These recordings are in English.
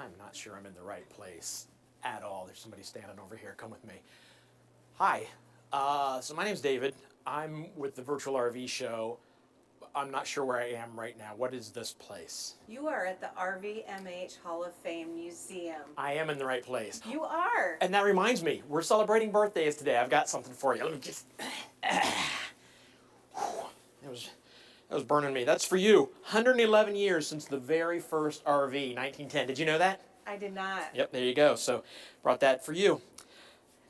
I'm not sure I'm in the right place at all. There's somebody standing over here. Come with me. Hi. So my name's David. I'm with the Virtual RV Show. I'm not sure where I am right now. What is this place? You are at the RVMH Hall of Fame Museum. I am in the right place. You are. And that reminds me, we're celebrating birthdays today. I've got something for you. Let me just... That was burning me. That's for you. 111 years since the very first RV, 1910. Did you know that? I did not. Yep, there you go. So, brought that for you.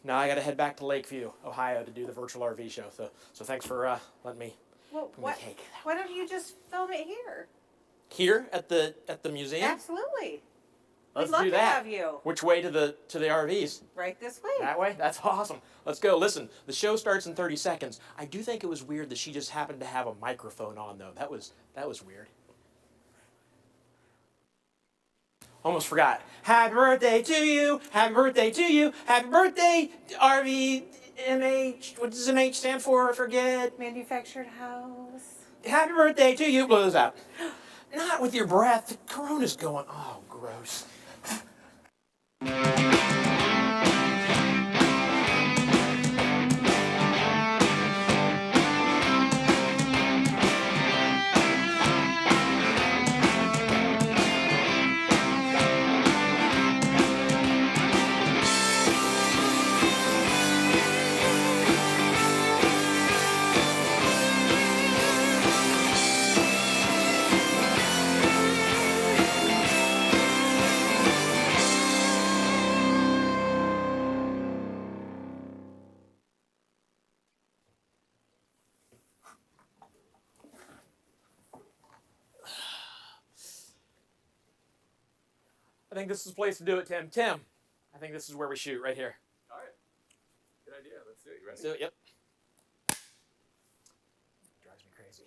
Now I got to head back to Lakeview, Ohio, to do the Virtual RV Show. So thanks for letting me Well, bring the cake. Why don't you just film it here? Here at the museum? Absolutely. Let's We'd love do to that. have you. Which way to the RVs? Right this way. That way? That's awesome. Let's go. Listen, the show starts in 30 seconds. I do think it was weird that she just happened to have a microphone on, though. That was weird. Almost forgot. Happy birthday to you. Happy birthday to you. Happy birthday, RVMH. What does MH stand for? I forget. Manufactured house. Happy birthday to you. Blow those out. Not with your breath. The corona's going. Oh, gross. I think this is the place to do it, Tim. Tim, I think this is where we shoot, right here. All right. Good idea. Let's do it. You ready? Let's do it, yep. Drives me crazy.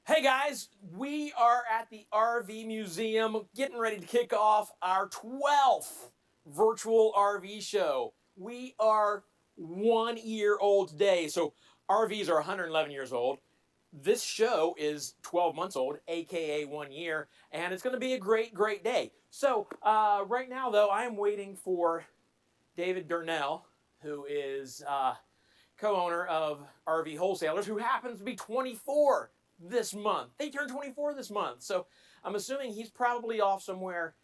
Hey guys, we are at the RV Museum getting ready to kick off our 12th virtual RV show. We are 1 year old today, so RVs are 111 years old. This show is 12 months old, aka 1 year, and it's going to be a great, great day. So right now, though, I am waiting for David Durnell, who is co-owner of RV Wholesalers, who happens to be 24 this month. They turned 24 this month, so I'm assuming he's probably off somewhere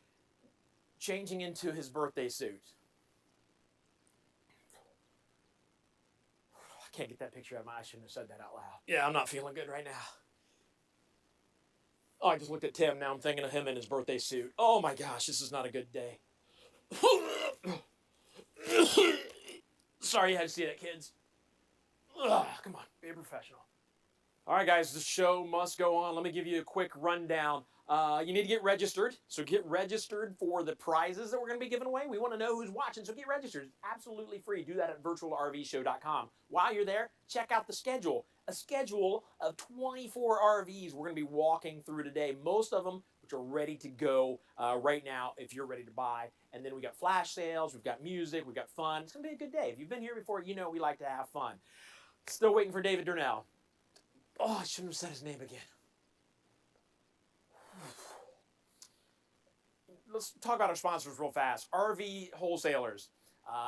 changing into his birthday suit. I can't get that picture out of my eyes. I shouldn't have said that out loud. Yeah, I'm not feeling good right now. Oh, I just looked at Tim. Now I'm thinking of him in his birthday suit. Oh my gosh, this is not a good day. Sorry you had to see that, kids. Ugh, come on, be a professional. All right, guys, the show must go on. Let me give you a quick rundown. You need to get registered. So get registered for the prizes that we're going to be giving away. We want to know who's watching, so get registered. It's absolutely free. Do that at virtualrvshow.com. While you're there, check out the schedule. A schedule of 24 RVs we're going to be walking through today. Most of them which are ready to go right now if you're ready to buy. And then we got flash sales, we've got music, we've got fun. It's going to be a good day. If you've been here before, you know we like to have fun. Still waiting for David Durnell. Oh, I shouldn't have said his name again. Let's talk about our sponsors real fast. RV Wholesalers,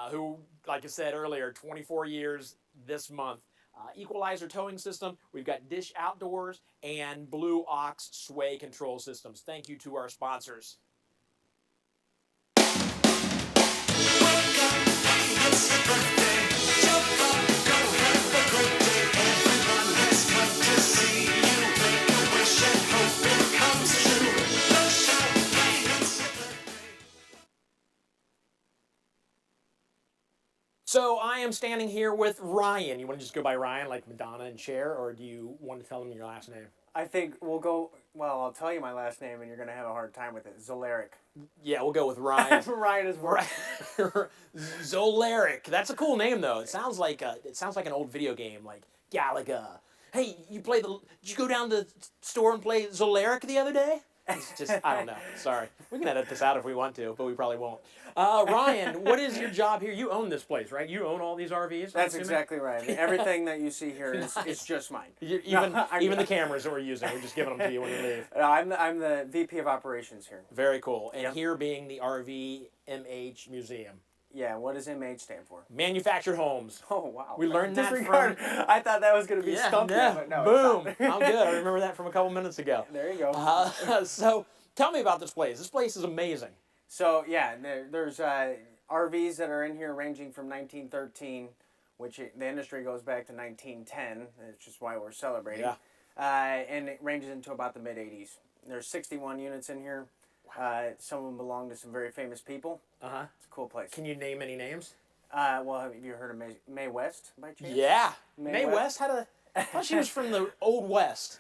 who, like I said earlier, 24 years this month. Equalizer towing system. We've got Dish Outdoors and Blue Ox sway control systems. Thank you to our sponsors. So I am standing here with Ryan. You want to just go by Ryan, like Madonna and Cher, or do you want to tell them your last name? I think we'll go, well, I'll tell you my last name and you're going to have a hard time with it. Zolaric. Yeah, we'll go with Ryan. Ryan is right. Zolaric. That's a cool name, though. It sounds like an old video game, like Galaga. Hey, did you go down to the store and play Zolaric the other day? It's just, I don't know. Sorry. We can edit this out if we want to, but we probably won't. Ryan, what is your job here? You own this place, right? You own all these RVs? That's exactly right. Everything that you see here is just mine. Even the cameras that we're using, we're just giving them to you when you leave. I'm the VP of operations here. Very cool. And here being the RVMH Museum. Yeah, what does MH stand for? Manufactured homes. Oh, wow. We learned that Disregard. I thought that was going to be stumpy, but no. Boom. It's I'm good. I remember that from a couple minutes ago. There you go. So tell me about this place. This place is amazing. So, yeah, there's RVs that are in here ranging from 1913, which the industry goes back to 1910, which is why we're celebrating. Yeah. And it ranges into about the mid-80s. There's 61 units in here. Some of them belong to some very famous people. Uh-huh. It's a cool place. Can you name any names? Well, have you heard of Mae West by chance? Yeah. Mae West had a... I thought she was from the Old West.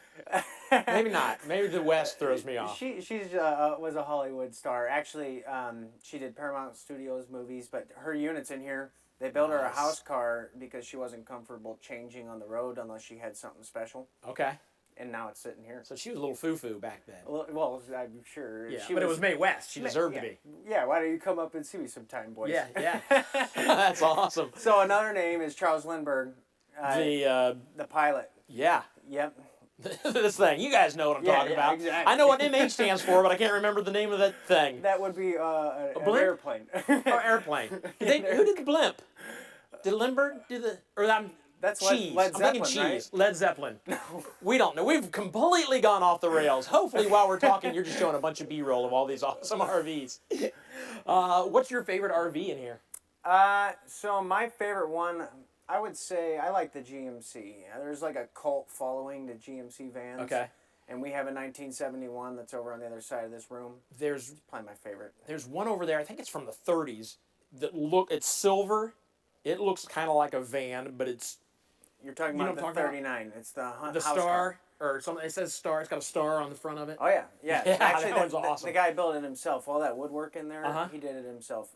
Maybe not. Maybe the West throws me off. She's was a Hollywood star. Actually, she did Paramount Studios movies, but her units in here, they built her a house car because she wasn't comfortable changing on the road unless she had something special. Okay. And now it's sitting here. So she was a little foo-foo back then. Well, I'm sure. Yeah, but it was Mae West. She deserved to be. Yeah, why don't you come up and see me sometime, boys? Yeah. That's awesome. So another name is Charles Lindbergh. The pilot. Yeah. Yep. This thing. You guys know what I'm talking about. Exactly. I know what MH stands for, but I can't remember the name of that thing. That would be an blimp? airplane. Or airplane. Who did the blimp? Did Lindbergh do the... Or That's cheese. Led Zeppelin, I'm thinking cheese. right? Led Zeppelin. No. We don't know. We've completely gone off the rails. Hopefully, while we're talking, you're just showing a bunch of B-roll of all these awesome RVs. What's your favorite RV in here? So my favorite one, I would say I like the GMC. There's like a cult following the GMC vans. Okay. And we have a 1971 that's over on the other side of this room. There's probably my favorite. There's one over there. I think it's from the 30s. It's silver. It looks kind of like a van, but it's... You're talking about the 39. It's the house star car. Or something. It says star. It's got a star on the front of it. Oh yeah. Actually, that one's awesome. The guy built it himself. All that woodwork in there, he did it himself.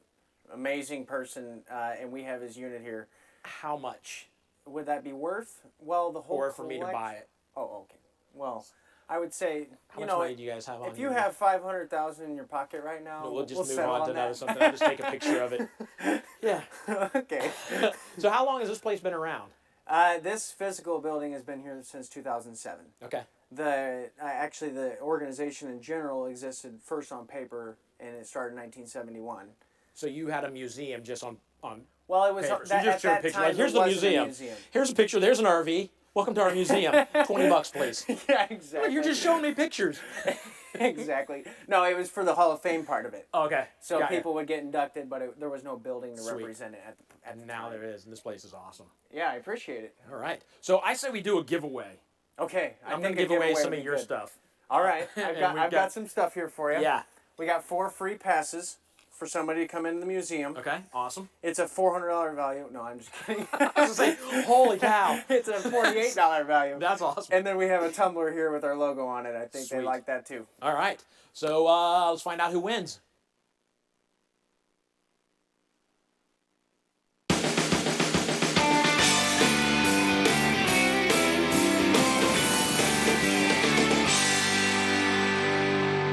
Amazing person, and we have his unit here. How much would that be worth? Well, the whole. Or for me to buy it. Oh, okay. Well, I would say how much money do you guys have on? If you have $500,000 in your pocket right now, we'll just move on to another something. I'll just take a picture of it. Yeah. Okay. So how long has this place been around? This physical building has been here since 2007. Okay. Actually the organization in general existed first on paper, and it started in 1971. So you had a museum just on Well, it was paper. That, so you just showed a picture. Like, here's the museum. Here's a picture. There's an RV. Welcome to our museum. $20, please. Yeah, exactly. Well, you're just showing me pictures. Exactly. No, it was for the Hall of Fame part of it. Okay. So people would get inducted, but there was no building to represent it at the now time. there is, and this place is awesome. Yeah, I appreciate it. All right. So I say we do a giveaway. Okay. I'm going to give away some of your stuff. All right. I've got some stuff here for you. Yeah. We got 4 free passes for somebody to come into the museum. Okay, awesome. It's a $400 value. No, I'm just kidding. I was going to say, holy cow. It's a $48 value. That's awesome. And then we have a tumbler here with our logo on it. I think they like that too. All right. So let's find out who wins.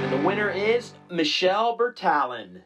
And the winner is Michelle Bertalin.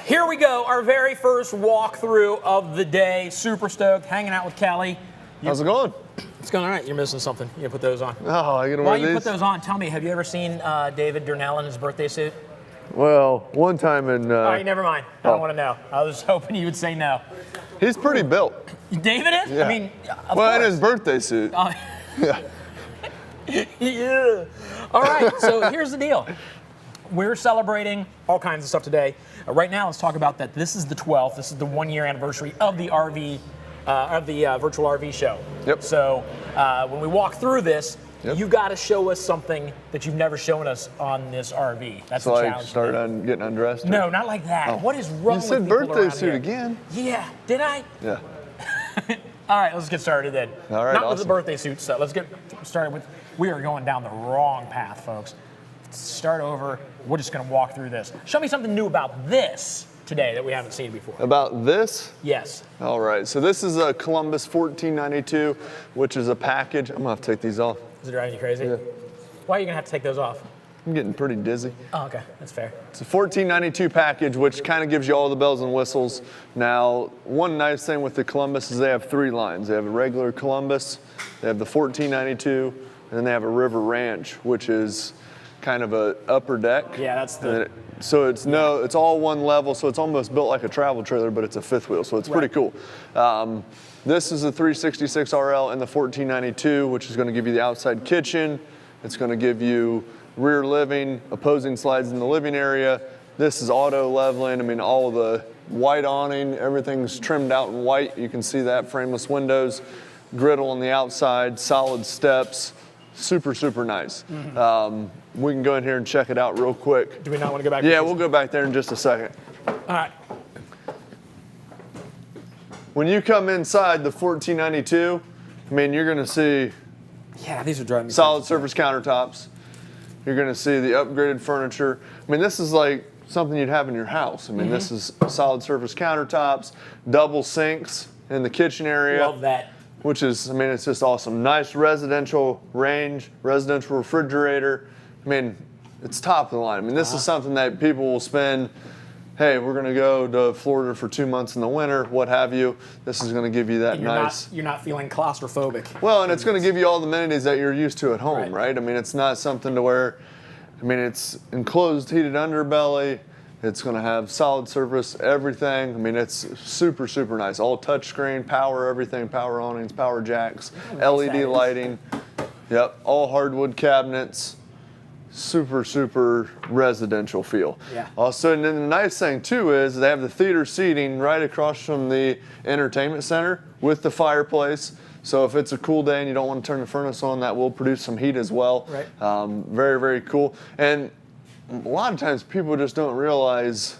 Here we go, our very first walkthrough of the day. Super stoked, hanging out with Kelly. How's it going? It's going all right. You're missing something. You gotta put those on. Oh, I gotta wear While these? you put those on, tell me, have you ever seen David Durnell in his birthday suit? Well, one time in... All right, never mind. I don't want to know. I was hoping you would say no. He's pretty built. David is? Yeah. I mean, of well, course. in his birthday suit. Yeah. Yeah. All right, so here's the deal. We're celebrating all kinds of stuff today. Right now, let's talk about that. This is the 12th. This is the 1-year anniversary of the virtual RV show. Yep. So when we walk through this, Yep. You got to show us something that you've never shown us on this RV. That's So the I challenge. start on getting undressed? or- No, not like that. Oh. What is wrong You with said people birthday around suit here? again? Yeah, did I? Yeah. All right, let's get started then. All right, Not with the awesome. birthday suit stuff. Let's get started with, we are going down the wrong path, folks. Start over. We're just going to walk through this. Show me something new about this today that we haven't seen before. About this? Yes. All right, so this is a Columbus 1492, which is a package. I'm gonna have to take these off. Is it driving you crazy? Yeah. Why are you going to have to take those off? I'm getting pretty dizzy. Oh, okay. That's fair. It's a 1492 package, which kind of gives you all the bells and whistles. Now, one nice thing with the Columbus is they have 3 lines. They have a regular Columbus, they have the 1492, and then they have a River Ranch, which is kind of a upper deck. Yeah, that's the... So it's all one level, so it's almost built like a travel trailer, but it's a 5th wheel, so it's pretty cool. This is a 366 RL in the 1492, which is going to give you the outside kitchen. It's going to give you rear living, opposing slides in the living area. This is auto leveling. I mean, all the white awning, everything's trimmed out in white. You can see that, frameless windows, griddle on the outside, solid steps. Super, super nice. We can go in here and check it out real quick. Do we not want to go back? Yeah, we'll go back there in just a second. All right. When you come inside the 1492, I mean, you're going to see Yeah, these are driving me solid surface countertops. You're going to see the upgraded furniture. I mean, this is like something you'd have in your house. I mean, this is solid surface countertops, double sinks in the kitchen area. Love that. Which is, I mean, it's just awesome. Nice residential range, residential refrigerator. I mean, it's top of the line. I mean, this is something that people will spend, hey, we're gonna go to Florida for 2 months in the winter, what have you. This is gonna give you that And you're nice. you're not feeling claustrophobic. Well, and it's gonna give you all the amenities that you're used to at home, right? I mean, it's not something to where, I mean, it's enclosed heated underbelly. It's going to have solid surface, everything. I mean, it's super, super nice. All touchscreen, power everything, power awnings, power jacks, LED lighting. Yep, all hardwood cabinets. Super, super residential feel. Yeah. Also, and then the nice thing too is they have the theater seating right across from the entertainment center with the fireplace. So if it's a cool day and you don't want to turn the furnace on, that will produce some heat as well. Right. Very, very cool. And a lot of times people just don't realize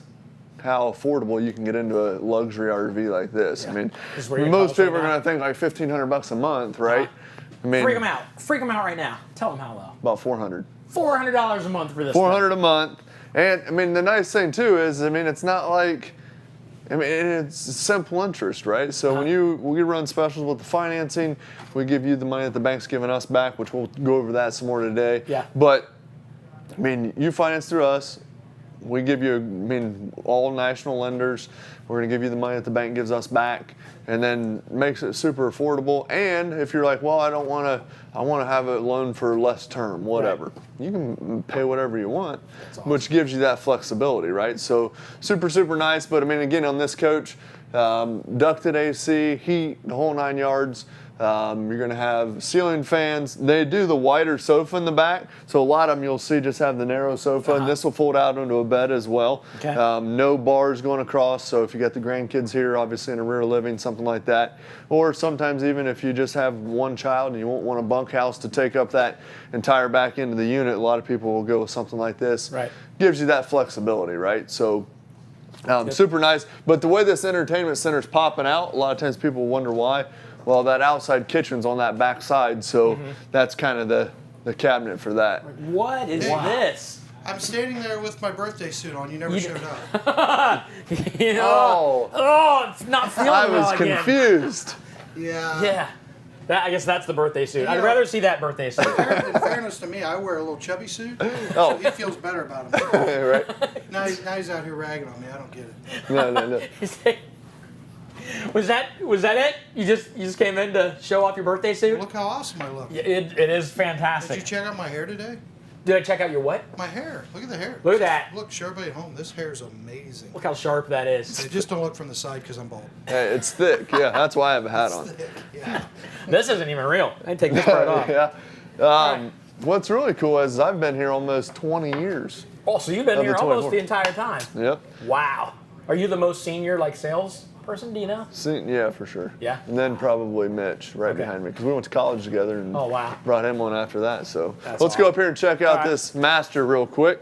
how affordable you can get into a luxury RV like this. Yeah. I mean, This is where your most house people right are now. going to think like $1,500 a month, right? I mean, Freak them out. Freak them out right now. Tell them how low. about 400. $400 a month for this. 400 a month. And I mean, the nice thing too is, I mean, it's not like, I mean, it's simple interest, right? So when we run specials with the financing, we give you the money that the bank's giving us back, which we'll go over that some more today. Yeah. But I mean, you finance through us. We give you, I mean, all national lenders. We're going to give you the money that the bank gives us back, and then makes it super affordable. And if you're like, well, I want to have a loan for less term, whatever. You can pay whatever you want, which gives you that flexibility, right? So super, super nice. But I mean, again, on this coach, ducted AC, heat, the whole 9 yards. You're going to have ceiling fans. They do the wider sofa in the back, so a lot of them you'll see just have the narrow sofa, and this will fold out into a bed as well. Okay. No bars going across, so if you got the grandkids here, obviously in a rear living, something like that. Or sometimes even if you just have one child and you won't want a bunkhouse to take up that entire back end of the unit, a lot of people will go with something like this. Right. Gives you that flexibility, right? So super nice. But the way this entertainment center is popping out, a lot of times people wonder why. Well, that outside kitchen's on that back side, so that's kind of the cabinet for that. What is this? I'm standing there with my birthday suit on. You never showed up. You know, it's not feeling I well was again. confused. Yeah. Yeah. I guess that's the birthday suit. Yeah. I'd rather see that birthday suit. In fairness to me, I wear a little chubby suit. Oh. So he feels better about himself. Right? Now he's out here ragging on me. I don't get it. No. Was that it? You just came in to show off your birthday suit? Look how awesome I look. Yeah, it is Did fantastic. you check out my hair today? Did I check out your what? My hair. Look at the hair. Look at that. Look, show everybody at home. This hair is amazing. Look how sharp that is. Hey, just don't look from the side because I'm bald. Hey, it's thick. Yeah, that's why I have a hat on. Yeah. This isn't even real. I take this part off. Yeah. What's really cool is I've been here almost 20 years. Oh, so you've been Of the here almost 24. the entire time. Yep. Wow. Are you the most senior, like, sales person? Do you know? Yeah, for sure. Yeah? And then probably Mitch right Okay. behind me because we went to college together and Oh, wow. brought him on after that. So That's let's go awesome. up here and check out All right. this master real quick.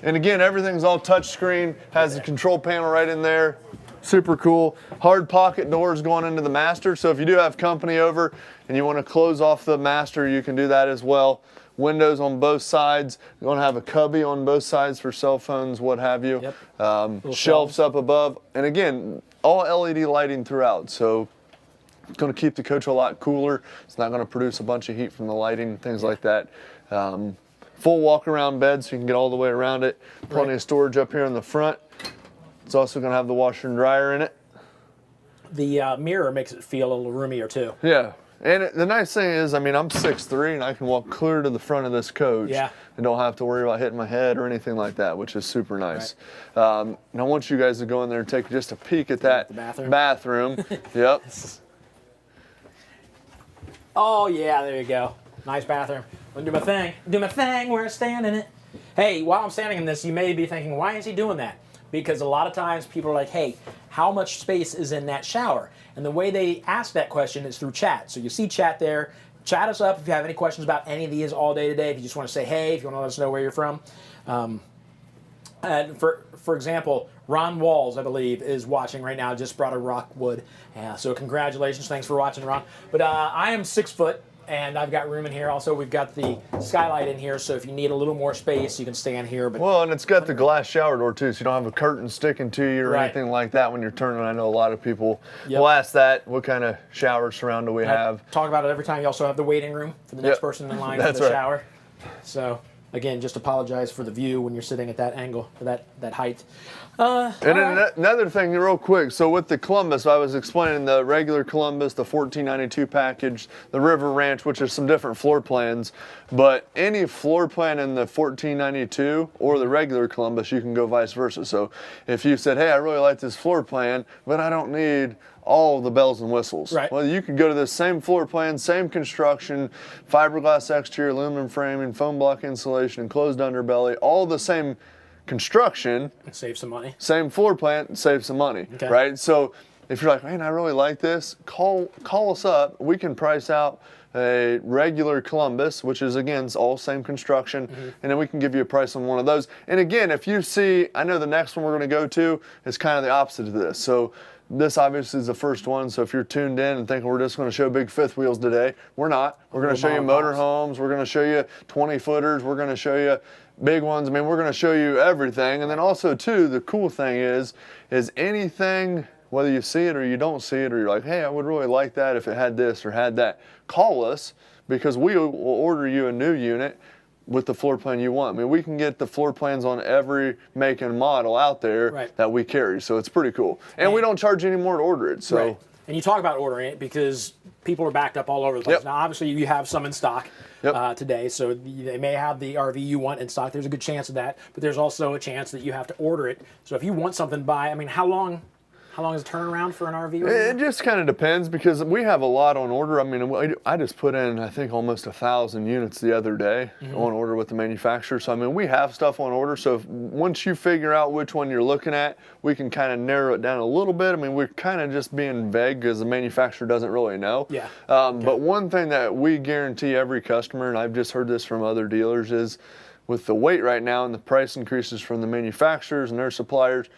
And again, everything's all touchscreen, has the control panel right in there. Super cool. Hard pocket doors going into the master. So if you do have company over and you want to close off the master, you can do that as well. Windows on both sides. You're going to have a cubby on both sides for cell phones, what have you. Yep. Shelves up above. And again, all LED lighting throughout. So it's going to keep the coach a lot cooler. It's not going to produce a bunch of heat from the lighting, things like that. Full walk-around bed so you can get all the way around it. Plenty of storage up here in the front. It's also going to have the washer and dryer in it. The mirror makes it feel a little roomier too. Yeah. And the nice thing is, I mean, I'm 6'3", and I can walk clear to the front of this coach Yeah. and don't have to worry about hitting my head or anything like that, which is super nice. And I want you guys to go in there and take just a peek at that The bathroom. Yep. Oh yeah, there you go. Nice bathroom. I'm gonna do my thing. Do my thing. We're standing in it. Hey, while I'm standing in this, you may be thinking, why is he doing that? Because a lot of times people are like, hey, how much space is in that shower? And the way they ask that question is through chat. So you see chat there. Chat us up if you have any questions about any of these all day today. If you just want to say hey, if you want to let us know where you're from. And for example, Ron Walls, I believe, is watching right now. Just brought a Rockwood. So congratulations. Thanks for watching, Ron. But I am 6 foot. And I've got room in here. Also, we've got the skylight in here, so if you need a little more space, you can stand here. But well, and it's got the glass shower door too, so you don't have a curtain sticking to you or Right. anything like that when you're turning. I know a lot of people Yep. will ask that. What kind of shower surround do we have? talk about it every time. You also have the waiting room for the next Yep. person in line for That's the right. shower. So again, just apologize for the view when you're sitting at that angle, or that height. And then another thing, real quick. So with the Columbus, I was explaining the regular Columbus, the 1492 package, the River Ranch, which is some different floor plans. But any floor plan in the 1492 or the regular Columbus, you can go vice versa. So if you said, hey, I really like this floor plan, but I don't need all the bells and whistles. Right. Well, you could go to the same floor plan, same construction, fiberglass exterior, aluminum framing, foam block insulation, enclosed underbelly, all the same construction, Save some money. same floor plan, save some money, Okay. right? So if you're like, man, I really like this, call us up. We can price out a regular Columbus, which is, again, it's all same construction, and then we can give you a price on one of those. And again, if you see, I know the next one we're going to go to is kind of the opposite of this. So this obviously is the first one, so if you're tuned in and thinking we're just going to show big fifth wheels today, we're not. We're going to show you motorhomes, we're going to show you 20-footers, we're going to show you big ones. I mean, we're going to show you everything. And then also, too, the cool thing is anything, whether you see it or you don't see it, or you're like, hey, I would really like that if it had this or had that, call us, because we will order you a new unit with the floor plan you want. I mean, we can get the floor plans on every make and model out there that we carry, so it's pretty cool. And we don't charge any more to order it. So. Right. And you talk about ordering it because people are backed up all over the place. Yep. Now, obviously, you have some in stock Yep. today, so they may have the RV you want in stock. There's a good chance of that, but there's also a chance that you have to order it. So if you want something by, I mean, how long is the turnaround for an RV? Right It just kind of depends because we have a lot on order. I mean, I just put in, I think, almost 1,000 units the other day on order with the manufacturer. So, I mean, we have stuff on order. So once you figure out which one you're looking at, we can kind of narrow it down a little bit. I mean, we're kind of just being vague because the manufacturer doesn't really know. Yeah. But one thing that we guarantee every customer, and I've just heard this from other dealers, is with the weight right now and the price increases from the manufacturers and their suppliers,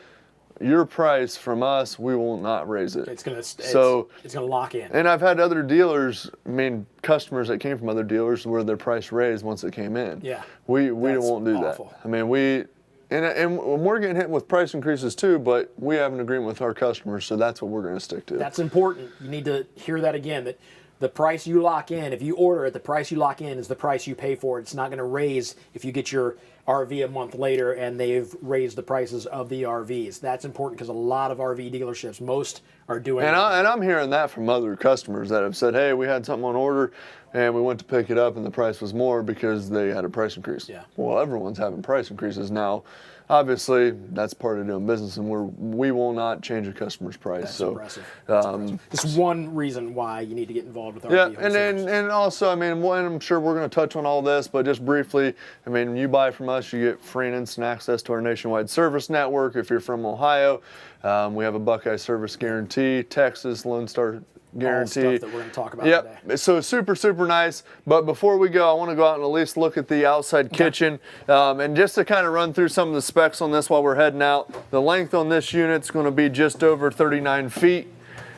your price from us, we will not raise it. It's gonna lock in. And I've had other dealers, I mean, customers that came from other dealers where their price raised once it came in. Yeah. We That's won't do awful. that. I mean, and we're getting hit with price increases too, but we have an agreement with our customers, so that's what we're going to stick to. That's important. You need to hear that again, that the price you lock in, if you order it, the price you lock in is the price you pay for it. It's not going to raise if you get your RV a month later and they've raised the prices of the RVs. That's important because a lot of RV dealerships, most are doing and I'm hearing that from other customers that have said, hey, we had something on order, and we went to pick it up, and the price was more because they had a price increase. Yeah. Well, everyone's having price increases now. Obviously, that's part of doing business, and we will not change a customer's price. That's so, impressive. That's impressive. It's one reason why you need to get involved with RV yeah, wholesalers. and also, I mean, I'm sure we're going to touch on all this, but just briefly, I mean, when you buy from us, you get free and instant access to our nationwide service network. If you're from Ohio, we have a Buckeye service guarantee, Texas, Lone Star guarantee. All stuff that we're going to talk about today. So super, super nice. But before we go, I want to go out and at least look at the outside kitchen. And just to kind of run through some of the specs on this while we're heading out, the length on this unit's going to be just over 39 feet.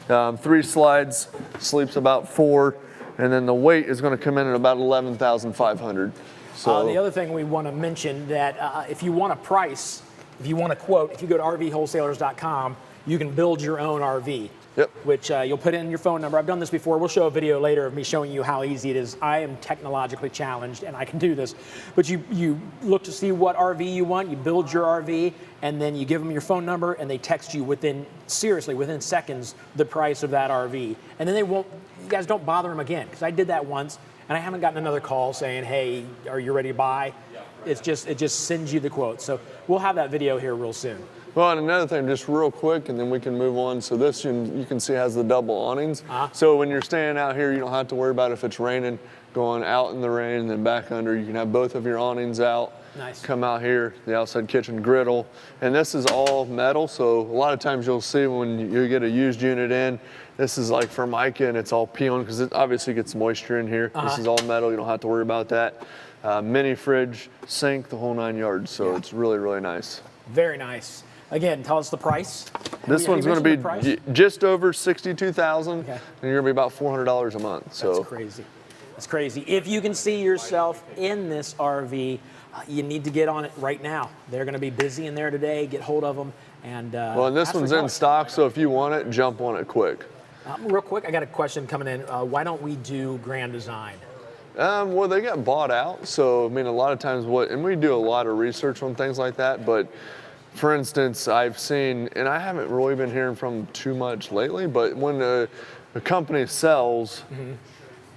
3 slides, sleeps about 4. And then the weight is going to come in at about 11,500. So the other thing we want to mention that if you want a price, if you want a quote, if you go to rvwholesalers.com, you can build your own RV. Yep. Which you'll put in your phone number. I've done this before. We'll show a video later of me showing you how easy it is. I am technologically challenged and I can do this. But you look to see what RV you want, you build your RV, and then you give them your phone number and they text you within seconds, the price of that RV. And then you guys don't bother them again. Because I did that once and I haven't gotten another call saying, hey, are you ready to buy? It just sends you the quote. So we'll have that video here real soon. Well, and another thing, just real quick, and then we can move on. So this you can see has the double awnings. So when you're staying out here, you don't have to worry about if it's raining, going out in the rain and then back under. You can have both of your awnings out. Nice. Come out here, the outside kitchen griddle. And this is all metal, so a lot of times you'll see when you get a used unit in, this is like Formica and it's all peeling because it obviously gets moisture in here. This is all metal, you don't have to worry about that. Mini fridge, sink, the whole 9 yards, so it's really, really nice. Very nice. Again, tell us the price. This one's going to be just over $62,000, and you're going to be about $400 a month. So that's crazy. That's crazy. If you can see yourself in this RV, you need to get on it right now. They're going to be busy in there today. Get hold of them. And well, and this one's in stock, so if you want it, jump on it quick. Real quick, I got a question coming in. Why don't we do Grand Design? Well, they got bought out, so I mean, a lot of times and we do a lot of research on things like that, but for instance, I've seen, and I haven't really been hearing from them too much lately, but when a company sells,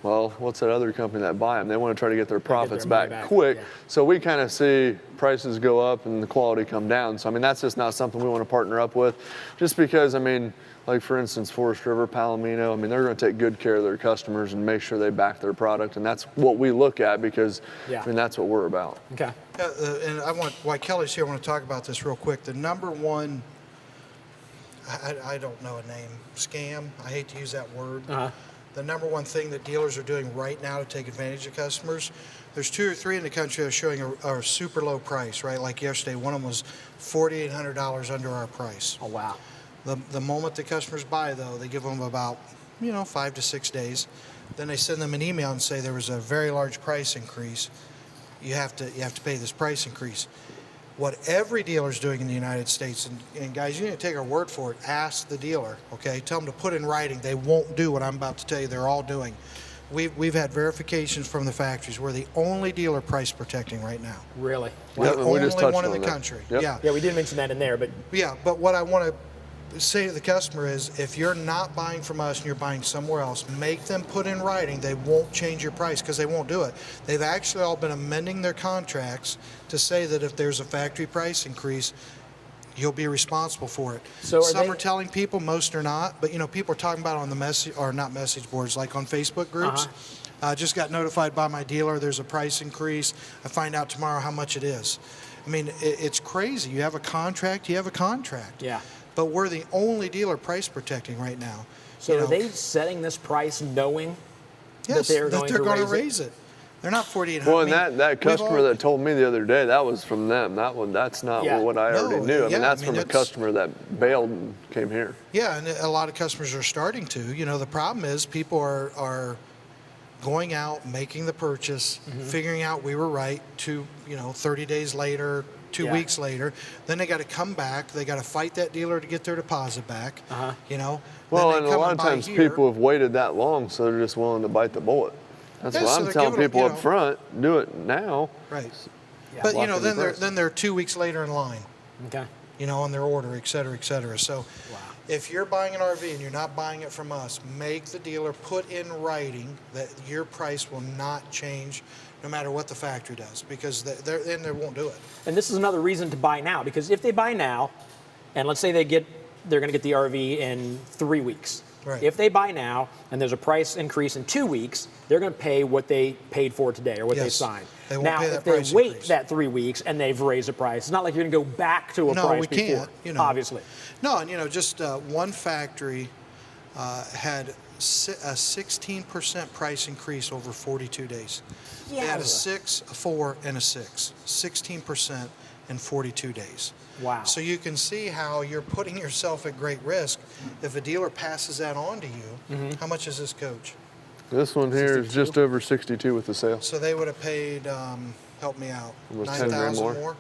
well, what's that other company that buy them? They want to try to get their profits back quick. Yeah. So we kind of see prices go up and the quality come down. So, I mean, that's just not something we want to partner up with. Just because, I mean, like for instance, Forest River, Palomino, I mean, they're going to take good care of their customers and make sure they back their product. And that's what we look at because, I mean, that's what we're about. Okay. And while Kelly's here, I want to talk about this real quick. The number one, I don't know a name, scam, I hate to use that word. The number one thing that dealers are doing right now to take advantage of customers, there's 2 or 3 in the country that are showing a super low price, right? Like yesterday, one of them was $4,800 under our price. Oh, wow. The moment the customers buy, though, they give them about, 5 to 6 days. Then they send them an email and say there was a very large price increase. You have to pay this price increase. What every dealer is doing in the United States, and guys, you need to take our word for it. Ask the dealer, okay? Tell them to put in writing. They won't do what I'm about to tell you. They're all doing. We've had verifications from the factories. We're the only dealer price protecting right now. Really? We're the only one in the country. Yeah. Yeah, we did mention that in there, but yeah. But what I want to say to the customer is, if you're not buying from us and you're buying somewhere else, make them put in writing they won't change your price, because they won't do it. They've actually all been amending their contracts to say that if there's a factory price increase, you'll be responsible for it. So some are telling people, most are not, but people are talking about it on the message boards, like on Facebook groups. I just got notified by my dealer there's a price increase. I find out tomorrow how much it is. I mean, it's crazy. You have a contract, yeah. But we're the only dealer price protecting right now. So are they setting this price knowing that they're going to raise it? They're not $4,800. Well, and that customer that told me the other day, that was from them. That's not what I already knew. I mean, that's from a customer that bailed and came here. Yeah, and a lot of customers are starting to. The problem is people are going out, making the purchase, figuring out we were right 30 days later, 2 weeks later. Then they got to come back. They got to fight that dealer to get their deposit back. Well, and a lot of times people have waited that long, so they're just willing to bite the bullet. That's what I'm telling people up front. Do it now. Right. But then they're 2 weeks later in line. Okay. on their order, et cetera, et cetera. So if you're buying an RV and you're not buying it from us, make the dealer put in writing that your price will not change no matter what the factory does, because then they won't do it. And this is another reason to buy now, because if they buy now, and let's say they're going to get the RV in 3 weeks. Right. If they buy now and there's a price increase in 2 weeks, they're going to pay what they paid for today or what they Yes. signed. They won't now, pay that if they price wait increase. that 3 weeks and they've raised the price, it's not like you're going to go back to a No, price we before. can't, Obviously. No, and just one factory had a 16% price increase over 42 days. They had a 6, a 4, and a 6. 16% in 42 days. Wow. So you can see how you're putting yourself at great risk if a dealer passes that on to you. Mm-hmm. How much is this coach? This one here is just over 62 with the sale. So they would have paid, help me out, It was 10 grand 9,000 more. more?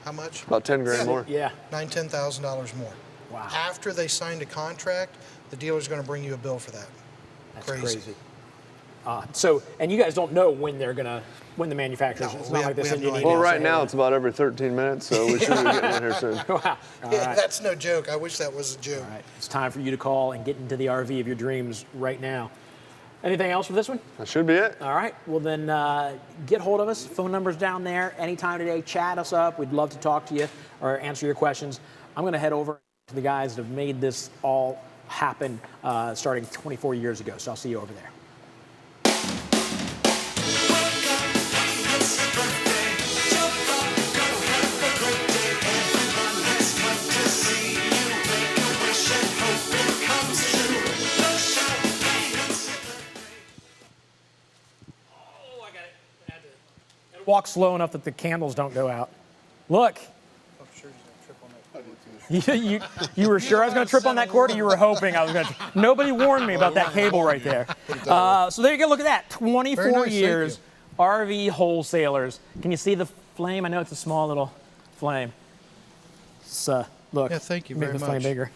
How much? About 10 grand more. Yeah. $10,000 more. Wow. After they signed a contract, the dealer's going to bring you a bill for that. That's crazy. And you guys don't know when when the manufacturers. No, it's we not have- like they we send have you no an idea. email. Well, right saying, now it's about every 13 minutes, so we should be getting in here soon. Wow. All Yeah, right. that's no joke. I wish that was a joke. All right. It's time for you to call and get into the RV of your dreams right now. Anything else for this one? That should be it. All right. Well, then get hold of us. Phone number's down there. Anytime today, chat us up. We'd love to talk to you or answer your questions. I'm going to head over to the guys that have made this all happen starting 24 years ago. So I'll see you over there. Walk slow enough that the candles don't go out. Look. You were sure I was going to trip on that cord, or you were hoping I was going to? Nobody warned me about that cable right there. So there you go. Look at that. 24 Very nice, thank years. RV wholesalers. Can you see the flame? I know it's a small little flame. So look. Yeah, thank you Make very the flame much. bigger.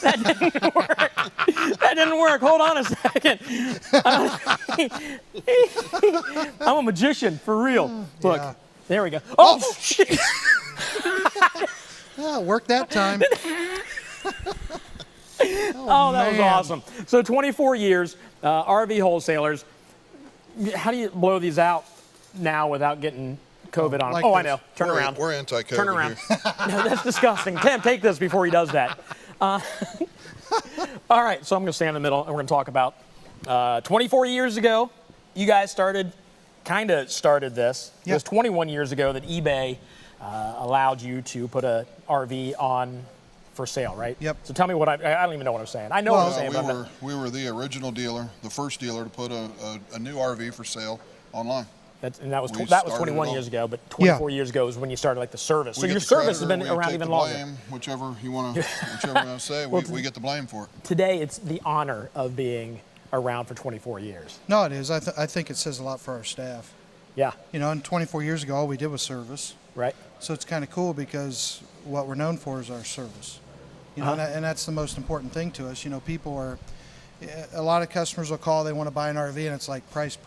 That didn't work. That didn't work. Hold on a second. I'm a magician, for real. Look, Yeah. there we go. Oh, shit. Yeah, worked that time. Oh, that was man. awesome. So 24 years, RV wholesalers. How do you blow these out now without getting COVID on? Like Oh, I this. know. Turn around. We're anti-COVID Turn around. here. No, that's disgusting. Tim, take this before he does that. All right, so I'm going to stand in the middle, and we're going to talk about 24 years ago, you guys started this. It was 21 years ago that eBay allowed you to put a RV on for sale, right? Yep. So tell me what I don't even know what I'm saying. I know what I'm saying, but I'm not- we were the original dealer, the first dealer to put a new RV for sale online. that was we 21 started years it ago, but 24 years ago is when you started like the service. So We get your the service has creditor, been we around take even the longer. blame, whichever you want to say, we get the blame for it. Today, it's the honor of being around for 24 years. No, it is. I think it says a lot for our staff. Yeah, And 24 years ago, all we did was service. right? So it's kind of cool because what we're known for is our service. And that's the most important thing to us. People are, a lot of customers will call, they want to buy an RV, and it's like price.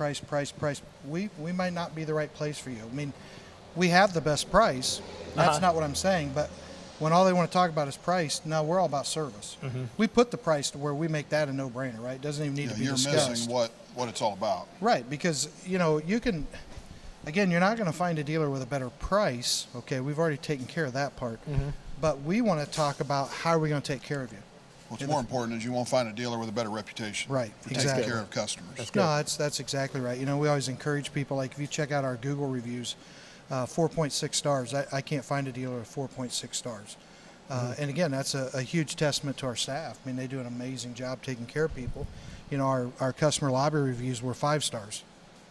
We might not be the right place for you. I mean, we have the best price. That's not what I'm saying. But when all they want to talk about is price, no, we're all about service. We put the price to where we make that a no-brainer, right? It doesn't even need to be You're discussed. missing what it's all about. Right, because you can, again, you're not going to find a dealer with a better price. Okay, we've already taken care of that part. But we want to talk about how are we going to take care of you. What's more important is you won't find a dealer with a better reputation. Right, For exactly. taking care of customers. No, that's exactly right. We always encourage people, like if you check out our Google reviews, 4.6 stars. I can't find a dealer with 4.6 stars. And again, that's a huge testament to our staff. I mean, they do an amazing job taking care of people. Our customer lobby reviews were 5 stars.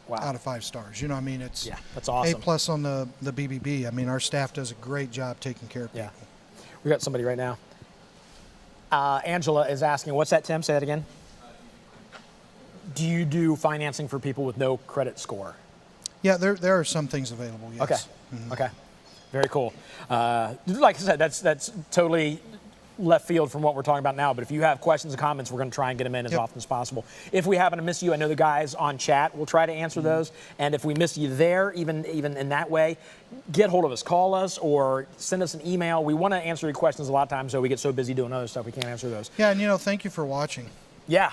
Wow. Out of 5 stars. It's That's awesome. A+ on the BBB. I mean, our staff does a great job taking care of people. Yeah. We got somebody right now. Angela is asking, what's that, Tim? Say that again. Do you do financing for people with no credit score? Yeah, there are some things available, yes. Okay. Okay. Very cool. Like I said, that's totally left field from what we're talking about now, but if you have questions and comments, we're going to try and get them in as often as possible. If we happen to miss you, I know the guys on chat will try to answer those, and if we miss you there, even in that way, get hold of us, call us, or send us an email. We want to answer your questions a lot of times, so we get so busy doing other stuff we can't answer those. Yeah, and thank you for watching. Yeah.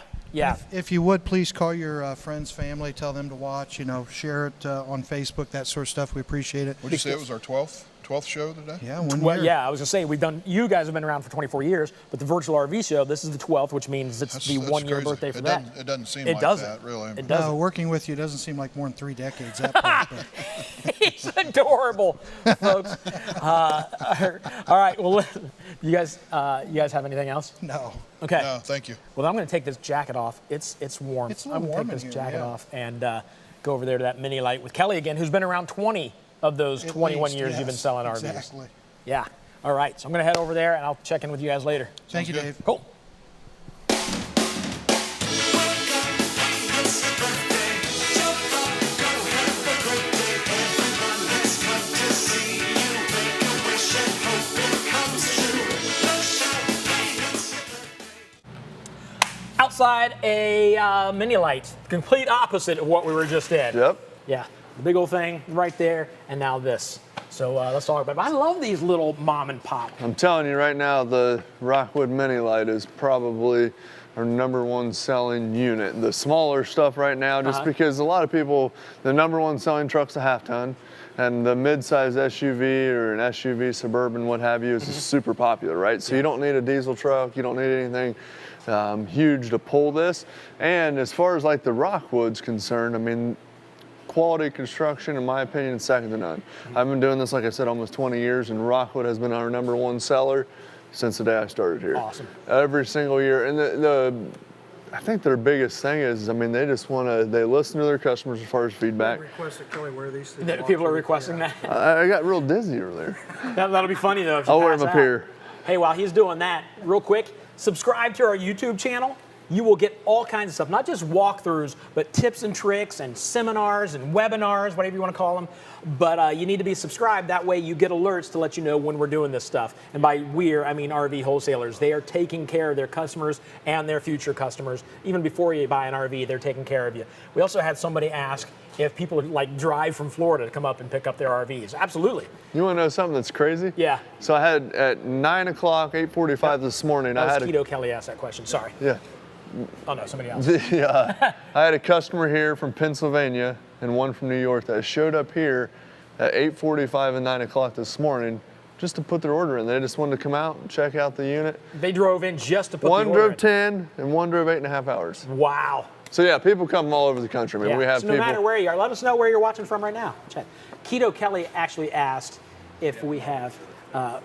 If you would, please call your friends, family, tell them to watch, share it on Facebook, that sort of stuff. We appreciate it. Would you say it was our 12th show today? Yeah, 1 year. Well, yeah, I was going to say, you guys have been around for 24 years, but the virtual RV show, this is the 12th, which means it's the 1 year crazy. birthday for that. It doesn't seem It like doesn't. that, really. It No, doesn't. working with you doesn't seem like more than 3 decades. That part, but. He's adorable, folks. All right, well, you guys have anything else? No. Okay. No, thank you. Well, I'm going to take this jacket off. It's warm. It's a little I'm going to warm take this in here, jacket yeah. off and go over there to that mini Lite with Kelly again, who's been around 20 of those At 21 least, years you've been yes, selling RVs. Exactly. Yeah. All right, so I'm going to head over there and I'll check in with you guys later. Thank you, good. Dave. Cool. Outside a mini Lite, complete opposite of what we were just in. Yep. Yeah, the big old thing right there, and now this. So let's talk about it. I love these little mom and pop. I'm telling you right now, the Rockwood Mini Lite is probably our #1 selling unit. The smaller stuff right now, just because a lot of people, the #1 selling truck's a half ton, and the mid-size SUV or an SUV, Suburban, what have you, is super popular, right? So you don't need a diesel truck, you don't need anything huge to pull this. And as far as like the Rockwood's concerned, I mean, quality construction, in my opinion, is second to none. I've been doing this, like I said, almost 20 years, and Rockwood has been our #1 seller since the day I started here. Awesome. Every single year. And I think their biggest thing is, I mean, they just want to, they listen to their customers as far as feedback. Request that Kelly wear these. People are requesting that. I got real dizzy over there. That'll be funny though. If you I'll wear pass them up out. here. Hey, while he's doing that, real quick, subscribe to our YouTube channel. You will get all kinds of stuff, not just walkthroughs, but tips and tricks and seminars and webinars, whatever you want to call them. But you need to be subscribed. That way you get alerts to let you know when we're doing this stuff. And by I mean RV wholesalers. They are taking care of their customers and their future customers. Even before you buy an RV, they're taking care of you. We also had somebody ask if people like drive from Florida to come up and pick up their RVs. Absolutely. You want to know something that's crazy? Yeah. So I had at 9 o'clock, 8:45 this morning, That I was had Keto Kelly asked that question. Sorry. yeah. Oh, no, somebody else. I had a customer here from Pennsylvania and one from New York that showed up here at 8:45 and 9 o'clock this morning just to put their order in. They just wanted to come out and check out the unit. They drove in just to put One the order drove in. 10 and one drove 8.5 hours. Wow. So yeah, people come all over the country. I mean, Yeah. we have So no people. matter where you are, let us know where you're watching from right now. Check. Keto Kelly actually asked if we have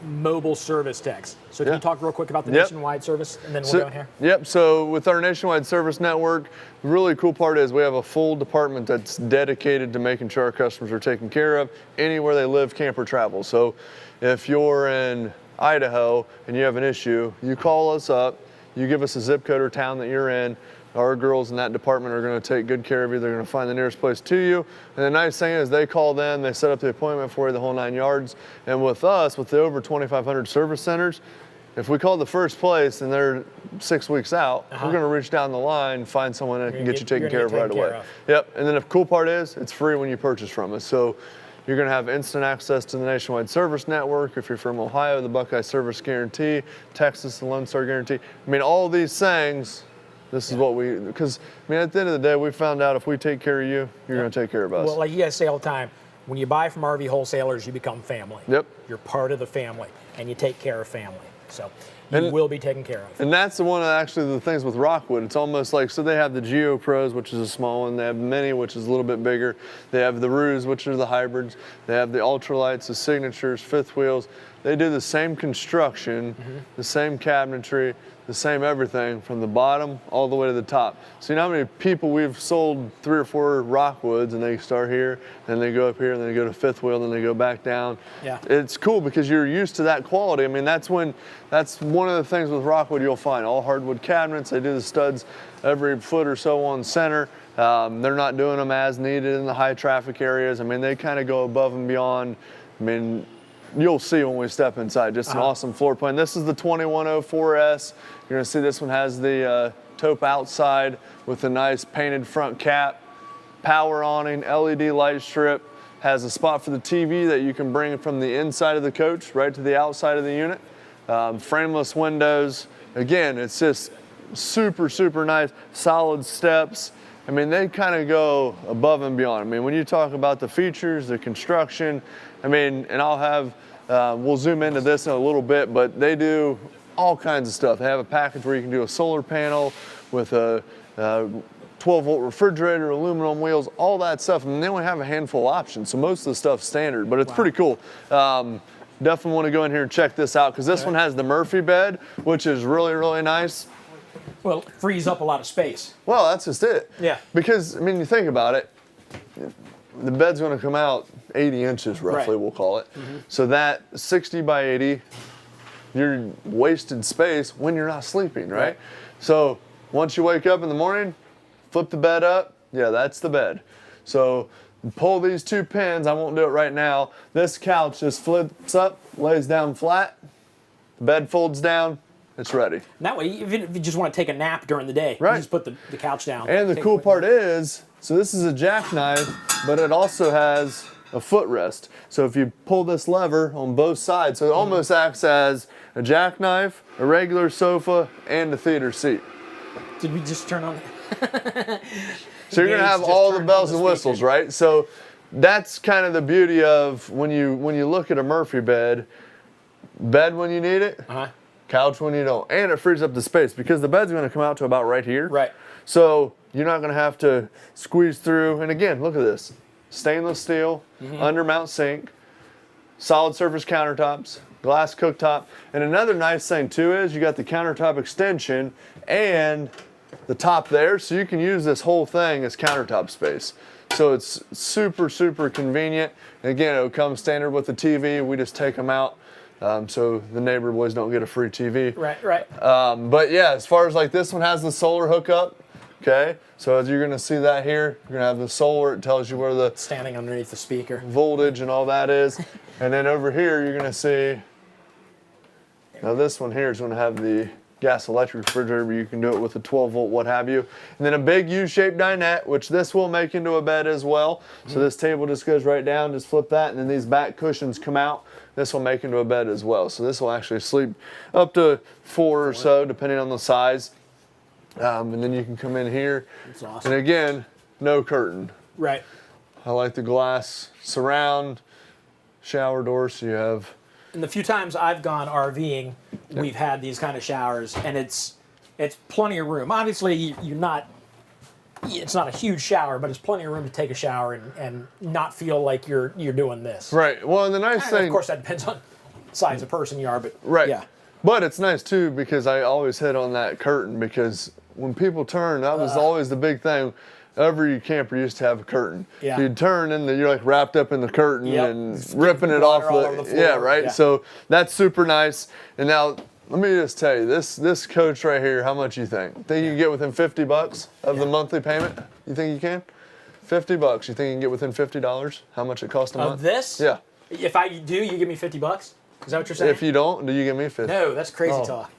mobile service techs. So can you talk real quick about the nationwide service, and then we'll go in here? Yep, so with our nationwide service network, the really cool part is we have a full department that's dedicated to making sure our customers are taken care of anywhere they live, camp, or travel. So if you're in Idaho and you have an issue, you call us up, you give us a zip code or town that you're in. Our girls in that department are going to take good care of you. They're going to find the nearest place to you. And the nice thing is they call them, they set up the appointment for you, the whole 9 yards. And with us, with the over 2,500 service centers, if we call the first place and they're 6 weeks out, we're going to reach down the line, find someone that can get you taken care of right away. Yep, and then the cool part is it's free when you purchase from us. So you're going to have instant access to the nationwide service network. If you're from Ohio, the Buckeye Service Guarantee, Texas, the Lone Star Guarantee. I mean, all these things. This is what because I mean, at the end of the day, we found out if we take care of you, you're going to take care of us. Well, like you guys say all the time, when you buy from RV wholesalers, you become family. Yep. You're part of the family, and you take care of family. So you will be taken care of. And that's the one of actually the things with Rockwood. It's almost like, so they have the Geo Pros, which is a small one. They have Mini, which is a little bit bigger. They have the Ruse, which are the hybrids. They have the Ultralights, the Signatures, fifth wheels. They do the same construction, the same cabinetry, the same everything from the bottom all the way to the top. So you know how many people we've sold 3 or 4 Rockwoods and they start here, then they go up here, and then they go to fifth wheel, then they go back down. Yeah. It's cool because you're used to that quality. I mean, that's one of the things with Rockwood you'll find. All hardwood cabinets, they do the studs every foot or so on center. They're not doing them as needed in the high traffic areas. I mean, they kind of go above and beyond. I mean, you'll see when we step inside. Just an awesome floor plan. This is the 2104S. You're gonna see this one has the taupe outside with a nice painted front cap, power awning, LED light strip, has a spot for the TV that you can bring from the inside of the coach right to the outside of the unit. Frameless windows. Again, it's just super, super nice, solid steps. I mean, they kind of go above and beyond. I mean, when you talk about the features, the construction, I mean, and I'll have, we'll zoom into this in a little bit, but they do all kinds of stuff. They have a package where you can do a solar panel with a 12-volt refrigerator, aluminum wheels, all that stuff. And they only have a handful of options, so most of the stuff's standard, but it's pretty cool. Definitely want to go in here and check this out because this one has the Murphy bed, which is really, really nice. Well, it frees up a lot of space. Well, that's just it. Yeah. Because, I mean, you think about it, the bed's going to come out 80 inches roughly, Right. we'll call it. So that 60 by 80, you're wasted space when you're not sleeping, right? So once you wake up in the morning, flip the bed up, yeah, that's the bed. So pull these two pins, I won't do it right now. This couch just flips up, lays down flat, the bed folds down, it's ready. And that way, if you just want to take a nap during the day, Right. you just put the couch down. And the cool part is, so this is a jackknife, but it also has a footrest. So if you pull this lever on both sides, so it almost acts as a jackknife, a regular sofa, and a theater seat. Did we just turn on? So you're gonna have all the bells and whistles, right? So that's kind of the beauty of when you look at a Murphy bed when you need it, couch when you don't, and it frees up the space because the bed's gonna come out to about right here. Right. So you're not gonna have to squeeze through. And again, look at this: stainless steel, undermount sink, solid surface countertops, glass cooktop, and another nice thing too is you got the countertop extension and the top there, so you can use this whole thing as countertop space. So it's super, super convenient. And again, it would come standard with the TV. We just take them out so the neighbor boys don't get a free TV. Right. But yeah, as far as like this one has the solar hookup, okay? So as you're gonna see that here, you're gonna have the solar, it tells you where the Standing underneath the speaker. voltage and all that is. And then over here, you're gonna see, now this one here is gonna have the gas electric refrigerator, but you can do it with a 12-volt, what have you. And then a big U-shaped dinette, which this will make into a bed as well. So this table just goes right down, just flip that, and then these back cushions come out. This will make into a bed as well. So this will actually sleep up to 4 or so, depending on the size. And then you can come in here. That's awesome. And again, no curtain. Right. I like the glass surround, shower door, so you have. And the few times I've gone RVing, we've had these kind of showers, and it's plenty of room. Obviously, you're not. It's not a huge shower, but it's plenty of room to take a shower and not feel like you're doing this. Right. Well, and the nice And thing. of course, that depends on the size of person you are, but Right. yeah. But it's nice too because I always hit on that curtain because when people turn, that was always the big thing. Every camper used to have a curtain. Yeah. You'd turn and you're like wrapped up in the curtain Yep. and It's ripping it off water all over the floor. yeah, right. Yeah. So that's super nice. And now let me just tell you, this coach right here, how much you think? Think you can get within $50 of the monthly payment? You think you can? $50. You think you can get within $50? How much it costs a month? Of this? Yeah. If I do, you give me $50? Is that what you're saying? If you don't, do you give me 50? No, that's crazy Oh. talk.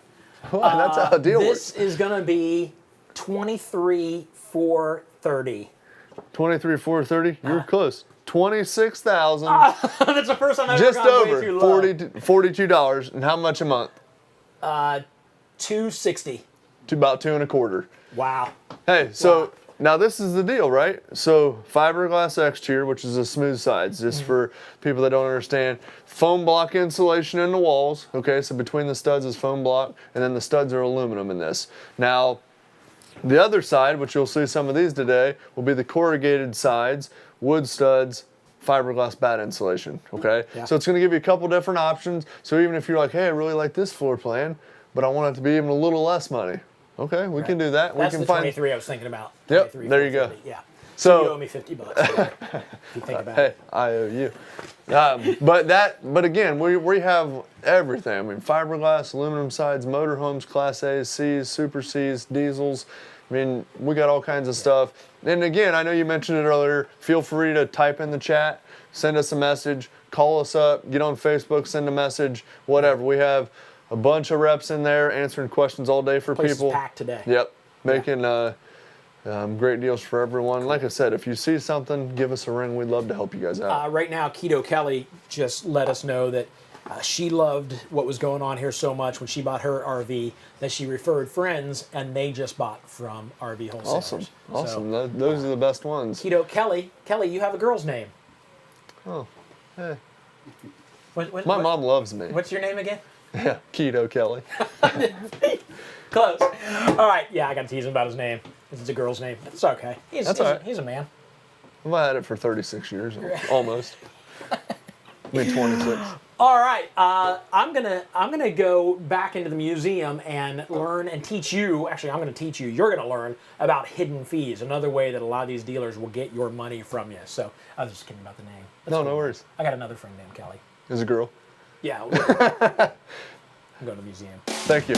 Well, that's how a deal This works. is gonna be $23,430. 23,430. You're close. 26,000. That's the first time I've Just ever gone way over too low. $42. And how much a month? $260. To about 2 1/4. Wow. Hey, so Wow. now this is the deal, right? So fiberglass exterior, which is a smooth sides, just for people that don't understand. Foam block insulation in the walls. Okay, so between the studs is foam block, and then the studs are aluminum in this. Now, the other side, which you'll see some of these today, will be the corrugated sides, wood studs, fiberglass bat insulation, okay? Yeah. So it's gonna give you a couple different options. So even if you're like, hey, I really like this floor plan, but I want it to be even a little less money. Okay, we can do that. That's we can the find 23 I was thinking about. Yep, 23, there you go. 430, Yeah. So you owe me $50. If you think about Hey, it. I owe you. But again, we have everything. I mean, fiberglass, aluminum sides, motorhomes, Class A's, C's, Super C's, diesels. I mean, we got all kinds of stuff. And again, I know you mentioned it earlier. Feel free to type in the chat, send us a message, call us up, get on Facebook, send a message, whatever. We have a bunch of reps in there answering questions all day for Place is people. packed today. Yep, making great deals for everyone. Like I said, if you see something, give us a ring. We'd love to help you guys out. Right now, Keto Kelly just let us know that she loved what was going on here so much when she bought her RV that she referred friends, and they just bought from RV wholesalers. Awesome. So, Those are the best ones. Keto Kelly, you have a girl's name. Oh, hey. What, My mom loves me. What's your name again? Yeah, Keto Kelly. Close. All right. Yeah, I got to tease him about his name. It's a girl's name. It's okay. That's all right. He's a man. I've had it for 36 years, almost. I mean, 26. All right. I'm gonna go back into the museum and learn and teach you. Actually, I'm gonna teach you. You're gonna learn about hidden fees. Another way that a lot of these dealers will get your money from you. So I was just kidding about the name. No worries. I got another friend named Kelly. Is a girl. Yeah. I'm going to the museum. Thank you.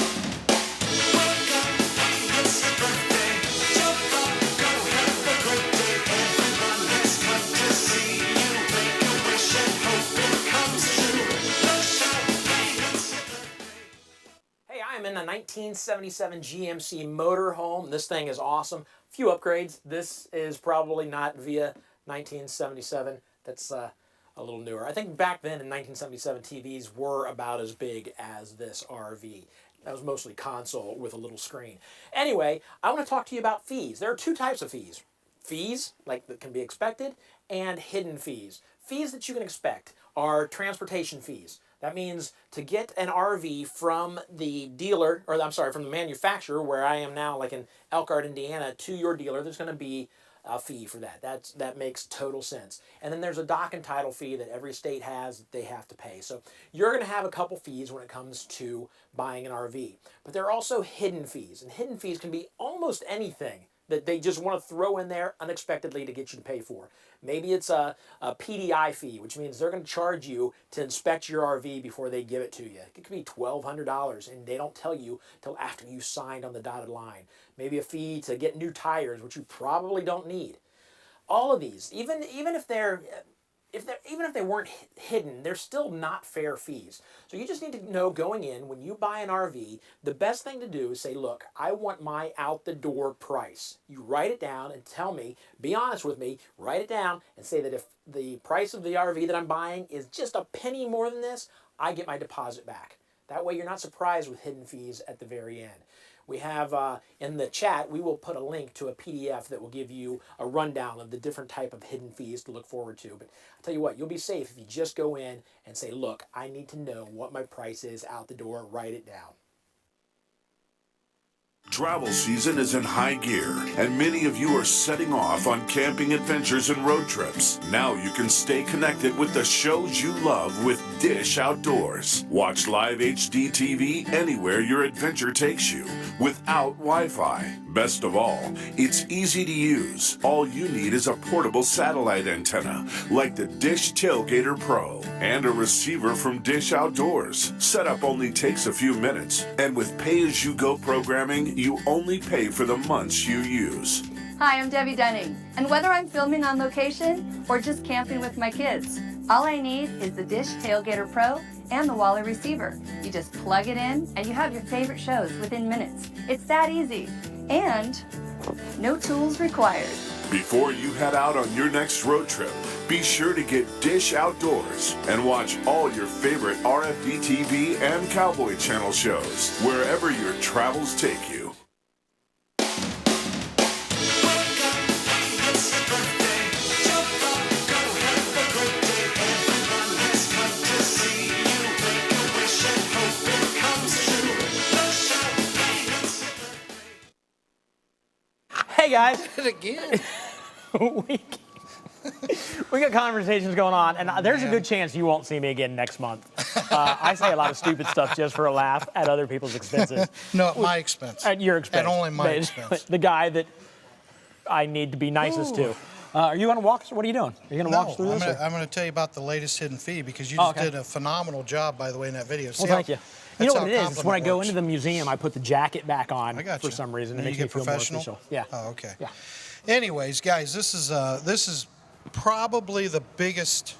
Hey, I am in a 1977 GMC motorhome. This thing is awesome. Few upgrades. This is probably not via 1977. That's a little newer. I think back then in 1977, TVs were about as big as this RV. That was mostly console with a little screen. Anyway, I want to talk to you about fees. There are two types of fees. Fees, like that can be expected, and hidden fees. Fees that you can expect are transportation fees. That means to get an RV from the dealer, or I'm sorry, from the manufacturer, where I am now, like in Elkhart, Indiana, to your dealer, there's going to be a fee for that. That makes total sense. And then there's a dock and title fee that every state has that they have to pay. So you're going to have a couple fees when it comes to buying an RV. But there are also hidden fees. And hidden fees can be almost anything that they just want to throw in there unexpectedly to get you to pay for. Maybe it's a PDI fee, which means they're going to charge you to inspect your RV before they give it to you. It could be $1,200, and they don't tell you till after you signed on the dotted line. Maybe a fee to get new tires, which you probably don't need. All of these, even if they weren't hidden, they're still not fair fees. So you just need to know going in, when you buy an RV, the best thing to do is say, look, I want my out-the-door price. You write it down and tell me, be honest with me, write it down and say that if the price of the RV that I'm buying is just a penny more than this, I get my deposit back. That way you're not surprised with hidden fees at the very end. We have, in the chat, we will put a link to a PDF that will give you a rundown of the different type of hidden fees to look forward to. But I'll tell you what, you'll be safe if you just go in and say, look, I need to know what my price is out the door, write it down. Travel season is in high gear, and many of you are setting off on camping adventures and road trips. Now you can stay connected with the shows you love with Dish Outdoors. Watch live HD TV anywhere your adventure takes you, without Wi-Fi. Best of all, it's easy to use. All you need is a portable satellite antenna, like the Dish Tailgater Pro, and a receiver from Dish Outdoors. Setup only takes a few minutes, and with pay-as-you-go programming, you only pay for the months you use. Hi, I'm Debbie Dunning, and whether I'm filming on location or just camping with my kids, all I need is the Dish Tailgater Pro and the Wally receiver. You just plug it in and you have your favorite shows within minutes. It's that easy, and no tools required. Before you head out on your next road trip, be sure to get Dish Outdoors and watch all your favorite RFD TV and Cowboy Channel shows wherever your travels take you. Hey guys, Again. we got conversations going on, and there's a good chance you won't see me again next month. I say a lot of stupid stuff just for a laugh at other people's expenses. No, at my expense. At your expense. At only my expense. The guy that I need to be nicest to. Are you going to walk us? What are you doing? Are you going to walk us through this? I'm going to tell you about the latest hidden fee because you Oh, just okay. did a phenomenal job, by the way, in that video. Well, thank you. You know what it is? It's when I go works. into the museum, I put the jacket back on I got for you. some reason. It And makes you me get feel professional? more official. Yeah. Oh, okay. Yeah. Anyways, guys, this is probably the biggest,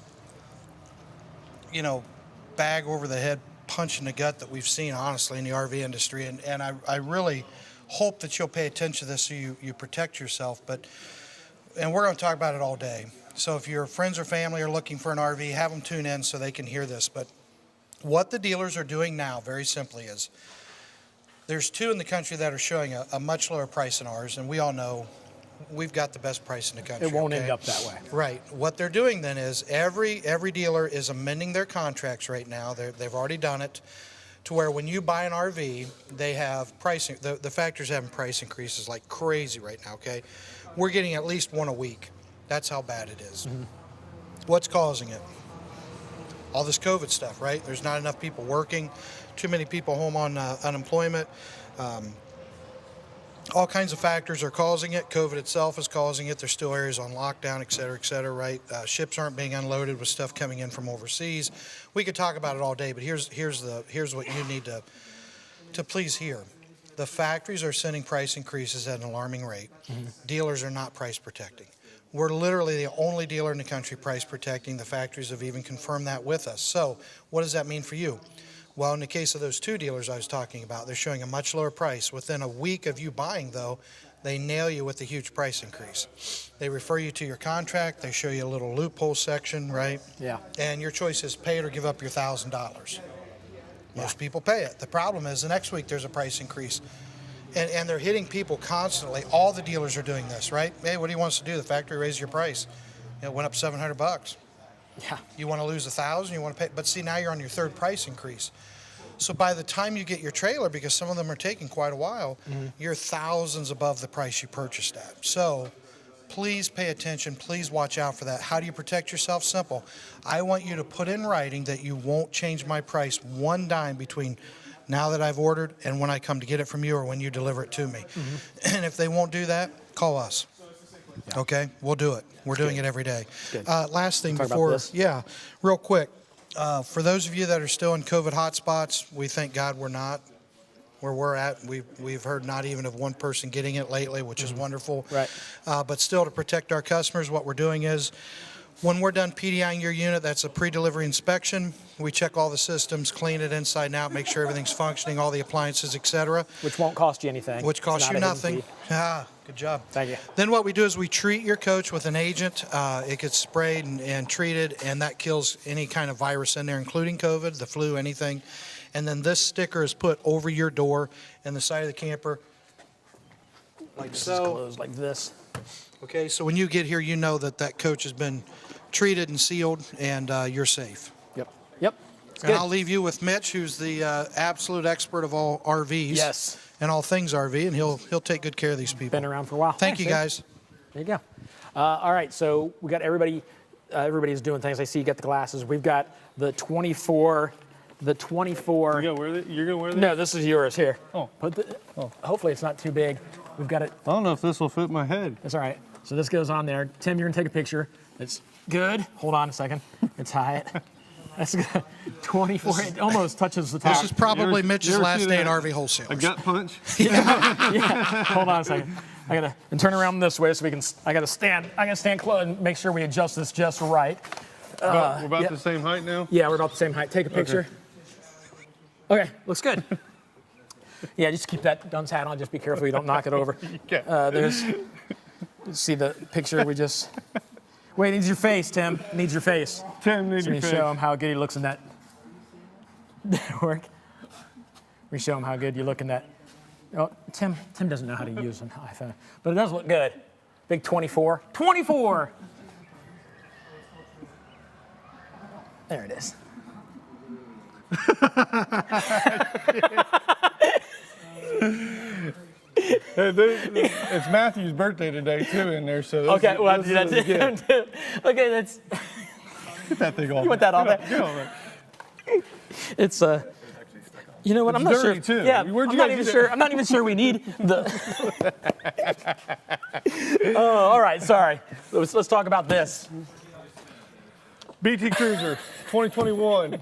bag over the head punch in the gut that we've seen, honestly, in the RV industry. And I really hope that you'll pay attention to this so you protect yourself. And we're going to talk about it all day. So if your friends or family are looking for an RV, have them tune in so they can hear this. But what the dealers are doing now, very simply, is there's 2 in the country that are showing a much lower price than ours, and we all know we've got the best price in the country. It won't okay? end up that way. Right. What they're doing then is every dealer is amending their contracts right now. They've already done it to where when you buy an RV, they have pricing. The factory's having price increases like crazy right now, okay? We're getting at least one a week. That's how bad it is. Mm-hmm. What's causing it? All this COVID stuff, right? There's not enough people working, too many people home on unemployment. All kinds of factors are causing it. COVID itself is causing it. There's still areas on lockdown, et cetera, right? Ships aren't being unloaded with stuff coming in from overseas. We could talk about it all day, but here's what you need to please hear. The factories are sending price increases at an alarming rate. Mm-hmm. Dealers are not price protecting. We're literally the only dealer in the country price protecting. The factories have even confirmed that with us. So what does that mean for you? Well, in the case of those 2 dealers I was talking about, they're showing a much lower price. Within a week of you buying, though, they nail you with a huge price increase. They refer you to your contract. They show you a little loophole section, right? Yeah. And your choice is pay it or give up your $1,000. Most people pay it. The problem is the next week there's a price increase. And they're hitting people constantly. All the dealers are doing this, right? Hey, what do you want us to do? The factory raised your price. It went up $700. Yeah. You want to lose $1,000, you want to pay, but see, now you're on your 3rd price increase. So by the time you get your trailer, because some of them are taking quite a while, you're thousands above the price you purchased at. So please pay attention. Please watch out for that. How do you protect yourself? Simple. I want you to put in writing that you won't change my price one dime between now that I've ordered and when I come to get it from you or when you deliver it to me. And if they won't do that, call us. Yeah. Okay, we'll do it. We're doing it every day. Last thing before, real quick. For those of you that are still in COVID hotspots, we thank God we're not. Where we're at, we've heard not even of one person getting it lately, which is wonderful. Right. But still, to protect our customers, what we're doing is, when we're done PDIing your unit, that's a pre-delivery inspection. We check all the systems, clean it inside and out, make sure everything's functioning, all the appliances, etc. Which won't cost you anything. Which costs you Not a nothing. hidden fee. Good job. Thank you. Then what we do is we treat your coach with an agent. It gets sprayed and treated, and that kills any kind of virus in there, including COVID, the flu, anything. And then this sticker is put over your door and the side of the camper, like This is so. closed like this. Okay, so when you get here, you know that coach has been treated and sealed, and you're safe. Yep. And I'll leave you with Mitch, who's the absolute expert of all RVs. Yes. And all things RV, and he'll take good care of these people. Been around for a while. Thank you, guys. There you go. All right, so we got everybody. Everybody's doing things. I see you got the glasses. We've got the 24. The 24. You're gonna wear this? No, this is yours. Here. Oh. Hopefully it's not too big. We've got it. I don't know if this will fit my head. That's all right. So this goes on there. Tim, you're gonna take a picture. It's good. Hold on a second. It's high. That's good. 24. It almost touches the top. This is probably Mitch's last day at RV Wholesale. A gut punch? Yeah. Hold on a second. I gotta and turn around this way so we can. I gotta stand close and make sure we adjust this just right. We're about the same height now? Yeah, we're about the same height. Take a picture. Okay, looks good. Yeah, just keep that Dunn's hat on. Just be careful you don't knock it over. There's. See the picture we just. Wait, needs your face, Tim. Needs your face. Tim needs your face. Show him how good he looks in that. Did that work? We show him how good you look in that. Oh, Tim doesn't know how to use an iPhone, but it does look good. Big 24. 24! There it is. It's Matthew's birthday today, too, in there, so Okay, well, that's it. Okay, that's. Get that thing off. You want that on there? Get on there. It's You know what? It's I'm not dirty, sure. too. Yeah, Where'd I'm you not guys even get sure. that? I'm not even sure we need the. Oh, all right. Sorry. Let's talk about this. BT Cruiser 2021,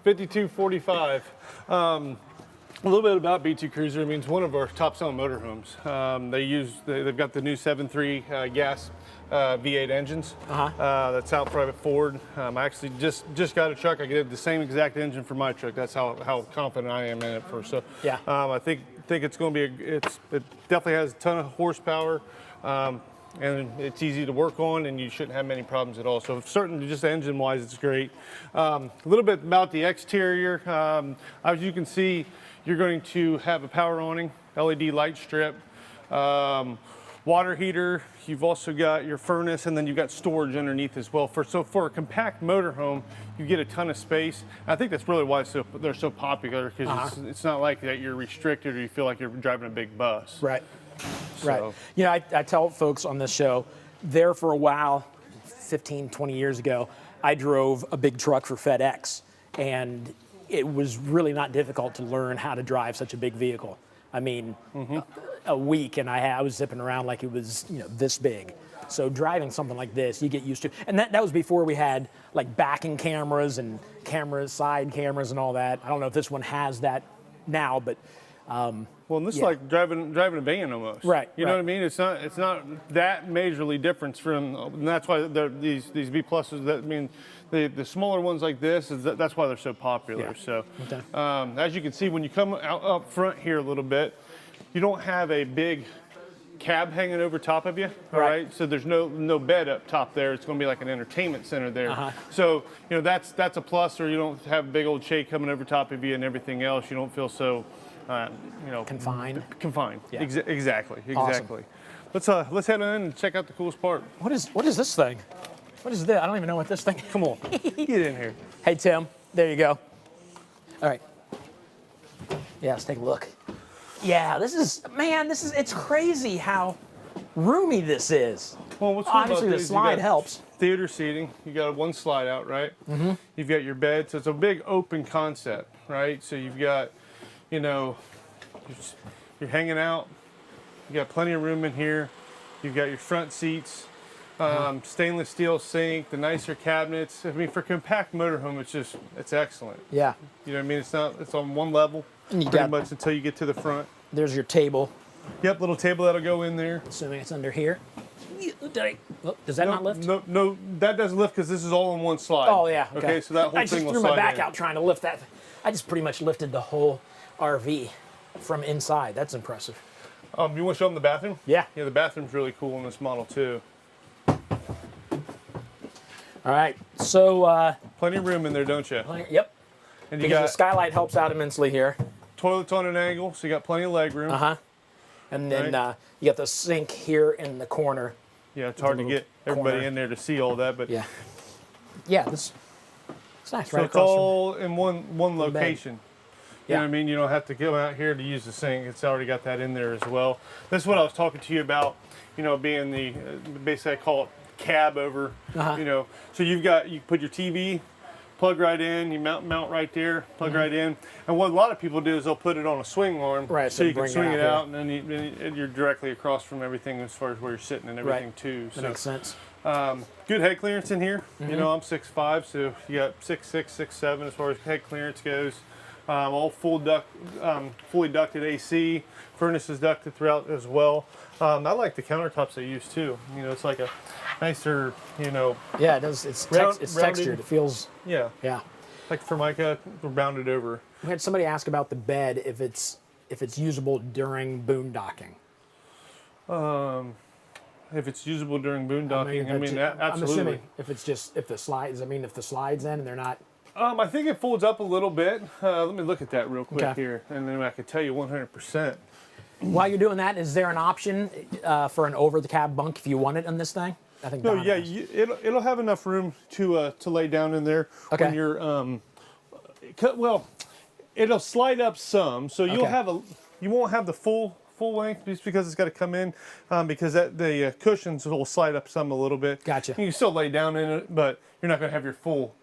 5245. A little bit about BT Cruiser. It means one of our top selling motorhomes. They've got the new 7.3 gas V8 engines. That's out private Ford. I actually just got a truck. I get the same exact engine for my truck. That's how confident I am in it. Yeah. I think it's going to be it definitely has a ton of horsepower. And it's easy to work on, and you shouldn't have many problems at all. So certainly just engine-wise, it's great. A little bit about the exterior. As you can see, you're going to have a power awning, LED light strip, water heater. You've also got your furnace, and then you've got storage underneath as well. So for a compact motorhome, you get a ton of space. I think that's really why they're so popular, because it's not like that you're restricted or you feel like you're driving a big bus. Right. So. Right. You know, I tell folks on this show, there for a while, 15, 20 years ago, I drove a big truck for FedEx, and it was really not difficult to learn how to drive such a big vehicle. I mean, a week, and I was zipping around like it was, this big. So driving something like this, you get used to. And that was before we had like backing cameras and side cameras and all that. I don't know if this one has that now, but well, and this is like driving a van almost. Right. You know what I mean? It's not that majorly different from, and that's why these B pluses. That mean the smaller ones like this that's why they're so popular. Yeah. So as you can see, when you come out up front here a little bit, you don't have a big cab hanging over top of you. All right. So there's no bed up top there. It's going to be like an entertainment center there. So that's a plus. Or you don't have a big old shade coming over top of you and everything else. You don't feel so. Confined. Yeah. Exactly. Awesome. Let's head in and check out the coolest part. What is this thing? What is this? I don't even know what this thing. Come on, get in here. Hey Tim, there you go. All right. Yeah, let's take a look. Yeah, it's crazy how roomy this is. Well, what's cool obviously about the slide helps. Theater seating. You got one slide out, right? You've got your bed, so it's a big open concept, right? So you've got. You're hanging out. You got plenty of room in here. You've got your front seats, stainless steel sink, the nicer cabinets. I mean, for a compact motorhome, it's excellent. Yeah. You know what I mean? It's on one level And you pretty got- much until you get to the front. There's your table. Yep, little table that'll go in there. Assuming it's under here. Does that not lift? No, that doesn't lift because this is all in one slide. Oh yeah. Okay. So that whole I just thing will threw slide my back in. out trying to lift that. I just pretty much lifted the whole RV from inside. That's impressive. You want to show them the bathroom? Yeah. Yeah, the bathroom's really cool in this model too. All right. So. Plenty of room in there, don't you? Yep. And you Because the got skylight helps out immensely here. toilets on an angle, so you got plenty of leg room. And then Right. you got the sink here in the corner. Yeah, it's hard to get everybody corner. in there to see all that, but Yeah. Yeah. It's nice. so Right it's across from. all in one location. You know Yeah. what I mean? You don't have to go out here to use the sink. It's already got that in there as well. This is what I was talking to you about, being the, basically I call it cab over, So you put your TV, plug right in, you mount right there, plug right in. And what a lot of people do is they'll put it on a swing arm. Right, So you can bring swing it here. out, and then you're directly across from everything as far as where you're sitting and everything too. That makes sense. Good head clearance in here. I'm 6'5", so you got 6'6", 6'7" as far as head clearance goes. All fully ducted AC. Furnace is ducted throughout as well. I like the countertops they use too. It's like a nicer, Yeah, it does. It's rounded- textured. It feels. yeah, Yeah. like Formica, rounded over. We had somebody ask about the bed if it's usable during boondocking. If it's usable during boondocking, absolutely. I'm assuming if the slides in and they're not. I think it folds up a little bit. Let me look at that real quick Okay. here, and then I can tell you 100%. While you're doing that, is there an option for an over the cab bunk if you want it on this thing? I think. No, Don yeah, has. it'll have enough room to lay down in there Okay. when you're it'll slide up some, so you'll Okay. you won't have the full length just because it's got to come in because the cushions will slide up some a little bit. Gotcha. You can still lay down in it, but you're not going to have your full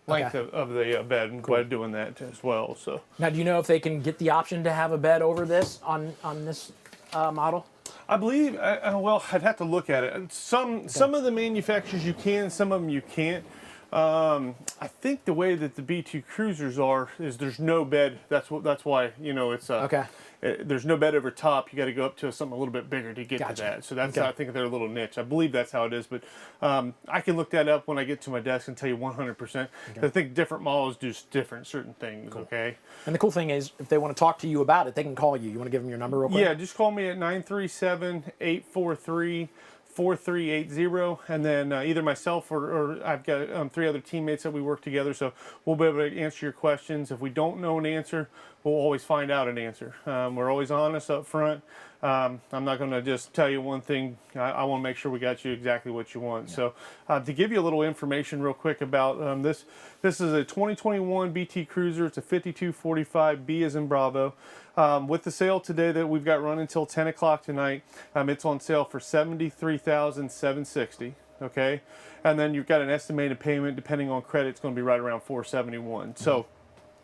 length of the bed by doing that as well. So Now, do you know if they can get the option to have a bed over this on this model? I believe, well, I'd have to look at it. Some of the manufacturers you can, some of them you can't. I think the way that the B2 Cruisers are is there's no bed. That's why it's Okay. There's no bed over top. You got to go up to something a little bit bigger to get Gotcha. to that. So that's Okay. I think they're a little niche. I believe that's how it is, but I can look that up when I get to my desk and tell you 100%. I think different models do different certain things. Okay. And the cool thing is, if they want to talk to you about it, they can call you. You want to give them your number real quick? Yeah, just call me at 937-843-4380, and then either myself or I've got 3 other teammates that we work together, so we'll be able to answer your questions. If we don't know an answer, we'll always find out an answer. We're always honest up front. I'm not going to just tell you one thing. I want to make sure we got you exactly what you want. Yeah. So to give you a little information real quick about this is a 2021 BT Cruiser. It's a 5245B as in Bravo. With the sale today that we've got running until 10 o'clock tonight, it's on sale for $73,760. Okay, and then you've got an estimated payment depending on credit. It's going to be right around $471. So,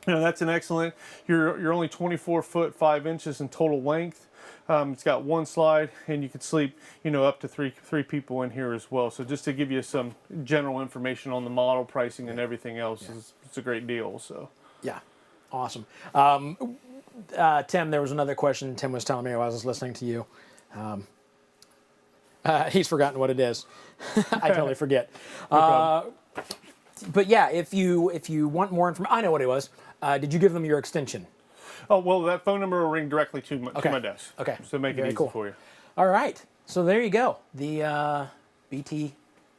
that's an excellent. You're only 24 foot 5 inches in total length. It's got 1 slide, and you can sleep, up to three people in here as well. So just to give you some general information on the model pricing and everything else, it's a great deal. So yeah, awesome. Tim, there was another question Tim was telling me while I was listening to you. He's forgotten what it is. I totally forget. But yeah, if you want more information, I know what it was. Did you give them your extension? Oh, well, that phone number will ring directly to my desk. Okay. So make it easy for you. All right. So there you go. The BT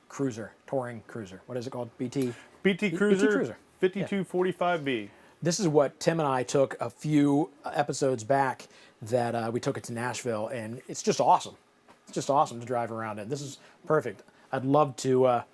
Cruiser, touring cruiser. What is it called? BT Cruiser. 5245B. This is what Tim and I took a few episodes back that we took it to Nashville, and it's just awesome. It's just awesome to drive around in. This is perfect. I'd love for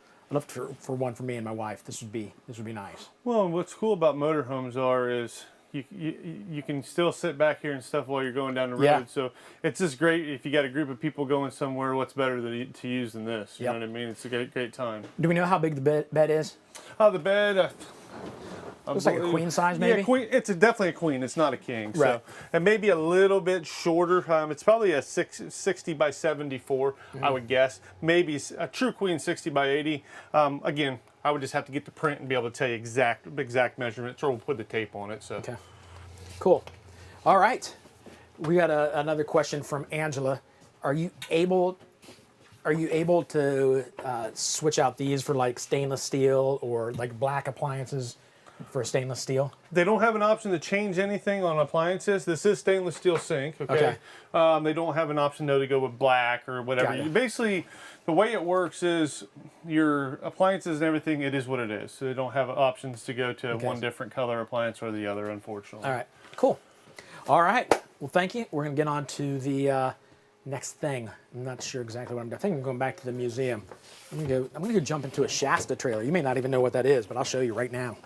one for me and my wife. This would be nice. Well, what's cool about motorhomes is you can still sit back here and stuff while you're going down the road. Yeah. So it's just great if you got a group of people going somewhere. What's better to use than this? You know what I mean? It's a great time. Do we know how big the bed is? Oh, the bed. Looks like a queen size, maybe? Yeah, queen. It's definitely a queen. It's not a king. Right. So, and maybe a little bit shorter. It's probably a 60 by 74, I would guess. Maybe a true queen 60 by 80. Again, I would just have to get the print and be able to tell you exact measurements, or we'll put the tape on it. So. Okay. Cool. All right. We got another question from Angela. Are you able to switch out these for like stainless steel or like black appliances for stainless steel? They don't have an option to change anything on appliances. This is stainless steel sink, okay? They don't have an option, though, to go with black or whatever. Basically, the way it works is your appliances and everything, it is what it is. So they don't have options to go to one different color appliance or the other, unfortunately. All right, cool. All right, well, thank you. We're going to get on to the next thing. I'm not sure exactly what I'm doing. I think I'm going back to the museum. I'm going to go jump into a Shasta trailer. You may not even know what that is, but I'll show you right now.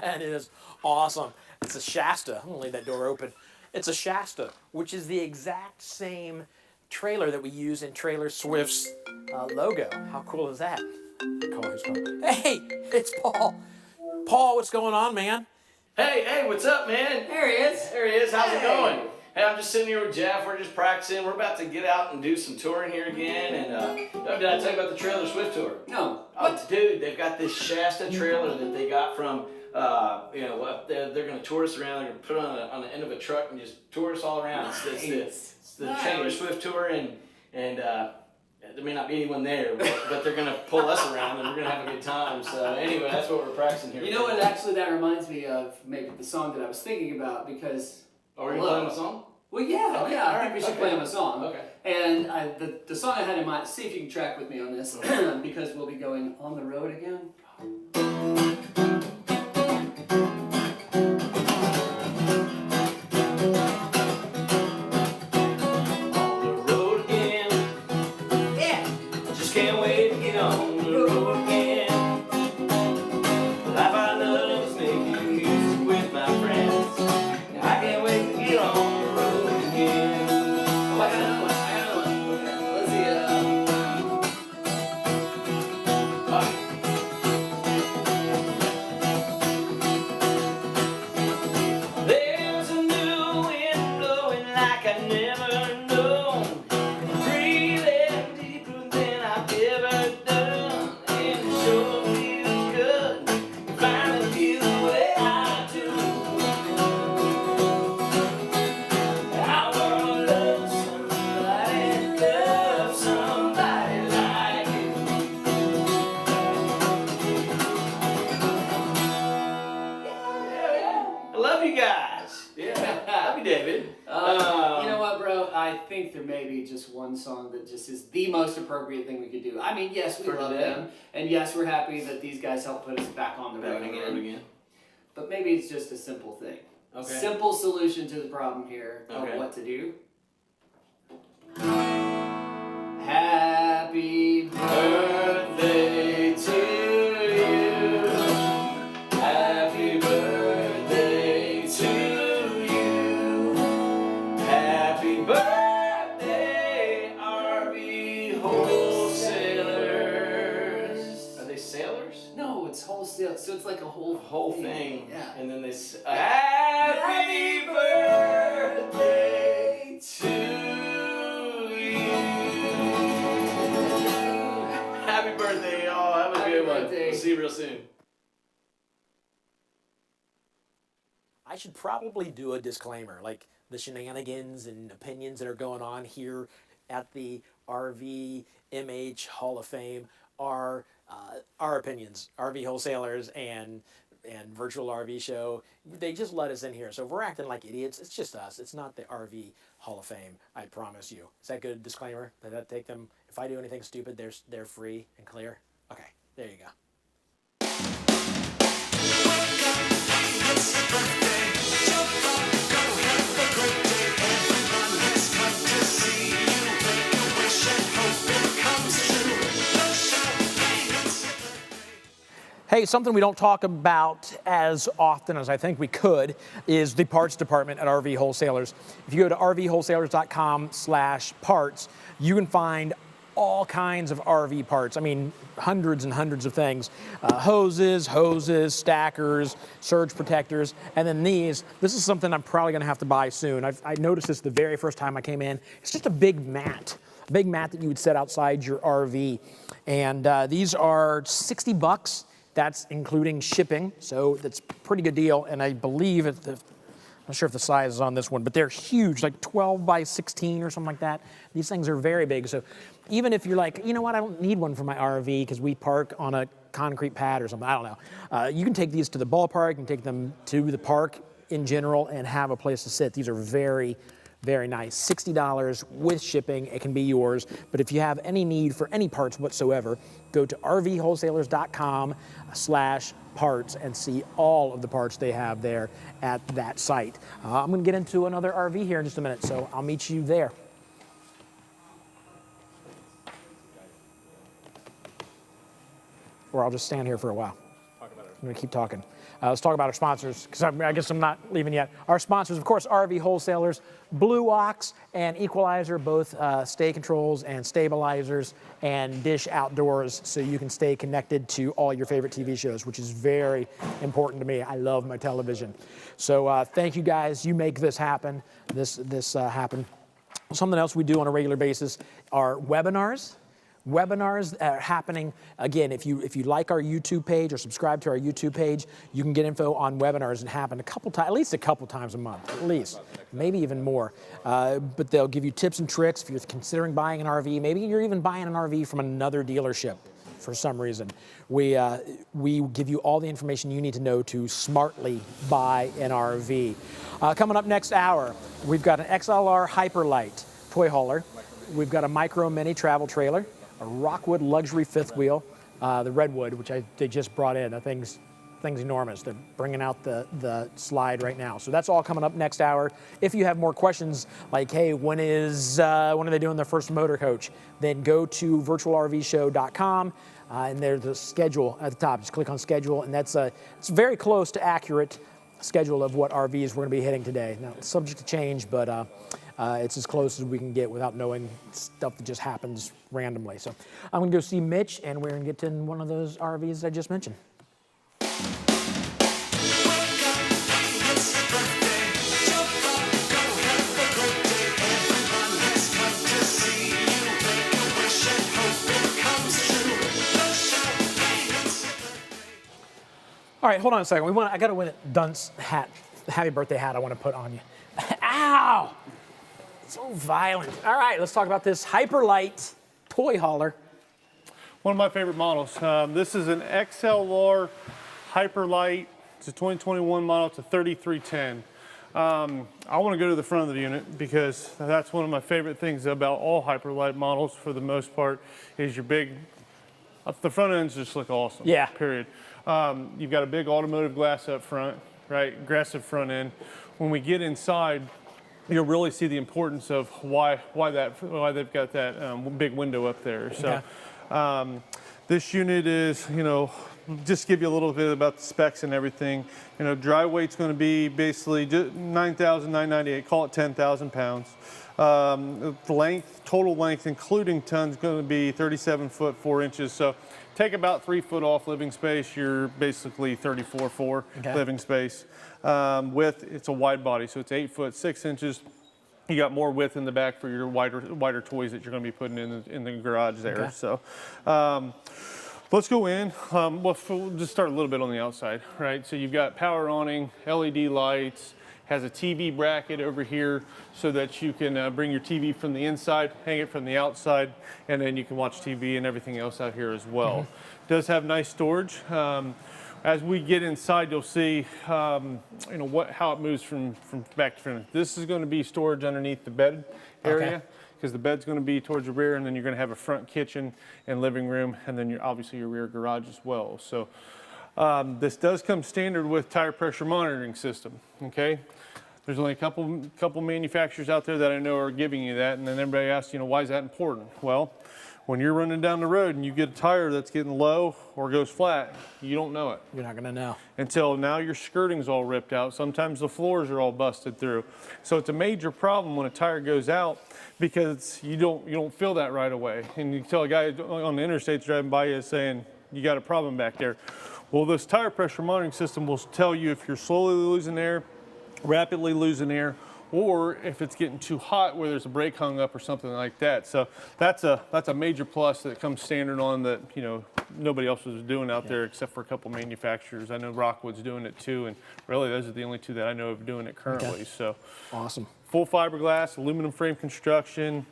That is awesome. It's a Shasta. I'm going to leave that door open. It's a Shasta, which is the exact same trailer that we use in Trailer Swift's logo. How cool is that? Hey, it's Paul. Paul, what's going on, man? Hey, what's up, man? There he is. There he is. How's it going? Hey, I'm just sitting here with Jeff. We're just practicing. We're about to get out and do some touring here again. And did I tell you about the Trailer Swift tour? No. Oh, dude, they've got this Shasta trailer that they got from, they're going to tour us around. They're going to put it on the end of a truck and just tour us all around. It's the Trailer Swift tour, and there may not be anyone there, but they're going to pull us around and we're going to have a good time. So anyway, that's what we're practicing here. You know what, actually, that reminds me of maybe the song that I was thinking about, because... Oh, are you playing a song? Well, yeah, Okay. I think we should play him a song. Okay. And the song I had in mind, see if you can track with me on this, because we'll be going on the road again. On the road again. Yeah! Just can't wait had never known. Breathing deeper than I've ever done. And it sure feels good. Finally feel the way I do. I wanna love somebody like you. I love you guys. Yeah, love you, David. You know what, bro? I think there may be just one song that just is the most appropriate thing we could do. I mean, yes, we For love today. them, and yes, we're happy that these guys helped put us back on the road again. But maybe it's just a simple thing. Okay. Simple solution to the problem here Okay. of what to do. Happy birthday to you. Happy birthday to you. Happy birthday, RV wholesalers. Are they sailors? No, it's wholesale, so it's like a Whole thing. Yeah. And then they say, Happy birthday to you. Happy birthday, y'all. Have a Happy good one. birthday. We'll see you real soon. I should probably do a disclaimer, like the shenanigans and opinions that are going on here at the RV MH Hall of Fame are our opinions. RV wholesalers and virtual RV show, they just let us in here. So if we're acting like idiots, it's just us. It's not the RV Hall of Fame, I promise you. Is that good disclaimer? Does that take them, if I do anything stupid, they're free and clear? Okay, there you go. Hey, something we don't talk about as often as I think we could is the parts department at RV Wholesalers. If you go to rvwholesalers.com/parts, you can find all kinds of RV parts. I mean, hundreds and hundreds of things. Hoses, stackers, surge protectors, and then these. This is something I'm probably gonna have to buy soon. I noticed this the very first time I came in. It's just a big mat that you would set outside your RV. And these are $60. That's including shipping, so that's a pretty good deal. And I believe I'm not sure if the size is on this one, but they're huge, like 12 by 16 or something like that. These things are very big. So even if you're like, you know what, I don't need one for my RV because we park on a concrete pad or something, I don't know. You can take these to the ballpark, you can take them to the park in general and have a place to sit. These are very, very nice. $60 with shipping, it can be yours. But if you have any need for any parts whatsoever, go to rvwholesalers.com/parts and see all of the parts they have there at that site. I'm gonna get into another RV here in just a minute, so I'll meet you there. Or I'll just stand here for a while. I'm gonna keep talking. Let's talk about our sponsors, because I guess I'm not leaving yet. Our sponsors, of course, RV Wholesalers, Blue Ox and Equalizer, both stay controls and stabilizers, and Dish Outdoors, so you can stay connected to all your favorite TV shows, which is very important to me. I love my television. So thank you guys. You make this happen. This happen. Something else we do on a regular basis are webinars. Webinars are happening, again, if you like our YouTube page or subscribe to our YouTube page, you can get info on webinars and happen at least a couple times a month, at least, maybe even more. But they'll give you tips and tricks if you're considering buying an RV. Maybe you're even buying an RV from another dealership for some reason. We give you all the information you need to know to smartly buy an RV. Coming up next hour, we've got an XLR Hyperlite toy hauler. We've got a Micro Mini travel trailer, a Rockwood luxury fifth wheel, the Redwood, which they just brought in. That thing's enormous. They're bringing out the slide right now. So that's all coming up next hour. If you have more questions like, hey, when are they doing their first motor coach? Then go to virtualrvshow.com and there's the schedule at the top. Just click on schedule, and it's very close to accurate schedule of what RVs we're going to be hitting today. Now, it's subject to change, but it's as close as we can get without knowing stuff that just happens randomly. So I'm going to go see Mitch, and we're going to get in one of those RVs I just mentioned. All right, hold on a second. I got to win a dunce hat, happy birthday hat I want to put on you. Ow! So violent. All right, let's talk about this Hyperlite toy hauler. One of my favorite models. This is an XLR Hyperlite. It's a 2021 model. It's a 3310. I want to go to the front of the unit because that's one of my favorite things about all Hyperlite models for the most part is your big, the front ends just look awesome. Yeah. Period. You've got a big automotive glass up front, right? Aggressive front end. When we get inside, you'll really see the importance of why they've got that big window up there. So this unit is, just give you a little bit about the specs and everything. Dry weight's going to be basically 9,998, call it 10,000 pounds. Total length, including tons, going to be 37 foot 4 inches. So take about 3 foot off living space. You're basically 34.4 living space. Width, it's a wide body, so it's 8 foot 6 inches. You got more width in the back for your wider toys that you're going to be putting in the garage there. Okay. So. Let's go in. We'll just start a little bit on the outside, right? So you've got power awning, LED lights, has a TV bracket over here so that you can bring your TV from the inside, hang it from the outside, and then you can watch TV and everything else out here as well. Does have nice storage. As we get inside, you'll see how it moves from back to front. This is going to be storage underneath the bed area. Because the bed's going to be towards the rear, and then you're going to have a front kitchen and living room, and then obviously your rear garage as well. So this does come standard with tire pressure monitoring system. Okay, there's only a couple manufacturers out there that I know are giving you that, and then everybody asks, why is that important? Well, when you're running down the road and you get a tire that's getting low or goes flat, you don't know it. You're not going to know. Until now your skirting's all ripped out. Sometimes the floors are all busted through. So it's a major problem when a tire goes out because you don't feel that right away. And you tell a guy on the interstate driving by you saying, you got a problem back there. Well, this tire pressure monitoring system will tell you if you're slowly losing air, rapidly losing air, or if it's getting too hot where there's a brake hung up or something like that. So that's a major plus that comes standard on that nobody else is doing out there except for a couple manufacturers. I know Rockwood's doing it too, and really those are the only two that I know of doing it currently. So awesome. Full fiberglass, aluminum frame construction,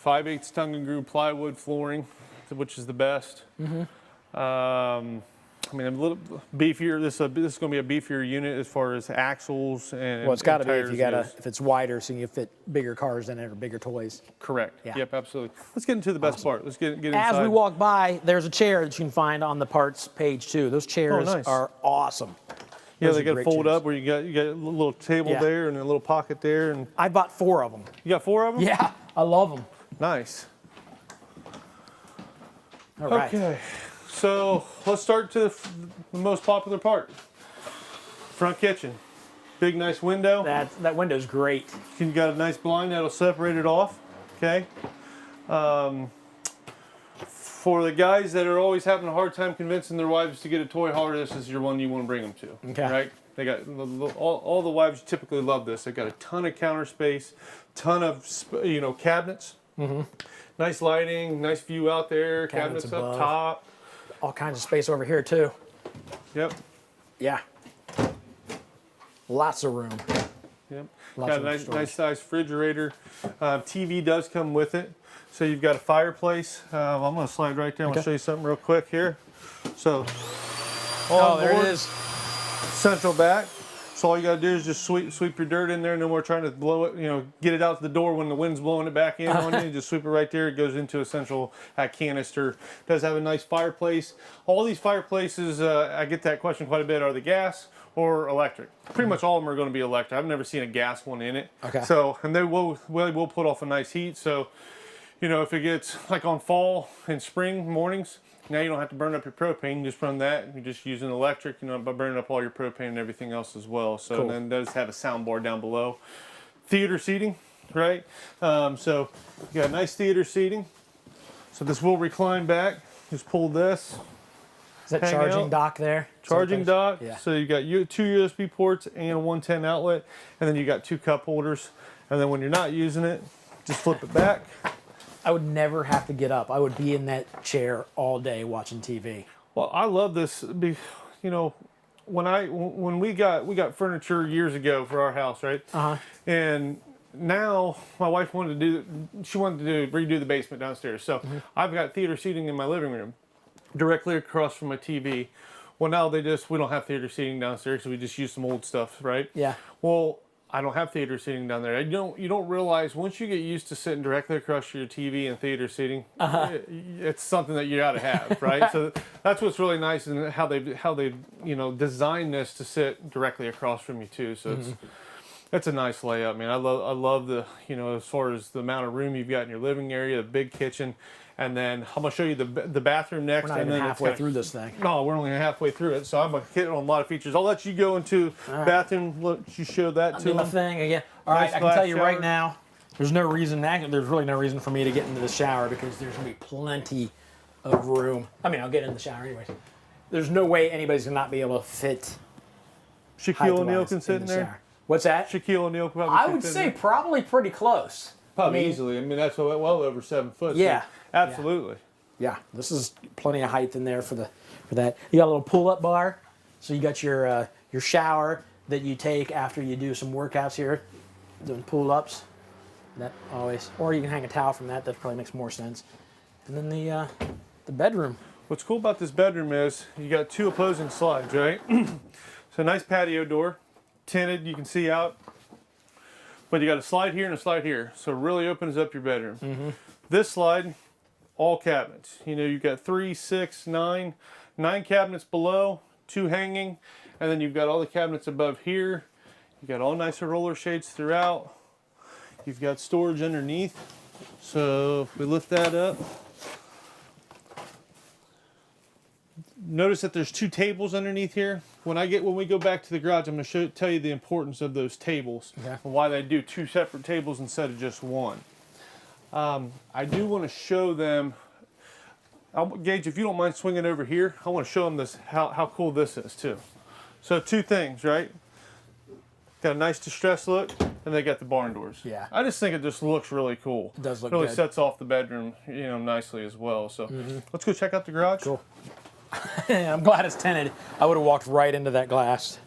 5/8 tongue and groove plywood flooring, which is the best. I mean, a little beefier. This is going to be a beefier unit as far as axles and. Well, it's got to be tires if it's wider, so you fit bigger cars in it or bigger toys. Correct. Yeah. Yep, absolutely. Let's get into the best part. Let's get inside. As we walk by, there's a chair that you can find on the parts page too. Those chairs nice. are awesome. Yeah, Those they are got to great fold chairs. up where you got a little table Yeah. there and a little pocket there, and I bought 4 of them. you got 4 of them. Yeah, I love them. Nice. All right. Okay, so let's start to the most popular part. Front kitchen. Big, nice window. That window's great. You got a nice blind that'll separate it off, okay? For the guys that are always having a hard time convincing their wives to get a toy hauler, this is your one you want to bring them to, Okay. right? They got all the wives typically love this. They've got a ton of counter space, ton of cabinets. Nice lighting, nice view out there. Cabinets up above. top. All kinds of space over here too. Yep. Yeah. Lots of room. Yep. Lots Got of a nice storage. size refrigerator. TV does come with it. So you've got a fireplace. I'm going to slide right there. I'm going to show you something real quick here. So, Oh, there board, it is. Central back. So all you got to do is just sweep your dirt in there. No more trying to blow it, get it out the door when the wind's blowing it back in on you. Just sweep it right there. It goes into a central canister. Does have a nice fireplace. All these fireplaces, I get that question quite a bit. Are they gas or electric? Pretty much all of them are going to be electric. I've never seen a gas one in it. Okay. So, and they will put off a nice heat. So, if it gets like on fall and spring mornings, now you don't have to burn up your propane. You just run that. You're just using electric, by burning up all your propane and everything else as well. So Cool. and then it does have a sound bar down below. Theater seating, right? So you got nice theater seating. So this will recline back. Just pull this. Is that hang charging out. dock there? Charging dock. Yeah. So you got 2 USB ports and a 110 outlet, and then you got 2 cup holders. And then when you're not using it, just flip it back. I would never have to get up. I would be in that chair all day watching TV. Well, I love this. when we got furniture years ago for our house, right? And now my wife wanted to redo the basement downstairs. So I've got theater seating in my living room, directly across from my TV. Well, now we don't have theater seating downstairs, so we just use some old stuff, right? Yeah. Well, I don't have theater seating down there. You don't realize once you get used to sitting directly across your TV and theater seating, it's something that you got to have, right? So that's what's really nice, and how they designed this to sit directly across from you too. So it's a nice layout, man. I love the as far as the amount of room you've got in your living area, the big kitchen. And then I'm gonna show you the bathroom next. We're not even halfway through this thing. No, we're only halfway through it, so I'm gonna hit on a lot of features. I'll let you go into bathroom. Let you show that to do my them. thing again. All right, Nice I can tell you glass right shower. now, there's really no reason for me to get into the shower because there's gonna be plenty of room. I mean, I'll get in the shower anyways. There's no way anybody's gonna not be able to fit. Shaquille O'Neal height-wise can sit in the there. shower. What's that? Shaquille O'Neal probably. I fit would in say there. probably pretty close. Probably easily. I mean, that's well over 7 foot. Yeah. So absolutely. Yeah, this is plenty of height in there for that. You got a little pull-up bar, so you got your shower that you take after you do some workouts here, doing pull-ups. That always, or you can hang a towel from that. That probably makes more sense. And then the bedroom. What's cool about this bedroom is you got 2 opposing slides, right? So nice patio door, tinted. You can see out. But you got a slide here and a slide here, so it really opens up your bedroom. This slide. All cabinets. You've got 3, 6, 9 cabinets below, 2 hanging, and then you've got all the cabinets above here. You've got all nice roller shades throughout. You've got storage underneath. So if we lift that up, notice that there's 2 tables underneath here. When we go back to the garage, I'm going to tell you the importance of those tables and why they do 2 separate tables instead of just 1. I do want to show them, Gage, if you don't mind swinging over here, I want to show them this how cool this is too. So 2 things, right? Got a nice distressed look, and they got the barn doors. Yeah. I just think it just looks really cool. It does look really good. sets off the bedroom, nicely as well. So let's go check out the garage. Cool. I'm glad it's tinted. I would have walked right into that glass.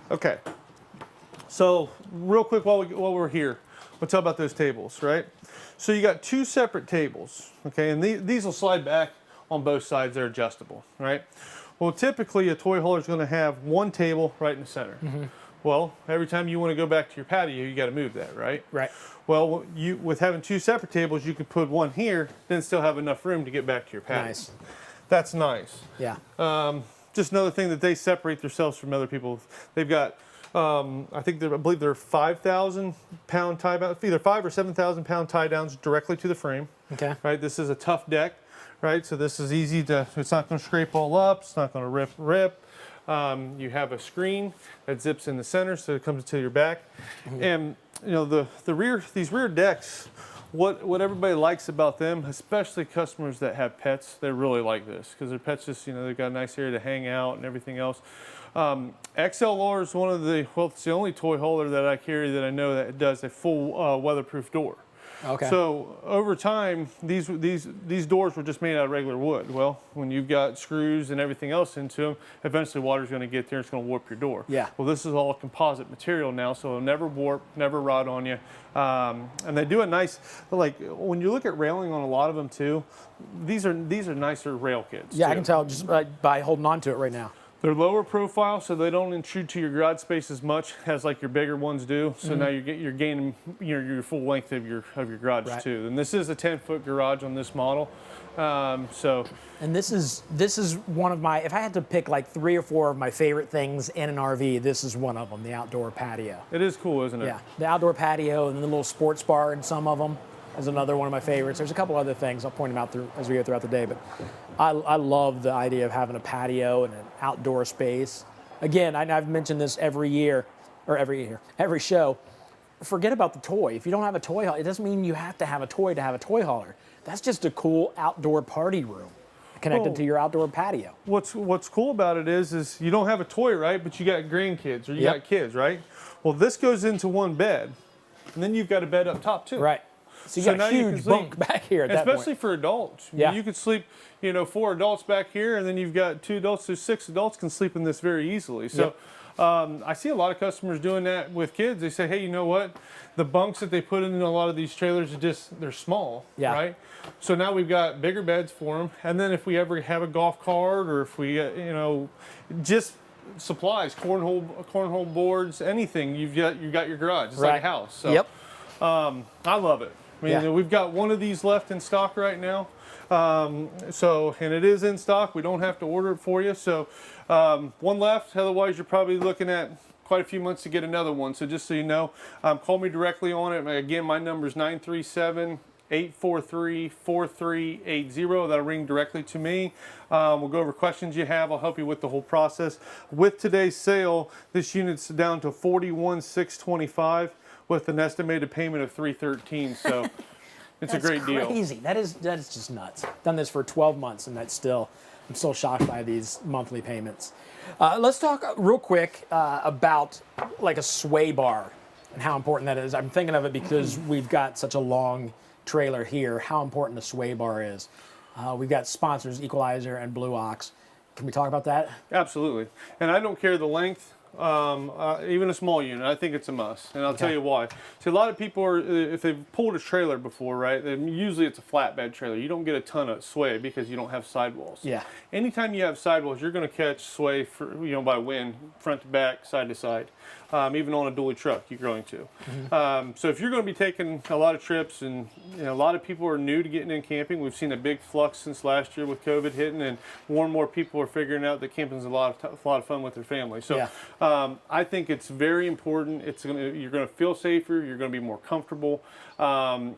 Okay. So real quick while we're here, we'll talk about those tables, right? So you got 2 separate tables, okay? And these will slide back on both sides. They're adjustable, right? Well, typically a toy hauler is going to have 1 table right in the center. Well, every time you want to go back to your patio, you got to move that, right? Right. Well, with having 2 separate tables, you could put 1 here, then still have enough room to get back to your patio. Nice. That's nice. Yeah. Just another thing that they separate themselves from other people. They've got, I believe they're 5,000 pound tie down, either 5 or 7,000 pound tie downs directly to the frame. Okay. Right. This is a tough deck, right? So this is easy to. It's not going to scrape all up. It's not going to rip. You have a screen that zips in the center, so it comes to your back. And these rear decks. What everybody likes about them, especially customers that have pets, they really like this because their pets just, they've got a nice area to hang out and everything else. XLR is it's the only toy hauler that I carry that I know that does a full weatherproof door. Okay. So over time, these doors were just made out of regular wood. Well, when you've got screws and everything else into them, eventually water's going to get there. It's going to warp your door. Yeah. Well, this is all composite material now, so it'll never warp, never rot on you. And they do a nice, like when you look at railing on a lot of them too, these are nicer rail kits. Yeah, too. I can tell just by holding on to it right now. They're lower profile, so they don't intrude to your garage space as much as like your bigger ones do. So now you're gaining your full length of your garage too. And this is a 10-foot garage on this model. And this is one of my, if I had to pick like 3 or 4 of my favorite things in an RV, this is one of them, the outdoor patio. It is cool, isn't it? Yeah, the outdoor patio and the little sports bar in some of them is another one of my favorites. There's a couple other things, I'll point them out as we go throughout the day, but I love the idea of having a patio and an outdoor space. Again, I've mentioned this every show. Forget about the toy. If you don't have a toy hauler, it doesn't mean you have to have a toy to have a toy hauler. That's just a cool outdoor party room connected to your outdoor patio. What's cool about it is you don't have a toy, right? But you got grandkids or you got kids, right? Well, this goes into one bed, and then you've got a bed up top too. Right. So you got now a huge bunk back here at that point. Especially for adults. Yeah. You could sleep, 4 adults back here, and then you've got 2 adults. So 6 adults can sleep in this very easily. So I see a lot of customers doing that with kids. They say, hey, you know what? The bunks that they put in a lot of these trailers are they're small, right? So now we've got bigger beds for them. And then if we ever have a golf cart, or if we, just supplies, cornhole boards, anything, you've got your garage. It's like a house. So, I love it. I mean, we've got one of these left in stock right now. And it is in stock. We don't have to order it for you. So one left. Otherwise, you're probably looking at quite a few months to get another one. So just so you know, call me directly on it. Again, my number is 937-843-4380. That'll ring directly to me. We'll go over questions you have. I'll help you with the whole process. With today's sale, this unit's down to $41,625 with an estimated payment of $313. So it's a great deal. That's crazy. That is just nuts. Done this for 12 months, and I'm still shocked by these monthly payments. Let's talk real quick about like a sway bar and how important that is. I'm thinking of it because we've got such a long trailer here, how important the sway bar is. We've got sponsors, Equalizer and Blue Ox. Can we talk about that? Absolutely. And I don't care the length. Even a small unit, I think it's a must, and I'll tell you why. See, a lot of people are, if they've pulled a trailer before, right, then usually it's a flatbed trailer. You don't get a ton of sway because you don't have sidewalls. Yeah. Anytime you have sidewalls, you're going to catch sway by wind, front to back, side to side. Even on a dually truck, you're going to. So if you're going to be taking a lot of trips, and a lot of people are new to getting in camping, we've seen a big flux since last year with COVID hitting, and more people are figuring out that camping is a lot of fun with their family. So I think it's very important. You're going to feel safer. You're going to be more comfortable, and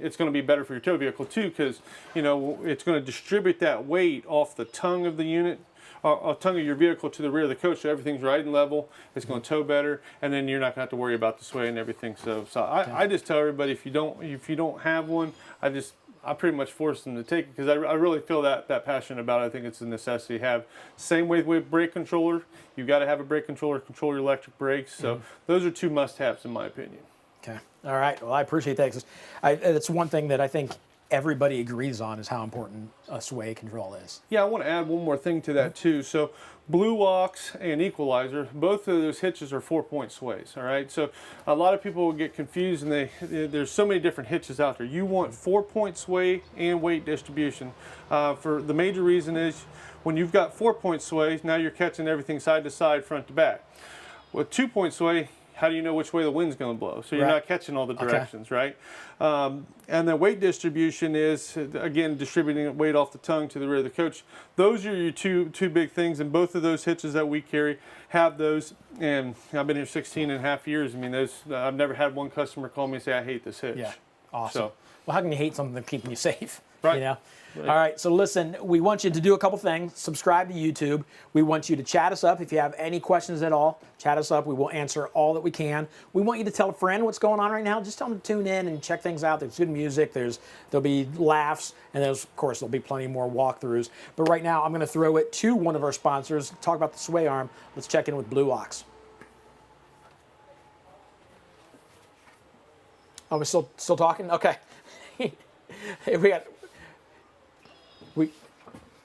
it's going to be better for your tow vehicle too, because it's going to distribute that weight off the tongue of the unit. Tongue of your vehicle to the rear of the coach, so everything's riding level. It's going to tow better, and then you're not going to have to worry about the sway and everything. So I just tell everybody, if you don't have one, I pretty much force them to take it, because I really feel that passionate about it. I think it's a necessity to have. Same way with brake controller, you got to have a brake controller to control your electric brakes. So those are 2 must-haves in my opinion. Okay. All right. Well, I appreciate that. It's one thing that I think everybody agrees on, is how important a sway control is. Yeah, I want to add one more thing to that too. So Blue Ox and Equalizer, both of those hitches are 4-point sways, all right? So a lot of people will get confused, and there's so many different hitches out there. You want 4-point sway and weight distribution. For the major reason is, when you've got 4-point sway, now you're catching everything side to side, front to back. With 2-point sway, how do you know which way the wind's going to blow? So you're not catching all the directions, right? And the weight distribution is, again, distributing weight off the tongue to the rear of the coach. Those are your two big things, and both of those hitches that we carry have those. And I've been here 16 and a half years. I mean, I've never had one customer call me and say, I hate this hitch. Yeah, awesome. So, well, how can you hate something that's keeping you safe? Right. Right. All right, so listen, we want you to do a couple things. Subscribe to YouTube. We want you to chat us up. If you have any questions at all, chat us up. We will answer all that we can. We want you to tell a friend what's going on right now. Just tell them to tune in and check things out. There's good music. There'll be laughs, and of course, there'll be plenty more walkthroughs. But right now, I'm going to throw it to one of our sponsors, talk about the sway arm. Let's check in with Blue Ox. Oh, we're still talking? Okay.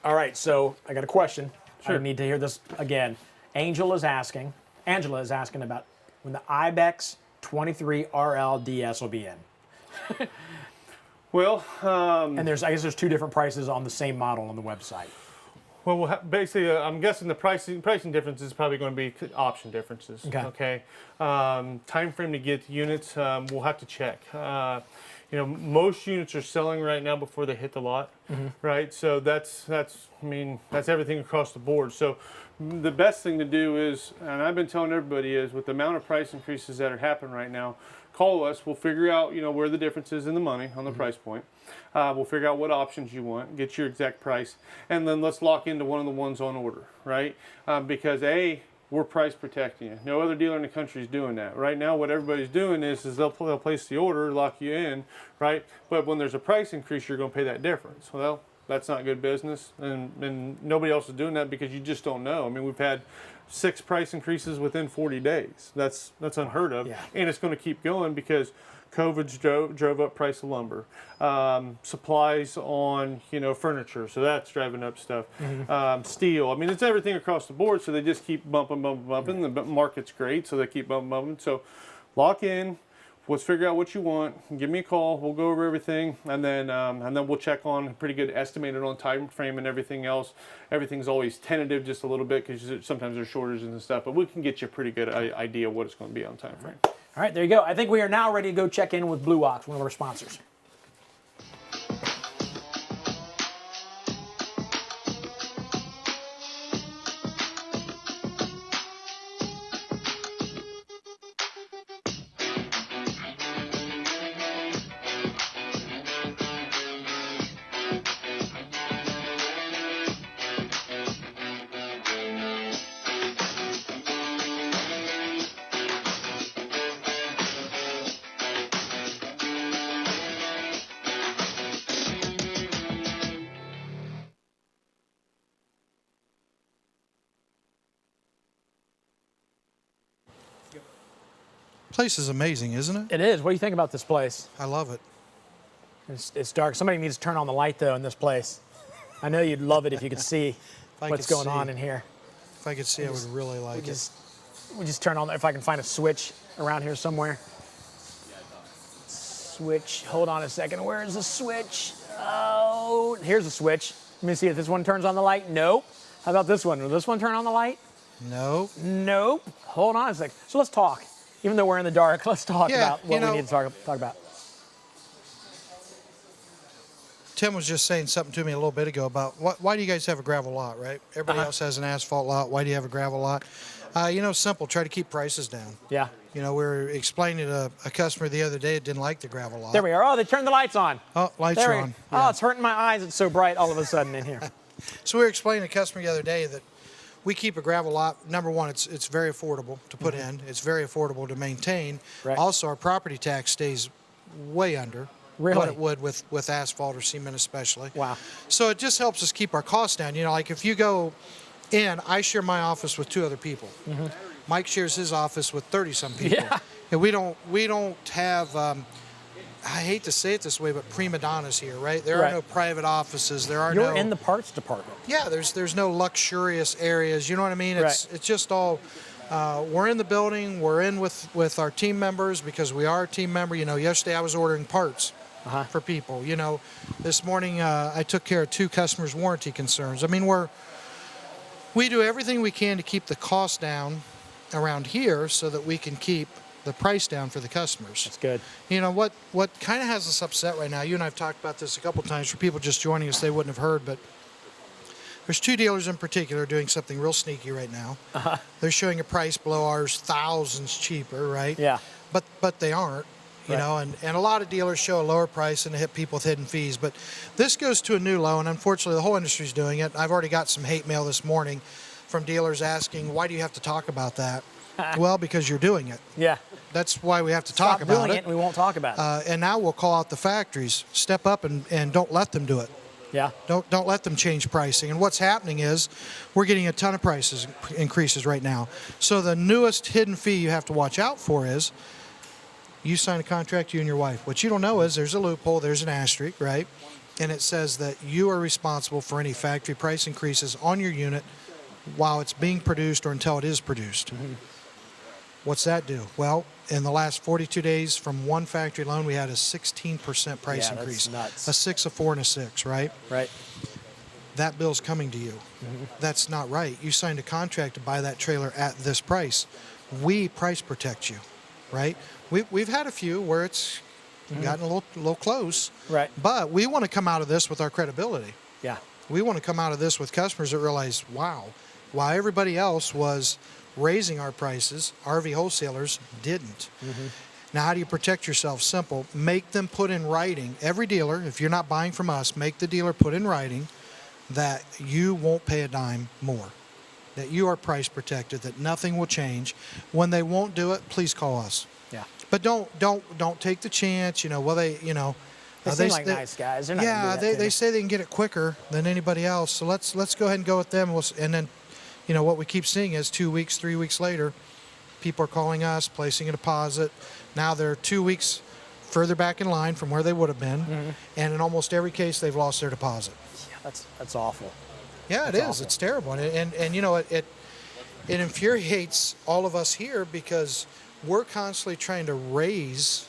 All right, so I got a question. Sure. I need to hear this again. Angela is asking about when the Ibex 23 RL DS will be in. Well, and I guess there's 2 different prices on the same model on the website. Well, basically, I'm guessing the pricing difference is probably going to be option differences. Okay. Time frame to get units, we'll have to check. Most units are selling right now before they hit the lot, right? So that's everything across the board. So the best thing to do is, and I've been telling everybody, is with the amount of price increases that are happening right now, call us. We'll figure out, where the difference is in the money on the price point. We'll figure out what options you want, get your exact price, and then let's lock into one of the ones on order, right? Because we're price protecting you. No other dealer in the country is doing that. Right now, what everybody's doing is they'll place the order, lock you in, right? But when there's a price increase, you're going to pay that difference. Well, that's not good business, and nobody else is doing that because you just don't know. I mean, we've had 6 price increases within 40 days. That's unheard of. Yeah. And it's going to keep going because COVID's drove up price of lumber. Supplies on, furniture, so that's driving up stuff. Steel, I mean, it's everything across the board, so they just keep bumping. The market's great, so they keep bumping. So lock in. Let's figure out what you want. Give me a call. We'll go over everything, and then we'll check on a pretty good estimated on time frame and everything else. Everything's always tentative, just a little bit, because sometimes there's shortages and stuff. But we can get you a pretty good idea of what it's going to be on time frame. All right, there you go. I think we are now ready to go check in with Blue Ox, one of our sponsors. Place is amazing, isn't it? It is. What do you think about this place? I love it. It's dark. Somebody needs to turn on the light, though, in this place. I know you'd love it if you could see what's going on in here. If I could see, I would really like it. We just turn on, if I can find a switch around here somewhere. Switch. Hold on a second. Where is the switch? Oh, here's a switch. Let me see if this one turns on the light. Nope. How about this one? Will this one turn on the light? Nope. Nope. Hold on a second. So let's talk. Even though we're in the dark, let's talk about what we need to talk about. Tim was just saying something to me a little bit ago about why do you guys have a gravel lot, right? Everybody else has an asphalt lot. Why do you have a gravel lot? Simple. Try to keep prices down. Yeah. We were explaining to a customer the other day that didn't like the gravel lot. There we are. Oh, they turned the lights on. Oh, lights are on. Yeah. Oh, it's hurting my eyes. It's so bright all of a sudden in here. So we were explaining to a customer the other day that we keep a gravel lot. Number one, it's very affordable to put in. It's very affordable to maintain. Right. Also, our property tax stays way under what it would with asphalt or cement especially. Wow. So it just helps us keep our costs down. Like if you go in, I share my office with 2 other people. Mike shares his office with 30-some people. Yeah. And we don't have, I hate to say it this way, but prima donnas here, right? There are no private offices. You're in the parts department. Yeah, there's no luxurious areas. You know what I mean? It's just all. We're in the building. We're in with our team members because we are a team member. Yesterday I was ordering parts for people. This morning I took care of 2 customers' warranty concerns. I mean, we do everything we can to keep the cost down around here so that we can keep the price down for the customers. That's good. What kind of has us upset right now, you and I have talked about this a couple times for people just joining us, they wouldn't have heard, but there's 2 dealers in particular doing something real sneaky right now. They're showing a price below ours, thousands cheaper, right? Yeah. But they aren't, you know, and a lot of dealers show a lower price and they hit people with hidden fees. But this goes to a new low, and unfortunately the whole industry's doing it. I've already got some hate mail this morning from dealers asking, why do you have to talk about that? Well, because you're doing it. Yeah. That's why we have to talk about doing it. And we won't talk about it. And now we'll call out the factories. Step up and don't let them do it. Yeah. Don't let them change pricing. And what's happening is we're getting a ton of prices increases right now. So the newest hidden fee you have to watch out for is you sign a contract, you and your wife. What you don't know is there's a loophole, there's an asterisk, right? And it says that you are responsible for any factory price increases on your unit while it's being produced or until it is produced. What's that do? Well, in the last 42 days from one factory alone, we had a 16% price increase. That's nuts. A 6, a 4, and a 6, right? Right. That bill's coming to you. That's not right. You signed a contract to buy that trailer at this price. We price protect you, right? We've had a few where it's gotten a little close. Right. But we want to come out of this with our credibility. Yeah. We want to come out of this with customers that realize, wow, while everybody else was raising our prices, RV wholesalers didn't. Now, how do you protect yourself? Simple. Make them put in writing. Every dealer, if you're not buying from us, make the dealer put in writing that you won't pay a dime more, that you are price protected, that nothing will change. When they won't do it, please call us. Yeah. But don't take the chance. They seem like nice guys. They're not gonna do that to they you. say they can get it quicker than anybody else. So let's go ahead and go with them. And then, what we keep seeing is 2 weeks, 3 weeks later, people are calling us, placing a deposit. Now they're 2 weeks further back in line from where they would have been, and in almost every case, they've lost their deposit. Yeah, that's awful. Yeah, it is. It's terrible, and it infuriates all of us here because we're constantly trying to raise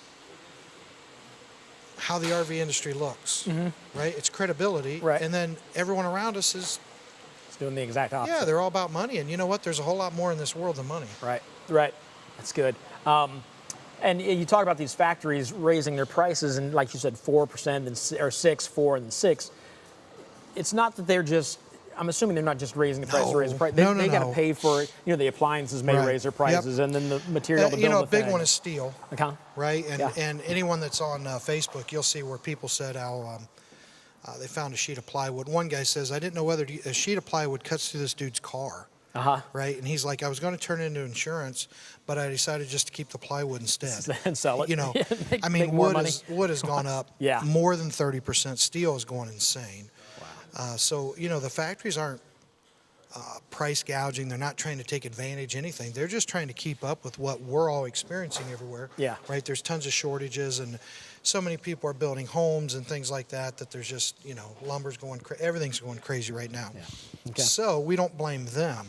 how the RV industry looks, right? It's credibility, Right. and then everyone around us is doing the exact opposite. Yeah, they're all about money, and you know what? There's a whole lot more in this world than money. Right. That's good. And you talk about these factories raising their prices, and like you said, 4% or 6, 4, and 6. It's not that they're just. I'm assuming they're not just raising the price to raise the price. They got to pay for it. The appliances may raise their prices, and then the material to build a big one is steel. Okay. Right, and anyone that's on Facebook, you'll see where people said how they found a sheet of plywood. One guy says, "I didn't know whether a sheet of plywood cuts through this dude's car." Right, and he's like, "I was going to turn it into insurance, but I decided just to keep the plywood instead and sell it." I mean, wood has gone up more than 30%. Steel is going insane. Wow. So the factories aren't price gouging. They're not trying to take advantage of anything. They're just trying to keep up with what we're all experiencing everywhere. Yeah. Right. There's tons of shortages, and so many people are building homes and things like that. That there's just lumber's going, everything's going crazy right now. Yeah. Okay. So we don't blame them.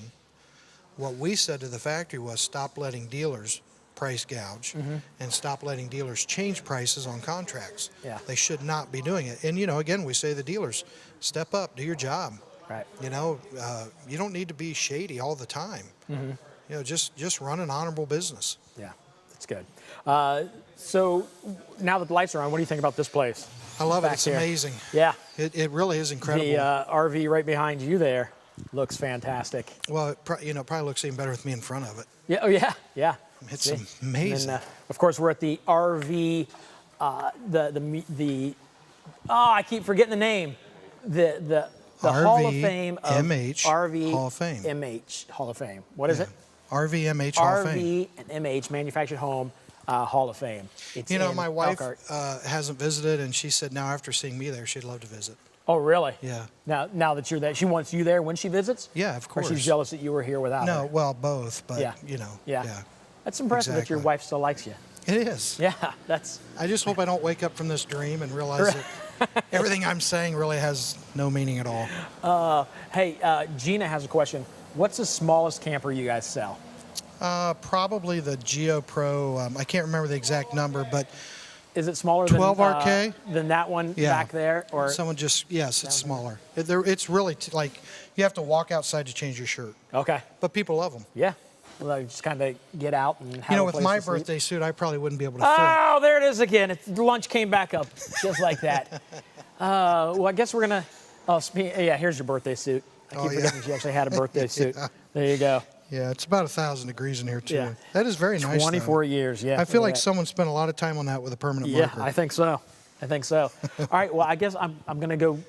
What we said to the factory was stop letting dealers price gouge and stop letting dealers change prices on contracts. Yeah. They should not be doing it. And again, we say to the dealers, step up, do your job. Right. You don't need to be shady all the time. Just run an honorable business. Yeah, that's good. So now that the lights are on, what do you think about this place? I love it. Back It's here? amazing. Yeah. It really is incredible. The RV right behind you there looks fantastic. Well, it probably looks even better with me in front of it. Yeah. Oh yeah. Yeah. It's amazing. And, of course, we're at the RV. I keep forgetting the name. The Hall of Fame of MH RV Hall of Fame. MH Hall of Fame. What is it? RV MH Hall of Fame. RV and MH Manufactured Home Hall of Fame. It's my wife Elkhart. hasn't visited, and she said now after seeing me there, she'd love to visit. Oh, really? Yeah. Now that you're there, she wants you there when she visits? Yeah, of course. Or she's jealous that you were here without her? No, well, both, but Yeah. yeah. That's impressive that your Exactly. wife still likes you. It is. Yeah, that's. I just hope I don't wake up from this dream and realize that everything I'm saying really has no meaning at all. Hey, Gina has a question. What's the smallest camper you guys sell? Probably the Geo Pro. I can't remember the exact number, but is it smaller 12 RK? Than that one back there? Or someone yes, it's smaller. It's really like you have to walk outside to change your shirt. Okay. But people love them. Yeah. Well, you just kind of get out and have with my birthday suit, I probably wouldn't be able to fit. Oh, there it is again. Lunch came back up just like that. Well, I guess we're going to. Here's your birthday suit. I keep forgetting you actually had a birthday suit. There you go. Yeah, it's about 1,000 degrees in here, too. Yeah. That is very nice. 24 years, yeah. I feel like someone spent a lot of time on that with a permanent marker. Yeah, I think so. All right, well, I guess I'm going to go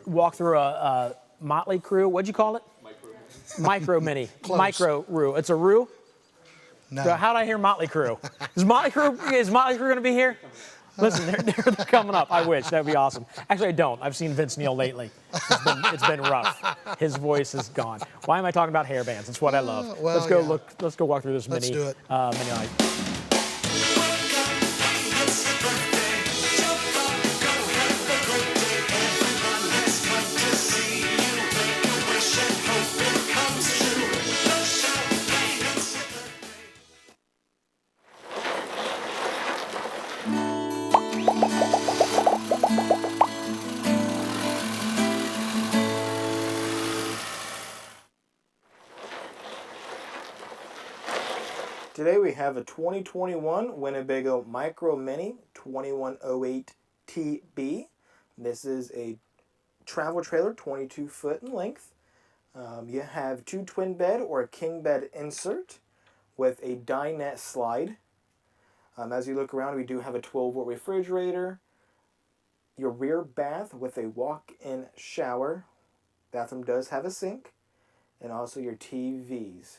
walk through a Motley Crew. What'd you call it? Micro Mini. Close. Micro Roo. It's a Roo? No. So how'd I hear Motley Crue? Is Motley Crue going to be here? Listen, they're coming up. I wish. That'd be awesome. Actually, I don't. I've seen Vince Neil lately. It's been rough. His voice is gone. Why am I talking about hair bands? It's what I love. Well, let's go look. Let's go walk through this Let's mini. do it. Mini light. Today we have a 2021 Winnebago Micro Mini 2108 TB. This is a travel trailer, 22 foot in length. You have 2 twin bed or a king bed insert with a dinette slide. As you look around, we do have a 12-volt refrigerator, your rear bath with a walk-in shower. Bathroom does have a sink, and also your TVs.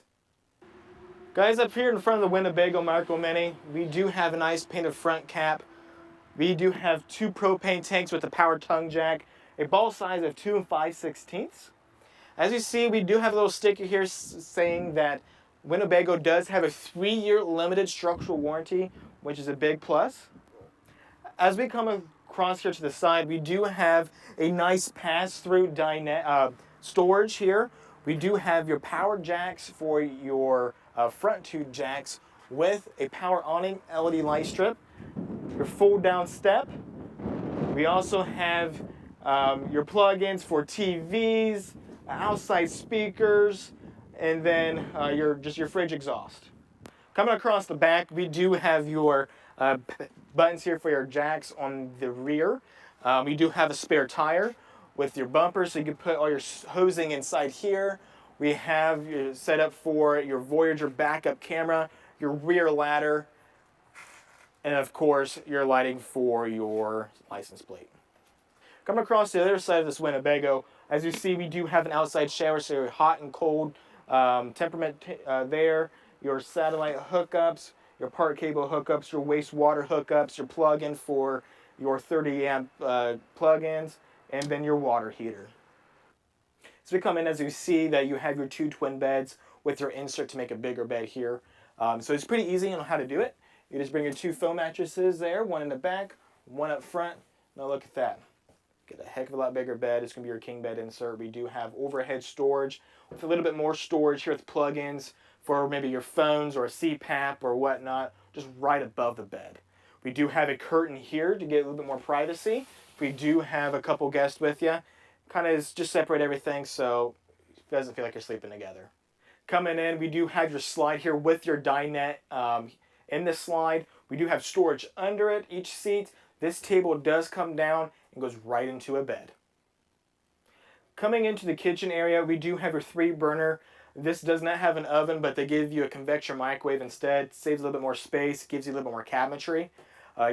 Guys, up here in front of the Winnebago Micro Mini, we do have a nice painted front cap. We do have 2 propane tanks with a power tongue jack, a ball size of 2 5/16. As you see, we do have a little sticker here saying that Winnebago does have a 3-year limited structural warranty, which is a big plus. As we come across here to the side, we do have a nice pass-through storage here. We do have your power jacks for your front two jacks with a power awning LED light strip, your fold-down step. We also have your plug-ins for TVs, outside speakers, and then your fridge exhaust. Coming across the back, we do have your buttons here for your jacks on the rear. We do have a spare tire with your bumper, so you can put all your hosing inside here. We have your setup for your Voyager backup camera, your rear ladder, and of course your lighting for your license plate. Coming across the other side of this Winnebago, as you see, we do have an outside shower, so your hot and cold temperament there, your satellite hookups, your part cable hookups, your wastewater hookups, your plug-in for your 30 amp plug-ins, and then your water heater. So we come in, as you see, that you have your 2 twin beds with your insert to make a bigger bed here. So it's pretty easy on how to do it. You just bring your 2 foam mattresses there, one in the back, one up front. Now look at that. Get a heck of a lot bigger bed. It's going to be your king bed insert. We do have overhead storage with a little bit more storage here with plug-ins for maybe your phones or a CPAP or whatnot, just right above the bed. We do have a curtain here to get a little bit more privacy. If we do have a couple guests with you, kind of just separate everything so it doesn't feel like you're sleeping together. Coming in, we do have your slide here with your dinette in this slide. We do have storage under it, each seat. This table does come down and goes right into a bed. Coming into the kitchen area, we do have your 3-burner. This does not have an oven, but they give you a convection microwave instead. Saves a little bit more space, gives you a little bit more cabinetry.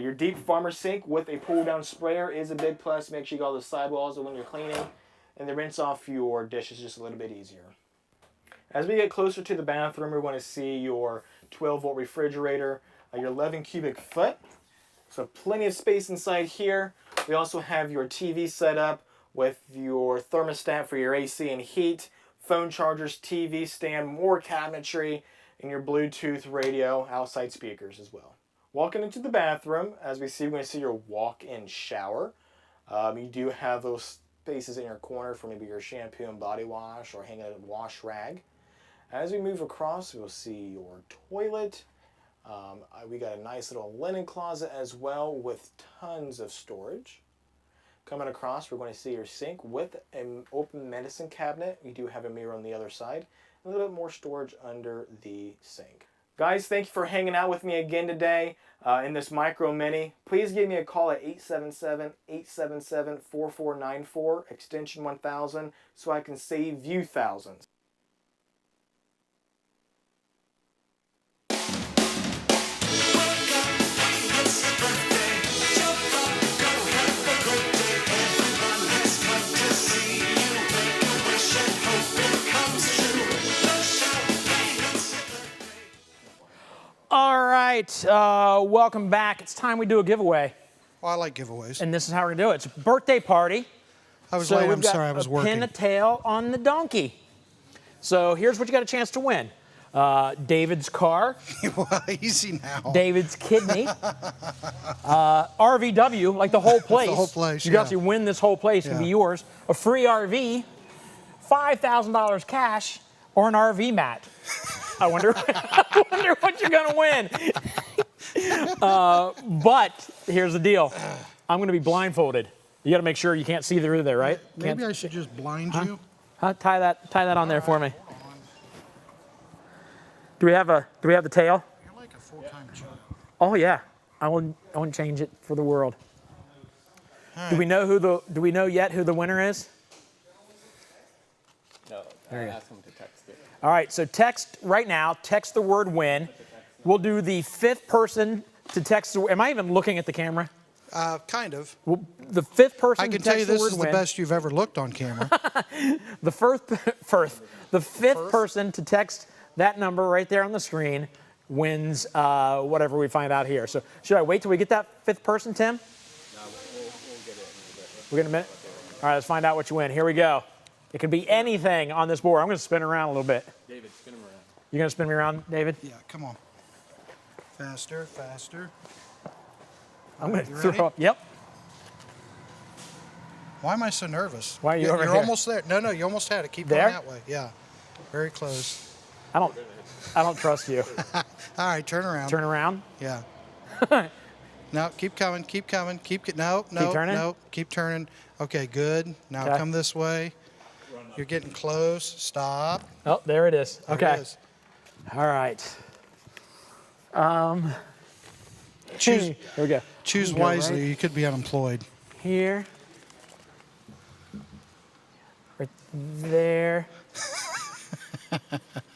Your deep farmer sink with a pull-down sprayer is a big plus. Make sure you got all the sidewalls when you're cleaning, and then rinse off your dishes just a little bit easier. As we get closer to the bathroom, we want to see your 12-volt refrigerator, your 11 cubic foot. So plenty of space inside here. We also have your TV set up with your thermostat for your AC and heat, phone chargers, TV stand, more cabinetry, and your Bluetooth radio, outside speakers as well. Walking into the bathroom, as we see, we're going to see your walk-in shower. You do have those spaces in your corner for maybe your shampoo and body wash or hanging a wash rag. As we move across, we'll see your toilet. We got a nice little linen closet as well with tons of storage. Coming across, we're going to see your sink with an open medicine cabinet. You do have a mirror on the other side. A little bit more storage under the sink. Guys, thank you for hanging out with me again today in this Micro Mini. Please give me a call at 877-877-4494, extension 1000, so I can save you thousands. All right, welcome back. It's time we do a giveaway. Well, I like giveaways. And this is how we're going to do it. It's a birthday party. I was late. I'm sorry, I was working. Pin a tail on the donkey. So here's what you got a chance to win. David's car. Well, easy now. David's kidney. RVW, like the whole place. The whole place, You got to win this whole place. It can be yours. A free RV, $5,000 cash, or an RV mat. I wonder what you're going to win. But here's the deal. I'm going to be blindfolded. You got to make sure you can't see through there, right? Maybe I should just blind you. Tie that on there for me. Do we have the tail? You're like a full-time job. Oh yeah. I wouldn't change it for the world. Right. Do we know yet who the winner is? No. Ask them to text it. All right, so text right now, text the word win. We'll do the 5th person to text. Am I even looking at the camera? Kind of. Well, the 5th person I can to tell you text this is the the best you've ever looked on camera. The 5th person to text that number right there on the screen wins whatever we find out here. So should I wait till we get that 5th person, Tim? No, we'll get it in a bit. We'll get it in a minute? All right, let's find out what you win. Here we go. It could be anything on this board. I'm going to spin around a little bit. David, spin him around. You're going to spin me around, David? Yeah, come on. Faster, faster. I'm going to You throw ready? up. Yep. Why am I so nervous? Why are you over You're here? almost there. No, you almost had it. Keep There? going that way. Yeah, very close. I don't trust you. All right, turn around. Turn around. Yeah. No, keep coming, keep coming, no, turning? no, keep turning. Okay, good. Now Okay. come this way. You're getting close. Stop. Oh, there it is. There Okay. it is. All right. Choose, Here we go. choose You go wisely. right You could be unemployed. here. Right there.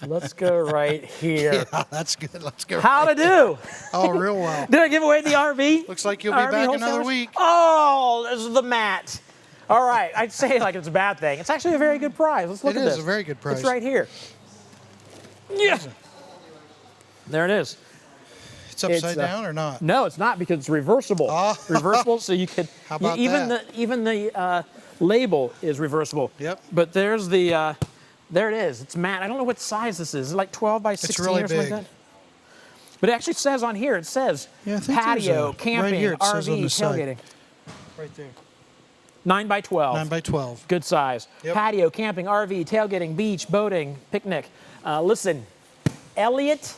Let's go right here. Yeah, that's good. Let's go. How'd I do? Oh, real well. Did I give away the RV? Looks like you'll be RV back another wholesalers? week. Oh, this is the mat. All right, I'd say it like it's a bad thing. It's actually a very good prize. Let's look It at is this. a very good prize. It's right here. Yeah. There it is. It's upside It's, down or not? No, it's not because it's reversible. Oh. Reversible, so you could. How about even that? even the label is reversible. Yep. But there's the. There it is. It's matte. I don't know what size this is. Is it like 12 by 16 really or something big. like that? But it actually says on here. It says Yeah, I think there's patio, a- camping, right here it says on RV, the side. tailgating. Right there. 9 by 12. 9 by 12. Good size. Yep. Patio, camping, RV, tailgating, beach, boating, picnic. Listen, Elliot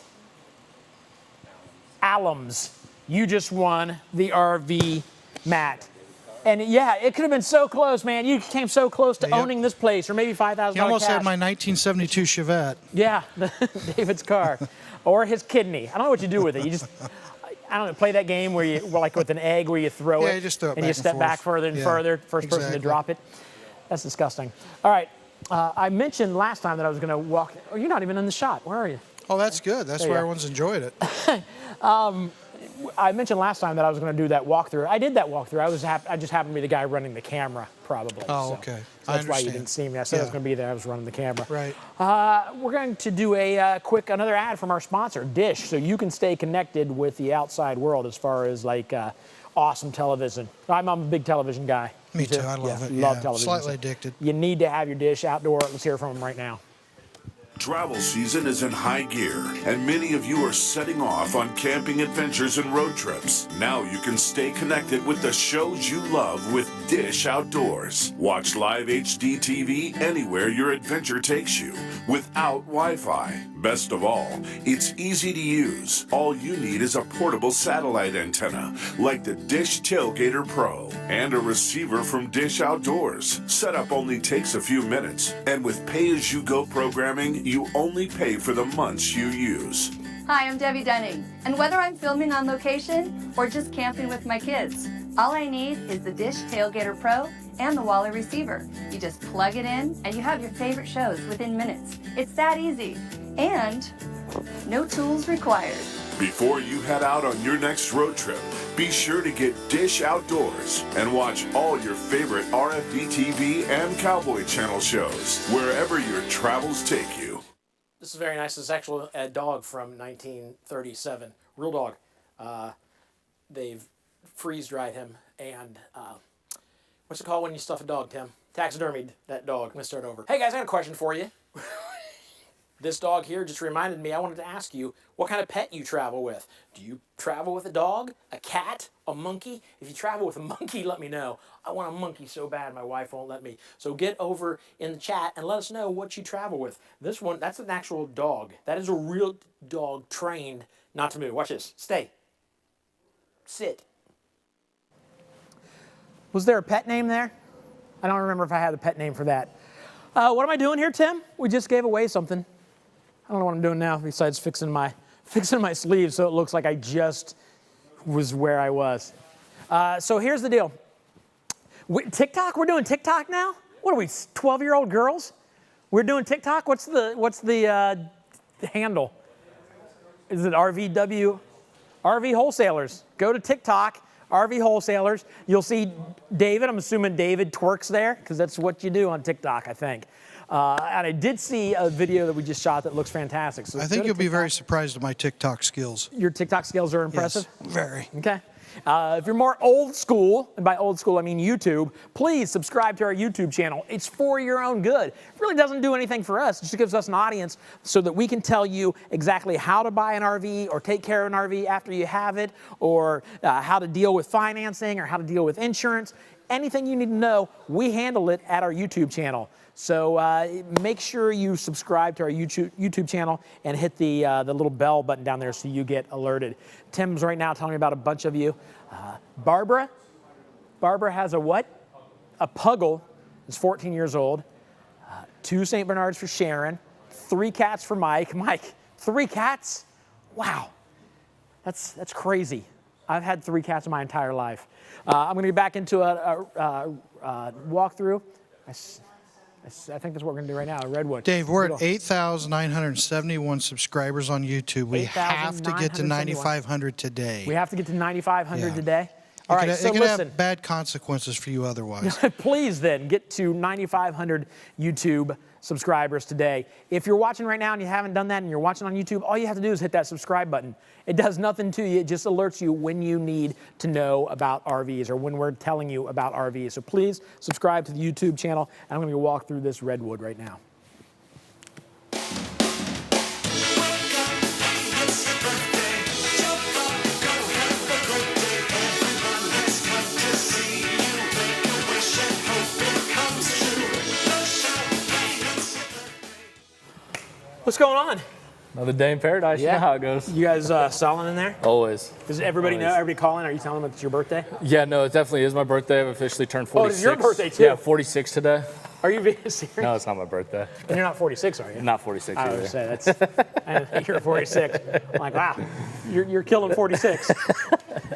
Allums, you just won the RV mat. And yeah, it could have been so close, man. You came so close to Yep. owning this place, or maybe $5,000 You almost cash. had my 1972 Chevette. Yeah, David's car, or his kidney. I don't know what you do with it. You just, I don't know, play that game where you, like with an egg, where you throw Yeah, it, you just throw it and back you and step back forth. further and Yeah, further. First person to exactly. drop it. That's disgusting. All right, I mentioned last time that I was going to walk. Oh, you're not even in the shot. Where are you? Oh, that's good. That's There you why are. everyone's enjoyed it. I mentioned last time that I was going to do that walkthrough. I did that walkthrough. I just happened to be the guy running the camera, probably. Oh, so, okay. So I that's why you understand. didn't see me. I said I was Yeah. going to be there. I was running the camera. Right. We're going to do a another ad from our sponsor, Dish, so you can stay connected with the outside world as far as like awesome television. I'm a big television guy. Me You too. I love it. Love Yeah. television. Slightly so addicted. You need to have your Dish outdoor. Let's hear from him right now. Travel season is in high gear, and many of you are setting off on camping adventures and road trips. Now you can stay connected with the shows you love with Dish Outdoors. Watch live HD TV anywhere your adventure takes you, without Wi-Fi. Best of all, it's easy to use. All you need is a portable satellite antenna, like the Dish Tailgater Pro, and a receiver from Dish Outdoors. Setup only takes a few minutes, and with pay-as-you-go programming, you only pay for the months you use. Hi, I'm Debbie Dunning, and whether I'm filming on location or just camping with my kids, all I need is the Dish Tailgater Pro and the Wally receiver. You just plug it in and you have your favorite shows within minutes. It's that easy, and no tools required. Before you head out on your next road trip, be sure to get Dish Outdoors and watch all your favorite RFD TV and Cowboy Channel shows wherever your travels take you. This is very nice. This is actually a dog from 1937, real dog. They've freeze-dried him, and what's it called when you stuff a dog, Tim? Taxidermied that dog. I'm gonna start over. Hey guys, I got a question for you. This dog here just reminded me, I wanted to ask you what kind of pet you travel with. Do you travel with a dog, a cat, a monkey? If you travel with a monkey, let me know. I want a monkey so bad my wife won't let me. So get over in the chat and let us know what you travel with. This one, that's an actual dog. That is a real dog trained not to move. Watch this. Stay. Sit. Was there a pet name there? I don't remember if I had a pet name for that. What am I doing here, Tim? We just gave away something. I don't know what I'm doing now besides fixing my sleeve so it looks like I just was where I was. So here's the deal. TikTok, we're doing TikTok now? What are we, 12-year-old girls? We're doing TikTok? What's the handle? Is it RVW? RV Wholesalers. Go to TikTok, RV Wholesalers. You'll see David. I'm assuming David twerks there because that's what you do on TikTok, I think. And I did see a video that we just shot that looks fantastic. So I think you'll be very surprised at my TikTok skills. Your TikTok skills are impressive? Yes, very. Okay. If you're more old school, and by old school I mean YouTube, please subscribe to our YouTube channel. It's for your own good. It really doesn't do anything for us. It just gives us an audience so that we can tell you exactly how to buy an RV or take care of an RV after you have it, or how to deal with financing or how to deal with insurance. Anything you need to know, we handle it at our YouTube channel. So make sure you subscribe to our YouTube channel and hit the little bell button down there so you get alerted. Tim's right now telling me about a bunch of you. Barbara has a what? A puggle. Is 14 years old. 2 St. Bernards for Sharon. 3 cats for Mike. Mike, 3 cats? Wow, that's crazy. I've had 3 cats in my entire life. I'm going to get back into a walkthrough. I think that's what we're going to do right now, Redwood. Dave, we're at 8,971 subscribers on YouTube. We have to get to 9,500 today. We have to get to 9,500 Yeah. today? All right, so it could listen. have bad consequences for you otherwise. Please then get to 9,500 YouTube subscribers today. If you're watching right now and you haven't done that and you're watching on YouTube, all you have to do is hit that subscribe button. It does nothing to you. It just alerts you when you need to know about RVs or when we're telling you about RVs. So please subscribe to the YouTube channel, and I'm going to walk through this Redwood right now. What's going on? Another day in paradise. You know how it goes. You guys selling in there? Always. Does everybody know? Everybody calling? Are you telling them it's your birthday? Yeah, no, it definitely is my birthday. I've officially turned 46. Oh, it's your birthday too? Yeah, 46 today. Are you being serious? No, it's not my birthday. And you're not 46, are you? Not 46 I either. would say that's. I didn't think you're 46. I'm like, wow, you're killing 46.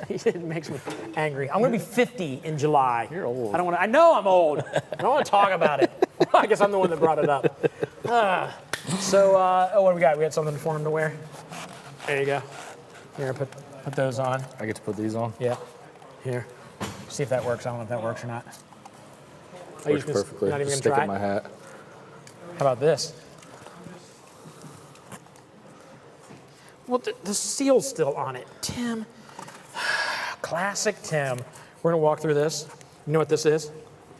It makes me angry. I'm gonna be 50 in July. You're old. I don't want to. I know I'm old. I don't want to talk about it. I guess I'm the one that brought it up. What do we got? We had something for him to wear. There you go. Here, put those on. I get to put these on? Yeah. Here. See if that works. I don't know if that works or not. Works perfectly. Not even Just gonna stick try in my hat. How about this? Well, the seal's still on it. Tim. Classic Tim. We're going to walk through this. You know what this is?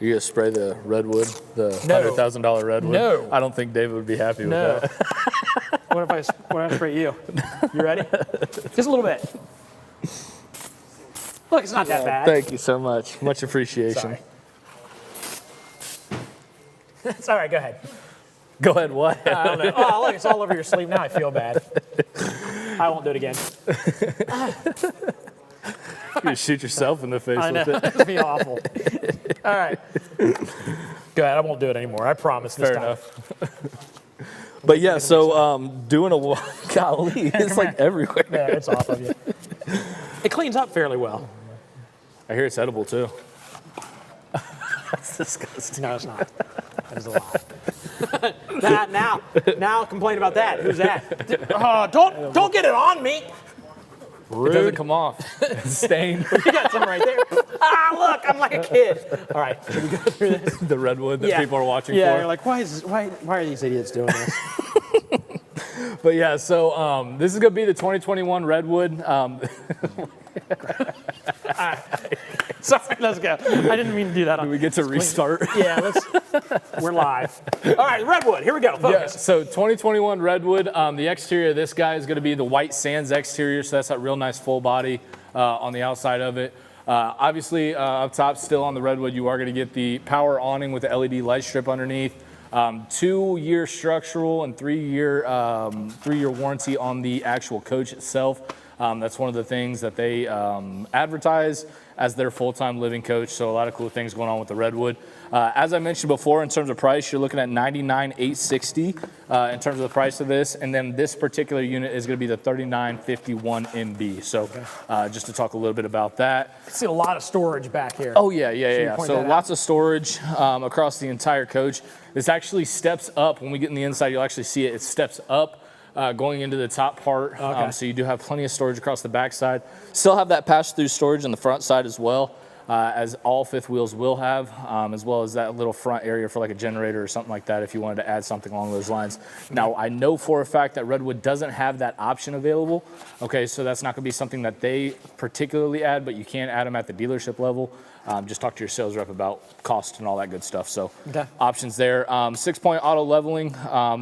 You gonna spray the Redwood, the No. $100,000 Redwood? No. I don't think David would be happy with that. What if I spray you? You ready? Just a little bit. Look, it's not that bad. Thank you so much. Much appreciation. Sorry. It's all right. Go ahead. Go ahead, what? I don't know. Oh, look, it's all over your sleeve. Now I feel bad. I won't do it again. You're gonna shoot yourself in the face I know. with it. It'd be awful. All right. Go ahead. I won't do it anymore. I promise this Fair time. enough. But yeah, so doing a golly, it's like everywhere. Yeah, it's off of you. It cleans up fairly well. I hear it's edible too. That's disgusting. No, it's not. That is a lie. now complain about that. Who's that? Oh, don't get it on me. Rude. It doesn't come off. It's stained. You got some right there. Look, I'm like a kid. All right, should we go through this? The Redwood that people are watching Yeah, for. you're like, why are these idiots doing this? But yeah, so this is gonna be the 2021 Redwood. Sorry, let's go. I didn't mean to do that. Do we get to restart? Yeah, we're live. All right, Redwood, here we go. Focus. Yeah, so 2021 Redwood, the exterior of this guy is going to be the white sands exterior, so that's that real nice full body on the outside of it. Obviously, up top, still on the Redwood, you are going to get the power awning with the LED light strip underneath. 2-year structural and 3-year warranty on the actual coach itself. That's one of the things that they advertise as their full-time living coach. So a lot of cool things going on with the Redwood. As I mentioned before, in terms of price, you're looking at $99,860 in terms of the price of this. And then this particular unit is going to be the 3951 MB. So just to talk a little bit about that. I see a lot of storage back here. Oh, yeah. So lots of storage across the entire coach. This actually steps up. When we get in the inside, you'll actually see it. It steps up. Going into the top part, so you do have plenty of storage across the back side. Still have that pass-through storage on the front side as well. as all fifth wheels will have, as well as that little front area for like a generator or something like that if you wanted to add something along those lines. Now, I know for a fact that Redwood doesn't have that option available. Okay, so that's not going to be something that they particularly add, but you can add them at the dealership level. Just talk to your sales rep about cost and all that good stuff. So options there. 6-point auto leveling.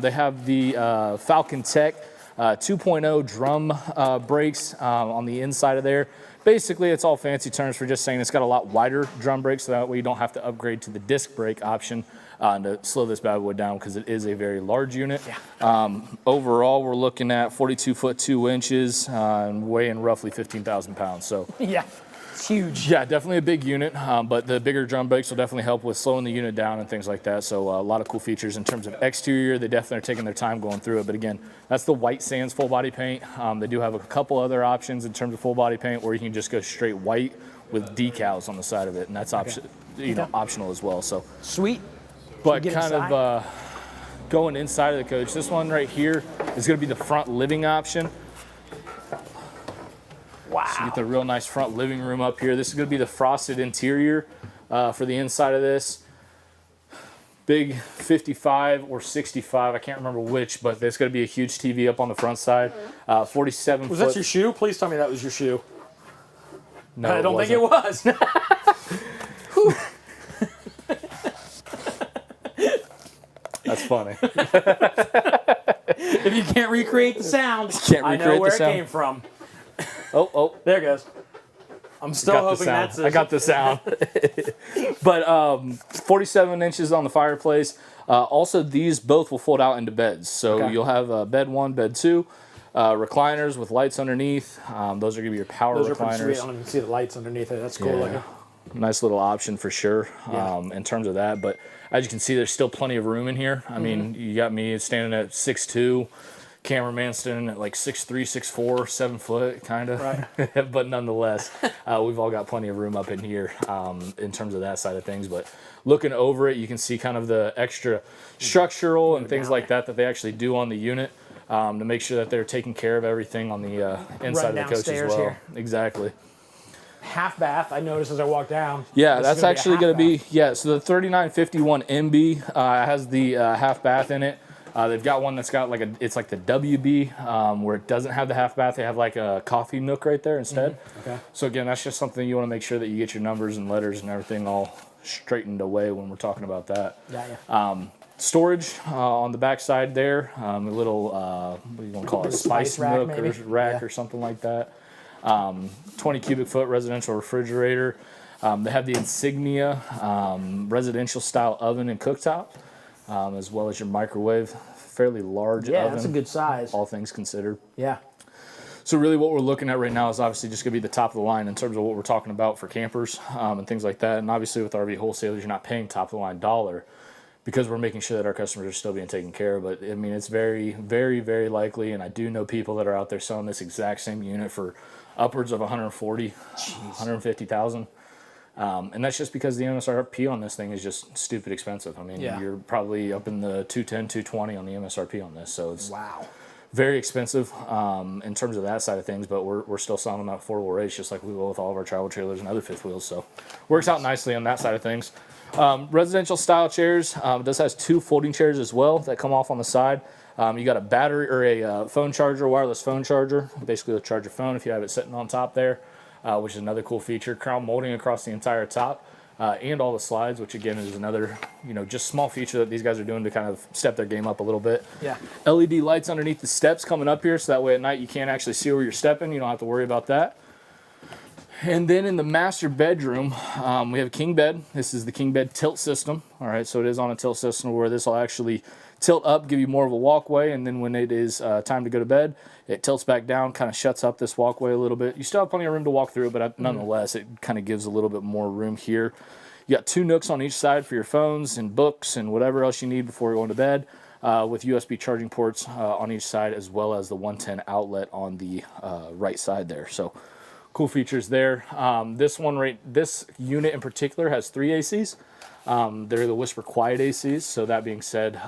They have the Falcon Tech 2.0 drum brakes on the inside of there. Basically, it's all fancy terms for just saying it's got a lot wider drum brakes, so that way you don't have to upgrade to the disc brake option to slow this bad boy down, because it is a very large unit. Overall, we're looking at 42 foot 2 inches and weighing roughly 15,000 pounds. So yeah, it's huge. Yeah, definitely a big unit, but the bigger drum brakes will definitely help with slowing the unit down and things like that. So a lot of cool features in terms of exterior. They definitely are taking their time going through it. But again, that's the White Sands full body paint. They do have a couple other options in terms of full body paint, where you can just go straight white with decals on the side of it, and that's optional as well. So sweet. But kind of going inside of the coach, this one right here is going to be the front living option. Wow. So you get the real nice front living room up here. This is going to be the frosted interior for the inside of this. Big 55 or 65, I can't remember which, but there's going to be a huge TV up on the front side. 47 Was foot. that your shoe? Please tell me that was your shoe. No, I don't think it was. That's funny. If you can't recreate the sound, I know where it came from. Oh, there it goes. I'm still hoping that's it. I got the sound. But 47 inches on the fireplace. Also, these both will fold out into beds. So you'll have bed 1, bed 2, recliners with lights underneath. Those are going to be your power Those recliners. are pretty sweet. I don't even see the lights underneath it. That's cool looking. Nice little option for sure in terms of that. But as you can see, there's still plenty of room in here. I mean, you got me standing at 6'2", cameraman standing at like 6'3", 6'4", 7 foot, kind of. Right. But nonetheless, we've all got plenty of room up in here in terms of that side of things. But looking over it, you can see kind of the extra structural and things like that they actually do on the unit to make sure that they're taking care of everything on the inside of the coach as well. Here. Exactly. Half bath, I noticed as I walked down. Yeah, that's actually going to be, so the 3951 MB has the half bath in it. They've got one that's got like it's like the WB where it doesn't have the half bath. They have like a coffee nook right there instead. Okay. So again, that's just something you want to make sure that you get your numbers and letters and everything all straightened away when we're talking about that. Storage on the back side there, a little, what do you want to call it, spice nook or rack or something like that. 20 cubic foot residential refrigerator. They have the Insignia residential style oven and cooktop, as well as your microwave. Fairly large oven. Yeah, that's a good size. All things considered. Yeah. So really what we're looking at right now is obviously just going to be the top of the line in terms of what we're talking about for campers and things like that. And obviously with RV wholesalers, you're not paying top of the line dollar, because we're making sure that our customers are still being taken care of. But I mean, it's very, very, very likely, and I do know people that are out there selling this exact same unit for upwards of 140, 150,000. And that's just because the MSRP on this thing is just stupid expensive. I mean, you're probably up in the 210, 220 on the MSRP on this. So it's very expensive in terms of that side of things, but we're still selling them at affordable rates, just like we will with all of our travel trailers and other fifth wheels. So works out nicely on that side of things. Residential style chairs. This has 2 folding chairs as well that come off on the side. You got a battery or a phone charger, wireless phone charger. Basically, to charge your phone if you have it sitting on top there, which is another cool feature. Crown molding across the entire top and all the slides, which again is another, just small feature that these guys are doing to kind of step their game up a little bit. Yeah. LED lights underneath the steps coming up here, so that way at night you can't actually see where you're stepping. You don't have to worry about that. And then in the master bedroom, we have a king bed. This is the king bed tilt system. All right, so it is on a tilt system where this will actually tilt up, give you more of a walkway, and then when it is time to go to bed, it tilts back down, kind of shuts up this walkway a little bit. You still have plenty of room to walk through, but nonetheless, it kind of gives a little bit more room here. You got 2 nooks on each side for your phones and books and whatever else you need before going to bed, with USB charging ports on each side, as well as the 110 outlet on the right side there. So cool features there. This unit in particular has 3 ACs. They're the Whisper Quiet ACs. So that being said,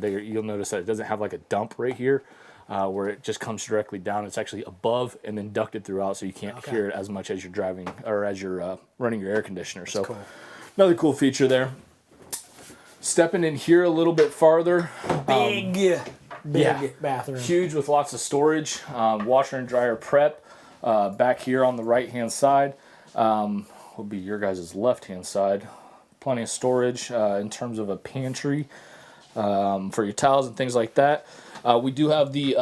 you'll notice that it doesn't have like a dump right here. where it just comes directly down. It's actually above and then ducted throughout, so you can't hear it as much as you're driving or as you're running your air conditioner. So cool. Another cool feature there. Stepping in here a little bit farther. Big bathroom. Huge with lots of storage. Washer and dryer prep. Back here on the right-hand side will be your guys' left-hand side. Plenty of storage in terms of a pantry for your towels and things like that. We do have the,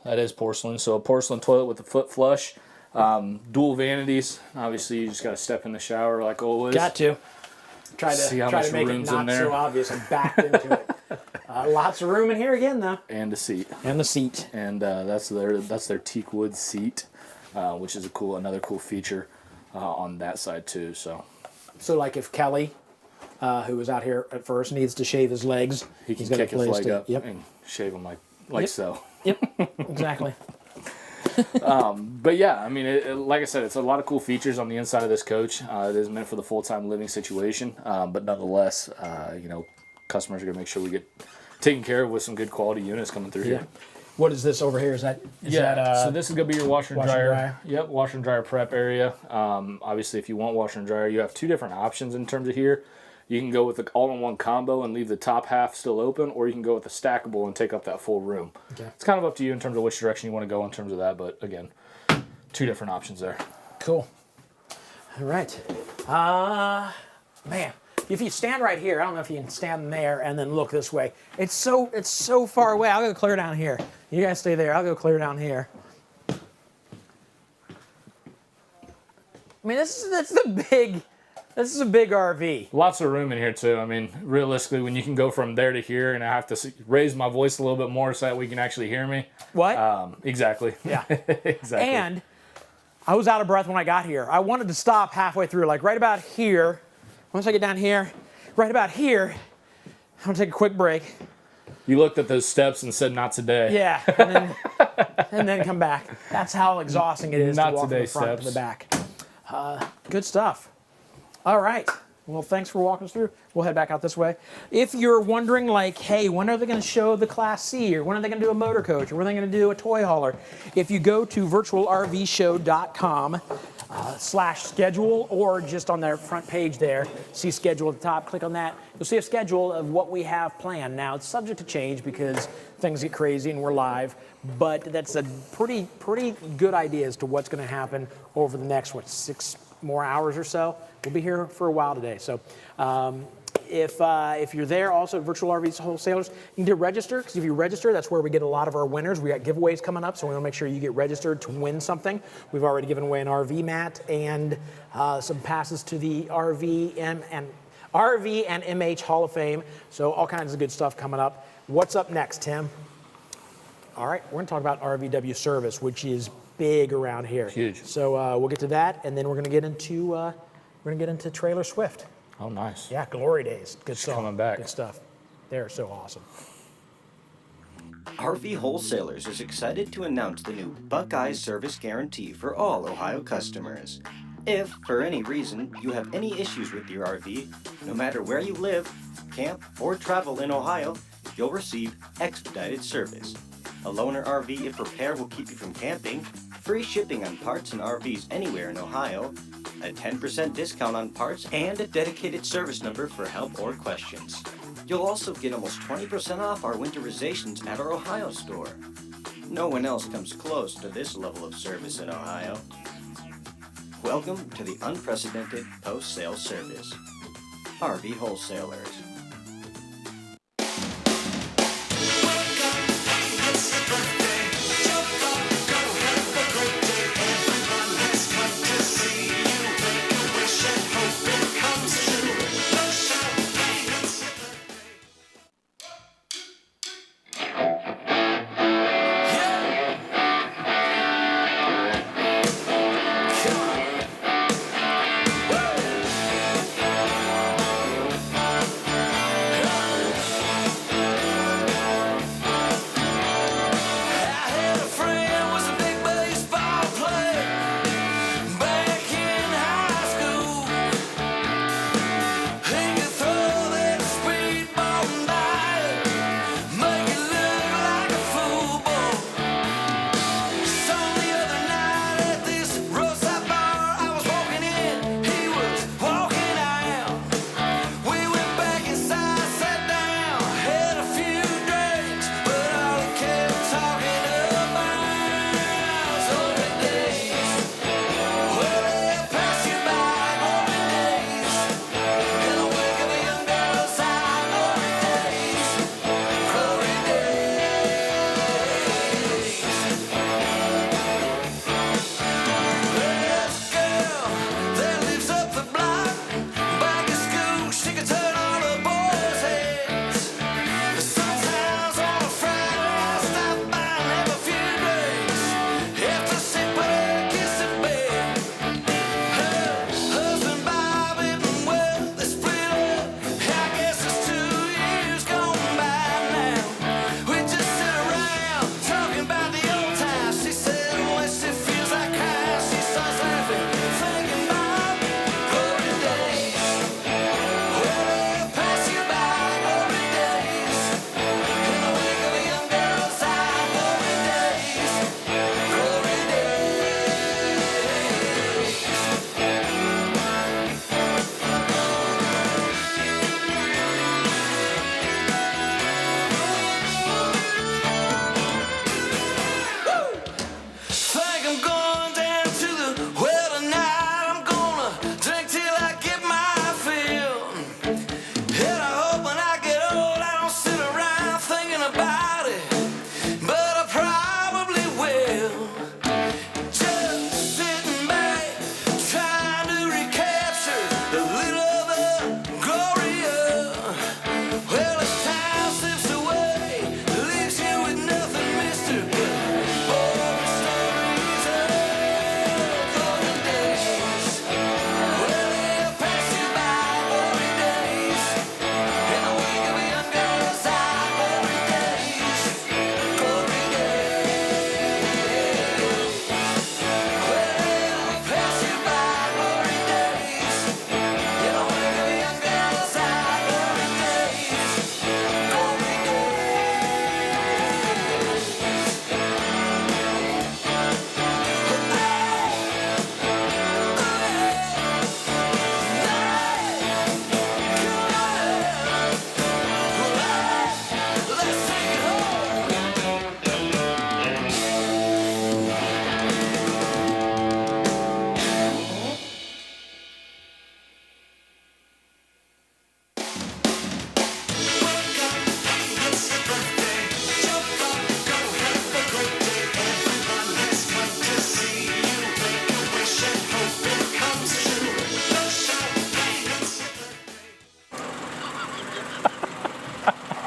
that is porcelain, so a porcelain toilet with a foot flush. Dual vanities. Obviously, you just got to step in the shower like always. Got to. Try to make it not so obvious and backed into it. Lots of room in here again, though. And a seat. And the seat. And that's their teak wood seat, which is another cool feature on that side too. So like if Kelly, who was out here at first, needs to shave his legs, he can he's got kick a his place leg up and shave them like so. Yep, exactly. But yeah, I mean, like I said, it's a lot of cool features on the inside of this coach. It is meant for the full-time living situation, but nonetheless, customers are gonna make sure we get taken care of with some good quality units coming through here. What is this over here? Is that so this is gonna be your washer and dryer. dryer? Yep, washer and dryer prep area. Obviously, if you want washer and dryer, you have two different options in terms of here. You can go with the all-in-one combo and leave the top half still open, or you can go with the stackable and take up that full room. Okay. It's kind of up to you in terms of which direction you want to go in terms of that, but again, two different options there. Cool. All right. Man, if you stand right here, I don't know if you can stand there and then look this way. It's so far away. I'll go clear down here. You guys stay there. I'll go clear down here. I mean, this is a big RV. Lots of room in here too. I mean, realistically, when you can go from there to here, and I have to raise my voice a little bit more so that we can actually hear me. What? Exactly. Yeah. Exactly. And I was out of breath when I got here. I wanted to stop halfway through, like right about here. Once I get down here, right about here, I'm gonna take a quick break. You looked at those steps and said, "Not today." Yeah, and then come back. That's how exhausting it is to walk from the front to the back. Good stuff. All right. Well, thanks for walking us through. We'll head back out this way. If you're wondering, like, hey, when are they going to show the Class C, or when are they going to do a motor coach, or when are they going to do a toy hauler? If you go to virtualrvshow.com/schedule, or just on their front page there, see schedule at the top, click on that. You'll see a schedule of what we have planned. Now, it's subject to change because things get crazy and we're live, but that's a pretty good idea as to what's going to happen over the next, 6 more hours or so. We'll be here for a while today. So if you're there also at Virtual RV Wholesalers, you need to register, because if you register, that's where we get a lot of our winners. We got giveaways coming up, so we want to make sure you get registered to win something. We've already given away an RV mat and some passes to the RV and MH Hall of Fame. So all kinds of good stuff coming up. What's up next, Tim? All right, we're going to talk about RVW service, which is big around here. Huge. So we'll get to that, and then we're going to get into Trailer Swift. Oh, nice. Yeah, Glory Days. Good stuff. Coming back. Good stuff. They're so awesome. RV Wholesalers is excited to announce the new Buckeye Service Guarantee for all Ohio customers. If, for any reason, you have any issues with your RV, no matter where you live, camp, or travel in Ohio, you'll receive expedited service. A loaner RV if repair will keep you from camping, free shipping on parts and RVs anywhere in Ohio, a 10% discount on parts, and a dedicated service number for help or questions. You'll also get almost 20% off our winterizations at our Ohio store. No one else comes close to this level of service in Ohio. Welcome to the unprecedented post-sale service. RV Wholesalers.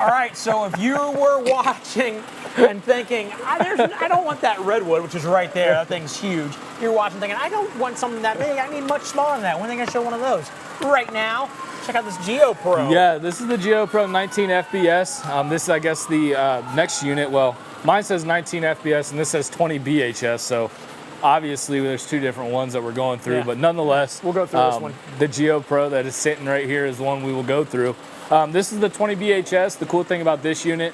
All right, so if you were watching and thinking, I don't want that Redwood, which is right there, that thing's huge. You're watching thinking, I don't want something that big, I need much smaller than that. When are they going to show one of those? Right now, check out this Geo Pro. Yeah, this is the Geo Pro 19 FPS. This is, I guess, the next unit. Well, mine says 19 FPS and this says 20 BHS, so obviously there's two different ones that we're going through, but nonetheless, we'll go through this one. The Geo Pro that is sitting right here is the one we will go through. This is the 20 BHS. The cool thing about this unit,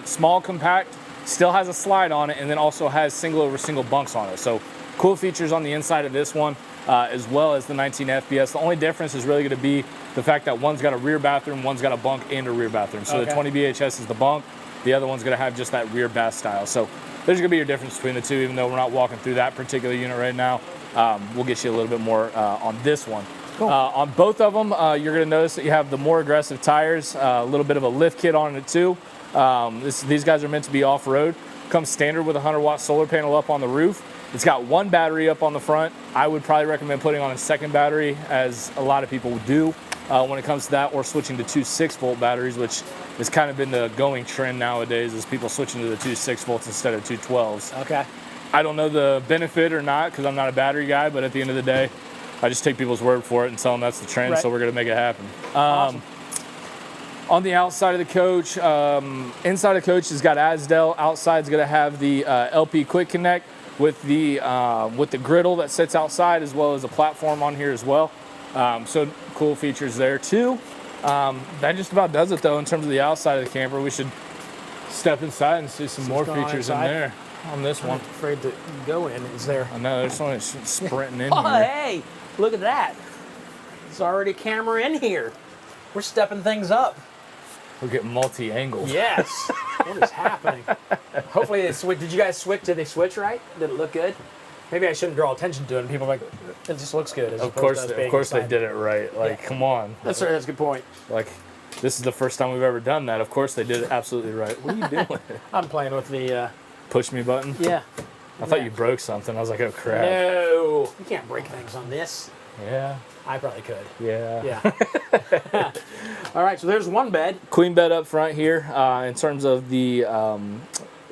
small, compact, still has a slide on it, and then also has single over single bunks on it. So cool features on the inside of this one, as well as the 19 FPS. The only difference is really going to be the fact that one's got a rear bathroom, one's got a bunk and a rear bathroom. So the 20 BHS is the bunk, the other one's going to have just that rear bath style. So there's going to be your difference between the two, even though we're not walking through that particular unit right now. We'll get you a little bit more on this one. Cool. On both of them, you're going to notice that you have the more aggressive tires, a little bit of a lift kit on it too. These guys are meant to be off-road. Comes standard with a 100-watt solar panel up on the roof. It's got one battery up on the front. I would probably recommend putting on a second battery, as a lot of people do when it comes to that, or switching to two 6-volt batteries, which has kind of been the going trend nowadays, is people switching to the two 6-volts instead of two 12s. Okay. I don't know the benefit or not, because I'm not a battery guy, but at the end of the day, I just take people's word for it and tell them that's the trend, so we're going to make it happen. Awesome. On the outside of the coach, inside of the coach has got Asdel. Outside's going to have the LP Quick Connect with the griddle that sits outside, as well as a platform on here as well. So cool features there too. That just about does it though in terms of the outside of the camper. We should step inside and see some more features in there on this one. I'm afraid to go in. Is there? I know, there's someone sprinting in Oh, here. hey, look at that. There's already a camera in here. We're stepping things up. We're getting multi-angled. Yes. What is happening? Hopefully they switch. Did you guys switch? Did they switch right? Did it look good? Maybe I shouldn't draw attention to it. And people are like, it just looks good. As Of course they did it right. Like, come on. That's a good point. Like, this is the first time we've ever done that. Of course they did it absolutely right. What are you doing? I'm playing with the push me button? Yeah. I thought you broke something. I was like, oh crap. No, you can't break things on this. Yeah. I probably could. Yeah. Yeah. All right, so there's one bed. Queen bed up front here. In terms of the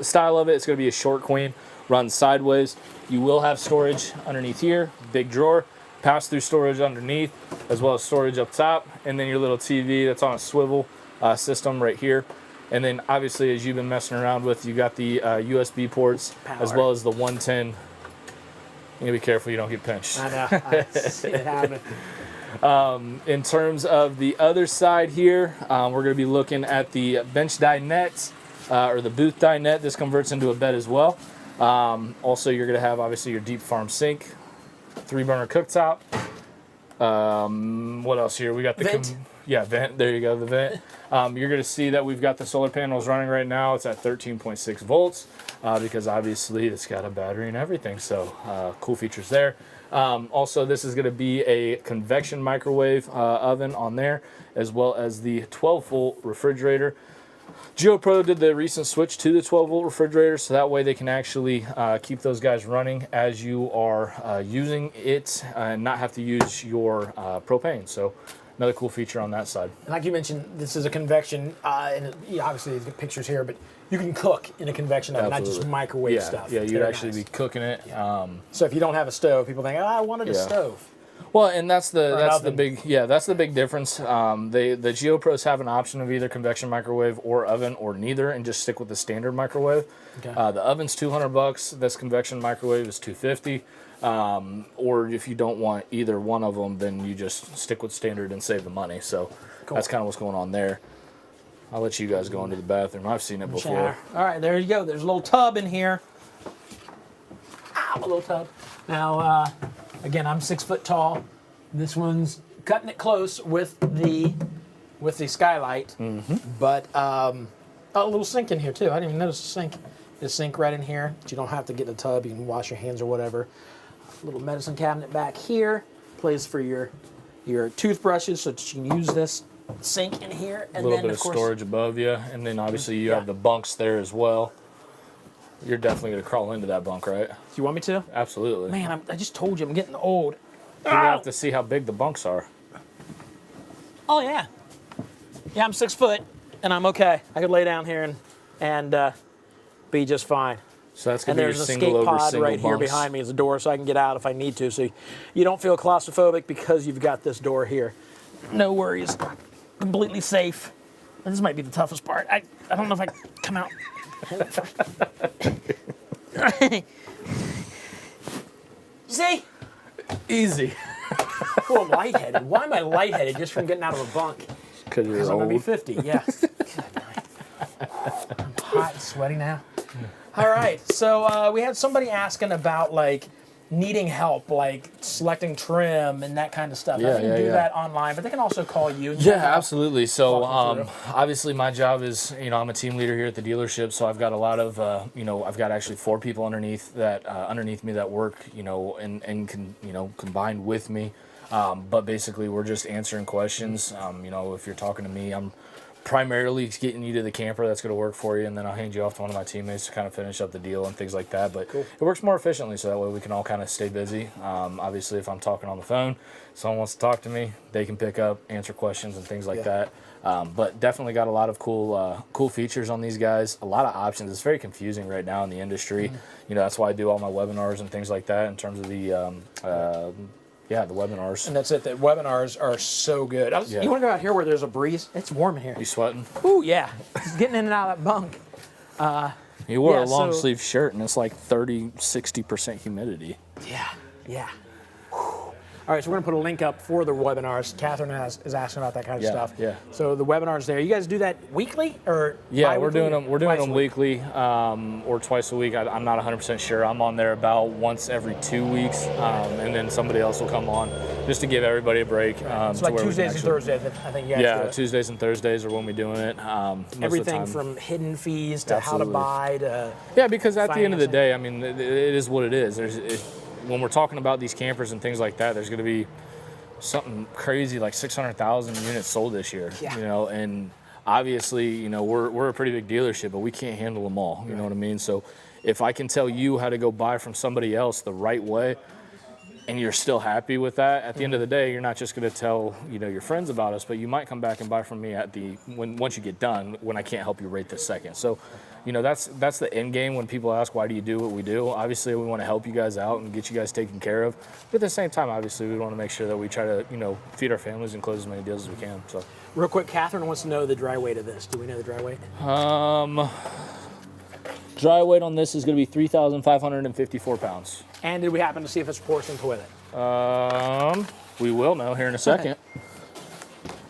style of it, it's going to be a short queen, runs sideways. You will have storage underneath here, big drawer, pass-through storage underneath, as well as storage up top, and then your little TV that's on a swivel system right here. And then obviously, as you've been messing around with, you got the USB ports, as well as the 110. You gotta be careful you don't get pinched. I know. I see it happen. In terms of the other side here, we're going to be looking at the bench dinette, or the booth dinette. This converts into a bed as well. Also, you're going to have, obviously, your deep farm sink, 3-burner cooktop. What else here? We got the vent. Vent. There you go, the vent. You're going to see that we've got the solar panels running right now. It's at 13.6 volts because obviously it's got a battery and everything. So cool features there. Also, this is going to be a convection microwave oven on there, as well as the 12-volt refrigerator. GeoPro did the recent switch to the 12-volt refrigerator, so that way they can actually keep those guys running as you are using it and not have to use your propane. So another cool feature on that side. And like you mentioned, this is a convection, and obviously there's pictures here, but you can cook in a convection oven, not just microwave stuff. Yeah, you'd actually be cooking it. Yeah. So if you don't have a stove, people think, oh, I wanted a stove. Well, and that's the big difference. The GeoPros have an option of either convection microwave or oven or neither, and just stick with the standard microwave. Okay. The oven's $200. This convection microwave is $250. Or if you don't want either one of them, then you just stick with standard and save the money. So that's kind of what's going on there. I'll let you guys go into the bathroom. I've seen it before. All right, there you go. There's a little tub in here. Ow, a little tub. Now, again, I'm 6 foot tall. This one's cutting it close with the skylight. But a little sink in here too. I didn't even notice the sink. There's a sink right in here. But you don't have to get in the tub. You can wash your hands or whatever. A little medicine cabinet back here. Place for your toothbrushes so that you can use this sink in here. And a little then, bit of storage above you. And then obviously you have the bunks there as well. You're definitely going to crawl into that bunk, right? Do you want me to? Absolutely. Man, I just told you I'm getting old. You're going to have to see how big the bunks are. Oh, yeah. Yeah, I'm 6 foot. and I'm okay. I could lay down here and be just fine. So that's And going to be your there's an single escape over pod single right here bunks. behind me is a door, so I can get out if I need to. So you don't feel claustrophobic because you've got this door here. No worries. Completely safe. And this might be the toughest part. I don't know if I can come out. See? Easy. Oh, I'm lightheaded. Why am I lightheaded just from getting out of a bunk? Because you're Because I'm old. going to be 50, yeah. I'm hot and sweaty now. All right, so we had somebody asking about, like, needing help, like selecting trim and that kind of stuff. Yeah, They can yeah, do yeah. that online, but they can also call you. And Yeah, absolutely. So walk me through. obviously my job is, I'm a team leader here at the dealership, so I've got a lot of, I've got actually 4 people underneath me that work, and can, combined with me. But basically we're just answering questions. If you're talking to me, I'm primarily getting you to the camper that's going to work for you, and then I'll hand you off to one of my teammates to kind of finish up the deal and things like that. But it works more efficiently, so that way we can all kind of stay busy. Obviously, if I'm talking on the phone, someone wants to talk to me, they can pick up, answer questions and things like that. But definitely got a lot of cool features on these guys, a lot of options. It's very confusing right now in the industry. That's why I do all my webinars and things like that in terms of the the webinars. And that's it. The webinars are so good. You want to go out here where there's a breeze? It's warm in here. You sweating? Ooh, yeah. Just getting in and out of that bunk. You wore a long sleeve shirt and it's like 60% humidity. Yeah. All right, so we're going to put a link up for the webinars. Catherine is asking about that kind of stuff. Yeah. So the webinars there. You guys do that weekly or Yeah, bi-weekly? we're doing them weekly or twice a week. I'm not 100% sure. I'm on there about once every 2 weeks, and then somebody else will come on just to give everybody a break. So like Tuesdays and Thursdays, I think you guys do it. Tuesdays and Thursdays are when we're doing it. Everything from hidden fees to how to buy to because at the end of the day, I mean, it is what it is. When we're talking about these campers and things like that, there's going to be something crazy like 600,000 units sold this year. And obviously, we're a pretty big dealership, but we can't handle them all. You know what I mean? So if I can tell you how to go buy from somebody else the right way, and you're still happy with that, at the end of the day, you're not just going to tell your friends about us, but you might come back and buy from me once you get done, when I can't help you right this second. So, that's the end game when people ask, why do you do what we do? Obviously, we want to help you guys out and get you guys taken care of. But at the same time, obviously, we want to make sure that we try to, feed our families and close as many deals as we can. So, real quick, Catherine wants to know the dry weight of this. Do we know the dry weight? Dry weight on this is going to be 3,554 pounds. And did we happen to see if it's porcelain toilet? We will know here in a second.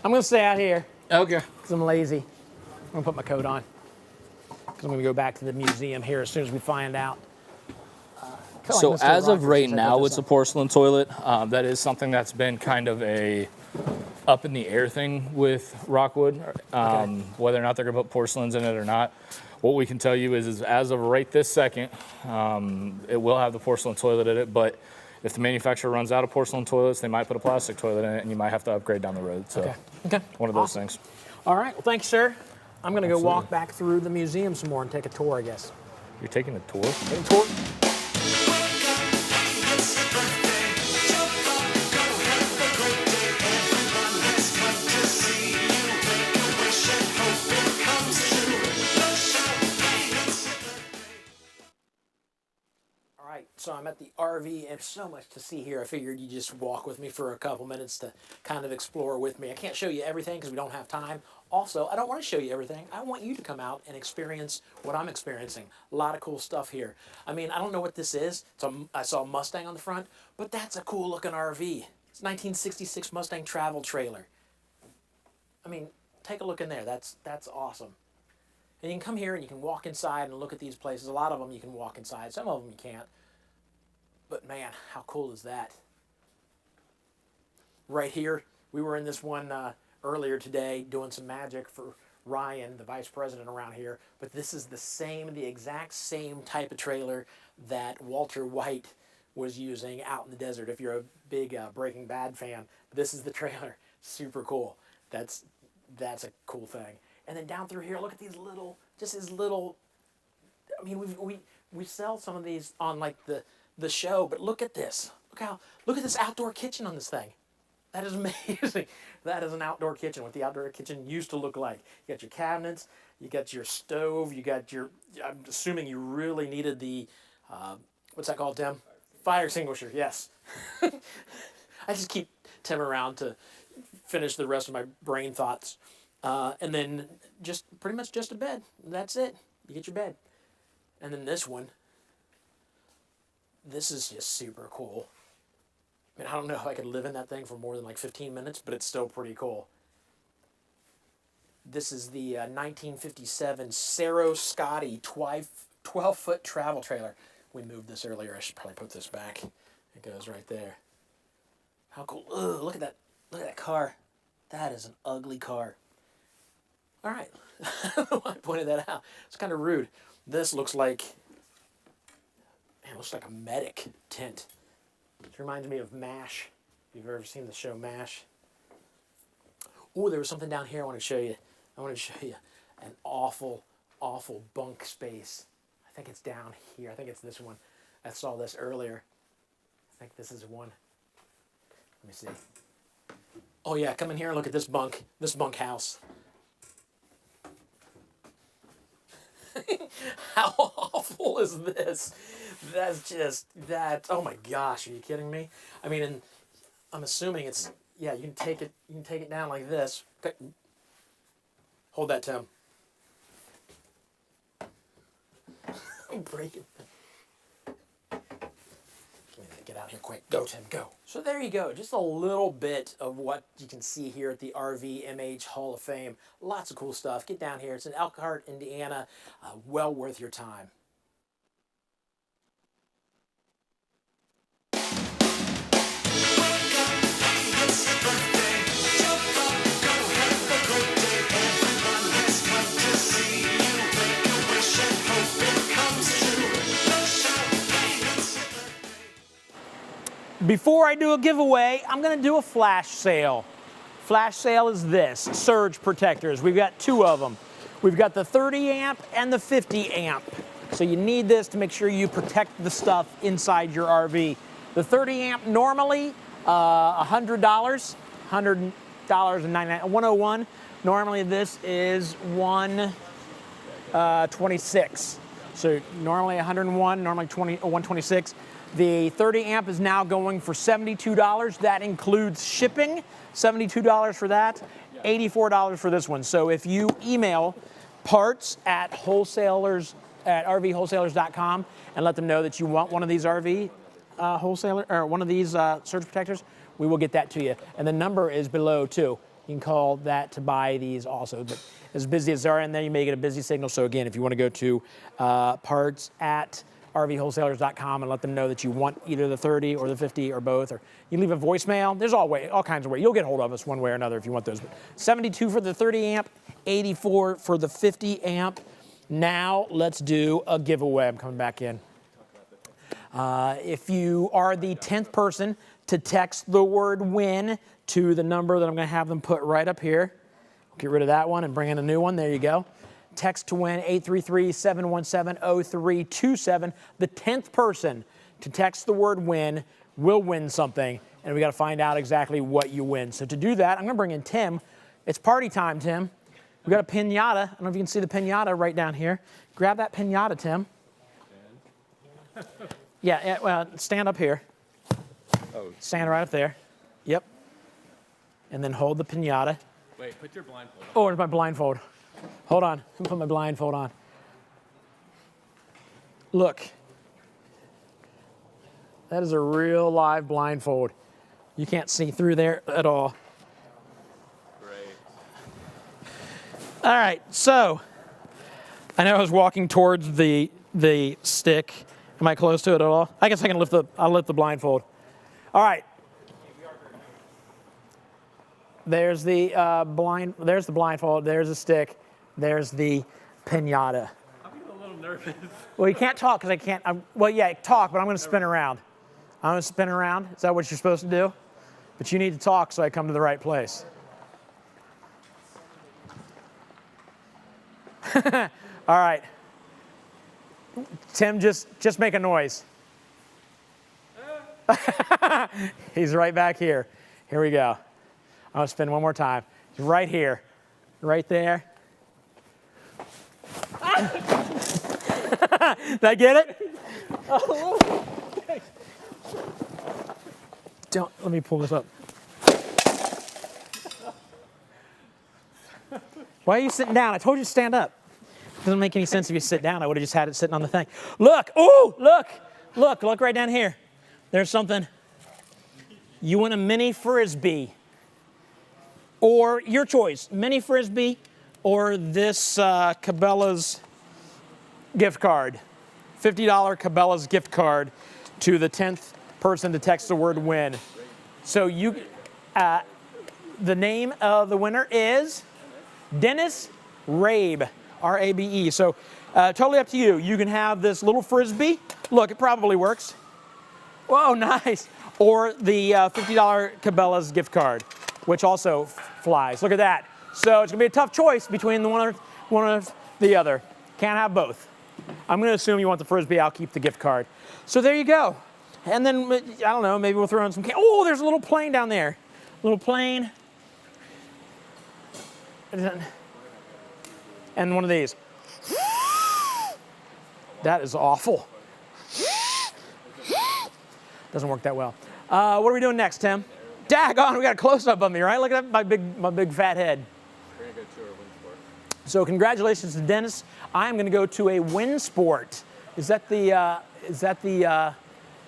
I'm going to stay out here. Okay. Because I'm lazy. I'm going to put my coat on. Because I'm going to go back to the museum here as soon as we find out. So as of right now, it's a porcelain toilet. That is something that's been kind of a up in the air thing with Rockwood, whether or not they're going to put porcelains in it or not. What we can tell you is as of right this second, it will have the porcelain toilet in it, but if the manufacturer runs out of porcelain toilets, they might put a plastic toilet in it, and you might have to upgrade down the road. So one of those things. All right. Well, thanks, sir. I'm going to go walk back through the museum some more and take a tour, I guess. You're taking a tour? Taking a tour? So I'm at the RV, and so much to see here. I figured you'd just walk with me for a couple minutes to kind of explore with me. I can't show you everything because we don't have time. Also, I don't want to show you everything. I want you to come out and experience what I'm experiencing. A lot of cool stuff here. I mean, I don't know what this is. I saw a Mustang on the front, but that's a cool looking RV. It's a 1966 Mustang travel trailer. I mean, take a look in there. That's awesome. And you can come here and you can walk inside and look at these places. A lot of them you can walk inside. Some of them you can't. But man, how cool is that? Right here, we were in this one earlier today doing some magic for Ryan, the vice president around here. But this is the exact same type of trailer that Walter White was using out in the desert. If you're a big Breaking Bad fan, this is the trailer. Super cool. That's a cool thing. And then down through here, look at these little, I mean, we sell some of these on like the show, but look at this. Look at this outdoor kitchen on this thing. That is amazing. That is an outdoor kitchen, what the outdoor kitchen used to look like. You got your cabinets, you got your stove, you got your, I'm assuming you really needed the, what's that called, Tim? Fire extinguisher, yes. I just keep Tim around to finish the rest of my brain thoughts. And then just pretty much just a bed. That's it. You get your bed. And then this one, this is just super cool. I mean, I don't know if I could live in that thing for more than like 15 minutes, but it's still pretty cool. This is the 1957 Cerro Scotti 12-foot travel trailer. We moved this earlier. I should probably put this back. It goes right there. How cool. Ugh, look at that. Look at that car. That is an ugly car. All right. I don't know why I pointed that out. It's kind of rude. This looks like, man, it looks like a medic tent. It reminds me of MASH. If you've ever seen the show MASH. Oh, there was something down here I want to show you. I want to show you an awful, awful bunk space. I think it's down here. I think it's this one. I saw this earlier. I think this is one. Let me see. Oh yeah, come in here and look at this bunk house. How awful is this? That's just, oh my gosh, are you kidding me? I mean, and I'm assuming it's, yeah, you can take it down like this. Okay. Hold that, Tim. I'm breaking. Get out here quick. Go, Tim, go. So there you go. Just a little bit of what you can see here at the RVMH Hall of Fame. Lots of cool stuff. Get down here. It's in Elkhart, Indiana. Well worth your time. Before I do a giveaway, I'm going to do a flash sale. Flash sale is this, surge protectors. We've got two of them. We've got the 30 amp and the 50 amp. So you need this to make sure you protect the stuff inside your RV. The 30 amp normally $100, $100.99, 101. Normally this is 126. So normally 101, normally 126. The 30 amp is now going for $72. That includes shipping, $72 for that, $84 for this one. So if you email parts at rvwholesalers.com and let them know that you want one of these RV one of these surge protectors, we will get that to you. And the number is below too. You can call that to buy these also. But as busy as they are in there, you may get a busy signal. So again, if you want to go to parts at rvwholesalers.com and let them know that you want either the 30 or the 50 or both, or you leave a voicemail. There's all kinds of ways. You'll get hold of us one way or another if you want those. But 72 for the 30 amp, 84 for the 50 amp. Now let's do a giveaway. I'm coming back in. If you are the 10th person to text the word WIN to the number that I'm going to have them put right up here. Get rid of that one and bring in a new one. There you go. Text to win 833-717-0327. The 10th person to text the word WIN will win something, and we got to find out exactly what you win. So to do that, I'm going to bring in Tim. It's party time, Tim. We got a piñata. I don't know if you can see the piñata right down here. Grab that piñata, Tim. Yeah, well, stand up here. Oh. Stand right up there. Yep. And then hold the piñata. Wait, put your blindfold on. Oh, where's my blindfold? Hold on. Let me put my blindfold on. Look. That is a real live blindfold. You can't see through there at all. Great. All right, so I know I was walking towards the stick. Am I close to it at all? I guess I can I'll lift the blindfold. All right. There's the blindfold, there's the stick, there's the piñata. I'm getting a little nervous. Well, you can't talk because I can't, well, yeah, talk, but I'm going to spin around. I'm going to spin around. Is that what you're supposed to do? But you need to talk so I come to the right place. All right. Tim, just make a noise. He's right back here. Here we go. I'm gonna spin one more time. It's right here, right there. Did I get it? Let me pull this up. Why are you sitting down? I told you to stand up. Doesn't make any sense if you sit down. I would have just had it sitting on the thing. Look, ooh, look right down here. There's something. You want a mini Frisbee. Or your choice, mini Frisbee or this Cabela's gift card. $50 Cabela's gift card to the 10th person to text the word win. So the name of the winner is Dennis Rabe, R-A-B-E. So totally up to you. You can have this little Frisbee. Look, it probably works. Whoa, nice. Or the $50 Cabela's gift card, which also flies. Look at that. So it's gonna be a tough choice between the one or the other. Can't have both. I'm gonna assume you want the Frisbee, I'll keep the gift card. So there you go. And then, I don't know, maybe we'll throw in some, oh, there's a little plane down there. Little plane. And one of these. That is awful. Doesn't work that well. What are we doing next, Tim? Daggone, we got a close-up of me, right? Look at that, my big fat head. We're gonna go to our wind sport. So congratulations to Dennis. I am gonna go to a wind sport. Is that the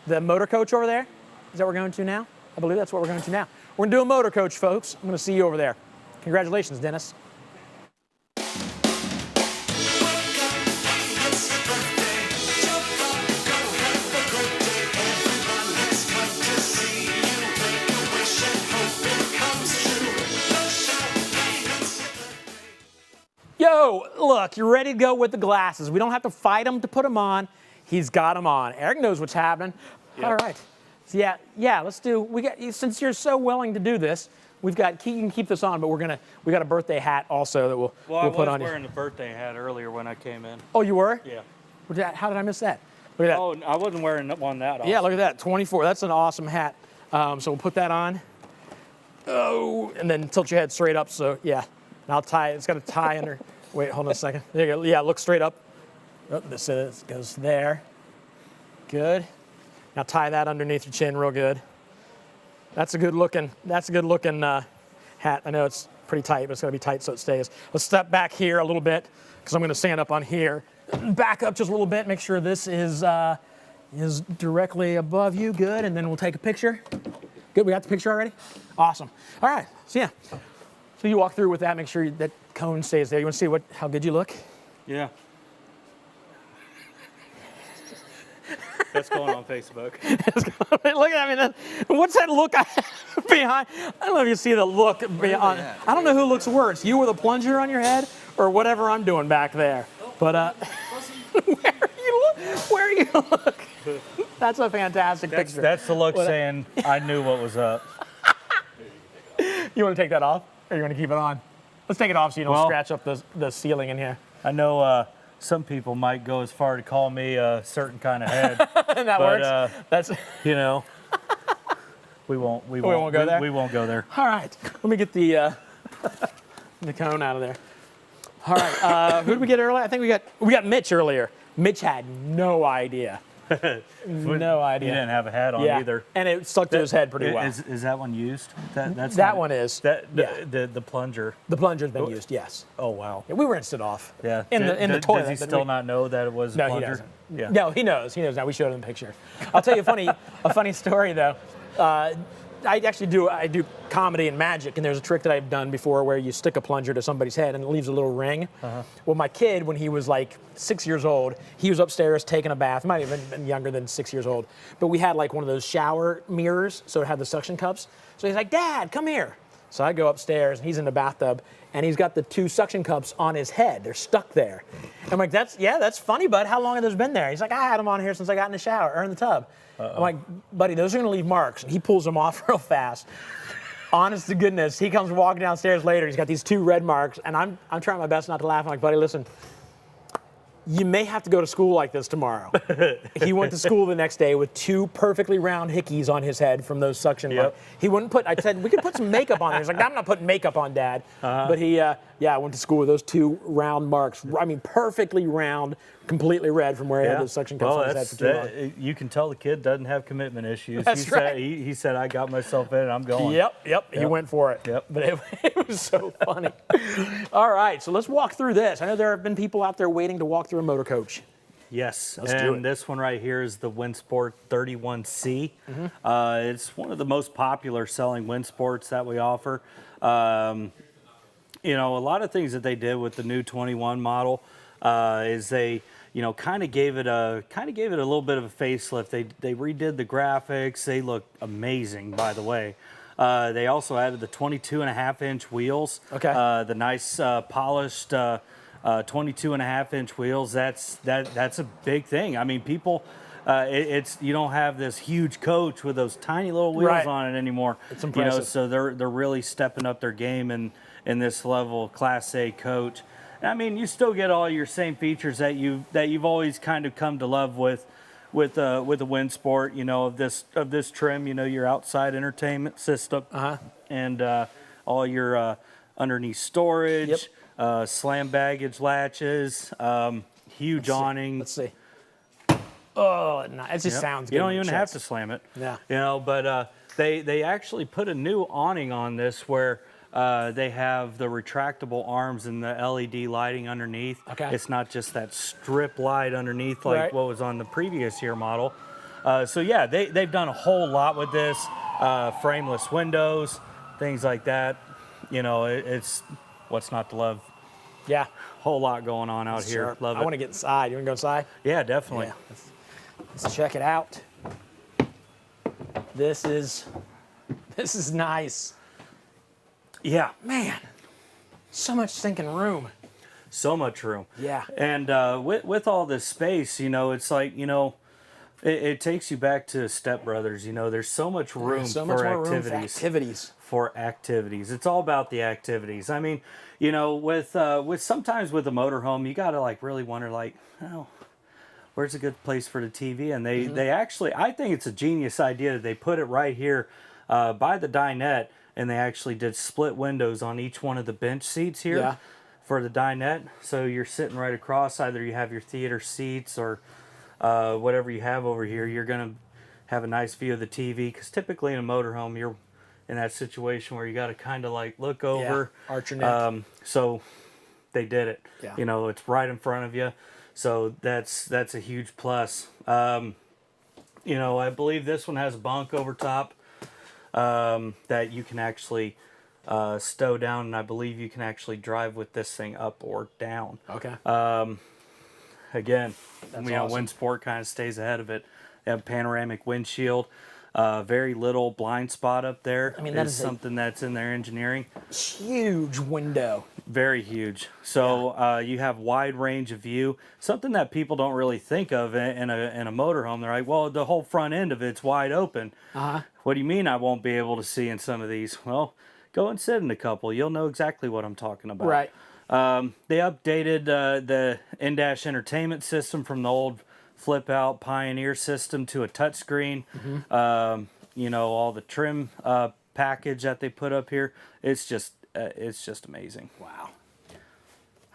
motor coach over there? Is that what we're going to now? I believe that's what we're going to now. We're gonna do a motor coach, folks. I'm gonna see you over there. Congratulations, Dennis. Yo, look, you're ready to go with the glasses. We don't have to fight him to put them on. He's got them on. Eric knows what's happening. Yep. All right. So yeah, let's do, since you're so willing to do this, you can keep this on, but we got a birthday hat also that we'll put on you. I was wearing the birthday hat earlier when I came in. Oh, you were? Yeah. How did I miss that? Look at that. Oh, I wasn't wearing one that awesome. Yeah, look at that, 24. That's an awesome hat. So we'll put that on. Oh, and then tilt your head straight up. So yeah, and I'll tie it. It's got a tie under. Wait, hold on a second. There you go. Yeah, look straight up. Oh, this goes there. Good. Now tie that underneath your chin real good. That's a good looking hat. I know it's pretty tight, but it's gonna be tight so it stays. Let's step back here a little bit because I'm gonna stand up on here. Back up just a little bit. Make sure this is directly above you. Good, and then we'll take a picture. Good, we got the picture already? Awesome. All right, so yeah. So you walk through with that, make sure that cone stays there. You want to see how good you look? Yeah. That's going on Facebook. Look at that. What's that look behind? I don't know if you see the look behind. I don't know who looks worse, you with a plunger on your head or whatever I'm doing back there. But where you look? That's a fantastic picture. That's the look saying I knew what was up. You want to take that off? Or you want to keep it on? Let's take it off so you don't scratch up the ceiling in here. I know some people might go as far to call me a certain kind of head. That works. That's we won't go there. We won't go there. All right. Let me get the cone out of there. All right. Who did we get earlier? I think we got Mitch earlier. Mitch had no idea. No idea. He didn't have a hat on either. And it stuck to his head pretty well. Is that one used? That one is. The plunger. The plunger's been used, yes. Oh, wow. Yeah, we rinsed it off. Yeah. In the toilet. Does he still not know that it was a plunger? He doesn't. Yeah. No, he knows. He knows now. We showed him the picture. I'll tell you a funny story, though. I do comedy and magic, and there's a trick that I've done before where you stick a plunger to somebody's head and it leaves a little ring. Well, my kid, when he was like 6 years old, he was upstairs taking a bath. Might have even been younger than 6 years old. But we had like one of those shower mirrors, so it had the suction cups. So he's like, "Dad, come here." So I go upstairs, and he's in the bathtub, and he's got the 2 suction cups on his head. They're stuck there. I'm like, that's funny, bud. How long have those been there? He's like, "I had them on here since I got in the shower or in the tub." I'm like, "Buddy, those are gonna leave marks." And he pulls them off real fast. Honest to goodness, he comes walking downstairs later. He's got these 2 red marks, and I'm trying my best not to laugh. I'm like, "Buddy, listen, You may have to go to school like this tomorrow. He went to school the next day with 2 perfectly round hickeys on his head from those suction marks. He wouldn't put, I said, we could put some makeup on there. He's like, I'm not putting makeup on, Dad. But he, went to school with those 2 round marks. I mean, perfectly round, completely red from where he had those suction cups on his head for too long. You can tell the kid doesn't have commitment issues. That's right. He said, I got myself in and I'm going. Yep. He went for it. But it was so funny. All right, so let's walk through this. I know there have been people out there waiting to walk through a motor coach. Yes, Let's do it. This one right here is the Winsport 31C. It's one of the most popular selling Winsports that we offer. You know, a lot of things that they did with the new 21 model is they, you know, kind of gave it a little bit of a facelift. They redid the graphics. They look amazing, by the way. They also added the 22.5-inch wheels. Okay. The nice polished 22.5-inch wheels. That's a big thing. I mean, people, it's you don't have this huge coach with those tiny little wheels on it anymore. It's impressive. You know, so they're really stepping up their game in this level Class A coach. I mean, you still get all your same features that you've always kind of come to love with a Winsport. You know, of this trim. You know, your outside entertainment system, and all your underneath storage. Slam baggage latches, huge awning. Let's see. Oh, no, it just sounds good. You don't even have to slam it. Yeah. You know, but they actually put a new awning on this where they have the retractable arms and the LED lighting underneath. Okay. It's not just that strip light underneath like what was on the previous year model. So yeah, they've done a whole lot with this. Frameless windows, things like that. You know, it's what's not to love. Yeah. Whole lot going on out here. Love it. I want to get inside. You want to go inside? Yeah, definitely. Yeah. Let's check it out. This is nice. Yeah. Man, so much stinking room. So much room. Yeah. And with all this space, you know, it's like, you know, it takes you back to Step Brothers. You know, there's so much room for activities. For activities. It's all about the activities. I mean, you know, with sometimes with a motorhome, you got to like really wonder like, oh, where's a good place for the TV? And they actually, I think it's a genius idea that they put it right here by the dinette, and they actually did split windows on each one of the bench seats here for the dinette. So you're sitting right across, either you have your theater seats or whatever you have over here, you're going to have a nice view of the TV, because typically in a motorhome, you're in that situation where you got to kind of like look over. Arch your neck. So they did it. Yeah. You know, it's right in front of you. So that's a huge plus. You know, I believe this one has a bunk over top that you can actually stow down, and I believe you can actually drive with this thing up or down. Okay. Again, That's you know, awesome. Winsport kind of stays ahead of it. They have panoramic windshield. Very little blind spot up there. I mean, that is something that's in their engineering. Huge window. Very huge. So you have wide range of view. Something that people don't really think of in a motorhome. They're like, well, the whole front end of it's wide open. What do you mean I won't be able to see in some of these? Well, go and sit in a couple. You'll know exactly what I'm talking about. Right. They updated the in-dash entertainment system from the old flip-out Pioneer system to a touchscreen. You know, all the trim package that they put up here. It's just amazing. Wow.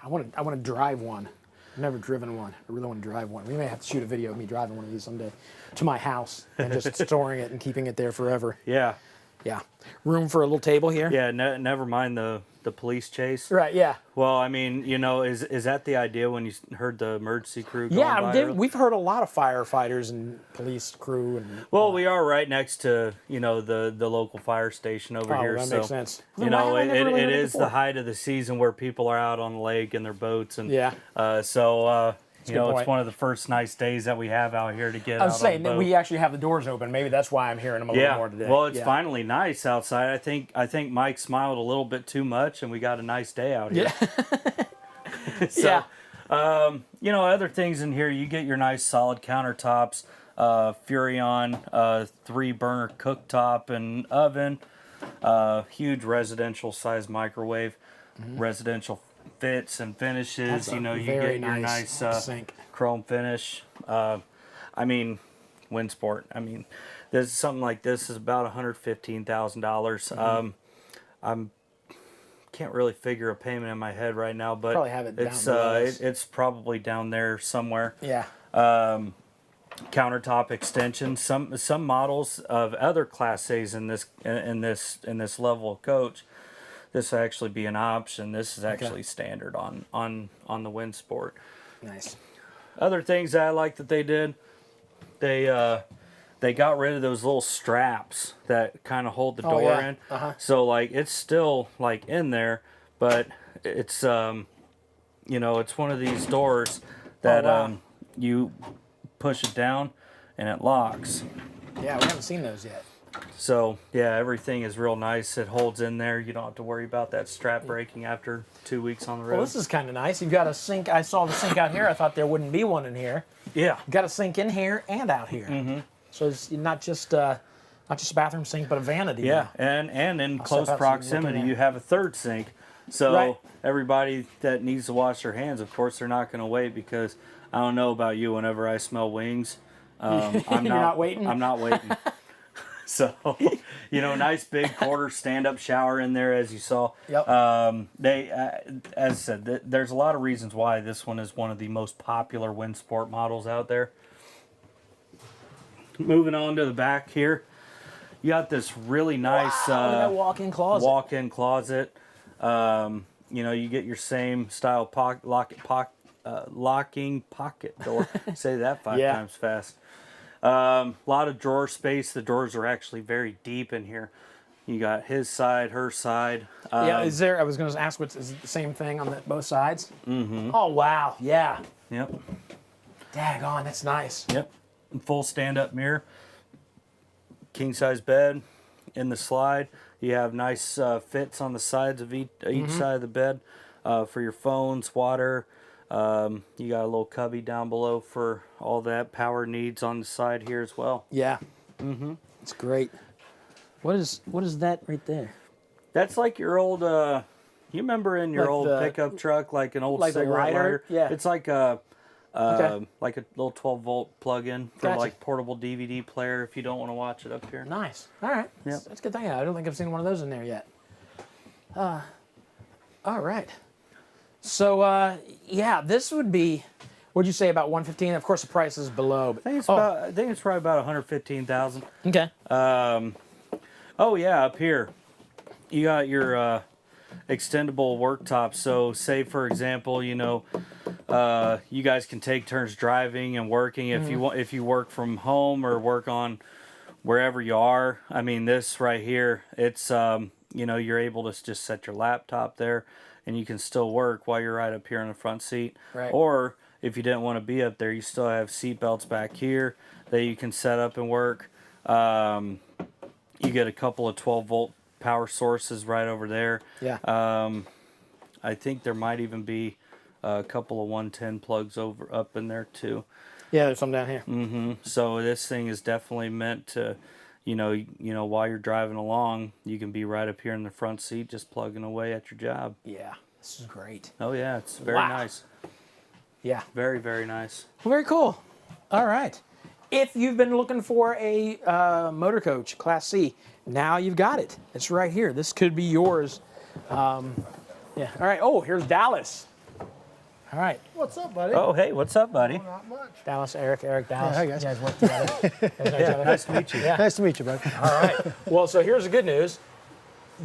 I want to drive one. I've never driven one. I really want to drive one. We may have to shoot a video of me driving one of these someday to my house and just storing it and keeping it there forever. Yeah. Yeah. Room for a little table here? Yeah, never mind the police chase. Right, yeah. Well, I mean, you know, is that the idea when you heard the emergency crew going by? Yeah, we've heard a lot of firefighters and police crew. And well, we are right next to, you know, the local fire station over here. That makes sense. You know, it is the height of the season where people are out on the lake in their boats. And you know, it's one of the first nice days that we have out here to get out on the boat. I was saying that we actually have the doors open. Maybe that's why I'm hearing them a little more today. Well, it's finally nice outside. I think Mike smiled a little bit too much, and we got a nice day out here. Yeah. You know, other things in here, you get your nice solid countertops, Furrion 3-burner cooktop and oven, huge residential size microwave, residential fits and finishes. That's You know, you very get your nice sink. chrome finish. I mean, Winsport. I mean, this something like this is about $115,000. I'm can't really figure a payment in my head right now, but Probably have it down it's below us. it's probably down there somewhere. Yeah. Countertop extension. Some models of other Class A's in this level of coach, this will actually be an option. This is actually standard on the Winsport. Nice. Other things that I like that they did, they got rid of those little straps that kind of hold the door in. So like it's still like in there, but it's you know, it's one of these doors that you push it down and it locks. Yeah, we haven't seen those yet. So yeah, everything is real nice. It holds in there. You don't have to worry about that strap breaking after 2 weeks on the road. Well, this is kind of nice. You've got a sink. I saw the sink out here. I thought there wouldn't be one in here. Yeah. You've got a sink in here and out here. So it's not just a bathroom sink, but a vanity. Yeah, and in I'll close step out so you can look proximity, in you have a third sink. So Right. everybody that needs to wash their hands, of course, they're not going to wait, because I don't know about you, whenever I smell wings, I'm You're not waiting? I'm not waiting. So, you know, nice big quarter stand-up shower in there, as you saw. Yep. They, as I said, there's a lot of reasons why this one is one of the most popular Winsport models out there. Moving on to the back here, you got this really nice that walk-in closet. Walk-in closet. You know, you get your same style locking pocket door. Say that five times fast. A lot of drawer space. The drawers are actually very deep in here. You got his side, her side. Yeah, is there? I was going to ask, is it the same thing on both sides? Mm-hmm. Oh wow, yeah. Yep. Daggone, that's nice. Yep. Full stand-up mirror. King-size bed in the slide. You have nice fits on the sides of each side of the bed for your phones, water. You got a little cubby down below for all that power needs on the side here as well. Yeah. It's great. What is that right there? That's like your old. You remember in your Like old the- pickup truck, like an old like the cigarette lighter? lighter? Yeah. It's like a. Okay. Like a little 12-volt plug-in for Gotcha. like portable DVD player if you don't want to watch it up here. Nice. All right. Yep. That's a good thing. I don't think I've seen one of those in there yet. All right. So yeah, this would be. What'd you say about 115? Of course, the price is below. But, I think it's probably about 115,000. Okay. Oh yeah, up here, you got your extendable worktop. So say for example, you know, you guys can take turns driving and working if you want. If you work from home or work on wherever you are. I mean, this right here, it's you know, you're able to just set your laptop there, and you can still work while you're right up here in the front seat. Right. Or if you didn't want to be up there, you still have seat belts back here that you can set up and work. You get a couple of 12-volt power sources right over there. Yeah. I think there might even be a couple of 110 plugs up in there too. Yeah, there's some down here. So this thing is definitely meant to, you know, while you're driving along, you can be right up here in the front seat, just plugging away at your job. Yeah, this is great. Oh yeah, it's very nice. Yeah. Very, very nice. Well, very cool. All right. If you've been looking for a motor coach, Class C, now you've got it. It's right here. This could be yours. Yeah. All right. Oh, here's Dallas. All right. What's up, buddy? Oh, hey, what's up, buddy? Not much. Dallas, Eric, Dallas. Yeah, hi, guys. You guys work together. You guys know each other? Nice to meet you. Yeah. Nice to meet you, buddy. All right. Well, so here's the good news.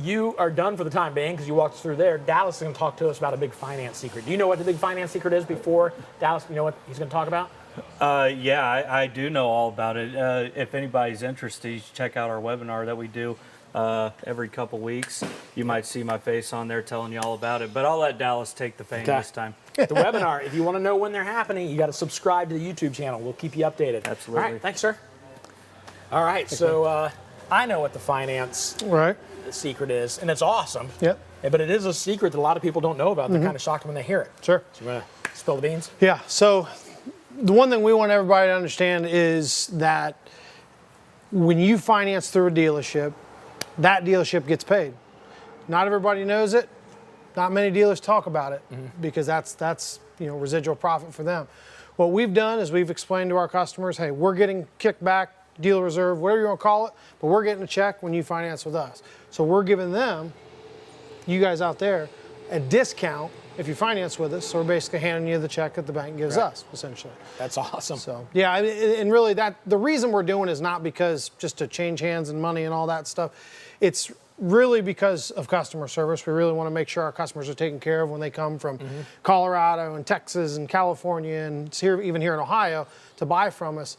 You are done for the time being because you walked us through there. Dallas is going to talk to us about a big finance secret. Do you know what the big finance secret is before Dallas? You know what he's going to talk about? Yeah, I do know all about it. If anybody's interested, you should check out our webinar that we do every couple weeks. You might see my face on there telling you all about it, but I'll let Dallas take the fame this time. The webinar, if you want to know when they're happening, you got to subscribe to the YouTube channel. We'll keep you updated. Absolutely. All right, thanks, sir. All right, so I know what the finance secret is, and it's awesome. Yep. But it is a secret that a lot of people don't know about. They're kind of shocked when they hear it. Sure. So you want to spill the beans? Yeah. So the one thing we want everybody to understand is that when you finance through a dealership, that dealership gets paid. Not everybody knows it. Not many dealers talk about it because that's residual profit for them. What we've done is we've explained to our customers, hey, we're getting kickback, dealer reserve, whatever you want to call it, but we're getting a check when you finance with us. So we're giving them, you guys out there, a discount if you finance with us. So we're basically handing you the check that the bank gives us, essentially. That's awesome. So yeah, and really the reason we're doing is not because just to change hands and money and all that stuff. It's really because of customer service. We really want to make sure our customers are taken care of when they come from Colorado and Texas and California and even here in Ohio to buy from us.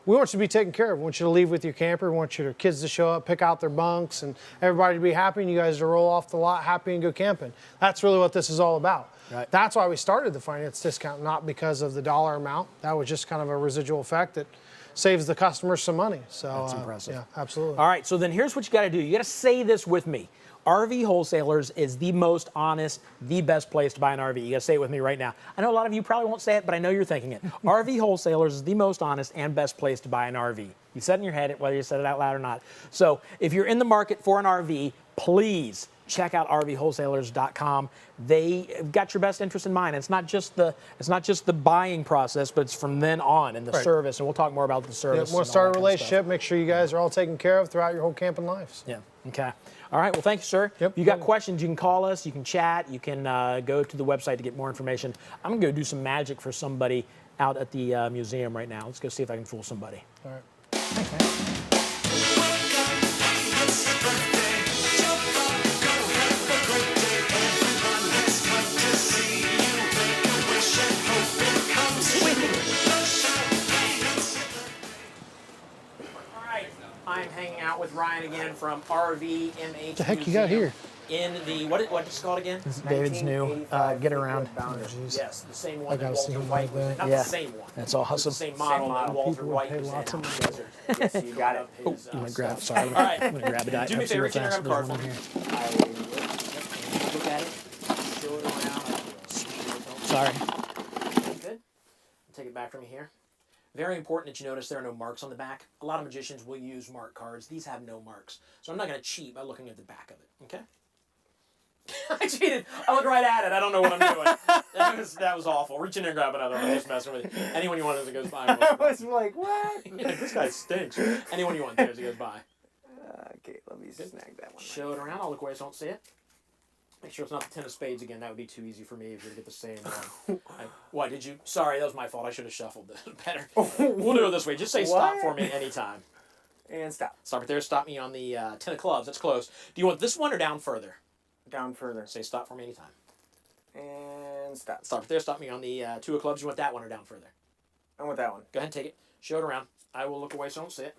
We want you to be taken care of. We want you to leave with your camper. We want your kids to show up, pick out their bunks, and everybody to be happy, and you guys to roll off the lot happy and go camping. That's really what this is all about. Right. That's why we started the finance discount, not because of the dollar amount. That was just kind of a residual effect that saves the customer some money. So that's impressive. Yeah, absolutely. All right, so then here's what you got to do. You got to say this with me. RV Wholesalers is the most honest, the best place to buy an RV. You got to say it with me right now. I know a lot of you probably won't say it, but I know you're thinking it. RV Wholesalers is the most honest and best place to buy an RV. You said it in your head, whether you said it out loud or not. So if you're in the market for an RV, please check out RVWholesalers.com. They've got your best interest in mind. It's not just the buying process, but it's from then on and the service. And we'll talk more about the service. Yeah, we'll start a relationship. Make sure you guys are all taken care of throughout your whole camping lives. Yeah. Okay. All right. Well, thank you, sir. Yep. You got questions, you can call us, you can chat, you can go to the website to get more information. I'm going to go do some magic for somebody out at the museum right now. Let's go see if I can fool somebody. All right. Thanks, man. I'm hanging out with Ryan again from RVMH. What the heck you got here? In the what is it called again? This is David's new get around. Yes, the same one I that gotta see Walter him White like was in. that. Not Yeah. the same one. That's awesome. The same model that Walter White was in. lots of Desert. Yes, you got it. Oh, I'm gonna grab. Sorry. All right. I'm gonna grab a diet. Do me a Pepsi favor, real can you fast. grab a card There's for one me? here. Look at it. Show it around. Sorry. Good. Take it back from me here. Very important that you notice there are no marks on the back. A lot of magicians will use mark cards. These have no marks. So I'm not going to cheat by looking at the back of it, okay? I cheated. I looked right at it. I don't know what I'm doing. That was awful. Reach in there and grab another one. I'm just messing with you. Anyone you want as it goes by. I was like, what? Yeah, this guy stinks. Anyone you want as it goes by. Okay, let me snag that one. Show it around. I'll look away so I don't see it. Make sure it's not the 10 of spades again. That would be too easy for me if you were to get the same one. What, did you? Sorry, that was my fault. I should have shuffled this better. We'll do it this way. Just say stop for me anytime. And stop. Stop right there. Stop me on the 10 of clubs. That's close. Do you want this one or down further? Down further. Say stop for me anytime. And stop. Stop right there. Stop me on the 2 of clubs. You want that one or down further? I want that one. Go ahead and take it. Show it around. I will look away so I don't see it.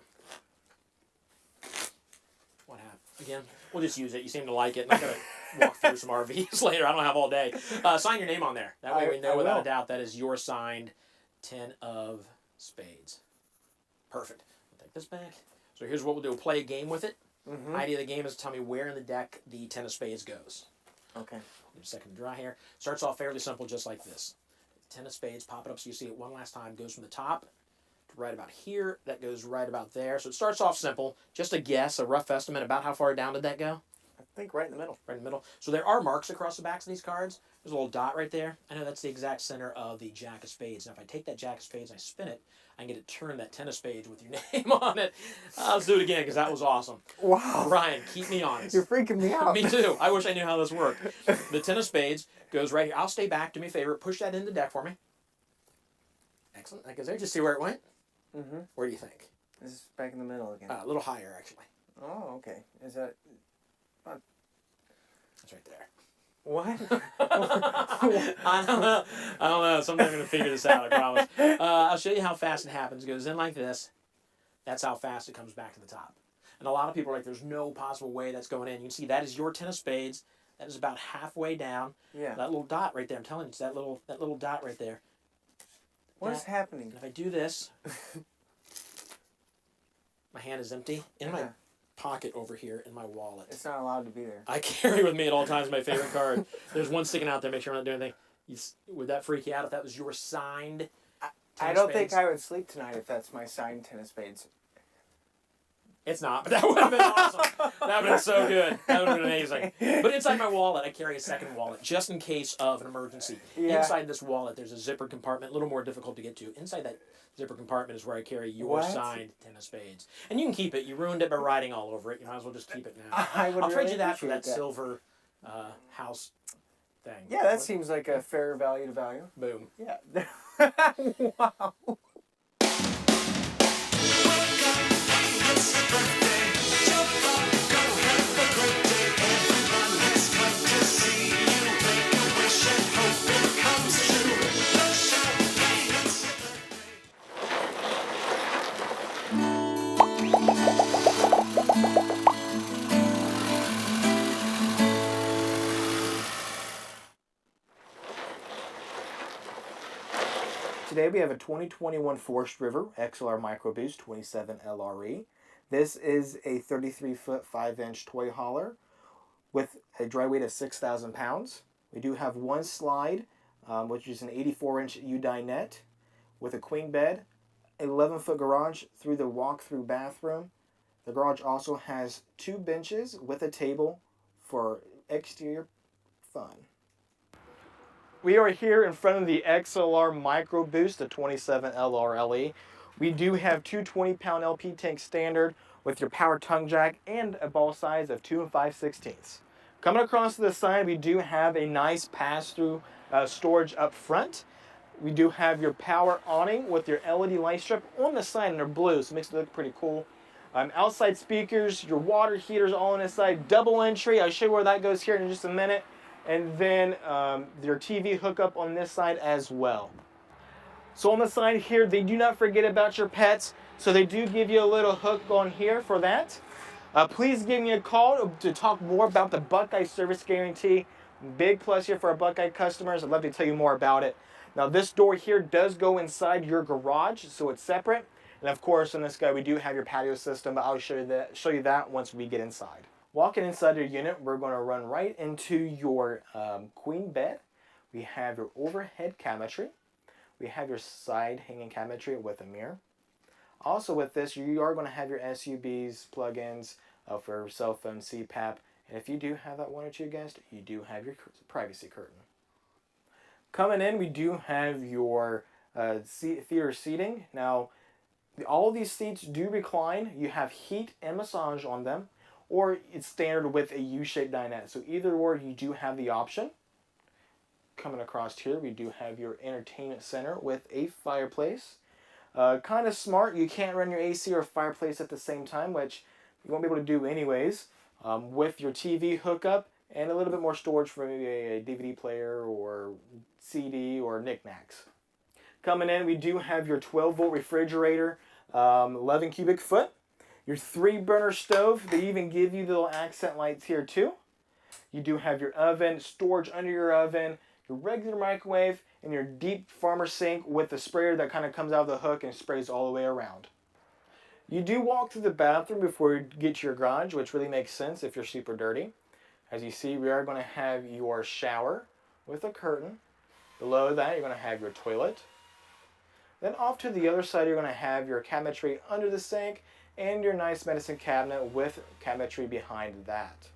What happened? Again, we'll just use it. You seem to like it. I'm going to walk through some RVs later. I don't have all day. Sign your name on there. That way we know without a doubt that is your signed 10 of spades. Perfect. I'll take this back. So here's what we'll do. We'll play a game with it. Idea of the game is to tell me where in the deck the 10 of spades goes. Okay. Give a second to dry here. Starts off fairly simple, just like this. 10 of spades, pop it up so you see it one last time. Goes from the top to right about here. That goes right about there. So it starts off simple. Just a guess, a rough estimate about how far down did that go? I think right in the middle. Right in the middle. So there are marks across the backs of these cards. There's a little dot right there. I know that's the exact center of the Jack of Spades. Now if I take that Jack of Spades and I spin it, I can get to turn that 10 of Spades with your name on it. Let's do it again because that was awesome. Wow. Ryan, keep me honest. You're freaking me out. Me too. I wish I knew how this worked. The 10 of Spades goes right here. I'll stay back. Do me a favor. Push that in the deck for me. Excellent. That goes there. Just see where it went? Mm-hmm. Where do you think? This is back in the middle again. A little higher, actually. Oh, okay. Is that... That's right there. What? I don't know. Someday I'm going to figure this out, I promise. I'll show you how fast it happens. It goes in like this. That's how fast it comes back to the top. And a lot of people are like, there's no possible way that's going in. You can see that is your 10 of spades. That is about halfway down. Yeah. That little dot right there. I'm telling you, it's that little dot right there. What is happening? If I do this, my hand is empty. In my pocket over here in my wallet. It's not allowed to be there. I carry with me at all times my favorite card. There's one sticking out there. Make sure I'm not doing anything. Would that freak you out if that was your signed 10 I don't think I would sleep tonight if that's my signed 10 of spades. It's not, but that would have been awesome. That would have been so good. That would have been amazing. But inside my wallet, I carry a second wallet just in case of an emergency. Yeah. Inside this wallet, there's a zipper compartment, a little more difficult to get to. Inside that zipper compartment is where I carry your signed 10 of spades. And you can keep it. You ruined it by writing all over it. You might as well just keep it now. I'll trade you that for that silver house thing. Yeah, that seems like a fair value to value. Boom. Yeah. Wow. Today we have a 2021 Forest River XLR Micro Boost 27 LRE. This is a 33-foot 5-inch toy hauler with a dry weight of 6,000 pounds. We do have one slide, which is an 84-inch U-dinette with a queen bed, 11-foot garage through the walk-through bathroom. The garage also has 2 benches with a table for exterior fun. We are here in front of the XLR Micro Boost, the 27 LRLE. We do have two 20-pound LP tanks standard with your power tongue jack and a ball size of 2 5/16. Coming across to the side, we do have a nice pass-through storage up front. We do have your power awning with your LED light strip on the side, and they're blue, so it makes it look pretty cool. Outside speakers, your water heaters all on this side, double entry. I'll show you where that goes here in just a minute. And then your TV hookup on this side as well. So on the side here, they do not forget about your pets. So they do give you a little hook on here for that. Please give me a call to talk more about the Buckeye Service Guarantee. Big plus here for our Buckeye customers. I'd love to tell you more about it. Now this door here does go inside your garage, so it's separate. And of course, on this guy, we do have your patio system, but I'll show you that once we get inside. Walking inside your unit, we're going to run right into your queen bed. We have your overhead cabinetry. We have your side hanging cabinetry with a mirror. Also with this, you are going to have your SUBs, plugins for cell phone, CPAP. And if you do have that 1 or 2 guests, you do have your privacy curtain. Coming in, we do have your theater seating. Now, all of these seats do recline. You have heat and massage on them. Or it's standard with a U-shaped dinette. So either or, you do have the option. Coming across here, we do have your entertainment center with a fireplace. Kind of smart. You can't run your AC or fireplace at the same time, which you won't be able to do anyways. With your TV hookup and a little bit more storage for maybe a DVD player or CD or knickknacks. Coming in, we do have your 12-volt refrigerator, 11 cubic foot. Your 3-burner stove. They even give you the little accent lights here too. You do have your oven, storage under your oven, your regular microwave, and your deep farmer sink with the sprayer that kind of comes out of the hook and sprays all the way around. You do walk through the bathroom before you get to your garage, which really makes sense if you're super dirty. As you see, we are going to have your shower with a curtain. Below that, you're going to have your toilet. Then off to the other side, you're going to have your cabinetry under the sink and your nice medicine cabinet with cabinetry behind that.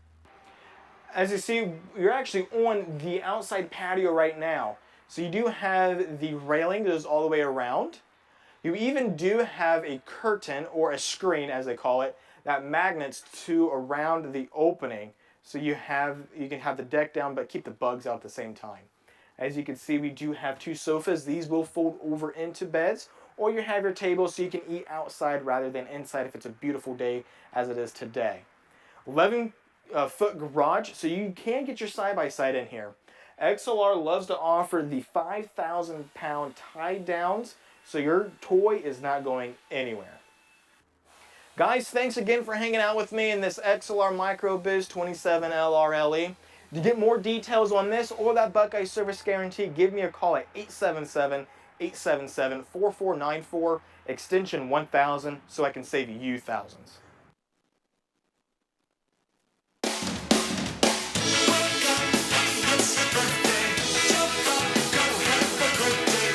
As you see, you're actually on the outside patio right now. So you do have the railing that goes all the way around. You even do have a curtain, or a screen as they call it, that magnets to around the opening. So you can have the deck down but keep the bugs out at the same time. As you can see, we do have 2 sofas. These will fold over into beds. Or you have your table so you can eat outside rather than inside if it's a beautiful day as it is today. 11-foot garage, so you can get your side-by-side in here. XLR loves to offer the 5,000-pound tie-downs, so your toy is not going anywhere. Guys, thanks again for hanging out with me in this XLR Micro Boost 27 LRLE. To get more details on this or that Buckeye Service Guarantee, give me a call at 877-4494, extension 1000, so I can save you thousands.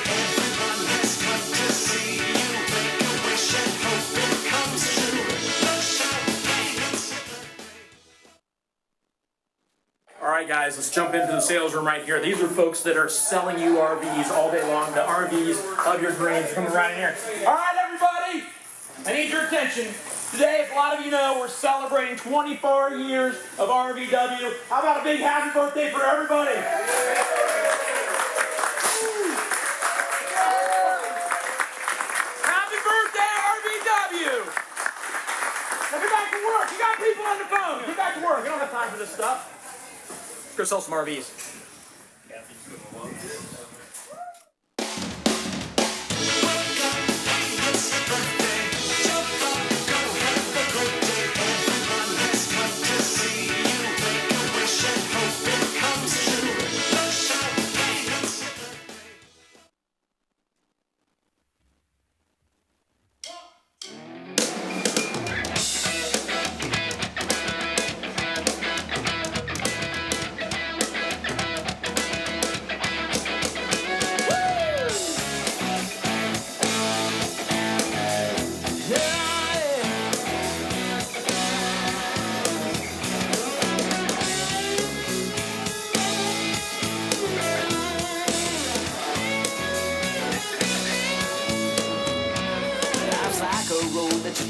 Everyone has come to see you. Make a wish and hope it comes true. All right, guys, let's jump into the sales room right here. These are folks that are selling you RVs all day long. The RVs of your dreams coming right in here. All right, everybody, I need your attention. Today, as a lot of you know, we're celebrating 24 years of RVW. How about a big happy birthday for everybody? Happy birthday, RVW! Now get back to work. You got people on the phone. Get back to work. We don't have time for this stuff. Go sell some RVs.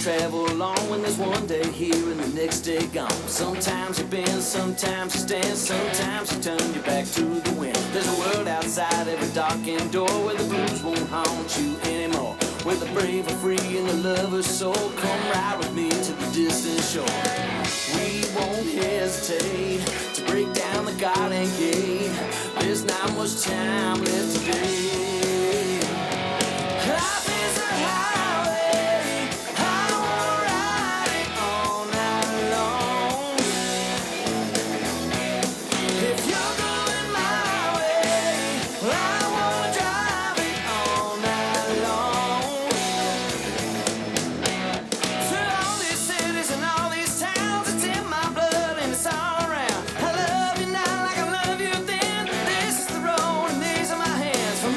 Travel along when there's one day here and the next day gone. Sometimes you bend, sometimes you stand, sometimes you turn your back to the wind. There's a world outside every darkened door where the blues won't haunt you anymore. Where the brave are free and the lover's soul. Come ride with me to the distant shore. We won't hesitate to break down the garden gate. There's not much time left today. Life is a highway. I wanna ride it all night long. If you're going my way, I wanna drive it all night long. Through all these cities and all these towns, it's in my blood and it's all around. I love you now like I love you then. This is the road and these are my hands. From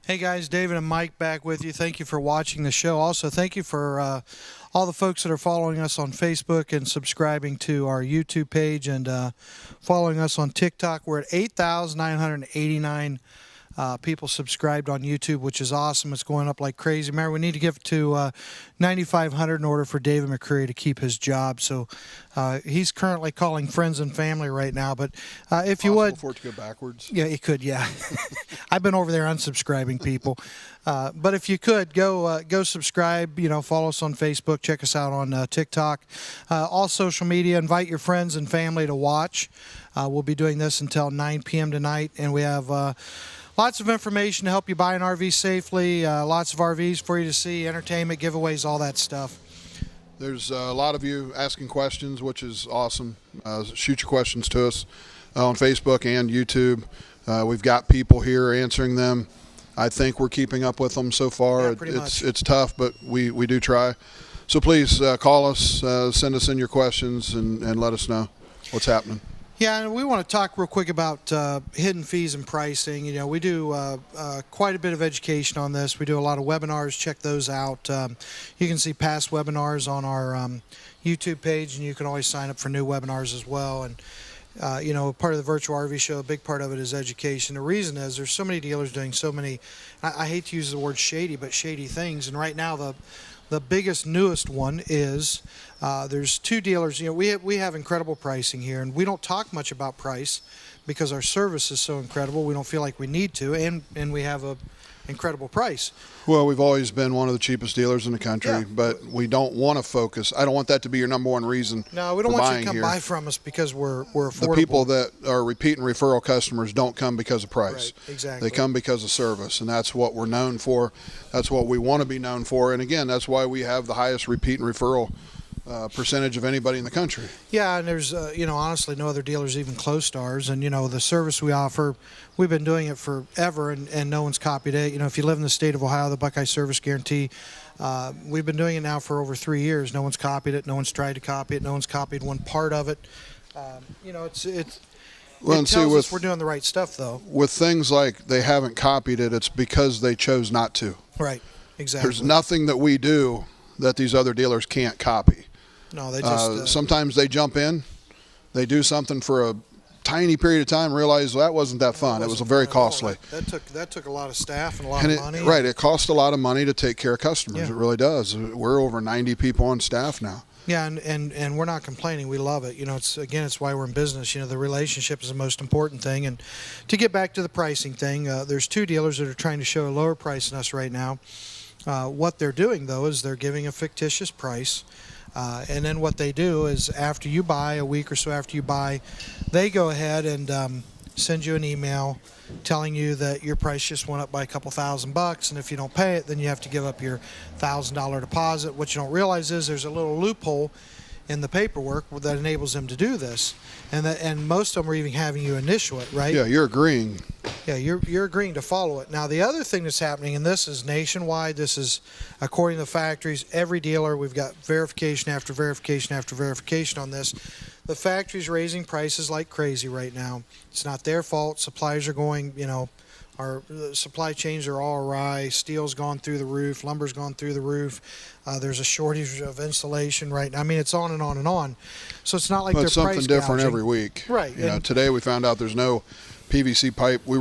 Hey guys, David and Mike back with you. Thank you for watching the show. Also, thank you for all the folks that are following us on Facebook and subscribing to our YouTube page and following us on TikTok. We're at 8,989 people subscribed on YouTube, which is awesome. It's going up like crazy. Remember, we need to get to 9,500 in order for David McCreary to keep his job. So he's currently calling friends and family right now. But if you would, for it to go backwards. Yeah, it could. Yeah, I've been over there unsubscribing people. But if you could go subscribe. Follow us on Facebook. Check us out on TikTok. All social media. Invite your friends and family to watch. We'll be doing this until 9 p.m. tonight, and we have lots of information to help you buy an RV safely, lots of RVs for you to see, entertainment, giveaways, all that stuff. There's a lot of you asking questions, which is awesome. Shoot your questions to us on Facebook and YouTube. We've got people here answering them. I think we're keeping up with them so far. Yeah, it's tough, but we do try. So please call us, send us in your questions, and let us know what's happening. Yeah, and we want to talk real quick about hidden fees and pricing. We do quite a bit of education on this. We do a lot of webinars. Check those out. You can see past webinars on our YouTube page, and you can always sign up for new webinars as well. And part of the virtual RV show, a big part of it is education. The reason is there's so many dealers doing so many, I hate to use the word shady, but shady things. And right now the biggest, newest one is there's two dealers. We have incredible pricing here, and we don't talk much about price because our service is so incredible. We don't feel like we need to, and we have a incredible price. Well, we've always been one of the cheapest dealers in the country, Yeah. but we don't want to focus. I don't want that to be your number one reason. No, we don't for want you buying to come here. buy from us because we're affordable. The people that are repeat and referral customers don't come because of price. Right, exactly. They come because of service, and that's what we're known for. That's what we want to be known for. And again, that's why we have the highest repeat and referral percentage of anybody in the country. Yeah, and there's, honestly, no other dealers even close to ours. And, the service we offer, we've been doing it forever, and no one's copied it. If you live in the state of Ohio, the Buckeye Service Guarantee, we've been doing it now for over 3 years. No one's copied it. No one's tried to copy it. No one's copied one part of it. It tells us we're doing the right stuff, though. With things like they haven't copied it, it's because they chose not to. Right, exactly. There's nothing that we do that these other dealers can't copy. No, they just sometimes they jump in, they do something for a tiny period of time, realize that wasn't that fun. It was very costly. That took a lot of staff and a lot of money. Right, it costs a lot of money to take care of customers. Yeah. It really does. We're over 90 people on staff now. Yeah, and we're not complaining. We love it. It's why we're in business. The relationship is the most important thing. And to get back to the pricing thing, there's two dealers that are trying to show a lower price than us right now. What they're doing, though, is they're giving a fictitious price. And then what they do is after you buy, a week or so after you buy, they go ahead and send you an email telling you that your price just went up by a couple $1,000, and if you don't pay it, then you have to give up your $1,000 deposit. What you don't realize is there's a little loophole in the paperwork that enables them to do this, and most of them are even having you initial it, right? Yeah, you're agreeing. Yeah, you're agreeing to follow it. Now, the other thing that's happening, and this is nationwide, this is according to the factories, every dealer, we've got verification after verification after verification on this. The factory's raising prices like crazy right now. It's not their fault. Suppliers are going, our supply chains are all awry. Steel's gone through the roof. Lumber's gone through the roof. There's a shortage of insulation right now. I mean, it's on and on and on. So it's not like But they're it's something price different gouging. every week. Right. Today we found out there's no PVC pipe. We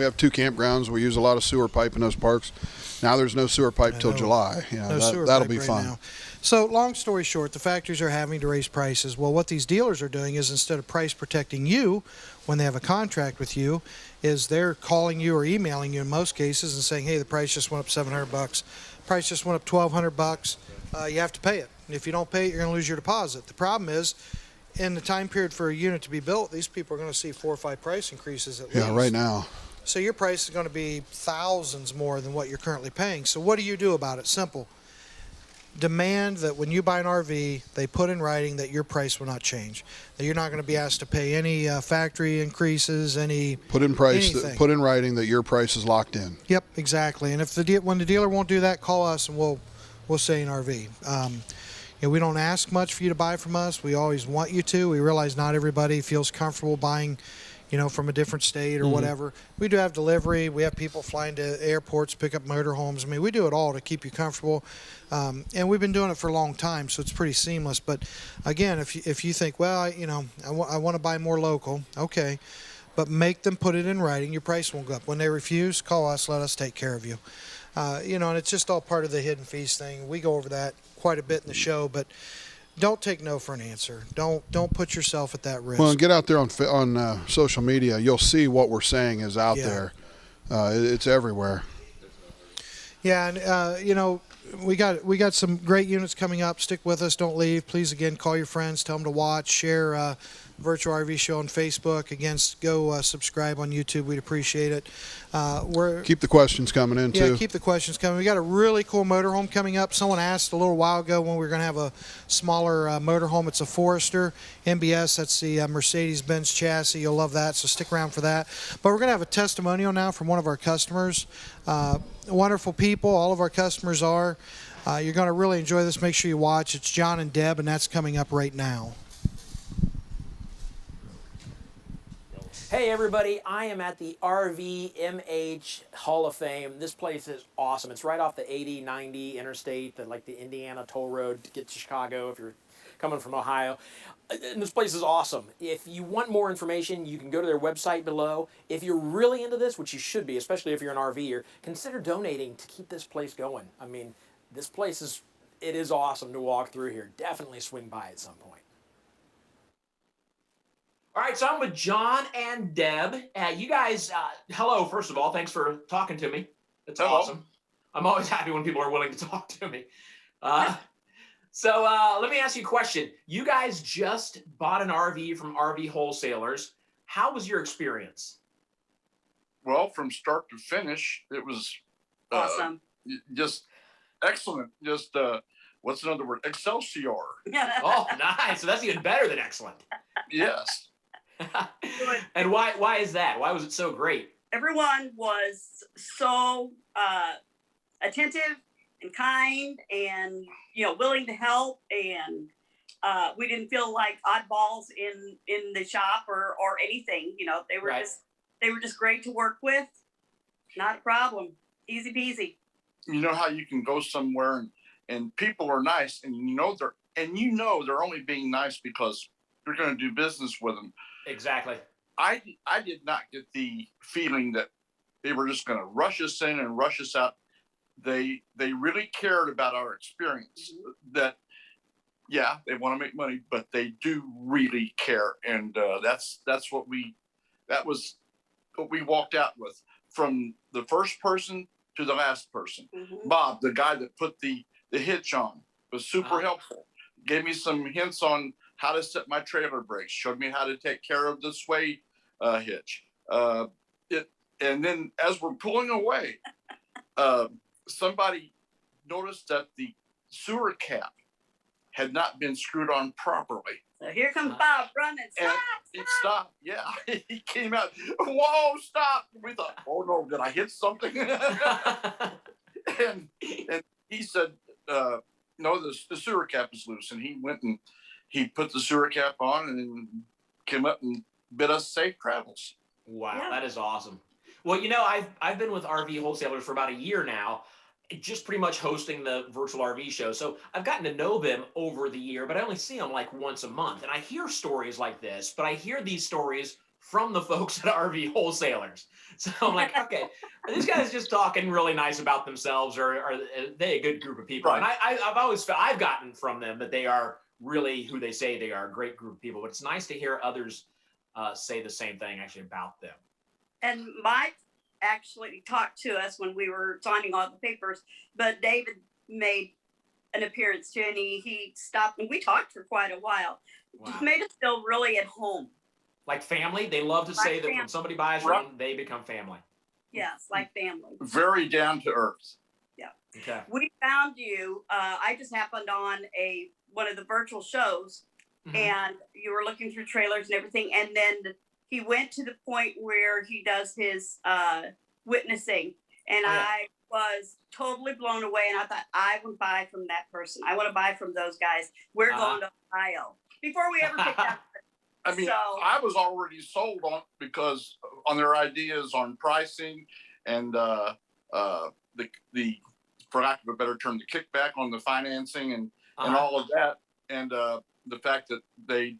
have 2 campgrounds. We use a lot of sewer pipe in those parks. Now there's no sewer pipe till July. That'll be fun. Now. So long story short, the factories are having to raise prices. Well, what these dealers are doing is instead of price protecting you when they have a contract with you, is they're calling you or emailing you in most cases and saying, hey, the price just went up $700. Price just went up $1,200. You have to pay it. And if you don't pay it, you're going to lose your deposit. The problem is, in the time period for a unit to be built, these people are going to see 4 or 5 price increases at least. Yeah, right now. So your price is going to be thousands more than what you're currently paying. So what do you do about it? Simple. Demand that when you buy an RV, they put in writing that your price will not change. That you're not going to be asked to pay any factory increases, any Put in writing that your price is locked in. Yep, exactly. And if when the dealer won't do that, call us and we'll say an RV. We don't ask much for you to buy from us. We always want you to. We realize not everybody feels comfortable buying, from a different state or whatever. We do have delivery. We have people flying to airports, pick up motorhomes. I mean, we do it all to keep you comfortable. And we've been doing it for a long time, so it's pretty seamless. But again, if you think, well, I want to buy more local, okay. But make them put it in writing. Your price won't go up. When they refuse, call us. Let us take care of you. And it's just all part of the hidden fees thing. We go over that quite a bit in the show, but don't take no for an answer. Don't put yourself at that risk. Well, and get out there on social media. You'll see what we're saying is out there. It's everywhere. Yeah, and we got some great units coming up. Stick with us. Don't leave. Please, again, call your friends. Tell them to watch. Share Virtual RV Show on Facebook. Again, go subscribe on YouTube. We'd appreciate it. Keep the questions coming in, too. Yeah, keep the questions coming. We got a really cool motorhome coming up. Someone asked a little while ago when we were going to have a smaller motorhome. It's a Forester MBS. That's the Mercedes-Benz chassis. You'll love that, so stick around for that. But we're going to have a testimonial now from one of our customers. Wonderful people. All of our customers are. You're going to really enjoy this. Make sure you watch. It's John and Deb, and that's coming up right now. Hey everybody, I am at the RVMH Hall of Fame. This place is awesome. It's right off the 80-90 interstate, the Indiana toll road to get to Chicago if you're coming from Ohio. And this place is awesome. If you want more information, you can go to their website below. If you're really into this, which you should be, especially if you're an RVer, consider donating to keep this place going. I mean, this place is awesome to walk through here. Definitely swing by at some point. All right, so I'm with John and Deb. You guys, hello, first of all. Thanks for talking to me. It's awesome. I'm always happy when people are willing to talk to me. So let me ask you a question. You guys just bought an RV from RV Wholesalers. How was your experience? Well, from start to finish, it was awesome. Just excellent. Just, what's another word? Excelsior. Oh, nice. So that's even better than excellent. Yes. And why is that? Why was it so great? Everyone was so attentive and kind and willing to help, and we didn't feel like oddballs in the shop or anything. They were just great to work with. Not a problem. Easy peasy. You know how you can go somewhere and people are nice, and they're only being nice because you're going to do business with them. Exactly. I did not get the feeling that they were just going to rush us in and rush us out. They really cared about our experience. That, yeah, they want to make money, but they do really care, and that's what we walked out with, from the first person to the last person. Bob, the guy that put the hitch on, was super helpful. Gave me some hints on how to set my trailer brakes, showed me how to take care of the sway hitch. And then as we're pulling away, somebody noticed that the sewer cap had not been screwed on properly. So here comes Bob running. Stop! It stopped. Yeah, he came out. Whoa! Stop! We thought, oh no, did I hit something? and he said, no, the sewer cap is loose, and he went and he put the sewer cap on and then came up and bid us safe travels. Wow, that is awesome. Well, I've been with RV Wholesalers for about a year now, just pretty much hosting the virtual RV show. So I've gotten to know them over the year, but I only see them like once a month. And I hear stories like this, but I hear these stories from the folks at RV Wholesalers. So I'm like, okay, are these guys just talking really nice about themselves, or are they a good group of people? Right. And I've gotten from them that they are really who they say they are, a great group of people. But it's nice to hear others say the same thing actually about them. And Mike actually talked to us when we were signing all the papers, but David made an appearance too, and he stopped, and we talked for quite a while. Wow. Just made us feel really at home. Like family? They love to say that when somebody buys from them, they become family. Yes, like family. Very down to earth. Yeah. Okay. We found you. I just happened on one of the virtual shows, and you were looking through trailers and everything, and then he went to the point where he does his witnessing, and I was totally blown away, and I thought, I would buy from that person. I want to buy from those guys. We're going to Ohio before we ever picked up. I mean, So, I was already sold on because on their ideas on pricing and the for lack of a better term, the kickback on the financing and all of that, and the fact that they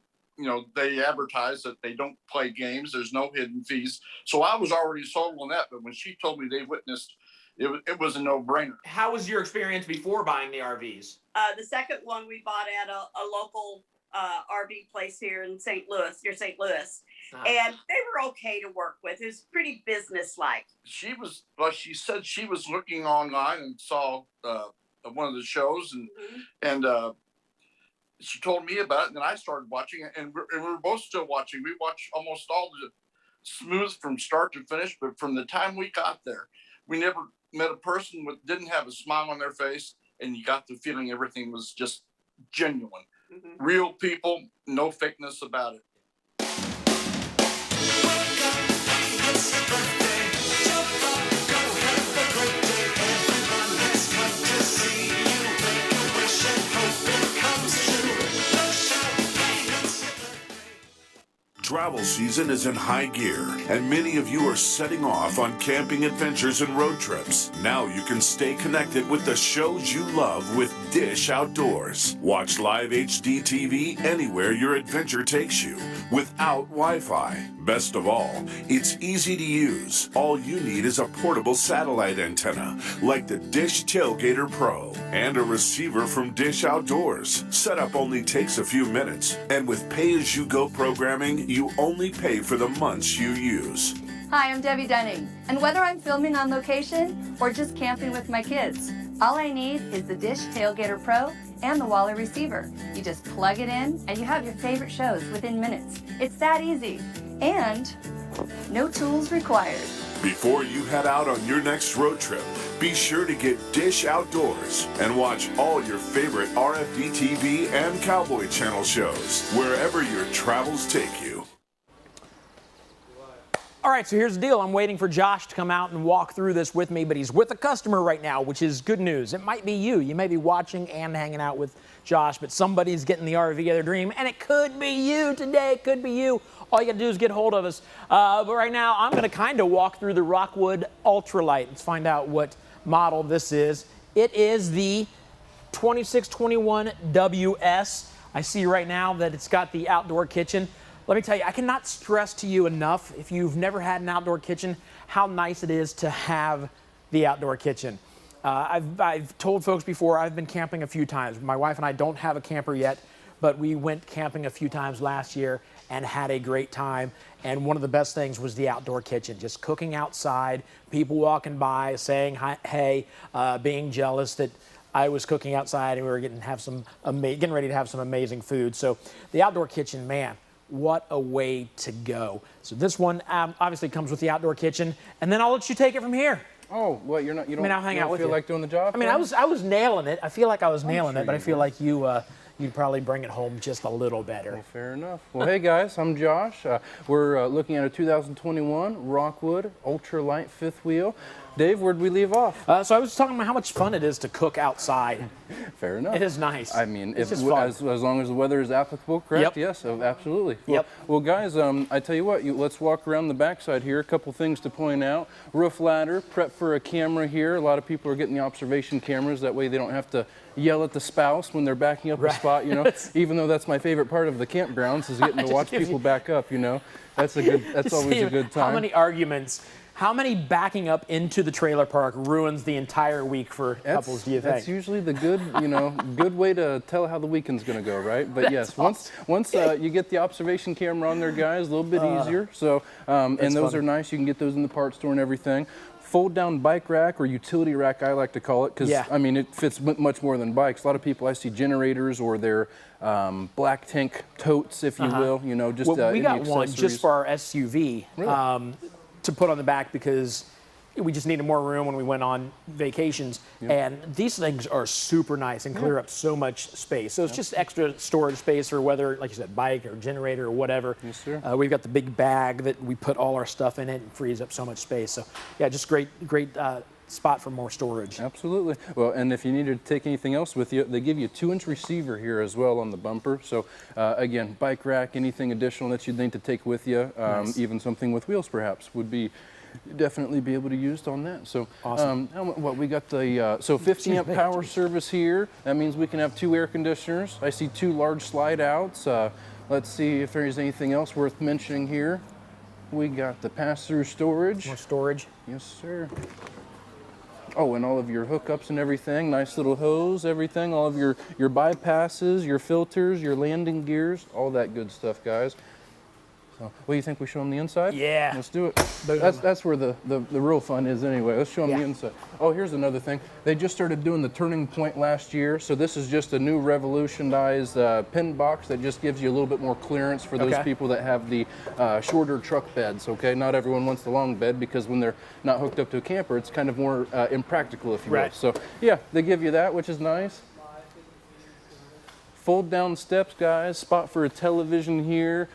advertise that they don't play games. There's no hidden fees. So I was already sold on that. But when she told me they witnessed, it was a no-brainer. How was your experience before buying the RVs? the second one we bought at a local RV place here in St. Louis, near St. Louis. And they were okay to work with. It was pretty business-like. She said she was looking online and saw one of the shows, and she told me about it, and then I started watching it, and we're both still watching. We watched almost all the smooth from start to finish, but from the time we got there, we never met a person didn't have a smile on their face, and you got the feeling everything was just genuine. Real people, no fakeness about it. Travel season is in high gear, and many of you are setting off on camping adventures and road trips. Now you can stay connected with the shows you love with Dish Outdoors. Watch live HD TV anywhere your adventure takes you, without Wi-Fi. Best of all, it's easy to use. All you need is a portable satellite antenna, like the Dish Tailgater Pro, and a receiver from Dish Outdoors. Setup only takes a few minutes, and with pay-as-you-go programming, you only pay for the months you use. Hi, I'm Debbie Dunning, and whether I'm filming on location or just camping with my kids, all I need is the Dish Tailgater Pro and the Wally receiver. You just plug it in and you have your favorite shows within minutes. It's that easy, and no tools required. Before you head out on your next road trip, be sure to get Dish Outdoors and watch all your favorite RFD TV and Cowboy Channel shows wherever your travels take you. All right, so here's the deal. I'm waiting for Josh to come out and walk through this with me, but he's with a customer right now, which is good news. It might be you. You may be watching and hanging out with Josh, but somebody's getting the RV of their dream, and it could be you today. It could be you. All you got to do is get hold of us. But right now, I'm going to kind of walk through the Rockwood Ultralight. Let's find out what model this is. It is the 2621 WS. I see right now that it's got the outdoor kitchen. Let me tell you, I cannot stress to you enough, if you've never had an outdoor kitchen, how nice it is to have the outdoor kitchen. I've told folks before, I've been camping a few times. My wife and I don't have a camper yet, but we went camping a few times last year and had a great time. And one of the best things was the outdoor kitchen, just cooking outside, people walking by, saying hi, hey, being jealous that I was cooking outside and we were getting ready to have some amazing food. So the outdoor kitchen, man, what a way to go. So this one obviously comes with the outdoor kitchen, and then I'll let you take it from here. Oh, well, you don't I'll hang out with feel you. like doing the job? I mean, I was nailing it. I feel like I was nailing sure it, but I you feel were. like you'd probably bring it home just a little better. Well, fair enough. Well, hey guys, I'm Josh. We're looking at a 2021 Rockwood Ultralight fifth wheel. Dave, where'd we leave off? So I was talking about how much fun it is to cook outside. Fair enough. It is nice. I mean, it's as just fun. as long as the weather is applicable, correct? Yep. Yes, absolutely. Well, well guys, I tell you what, let's walk around the backside here. A couple things to point out. Roof ladder, prep for a camera here. A lot of people are getting the observation cameras. That way they don't have to yell at the spouse when they're backing up a spot, you know. Even though that's my favorite part of the campgrounds is getting to watch people back up, you know. That's always a good time. How many arguments, how many backing up into the trailer park ruins the entire week for couples, do you think? That's usually the good, good way to tell how the weekend's going to go, right? But yes, once you get the observation camera on there, guys, a little bit easier. So, and those are nice. You can get those in the parts store and everything. Fold down bike rack, or utility rack, I like to call it, because I mean it fits much more than bikes. A lot of people I see generators or their black tank totes, if you will. You know, just we got one just for our SUV to put on the back because we just needed more room when we went on vacations. And these things are super nice and clear up so much space. So it's just extra storage space for whether, like you said, bike or generator or whatever. Yes, sir. We've got the big bag that we put all our stuff in it and frees up so much space. So yeah, just great spot for more storage. Absolutely. Well, and if you need to take anything else with you, they give you a 2-inch receiver here as well on the bumper. So again, bike rack, anything additional that you'd need to take with you, Nice. even something with wheels perhaps would be definitely be able to use on that. So Awesome. what we got the so 50 amp power service here. That means we can have 2 air conditioners. I see 2 large slide outs. Let's see if there's anything else worth mentioning here. We got the pass-through storage. More storage. Yes, sir. Oh, and all of your hookups and everything. Nice little hose, everything. All of your bypasses, your filters, your landing gears, all that good stuff, guys. So, what do you think we show them the inside? Yeah. Let's do it. Boom. That's where the real fun is anyway. Let's show them Yeah. the inside. Oh, here's another thing. They just started doing the turning point last year. So this is just a new revolutionized pin box that just gives you a little bit more clearance for those Okay. people that have the shorter truck beds, okay? Not everyone wants the long bed because when they're not hooked up to a camper, it's kind of more impractical, if you will. Right. So yeah, they give you that, which is nice. Fold down steps, guys. Spot for a television here.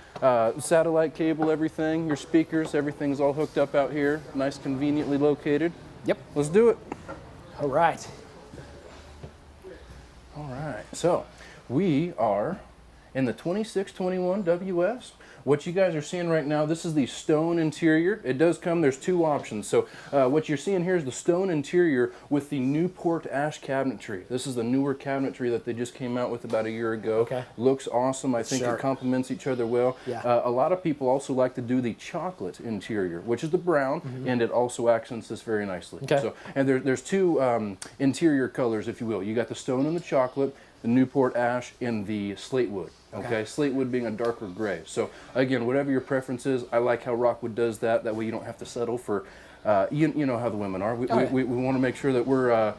Satellite cable, everything. Your speakers, everything's all hooked up out here. Nice, conveniently located. Yep. Let's do it. All right. All right. So we are in the 2621 WS. What you guys are seeing right now, this is the stone interior. It does come, there's 2 options. So what you're seeing here is the stone interior with the Newport ash cabinetry. This is the newer cabinetry that they just came out with about a year ago. Okay. Looks awesome. I think Sure. it complements each other well. Yeah. A lot of people also like to do the chocolate interior, which is the brown, and it also accents this very nicely. Okay. So, and there's 2 interior colors, if you will. You got the stone and the chocolate, the Newport ash, and the slate wood. Okay, slate wood being a darker gray. So again, whatever your preference is, I like how Rockwood does that. That way you don't have to settle for, you know how the women are. We want to make sure that we're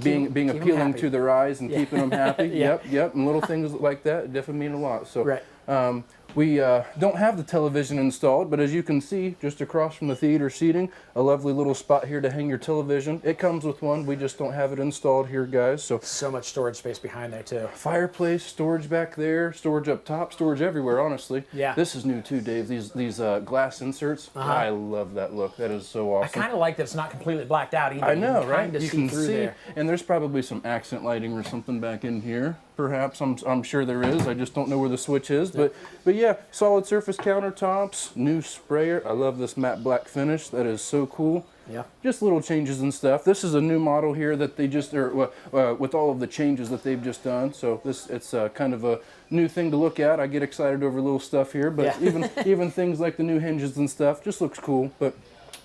being keep 'em appealing happy. to their eyes and Yeah. keeping them happy. Yeah. Yep, and little things like that definitely mean a lot. So Right. we don't have the television installed, but as you can see, just across from the theater seating, a lovely little spot here to hang your television. It comes with one. We just don't have it installed here, guys. So much storage space behind there too. Fireplace, storage back there, storage up top, storage everywhere, honestly. Yeah. This is new too, Dave. These glass inserts. I love that look. That is so awesome. I kind of like that it's not completely blacked out either. I know, You right? Kind of You see can through see, there. and there's probably some accent lighting or something back in here. Perhaps I'm sure there is. I just don't know where the switch is. But yeah, solid surface countertops, new sprayer. I love this matte black finish. That is so cool. Yeah. Just little changes and stuff. This is a new model here that they just, with all of the changes that they've just done. So it's kind of a new thing to look at. I get excited over little stuff here, but Yeah. even things like the new hinges and stuff just looks cool. But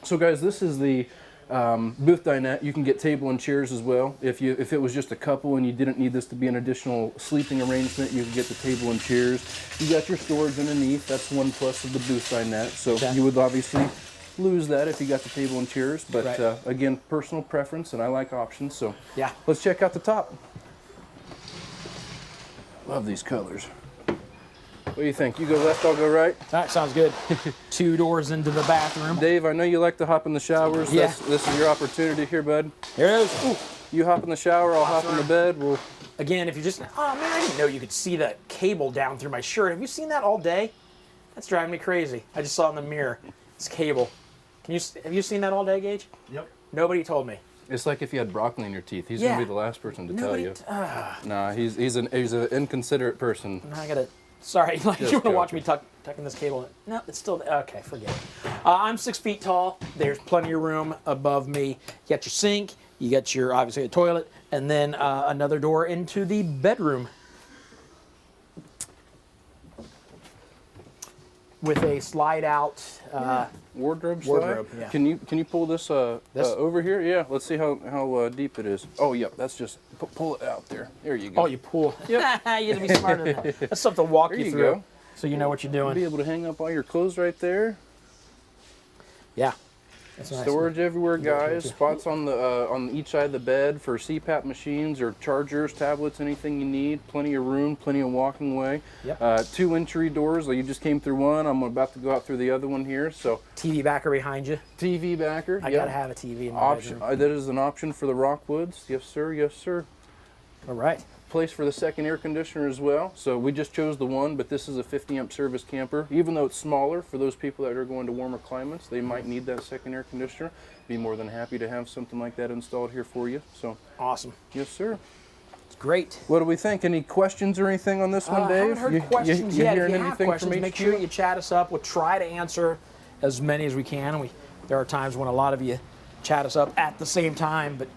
so guys, this is the booth dinette. You can get table and chairs as well. If it was just a couple and you didn't need this to be an additional sleeping arrangement, you could get the table and chairs. You got your storage underneath. That's one plus of the booth dinette. So you would obviously lose that if you got the table and chairs. But Right. again, personal preference, and I like options. So Yeah. let's check out the top. Love these colors. What do you think? You go left, I'll go right? All right, sounds good. 2 doors into the bathroom. Dave, I know you like to hop in the showers. Yeah. This is your opportunity here, bud. Here it is. Ooh. You hop in the shower, I'll hop in the bed. We'll... Again, if you just, oh man, I didn't know you could see the cable down through my shirt. Have you seen that all day? That's driving me crazy. I just saw it in the mirror. It's cable. Have you seen that all day, Gage? Yep. Nobody told me. It's like if you had broccoli in your teeth. He's Yeah. gonna be the last person to tell Nobody you. t- Nah, he's an inconsiderate person. I gotta. Sorry, like Just you want to watch joking. me tucking this cable in? No, it's still okay. Forget it. I'm 6 feet tall. There's plenty of room above me. You got your sink. You got your obviously a toilet, and then another door into the bedroom with a slide out wardrobe. Wardrobe. Slide? Yeah. Can you pull this over here? Yeah. Let's see how deep it is. Oh, yep. That's just pull it out there. There you go. Oh, you pull. Yep. You gotta be smarter than that. That's something to walk There you you through, go. so you know what you're doing. Be able to hang up all your clothes right there. Yeah. That's nice. Storage everywhere, guys. Spots on each side of the bed for CPAP machines or chargers, tablets, anything you need. Plenty of room, plenty of walking way. Yep. 2 entry doors. You just came through one. I'm about to go out through the other one here. So TV backer behind you. TV backer. I yep. gotta have a TV in my option. bedroom. That is an option for the Rockwoods. Yes, sir. Yes, sir. All right. place for the second air conditioner as well. So we just chose the one, but this is a 50 amp service camper. Even though it's smaller, for those people that are going to warmer climates, they might need that second air conditioner. Be more than happy to have something like that installed here for you. So awesome. Yes, sir. It's great. What do we think? Any questions or anything on this one, Dave? I haven't heard questions you yet. hearing If you have anything questions, from make HQ? sure you chat us up. We'll try to answer as many as we can. There are times when a lot of you chat us up at the same time, but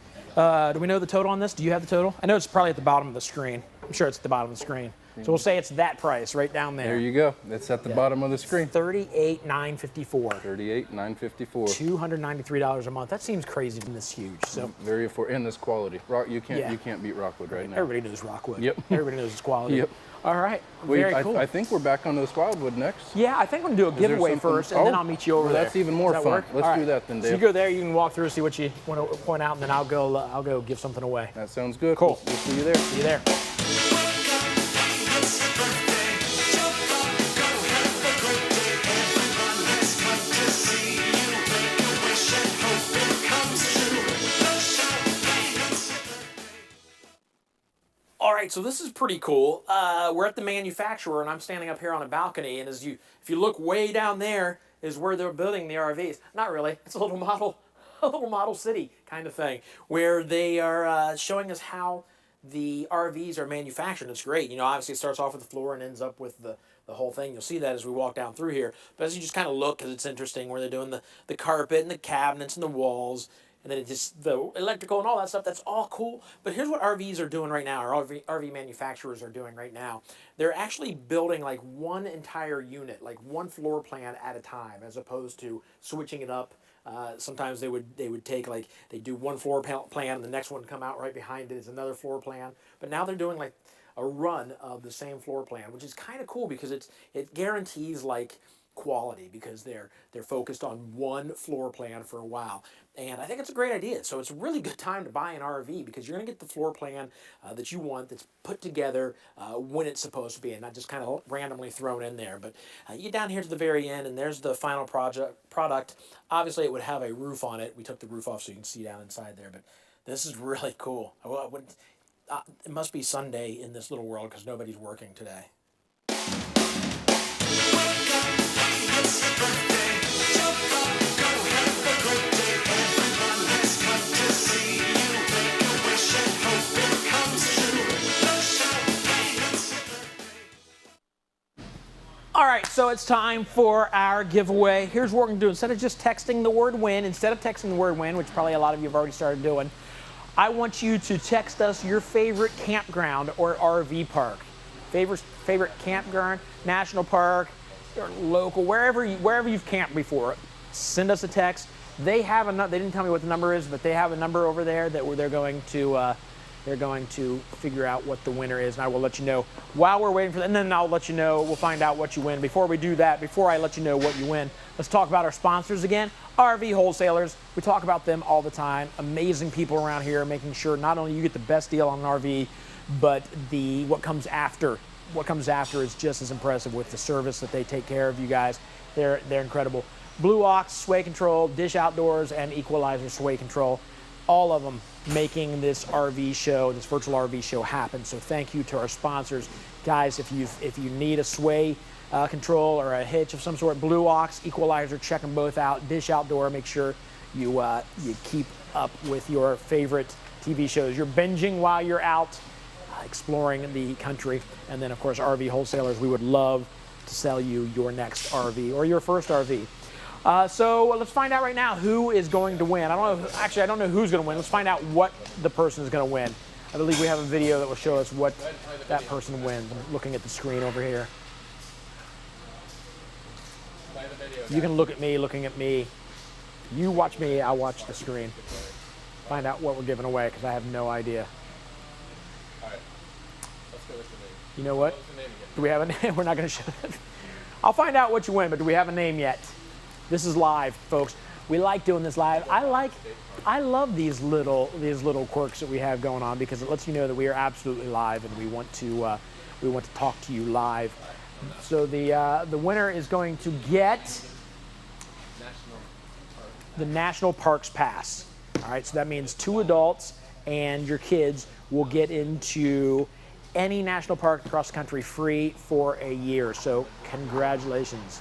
do we know the total on this? Do you have the total? I know it's probably at the bottom of the screen. I'm sure it's at the bottom of the screen. So we'll say it's that price right down there. There you go. It's at the bottom of the screen. $38,954. $38,954. $293 a month. That seems crazy and this huge. So very affordable in this quality. You can't beat Rockwood right now. Everybody knows Rockwood. Yep. Everybody knows its quality. Yep. All right. Very cool. I think we're back on this Wildwood next. Yeah, I think I'm gonna do a giveaway first, and then I'll meet you over there. That's even more Does that fun. work? Let's All do right. that then, Dave. So you go there, you can walk through, see what you want to point out, and then I'll go give something away. That sounds good. Cool. We'll see you there. See you there. All right, so this is pretty cool. We're at the manufacturer, and I'm standing up here on a balcony. And if you look way down there, is where they're building the RVs. Not really. It's a little model city kind of thing, where they are showing us how the RVs are manufactured. It's great. You know, obviously it starts off with the floor and ends up with the whole thing. You'll see that as we walk down through here. But as you just kind of look, because it's interesting, where they're doing the carpet and the cabinets and the walls. And then the electrical and all that stuff, that's all cool. But here's what RVs are doing right now, or RV manufacturers are doing right now. They're actually building like one entire unit, like one floor plan at a time, as opposed to switching it up. Sometimes they would take they do one floor plan and the next one come out right behind it is another floor plan. But now they're doing like a run of the same floor plan, which is kind of cool because it guarantees like quality because they're focused on one floor plan for a while. And I think it's a great idea. So it's a really good time to buy an RV because you're going to get the floor plan that you want that's put together when it's supposed to be and not just kind of randomly thrown in there. But you get down here to the very end and there's the final product. Obviously it would have a roof on it. We took the roof off so you can see down inside there. But this is really cool. It must be Sunday in this little world because nobody's working today. All right, so it's time for our giveaway. Here's what we're going to do. Instead of just texting the word win, which probably a lot of you have already started doing, I want you to text us your favorite campground or RV park. Favorite campground, national park, or local, wherever you've camped before. Send us a text. They have a they didn't tell me what the number is, but they have a number over there that they're going to figure out what the winner is, and I will let you know while we're waiting for that. And then I'll let you know. We'll find out what you win. Before we do that, before I let you know what you win, let's talk about our sponsors again. RV Wholesalers. We talk about them all the time. Amazing people around here, making sure not only you get the best deal on an RV, but what comes after. What comes after is just as impressive with the service that they take care of you guys. They're incredible. Blue Ox Sway Control, Dish Outdoors, and Equalizer Sway Control. All of them making this RV show, this virtual RV show happen. So thank you to our sponsors. Guys, if you need a sway control or a hitch of some sort, Blue Ox, Equalizer, check them both out. Dish Outdoor, make sure you keep up with your favorite TV shows. You're binging while you're out exploring the country. And then, of course, RV Wholesalers, we would love to sell you your next RV or your first RV. So let's find out right now who is going to win. I don't know who's going to win. Let's find out what the person is going to win. I believe we have a video that will show us what that person wins. I'm looking at the screen over here. You can look at me, looking at me. You watch me, I'll watch the screen. Find out what we're giving away because I have no idea. All right. Let's go with the name. You know what? Do we have a name? We're not going to show that. I'll find out what you win, but do we have a name yet? This is live, folks. We like doing this live. I love these little quirks that we have going on because it lets you know that we are absolutely live and we want to talk to you live. So the winner is going to get the National Parks Pass. All right, so that means 2 adults and your kids will get into any national park across the country free for a year. So congratulations.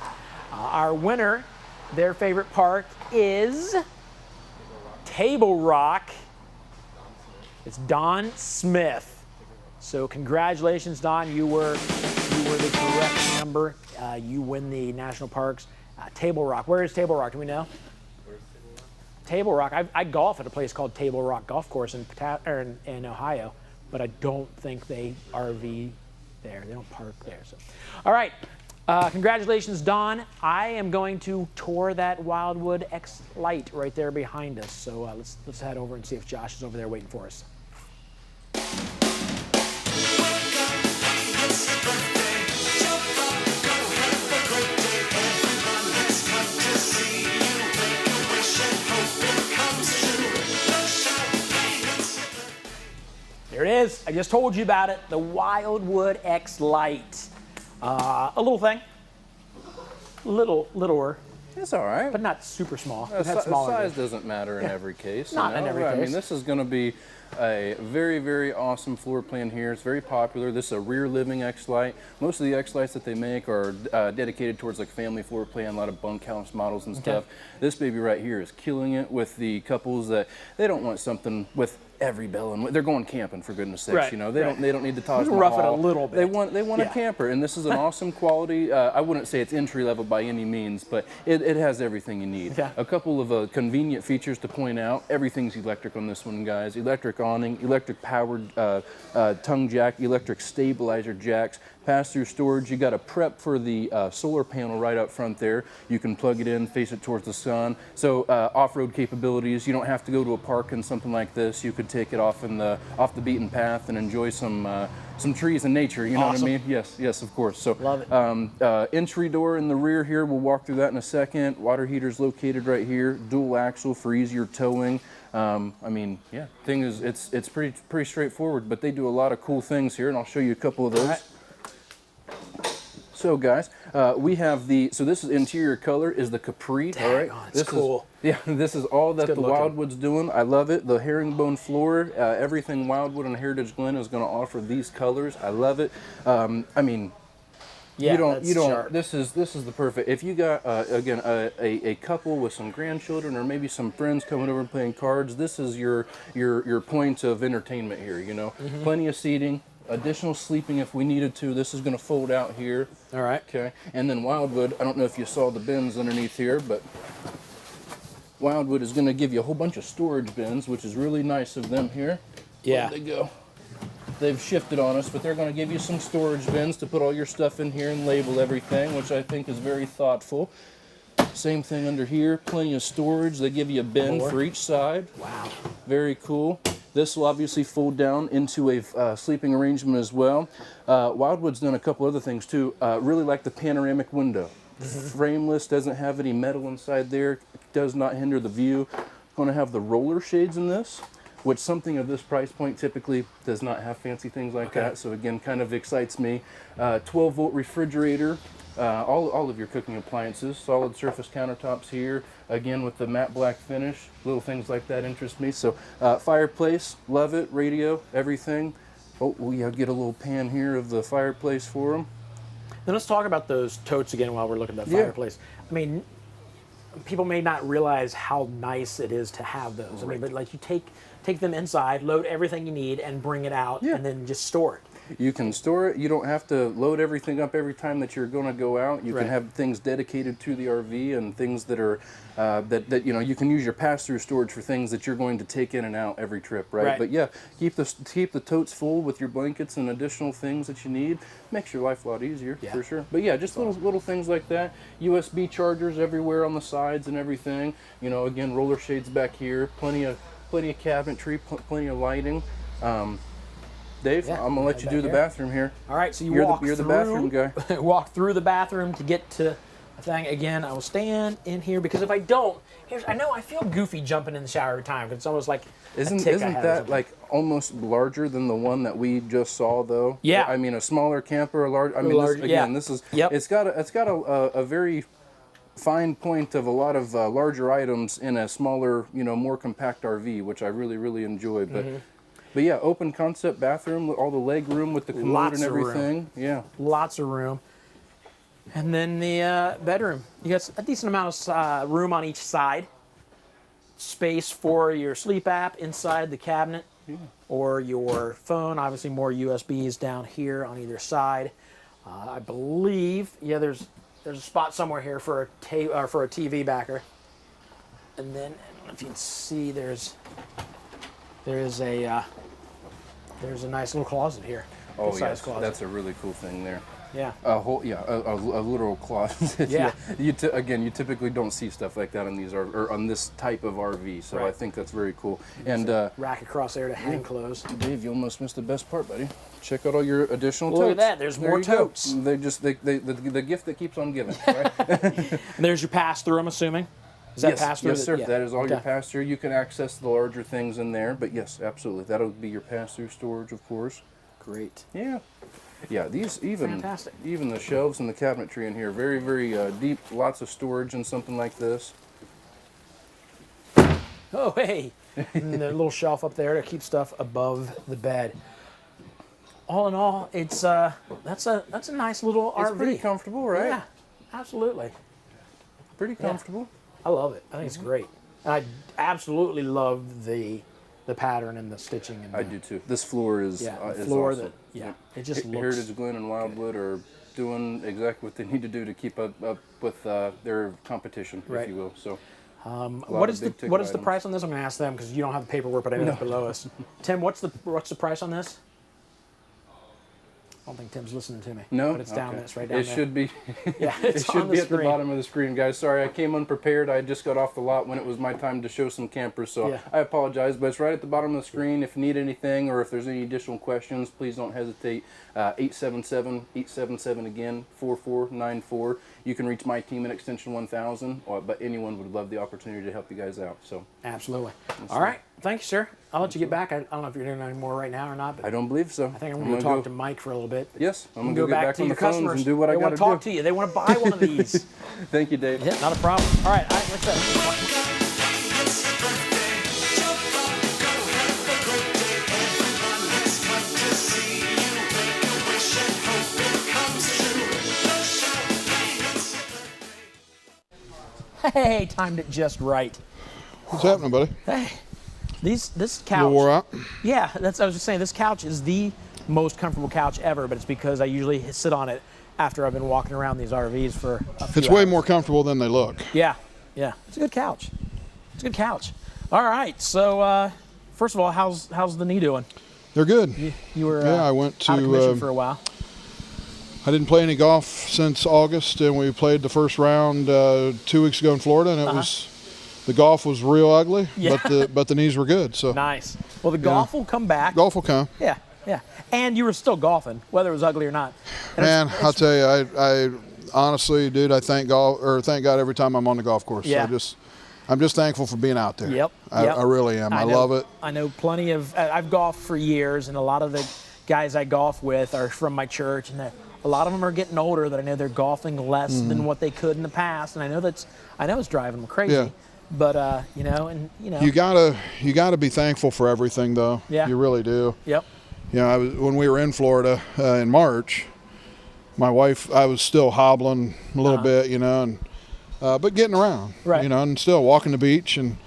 Our winner, their favorite park is Table Rock. It's Don Smith. So congratulations, Don. You were the correct number. You win the national parks. Table Rock. Where is Table Rock? Do we know? Table Rock. I golf at a place called Table Rock Golf Course in Ohio, but I don't think they RV there. They don't park there. So, all right. Congratulations, Don. I am going to tour that Wildwood X Lite right there behind us. So let's head over and see if Josh is over there waiting for us. There it is. I just told you about it. The Wildwood X Lite. A little thing. Littler. It's all right. But not super small. The size doesn't matter in every case. Not in every case. I mean, this is going to be a very, very awesome floor plan here. It's very popular. This is a rear living X-Lite. Most of the X-Lites that they make are dedicated towards like family floor plan, a lot of bunkhouse models and stuff. This baby right here is killing it with the couples that they don't want something with every bell and they're going camping, for goodness sakes. Right, you know, they don't need the Taj Mahal. Rough it a little bit. They want a camper, and this is an awesome quality. I wouldn't say it's entry level by any means, but it has everything you need. A couple of convenient features to point out. Everything's electric on this one, guys. Electric awning, electric powered tongue jack, electric stabilizer jacks, pass-through storage. You got a prep for the solar panel right up front there. You can plug it in, face it towards the sun. So off-road capabilities. You don't have to go to a park and something like this. You could take it off the beaten path and enjoy some trees and nature. You know what I mean? Yes, of course. So love it. Entry door in the rear here. We'll walk through that in a second. Water heater's located right here. Dual axle for easier towing. I mean, yeah. Thing is, it's pretty straightforward. But they do a lot of cool things here, and I'll show you a couple of those. So guys, we have so this is interior color is the Capri. All right, this is cool. This is all that the Wildwood's doing. I love it. The herringbone floor, everything Wildwood and Heritage Glen is going to offer these colors. I love it. I mean, you don't. Sharp. This is the perfect. If you got again a couple with some grandchildren or maybe some friends coming over and playing cards, this is your point of entertainment here. You know, plenty of seating. Additional sleeping if we needed to. This is going to fold out here. All right. Okay. And then Wildwood, I don't know if you saw the bins underneath here, but Wildwood is going to give you a whole bunch of storage bins, which is really nice of them here. Yeah. Where'd they go? They've shifted on us, but they're going to give you some storage bins to put all your stuff in here and label everything, which I think is very thoughtful. Same thing under here, plenty of storage. They give you a bin for each side. Wow. Very cool. This will obviously fold down into a sleeping arrangement as well. Wildwood's done a couple other things too. Really like the panoramic window. Frameless, doesn't have any metal inside there, does not hinder the view. Going to have the roller shades in this, which something of this price point typically does not have fancy things like that. So again, kind of excites me. 12-volt refrigerator. All of your cooking appliances, solid surface countertops here, again with the matte black finish. Little things like that interest me. So fireplace, love it, radio, everything. Oh, we get a little pan here of the fireplace for them. Then let's talk about those totes again while we're looking at that fireplace. I mean, people may not realize how nice it is to have those. I mean, but like you take them inside, load everything you need, and bring it out, and then just store it. You can store it. You don't have to load everything up every time that you're going to go out. You can have things dedicated to the RV and things that are that you know you can use your pass-through storage for things that you're going to take in and out every trip, right? But yeah, keep the totes full with your blankets and additional things that you need. Makes your life a lot easier for sure. But yeah, just little things like that. USB chargers everywhere on the sides and everything. You know, again, roller shades back here. Plenty of cabinetry, plenty of lighting. Dave, I'm gonna let you do the bathroom here. All right, so you're the bathroom guy. Walk through the bathroom to get to the thing. Again, I will stand in here because if I don't, I feel goofy jumping in the shower every time because it's almost like isn't that like almost larger than the one that we just saw though? Yeah. I mean, a smaller camper, a large. I mean, this is. It's got a very fine point of a lot of larger items in a smaller, more compact RV, which I really enjoy. But But yeah, open concept bathroom, all the leg room with the commode Lots and of room. everything. Yeah. Lots of room. And then the bedroom. You got a decent amount of room on each side. Space for your sleep app inside the cabinet, or your phone. Obviously, more USBs down here on either side. I believe, yeah, there's a spot somewhere here for a TV backer. And then, I don't know if you can see, there's a nice little closet here. Oh, Good-sized yes, closet. that's a really cool thing there. Yeah. A literal closet. Yeah. You typically don't see stuff like that on these or on this type of RV. So Right. I think that's very cool. And rack across there to hang clothes. Dave, you almost missed the best part, buddy. Check out all your additional Look totes. at that. There's more you go. totes. The gift that keeps on giving. Right? And there's your pass-through, I'm assuming. Is that yes, pass-through? yes, sir. Yeah. That is all your Okay. pass-through. You can access the larger things in there, but yes, absolutely. That'll be your pass-through storage, of course. Great. Yeah. Yeah, these Fantastic. even the shelves and the cabinetry in here, very, very deep, lots of storage in something like this. Oh, hey. And the little shelf up there to keep stuff above the bed. All in all, it's that's a nice little RV. It's pretty comfortable, right? Yeah, absolutely. Pretty comfortable. I love it. I think it's great. And I absolutely love the pattern and the stitching. And I do too. This floor is the is floor awesome. it just looks. Heritage Glen and Wildwood are doing exactly what they need to do to keep up with their competition, Right. if you will. So, what is the price on this? I'm going to ask them because you don't have the paperwork, but I know it's below us. Tim, what's the price on this? I don't think Tim's listening to me. No, but it's down. okay. It's right down It there. should be. Yeah, it it's should on be the at the screen. bottom of the screen, guys. Sorry, I came unprepared. I just got off the lot when it was my time to show some campers, so Yeah. I apologize. But it's right at the bottom of the screen. If you need anything or if there's any additional questions, please don't hesitate. 877 again 4494. You can reach my team at extension 1000, but anyone would love the opportunity to help you guys out. So absolutely. All right. Thank you, sir. I'll let you get back. I don't know if you're doing any more right now or not, but I don't believe so. I think I'm going to talk to Mike for a little bit. Yes, I'm You going to can go back to on your the phones customers and do what I They got want to to talk do. to you. They want to buy one of these. Thank you, Dave. Yeah, not a problem. All right. Like I said, hey, timed it just right. What's happening, buddy? Hey, this You couch. wore out? Yeah, I was just saying, this couch is the most comfortable couch ever, but it's because I usually sit on it after I've been walking around these RVs for a few It's way hours. more comfortable than they look. Yeah, it's a good couch. It's a good couch. All right, so first of all, how's the knee doing? They're good. You were I went to out of commission for a while. I didn't play any golf since August, and we played the first round 2 weeks ago in Florida, and it was the golf was real ugly, Yeah. but the knees were good. So Nice. Well, the golf will come back. golf will come. Yeah. And you were still golfing, whether it was ugly or not. And Man, I'll tell you, I honestly, dude, I thank God every time I'm on the golf course. Yeah. I'm just thankful for being out there. Yep. I really am. I love it. I know plenty of. I've golfed for years, and a lot of the guys I golf with are from my church, and a lot of them are getting older. That I know they're golfing less than what they could in the past, and I know it's driving them crazy. Yeah. But you gotta be thankful for everything, though. Yeah. You really do. Yep. When we were in Florida in March, my wife, I was still hobbling a little bit, and but getting around, Right. and still walking the beach. And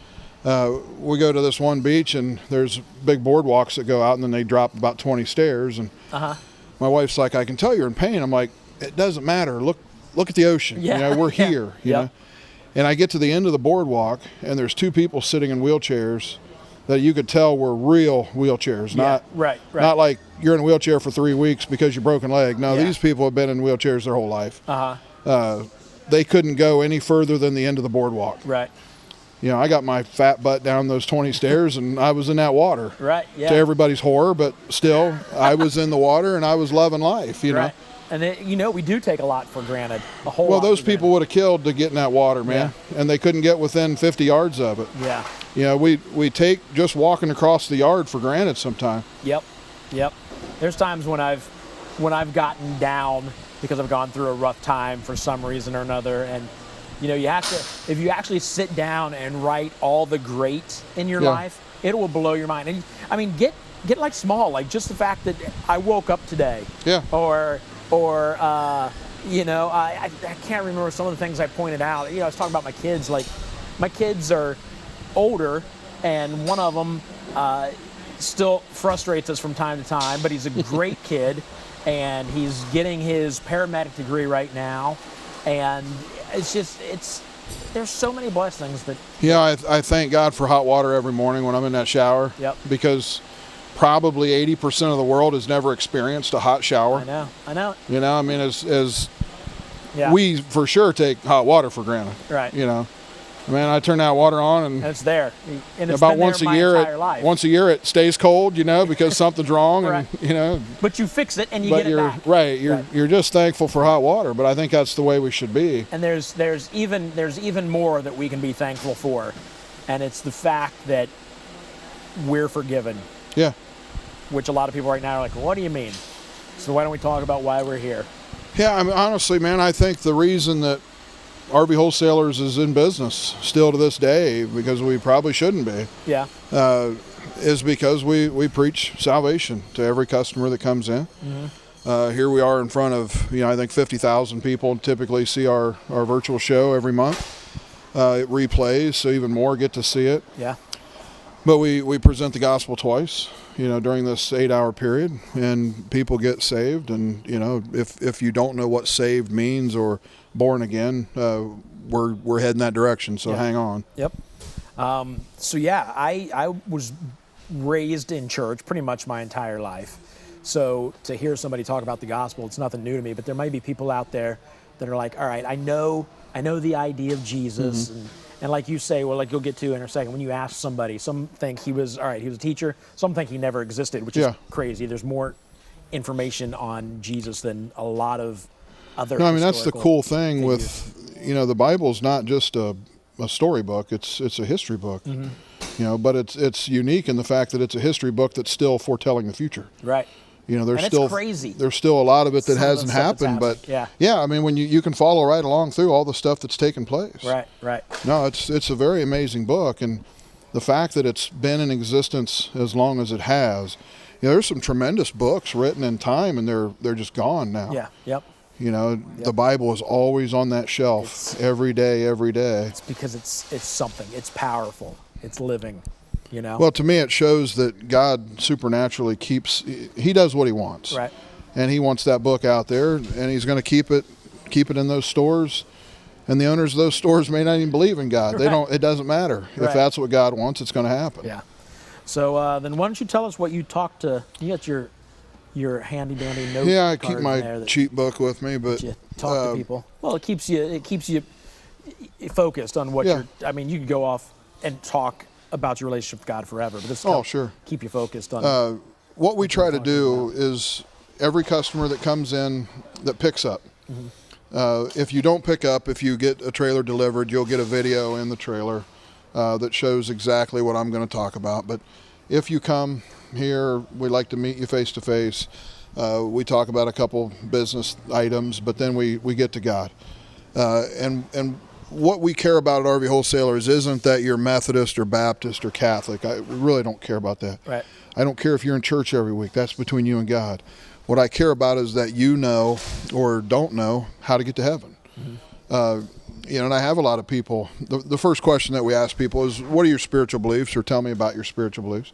we go to this one beach, and there's big boardwalks that go out, and then they drop about 20 stairs. And my wife's like, "I can tell you're in pain." I'm like, "It doesn't matter. Look at the ocean. Yeah. We're here." You Yep. know. And I get to the end of the boardwalk, and there's two people sitting in wheelchairs that you could tell were real wheelchairs, not right. not like you're in a wheelchair for 3 weeks because you broke a leg. No, Yeah. these people have been in wheelchairs their whole life. They couldn't go any further than the end of the boardwalk. Right. I got my fat butt down those 20 stairs, and I was in that water. Right. Yeah. To everybody's horror, but still, I was in the water and I was loving life. You know. Right. And we do take a lot for granted. A whole Well, lot those for people would have killed to get in that water, man, and they couldn't get within 50 yards of it. Yeah. We take just walking across the yard for granted sometimes. Yep. There's times when I've gotten down because I've gone through a rough time for some reason or another, and you have to, if you actually sit down and write all the great in your Yeah. life, it will blow your mind. And I mean, get like small, like just the fact that I woke up today. Yeah. Or you know, I can't remember some of the things I pointed out. You know, I was talking about my kids. Like, my kids are older, and one of them still frustrates us from time to time, but he's a great kid, and he's getting his paramedic degree right now, and there's so many blessings that. Yeah, I thank God for hot water every morning when I'm in that shower. Yep. Because probably 80% of the world has never experienced a hot shower. I know. You know, I mean, as Yeah. we for sure take hot water for granted. Right. You know, I mean, I turn that water on and it's there. And it's about been there once a my year. entire life. Once a year, it stays cold. You know, because something's wrong, Right. and you know. But you fix it and you But get it you're back. right. You're just thankful for hot water. But I think that's the way we should be. And there's even more that we can be thankful for, and it's the fact that we're forgiven. Yeah. Which a lot of people right now are like, what do you mean? So why don't we talk about why we're here? Yeah, I mean, honestly, man, I think the reason that RV Wholesalers is in business still to this day, because we probably shouldn't be, Yeah. is because we preach salvation to every customer that comes in. Mm-hmm. Here we are in front of, I think 50,000 people typically see our virtual show every month. It replays, so even more get to see it. Yeah. But we present the gospel twice, during this 8-hour period, and people get saved. And, if you don't know what saved means or born again, we're heading that direction. So hang on. Yep. So yeah, I was raised in church pretty much my entire life. So to hear somebody talk about the gospel, it's nothing new to me, but there might be people out there that are like, all right, I know the idea of Jesus. Mm-hmm. And like you say, well, like you'll get to in a second, when you ask somebody, some think he was a teacher, some think he never existed, which is crazy. There's more information on Jesus than a lot of other No, I mean, that's the cool thing figures. with, the Bible's not just a storybook, it's a history book. Mm-hmm. But it's unique in the fact that it's a history book that's still foretelling the future. Right. There's And it's still crazy. There's still a lot of it that Some of the hasn't stuff that's happened, but happened. I mean, when you can follow right along through all the stuff that's taken place. Right. No, it's a very amazing book, and the fact that it's been in existence as long as it has, there's some tremendous books written in time, and they're just gone now. Yeah. Yep. The Bible is always on that shelf every day. It's because it's something. It's powerful. It's living. Well, to me, it shows that God supernaturally he does what he wants. Right. And he wants that book out there, and he's going to keep it in those stores. And the owners of those stores may not even believe in God. They don't. It doesn't matter. Right. If that's what God wants, it's going to happen. Yeah. So then why don't you tell us what you talked to? You got your handy dandy note. Yeah, I keep card in my there that cheat book with me, but you talk to people. Well, it keeps you focused on what you're. I mean, you could go off and talk about your relationship with God forever, but this sure. keep you focused on. What we try to do is every customer that comes in that picks up. Mm-hmm. If you don't pick up, if you get a trailer delivered, you'll get a video in the trailer that shows exactly what I'm going to talk about. But if you come here, we like to meet you face to face. We talk about a couple business items, but then we get to God. And what we care about at RV Wholesalers isn't that you're Methodist or Baptist or Catholic. I really don't care about that. Right. I don't care if you're in church every week. That's between you and God. What I care about is that you know or don't know how to get to heaven. Mm-hmm. And I have a lot of people. The first question that we ask people is, what are your spiritual beliefs, or tell me about your spiritual beliefs?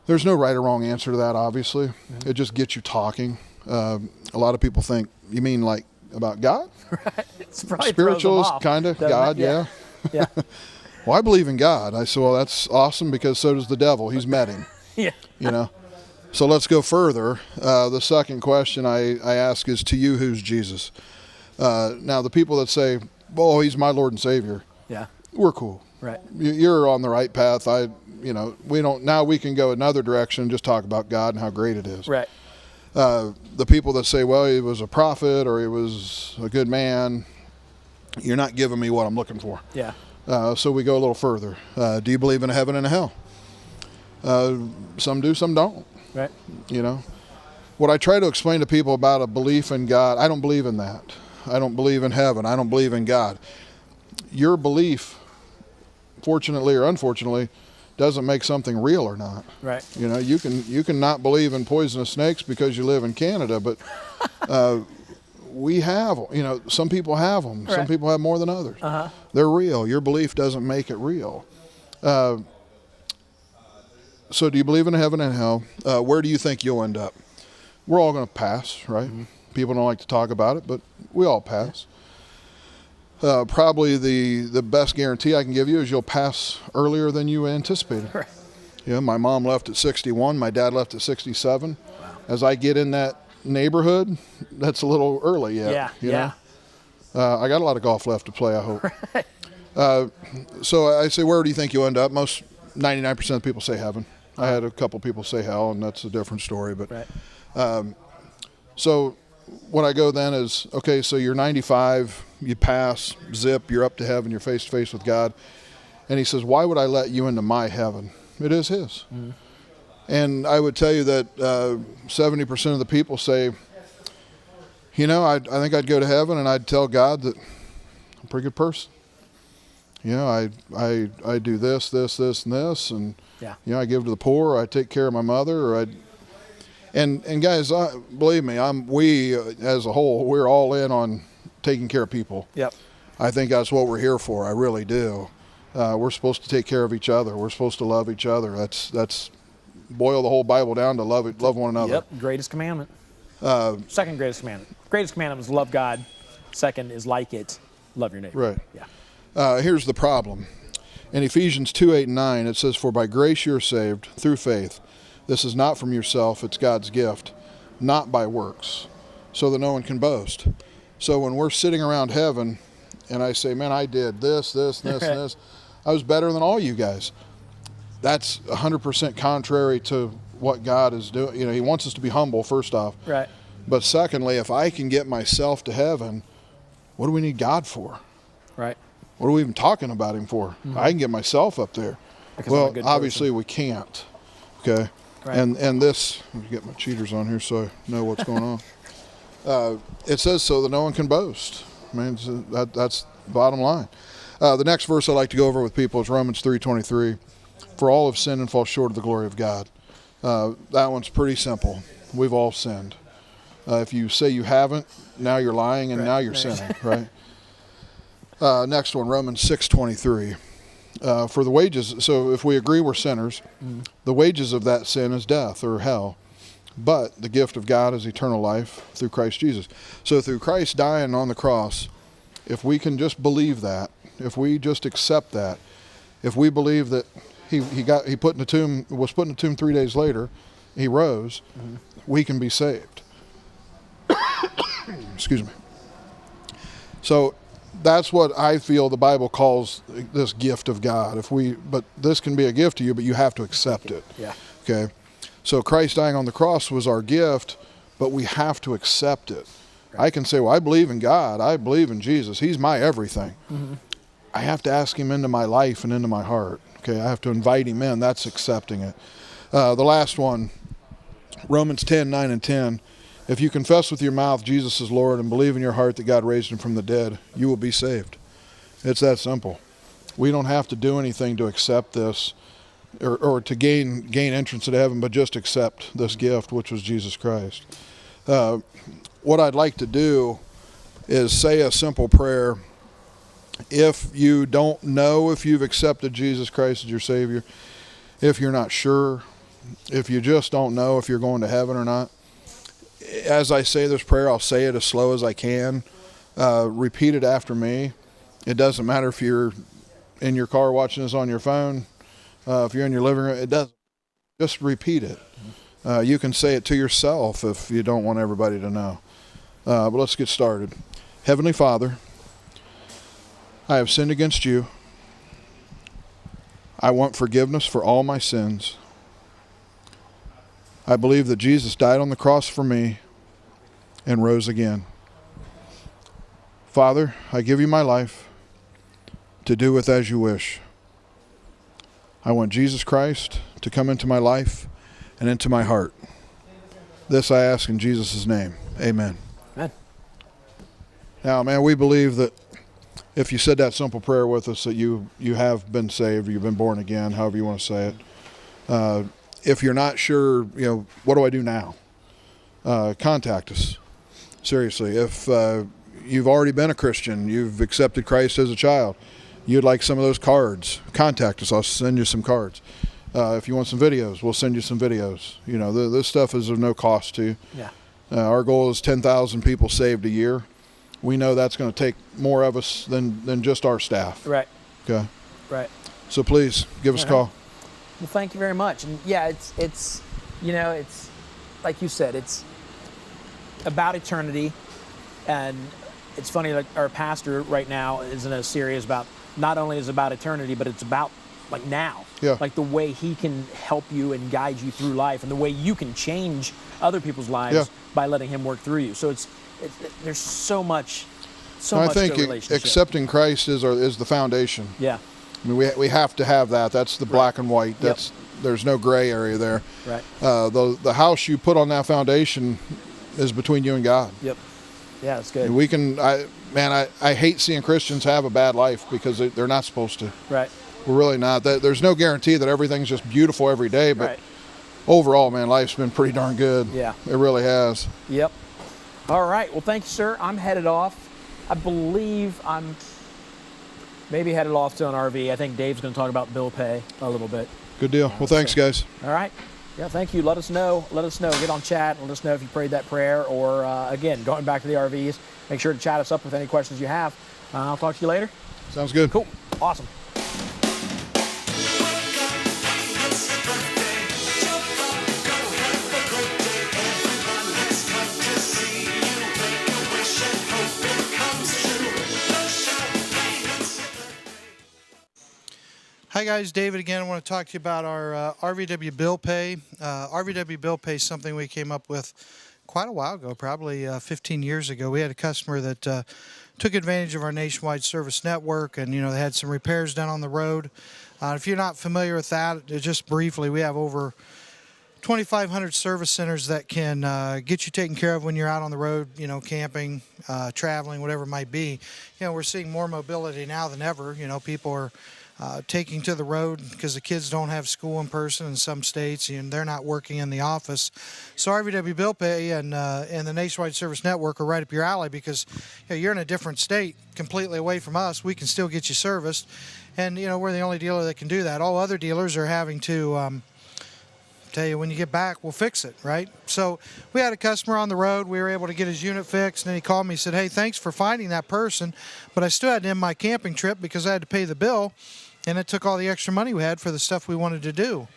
There's no right or wrong answer to that, obviously. Mm-hmm. It just gets you talking. A lot of people think, you mean like about God? Right. It's probably Spirituals, kind of. God, yeah. Yeah. Well, I believe in God. I said, well, that's awesome, because so does the devil. He's met him. Yeah. So let's go further. The second question I ask is, to you, who's Jesus? Now, the people that say, well, he's my Lord and Savior. Yeah. We're cool. Right. You're on the right path. Now we can go another direction and just talk about God and how great it is. Right. The people that say, well, he was a prophet or he was a good man, you're not giving me what I'm looking for. Yeah. So we go a little further. Do you believe in a heaven and a hell? Some do, some don't. Right. What I try to explain to people about a belief in God, I don't believe in that. I don't believe in heaven. I don't believe in God. Your belief, fortunately or unfortunately, doesn't make something real or not. Right. You know, you can not believe in poisonous snakes because you live in Canada, but we have, you know, some people have them. Right. Some people have more than others. Uh-huh. They're real. Your belief doesn't make it real. So do you believe in heaven and hell? Where do you think you'll end up? We're all going to pass, right? Mm-hmm. People don't like to talk about it, but we all pass. Probably the best guarantee I can give you is you'll pass earlier than you anticipated. Right. Yeah, my mom left at 61. My dad left at 67. Wow. As I get in that neighborhood, that's a little early yet. Yeah, you yeah. know? I got a lot of golf left to play, I hope. So I say, where do you think you'll end up? 99% of the people say heaven. I had a couple people say hell, and that's a different story. But right. So what I go then is, okay, so you're 95, you pass, zip, you're up to heaven, you're face to face with God. And he says, why would I let you into my heaven? It is his. Mm-hmm. And I would tell you that 70% of the people say, you know, I think I'd go to heaven and I'd tell God that I'm a pretty good person. You know, I do this, and this, and yeah. You know, I give to the poor, I take care of my mother, or and guys, believe me, we as a whole, we're all in on taking care of people. Yep. I think that's what we're here for. I really do. We're supposed to take care of each other. We're supposed to love each other. That's boil the whole Bible down to love one another. Yep. Greatest commandment. Second greatest commandment. Greatest commandment is love God. Second is like it, love your neighbor. Right. Yeah. Here's the problem. In Ephesians 2:8-9, it says, "For by grace you're saved through faith. This is not from yourself; it's God's gift, not by works, so that no one can boast." So when we're sitting around heaven, and I say, "Man, I did this, and this. I was better than all you guys." That's 100% contrary to what God is doing. You know, He wants us to be humble, first off. Right. But secondly, if I can get myself to heaven, what do we need God for? Right. What are we even talking about Him for? Mm-hmm. I can get myself up there. Because I'm a well, good obviously person. we can't. Okay. Right. And this, let me get my cheaters on here so I know what's going on. It says so that no one can boast. I mean, that's the bottom line. The next verse I like to go over with people is Romans 3:23. For all have sinned and fall short of the glory of God. That one's pretty simple. We've all sinned. If you say you haven't, now you're lying and now you're sinning, right? Next one, Romans 6:23. For the wages, so if we agree we're sinners, the wages of that sin is death or hell. But the gift of God is eternal life through Christ Jesus. So through Christ dying on the cross, if we can just believe that, if we just accept that, if we believe that he was put in the tomb 3 days later, he rose, we can be saved. Excuse me. So that's what I feel the Bible calls this gift of God. But this can be a gift to you, but you have to accept it. Yeah. Okay. So Christ dying on the cross was our gift, but we have to accept it. Right. I can say, well, I believe in God. I believe in Jesus. He's my everything. Mm-hmm. I have to ask Him into my life and into my heart. Okay. I have to invite Him in. That's accepting it. The last one, Romans 10:9 and 10. If you confess with your mouth Jesus is Lord and believe in your heart that God raised Him from the dead, you will be saved. It's that simple. We don't have to do anything to accept this or to gain entrance into heaven, but just accept this gift, which was Jesus Christ. What I'd like to do is say a simple prayer. If you don't know if you've accepted Jesus Christ as your Savior, if you're not sure, if you just don't know if you're going to heaven or not, as I say this prayer, I'll say it as slow as I can. Repeat it after me. It doesn't matter if you're in your car watching this on your phone, if you're in your living room, it doesn't. Just repeat it. You can say it to yourself if you don't want everybody to know. But let's get started. Heavenly Father, I have sinned against you. I want forgiveness for all my sins. I believe that Jesus died on the cross for me and rose again. Father, I give you my life to do with as you wish. I want Jesus Christ to come into my life and into my heart. This I ask in Jesus' name. Amen. Amen. Now, man, we believe that if you said that simple prayer with us, that you have been saved, you've been born again, however you want to say it. If you're not sure, what do I do now? Contact us. Seriously, if you've already been a Christian, you've accepted Christ as a child, you'd like some of those cards, contact us. I'll send you some cards. If you want some videos, we'll send you some videos. This stuff is of no cost to you. Yeah. Our goal is 10,000 people saved a year. We know that's going to take more of us than just our staff. Right. Okay. Right. So please give us a call. Well, thank you very much. And yeah, it's like you said, it's about eternity. And it's funny, like our pastor right now is in a series about, not only is it about eternity, but it's about like now. Yeah. Like the way he can help you and guide you through life, and the way you can change other people's lives by letting him work through you. So there's so much I to think a relationship. accepting Christ is the foundation. Yeah. I mean, we have to have that. That's the black and white. There's no gray area there. Right. The house you put on that foundation is between you and God. Yep. Yeah, that's good. And we can, I hate seeing Christians have a bad life because they're not supposed to. Right. We're really not. There's no guarantee that everything's just beautiful every day, but overall, man, life's been pretty darn good. Yeah. It really has. Yep. All right. Well, thank you, sir. I'm headed off. I believe I'm maybe headed off to an RV. I think Dave's going to talk about bill pay a little bit. Good deal. Well, thanks, guys. All right. Yeah, thank you. Let us know. Get on chat. Let us know if you prayed that prayer, or again, going back to the RVs. Make sure to chat us up with any questions you have. I'll talk to you later. Sounds good. Cool. Awesome. Hi guys, David again. I want to talk to you about our RVW bill pay. RVW bill pay is something we came up with quite a while ago, probably 15 years ago. We had a customer that took advantage of our nationwide service network, and they had some repairs done on the road. If you're not familiar with that, just briefly, we have over 2,500 service centers that can get you taken care of when you're out on the road, camping, traveling, whatever it might be. We're seeing more mobility now than ever. People are taking to the road because the kids don't have school in person in some states, and they're not working in the office. So RVW Bill Pay and the Nationwide Service Network are right up your alley, because you're in a different state, completely away from us. We can still get you serviced, and we're the only dealer that can do that. All other dealers are having to tell you, when you get back, we'll fix it, right? So we had a customer on the road. We were able to get his unit fixed, and then he called me and said, hey, thanks for finding that person, but I still had to end my camping trip because I had to pay the bill, and it took all the extra money we had for the stuff we wanted to do.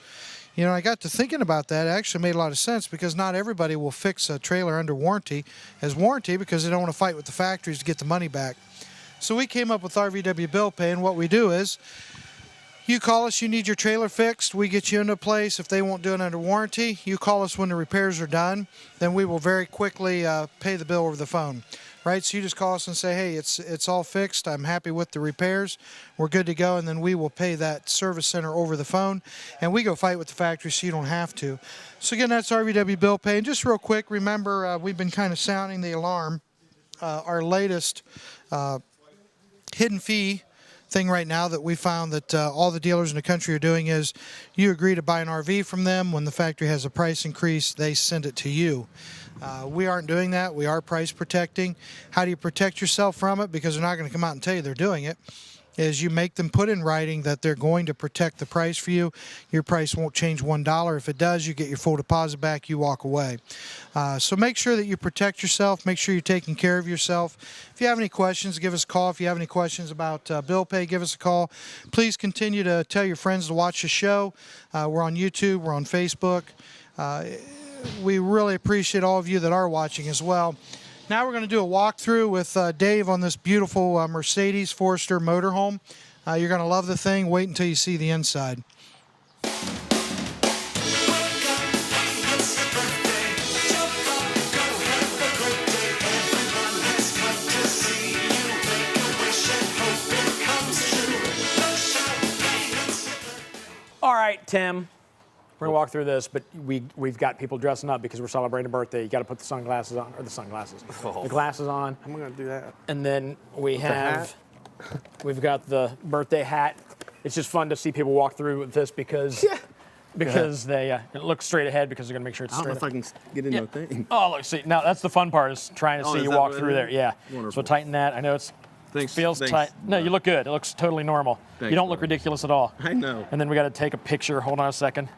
I got to thinking about that. It actually made a lot of sense, because not everybody will fix a trailer under warranty as warranty, because they don't want to fight with the factories to get the money back. So we came up with RVW Bill Pay, and what we do is, you call us, you need your trailer fixed, we get you into a place. If they won't do it under warranty, you call us when the repairs are done, then we will very quickly pay the bill over the phone. Right, so you just call us and say, hey, it's all fixed, I'm happy with the repairs, we're good to go, and then we will pay that service center over the phone, and we go fight with the factory so you don't have to. So again, that's RVW Bill Pay. And just real quick, remember, we've been kind of sounding the alarm. Our latest hidden fee thing right now that we found that all the dealers in the country are doing is, you agree to buy an RV from them. When the factory has a price increase, they send it to you. We aren't doing that. We are price protecting. How do you protect yourself from it? Because they're not going to come out and tell you they're doing it. Is you make them put in writing that they're going to protect the price for you. Your price won't change $1. If it does, you get your full deposit back, you walk away. So make sure that you protect yourself. Make sure you're taking care of yourself. If you have any questions, give us a call. If you have any questions about bill pay, give us a call. Please continue to tell your friends to watch the show. We're on YouTube. We're on Facebook. We really appreciate all of you that are watching as well. Now we're going to do a walkthrough with Dave on this beautiful Mercedes Forester motorhome. You're going to love the thing. Wait until you see the inside. All right, Tim. We're going to walk through this, but we've got people dressing up because we're celebrating a birthday. You got to put the sunglasses on, or the glasses on. I'm going to do that. And then we have We've got the birthday hat. It's just fun to see people walk through with this because they look straight ahead because they're gonna make sure it's I don't straight. know if I can get in the thing. Oh, look, see, now that's the fun part is trying to see is you that walk what it through is? there. Yeah. Wonderful. So tighten that. I know it feels thanks, tight. No, you look good. It looks totally normal. Thanks, you don't look brother. ridiculous at all. I know. And then we got to take a picture. Hold on a second.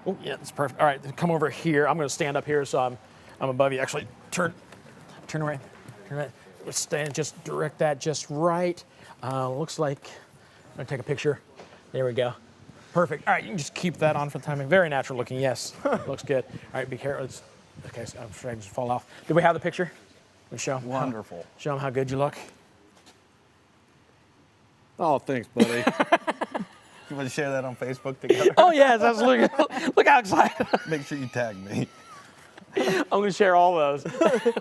Oh, yeah, that's perfect. All right, come over here. I'm going to stand up here so I'm above you. Actually, turn right. Turn right. Let's stand. Just direct that just right. Looks like I'm going to take a picture. There we go. Perfect. All right, you can just keep that on for the timing. Very natural looking. Yes, looks good. All right, be careful. Okay, so I'm afraid I just fall off. Did we have the picture? We show them. Wonderful. Show them how good you look. Oh, thanks, buddy. You want to share that on Facebook together? Oh yes, absolutely. Look how excited. Make sure you tag me. I'm going to share all those.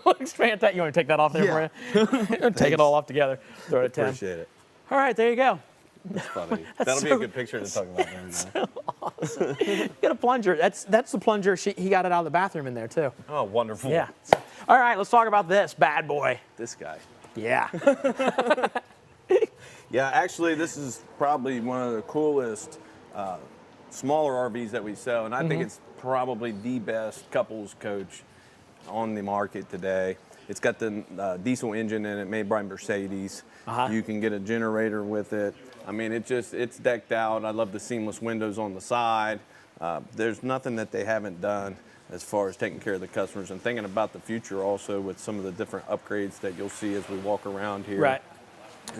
Looks fantastic. You want to take that off there for you? Take it all off together. Throw it at 10. Appreciate it. All right, there you go. That's funny. That'll be a good picture to talk about then. So awesome. You got a plunger. That's the plunger. He got it out of the bathroom in there too. Oh, wonderful. Yeah. All right, let's talk about this bad boy. This guy. Yeah. Yeah, actually, this is probably one of the coolest smaller RVs that we sell, and I think it's probably the best couples coach on the market today. It's got the diesel engine in it, made by Mercedes. You can get a generator with it. I mean, it's decked out. I love the seamless windows on the side. There's nothing that they haven't done as far as taking care of the customers and thinking about the future also with some of the different upgrades that you'll see as we walk around here. Right.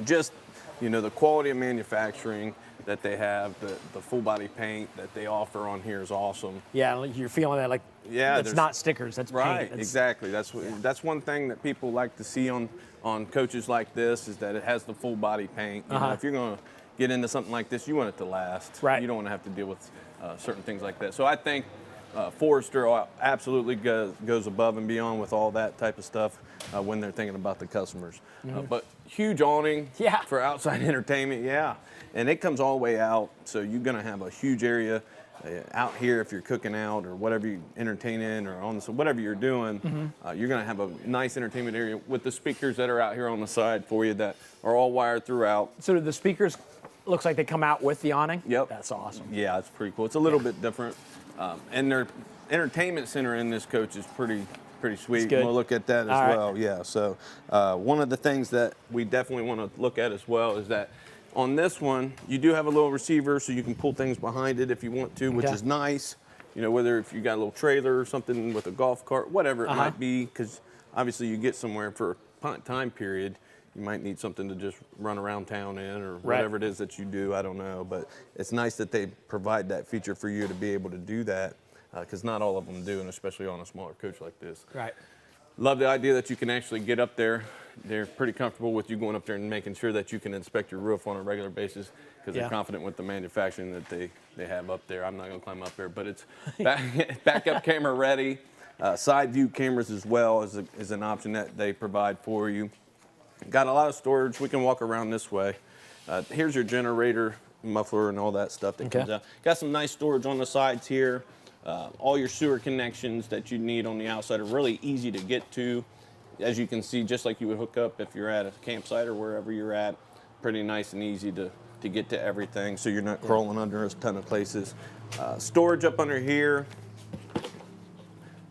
Just, the quality of manufacturing that they have, the full body paint that they offer on here is awesome. Yeah, you're feeling that it's not stickers, that's right, paint. exactly. That's one thing that people like to see on coaches like this is that it has the full body paint. If you're going to get into something like this, you want it to last. Right. You don't want to have to deal with certain things like that. So I think Forrester absolutely goes above and beyond with all that type of stuff when they're thinking about the customers. But huge awning for outside entertainment, and it comes all the way out, so you're going to have a huge area out here if you're cooking out or whatever you entertain in or whatever you're doing. You're going to have a nice entertainment area with the speakers that are out here on the side for you that are all wired throughout. So do the speakers looks like they come out with the awning? Yep. That's awesome. Yeah, it's pretty cool. It's a little bit different. And their entertainment center in this coach is pretty sweet. Good. We'll look at that as well. Yeah. So one of the things that we definitely want to look at as well is that on this one, you do have a little receiver, so you can pull things behind it if you want to, which is nice. Whether if you got a little trailer or something with a golf cart, whatever it might be, because obviously you get somewhere for a time period. You might need something to just run around town in or whatever it is that you do. I don't know. But it's nice that they provide that feature for you to be able to do that because not all of them do, and especially on a smaller coach like this. Right. Love the idea that you can actually get up there. They're pretty comfortable with you going up there and making sure that you can inspect your roof on a regular basis because they're confident with the manufacturing that they have up there. I'm not going to climb up there, but it's backup camera ready. Side view cameras as well is an option that they provide for you. Got a lot of storage. We can walk around this way. Here's your generator, muffler, and all that stuff that comes out. Got some nice storage on the sides here. All your sewer connections that you need on the outside are really easy to get to. As you can see, just like you would hook up if you're at a campsite or wherever you're at, pretty nice and easy to get to everything, so you're not crawling under a ton of places. Storage up under here.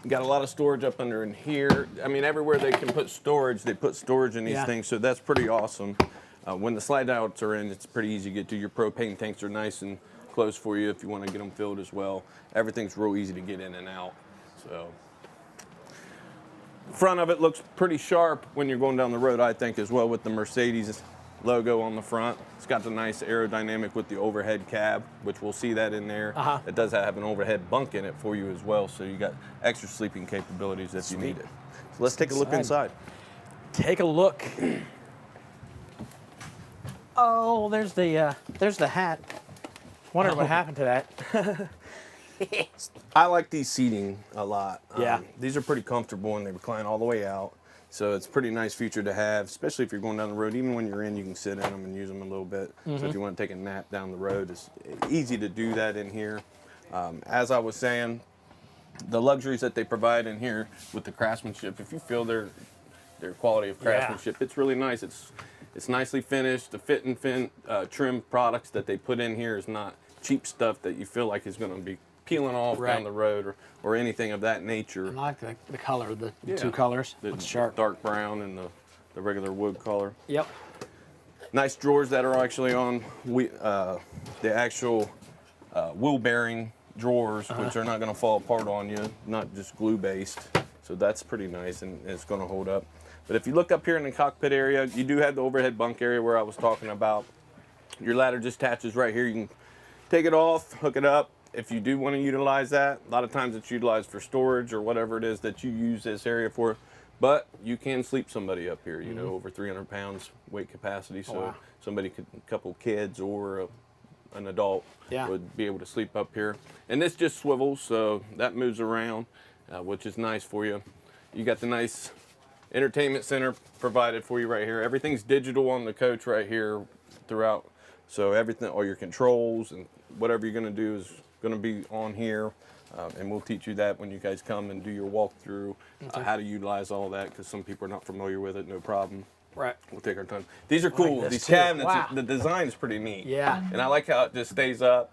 Got a lot of storage up under in here. I mean, everywhere they can put storage, they put storage in these things, so that's pretty awesome. When the slide outs are in, it's pretty easy to get to. Your propane tanks are nice and close for you if you want to get them filled as well. Everything's real easy to get in and out. So, front of it looks pretty sharp when you're going down the road, I think, as well, with the Mercedes logo on the front. It's got the nice aerodynamic with the overhead cab, which we'll see that in there. It does have an overhead bunk in it for you as well, so you got extra sleeping capabilities if you need it. So let's take a look inside. Take a look. Oh, there's the hat. Wonder what happened to that. I like these seating a lot. Yeah. These are pretty comfortable and they recline all the way out. So it's a pretty nice feature to have, especially if you're going down the road. Even when you're in, you can sit in them and use them a little bit. So if you want to take a nap down the road, it's easy to do that in here. As I was saying, the luxuries that they provide in here with the craftsmanship, if you feel their quality of craftsmanship, it's really nice. It's nicely finished. The fit and trim products that they put in here is not cheap stuff that you feel like is going to be peeling off down the road or anything of that nature. I like the color, the two colors. The sharp. dark brown and the regular wood color. Yep. Nice drawers that are actually on the actual wheel bearing drawers, which are not going to fall apart on you, not just glue based. So that's pretty nice, and it's going to hold up. But if you look up here in the cockpit area, you do have the overhead bunk area where I was talking about. Your ladder just attaches right here. You can take it off, hook it up. If you do want to utilize that, a lot of times it's utilized for storage or whatever it is that you use this area for. But you can sleep somebody up here, you know, over 300 pounds weight capacity. So somebody could, a couple kids or an adult would be able to sleep up here. And this just swivels, so that moves around, which is nice for you. You got the nice entertainment center provided for you right here. Everything's digital on the coach right here throughout. So everything, all your controls and whatever you're gonna do is gonna be on here. And we'll teach you that when you guys come and do your walkthrough, how to utilize all that, because some people are not familiar with it, no problem. Right. We'll take our time. These are cool. These cabinets, the design is pretty neat. Yeah. And I like how it just stays up.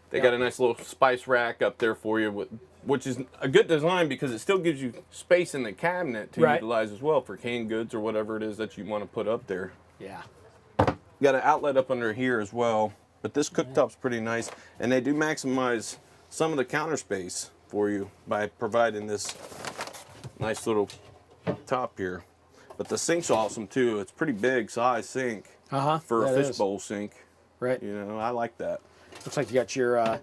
They got a nice little spice rack up there for you, which is a good design because it still gives you space in the cabinet to utilize as well for canned goods or whatever it is that you want to put up there. Yeah. You got an outlet up under here as well, but this cooktop's pretty nice, and they do maximize some of the counter space for you by providing this nice little top here. But the sink's awesome too. It's pretty big size sink for a fishbowl sink. Right. You know, I like that. Looks like you got your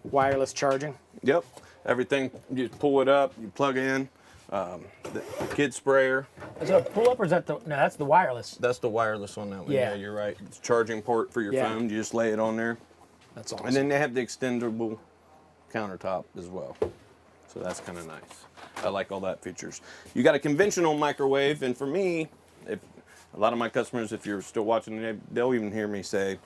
wireless charging. Yep. Everything, you just pull it up, you plug in. The kid sprayer. Is it a pull up or is that no, that's the wireless. That's the wireless on that one. Yeah. Yeah, you're right. It's a charging port for your phone. You just lay it on there. That's awesome. And then they have the extendable countertop as well. So that's kind of nice. I like all that features. You got a conventional microwave, and for me, if a lot of my customers, if you're still watching, they'll even hear me say,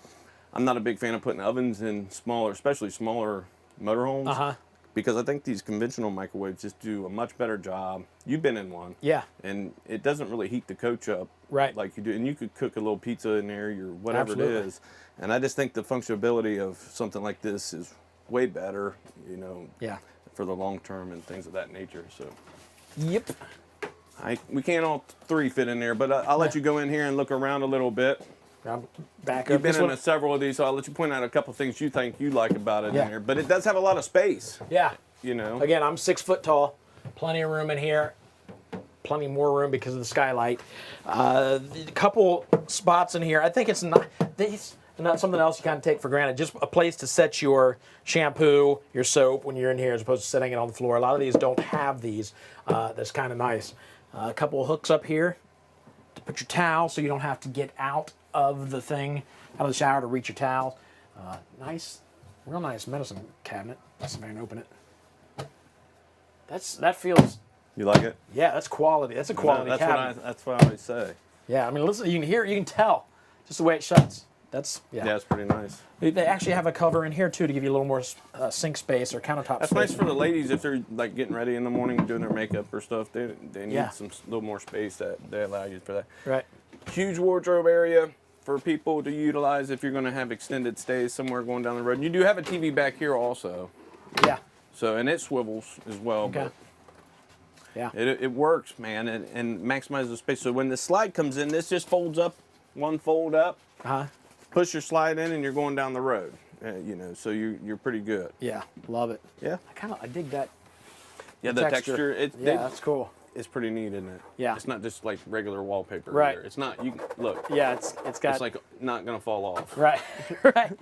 I'm not a big fan of putting ovens in smaller, especially smaller motorhomes. Because I think these conventional microwaves just do a much better job. You've been in one. Yeah. And it doesn't really heat the coach up like you do. And you could cook a little pizza in there, or whatever it is. And I just think the functionality of something like this is way better, you know, for the long term and things of that nature. So. Yep. We can't all three fit in there, but I'll let you go in here and look around a little bit. Back up. You've been in several of these, so I'll let you point out a couple things you think you like about it in here. But it does have a lot of space. Yeah. You know. Again, I'm 6 foot tall. Plenty of room in here. Plenty more room because of the skylight. A couple spots in here. I think it's not something else you kind of take for granted. Just a place to set your shampoo, your soap when you're in here, as opposed to setting it on the floor. A lot of these don't have these. That's kind of nice. A couple of hooks up here to put your towel, so you don't have to get out of the thing, out of the shower to reach your towel. Nice, real nice medicine cabinet. Let's see if I can open it. That feels. You like it? Yeah, that's quality. That's a quality cabinet. That's what I always say. Yeah, I mean, listen, you can hear, you can tell, just the way it shuts. That's yeah, it's pretty nice. They actually have a cover in here too to give you a little more sink space or countertop That's space. nice for the ladies if they're like getting ready in the morning, doing their makeup or stuff. They need some little more space that they allow you for that. Right. Huge wardrobe area for people to utilize if you're going to have extended stays somewhere going down the road. And you do have a TV back here also. Yeah. So, and it swivels as well. Okay. But yeah. It works, man, and maximizes the space. So when the slide comes in, this just folds up, one fold up. Push your slide in, and you're going down the road. You know, so you're pretty good. Yeah, love it. Yeah. I dig that. Yeah, the texture. That's cool. It's pretty neat, isn't it? Yeah. It's not just like regular wallpaper. Right. Either. It's not. You look. Yeah, it's got. It's like not gonna fall off. Right. Right.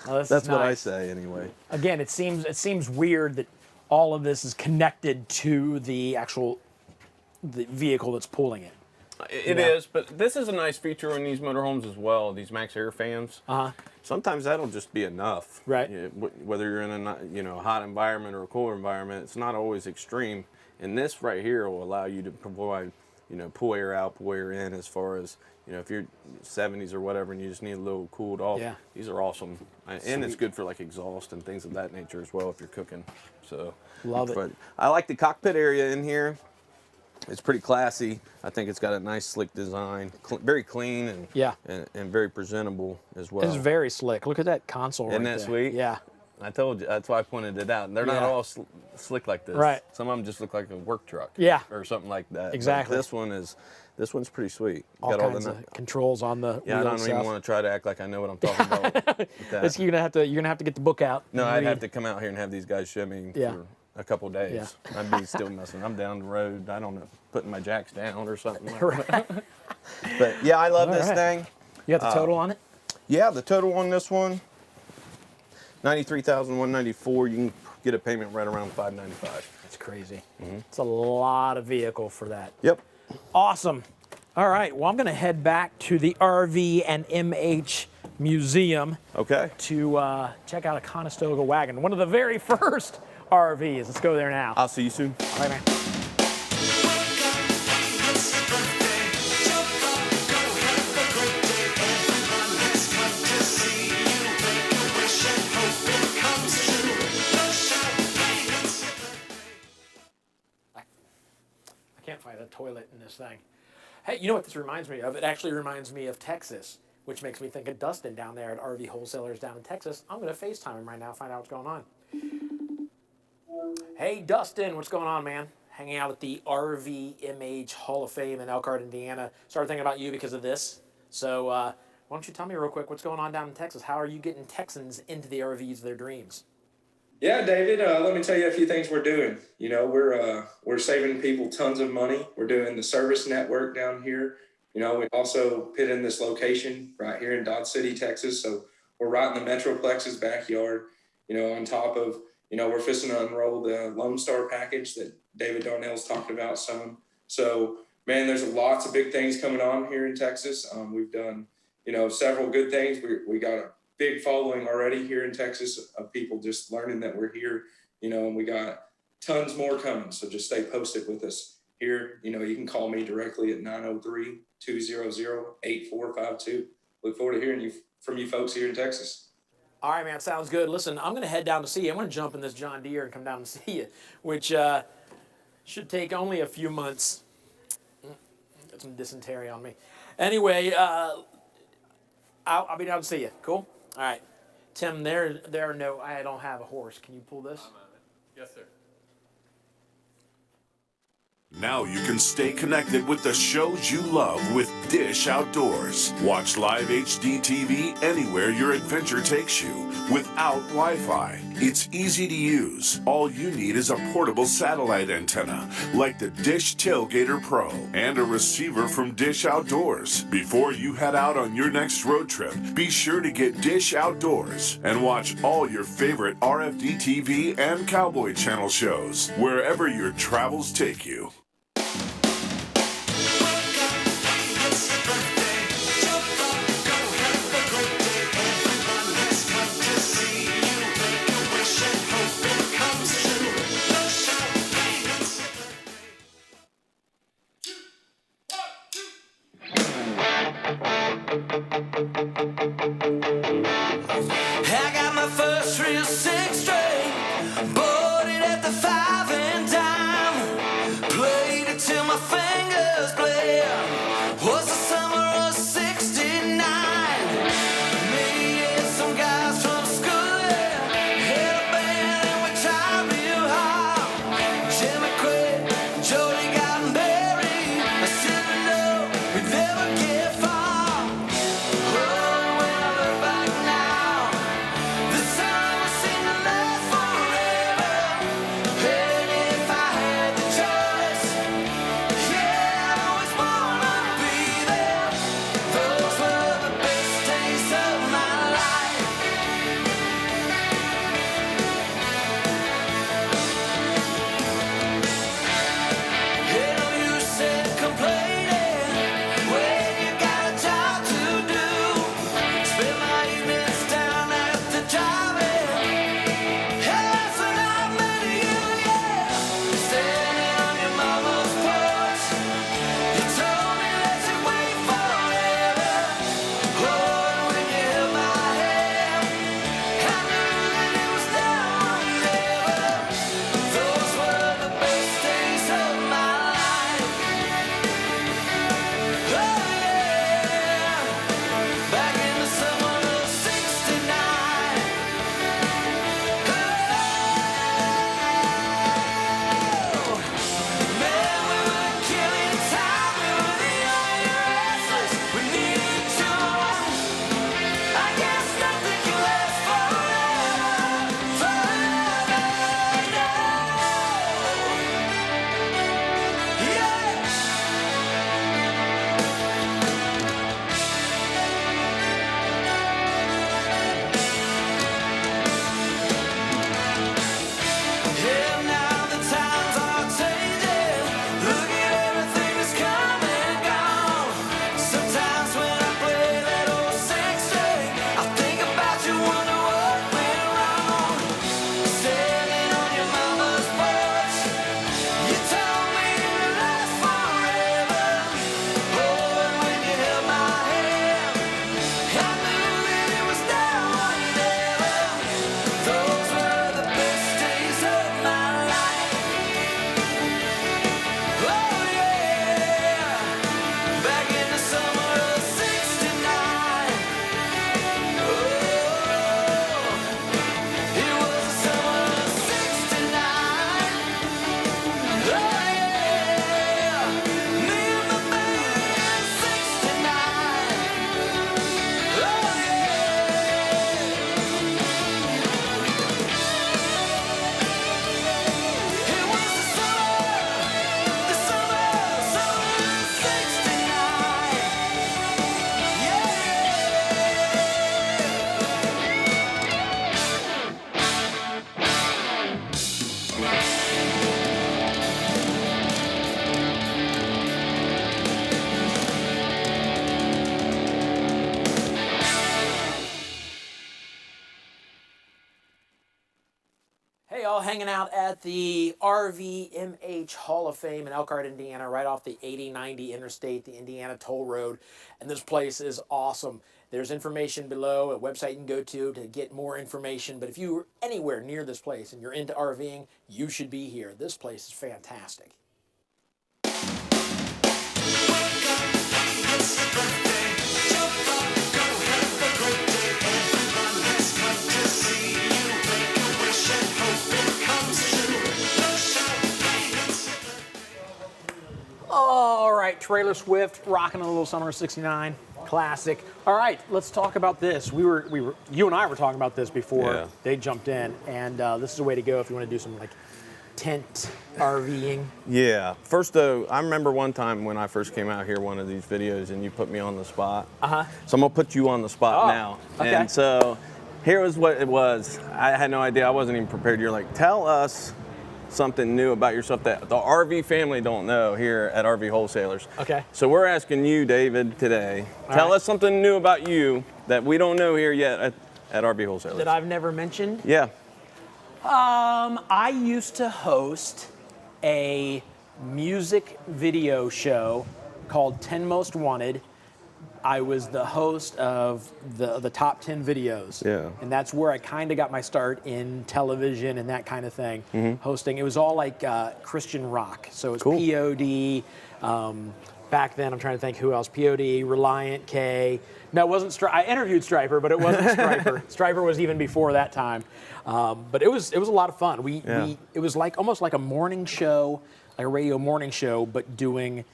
Oh, That's what I say anyway. Again, it seems weird that all of this is connected to the vehicle that's pulling it. It is, but this is a nice feature in these motorhomes as well. These Max Air fans. Sometimes that'll just be enough. Right. Whether you're in a hot environment or a cooler environment, it's not always extreme. And this right here will allow you to provide, pull air out, pull air in. As far as if you're 70s or whatever, and you just need a little cooled off. Yeah. These are awesome, and it's good for like exhaust and things of that nature as well if you're cooking. So love it. But I like the cockpit area in here. It's pretty classy. I think it's got a nice, slick design, very clean and and very presentable as well. It's very slick. Look at that console. Isn't right that there. sweet? Yeah. I told you. That's why I pointed it out. And they're not all slick like this. Right. Some of them just look like a work truck. Yeah. Or something like that. Exactly. But this one's pretty sweet. All kinds of controls on the Yeah, I don't even want to try to act like I know what I'm talking about. With that. You're gonna have to get the book out. No, I'd have to come out here and have these guys show me for a couple of days. Yeah. I'd be still messing. I'm down the road. I don't know, putting my jacks down or something. Right. But yeah, I love this thing. You got the total on it? Yeah, the total on this one, $93,194. You can get a payment right around $595. That's crazy. It's a lot of vehicle for that. Yep. Awesome. All right. Well, I'm going to head back to the RV and MH Museum. Okay. To check out a Conestoga wagon, one of the very first RVs. Let's go there now. I'll see you soon. All right, man. I can't find a toilet in this thing. Hey, you know what this reminds me of? It actually reminds me of Texas, which makes me think of Dustin down there at RV Wholesalers down in Texas. I'm going to FaceTime him right now, find out what's going on. Hey, Dustin, what's going on, man? Hanging out at the RVMH Hall of Fame in Elkhart, Indiana. Started thinking about you because of this. So why don't you tell me real quick what's going on down in Texas? How are you getting Texans into the RVs of their dreams? Yeah, David, let me tell you a few things we're doing. You know, we're saving people tons of money. We're doing the service network down here. You know, we also put in this location right here in Dodge City, Texas. So we're right in the Metroplex's backyard, you know, on top of, you know, we're fixing to unroll the Lone Star package that David Darnell's talked about some. So, man, there's lots of big things coming on here in Texas. We've done, you know, several good things. We got a big following already here in Texas of people just learning that we're here, you know, and we got tons more coming. So just stay posted with us here. You know, you can call me directly at 903-200-8452. Look forward to hearing from you folks here in Texas. All right, man, sounds good. Listen, I'm going to head down to see you. I'm going to jump in this John Deere and come down and see you, which should take only a few months. Got some dysentery on me. Anyway, I'll be down to see you. Cool? All right. Tim, I don't have a horse. Can you pull this? Yes, sir. Now you can stay connected with the shows you love with Dish Outdoors. Watch live HD TV anywhere your adventure takes you without Wi-Fi. It's easy to use. All you need is a portable satellite antenna like the Dish Tailgater Pro and a receiver from Dish Outdoors. Before you head out on your next road trip, be sure to get Dish Outdoors and watch all your favorite RFD TV and Cowboy Channel shows wherever your travels take you. I got my first real six string, bought it at the 5 and dime. Play Hey, all hanging out at the RVMH Hall of Fame in Elkhart, Indiana, right off the 80-90 interstate, the Indiana Toll Road. And this place is awesome. There's information below, a website you can go to get more information. But if you're anywhere near this place and you're into RVing, you should be here. This place is fantastic. All right, Trailer Swift, rocking a little Summer '69 classic. All right, let's talk about this. You and I were talking about this before they jumped in, and this is a way to go if you want to do some like tent RVing. Yeah. First though, I remember one time when I first came out here, one of these videos, and you put me on the spot. So I'm gonna put you on the spot now. Okay. And so here was what it was. I had no idea. I wasn't even prepared. You're like, tell us something new about yourself that the RV family don't know here at RV Wholesalers. Okay. So we're asking you, David, today, tell us something new about you that we don't know here yet at RV Wholesalers. That I've never mentioned? Yeah. I used to host a music video show called 10 Most Wanted. I was the host of the top 10 videos. Yeah. And that's where I kind of got my start in television and that kind of thing. Hosting. It was all like Christian rock. So it's POD. Back then, I'm trying to think who else. POD, Reliant K. No, it wasn't I interviewed Stryper, but it wasn't Stryper. Stryper was even before that time. But it was a lot of fun. It was like almost like a morning show, like a radio morning show, but doing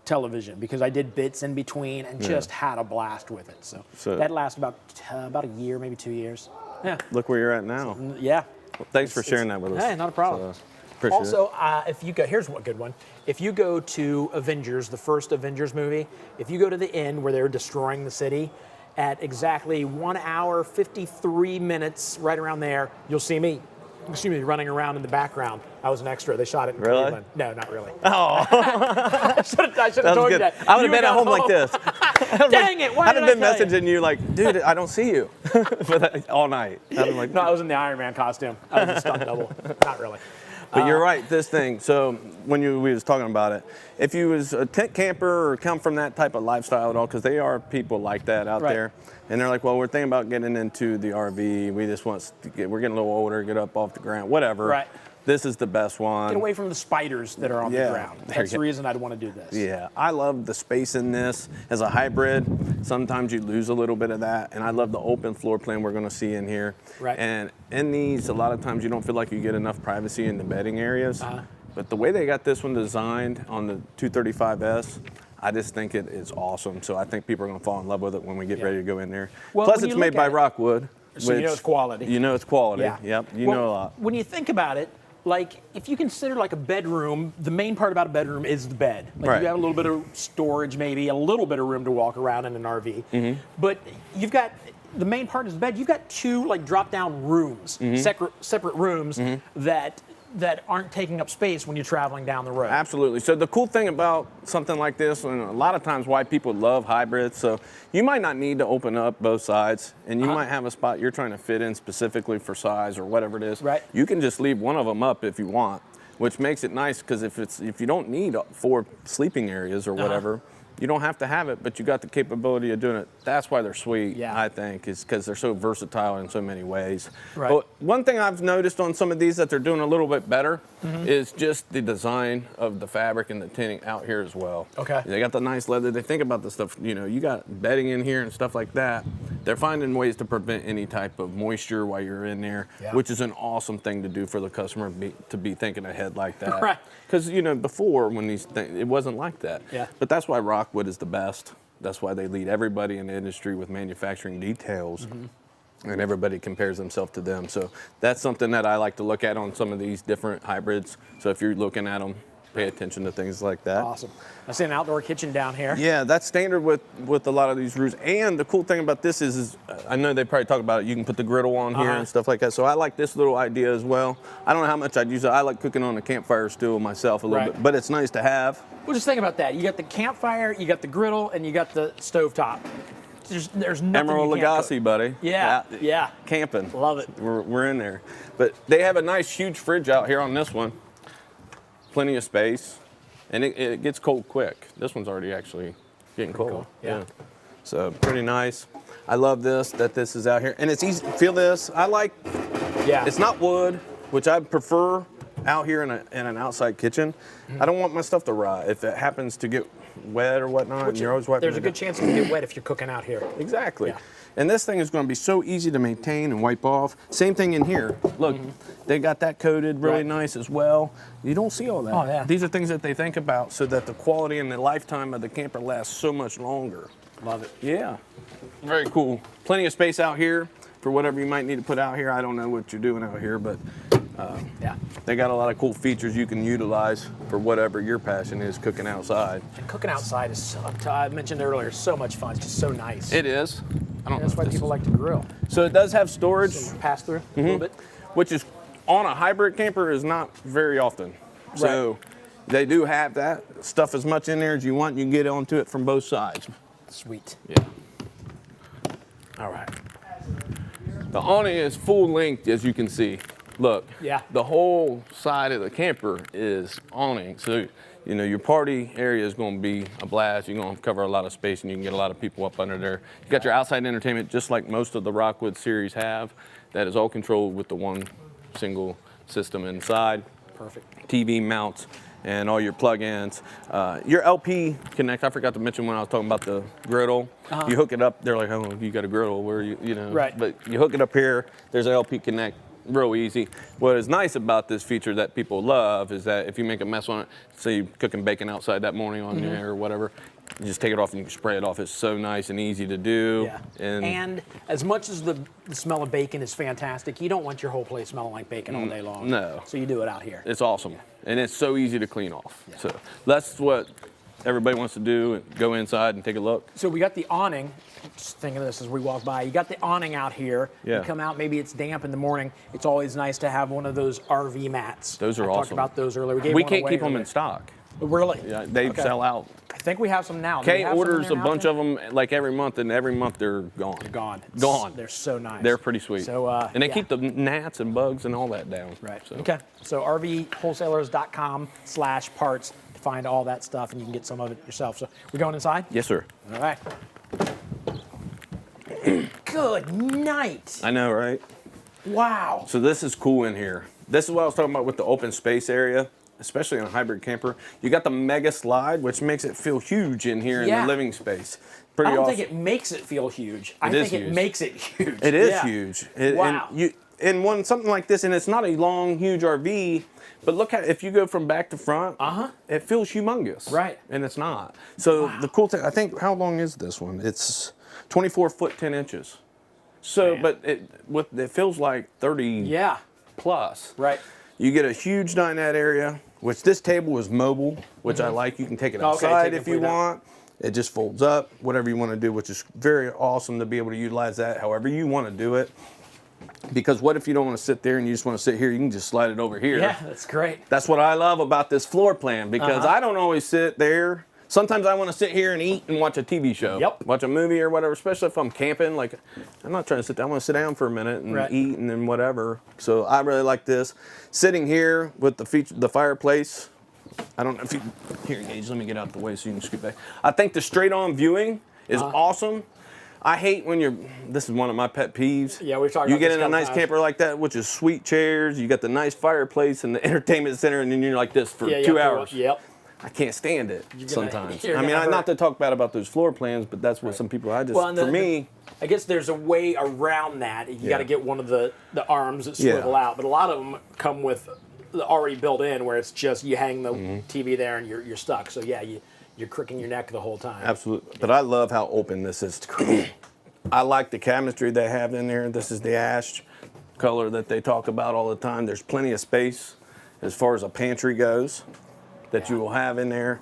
television, because I did bits in between and just had a blast with it. So that lasted about a year, maybe 2 years. Yeah. Look where you're at now. Yeah. Well, thanks for sharing that with us. Hey, not a problem. Appreciate also, if you go, here's one good one. If you go to Avengers, the first Avengers movie, if you go to the end where they're destroying the city, at exactly 1 hour, 53 minutes, right around there, you'll see me. Excuse me, running around in the background. I was an extra. They shot it in Cleveland. No, not really. Oh. I should have told you that. I would have been at home like this. Dang it, why I'd did have been I tell messaging you like, dude, I don't see you all night. I'd be like, no, I was in the Iron Man costume. I was a stunt double. Not really. But you're right, this thing. So when we was talking about it, if you was a tent camper or come from that type of lifestyle at all, because they are people like that out there, and they're like, well, we're thinking about getting into the RV. We just want to we're getting a little older, get up off the ground, whatever. Right. This is the best one. Get away from the spiders that are on the ground. That's the reason I'd want to do this. Yeah, I love the space in this. As a hybrid, sometimes you lose a little bit of that, and I love the open floor plan we're going to see in here. Right. And in these, a lot of times you don't feel like you get enough privacy in the bedding areas. But the way they got this one designed on the 235S, I just think it is awesome. So I think people are going to fall in love with it when we get ready to go in there. Well, plus, it's made by Rockwood. So you know it's quality. You know it's quality. Yeah. Yep, you know a lot. When you think about it, like if you consider like a bedroom, the main part about a bedroom is the bed. Like you have a little bit of storage, maybe a little bit of room to walk around in an RV. But you've got the main part is the bed. You've got two like drop down rooms, separate rooms that aren't taking up space when you're traveling down the road. Absolutely. So the cool thing about something like this, and a lot of times why people love hybrids, so you might not need to open up both sides, and you might have a spot you're trying to fit in specifically for size or whatever it is. Right. You can just leave one of them up if you want, which makes it nice because if you don't need 4 sleeping areas or whatever, you don't have to have it, but you got the capability of doing it. That's why they're sweet, I think, is because they're so versatile in so many ways. Right. But one thing I've noticed on some of these that they're doing a little bit better is just the design of the fabric and the tinting out here as well. Okay. They got the nice leather. They think about the stuff, you got bedding in here and stuff like that. They're finding ways to prevent any type of moisture while you're in there, which is an awesome thing to do for the customer to be thinking ahead like that. Right. Because, before when these things, it wasn't like that. Yeah. But that's why Rockwood is the best. That's why they lead everybody in the industry with manufacturing details. And everybody compares themselves to them. So that's something that I like to look at on some of these different hybrids. So if you're looking at them, pay attention to things like that. Awesome. I see an outdoor kitchen down here. Yeah, that's standard with a lot of these roofs. And the cool thing about this is I know they probably talk about it, you can put the griddle on here and stuff like that. So I like this little idea as well. I don't know how much I'd use it. I like cooking on a campfire still myself a little bit, but it's nice to have. Well, just think about that. You got the campfire, you got the griddle, and you got the stovetop. there's nothing Emerald you can't Lagasse, cook. buddy. Yeah. Camping. Love it. We're in there. But they have a nice huge fridge out here on this one. Plenty of space. And it gets cold quick. This one's already actually getting cold. Cool. Yeah. So pretty nice. I love this, that this is out here. And it's easy. Feel this. I like, it's not wood, which I prefer out here in an outside kitchen. I don't want my stuff to rot. If it happens to get wet or whatnot, and you're always wiping There's a good chance it can get wet if you're cooking out here. Exactly. And this thing is going to be so easy to maintain and wipe off. Same thing in here. Look, they got that coated really nice as well. You don't see all that. Oh, yeah. These are things that they think about so that the quality and the lifetime of the camper lasts so much longer. Love it. Yeah. Very cool. Plenty of space out here for whatever you might need to put out here. I don't know what you're doing out here, but they got a lot of cool features you can utilize for whatever your passion is cooking outside. And cooking outside is, I mentioned earlier, so much fun. It's just so nice. It is. That's why people like to grill. So it does have storage. Pass through a little bit. Which is on a hybrid camper is not very often. So they do have that stuff as much in there as you want. You can get onto it from both sides. Sweet. Yeah. All right. The awning is full length, as you can see. Look. Yeah. The whole side of the camper is awning. So, you know, your party area is going to be a blast. You're going to cover a lot of space and you can get a lot of people up under there. You got your outside entertainment just like most of the Rockwood series have. That is all controlled with the one single system inside. Perfect. TV mounts and all your plug-ins. Your LP Connect, I forgot to mention when I was talking about the griddle. You hook it up, they're like, oh, you got a griddle, where you know. Right. But you hook it up here, there's an LP Connect, real easy. What is nice about this feature that people love is that if you make a mess on it, say you're cooking bacon outside that morning on there or whatever, you just take it off and you can spray it off. It's so nice and easy to do. Yeah. And as much as the smell of bacon is fantastic, you don't want your whole place smelling like bacon all day long. No. So you do it out here. It's awesome. And it's so easy to clean off. So that's what everybody wants to do, go inside and take a look. So we got the awning. Just thinking of this as we walk by. You got the awning out here. Yeah. You come out, maybe it's damp in the morning. It's always nice to have one of those RV mats. Those are I awesome. talked about those earlier. We can't keep them in stock. Really? Yeah, they sell out. I think we have some now. Kay orders a bunch of them like every month, and every month they're gone. Gone. Gone. They're so nice. They're pretty sweet. So, and they keep the gnats and bugs and all that down. Right. So. Okay. So rvwholesalers.com/parts to find all that stuff, and you can get some of it yourself. So we're going inside? Yes, sir. All right. Good night. I know, right? Wow. So this is cool in here. This is what I was talking about with the open space area, especially in a hybrid camper. You got the mega slide, which makes it feel huge in here in the living space. Pretty I don't awesome. think it makes it feel huge. I think it makes it huge. It is huge. Wow. And when something like this, and it's not a long, huge RV, but look at if you go from back to front, it feels humongous. Right. And it's not. So the cool thing, I think, how long is this one? It's 24 foot 10 inches. So, but it feels like 30 plus. Right. You get a huge dinette area, which this table is mobile, which I like. You can take it outside if you want. It just folds up, whatever you want to do, which is very awesome to be able to utilize that however you want to do it. Because what if you don't want to sit there and you just want to sit here, you can just slide it over here. Yeah, that's great. That's what I love about this floor plan, because I don't always sit there. Sometimes I want to sit here and eat and watch a TV show. Yep. Watch a movie or whatever, especially if I'm camping. Like, I'm not trying to sit down. I want to sit down for a minute and eat and then whatever. So I really like this. Sitting here with the fireplace. I don't know if you, here, Gage, let me get out the way so you can scoot back. I think the straight on viewing is awesome. I hate when this is one of my pet peeves. Yeah, we've talked You about get this in a nice camper like that, which is sweet chairs, you got the nice fireplace and the entertainment center, and then you're like this for 2 hours. Yep. I can't stand it sometimes. you're I mean, gonna not to talk bad about those floor plans, but that's what some people, for me. I guess there's a way around that. You got to get one of the arms that swivel out, but a lot of them come with already built in where it's just you hang the TV there and you're stuck. So yeah, you're cricking your neck the whole time. Absolutely. But I love how open this is. I like the cabinetry they have in there. This is the ash color that they talk about all the time. There's plenty of space as far as a pantry goes that you will have in there.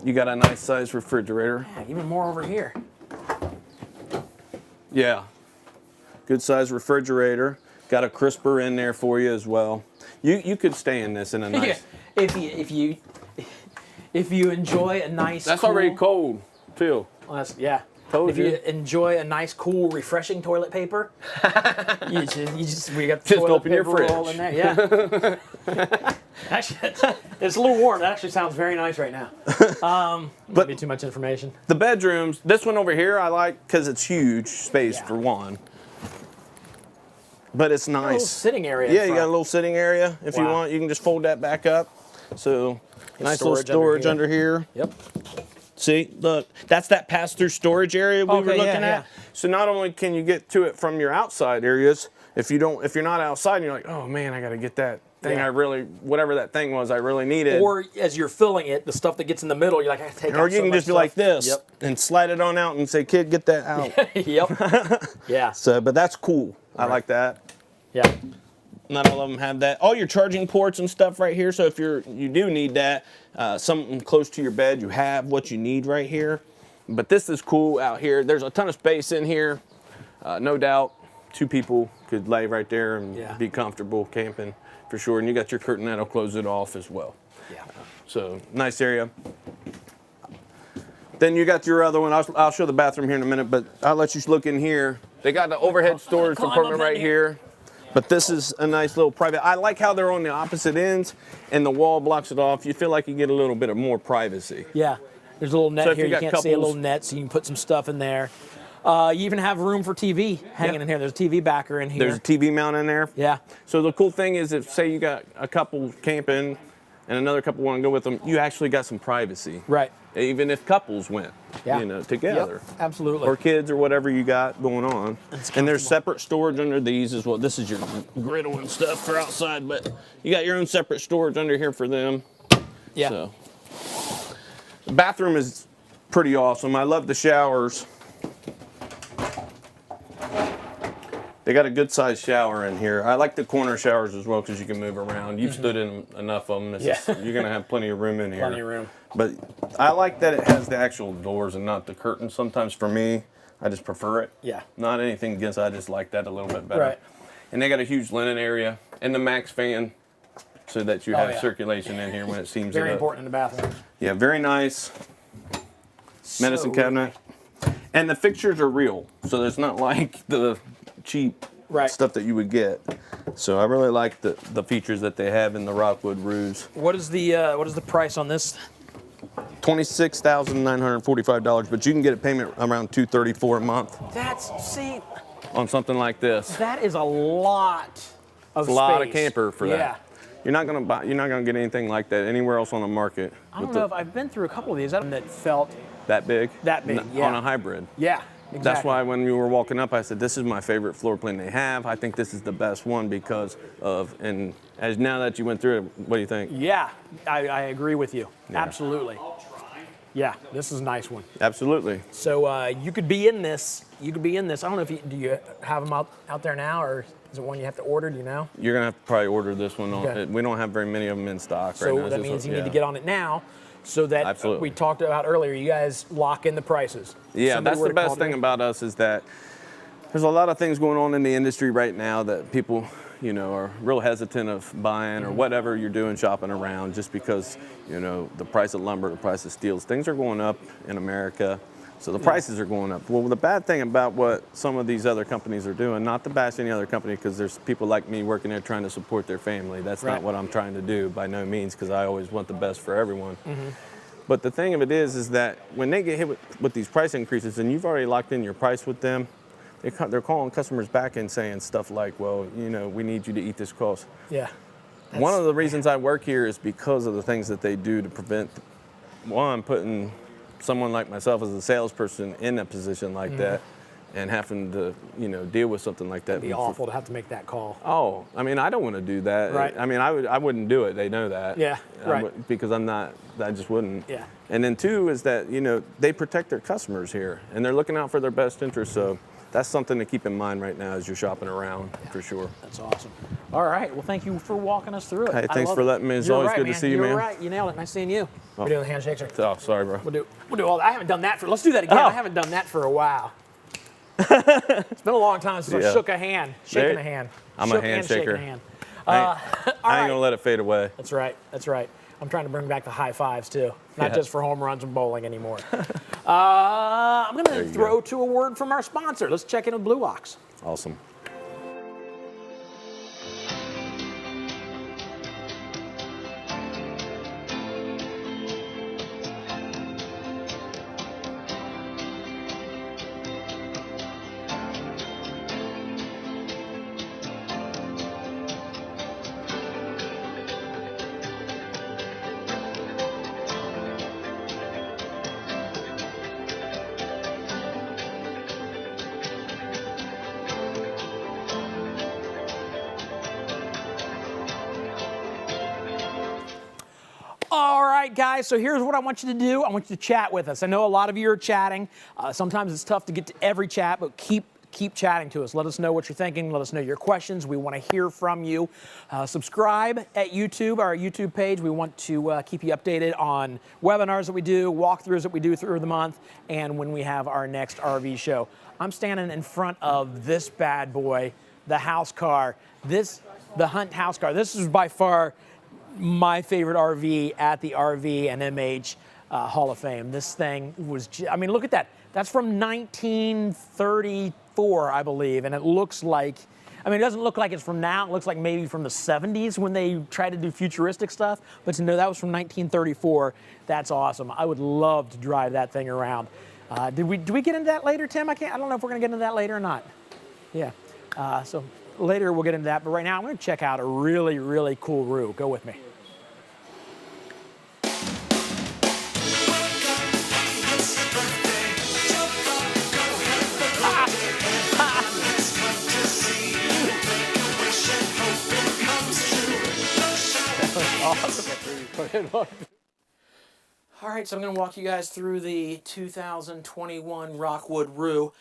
You got a nice size refrigerator. Yeah, even more over here. Yeah. Good size refrigerator. Got a crisper in there for you as well. You could stay in this in a nice. If you enjoy a nice. That's cool, already cold, Phil. Well, Told if you enjoy a nice, cool, refreshing toilet paper, we got the Just toilet open your paper roll fridge. in there. Yeah. Actually, it's a little warm. That actually sounds very nice right now. Might be too much information. The bedrooms, this one over here I like because it's huge space for one. But it's nice. A little sitting area. Yeah, you got a little sitting area. If you want, you can just fold that back up. So nice little storage under here. Yep. See, look, that's that pass-through storage area we were looking at. yeah. So not only can you get to it from your outside areas, if you're not outside and you're like, oh man, I got to get that thing whatever that thing was I really needed. Or as you're filling it, the stuff that gets in the middle, you're like, I take out Or you so can much just be like stuff. this and slide it on out and say, kid, get that out. Yep. Yeah. So, but that's cool. I like that. Yeah. Not all of them have that. All your charging ports and stuff right here. So if you do need that, something close to your bed, you have what you need right here. But this is cool out here. There's a ton of space in here. No doubt, 2 people could lay right there and be comfortable camping for sure. And you got your curtain that'll close it off as well. Yeah. So nice area. Then you got your other one. I'll show the bathroom here in a minute, but I'll let you look in here. They got the overhead storage compartment right here. But this is a nice little private. I like how they're on the opposite ends and the wall blocks it off. You feel like you get a little bit of more privacy. Yeah. There's a little net So if here. you You got can't see a couples- little net, so you can put some stuff in there. You even have room for TV hanging in here. There's a TV backer in here. There's a TV mount in there. Yeah. So the cool thing is if, say, you got a couple camping and another couple want to go with them, you actually got some privacy. Right. Even if couples went, together. Yep, absolutely. Or kids or whatever you got going on. And there's separate storage under these as well. This is your griddle and stuff for outside, but you got your own separate storage under here for them. Yeah. So. The bathroom is pretty awesome. I love the showers. They got a good sized shower in here. I like the corner showers as well because you can move around. You've stood in enough of them. It's just, you're going to have plenty of room in here. Plenty of room. But I like that it has the actual doors and not the curtains. Sometimes for me, I just prefer it. Yeah. Not anything against it. I just like that a little bit better. Right. And they got a huge linen area and the max fan so that you have circulation in here when it seems Very it up. important in the bathroom. Yeah, very nice. Medicine cabinet. And the fixtures are real. So it's not like the cheap stuff that you would get. So I really like the features that they have in the Rockwood roofs. What is the price on this? $26,945, but you can get a payment around $234 a month on something like this. That is a lot of It's a lot of space. camper for that. You're not gonna get anything like that anywhere else on the market. I don't know if I've been through a couple of these that felt that big. That big, yeah. On a hybrid. Yeah. Exactly. That's why when we were walking up, I said, this is my favorite floor plan they have. I think this is the best one because of, and as now that you went through it, what do you think? Yeah, I agree with you. Yeah. Absolutely. Yeah, this is a nice one. Absolutely. So you could be in this. You could be in this. I don't know if do you have them out there now, or is it one you have to order? Do you know? You're gonna have to probably order this one. Okay. We don't have very many of them in stock right now. So that means you need to get on it now. So that we talked about earlier, you guys lock in the prices. Yeah, that's the best thing about us is that there's a lot of things going on in the industry right now that people, are real hesitant of buying or whatever you're doing shopping around just because, the price of lumber, the price of steels, things are going up in America. So the prices are going up. Well, the bad thing about what some of these other companies are doing, not to bash any other company because there's people like me working there trying to support their family. That's not what I'm trying to do by no means because I always want the best for everyone. But the thing of it is that when they get hit with these price increases and you've already locked in your price with them, they're calling customers back and saying stuff like, well, we need you to eat this cost. Yeah. One of the reasons I work here is because of the things that they do to prevent, one, putting someone like myself as a salesperson in a position like that and having to, deal with something like that. It'd be awful to have to make that call. Oh, I mean, I don't want to do that. Right. I mean, I wouldn't do it. They know that. Yeah, Because I just wouldn't. Yeah. And then two is that, they protect their customers here and they're looking out for their best interests. So that's something to keep in mind right now as you're shopping around for sure. That's awesome. All right. Well, thank you for walking us through it. Hey, thanks for letting me. It's always good to see you, man. You're right. You nailed it. Nice seeing you. Oh. We're doing the handshakes. Oh, sorry, bro. We'll do all that. I haven't done that let's do that again. Oh. I haven't done that for a while. It's been a long time since I shook a hand. Shaking a hand. I'm Shook a handshaker. And hand. I ain't gonna let it fade away. That's right. That's right. I'm trying to bring back the high fives too, not Yeah. just for home runs and bowling anymore. I'm going to throw to a word from our sponsor. Let's check in with Blue Ox. Awesome. All right, guys, so here's what I want you to do. I want you to chat with us. I know a lot of you are chatting. Sometimes it's tough to get to every chat, but keep chatting to us. Let us know what you're thinking. Let us know your questions. We want to hear from you. Subscribe at YouTube, our YouTube page. We want to keep you updated on webinars that we do, walkthroughs that we do through the month, and when we have our next RV show. I'm standing in front of this bad boy, the house car. The Hunt house car. This is by far my favorite RV at the RV and MH Hall of Fame. This thing was, I mean, look at that. That's from 1934, I believe, and it looks like, I mean, it doesn't look like it's from now. It looks like maybe from the 70s when they tried to do futuristic stuff, but to know that was from 1934, that's awesome. I would love to drive that thing around. Do we get into that later, Tim? I don't know if we're gonna get into that later or not. Yeah, so later we'll get into that, but right now I'm gonna check out a really, really cool roo. Go with me. All right, so I'm going to walk you guys through the 2021 Rockwood Roo.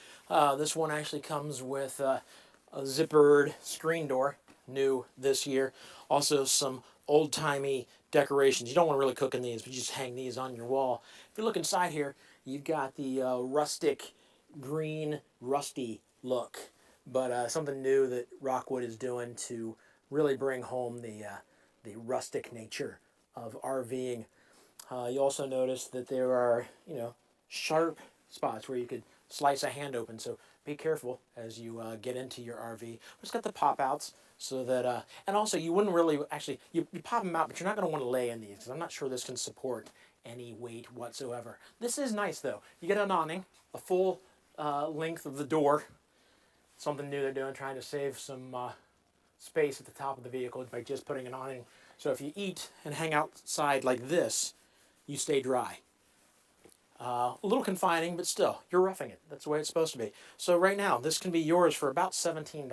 This one actually comes with a zippered screen door, new this year. Also some old-timey decorations. You don't want to really cook in these, but you just hang these on your wall. If you look inside here, you've got the rustic green rusty look, but something new that Rockwood is doing to really bring home the rustic nature of RVing. You also notice that there are, sharp spots where you could slice a hand open, so be careful as you get into your RV. It's got the pop-outs so that, and also you wouldn't really, actually, you pop them out, but you're not going to want to lay in these, because I'm not sure this can support any weight whatsoever. This is nice, though. You get an awning, a full length of the door. Something new they're doing, trying to save some space at the top of the vehicle by just putting an awning. So if you eat and hang outside like this, you stay dry. A little confining, but still, you're roughing it. That's the way it's supposed to be. So right now, this can be yours for about $17.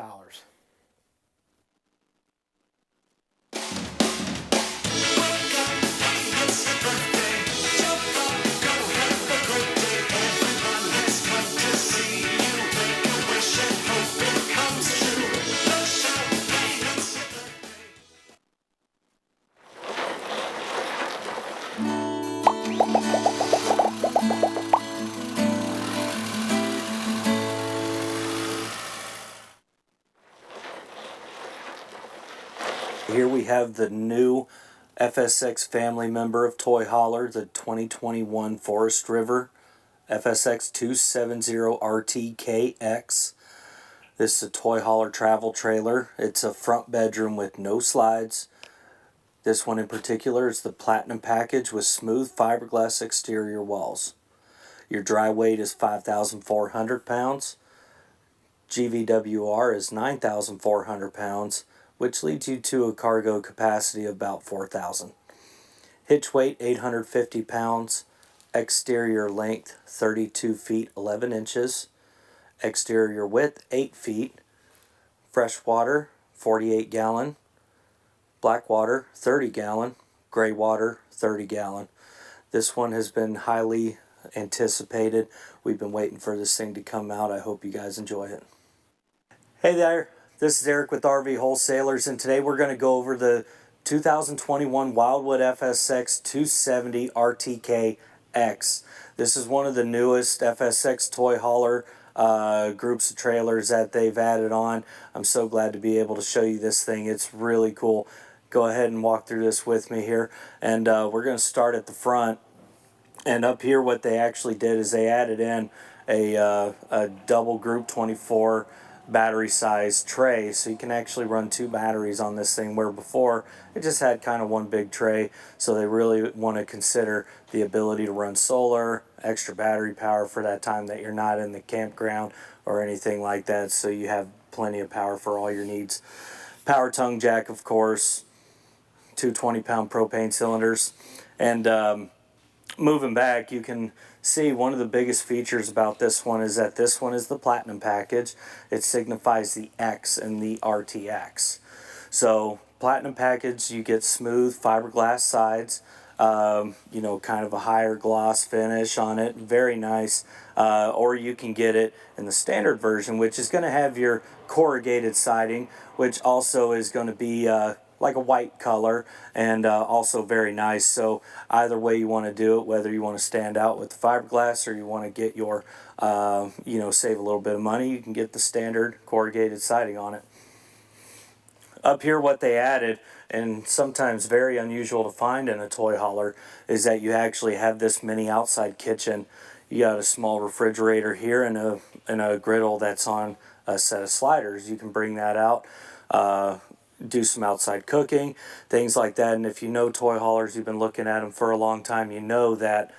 Here we have the new FSX family member of Toy Hauler, the 2021 Forest River FSX 270 RTKX. This is a Toy Hauler travel trailer. It's a front bedroom with no slides. This one in particular is the Platinum package with smooth fiberglass exterior walls. Your dry weight is 5,400 pounds. GVWR is 9,400 pounds, which leads you to a cargo capacity of about 4,000. Hitch weight 850 pounds. Exterior length 32 feet 11 inches. Exterior width 8 feet. Freshwater 48 gallon. Black water 30 gallon. Gray water 30 gallon. This one has been highly anticipated. We've been waiting for this thing to come out. I hope you guys enjoy it. Hey there, this is Eric with RV Wholesalers, and today we're going to go over the 2021 Wildwood FSX 270 RTKX. This is one of the newest FSX Toy Hauler groups of trailers that they've added on. I'm so glad to be able to show you this thing. It's really cool. go ahead and walk through this with me here. And we're going to start at the front. And up here, what they actually did is they added in a double group 24 battery size tray, so you can actually run 2 batteries on this thing, where before it just had kind of one big tray. So they really want to consider the ability to run solar, extra battery power for that time that you're not in the campground or anything like that, so you have plenty of power for all your needs. Power tongue jack, of course, 2 20-pound propane cylinders. And moving back, you can see one of the biggest features about this one is that this one is the Platinum package. It signifies the X in the RTX. So Platinum package, you get smooth fiberglass sides, you know, kind of a higher gloss finish on it, very nice. Or you can get it in the standard version, which is going to have your corrugated siding, which also is going to be like a white color, and also very nice. So either way you want to do it, whether you want to stand out with the fiberglass or you want to get your, you know, save a little bit of money, you can get the standard corrugated siding on it. Up here, what they added, and sometimes very unusual to find in a toy hauler, is that you actually have this mini outside kitchen. You got a small refrigerator here and a griddle that's on a set of sliders. You can bring that out, do some outside cooking, things like that. And if you know toy haulers, you've been looking at them for a long time, you know that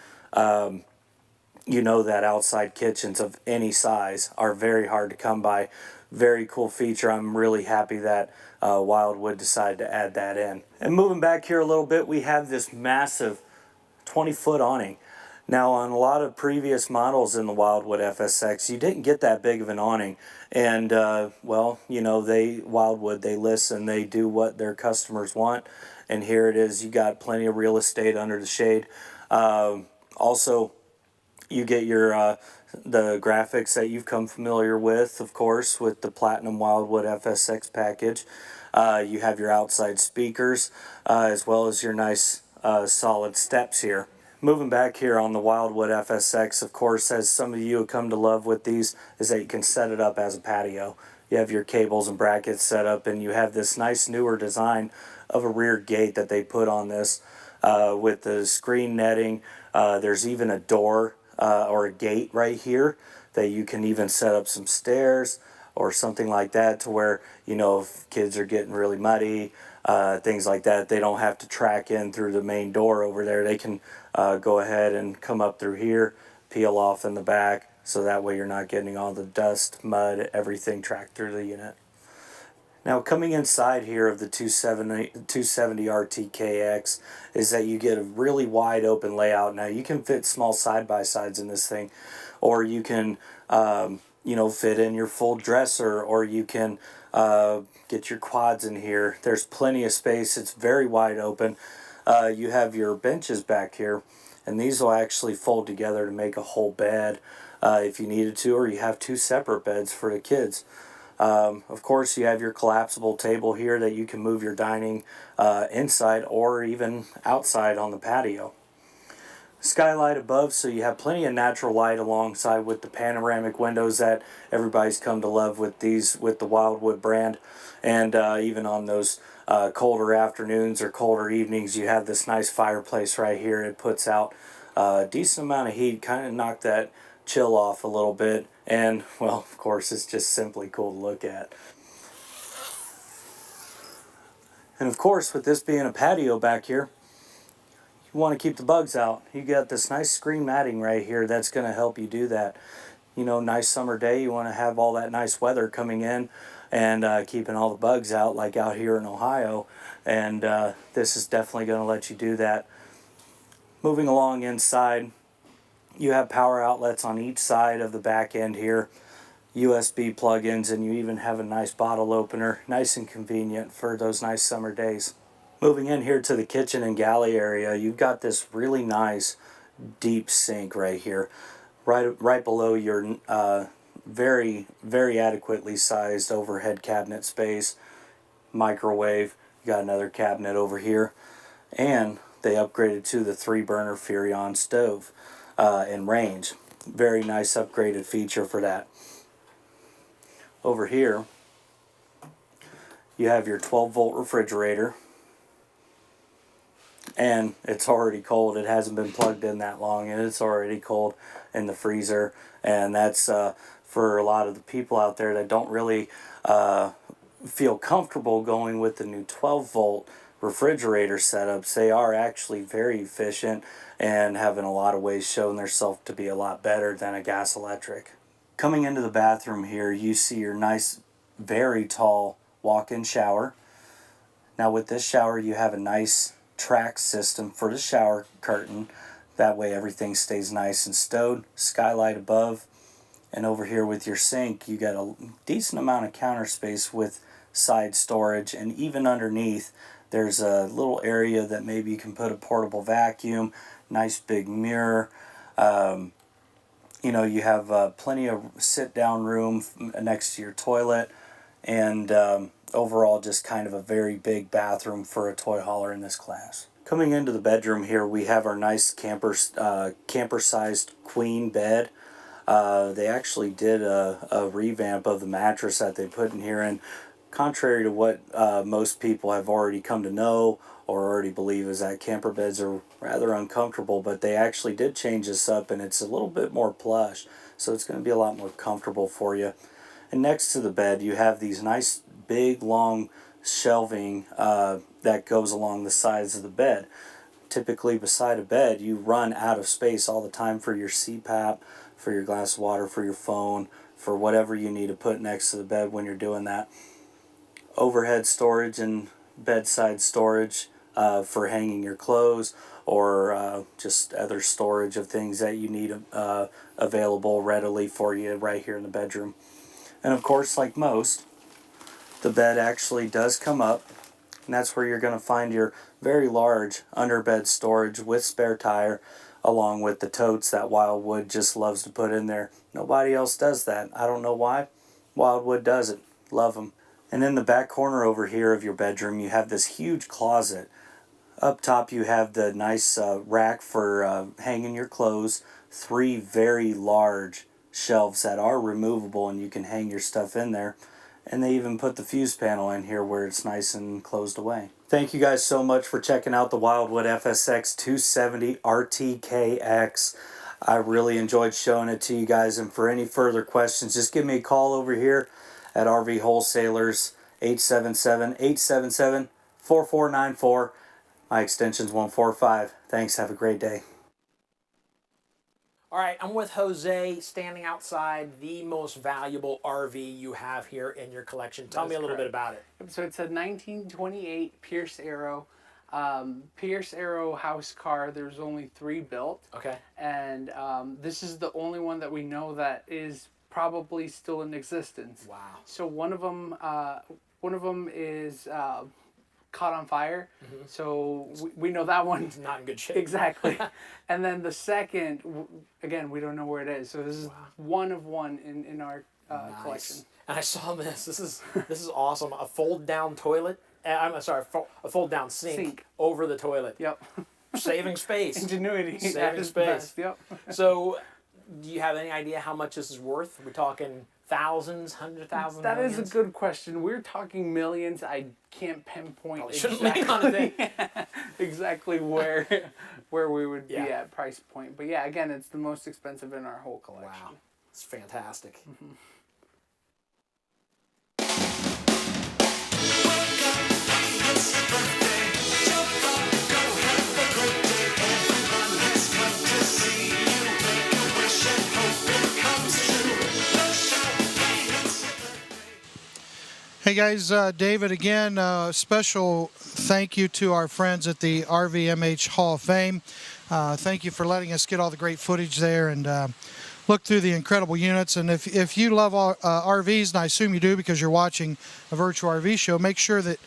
outside kitchens of any size are very hard to come by. Very cool feature. I'm really happy that Wildwood decided to add that in. And moving back here a little bit, we have this massive 20-foot awning. Now, on a lot of previous models in the Wildwood FSX, you didn't get that big of an awning. And, well, you know, Wildwood, they listen, they do what their customers want. And here it is, you got plenty of real estate under the shade. Also, you get your the graphics that you've come familiar with, of course, with the Platinum Wildwood FSX package. You have your outside speakers, as well as your nice solid steps here. Moving back here on the Wildwood FSX, of course, as some of you have come to love with these, is that you can set it up as a patio. You have your cables and brackets set up, and you have this nice newer design of a rear gate that they put on this with the screen netting. There's even a door or a gate right here that you can even set up some stairs or something like that, to where, you know, if kids are getting really muddy, things like that, they don't have to track in through the main door over there. They can go ahead and come up through here, peel off in the back, so that way you're not getting all the dust, mud, everything tracked through the unit. Now, coming inside here of the 270 RTKX is that you get a really wide open layout. Now, you can fit small side-by-sides in this thing, or you can you know, fit in your full dresser, or you can get your quads in here. There's plenty of space. It's very wide open. You have your benches back here, and these will actually fold together to make a whole bed if you needed to, or you have 2 separate beds for the kids. Of course, you have your collapsible table here that you can move your dining inside or even outside on the patio. Skylight above, so you have plenty of natural light alongside with the panoramic windows that everybody's come to love with these, with the Wildwood brand. And even on those colder afternoons or colder evenings, you have this nice fireplace right here. It puts out a decent amount of heat, kind of knock that chill off a little bit. And, well, of course, it's just simply cool to look at. And of course, with this being a patio back here, you want to keep the bugs out. You got this nice screen matting right here that's going to help you do that. You know, nice summer day, you want to have all that nice weather coming in and keeping all the bugs out, like out here in Ohio. And this is definitely going to let you do that. Moving along inside, you have power outlets on each side of the back end here, USB plug-ins, and you even have a nice bottle opener, nice and convenient for those nice summer days. Moving in here to the kitchen and galley area, you've got this really nice deep sink right here, right below your very, very adequately sized overhead cabinet space, microwave. You got another cabinet over here, and they upgraded to the 3-burner Furrion stove in range. Very nice upgraded feature for that. Over here, you have your 12-volt refrigerator. and it's already cold. It hasn't been plugged in that long, and it's already cold in the freezer. And that's for a lot of the people out there that don't really feel comfortable going with the new 12-volt refrigerator setups. They are actually very efficient and have in a lot of ways shown themselves to be a lot better than a gas electric. Coming into the bathroom here, you see your nice, very tall walk-in shower. Now with this shower, you have a nice track system for the shower curtain. That way everything stays nice and stowed. Skylight above. And over here with your sink, you got a decent amount of counter space with side storage. And even underneath, there's a little area that maybe you can put a portable vacuum. Nice big mirror. You know, you have plenty of sit-down room next to your toilet, and overall just kind of a very big bathroom for a toy hauler in this class. Coming into the bedroom here, we have our nice camper-sized queen bed. They actually did a revamp of the mattress that they put in here, and contrary to what most people have already come to know or already believe, is that camper beds are rather uncomfortable, but they actually did change this up, and it's a little bit more plush, so it's going to be a lot more comfortable for you. And next to the bed, you have these nice big long shelving that goes along the sides of the bed. Typically beside a bed, you run out of space all the time for your CPAP, for your glass of water, for your phone, for whatever you need to put next to the bed when you're doing that. Overhead storage and bedside storage for hanging your clothes, or just other storage of things that you need available readily for you right here in the bedroom. And of course, like most, the bed actually does come up, and that's where you're going to find your very large underbed storage with spare tire, along with the totes that Wildwood just loves to put in there. Nobody else does that. I don't know why. Wildwood does it. Love them. And in the back corner over here of your bedroom, you have this huge closet. Up top, you have the nice rack for hanging your clothes. 3 very large shelves that are removable, and you can hang your stuff in there. And they even put the fuse panel in here where it's nice and closed away. Thank you guys so much for checking out the Wildwood FSX 270 RTKX. I really enjoyed showing it to you guys, and for any further questions, just give me a call over here at RV Wholesalers, 877-877-4494. My extension's 145. Thanks, have a great day. All right, I'm with Jose, standing outside the most valuable RV you have here in your collection. Tell me a little bit about it. So it's a 1928 Pierce Arrow. Pierce Arrow house car. There's only 3 built. Okay. And this is the only one that we know that is probably still in existence. Wow. So one of them is caught on fire. Mm-hmm. So we know that one's not in good shape. Exactly. And then the second, again, we don't know where it is. So this is one of one in our collection. And I saw this. This is awesome. A fold down toilet. I'm sorry, a fold down sink over the toilet. Yep. Saving space. Ingenuity. Saving space. Best. Yep. So, do you have any idea how much this is worth? We're talking thousands, 100,000. That millions? is a good question. We're talking millions. I can't pinpoint exactly where we would be at price point. But yeah, again, it's the most expensive in our whole collection. Wow, it's fantastic. Mm-hmm. Hey guys, David again. Special thank you to our friends at the RVMH Hall of Fame. Thank you for letting us get all the great footage there and look through the incredible units. And if you love RVs, and I assume you do because you're watching a virtual RV show, make sure that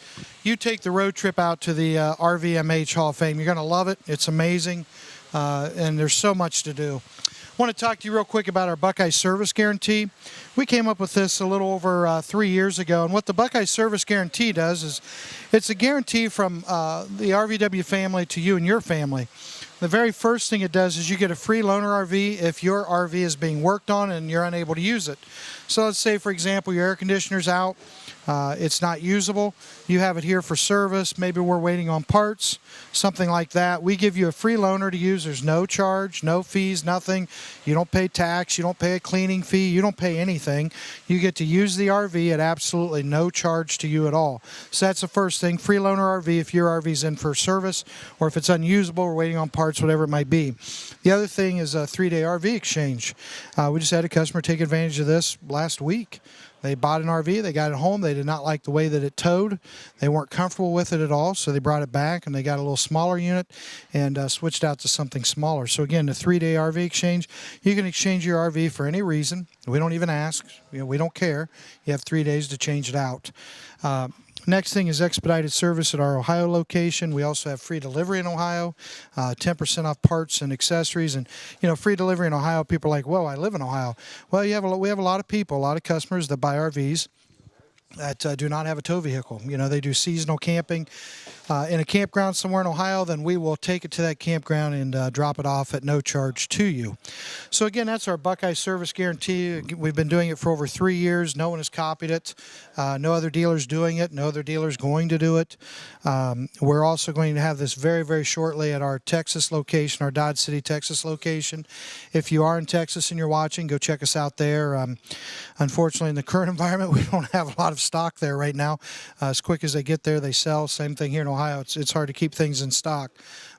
you take the road trip out to the RVMH Hall of Fame. You're going to love it. It's amazing, and there's so much to do. I want to talk to you real quick about our Buckeye Service Guarantee. We came up with this a little over 3 years ago, and what the Buckeye Service Guarantee does is it's a guarantee from the RVW family to you and your family. The very first thing it does is you get a free loaner RV if your RV is being worked on and you're unable to use it. So let's say, for example, your air conditioner's out, it's not usable, you have it here for service, maybe we're waiting on parts, something like that. We give you a free loaner to use. There's no charge, no fees, nothing. You don't pay tax, you don't pay a cleaning fee, you don't pay anything. You get to use the RV at absolutely no charge to you at all. So that's the first thing, free loaner RV if your RV's in for service or if it's unusable, we're waiting on parts, whatever it might be. The other thing is a 3-day RV exchange. We just had a customer take advantage of this last week. They bought an RV, they got it home, they did not like the way that it towed. They weren't comfortable with it at all, so they brought it back and they got a little smaller unit and switched out to something smaller. So again, the 3-day RV exchange, you can exchange your RV for any reason. We don't even ask, we don't care. You have 3 days to change it out. Next thing is expedited service at our Ohio location. We also have free delivery in Ohio, 10% off parts and accessories. And, free delivery in Ohio, people are like, whoa, I live in Ohio. Well, we have a lot of people, a lot of customers that buy RVs that do not have a tow vehicle. They do seasonal camping in a campground somewhere in Ohio, then we will take it to that campground and drop it off at no charge to you. So again, that's our Buckeye Service Guarantee. We've been doing it for over 3 years. No one has copied it. No other dealer's doing it. No other dealer's going to do it. We're also going to have this very, very shortly at our Texas location, our Dodge City, Texas location. If you are in Texas and you're watching, go check us out there. Unfortunately, in the current environment, we don't have a lot of stock there right now. As quick as they get there, they sell. Same thing here in Ohio. It's hard to keep things in stock.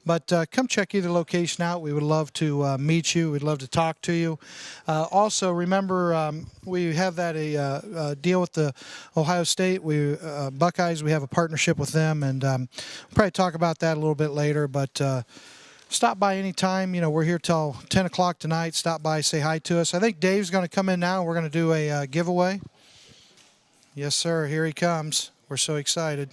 But come check either location out. We would love to meet you. We'd love to talk to you. Also, remember, we have that deal with the Ohio State. Buckeyes, we have a partnership with them, and we'll probably talk about that a little bit later. But stop by anytime. We're here till 10 o'clock tonight. Stop by, say hi to us. I think Dave's going to come in now, and we're going to do a giveaway. Yes, sir. Here he comes. We're so excited.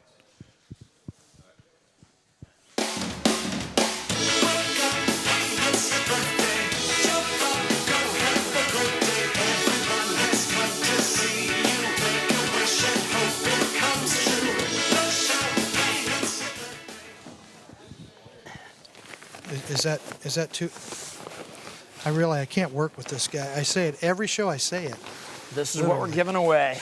Is that too? I realize I can't work with this guy. I say it every show. I say it. This is what we're giving away.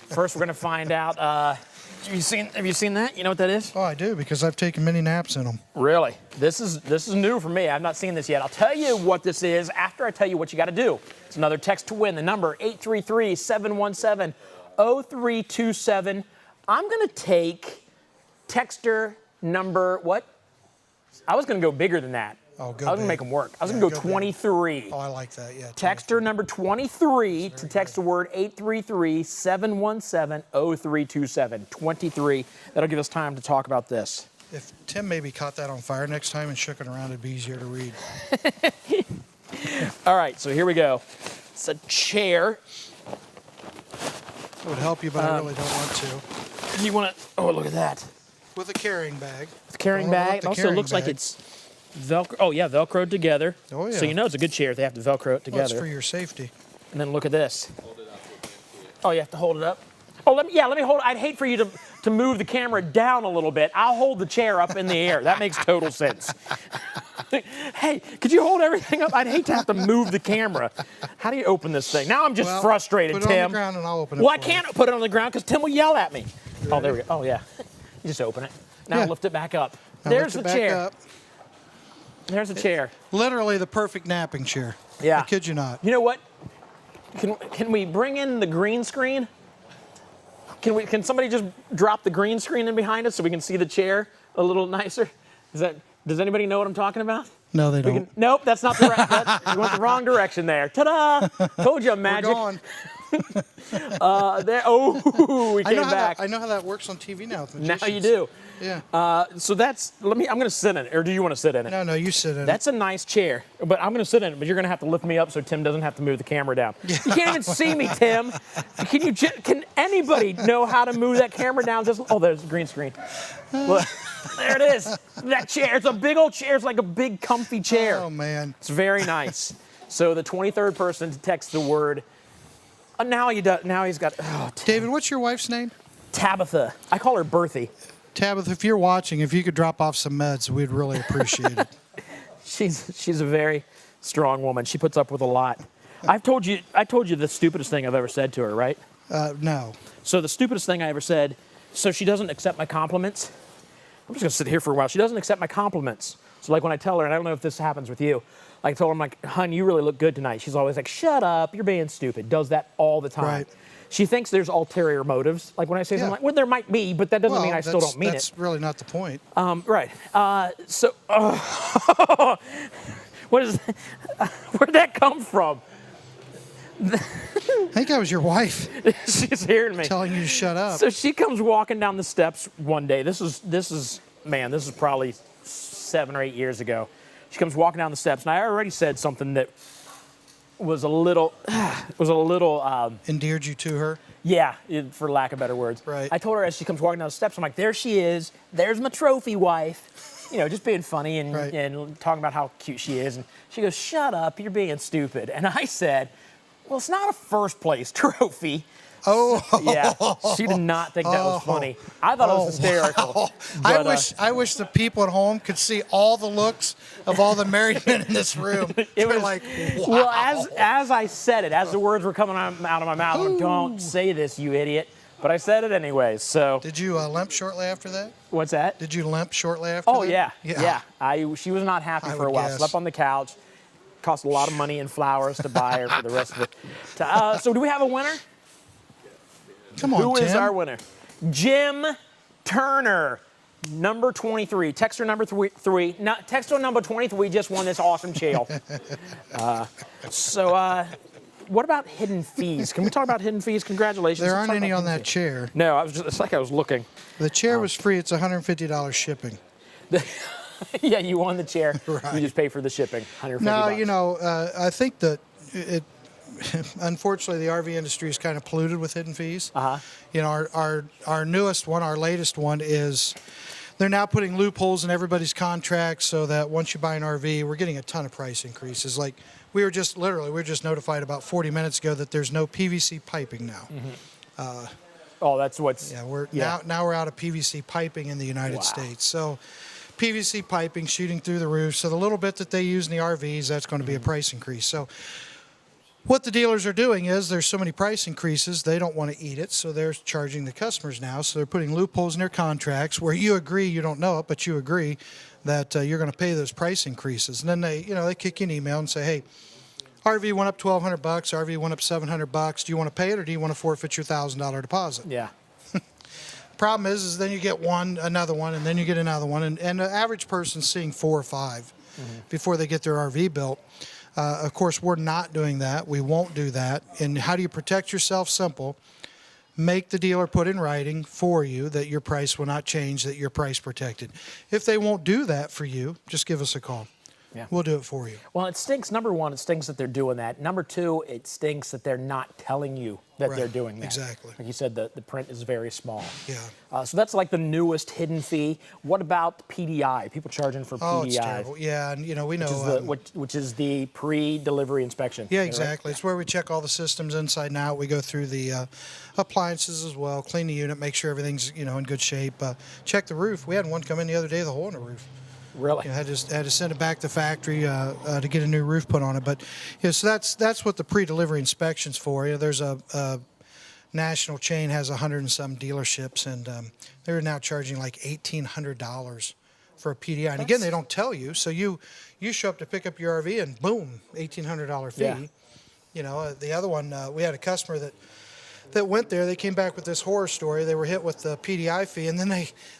First, we're going to find out. Have you seen that? You know what that is? Oh, I do, because I've taken many naps in them. Really? This is new for me. I've not seen this yet. I'll tell you what this is after I tell you what you got to do. It's another text to win. The number 833-717-0327. I'm going to take texter number what? I was going to go bigger than that. Oh, good. I was going to make them work. I was going to go 23. Big. Oh, I like that, yeah. Texter number 23 to text the word 833-717-0327. 23. That'll give us time to talk about this. If Tim maybe caught that on fire next time and shook it around, it'd be easier to read. All right, so here we go. It's a chair. It would help you, but I really don't want to. You want to? Oh, look at that. With a carrying bag. With a carrying bag. It also looks like it's Velcro. Oh, yeah, Velcroed together. Oh, yeah. So you know it's a good chair if they have to Velcro it together. Well, it's for your safety. And then look at this. Oh, you have to hold it up? Oh, let me hold it. I'd hate for you to move the camera down a little bit. I'll hold the chair up in the air. That makes total sense. Hey, could you hold everything up? I'd hate to have to move the camera. How do you open this thing? Now I'm just frustrated, put Tim. Put it on the ground and I'll open it. Well, I can't put it on the ground because Tim will yell at me. Oh, there we go. Oh, yeah. You just open it. Now lift it back up. There's the chair. There's the chair. Literally the perfect napping chair. Yeah. I kid you not. You know what? Can we bring in the green screen? Can somebody just drop the green screen in behind us so we can see the chair a little nicer? Does anybody know what I'm talking about? No, they don't. Nope, that's not the right. You went the wrong direction there. Ta-da! Told you, magic. We're gone. There. Oh, we came back. I know how that works on TV now. With now you do. Yeah. So that's. I'm going to sit in it, or do you want to sit in it? No, you sit in it. That's a nice chair, but I'm going to sit in it. But you're going to have to lift me up so Tim doesn't have to move the camera down. Yeah. You can't even see me, Tim. Can anybody know how to move that camera down? There's the green screen. Look, there it is. That chair. It's a big old chair. It's like a big, comfy chair. Oh man. It's very nice. So the 23rd person to text the word. Now he's got. Oh, David, what's your wife's name? Tabitha. I call her Berthy. Tabitha, if you're watching, if you could drop off some meds, we'd really appreciate it. She's a very strong woman. She puts up with a lot. I told you the stupidest thing I've ever said to her, right? No. So the stupidest thing I ever said, so she doesn't accept my compliments. I'm just gonna sit here for a while. She doesn't accept my compliments. So like when I tell her, and I don't know if this happens with you, I told her, I'm like, "Hun, you really look good tonight." She's always like, "Shut up, you're being stupid." Does that all the time. Right. She thinks there's ulterior motives. Like when I say something like, well, there might be, but that doesn't mean I still don't mean that's really not the point. Right. So, what is, where'd that come from? I think that was your wife. She's hearing me. Telling you to shut up. So she comes walking down the steps one day. This is probably 7 or 8 years ago. She comes walking down the steps, and I already said something that was a little endeared you to her. Yeah, for lack of better words. Right. I told her as she comes walking down the steps, I'm like, there she is. There's my trophy wife. You know, just being funny and talking about how cute she is. And she goes, "Shut up, you're being stupid." And I said, "Well, it's not a first place trophy." Oh. Yeah, she did not think that was funny. I thought it was hysterical. Wow. But, I wish the people at home could see all the looks of all the married men in this room. It was like, wow. Well, as I said it, as the words were coming out of my mouth, I'm, "Don't say this, you idiot." But I said it anyways. So. Did you limp shortly after that? What's that? Did you limp shortly after Oh that? yeah. She was not happy for a while. guess. Slept on the couch. Cost a lot of money in flowers to buy her for the rest of it. So do we have a winner? Come on, Who is Tim. our winner? Jim Turner, number 23. Texter number 3. Texter number 23 just won this awesome chair. What about hidden fees? Can we talk about hidden fees? Congratulations. There Let's aren't talk any about on hidden that fees. chair. No, it's like I was looking. The chair was free. It's $150 shipping. Yeah, you won the chair. Right. You just pay for the shipping. $150. No, you know, I think that unfortunately, the RV industry is kind of polluted with hidden fees. You know, our newest one, our latest one is they're now putting loopholes in everybody's contracts so that once you buy an RV, we're getting a ton of price increases. Like we were just notified about 40 minutes ago that there's no PVC piping now. That's what's. Yeah, now we're out of PVC piping in the United States. So PVC piping shooting through the roof. So the little bit that they use in the RVs, that's going to be a price increase. So what the dealers are doing is there's so many price increases, they don't want to eat it, so they're charging the customers now. So they're putting loopholes in their contracts where you agree, you don't know it, but you agree that you're going to pay those price increases. And then they kick you an email and say, "Hey, RV went up $1,200, RV went up $700. Do you want to pay it or do you want to forfeit your $1,000 deposit?" Yeah. Problem is then you get another one, and then you get another one, and the average person's seeing 4 or 5 before they get their RV built. Of course, we're not doing that. We won't do that. And how do you protect yourself? Simple. Make the dealer put in writing for you that your price will not change, that you're price protected. If they won't do that for you, just give us a call. Yeah. We'll do it for you. Well, it stinks. Number one, it stinks that they're doing that. Number two, it stinks that they're not telling you that they're doing that. Exactly. Like you said, the print is very small. Yeah. So that's like the newest hidden fee. What about PDI? People charging for PDI. Oh, it's terrible. Yeah, and we know. Which is the pre-delivery inspection. Yeah, Right? exactly. It's where we check all the systems inside and out. We go through the appliances as well, clean the unit, make sure everything's in good shape. Check the roof. We had one come in the other day, the hole in the roof. Really? Had to send it back to the factory to get a new roof put on it. But so that's what the pre-delivery inspection's for. There's a national chain has 100 and some dealerships, and they're now charging like $1,800 for a PDI. And again, they don't tell you. So you show up to pick up your RV, and boom, $1,800 fee. Yeah. The other one, we had a customer that went there. They came back with this horror story. They were hit with the PDI fee, and then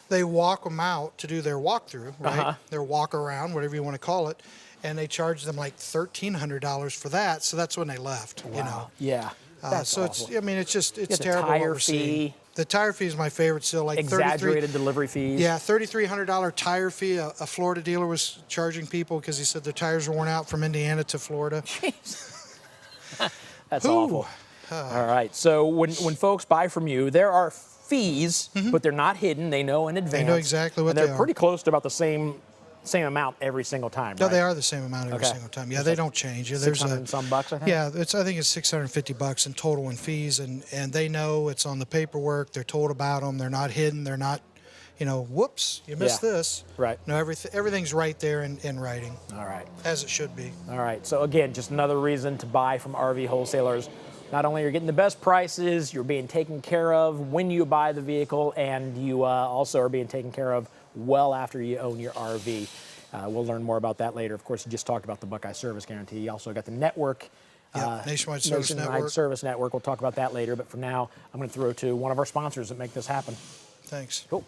they walk them out to do their walkthrough, right? Their walk around, whatever you want to call it, and they charged them like $1,300 for that. So that's when they left. Wow. Yeah. That's so awful. it's the terrible. tire what we're seeing. fee. The tire fee is my favorite still. Like Exaggerated delivery fees. Yeah, $3,300 tire fee. A Florida dealer was charging people because he said their tires were worn out from Indiana to Florida. Jeez. That's awful. All right. So when folks buy from you, there are fees, but they're not hidden. They know in advance. They know exactly what and they they're are. pretty close to about the same amount every single time. No, right? they are the same amount every Okay. single time. Yeah, they don't change. There's 600 and some bucks, I think. Yeah, I think it's $650 in total in fees, and they know it's on the paperwork. They're told about them. They're not hidden. They're not, whoops, you missed this. Right. No, everything's right there in writing. All right. As it should be. All right. So again, just another reason to buy from RV wholesalers. Not only are you getting the best prices, you're being taken care of when you buy the vehicle, and you also are being taken care of well after you own your RV. We'll learn more about that later. Of course, you just talked about the Buckeye Service Guarantee. You also got the network. Nationwide Service Network. Service Network. We'll talk about that later. But for now, I'm going to throw to one of our sponsors that make this happen. Thanks. Cool.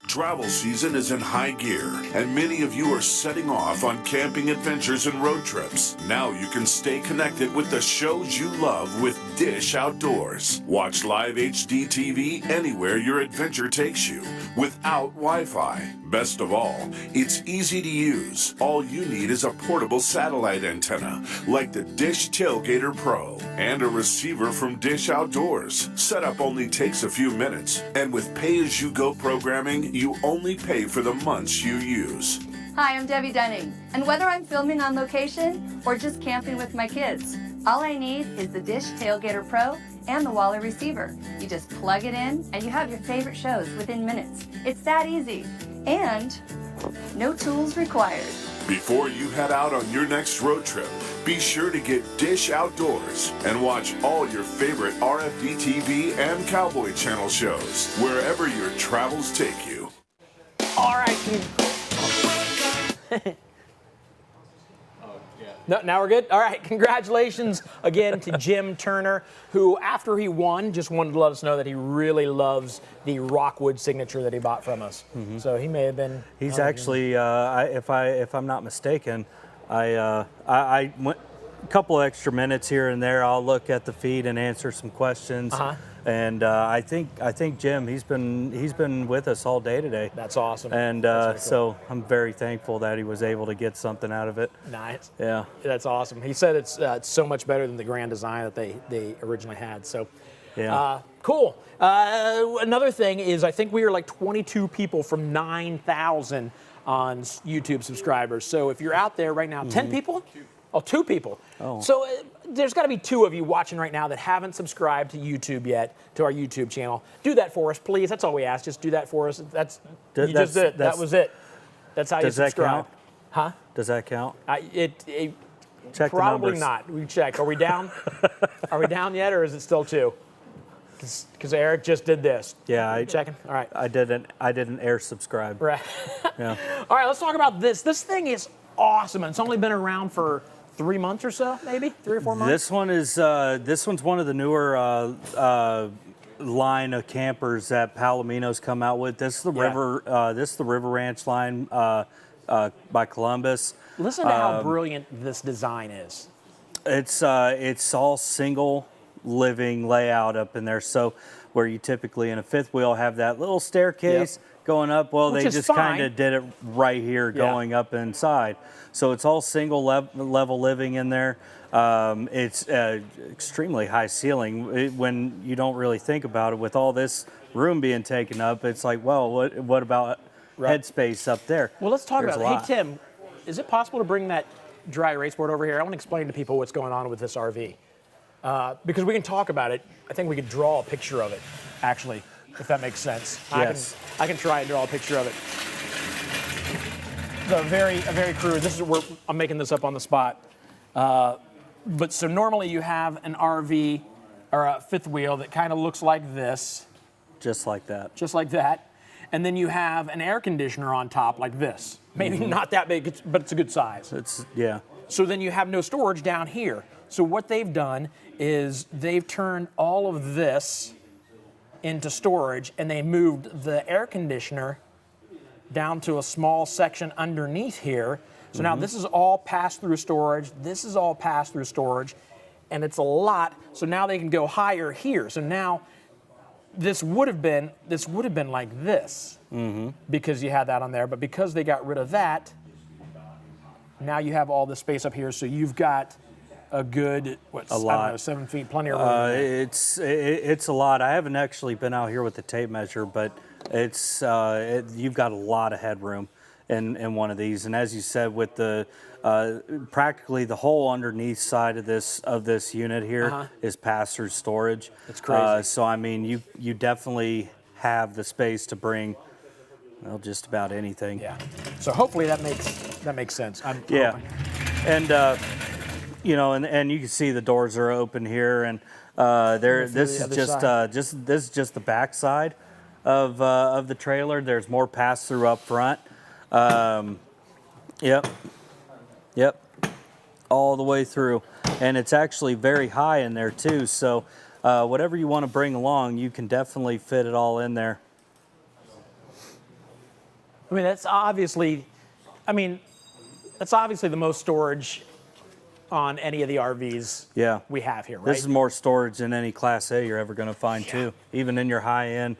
Travel season is in high gear, and many of you are setting off on camping adventures and road trips. Now you can stay connected with the shows you love with Dish Outdoors. Watch live HD TV anywhere your adventure takes you, without Wi-Fi. Best of all, it's easy to use. All you need is a portable satellite antenna, like the Dish Tailgater Pro, and a receiver from Dish Outdoors. Setup only takes a few minutes, and with pay-as-you-go programming, you only pay for the months you use. Hi, I'm Debbie Dunning, and whether I'm filming on location or just camping with my kids, all I need is the Dish Tailgater Pro and the Wally receiver. You just plug it in and you have your favorite shows within minutes. It's that easy, and no tools required. Before you head out on your next road trip, be sure to get Dish Outdoors and watch all your favorite RFD TV and Cowboy Channel shows wherever your travels take you. All right. No, now we're good? All right. Congratulations again to Jim Turner, who, after he won, just wanted to let us know that he really loves the Rockwood signature that he bought from us. So he may have been. He's actually, if I'm not mistaken, I went a couple extra minutes here and there. I'll look at the feed and answer some questions. And I think Jim, he's been with us all day today. That's awesome. And That's so I'm very thankful that he was able to get something out of it. Nice. Yeah. That's awesome. He said it's so much better than the Grand Design that they originally had. So, yeah. Cool. Another thing is, I think we are like 22 people from 9,000 on YouTube subscribers. So if you're out there right now, 10 people? Oh, 2 people. Oh. So there's got to be 2 of you watching right now that haven't subscribed to YouTube yet, to our YouTube channel. Do that for us, please. That's all we ask. Just do that for us. You just did it. That was it. That's how you subscribe. Does that count? Huh? Does that count? Probably Check the numbers. not. We check. Are we down? Are we down yet, or is it still 2? Because Eric just did this. Yeah, checking. All right. I didn't air subscribe. Right. Yeah. All right. Let's talk about this. This thing is awesome, and it's only been around for 3 months or so, maybe 3 or 4 months. This one's one of the newer line of campers that Palomino's come out with. This is the River Ranch line by Columbus. Listen to how brilliant this design is. It's all single living layout up in there. So where you typically in a fifth wheel have that little staircase going up, well, Which they is just fine. kind of did it right here going up inside. So it's all single level living in there. It's extremely high ceiling. When you don't really think about it, with all this room being taken up, it's like, well, what about headspace up there? Well, let's talk There's about it. a lot. Hey, Tim, is it possible to bring that dry erase board over here? I want to explain to people what's going on with this RV. Because we can talk about it. I think we could draw a picture of it, actually, if that makes sense. Yes. I can try and draw a picture of it. A very crude. This is where I'm making this up on the spot. But so normally you have an RV or a fifth wheel that kind of looks like this. Just like that. Just like that. And then you have an air conditioner on top like this. Maybe not that big, but it's a good size. Yeah. So then you have no storage down here. So what they've done is they've turned all of this into storage, and they moved the air conditioner down to a small section underneath here. So now this is all pass-through storage. This is all pass-through storage, and it's a lot. So now they can go higher here. So now this would have been like this because you had that on there. But because they got rid of that, now you have all this space up here. So you've got a good, I don't know, 7 feet, plenty of room. It's a lot. I haven't actually been out here with the tape measure, but it's you've got a lot of headroom in one of these. And as you said, with the practically the whole underneath side of this unit here is pass-through storage. It's crazy. So I mean, you definitely have the space to bring Well, just about anything. Yeah. So hopefully that makes sense. I'm hoping. And you know, and you can see the doors are open here, and this is just the back side of the trailer. There's more pass through up front. Yep, all the way through, and it's actually very high in there too. So whatever you want to bring along, you can definitely fit it all in there. I mean, that's obviously the most storage on any of the RVs we have here, right? This is more storage than any Class A you're ever going to find too. Even in your high-end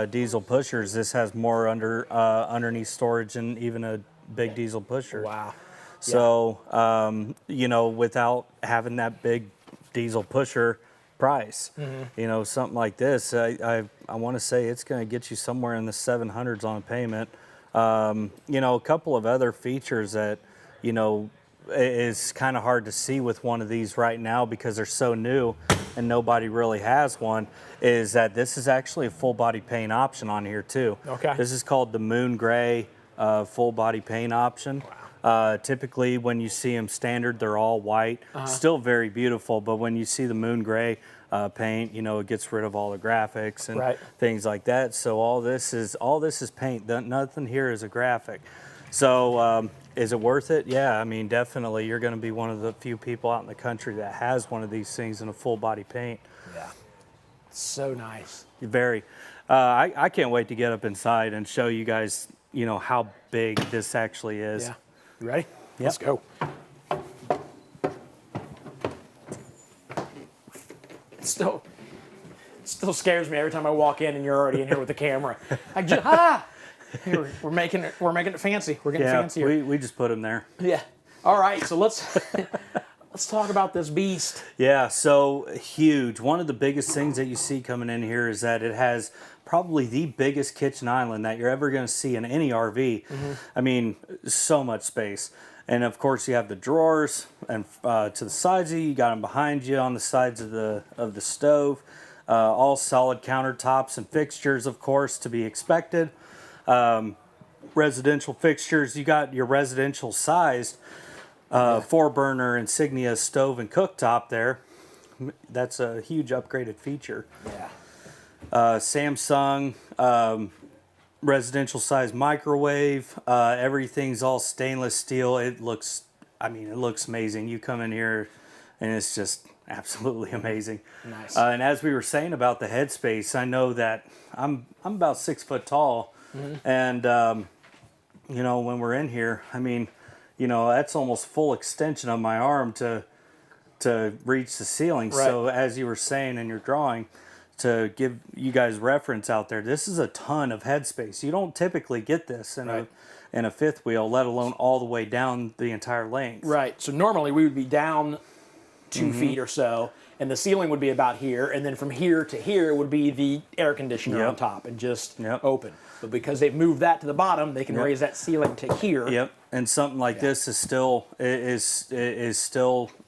diesel pushers, this has more underneath storage than even a big diesel pusher. Wow. So, you know, without having that big diesel pusher price, you know, something like this, I want to say it's going to get you somewhere in the 700s on a payment. You know, a couple of other features that, you know, is kind of hard to see with one of these right now because they're so new and nobody really has one, is that this is actually a full body paint option on here too. Okay. This is called the Moon Gray full body paint option. Wow. Typically when you see them standard, they're all white, still very beautiful, but when you see the Moon Gray paint, you know, it gets rid of all the graphics and things like that. So all this is paint. Nothing here is a graphic. So is it worth it? Yeah, I mean, definitely. You're going to be one of the few people out in the country that has one of these things in a full body paint. Yeah. So nice. Very. I can't wait to get up inside and show you guys, you know, how big this actually is. Yeah. You ready? Yep. Let's go. It still scares me every time I walk in and you're already in here with the camera. Here, we're making it fancy. We're getting fancier. We just put them there. Yeah. All right. So let's talk about this beast. Yeah. So huge. One of the biggest things that you see coming in here is that it has probably the biggest kitchen island that you're ever going to see in any RV. I mean, so much space. And of course, you have the drawers, and to the sides of you got them behind you on the sides of the stove. All solid countertops and fixtures, of course, to be expected. Residential fixtures, you got your residential sized 4-burner Insignia stove and cooktop there. That's a huge upgraded feature. Yeah. Samsung residential size microwave. Everything's all stainless steel. It looks amazing. You come in here and it's just absolutely amazing. Nice. And as we were saying about the headspace, I know that I'm about 6 foot tall. And, you know, when we're in here, I mean, you know, that's almost full extension of my arm to reach the ceiling. Right. So as you were saying in your drawing, to give you guys reference out there, this is a ton of headspace. You don't typically get this in a fifth wheel, let alone all the way down the entire length. Right. So normally we would be down 2 feet or so, and the ceiling would be about here, and then from here to here would be the air conditioner on top and just open. But because they've moved that to the bottom, they can raise that ceiling to here. Yep. And something like this is still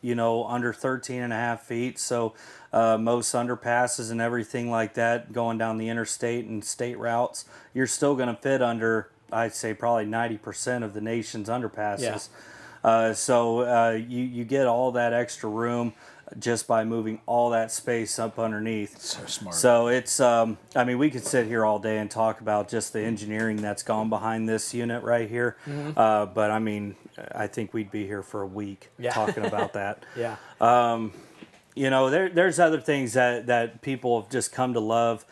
you know, under 13.5 feet. So most underpasses and everything like that going down the interstate and state routes, you're still going to fit under, I'd say, probably 90% of the nation's underpasses. So you get all that extra room just by moving all that space up underneath. So smart. So it's, I mean, we could sit here all day and talk about just the engineering that's gone behind this unit right here. But I mean, I think we'd be here for a week talking about that. You know, there's other things that people have just come to love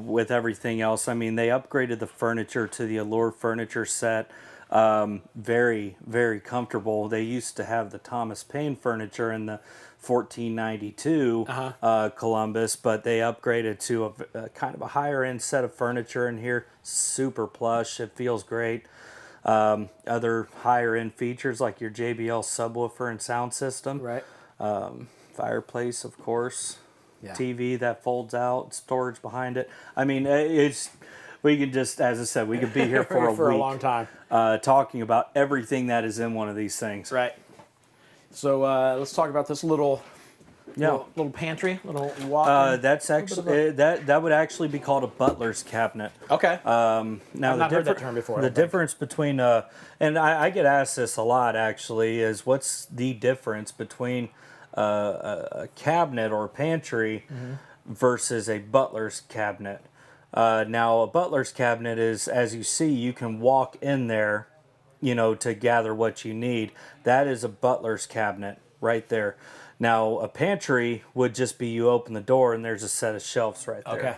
with everything else. I mean, they upgraded the furniture to the Allure furniture set. Very, very comfortable. They used to have the Thomas Paine furniture in the 1492 Columbus, but they upgraded to a kind of a higher end set of furniture in here. Super plush. It feels great. Other higher end features like your JBL subwoofer and sound system. Right. Fireplace, of course. TV that folds out, storage behind it. I mean, we could just, as I said, we could be here for a week. A long time. Talking about everything that is in one of these things. Right. So let's talk about this little Yeah. Little pantry, little walk. That's actually that would actually be called a butler's cabinet. Okay. Now I've not heard that term before. The difference between and I get asked this a lot actually is what's the difference between a cabinet or a pantry versus a butler's cabinet. Now a butler's cabinet is, as you see, you can walk in there, to gather what you need. That is a butler's cabinet right there. Now, a pantry would just be you open the door and there's a set of shelves right there. Okay.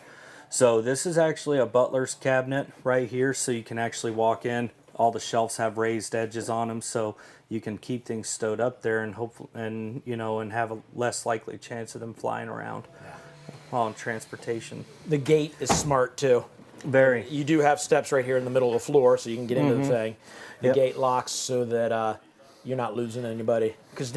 So this is actually a butler's cabinet right here, so you can actually walk in. All the shelves have raised edges on them, so you can keep things stowed up there and and have a less likely chance of them flying around while on transportation. The gate is smart too. Very. You do have steps right here in the middle of the floor, so you can get into the thing. The gate locks so that you're not losing anybody. Because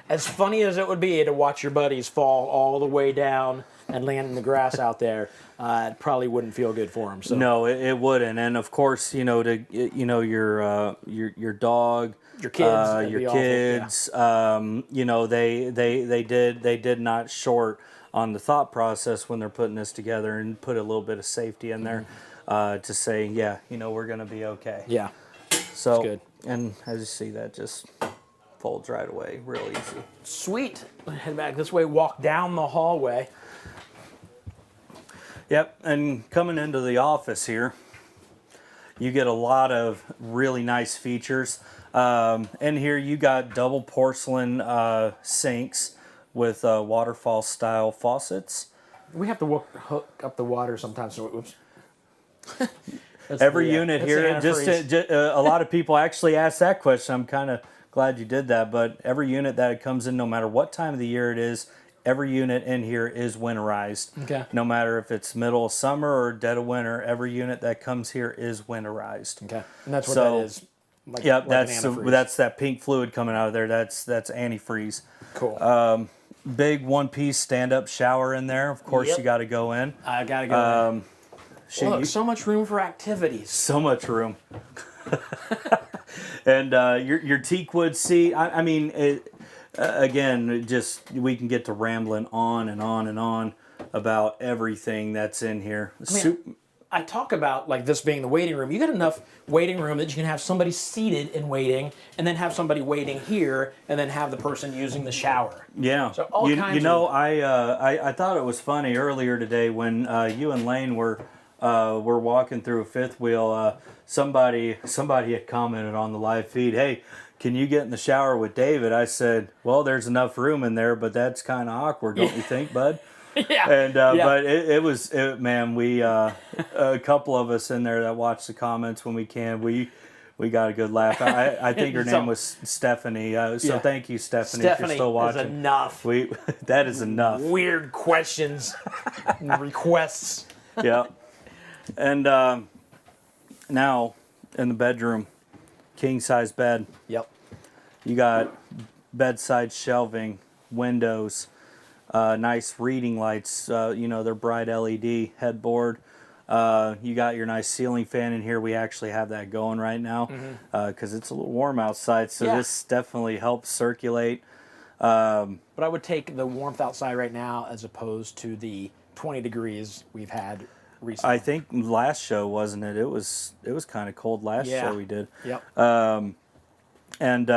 as funny as it would be to watch your buddies fall all the way down and land in the grass out there, it probably wouldn't feel good for them. So. No, it wouldn't. And of course, your dog, your kids, they did not short on the thought process when they're putting this together and put a little bit of safety in there to say, we're going to be okay. Yeah. So that's good. And as you see, that just folds right away, real easy. Sweet. Head back this way, walk down the hallway. Yep, and coming into the office here, you get a lot of really nice features. In here, you got double porcelain sinks with waterfall style faucets. We have to hook up the water sometimes. So oops. Every unit here, a lot of people actually ask that question. I'm kind of glad you did that, but every unit that it comes in, no matter what time of the year it is, every unit in here is winterized. Okay. No matter if it's middle of summer or dead of winter, every unit that comes here is winterized. Okay. And that's what that is. That's that pink fluid coming out of there. That's antifreeze. Cool. Big one-piece stand-up shower in there. Of course, you got to go in. I got to go in. Look, so much room for activities. So much room. And your teak wood seat. I mean, again, we can get to rambling on and on and on about everything that's in here. I talk about like this being the waiting room. You got enough waiting room that you can have somebody seated and waiting, and then have somebody waiting here, and then have the person using the shower. Yeah. So all kinds I thought it was funny earlier today when you and Lane were walking through a fifth wheel. Somebody had commented on the live feed, "Hey, can you get in the shower with David?" I said, "Well, there's enough room in there, but that's kind of awkward, don't you think, bud?" Yeah. And but it was we a couple of us in there that watch the comments when we can. We got a good laugh. I think her name was Stephanie. So thank you, Stephanie, if you're still watching. Is enough. That is enough. Weird questions and requests. Yeah. And now in the bedroom, king size bed. Yep. You got bedside shelving, windows, nice reading lights. They're bright LED headboard. You got your nice ceiling fan in here. We actually have that going right now because it's a little warm outside, so this definitely helps circulate. But I would take the warmth outside right now as opposed to the 20 degrees we've had recently. I think last show, wasn't it? It was kind of cold last show we did. Yep. And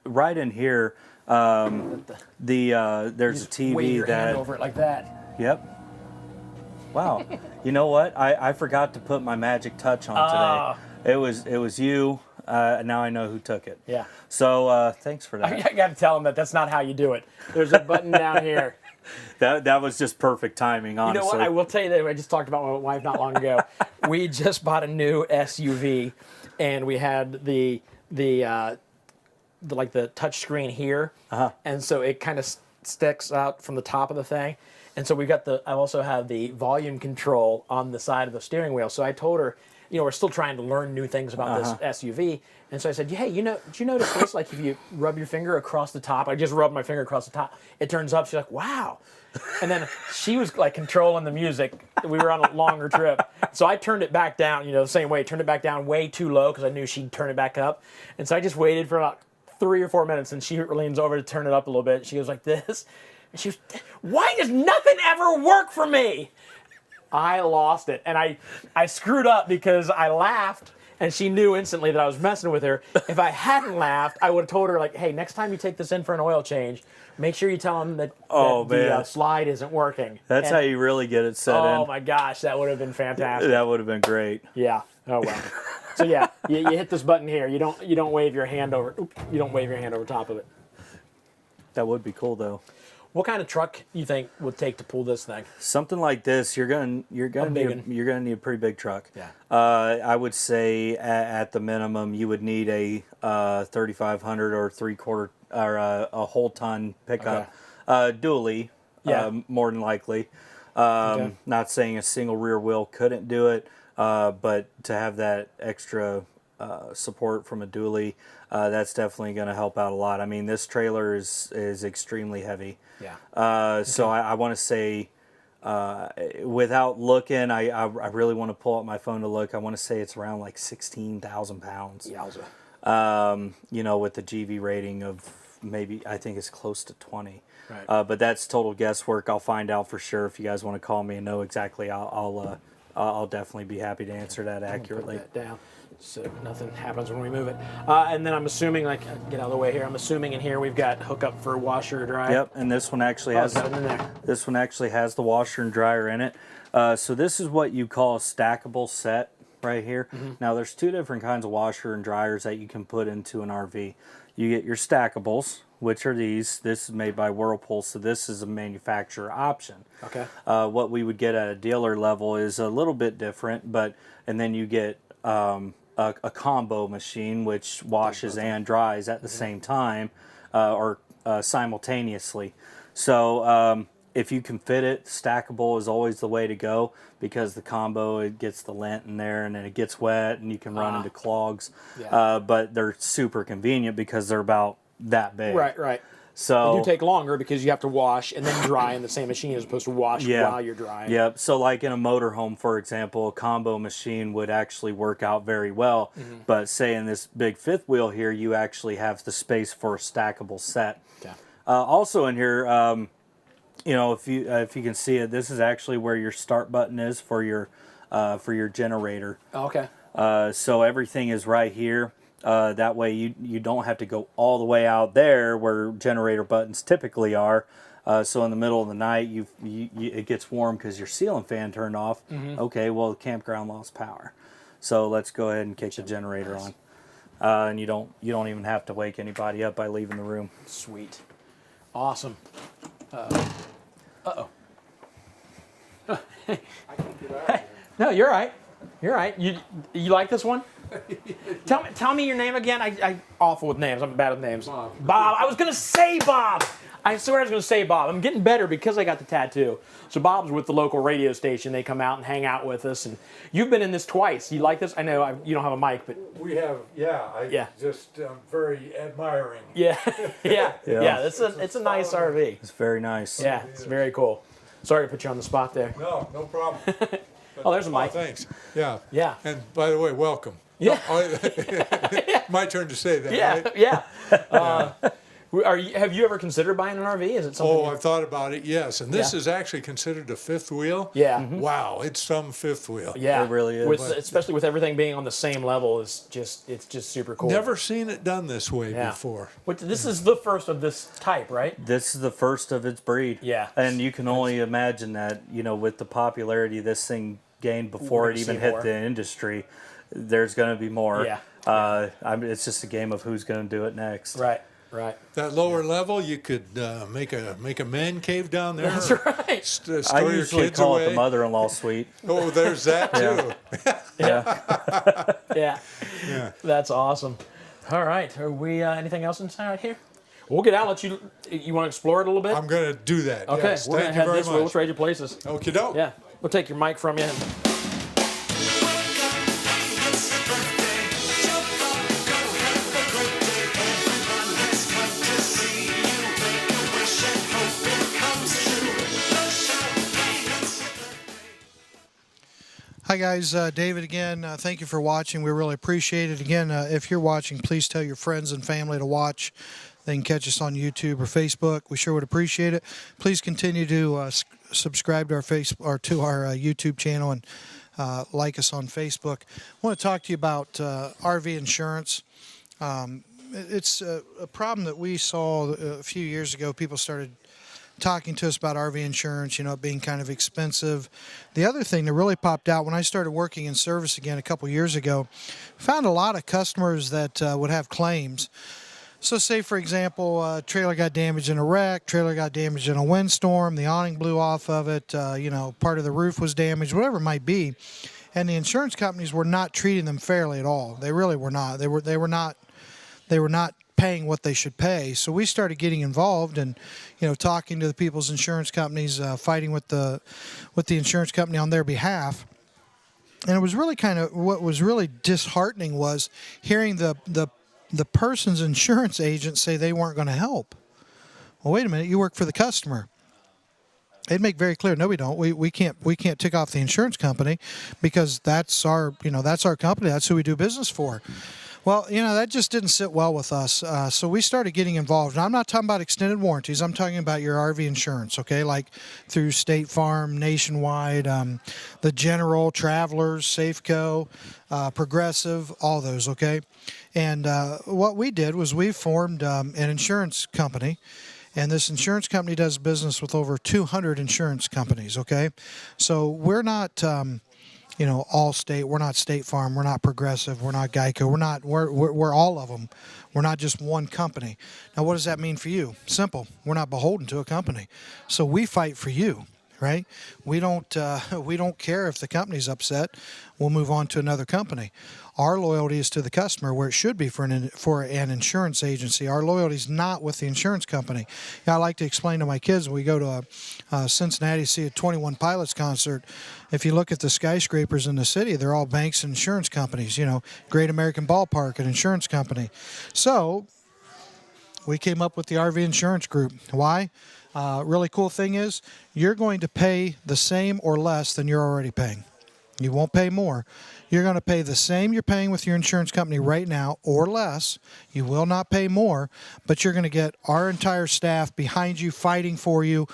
right in here, there's a TV wave your that hand over it like that. Yep. Wow. You know what? I forgot to put my magic touch on today. It was you. Now I know who took it. Yeah. So thanks for that. I got to tell him that's not how you do it. There's a button down here. That was just perfect timing, honestly. You know what? I will tell you that I just talked about my wife not long ago. We just bought a new SUV, and we had the touch screen here, and so it kind of sticks out from the top of the thing. And so I also have the volume control on the side of the steering wheel. So I told her, we're still trying to learn new things about this SUV. And so I said, hey, did you notice this? Like if you rub your finger across the top, I just rubbed my finger across the top, it turns up. She's like, wow. And then she was like controlling the music. We were on a longer trip. So I turned it back down, the same way. Turned it back down way too low because I knew she'd turn it back up. And so I just waited for about 3 or 4 minutes, and she leans over to turn it up a little bit. She goes like this. And she was, why does nothing ever work for me? I lost it. And I screwed up because I laughed, and she knew instantly that I was messing with her. If I hadn't laughed, I would have told her, like, hey, next time you take this in for an oil change, make sure you tell them that, the slide isn't working. That's how you really get it set in. Oh, my gosh, that would have been fantastic. That would have been great. Yeah. Oh, well. So, yeah, you hit this button here. You don't wave your hand over. You don't wave your hand over top of it. That would be cool, though. What kind of truck you think would take to pull this thing? Something like this, you're gonna need a pretty big truck. Yeah. I would say at the minimum you would need a 3500 or 3/4 or a whole ton pickup, dually. Yeah. More than likely. Not saying a single rear wheel couldn't do it, but to have that extra support from a dually, that's definitely going to help out a lot. I mean, this trailer is extremely heavy. Yeah. So I want to say, without looking, I really want to pull up my phone to look. I want to say it's around like 16,000 pounds. Yowza. You know, with the GV rating of maybe, I think it's close to 20. Right. But that's total guesswork. I'll find out for sure. If you guys want to call me and know exactly, I'll definitely be happy to answer that accurately. Put that down so nothing happens when we move it. And then I'm assuming, like, get out of the way here. I'm assuming in here we've got hookup for washer or dryer. Yep, and this one actually has the washer and dryer in it. So this is what you call a stackable set right here. Now there's two different kinds of washer and dryers that you can put into an RV. You get your stackables, which are these. This is made by Whirlpool, so this is a manufacturer option. Okay. What we would get at a dealer level is a little bit different, and then you get a combo machine which washes and dries at the same time or simultaneously. So if you can fit it, stackable is always the way to go, because the combo, it gets the lint in there and then it gets wet and you can run into clogs. Yeah. But they're super convenient because they're about that big. Right. So they do take longer because you have to wash and then dry in the same machine as opposed to wash while you're drying. Yep. So like in a motorhome, for example, a combo machine would actually work out very well. But say in this big fifth wheel here, you actually have the space for a stackable set. Okay. Also in here, you know, if you can see it, this is actually where your start button is for your generator. Okay. So everything is right here. That way you don't have to go all the way out there where generator buttons typically are. So in the middle of the night, it gets warm because your ceiling fan turned off. Okay, well the campground lost power, so let's go ahead and kick the generator on. And you don't even have to wake anybody up by leaving the room. Sweet, awesome. Uh-oh. Hey, no, you're right. You're right. You like this one? Tell me your name again. I'm awful with names. I'm bad with names. Bob. I was gonna say Bob. I swear I was gonna say Bob. I'm getting better because I got the tattoo. So Bob's with the local radio station. They come out and hang out with us. And you've been in this twice. You like this? I know you don't have a mic, but we have. Yeah. Just very admiring. Yeah. It's a nice RV. It's very nice. Yeah, it's very cool. Sorry to put you on the spot there. No problem. Oh, there's a mic. Thanks. Yeah. Yeah. And by the way, welcome. Yeah. My turn to say that, right? Yeah. Have you ever considered buying an RV? Is it something? Oh, I've thought about it, yes. And this is actually considered a fifth wheel. Yeah. Wow, it's some fifth wheel. Yeah. It really is. Especially with everything being on the same level, it's just super cool. Never seen it done this way before. This is the first of this type, right? This is the first of its breed. Yeah. And you can only imagine that, you know, with the popularity this thing gained before it even hit the industry, there's going to be more. Yeah. It's just a game of who's going to do it next. Right. That lower level, you could make a man cave down there. That's right. Store I your usually kids call away. it the mother-in-law suite. Oh, there's that too. Yeah. That's awesome. All right. Are we anything else inside here? We'll get out. Let you want to explore it a little bit. I'm going to do that. Okay. Yes. We're Thank gonna you head very this much. way. We'll trade you places. Okie doke. Yeah. We'll take your mic from you. Hi guys, David again. Thank you for watching. We really appreciate it. Again, if you're watching, please tell your friends and family to watch. they can catch us on YouTube or Facebook. We sure would appreciate it. Please continue to subscribe to our YouTube channel and like us on Facebook. I want to talk to you about RV insurance. It's a problem that we saw a few years ago. People started talking to us about RV insurance, it being kind of expensive. The other thing that really popped out when I started working in service again a couple years ago, found a lot of customers that would have claims. So say, for example, trailer got damaged in a wreck, trailer got damaged in a windstorm, the awning blew off of it, part of the roof was damaged, whatever it might be. And the insurance companies were not treating them fairly at all. They really were not. They were not paying what they should pay. So we started getting involved and, talking to the people's insurance companies, fighting with the insurance company on their behalf. And it was really what was really disheartening was hearing the person's insurance agent say they weren't going to help. Well, wait a minute, you work for the customer. They'd make very clear, no, we don't. We can't tick off the insurance company because that's our company. That's who we do business for. Well, that just didn't sit well with us. So we started getting involved. Now, I'm not talking about extended warranties. I'm talking about your RV insurance, okay? Like through State Farm, Nationwide, the General, Travelers, Safeco, Progressive, all those, okay? And what we did was we formed an insurance company. And this insurance company does business with over 200 insurance companies, okay? So we're not... Allstate. We're not State Farm. We're not Progressive. We're not Geico. We're all of them. We're not just one company. Now, what does that mean for you? Simple. We're not beholden to a company. So we fight for you, right? We don't care if the company's upset. We'll move on to another company. Our loyalty is to the customer, where it should be for an insurance agency. Our loyalty is not with the insurance company. I like to explain to my kids when we go to Cincinnati to see a 21 Pilots concert. If you look at the skyscrapers in the city, they're all banks and insurance companies. Great American Ballpark, an insurance company. So we came up with the RV Insurance Group. Why? Really cool thing is you're going to pay the same or less than you're already paying. You won't pay more. You're going to pay the same you're paying with your insurance company right now or less. You will not pay more, but you're going to get our entire staff behind you, fighting for you,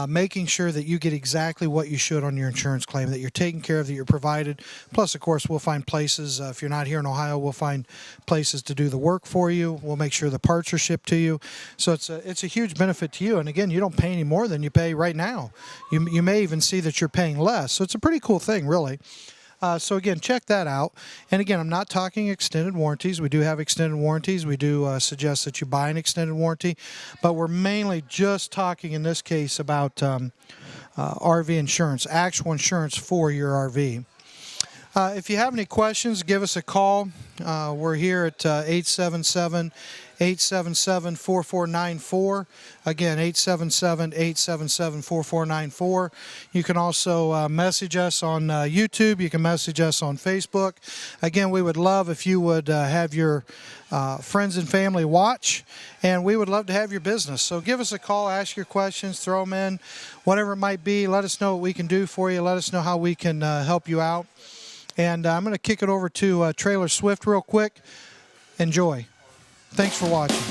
making sure that you get exactly what you should on your insurance claim, that you're taken care of, that you're provided. Plus, of course, we'll find places. If you're not here in Ohio, we'll find places to do the work for you. We'll make sure the parts are shipped to you. So it's a huge benefit to you. And again, you don't pay any more than you pay right now. You may even see that you're paying less. So it's a pretty cool thing, really. So again, check that out. And again, I'm not talking extended warranties. We do have extended warranties. We do suggest that you buy an extended warranty. But we're mainly just talking in this case about RV insurance, actual insurance for your RV. If you have any questions, give us a call. We're here at 877-877-4494. Again, 877-877-4494. You can also message us on YouTube. You can message us on Facebook. Again, we would love if you would have your friends and family watch, and we would love to have your business. So give us a call, ask your questions, throw them in, whatever it might be. Let us know what we can do for you. Let us know how we can help you out. And I'm going to kick it over to Trailer Swift real quick. Enjoy. Thanks for watching.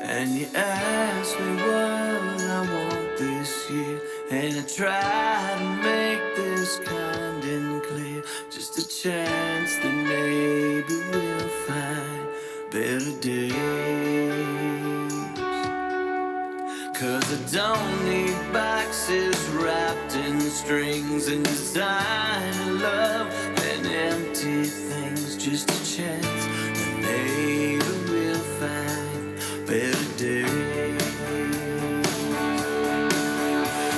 And you ask me what I want this year, and I try to make this kind and clear. Just a chance that maybe we'll find better days. 'Cause I don't need boxes wrapped in strings and designer love and empty things. Just a chance that maybe we'll find better days.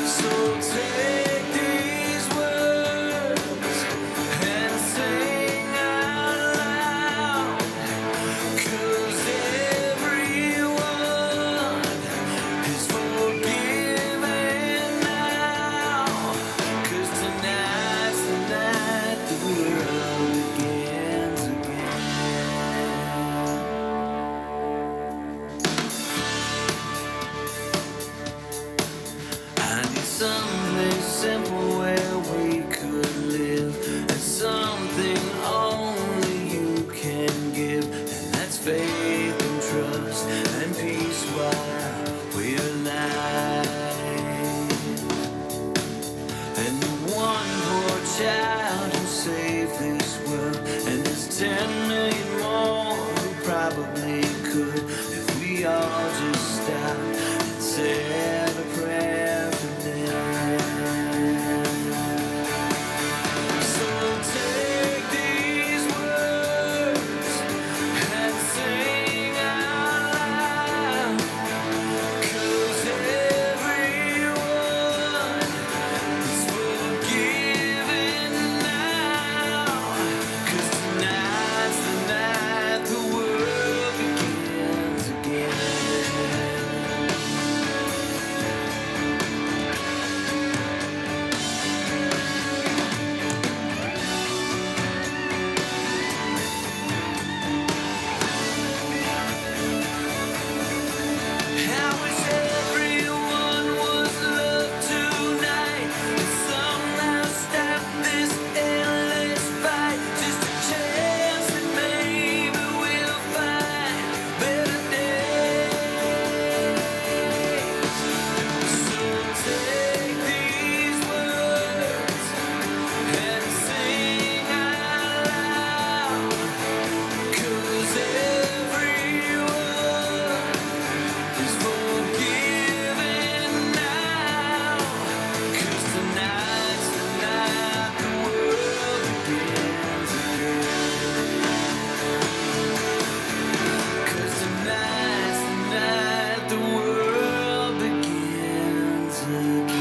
So take these words and sing out loud, 'cause everyone child who saved this world, and there's 10 million more who probably could if we all just stopped and said a prayer for them. So take these words and sing out loud, 'cause everyone is forgiven now, 'cause tonight's the night the world begins again. I wish everyone was loved tonight and somehow stop this endless fight. Just a chance that maybe we'll find better days. So take these words and sing out loud, 'cause everyone is forgiven now, 'cause tonight's the night the world begins again. 'Cause tonight's the night the world begins again.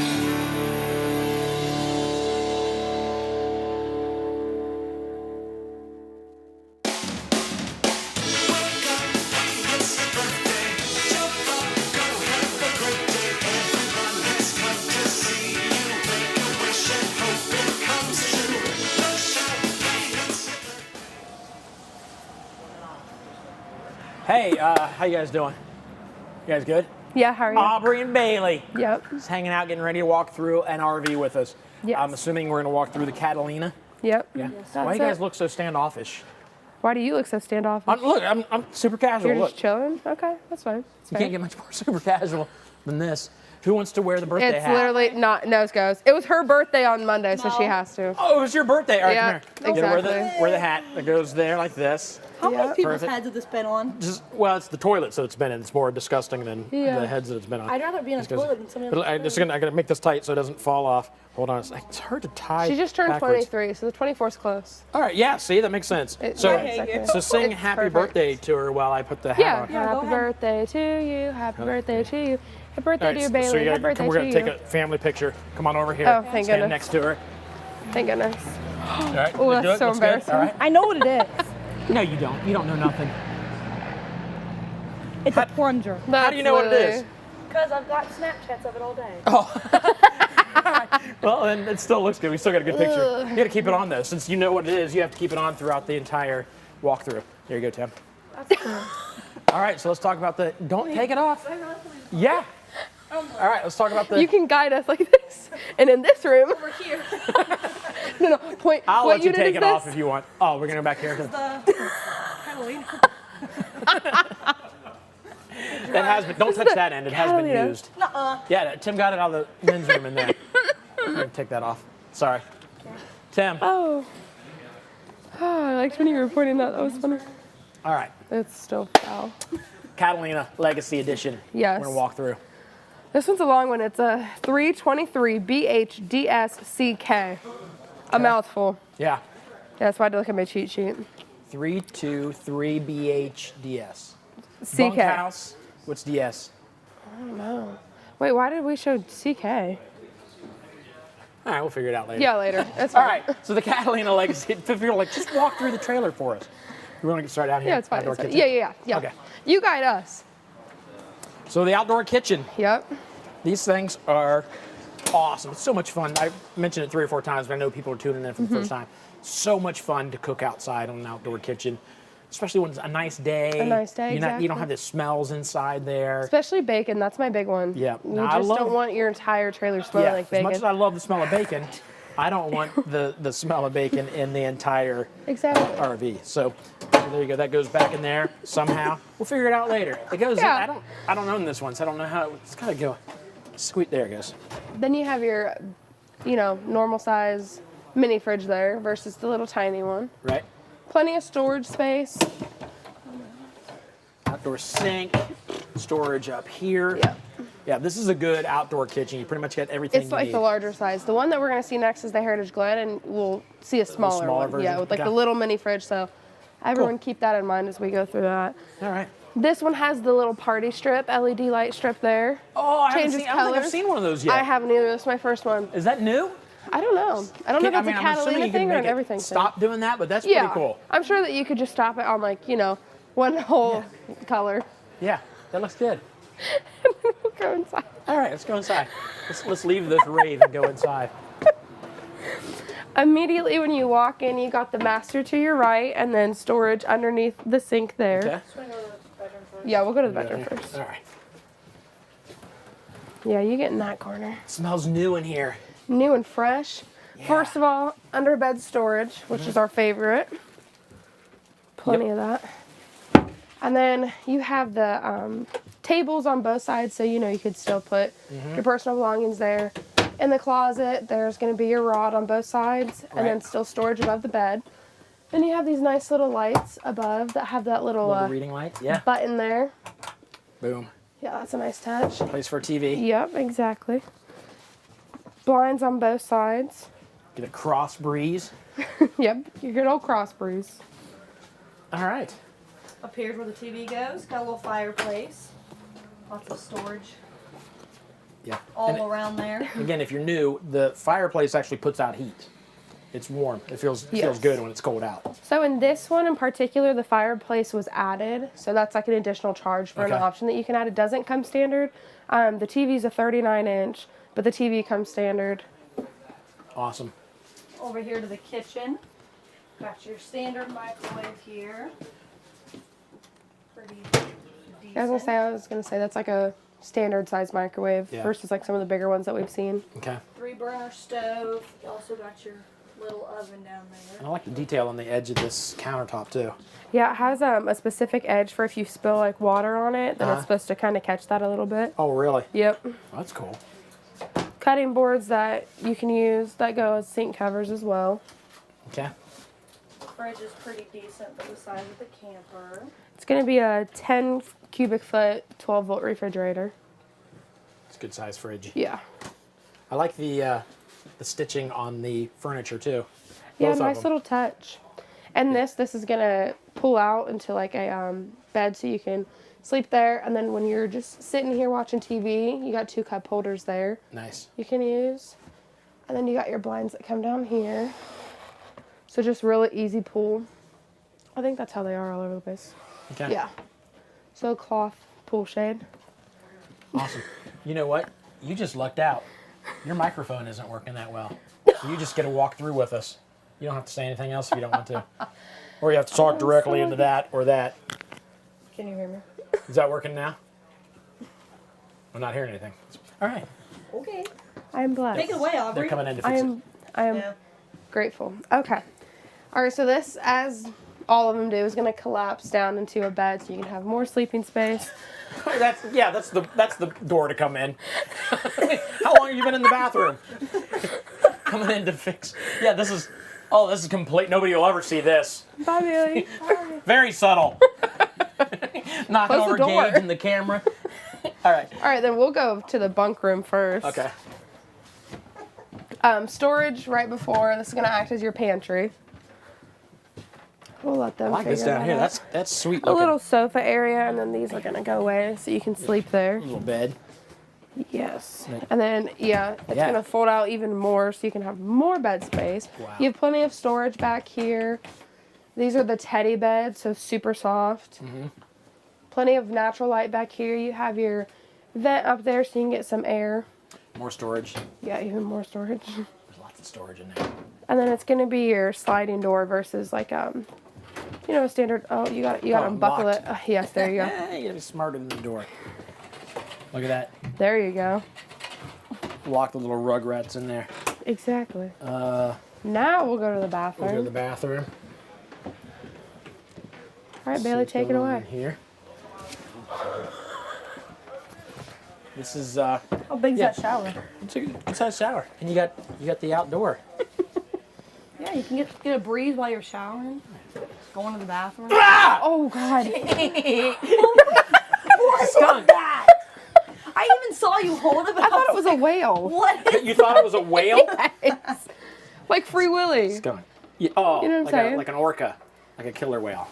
Hey, how you guys doing? You guys good? Yeah, how are you? Aubrey and Bailey. Yep. Just hanging out, getting ready to walk through an RV with us. Yes. I'm assuming we're going to walk through the Catalina. Yep. Yeah. That's Why do you guys it. look so standoffish? Why do you look so standoffish? I'm super casual. You're Look, just chilling? Okay, that's fine. It's you fair. can't get much more super casual than this. Who wants to wear the birthday It's hat? literally not nose goes. It was her birthday on Monday, so she has to. Oh, it was your birthday. All right, Yeah, come here. You gotta exactly. wear the hat that goes there like this. How many people's Perfect. heads have this been on? Well, it's the toilet, so it's been in. It's more disgusting than Yeah. the heads that it's been on. I'd rather be in a Just 'cause- toilet than somebody But else's I gotta make this tight so it doesn't fall off. Hold on, it's hard to tie. She just turned backwards. 23, so the 24's close. All right, yeah, see, that makes sense. So, yeah, exactly. so sing It's happy perfect. birthday to her while I put the hat Yeah, on. happy birthday to you, happy birthday to you. Happy birthday All right, to you, so Bailey. you Happy birthday we're to gonna you. take a family picture. Come on over here. Oh, thank Stand goodness. next to her. Thank goodness. All right, Oh, you that's so Looks good? embarrassing. All right. I know what it is. No, you don't. You don't know nothing. It's a plunger. How do you know what it is? Because I've got Snapchats of it all day. Well, then it still looks good. We still got a good picture. Ugh. You got to keep it on though, since you know what it is. You have to keep it on throughout the entire walkthrough. There you go, Tim. All right, so let's talk about the. Don't take it off. Yeah. All right, let's talk about the. You can guide us like this. And in this room. Over here. No, point. I'll what let you unit take is it off this? if you want. Oh, we're gonna go back here. Catalina. That has been. Don't touch that end. It has been Catalina. used. Nuh-uh. Yeah, Tim got it out of the men's room in there. I'm gonna take that off. Sorry. Tim. Oh. Oh, I liked when you were pointing that. That was funny. All right. It's still foul. Catalina Legacy Edition. Yes. We're gonna walk through. This one's a long one. It's a 323 BHDSCK. A mouthful. Yeah. That's why I had to look at my cheat sheet. 323 BHDS. CK. Bunkhouse. What's DS? I don't know. Wait, why did we show CK? All right, we'll figure it out later. Yeah, later. That's All fine. right. So the Catalina Legacy. If you're like, just walk through the trailer for us. We want to get started out here. Yeah, it's fine. Outdoor It's fine. kitchen? Yeah. Okay. You guide us. So the outdoor kitchen. Yep. These things are awesome. It's so much fun. I mentioned it 3 or 4 times, but I know people are tuning in for the first time. So much fun to cook outside on an outdoor kitchen, especially when it's a nice day. A nice day, You don't exactly. have the smells inside there. Especially bacon. That's my big one. Yeah. You No, I just love- don't want your entire trailer smelling like As bacon. much as I love the smell of bacon, I don't want the smell of bacon in the entire Exactly. RV. So there you go. That goes back in there somehow. We'll figure it out later. It goes. Yeah. I don't own this one, so I don't know how it's gotta go. Squeak. There it goes. Then you have your, normal size mini fridge there versus the little tiny one. Right. Plenty of storage space. Outdoor sink, storage up here. Yeah. Yeah, this is a good outdoor kitchen. You pretty much get everything It's you like need. the larger size. The one that we're going to see next is the Heritage Glen, and we'll see a smaller one. version? Yeah, with like Okay. the little mini fridge. So everyone keep that in mind as we go through that. All right. This one has the little party strip, LED light strip there. Oh, I don't think I've colors. seen one of those yet. I haven't either. This is my first one. Is that new? I don't know. I don't know if that's a I'm assuming Catalina you can thing or make an it everything thing. stop doing that, but that's Yeah. pretty cool. I'm sure that you could just stop it on like, one whole color. Yeah, that looks good. We'll go inside. All right, let's go inside. Let's leave this rave and go inside. Immediately when you walk in, you got the master to your right, and then storage underneath the sink there. Okay. Yeah, we'll go to the bedroom first. All right. Yeah, you get in that corner. Smells new in here. New and fresh. First of all, under bed storage, which is our favorite. Plenty of that. And then you have the tables on both sides, so you could still put your personal belongings there. In the closet, there's going to be your rod on both sides, and then still storage above the bed. Then you have these nice little lights above that have that little reading light. Yeah. button there. Boom. Yeah, that's a nice touch. Place for a TV. Yep, exactly. Blinds on both sides. Get a cross breeze. Yep, your good old cross breeze. All right. Up here's where the TV goes. Got a little fireplace. Lots of storage Yeah. all around there. Again, if you're new, the fireplace actually puts out heat. It's warm. It feels good when it's cold out. So in this one in particular, the fireplace was added. So that's like an additional charge for an option that you can add. It doesn't come standard. The TV's a 39-inch, but the TV comes standard. Awesome. Over here to the kitchen. Got your standard microwave here. Pretty decent. I was gonna say that's like a standard size microwave versus like some of the bigger ones that we've seen. Okay. 3-burner stove. You also got your little oven down there. And I like the detail on the edge of this countertop too. Yeah, it has a specific edge for if you spill like water on it, then it's supposed to kind of catch that a little bit. Oh, really? Yep. Oh, that's cool. Cutting boards that you can use that go as sink covers as well. Okay. Fridge is pretty decent for the size of the camper. It's going to be a 10 cubic foot, 12 volt refrigerator. It's a good size fridge. Yeah. I like the stitching on the furniture too. Yeah, Both of nice them. little touch. And this is going to pull out into like a bed so you can sleep there. And then when you're just sitting here watching TV, you got 2 cup holders there. Nice. You can use. And then you got your blinds that come down here. So just really easy pull. I think that's how they are all over the place. Okay. Yeah. So cloth pool shade. Awesome. You know what? You just lucked out. Your microphone isn't working that well. So you just get to walk through with us. You don't have to say anything else if you don't want to. Or you have to talk directly into that or that. Can you hear me? Is that working now? I'm not hearing anything. All right. Okay. I am blessed. Take it away, Aubrey. They're coming in to fix it. I am grateful. Okay. All right, so this, as all of them do, is going to collapse down into a bed so you can have more sleeping space. That's the door to come in. How long have you been in the bathroom? Coming in to fix. Yeah, this is complete. Nobody will ever see this. Bye, Bailey. Very subtle. Knocking Close over the door. Gage in the camera. All right. All right, then we'll go to the bunk room first. Okay. Storage right before. This is going to act as your pantry. We'll let them I like this figure down that here. out. That's sweet A looking. little sofa area, and then these are going to go away so you can sleep there. little bed. Yes. And then, it's Yeah. going to fold out even more so you can have more bed space. Wow. You have plenty of storage back here. These are the teddy beds, so super soft. Mm-hmm. Plenty of natural light back here. You have your vent up there so you can get some air. More storage. Yeah, even more storage. There's lots of storage in there. And then it's going to be your sliding door versus like a standard. Oh, you got to unbuckle locked. it. Yes, there you go. You gotta be smarter than the door. Look at that. There you go. Lock the little rugrats in there. Exactly. Now we'll go to the bathroom. We'll go to the bathroom. All right, Bailey, take it away. In here. This is How big's that shower? It's a good size shower, and you got the outdoor. Yeah, you can get a breeze while you're showering. Going to the bathroom. Ah! Oh God. What was that? I even saw you hold it. I thought it was a whale. What? You thought it was a whale? Yes. Like Free Willy. Skunk. Yeah, oh, You know what I'm saying? like an orca, like a killer whale.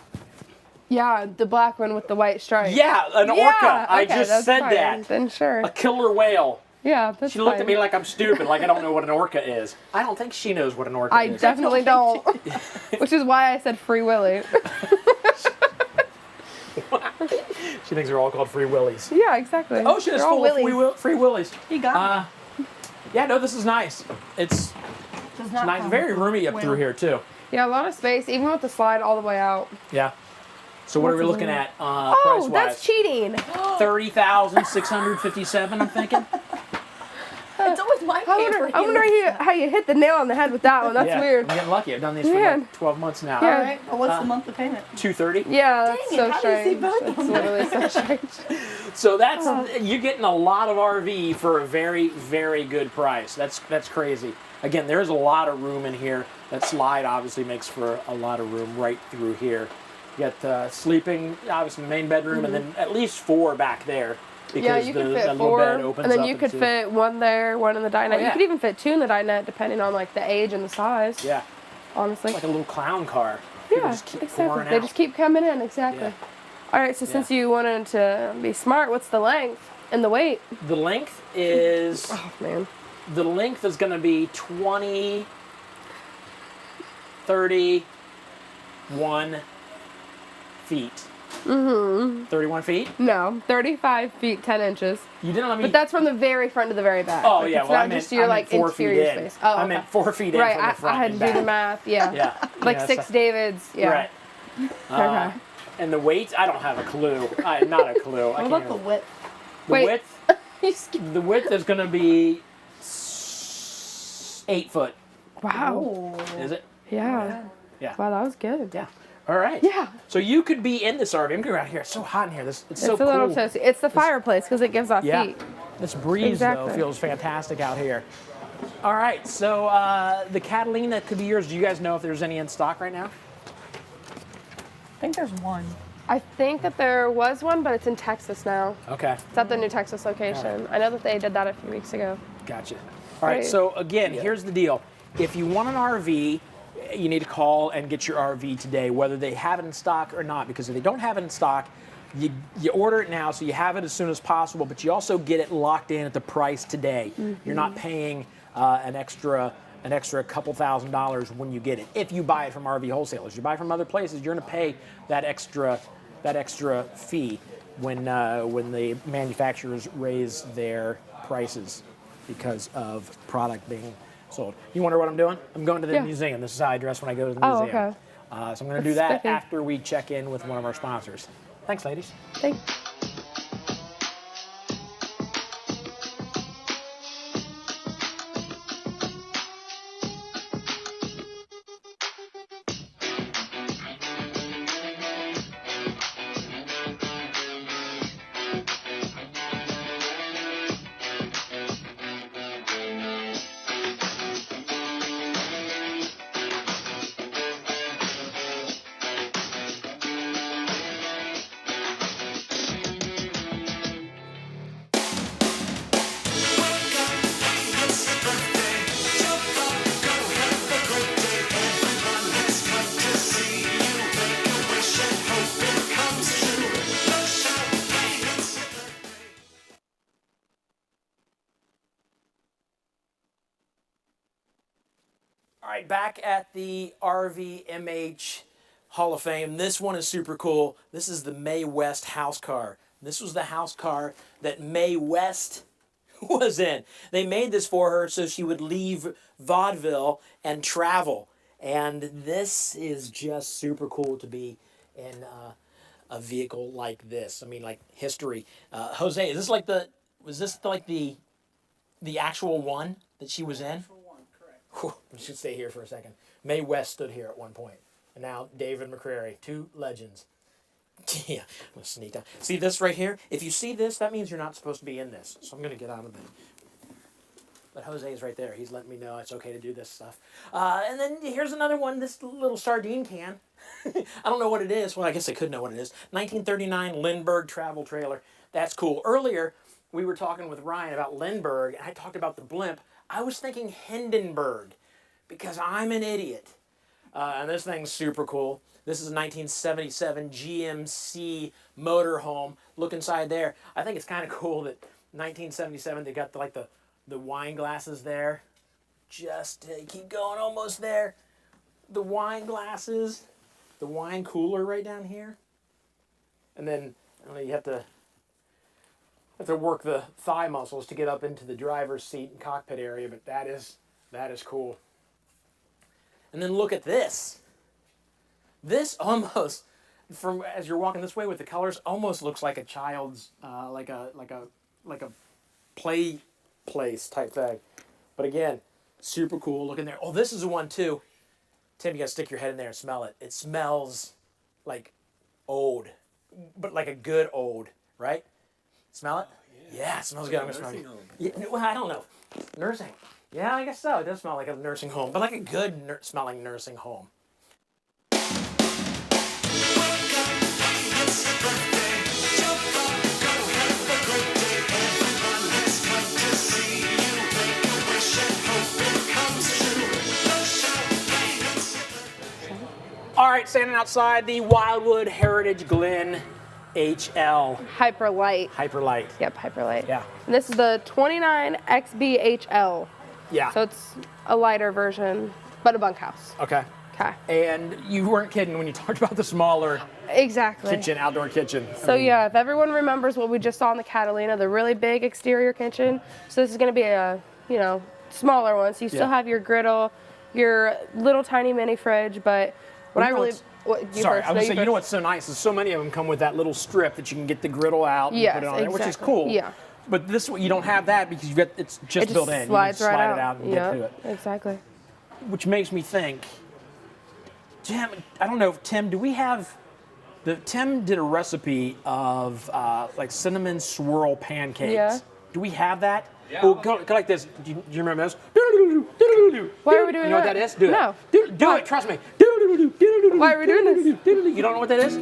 Yeah, the black one with the white stripe. Yeah, an orca. I okay, just that's said fine. that. Then sure. A killer whale. Yeah, that's She looked fine. at me like I'm stupid, like I don't know what an orca is. I don't think she knows what an orca I is. definitely don't. Which is why I said Free Willy. She thinks they're all called Free Willies. Yeah, exactly. Ocean is They're all full of willies. free Willies. You got Yeah, no, this is nice. It's Does not nice, come very with roomy up whale. through here too. Yeah, a lot of space, even with the slide all the way out. Yeah. So what are we Lots of looking room. at Oh, price-wise? that's cheating. 30,657, I'm thinking. It's always my favorite. I wonder how you hit the nail on the head with that one. That's Yeah, weird. I'm getting lucky. I've done these for Man. like 12 months now. Yeah. All right. Well, what's the monthly payment? $230. Yeah, that's Dang so it, how do you see strange. both That's of them? literally so strange. So that's you're getting a lot of RV for a very, very good price. That's crazy. Again, there's a lot of room in here. That slide obviously makes for a lot of room right through here. You got sleeping, obviously the main bedroom, and then at least 4 back there. Because Yeah, you could fit that 4, little bed opens and then up you could into- fit 1 there, 1 in the dinette. Oh, yeah. You could even fit 2 in the dinette, depending on like the age and the size. Yeah. Honestly. Like a little clown car. People Yeah, just keep exactly. pouring They out. just keep coming in, exactly. Yeah. All right, so since you wanted to be smart, what's the length and the weight? The length is... Oh, man. The length is going to be 31 feet. Mm-hmm. 31 feet? No, 35 feet, 10 inches. You didn't let me... But that's from the very front to the very back. Oh, Like, yeah, it's well, not I meant, just your, I meant like, 4 feet interior in. space. Oh, I meant 4 feet in right, from the front I had to and do the back. math, yeah. Yeah. Like Yeah, 6 so- Davids, yeah. Right. Okay. And the weight, I don't have a clue. Not a clue. What about the width? The Wait. width? The width is going to be 8 foot. Wow. Is it? Yeah. Yeah. Wow, that was good. Yeah. All right. Yeah. So you could be in this RV. I'm going around here. It's so hot in here. It's so It's cool. a little toasty. It's the fireplace because it gives off Yeah. heat. This breeze, Exactly. though, feels fantastic out here. All right. So the Catalina could be yours. Do you guys know if there's any in stock right now? I think there's one. I think that there was one, but it's in Texas now. Okay. It's at the new Texas location. I know that they did that a few weeks ago. Gotcha. All right. Right. So again, here's the deal. If you want an RV, you need to call and get your RV today, whether they have it in stock or not. Because if they don't have it in stock, you order it now, so you have it as soon as possible. But you also get it locked in at the price today. You're not paying an extra couple $1,000s when you get it. If you buy it from RV wholesalers, you buy from other places, you're going to pay that extra fee when the manufacturers raise their prices because of product being sold. You wonder what I'm doing? I'm going to the museum. This is how I dress when I go to the Oh, museum. okay. So I'm going to do That's that spiffy. after we check in with one of our sponsors. Thanks, ladies. Thanks. All right, back at the RVMH Hall of Fame. This one is super cool. This is the Mae West house car. This was the house car that Mae West was in. They made this for her so she would leave vaudeville and travel. And this is just super cool to be in a vehicle like this. I mean, like history. Jose, is this like the actual one that she was in? Whew, we should stay here for a second. Mae West stood here at one point. And now David McCrary, 2 legends. Yeah, I'm going to sneak down. See this right here? If you see this, that means you're not supposed to be in this. So I'm going to get out of But Jose is right there. He's letting me know it's okay to do this stuff. And then here's another one, this little sardine can. I don't know what it is. Well, I guess I could know what it is. 1939 Lindbergh travel trailer. That's cool. Earlier, we were talking with Ryan about Lindbergh, and I talked about the blimp. I was thinking Hindenburg, because I'm an idiot. And this thing's super cool. This is a 1977 GMC motorhome. Look inside there. I think it's kind of cool that 1977 they got the wine glasses there. Just keep going, almost there. The wine glasses, the wine cooler right down here. And then you have to work the thigh muscles to get up into the driver's seat and cockpit area, but that is cool. And then look at this. This almost, as you're walking this way with the colors, almost looks like a child's, like a play place type thing. But again, super cool. Look in there. Oh, this is the one too. Tim, you gotta stick your head in there and smell it. It smells like old, but like a good old, right? Smell it? Yeah, it smells good. I'm gonna smell it. Yeah, well, I don't know. Nursing. Yeah, I guess so. It does smell like a nursing home, but like a good smelling nursing home. All right, standing outside the Wildwood Heritage Glen HL. Hyper Lite. Hyper Lite. Yep, Hyper Lite. Yeah. And this is the 29 XBHL. Yeah. So it's a lighter version, but a bunkhouse. Okay. Okay. And you weren't kidding when you talked about the smaller kitchen, outdoor kitchen. So yeah, if everyone remembers what we just saw in the Catalina, the really big exterior kitchen, so this is going to be a, smaller one. So you still have your griddle, your little tiny mini fridge, but what I really... Sorry, I was saying, you know what's so nice is so many of them come with that little strip that you can get the griddle out and put it on there, which is cool. Yeah. But this one, you don't have that because it's just built in. Slides you can right slide out. it out and get to it. Exactly. Which makes me think, Tim, I don't know, Tim, do we have... Tim did a recipe of like cinnamon swirl pancakes. Yeah. Do we have that? Yeah. Well, go like this. Do you remember this? Why are we doing that? You know what that is? Do no. it. Do it. Trust me. Why are we doing this? You don't know what that is?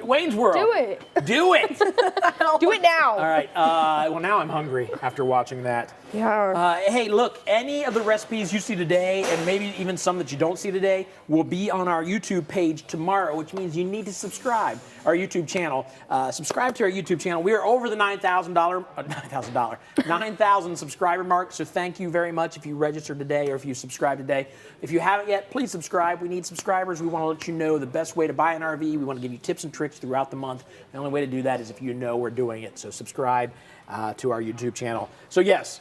Wayne's World. Do it. Do it. Do it now. All right. Well, now I'm hungry after watching that. Yeah. Hey, look, any of the recipes you see today, and maybe even some that you don't see today, will be on our YouTube page tomorrow, which means you need to subscribe our YouTube channel. Subscribe to our YouTube channel. We are over the $9,000 subscriber mark, so thank you very much if you registered today or if you subscribed today. If you haven't yet, please subscribe. We need subscribers. We want to let you know the best way to buy an RV. We want to give you tips and tricks throughout the month. The only way to do that is if you know we're doing it. So subscribe to our YouTube channel. So yes,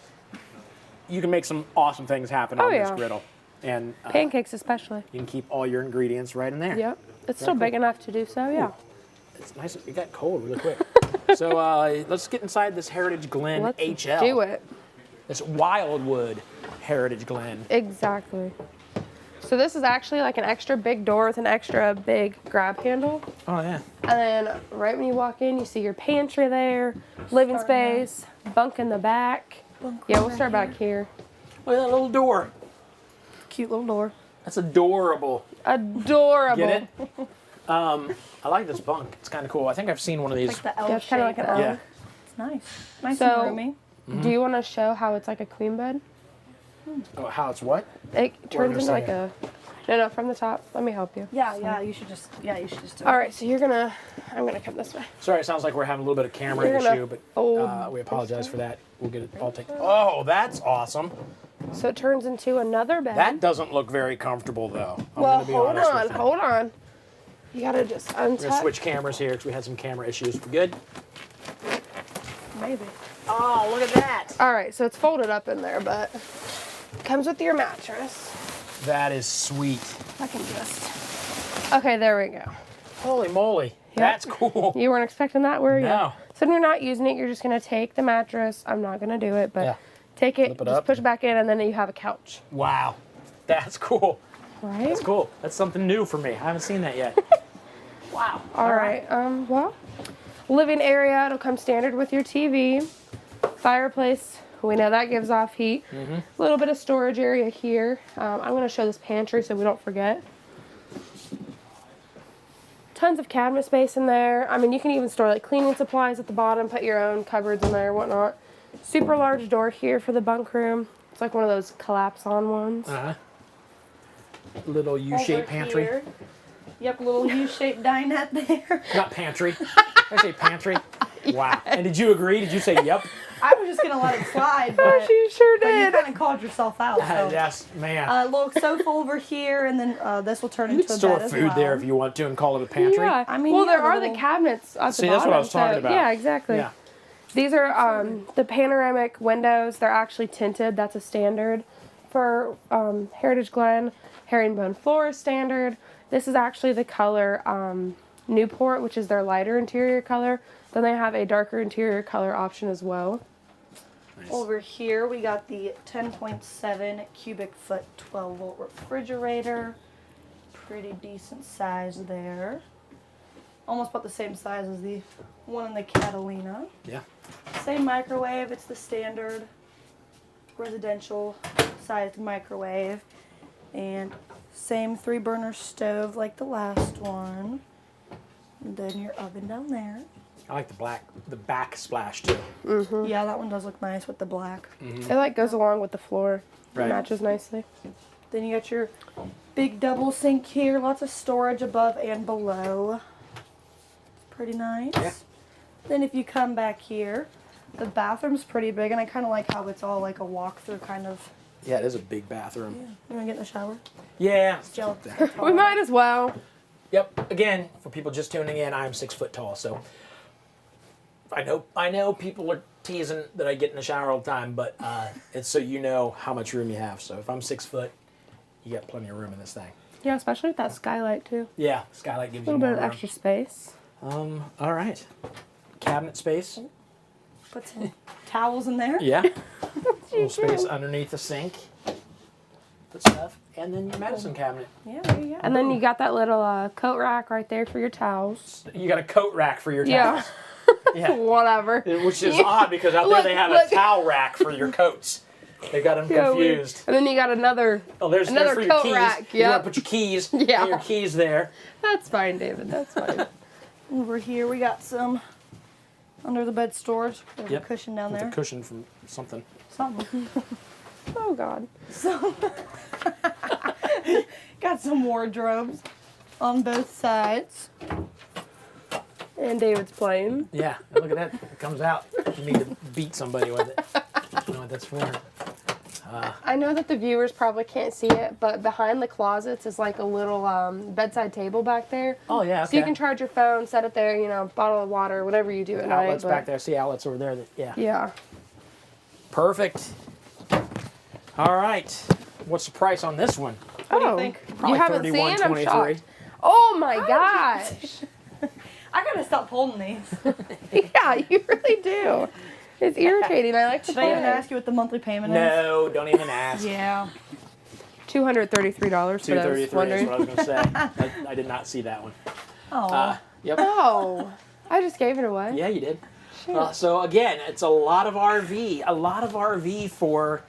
you can make some awesome things happen on this griddle. And pancakes especially. You can keep all your ingredients right in there. Yep. It's still big enough to do so, yeah. Ooh. It's nice. It got cold really quick. So let's get inside this Heritage Glen HL. Do it. This Wildwood Heritage Glen. Exactly. So this is actually like an extra big door with an extra big grab handle. Oh, yeah. And then right when you walk in, you see your pantry there, living space, bunk in the back. Yeah, we'll start back here. Look at that little door. Cute little door. That's adorable. Adorable. Get it? I like this bunk. It's kind of cool. I think I've seen one of these. Like the L Yeah, it's kind of like an L. Yeah. It's nice. Nice So, and roomy. do you want to show how it's like a queen bed? Oh, how it's what? It turns gonna into see like it. No, from the top. Let me help you. Yeah, you should just do it. All right, so I'm gonna come this way. Sorry, it sounds like we're having a little bit of camera You're gonna issue, but fold we apologize for that. We'll get it all taken. Oh, that's awesome. So it turns into another bed. That doesn't look very comfortable, though. I'm well, gonna be honest with you. hold on. You gotta just We're gonna untap. switch cameras here because we had some camera issues. We good? Maybe. Oh, look at that. All right, so it's folded up in there, but it comes with your mattress. That is sweet. I can just. Okay, there we go. Holy moly. That's cool. You weren't expecting that, were you? No. So when you're not using it, you're just gonna take the mattress. I'm not gonna do it, but Yeah. take it, Flip it just up. push it back in, and then you have a couch. Wow. That's cool. Right? That's cool. That's something new for me. I haven't seen that yet. Wow. All right. Well, living area, it'll come standard with your TV. Fireplace, we know that gives off heat. A little bit of storage area here. I'm going to show this pantry so we don't forget. Tons of cabinet space in there. I mean, you can even store like cleaning supplies at the bottom, put your own cupboards in there, whatnot. Super large door here for the bunk room. It's like one of those collapse-on ones. Little U-shaped pantry. Here. Yep, little U-shaped dinette there. Not pantry. I say pantry. Wow. And did you agree? Did you say yep? I was just gonna let it slide, but you sure but did. you kind of called yourself out. So. Yes, man. Little sofa over here, and then this will turn You into can a store bed as food well. there if you want to and call it a pantry. Yeah. I mean, well, there yeah, are little- the cabinets at See, the bottom. that's what I was talking so- about. Yeah, exactly. Yeah. These are the panoramic windows. They're actually tinted. That's a standard for Heritage Glen. Herringbone floor is standard. This is actually the color Newport, which is their lighter interior color. Then they have a darker interior color option as well. Nice. Over here, we got the 10.7 cubic foot 12 volt refrigerator. Pretty decent size there. Almost about the same size as the one in the Catalina. Yeah. Same microwave, it's the standard residential sized microwave. And same 3-burner stove like the last one. And then your oven down there. I like the backsplash too. Yeah, that one does look nice with the black. It like goes along with the floor. Right. It matches nicely. Then you got your big double sink here, lots of storage above and below. Pretty nice. Yeah. Then if you come back here, the bathroom's pretty big, and I kind of like how it's all like a walk-through kind of. Yeah, it is a big bathroom. Yeah. You want to get in the shower? Yeah. Gel. We might as well. Yep. Again, for people just tuning in, I'm 6 foot tall, so I know people are teasing that I get in the shower all the time, but it's so you know how much room you have. So if I'm 6 foot, you got plenty of room in this thing. Yeah, especially with that skylight too. Yeah, skylight gives A you little more bit of room. extra space. All right. Cabinet space. Put some towels in there. Yeah. Little space underneath the sink. Put stuff, and then your medicine cabinet. Yeah, there you go. And then you got that little coat rack right there for your towels. You got a coat rack for your Yeah. towels. Yeah. Whatever. Which is odd because out there they have Look. a towel rack for your coats. They got them Yeah, weird. confused. And then you got another There's another for your coat keys. rack. You want Yep. to put your keys. Yeah. Put your keys there. That's fine, David. That's fine. Over here, we got some under the bed storage. There's Yep. a cushion down With there. a cushion from something. Something. Oh God. Got some wardrobes on both sides. And David's playing. Yeah, look at that. It comes out. You need to beat somebody with it. I don't know what that's for. I know that the viewers probably can't see it, but behind the closets is like a little bedside table back there. Oh, yeah, So you okay. can charge your phone, set it there, bottle of water, whatever you do at night. Outlets but- back there. See outlets over there. Yeah. Yeah. Perfect. All right. What's the price on this one? What do you think? Probably You haven't seen? I'm $31.23. shocked. Oh my gosh. I gotta stop holding these. Yeah, you really do. It's irritating. I like to Should I even play. ask you what the monthly payment is? No, don't even ask. Yeah. $233 for those 233 is wondering. what I was going to say. I did not see that one. Oh. Yep. Oh, I just gave it away. Yeah, you did. So again, it's a lot of RV for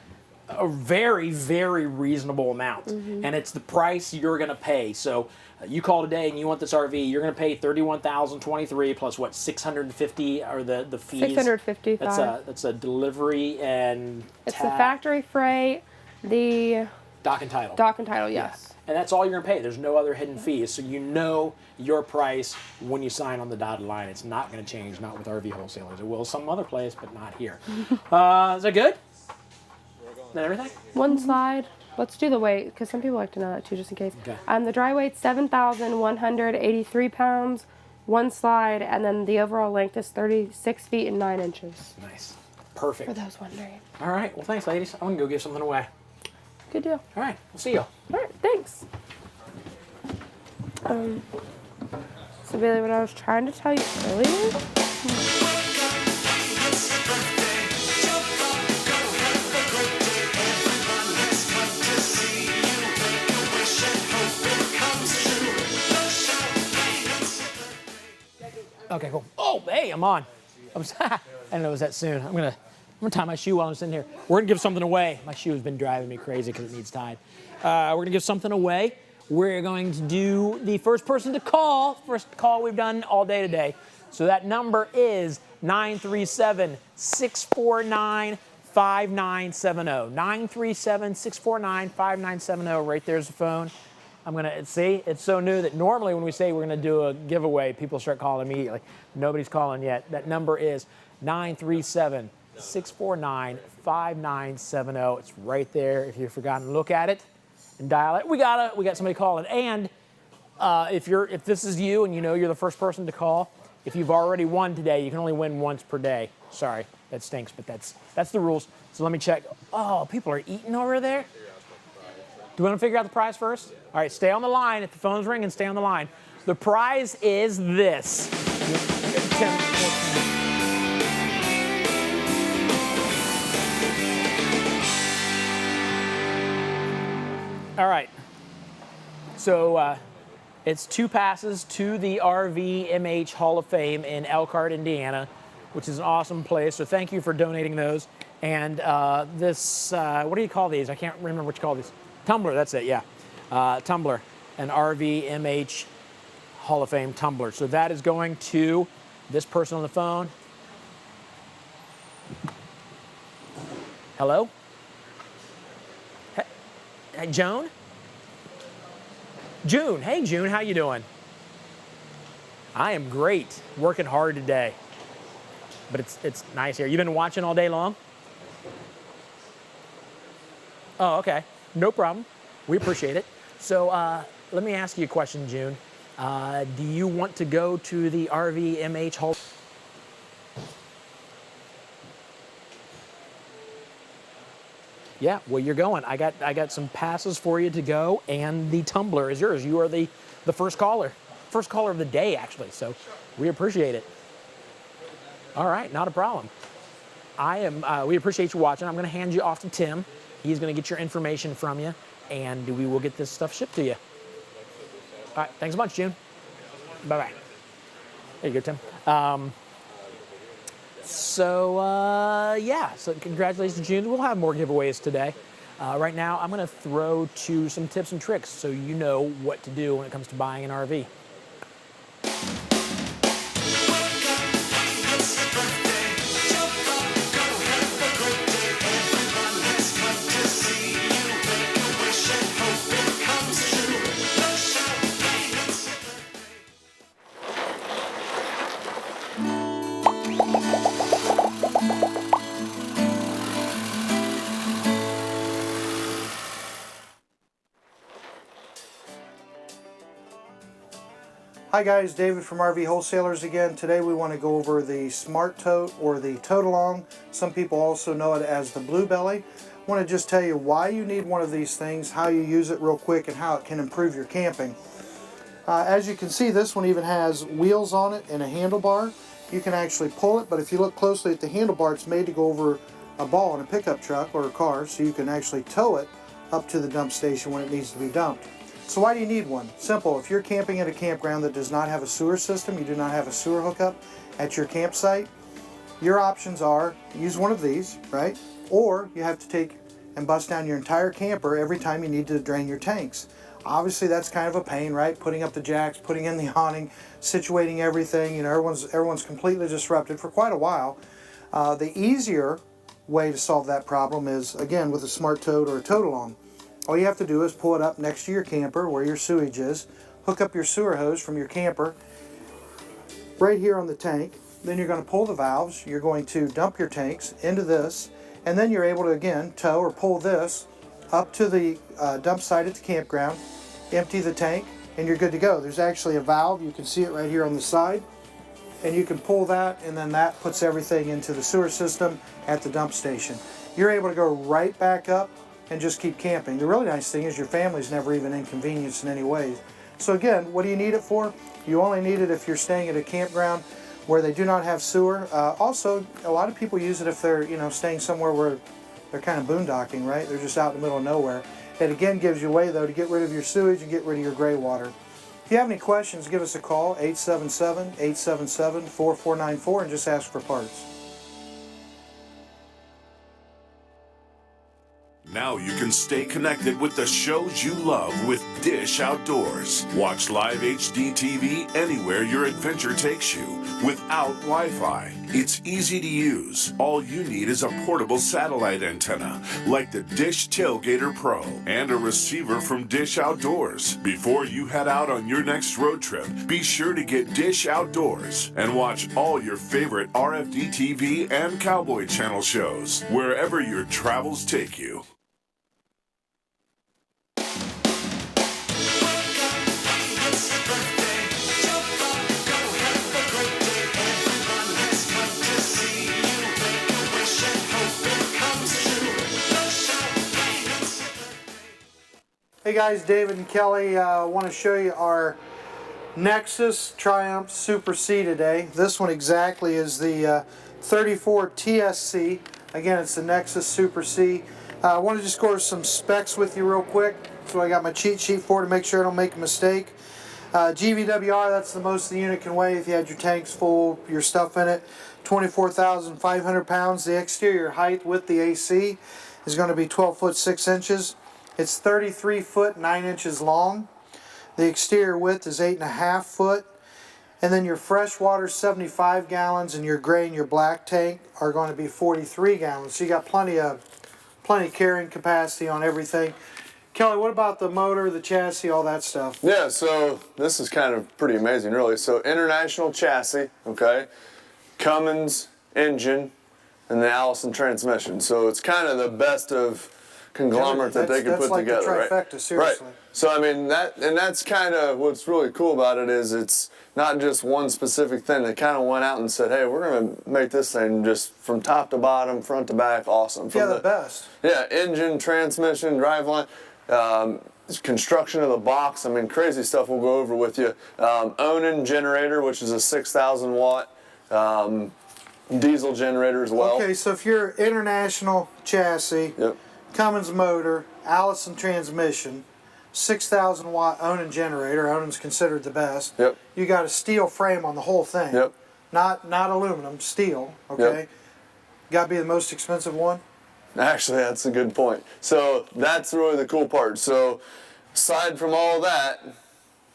a very, very reasonable amount, and it's the price you're going to pay. So you call today and you want this RV, you're going to pay $31,023 plus what, $650 are the fees. $655. That's a delivery and It's the factory freight, the dock and title. Dock and title, yes. And that's all you're going to pay. There's no other hidden fees. So you know your price when you sign on the dotted line. It's not going to change, not with RV wholesalers. It will some other place, but not here. Is that good? Is that everything? One slide. Let's do the weight, because some people like to know that too, just in case. Okay. The dry weight's 7,183 pounds, one slide, and then the overall length is 36 feet and 9 inches. Nice. Perfect. For those wondering. All right. Well, thanks, ladies. I'm going to go give something away. Good deal. All right. We'll see you. All right. Thanks. So, Bailey, what I was trying to tell you earlier. Okay, cool. Oh, hey, I'm on. I didn't know it was that soon. I'm gonna tie my shoe while I'm sitting here. We're gonna give something away. My shoe has been driving me crazy because it needs tied. We're gonna give something away. We're going to do the first person to call. First call we've done all day today. So that number is 937-649-5970. 937-649-5970. Right there's the phone. I'm gonna see. It's so new that normally when we say we're gonna do a giveaway, people start calling immediately. Nobody's calling yet. That number is 937-649-5970. It's right there. If you've forgotten, look at it and dial it. We got somebody calling. And if this is you and you know you're the first person to call, if you've already won today, you can only win once per day. Sorry, that stinks, but that's the rules. So let me check. Oh, people are eating over there. Do we want to figure out the prize first? All right, stay on the line. If the phone's ringing, stay on the line. The prize is this. All right. So it's 2 passes to the RVMH Hall of Fame in Elkhart, Indiana, which is an awesome place. So thank you for donating those. And this, what do you call these? I can't remember what you call these. Tumbler, that's it, yeah. Tumbler, an RVMH Hall of Fame tumbler. So that is going to this person on the phone. Hello? Hey, Joan? June, hey June, how you doing? I am great, working hard today. But it's nice here. You been watching all day long? Oh, okay. No problem. We appreciate it. So let me ask you a question, June. Do you want to go to the RVMH Hall? Yeah, well, you're going. I got some passes for you to go, and the tumbler is yours. You are the first caller of the day, actually. So we appreciate it. All right, not a problem. We appreciate you watching. I'm going to hand you off to Tim. He's going to get your information from you, and we will get this stuff shipped to you. All right, thanks a bunch, June. Bye-bye. There you go, Tim. Yeah, so congratulations, June. We'll have more giveaways today. Right now, I'm going to throw to some tips and tricks so you know what to do when it comes to buying an RV. Hi guys, David from RV Wholesalers again. Today we want to go over the Smart Tote or the Tote Along. Some people also know it as the Blue Belly. I want to just tell you why you need one of these things, how you use it real quick, and how it can improve your camping. As you can see, this one even has wheels on it and a handlebar. you can actually pull it, but if you look closely at the handlebar, it's made to go over a ball in a pickup truck or a car, so you can actually tow it up to the dump station when it needs to be dumped. So why do you need one? Simple. If you're camping at a campground that does not have a sewer system, you do not have a sewer hookup at your campsite, your options are use one of these, right? Or you have to take and bust down your entire camper every time you need to drain your tanks. Obviously that's kind of a pain, right? Putting up the jacks, putting in the awning, situating everything, you know, everyone's completely disrupted for quite a while. The easier way to solve that problem is, again, with a smart tote or a tote along. All you have to do is pull it up next to your camper where your sewage is, hook up your sewer hose from your camper right here on the tank. Then you're going to pull the valves, you're going to dump your tanks into this, and then you're able to, again, tow or pull this up to the dump site at the campground, empty the tank, and you're good to go. There's actually a valve, you can see it right here on the side, and you can pull that, and then that puts everything into the sewer system at the dump station. You're able to go right back up and just keep camping. The really nice thing is your family's never even inconvenienced in any way. So again, what do you need it for? You only need it if you're staying at a campground where they do not have sewer. Also, a lot of people use it if they're, you know, staying somewhere where they're kind of boondocking, right? They're just out in the middle of nowhere. It again gives you a way, though, to get rid of your sewage and get rid of your gray water. If you have any questions, give us a call, 877-877-4494, and just ask for parts. Now you can stay connected with the shows you love with Dish Outdoors. Watch live HD TV anywhere your adventure takes you without Wi-Fi. It's easy to use. All you need is a portable satellite antenna like the Dish Tailgater Pro and a receiver from Dish Outdoors. Before you head out on your next road trip, be sure to get Dish Outdoors and watch all your favorite RFD TV and Cowboy Channel shows wherever your travels take you. Hey guys, David and Kelly, want to show you our Nexus Triumph Super C today. This one exactly is the 34 TSC. Again, it's the Nexus Super C. I want to just go over some specs with you real quick. So I got my cheat sheet for to make sure I don't make a mistake. GVWR, that's the most the unit can weigh if you had your tanks full, your stuff in it. 24,500 pounds. The exterior height with the AC is going to be 12 foot 6 inches. It's 33 foot 9 inches long. The exterior width is 8.5 foot. And then your fresh water 75 gallons and your gray and your black tank are going to be 43 gallons. So you got plenty carrying capacity on everything. Kelly, what about the motor, the chassis, all that stuff? Yeah, so this is kind of pretty amazing, really. So international chassis, okay, Cummins engine, and the Allison transmission. So it's kind of the best of conglomerate that they could put like together, the trifecta, right? seriously. Right. So I mean that's kind of what's really cool about it is it's not just one specific thing. They kind of went out and said, hey, we're going to make this thing just from top to bottom, front to back, awesome. From the best. Yeah, engine, transmission, driveline, construction of the box. I mean, crazy stuff we'll go over with you. Onan generator, which is a 6,000 watt diesel generator as well. Okay, so if you're international chassis, yep. Cummins motor, Allison transmission, 6,000 watt Onan generator. Onan's considered the best. Yep. You got a steel frame on the whole thing. Yep. Not aluminum, steel. Okay. Yep. Got to be the most expensive one. Actually, that's a good point. So that's really the cool part. So aside from all that,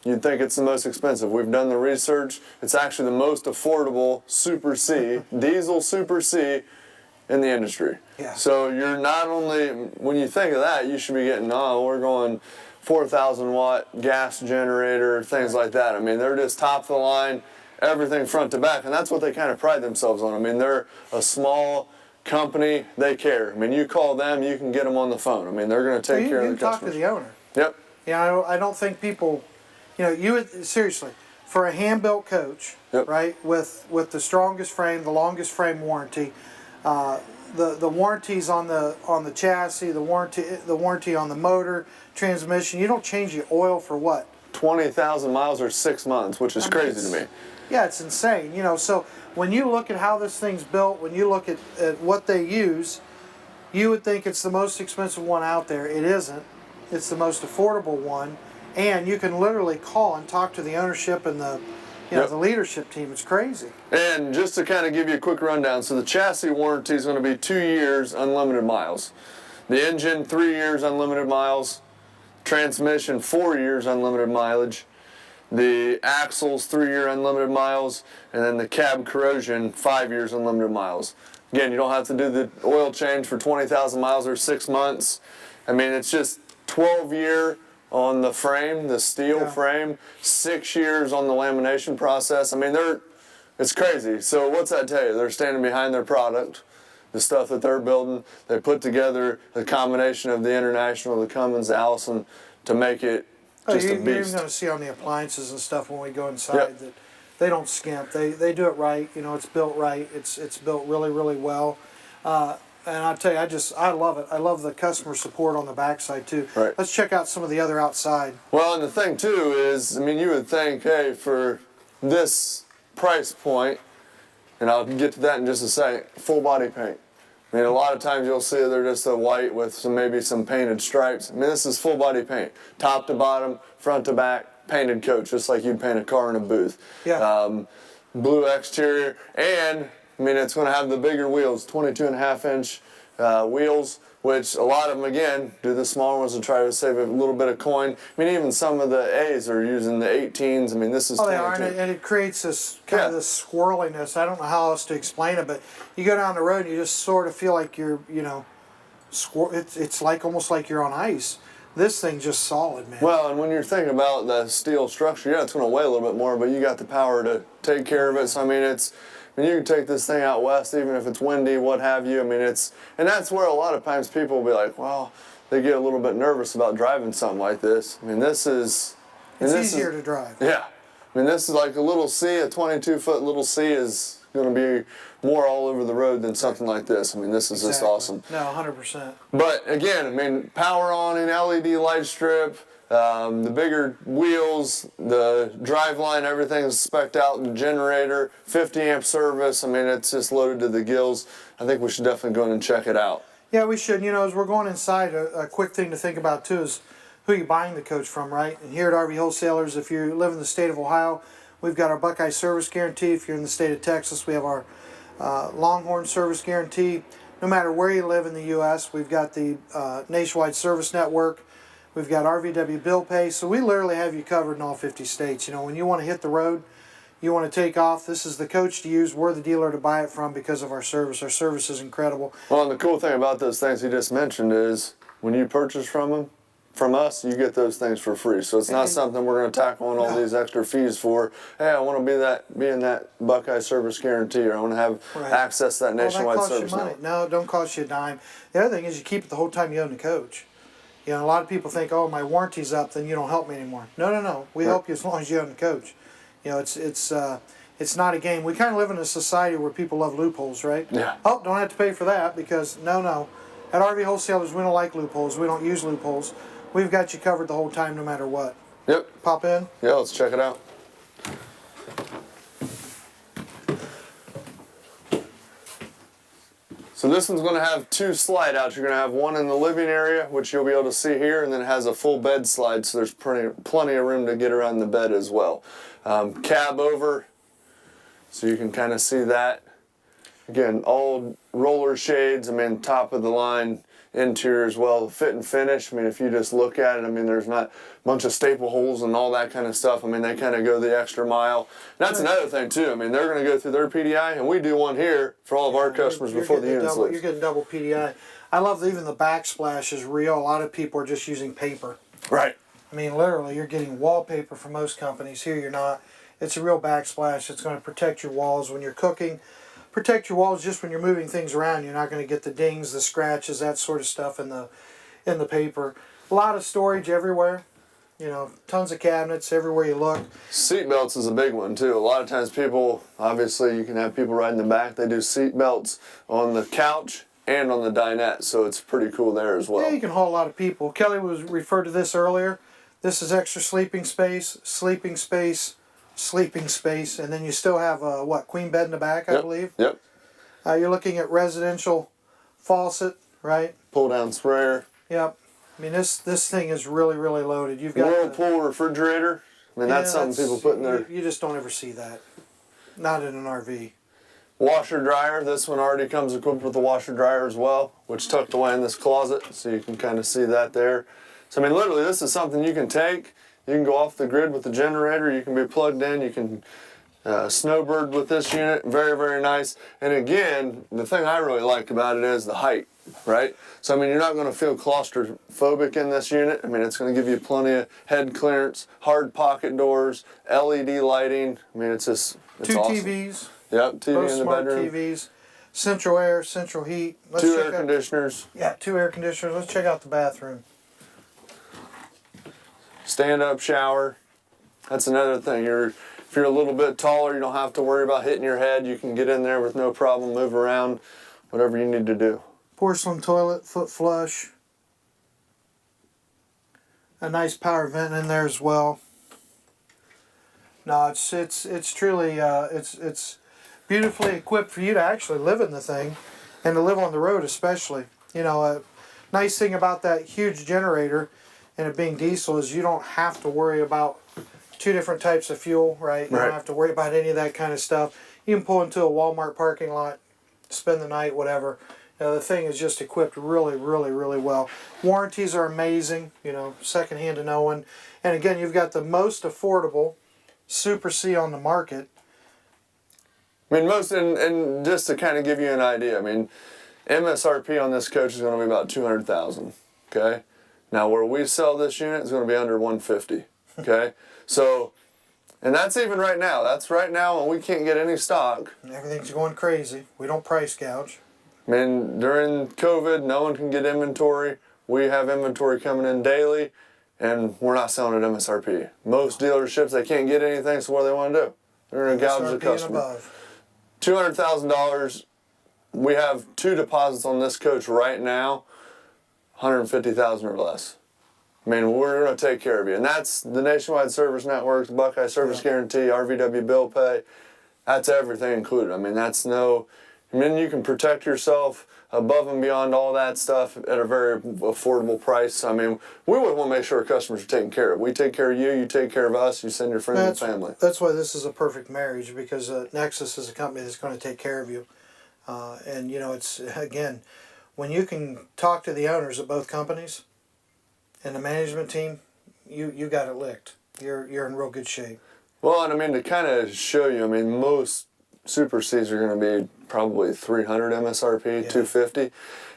you'd think it's the most expensive. We've done the research. It's actually the most affordable Super C, diesel Super C in the industry. Yeah. So you're not only, when you think of that, you should be getting, we're going 4,000 watt gas generator, things like that. I mean, they're just top of the line, everything front to back, and that's what they kind of pride themselves on. I mean, they're a small company, they care. I mean, you call them, you can get them on the phone. I mean, they're going to take care of the customers. You can talk to the owner. Yep. Yeah, I don't think people, you would, seriously, for a hand-built coach, yep. right, with the strongest frame, the longest frame warranty, the warranties on the chassis, the warranty on the motor, transmission. You don't change the oil for what? 20,000 miles or 6 months, which is crazy to me. Yeah, it's insane. You know, so when you look at how this thing's built, when you look at what they use, you would think it's the most expensive one out there. It isn't. It's the most affordable one. And you can literally call and talk to the ownership and the the leadership team. It's crazy. And just to kind of give you a quick rundown, so the chassis warranty is going to be 2 years, unlimited miles. The engine, 3 years, unlimited miles. Transmission, 4 years, unlimited mileage. The axles, 3-year unlimited miles. And then the cab corrosion, 5 years, unlimited miles. Again, you don't have to do the oil change for 20,000 miles or 6 months. I mean, it's just 12-year on the frame, the steel frame, 6 years on the lamination process. I mean, it's crazy. So what's that tell you? They're standing behind their product, the stuff that they're building. They put together the combination of the International, the Cummins, the Allison to make it just a beast. You're even going to see on the appliances and stuff when we go inside that they don't skimp. They do it right. You know, it's built right. It's built really, really well. And I'll tell you, I love it. I love the customer support on the backside too. Right. Let's check out some of the other outside. Well, and the thing too is, I mean, you would think, hey, for this price point, and I'll get to that in just a second, full body paint. I mean, a lot of times you'll see they're just a white with maybe some painted stripes. I mean, this is full body paint, top to bottom, front to back, painted coach, just like you'd paint a car in a booth. Yeah. Blue exterior, and I mean, it's going to have the bigger wheels, 22.5-inch wheels, which a lot of them, again, do the smaller ones to try to save a little bit of coin. I mean, even some of the A's are using the 18s. I mean, this is 22. They are, and it creates this kind of this swirliness. I don't know how else to explain it, but you go down the road and you just sort of feel like you're, you know, it's like almost like you're on ice. This thing's just solid, man. Well, and when you're thinking about the steel structure, yeah, it's going to weigh a little bit more, but you got the power to take care of it. So, I mean, you can take this thing out west, even if it's windy, what have you. I mean, and that's where a lot of times people will be like, well, they get a little bit nervous about driving something like this. I mean, it's easier to drive. Yeah. I mean, this is like a little C, a 22-foot little C is going to be more all over the road than something like this. I mean, this is just awesome. No, 100%. But again, I mean, power on an LED light strip, the bigger wheels, the drive line, everything's spec'd out, the generator, 50-amp service. I mean, it's just loaded to the gills. I think we should definitely go in and check it out. Yeah, we should. You know, as we're going inside, a quick thing to think about too is who you're buying the coach from, right? And here at RV Wholesalers, if you live in the state of Ohio, we've got our Buckeye Service Guarantee. If you're in the state of Texas, we have our Longhorn Service Guarantee. No matter where you live in the U.S., we've got the Nationwide Service Network. We've got RVW Bill Pay. So we literally have you covered in all 50 states. You know, when you want to hit the road, you want to take off, this is the coach to use. We're the dealer to buy it from because of our service. Our service is incredible. Well, and the cool thing about those things he just mentioned is when you purchase from us, you get those things for free. So it's not something we're going to tack on all these extra fees for. Hey, I want to be in that Buckeye Service Guarantee, or I want to have access to that Nationwide Service Network. No, it don't cost you a dime. The other thing is you keep it the whole time you own the coach. You know, a lot of people think, oh, my warranty's up, then you don't help me anymore. No. We help you as long as you own the coach. You know, it's not a game. We kind of live in a society where people love loopholes, right? Yeah. Oh, don't have to pay for that because, no. At RV Wholesalers, we don't like loopholes. We don't use loopholes. We've got you covered the whole time no matter what. Yep. Pop in? Yeah, let's check it out. So this one's going to have 2 slide outs. You're going to have one in the living area, which you'll be able to see here, and then it has a full bed slide, so there's plenty of room to get around the bed as well. Cab over, so you can kind of see that. Again, all roller shades, I mean, top of the line interior as well. The fit and finish, I mean, if you just look at it, I mean, there's not a bunch of staple holes and all that kind of stuff. I mean, they kind of go the extra mile. And that's another thing, too. I mean, they're going to go through their PDI, and we do one here for all of our customers before the units leave. You're getting double PDI. I love even the backsplash is real. A lot of people are just using paper. Right. I mean, literally, you're getting wallpaper from most companies. Here, you're not. It's a real backsplash. It's going to protect your walls when you're cooking. Protect your walls just when you're moving things around. You're not going to get the dings, the scratches, that sort of stuff in the paper. A lot of storage everywhere. You know, tons of cabinets everywhere you look. Seat belts is a big one too. A lot of times people, obviously you can have people ride in the back. They do seat belts on the couch and on the dinette, so it's pretty cool there as well. Yeah, you can haul a lot of people. Kelly was referred to this earlier. This is extra sleeping space, sleeping space, and then you still have a queen bed in the back, I believe. Yep. You're looking at residential faucet, right? Pull down sprayer. Yep. I mean, this thing is really, really loaded. You've got Whirlpool refrigerator. I mean, that's something people put in their... You just don't ever see that. Not in an RV. Washer dryer. This one already comes equipped with a washer dryer as well, which is tucked away in this closet, so you can kind of see that there. So, I mean, literally, this is something you can take. You can go off the grid with the generator. You can be plugged in. You can snowbird with this unit. Very, very nice. And again, the thing I really like about it is the height, right? So, I mean, you're not going to feel claustrophobic in this unit. I mean, it's going to give you plenty of head clearance, hard pocket doors, LED lighting. I mean, it's just, it's Two awesome. TVs. Yep, TV both in the smart bedroom. TVs. Central air, central heat. Let's Two check air conditioners. Yeah, 2 air conditioners. Let's check out the bathroom. Stand-up shower. That's another thing. If you're a little bit taller, you don't have to worry about hitting your head. You can get in there with no problem, move around, whatever you need to do. Porcelain toilet, foot flush. A nice power vent in there as well. No, it's truly it's beautifully equipped for you to actually live in the thing, and to live on the road especially. You know, a nice thing about that huge generator and it being diesel is you don't have to worry about 2 different types of fuel, right? You don't have to worry about any of that kind of stuff. You can pull into a Walmart parking lot, spend the night, whatever. You know, the thing is just equipped really, really, really well. Warranties are amazing, you know, secondhand to no one. And again, you've got the most affordable Super C on the market. I mean, and just to kind of give you an idea, I mean, MSRP on this coach is going to be about $200,000. Okay, now where we sell this unit is going to be under $150. Okay, so, and that's even right now. That's right now when we can't get any stock. Everything's going crazy. We don't price gouge. I mean, during COVID, no one can get inventory. We have inventory coming in daily, and we're not selling at MSRP. Most dealerships, they can't get anything, so what do they want to do? They're going to gouge the customer. $200,000. We have 2 deposits on this coach right now, $150,000 or less. I mean, we're going to take care of you. And that's the Nationwide Service Network, the Buckeye Service Guarantee, RVW Bill Pay. That's everything included. I mean, that's no... I mean, you can protect yourself above and beyond all that stuff at a very affordable price. I mean, we would want to make sure our customers are taken care of. We take care of you, you take care of us, you send your friends and family. That's why this is a perfect marriage, because Nexus is a company that's going to take care of you. And, you know, it's, again, when you can talk to the owners of both companies and the management team, you got it licked. You're in real good shape. Well, and I mean, to kind of show you, I mean, most Super Cs are going to be probably 300 MSRP, 250.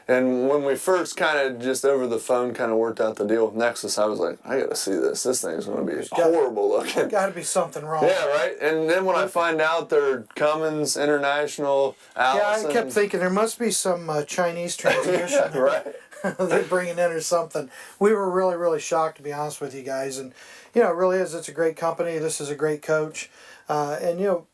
And when we first kind of just over the phone kind of worked out the deal with Nexus, I was like, I got to see this. This thing's going to be horrible looking. Got to be something wrong. Yeah, right? And then when I find out they're Cummins, International, Allison. Yeah, I kept thinking there must be some Chinese transmission. Right. They're bringing in or something. We were really, really shocked, to be honest with you guys. And, you know, it really is. It's a great company. This is a great coach. And, you know,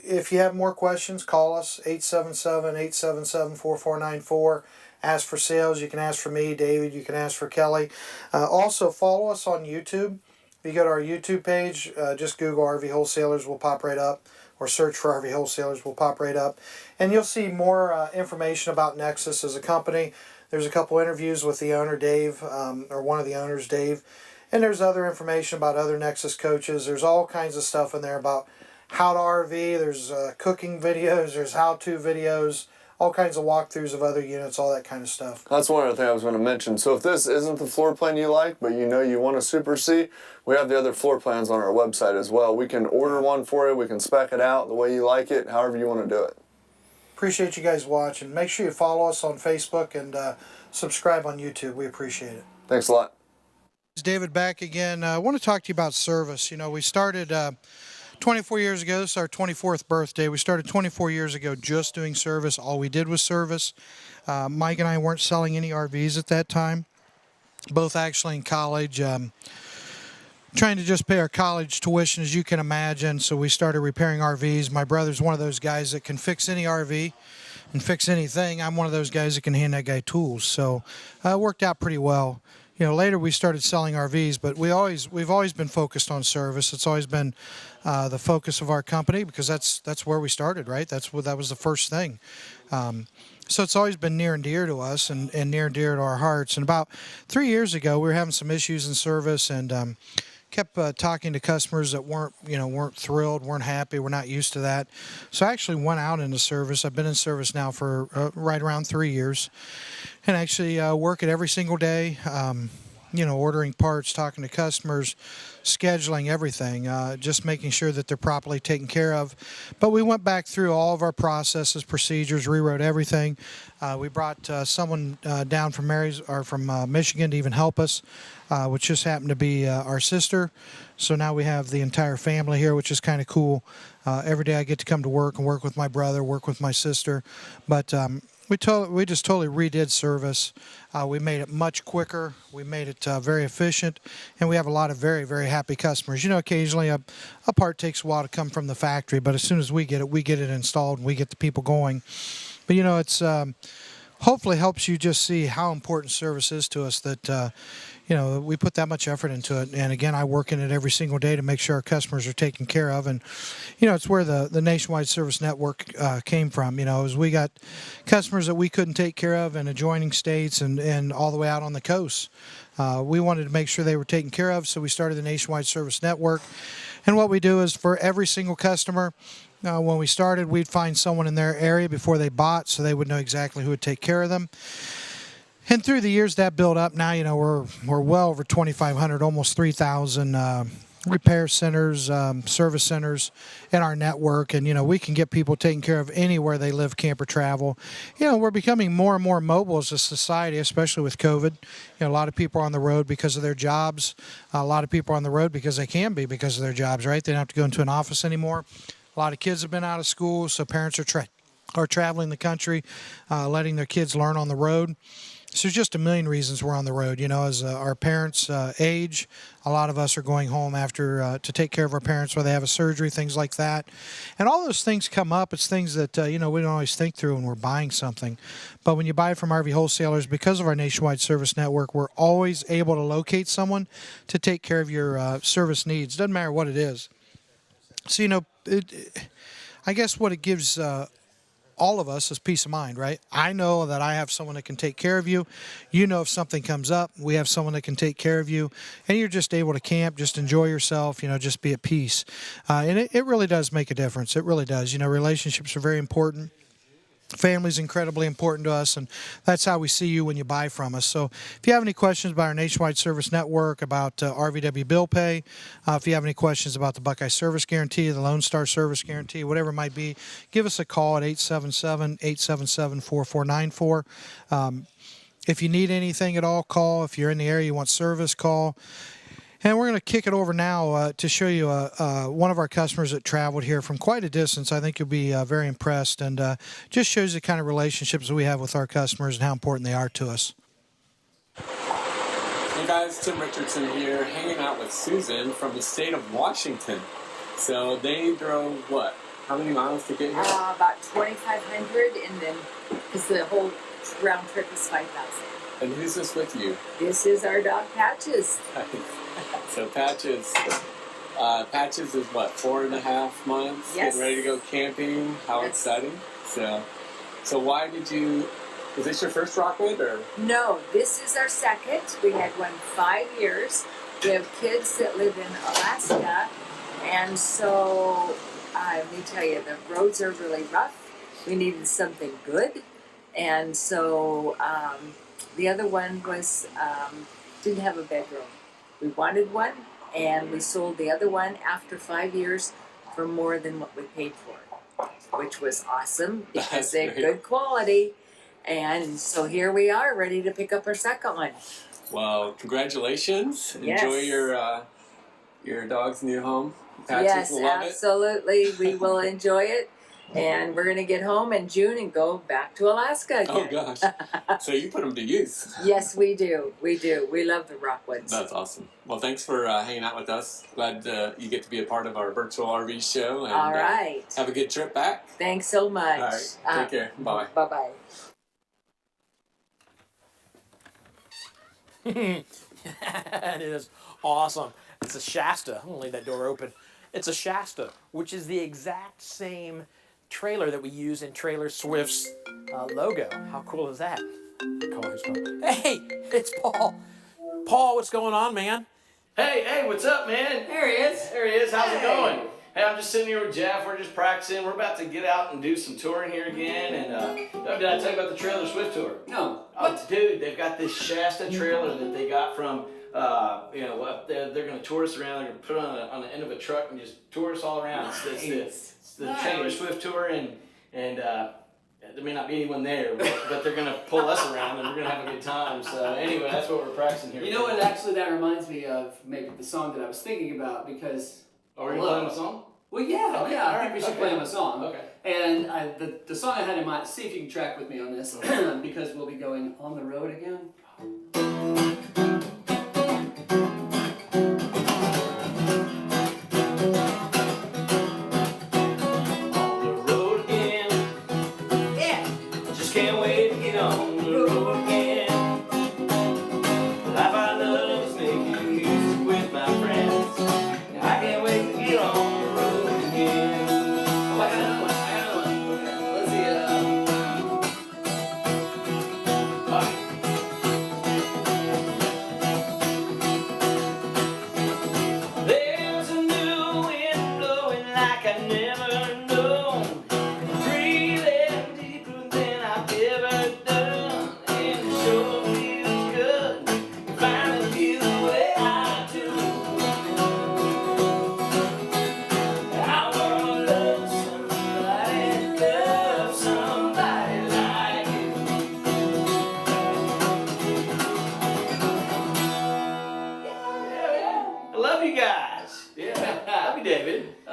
if you have more questions, call us, 877-877-4494. Ask for sales. You can ask for me, David. You can ask for Kelly. Also, follow us on YouTube. If you go to our YouTube page, just Google RV Wholesalers, will pop right up. Or search for RV Wholesalers, will pop right up. And you'll see more information about Nexus as a company. There's a couple interviews with the owner, Dave, or one of the owners, Dave. And there's other information about other Nexus coaches. There's all kinds of stuff in there about how to RV. There's cooking videos. There's how-to videos. All kinds of walkthroughs of other units, all that kind of stuff. That's one other thing I was going to mention. So if this isn't the floor plan you like, but you know you want a Super C, we have the other floor plans on our website as well. We can order one for you. We can spec it out the way you like it, however you want to do it. Appreciate you guys watching. Make sure you follow us on Facebook and subscribe on YouTube. We appreciate it. Thanks a lot. It's David back again. I want to talk to you about service. You know, we started 24 years ago. This is our 24th birthday. We started 24 years ago just doing service. All we did was service. Mike and I weren't selling any RVs at that time. Both actually in college. Trying to just pay our college tuition, as you can imagine. So we started repairing RVs. My brother's one of those guys that can fix any RV and fix anything. I'm one of those guys that can hand that guy tools. So it worked out pretty well. later we started selling RVs, but we've always been focused on service. It's always been the focus of our company because that's where we started, right? That was the first thing. So it's always been near and dear to us and near and dear to our hearts. And about 3 years ago, we were having some issues in service and kept talking to customers that weren't thrilled, weren't happy, were not used to that. So I actually went out into service. I've been in service now for right around 3 years, and actually work it every single day. Ordering parts, talking to customers, scheduling everything, just making sure that they're properly taken care of. But we went back through all of our processes, procedures, rewrote everything. We brought someone down from Michigan to even help us, which just happened to be our sister. So now we have the entire family here, which is kind of cool. Every day I get to come to work and work with my brother, work with my sister. But we just totally redid service. We made it much quicker. We made it very efficient, and we have a lot of very, very happy customers. Occasionally a part takes a while to come from the factory, but as soon as we get it installed and we get the people going. But it's hopefully helps you just see how important service is to us, that we put that much effort into it. And again, I work in it every single day to make sure our customers are taken care of. And it's where the nationwide service network came from. As we got customers that we couldn't take care of in adjoining states and all the way out on the coast. We wanted to make sure they were taken care of, so we started the nationwide service network. And what we do is for every single customer, when we started, we'd find someone in their area before they bought, so they would know exactly who would take care of them. And through the years, that built up. Now, we're well over 2,500, almost 3,000 repair centers, service centers in our network. And, we can get people taken care of anywhere they live, camp, or travel. We're becoming more and more mobile as a society, especially with COVID. A lot of people are on the road because of their jobs. A lot of people are on the road because they can be because of their jobs, right? They don't have to go into an office anymore. A lot of kids have been out of school, so parents are traveling the country, letting their kids learn on the road. So there's just a million reasons we're on the road. As our parents age, a lot of us are going home after to take care of our parents while they have a surgery, things like that. And all those things come up. It's things that, we don't always think through when we're buying something. But when you buy from RV wholesalers, because of our nationwide service network, we're always able to locate someone to take care of your service needs. Doesn't matter what it is. So, I guess what it gives all of us is peace of mind, right? I know that I have someone that can take care of you. If something comes up, we have someone that can take care of you. And you're just able to camp, just enjoy yourself, just be at peace. And it really does make a difference. It really does. Relationships are very important. Family's incredibly important to us, and that's how we see you when you buy from us. So if you have any questions about our nationwide service network, about RVW bill pay, if you have any questions about the Buckeye Service Guarantee, the Lone Star Service Guarantee, whatever it might be, give us a call at 877-877-4494. If you need anything at all, call. If you're in the area, you want service, call. And we're going to kick it over now to show you one of our customers that traveled here from quite a distance. I think you'll be very impressed, and just shows the kind of relationships that we have with our customers and how important they are to us. Hey guys, Tim Richardson here, hanging out with Susan from the state of Washington. So they drove what? How many miles to get here? About 2,500, and then because the whole round trip is 5,000. And who's this with you? This is our dog Patches. So Patches is what, 4.5 months? Yes. Getting ready to go camping. How exciting! So why did you? Was this your first Rockwood or? No, this is our second. We had one 5 years. We have kids that live in Alaska, and so let me tell you, the roads are really rough. We needed something good, and so the other one was didn't have a bedroom. We wanted one, and we sold the other one after 5 years for more than what we paid for it, which was awesome because they're good quality. And so here we are, ready to pick up our second one. Well, congratulations! Yes. Enjoy your dog's new home. Patches Yes, will love absolutely. We will enjoy it. And we're going to get home in June and go back to Alaska again. Oh, gosh. So you put them to use. Yes, we do. We do. We love the Rockwoods. That's awesome. Well, thanks for hanging out with us. Glad you get to be a part of our virtual RV show. And, all right. Have a good trip back. Thanks so much. All right. Take care. Bye. Bye-bye. It is awesome. It's a Shasta. I'm going to leave that door open. It's a Shasta, which is the exact same trailer that we use in Trailer Swift's logo. How cool is that? Hey, it's Paul. Paul, what's going on, man? Hey, what's up, man? There he is. There he is. How's it going? Hey, I'm just sitting here with Jeff. We're just practicing. We're about to get out and do some touring here again. And did I tell you about the Trailer Swift tour? No. Oh, dude, they've got this Shasta trailer that they got from, up there. They're going to tour us around. They're going to put it on the end of a truck and just tour us all around. It's the Trailer Swift tour, and there may not be anyone there, but they're going to pull us around and we're going to have a good time. So anyway, that's what we're practicing here. You know what? Actually, that reminds me of maybe the song that I was thinking about because. Oh, are you playing a song? Well, yeah, Okay, yeah. I all think right, we should okay. play him a song. Okay. And the song I had in mind. See if you can track with me on this because we'll be going on the road again. Just can't wait to get on the road again. The life I love is making music with my friends. I can't wait to get on the road again. Oh, I got another one. Okay, let's see. There's a new wind blowing like I never known. Breathing deeper than I've ever done. And it sure feels good to finally feel the way I do. I wanna love somebody like you. I love you guys. Yeah, love you, David. You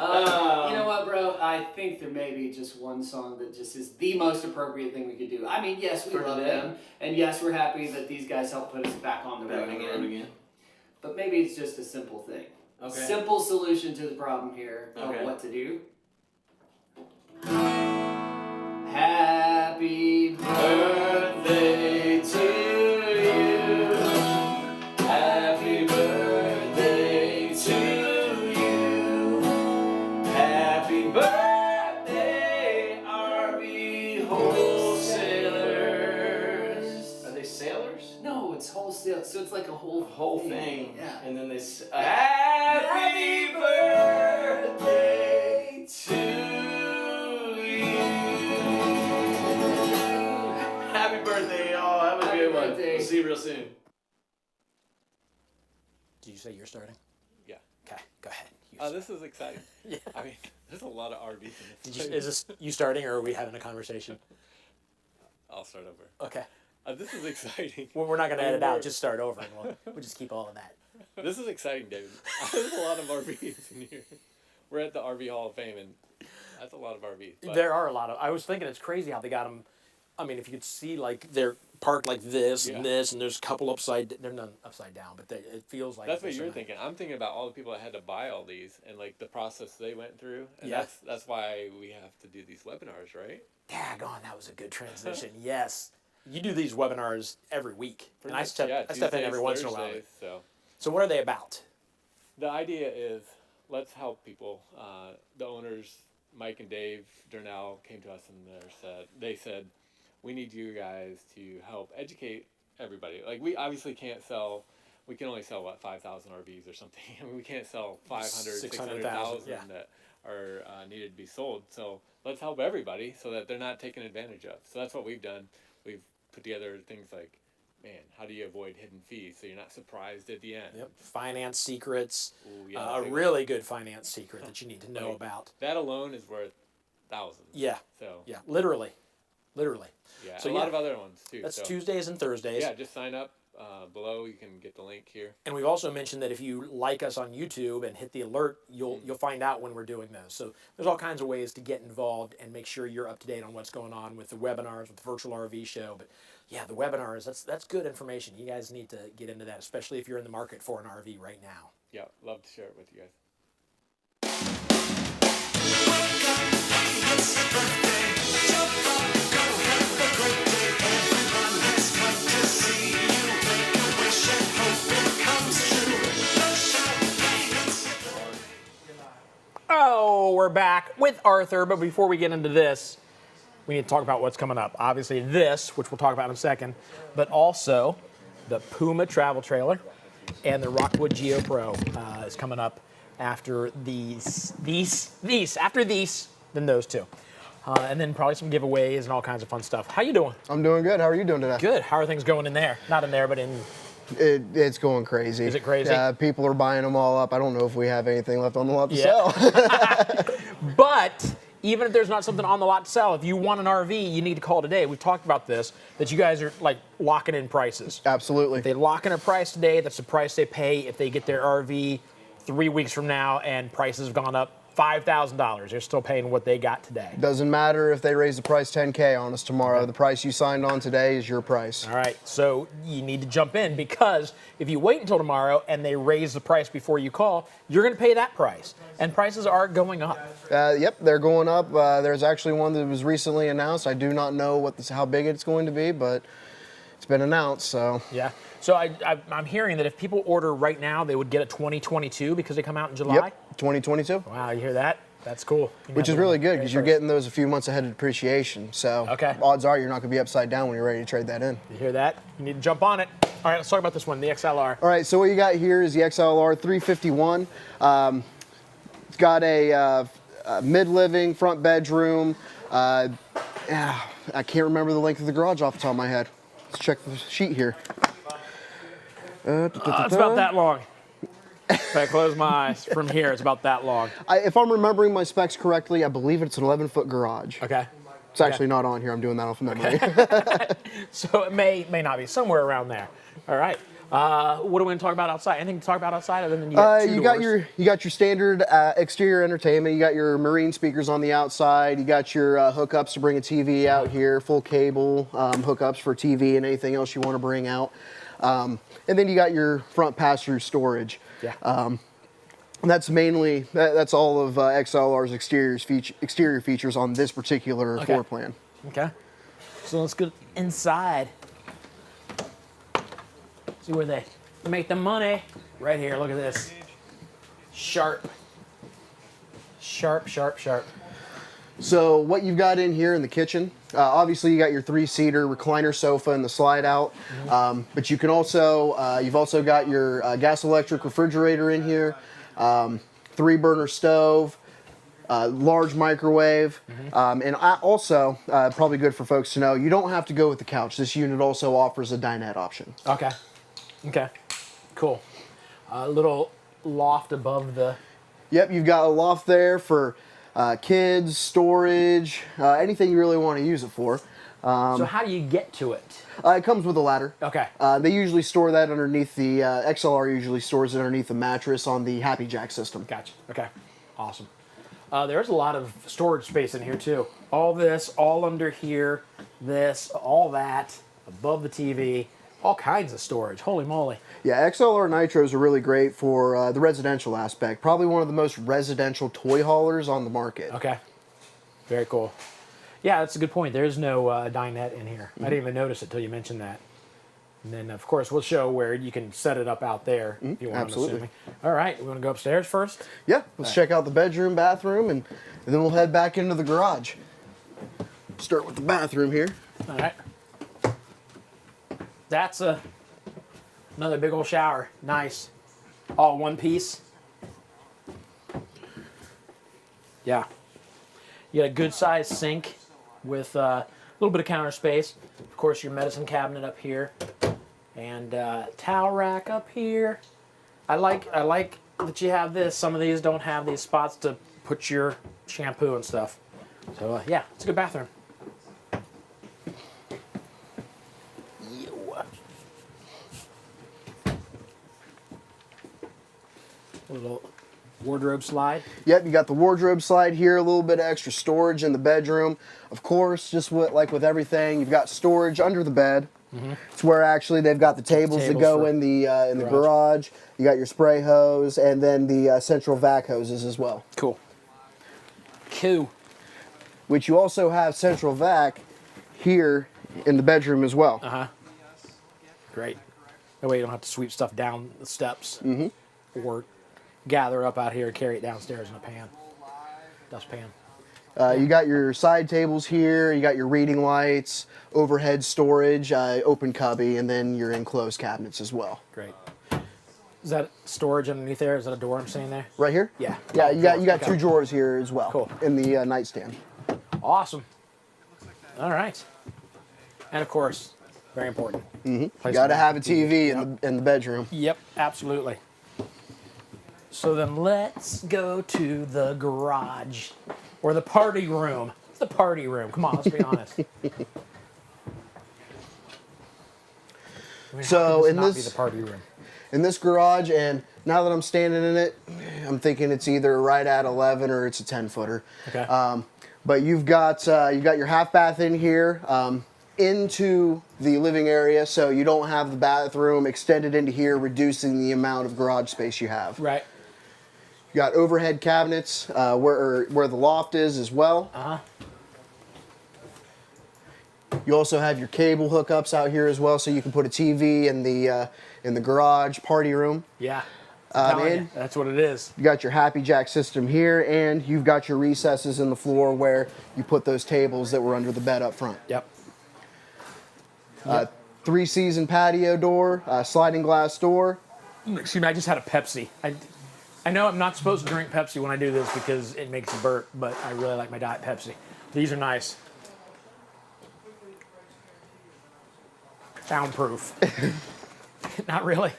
know what, bro? I think there may be just one song that just is the most appropriate thing we could do. I mean, yes, we For love today. them, and yes, we're happy that these guys helped put us back on the road again. But maybe it's just a simple thing. Okay. Simple solution to the problem here Okay. of what to do. Happy birthday to you. Happy birthday to you. Happy birthday, RV wholesalers. Are they sailors? No, it's wholesale. So it's like a whole thing. Yeah. And then they happy birthday to you. Happy birthday, y'all. Have a good one. birthday. We'll see you real soon. Did you say you're starting? Yeah. Okay, go ahead. This is exciting. Yeah. I mean, there's a lot of RVs in this. Is this you starting or are we having a conversation? I'll start over. Okay. This is exciting. Well, we're not going to I mean, edit out. we're- Just start over, and we'll just keep all of that. This is exciting, David. There's a lot of RVs in here. We're at the RV Hall of Fame, and that's a lot of RVs. But There are a lot of. I was thinking it's crazy how they got them. I mean, if you could see, like they're parked like this and this, and there's a couple upside. They're none upside down, but it feels like that's what there's you're some- thinking. I'm thinking about all the people that had to buy all these and like the process they went through. And Yeah. that's why we have to do these webinars, right? Daggone, that was a good transition. Yes, you do these webinars every week, and I step in Tuesdays, every once in a while. Thursdays, So So what are they about? the idea is let's help people. The owners, Mike and Dave Durnell, came to us and they said, we need you guys to help educate everybody. Like we obviously can't sell. We can only sell 5,000 RVs or something. I mean, we can't sell 500, 600,000 yeah. that are needed to be sold. So let's help everybody so that they're not taken advantage of. So that's what we've done. We've put together things like, man, how do you avoid hidden fees so you're not surprised at the end? Yep. Finance secrets. Ooh, yeah, A that's a good really good finance secret that you need to know Like, about. That alone is worth thousands. Yeah. So Yeah, literally. yeah, So a lot of other ones too. That's so. Tuesdays and Thursdays. Yeah, just sign up below. You can get the link here. And we've also mentioned that if you like us on YouTube and hit the alert, you'll find out when we're doing those. So there's all kinds of ways to get involved and make sure you're up to date on what's going on with the webinars, with the virtual RV show. But yeah, the webinars, that's good information. You guys need to get into that, especially if you're in the market for an RV right now. Yeah, love to share it with you guys. Everyone has come to see you. Make a wish and hope it we're back with Arthur, but before we get into this, we need to talk about what's coming up. Obviously this, which we'll talk about in a second, but also the Puma travel trailer and the Rockwood Geo Pro is coming up after these, then those two. And then probably some giveaways and all kinds of fun stuff. How you doing? I'm doing good. How are you doing today? Good. How are things going in there? Not in there, but in... It's going crazy. Is it crazy? Yeah, people are buying them all up. I don't know if we have anything left on the lot to sell. But even if there's not something on the lot to sell, if you want an RV, you need to call today. We've talked about this, that you guys are like locking in prices. Absolutely. If they lock in a price today, that's the price they pay if they get their RV 3 weeks from now and prices have gone up $5,000. They're still paying what they got today. Doesn't matter if they raise the price $10K on us tomorrow. Okay. The price you signed on today is your price. All right, so you need to jump in, because if you wait until tomorrow and they raise the price before you call, you're going to pay that price. And prices are going up. Yep, they're going up. There's actually one that was recently announced. I do not know how big it's going to be, but it's been announced. So yeah. So I'm hearing that if people order right now, they would get a 2022 because they come out in July? Yep, 2022. Wow, you hear that? That's cool. Which is really good, because you're getting those a few months ahead of depreciation. So odds are you're not going to be upside down when you're ready to trade that in. You hear that? You need to jump on it. All right, let's talk about this one, the XLR. All right, so what you got here is the XLR 351. It's got a mid-living front bedroom. I can't remember the length of the garage off the top of my head. Let's check the sheet here. It's about that long. If I close my eyes from here, it's about that long. If I'm remembering my specs correctly, I believe it's an 11-foot garage. Okay. It's actually not on here. I'm doing that off memory. Okay. So it may not be, somewhere around there. All right. What are we going to talk about outside? Anything to talk about outside other than you got you got your standard exterior entertainment. You got your marine speakers on the outside. You got your hookups to bring a TV out here, full cable hookups for TV and anything else you want to bring out. And then you got your front pass-through storage. Yeah. And that's mainly, that's all of XLR's exterior features on this particular floor plan. Okay. So let's go inside. See where they make the money. Right here, look at this. Sharp. Sharp, sharp, sharp. So what you've got in here in the kitchen, obviously you got your 3-seater recliner sofa and the slide out, but you can also, you've also got your gas electric refrigerator in here, 3-burner stove, large microwave, and also, probably good for folks to know, you don't have to go with the couch. This unit also offers a dinette option. Okay. Okay. Cool. A little loft above the... Yep, you've got a loft there for kids, storage, anything you really want to use it for. So how do you get to it? It comes with a ladder. Okay. They usually store that underneath the, XLR usually stores it underneath the mattress on the Happy Jack system. Gotcha. Okay. Awesome. There's a lot of storage space in here too. All this, all under here, this, all that, above the TV. All kinds of storage. Holy moly. Yeah, XLR Nitros are really great for the residential aspect. Probably one of the most residential toy haulers on the market. Okay. Very cool. Yeah, that's a good point. There's no dinette in here. I didn't even notice it until you mentioned that. And then, of course, we'll show where you can set it up out there if you want. Absolutely. All right, we want to go upstairs first? Yeah, let's check out the bedroom, bathroom, and then we'll head back into the garage. Start with the bathroom here. All right. That's another big old shower. Nice. All one piece. Yeah. You got a good sized sink with a little bit of counter space. Of course, your medicine cabinet up here. And towel rack up here. I like that you have this. Some of these don't have these spots to put your shampoo and stuff. So yeah, it's a good bathroom. Little wardrobe slide. Yep, you got the wardrobe slide here, a little bit of extra storage in the bedroom. Of course, just like with everything, you've got storage under the bed. It's where actually they've got the tables that go in the garage. You got your spray hose and then the central vac hoses as well. Cool. Cool. Which you also have central vac here in the bedroom as well. Great. That way you don't have to sweep stuff down the steps or gather up out here and carry it downstairs in a pan. dustpan. You got your side tables here, you got your reading lights, overhead storage, open cubby, and then your enclosed cabinets as well. Great. Is that storage underneath there? Is that a door I'm seeing there? Right here? Yeah. Yeah, Oh, you got okay. 2 drawers here as well. Cool. In the nightstand. Awesome. All right. And of course, very important. You got to have a TV in the bedroom. Yep, absolutely. So then let's go to the garage or the party room. It's the party room. Come on, let's be honest. So in be the this party room. In this garage, and now that I'm standing in it, I'm thinking it's either right at 11 or it's a 10-footer. Okay. But you've got your half bath in here into the living area, so you don't have the bathroom extended into here, reducing the amount of garage space you have. Right. You got overhead cabinets where the loft is as well. You also have your cable hookups out here as well, so you can put a TV in the garage party room. Yeah. And that's what it is. You got your Happy Jack system here, and you've got your recesses in the floor where you put those tables that were under the bed up front. Yep. 3-season patio door, sliding glass door. Excuse me, I just had a Pepsi. I know I'm not supposed to drink Pepsi when I do this because it makes you burp, but I really like my Diet Pepsi. These are nice. Soundproof. Not really.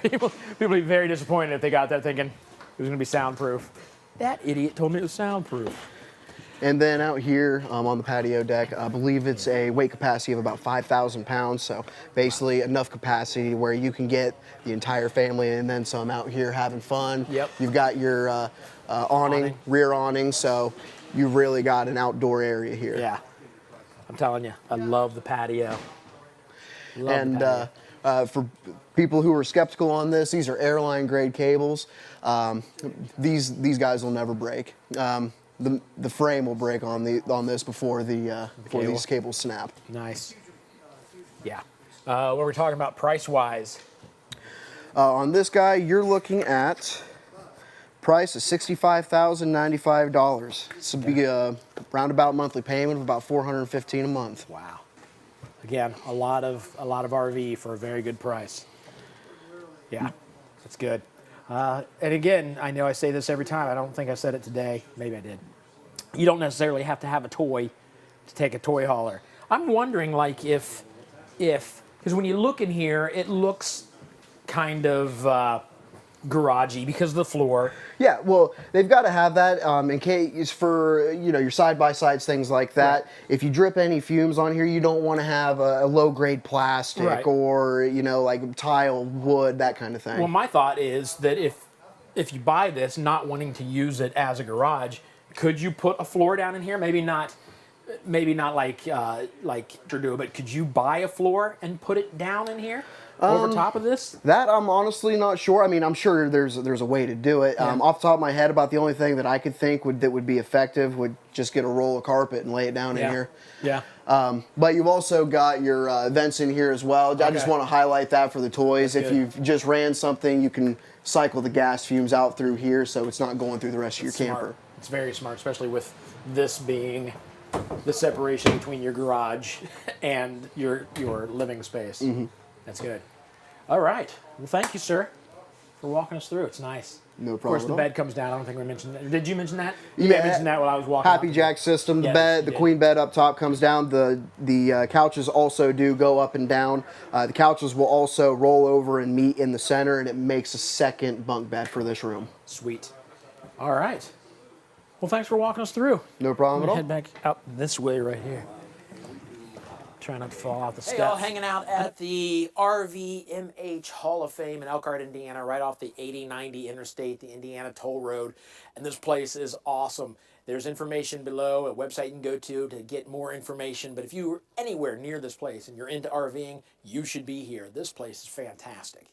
People would be very disappointed if they got that thinking it was going to be soundproof. That idiot told me it was soundproof. And then out here on the patio deck, I believe it's a weight capacity of about 5,000 pounds. So basically enough capacity where you can get the entire family and then some out here having fun. Yep. You've got your awning, rear awning, so you've really got an outdoor area here. Yeah. I'm telling you, I love the patio. For people who are skeptical on this, these are airline grade cables. These guys will never break. The frame will break on this before these cables snap. Nice. Yeah. What are we talking about price wise? On this guy, you're looking at price of $65,095. This would be a roundabout monthly payment of about $415 a month. Wow. Again, a lot of RV for a very good price. Yeah, that's good. And again, I know I say this every time. I don't think I said it today. Maybe I did. You don't necessarily have to have a toy to take a toy hauler. I'm wondering, like, if because when you look in here, it looks kind of garagey because of the floor. Yeah, well, they've got to have that in case for your side-by-sides, things like that. Right. If you drip any fumes on here, you don't want to have a low-grade plastic or like tile, wood, that kind of thing. Well, my thought is that if you buy this, not wanting to use it as a garage, could you put a floor down in here? Maybe not like Drew, but could you buy a floor and put it down in here? Over top of this? That I'm honestly not sure. I mean, I'm sure there's a way to do it. Yeah. Off the top of my head, about the only thing that I could think that would be effective would just get a roll of carpet and lay it down in here. Yeah. But you've also got your vents in here as well. I just want to highlight that for the toys. That's if good. you've just ran something, you can cycle the gas fumes out through here, so it's not going through the rest of your camper. It's very smart, especially with this being the separation between your garage and your living space. Mm-hmm. That's good. All right. Well, thank you, sir, for walking us through. It's nice. No problem. Of course, at the all. bed comes down. I don't think we mentioned that. Did you mention that? Yeah, may have mentioned that while I was walking. Happy Jack system. The Yes, bed, the yeah. queen bed up top comes down. The couches also do go up and down. The couches will also roll over and meet in the center, and it makes a second bunk bed for this room. Sweet. All right. Well, thanks for walking us through. No problem at all. Head back out this way right here. Try not to fall out the steps. Hey, y'all, hanging out at the RVMH Hall of Fame in Elkhart, Indiana, right off the 80-90 interstate, the Indiana Toll Road. And this place is awesome. There's information below, a website you can go to get more information. But if you're anywhere near this place and you're into RVing, you should be here. This place is fantastic.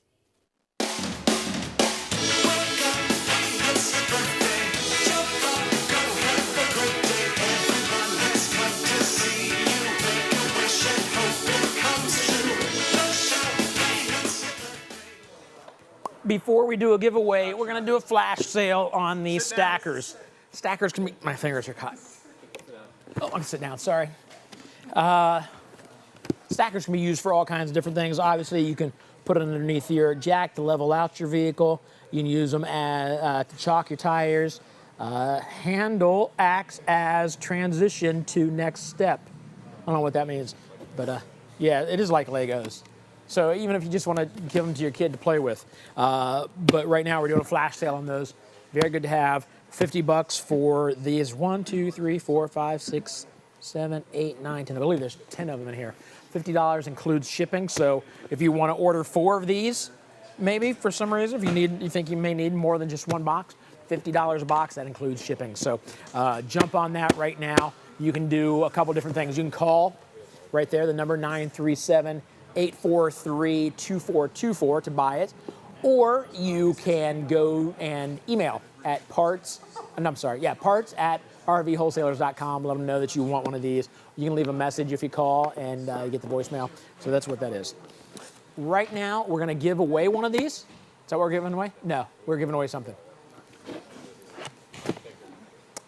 before we do a giveaway, we're going to do a flash sale on these stackers. Stackers can be, my fingers are caught. Oh, I can sit down, sorry. Stackers can be used for all kinds of different things. Obviously, you can put it underneath your jack to level out your vehicle. You can use them to chalk your tires. Handle acts as transition to next step. I don't know what that means, but yeah, it is like Legos. So even if you just want to give them to your kid to play with. But right now we're doing a flash sale on those. Very good to have. $50 for these 1, 2, 3, 4, 5, 6, 7, 8, 9, 10. I believe there's 10 of them in here. $50 includes shipping. So if you want to order 4 of these, maybe for some reason, if you think you may need more than just 1 box, $50 a box, that includes shipping. So jump on that right now. You can do a couple different things. You can call right there, the number 937-843-2424 to buy it. Or you can go and email at parts@rvwholesalers.com. Let them know that you want one of these. You can leave a message if you call and you get the voicemail. So that's what that is. Right now, we're going to give away one of these. Is that what we're giving away? No, we're giving away something.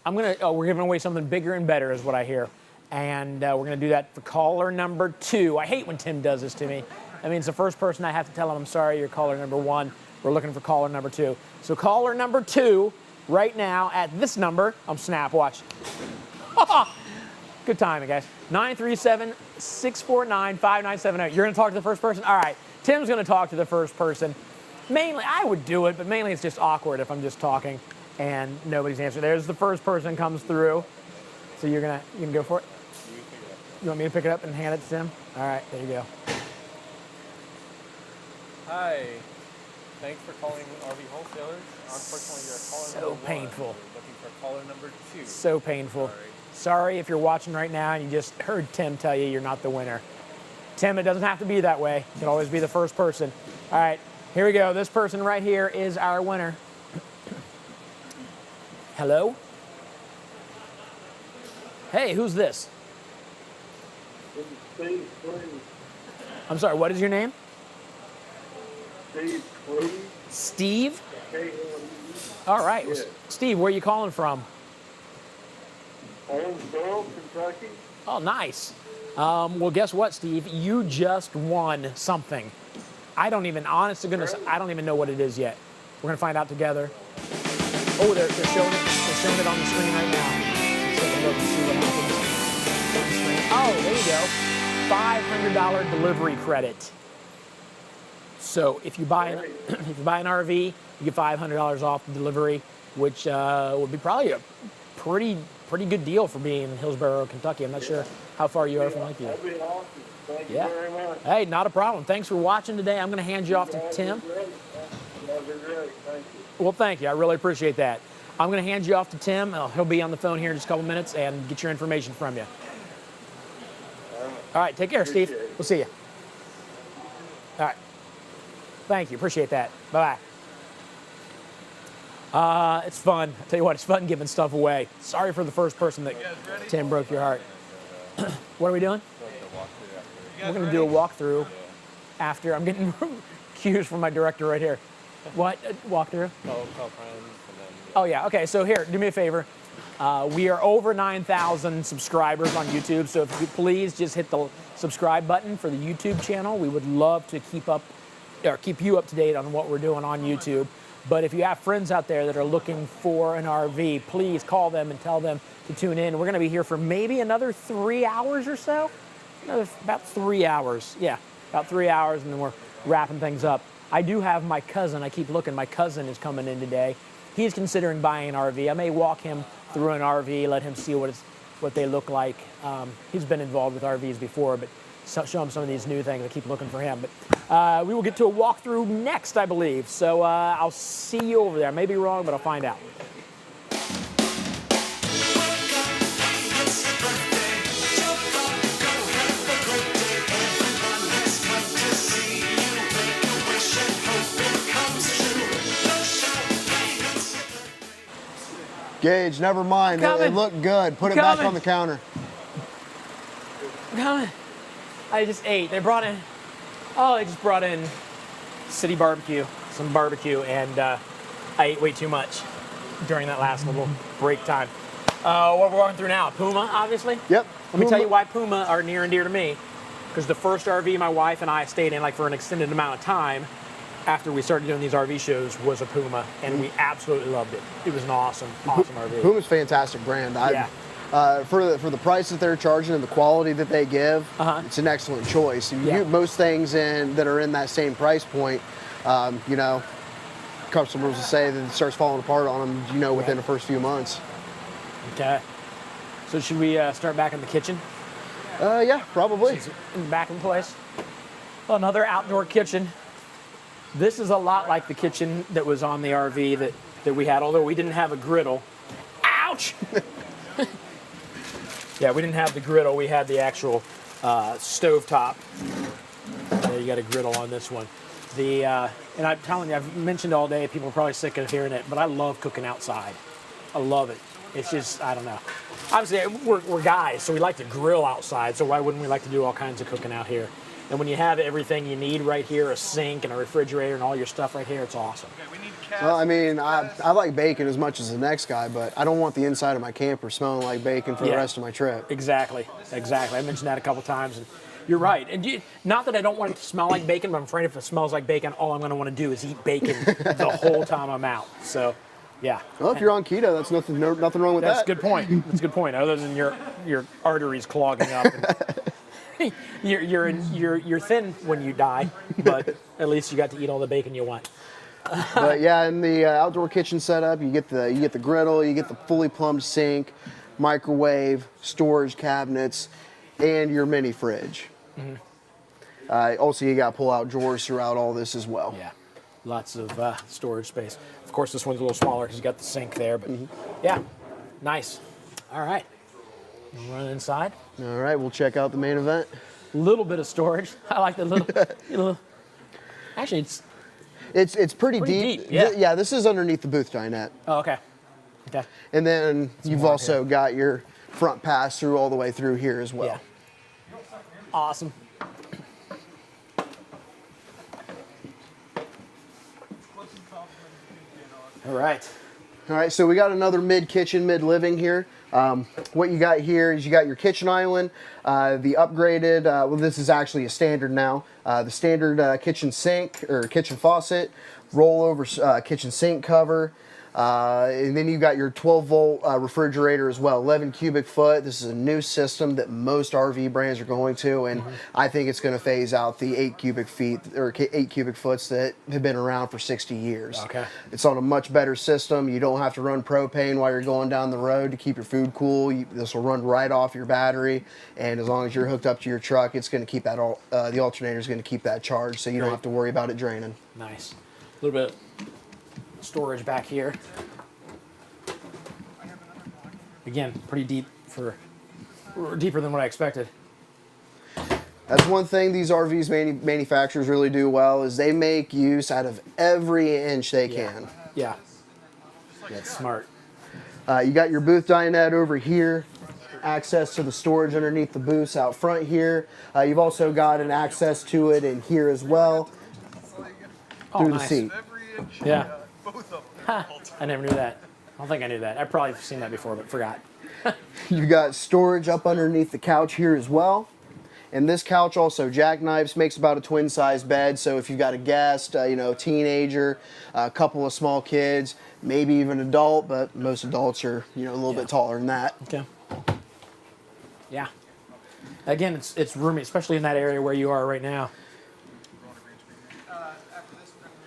We're giving away something bigger and better is what I hear. And we're going to do that for caller number 2. I hate when Tim does this to me. That means the first person I have to tell him, I'm sorry, you're caller number 1. We're looking for caller number 2. So caller number 2, right now at this number, Snap, watch. Good timing, guys. 937-649-5978. You're going to talk to the first person? All right. Tim's going to talk to the first person. Mainly, I would do it, but mainly it's just awkward if I'm just talking and nobody's answering. There's the first person comes through. So you're gonna go for it? You want me to pick it up and hand it to Tim? All right, there you go. Hi. Thanks for calling RV Wholesalers. Unfortunately, you're caller number 1. Painful. We're looking for caller number 2. So painful. Sorry if you're watching right now and you just heard Tim tell you you're not the winner. Tim, it doesn't have to be that way. You can always be the first person. All right, here we go. This person right here is our winner. Hello? Hey, who's this? Steve, I'm sorry, what is your name? Steve, please. Steve? Okay. All right. Yeah. Steve, where are you calling from? Owensboro, Kentucky. Oh, nice. Well, guess what, Steve? You just won something. Honest to goodness, I don't even know what it is yet. We're going to find out together. Oh, they're showing it on the screen right now. Let's take a look and see what happens. Oh, there you go. $500 delivery credit. So if you buy an RV, you get $500 off the delivery, which would be probably a pretty good deal for being in Hillsborough, Kentucky. I'm not sure how far you are from Lakeview. That'd be awesome. Thank you very much. Hey, not a problem. Thanks for watching today. I'm going to hand you off to Tim. That'd be great. Thank you. Well, thank you. I really appreciate that. I'm going to hand you off to Tim. He'll be on the phone here in just a couple minutes and get your information from you. All right, take care, Steve. We'll see you. All right. Thank you. Appreciate that. Bye-bye. It's fun. I'll tell you what, it's fun giving stuff away. Sorry for the first person that Tim broke your heart. What are we doing? We're going to do a walkthrough after. I'm getting cues from my director right here. What? Walkthrough? Call friends and then... Oh, yeah. Okay, so here, do me a favor. We are over 9,000 subscribers on YouTube, so if you could please just hit the subscribe button for the YouTube channel. We would love to keep you up to date on what we're doing on YouTube. But if you have friends out there that are looking for an RV, please call them and tell them to tune in. We're going to be here for maybe another 3 hours or so. About 3 hours. Yeah, about 3 hours, and then we're wrapping things up. I do have my cousin. I keep looking. My cousin is coming in today. He's considering buying an RV. I may walk him through an RV, let him see what they look like. He's been involved with RVs before, but show him some of these new things. I keep looking for him. But we will get to a walkthrough next, I believe. So I'll see you over there. I may be wrong, but I'll find out. Gage, never mind. It looked good. Put it back on the counter. I'm coming. I just ate. They just brought in City Barbecue. some barbecue, and I ate way too much during that last little break time. What we're going through now, Puma, obviously. Yep. Let me tell you why Puma are near and dear to me. Because the first RV my wife and I stayed in like for an extended amount of time after we started doing these RV shows was a Puma, and we absolutely loved it. It was an awesome RV. Puma's a fantastic brand. Yeah. For the price that they're charging and the quality that they give, it's an excellent choice. Most things that are in that same price point, you know, customers will say that it starts falling apart on them, you know, within the first few months. Okay. So should we start back in the kitchen? Yeah, probably. Back in place. Another outdoor kitchen. This is a lot like the kitchen that was on the RV that we had, although we didn't have a griddle. Ouch! Yeah, we didn't have the griddle. We had the actual stovetop. You got a griddle on this one. And I'm telling you, I've mentioned all day, people are probably sick of hearing it, but I love cooking outside. I love it. It's just, I don't know. Obviously, we're guys, so we like to grill outside, so why wouldn't we like to do all kinds of cooking out here? And when you have everything you need right here, a sink and a refrigerator and all your stuff right here, it's awesome. Well, I mean, I like bacon as much as the next guy, but I don't want the inside of my camper smelling like bacon for the rest of my trip. Exactly. I mentioned that a couple times, and you're right. And not that I don't want it to smell like bacon, but I'm afraid if it smells like bacon, all I'm going to want to do is eat bacon the whole time I'm out. So, yeah. Well, if you're on keto, that's nothing wrong with that. That's a good point. That's a good point. Other than your arteries clogging up. And you're thin when you die, but at least you got to eat all the bacon you want. But yeah, in the outdoor kitchen setup, you get the griddle, you get the fully plumbed sink, microwave, storage cabinets, and your mini fridge. Also, you got pull-out drawers throughout all this as well. Yeah, lots of storage space. Of course, this one's a little smaller because you got the sink there, but yeah, nice. All right, we'll run inside. All right, we'll check out the main event. Little bit of storage. I like the little. Actually, it's pretty deep. Yeah. This is underneath the booth dinette. Oh, okay. Okay. And then you've also got your front pass through all the way through here as well. Yeah. Awesome. All right. All right, so we got another mid-kitchen, mid-living here. What you got here is you got your kitchen island, the upgraded, well, this is actually a standard now, the standard kitchen sink or kitchen faucet, rollover kitchen sink cover, and then you got your 12-volt refrigerator as well, 11 cubic foot. This is a new system that most RV brands are going to, and I think it's going to phase out the 8 cubic feet or 8 cubic foots that have been around for 60 years. Okay. It's on a much better system. You don't have to run propane while you're going down the road to keep your food cool. This will run right off your battery, and as long as you're hooked up to your truck, it's going to keep that the alternator is going to keep that charged, so you don't have to worry about it draining. Nice. A little bit of storage back here. Again, pretty deep deeper than what I expected. That's one thing these RVs manufacturers really do well is they make use out of every inch they can. Yeah. That's smart. You got your booth dinette over here, access to the storage underneath the booths out front here. You've also got an access to it in here as well through the seat. Yeah. Ha, I never knew that. I don't think I knew that. I've probably seen that before, but forgot. You got storage up underneath the couch here as well. And this couch also jackknifes, makes about a twin size bed. So if you've got a guest, teenager, a couple of small kids, maybe even adult, but most adults are, a little bit taller than that. Okay. Yeah. Again, it's roomy, especially in that area where you are right now.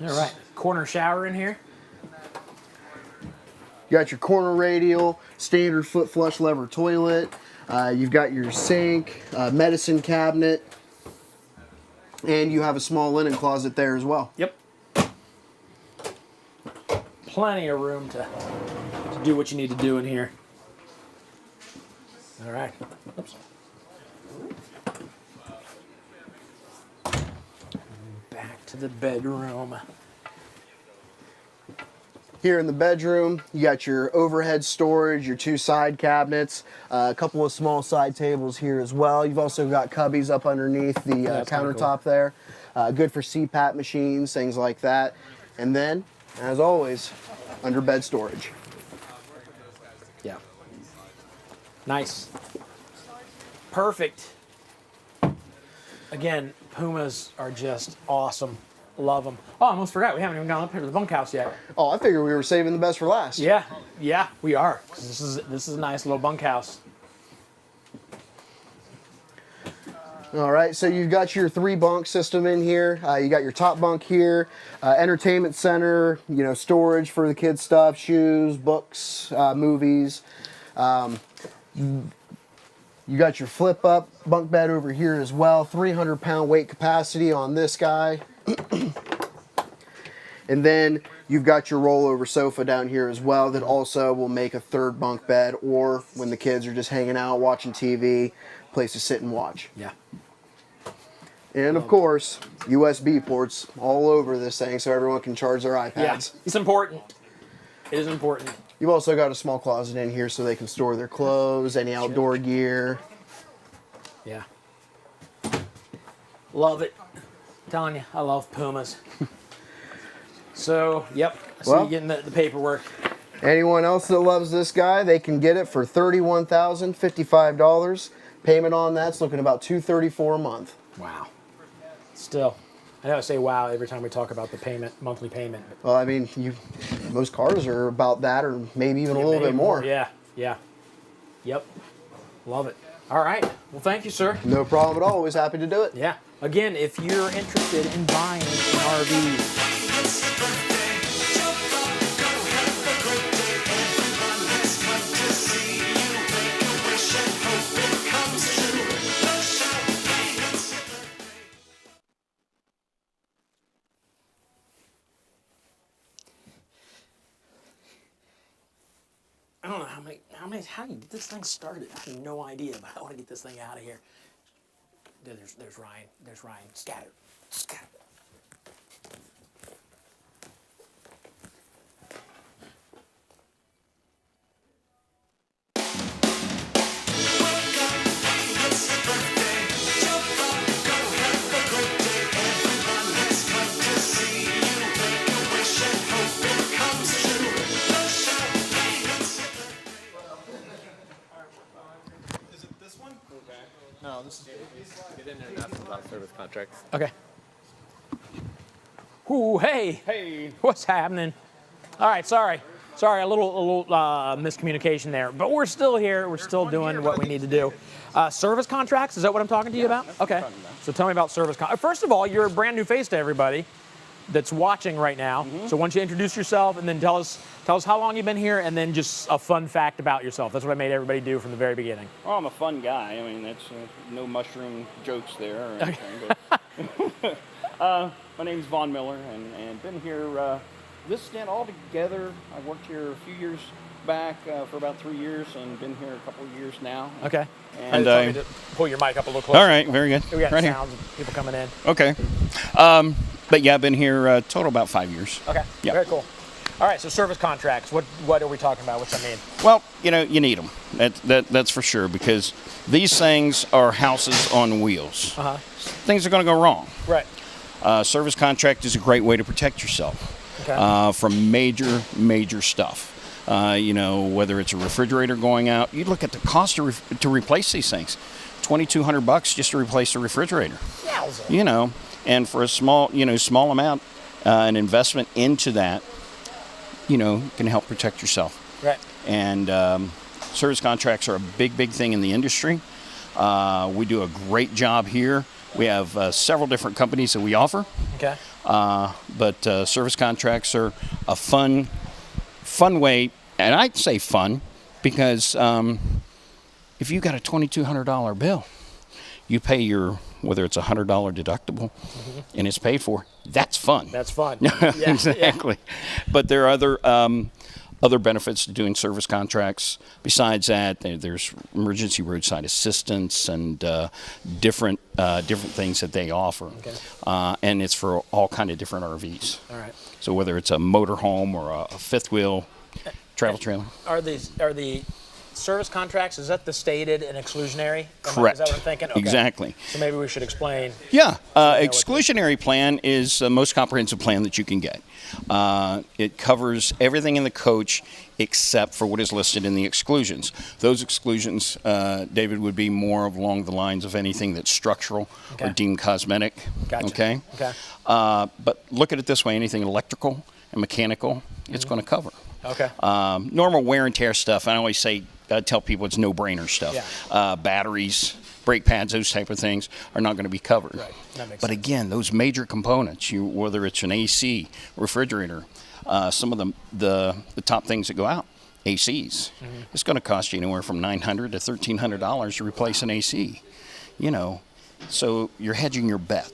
All right. Corner shower in here. You got your corner radial, standard foot flush lever toilet. You've got your sink, medicine cabinet, and you have a small linen closet there as well. Yep. Plenty of room to do what you need to do in here. All right. Oops. Back to the bedroom. Here in the bedroom, you got your overhead storage, your 2 side cabinets, a couple of small side tables here as well. You've also got cubbies up underneath the countertop there. Good for CPAP machines, things like that. And then, as always, under bed storage. Yeah. Nice. Perfect. Again, Pumas are just awesome. Love them. Oh, I almost forgot. We haven't even gone up here to the bunkhouse yet. Oh, I figured we were saving the best for last. Yeah, we are. This is a nice little bunkhouse. All right, so you've got your 3-bunk system in here. You got your top bunk here, entertainment center, storage for the kids' stuff, shoes, books, movies. You got your flip-up bunk bed over here as well. 300-pound weight capacity on this guy. And then you've got your rollover sofa down here as well that also will make a 3rd bunk bed, or when the kids are just hanging out watching TV, place to sit and watch. Yeah. And of course, USB ports all over this thing so everyone can charge their iPads. Yeah, it's important. It is important. You've also got a small closet in here so they can store their clothes, any outdoor gear. Yeah. Love it. I'm telling you, I love Pumas. So, yep. So you're getting the paperwork. Anyone else that loves this guy, they can get it for $31,055. Payment on that's looking about $234 a month. Wow. Still, I know I say wow every time we talk about the payment, monthly payment. Well, I mean, most cars are about that, or maybe even a little bit more. Yeah. Yep. Love it. All right. Well, thank you, sir. No problem at all. Always happy to do it. Yeah. Again, if you're interested in buying an RV, I don't know how do you get this thing started? I have no idea, but I want to get this thing out of here. There's Ryan. There's Ryan. Scatter. No, this is get in there and ask them about service contracts. Okay. Ooh, hey. Hey. What's happening? All right, sorry, a little miscommunication there, but we're still here. We're still doing what we need to do. Service contracts, is that what I'm talking to you about? Okay. So tell me about service contracts. First of all, you're a brand new face to everybody that's watching right now. So why don't you introduce yourself and then tell us how long you've been here, and then just a fun fact about yourself. That's what I made everybody do from the very beginning. Well, I'm a fun guy. I mean, that's no mushroom jokes there or anything. But, my name's Vaughn Miller, and been here this stint altogether. I worked here a few years back for about 3 years, and been here a couple of years now. Okay. And tell me to pull your mic up a little closer. All right, very good. We got Right sounds of people coming in. Okay. But yeah, I've been here total about 5 years. Okay. Yeah. Very cool. All right. So service contracts. What are we talking about? What's that mean? Well, you need them. That's for sure, because these things are houses on wheels. Things are going to go wrong. Right. Service contract is a great way to protect yourself from major stuff. Whether it's a refrigerator going out, you look at the cost to replace these things. $2,200 just to replace a refrigerator. Yowza. And for a small amount, an investment into that, can help protect yourself. Right. And service contracts are a big thing in the industry. We do a great job here. We have several different companies that we offer. Okay. But service contracts are a fun way, and I'd say fun, because if you got a $2,200 bill, you pay whether it's a $100 deductible, and it's paid for. That's fun. That's fun. Exactly. But there are other benefits to doing service contracts. Besides that, there's emergency roadside assistance and different things that they offer. Okay. And it's for all kind of different RVs. All right. So whether it's a motorhome or a fifth wheel travel trailer. Are the service contracts, is that the stated and exclusionary? Correct. Is that what I'm thinking? Okay. Exactly. So maybe we should explain. Yeah, exclusionary plan is the most comprehensive plan that you can get. It covers everything in the coach except for what is listed in the exclusions. Those exclusions, David, would be more along the lines of anything that's structural or deemed cosmetic. Gotcha. Okay. Okay. But look at it this way: anything electrical and mechanical, it's going to cover. Okay. Normal wear and tear stuff, I always say, I tell people it's no-brainer stuff. Yeah. Batteries, brake pads, those type of things are not going to be covered. Right. That makes But sense. again, those major components, whether it's an AC, refrigerator, some of the top things that go out, ACs, it's going to cost you anywhere from $900 to $1,300 to replace an AC. So you're hedging your bet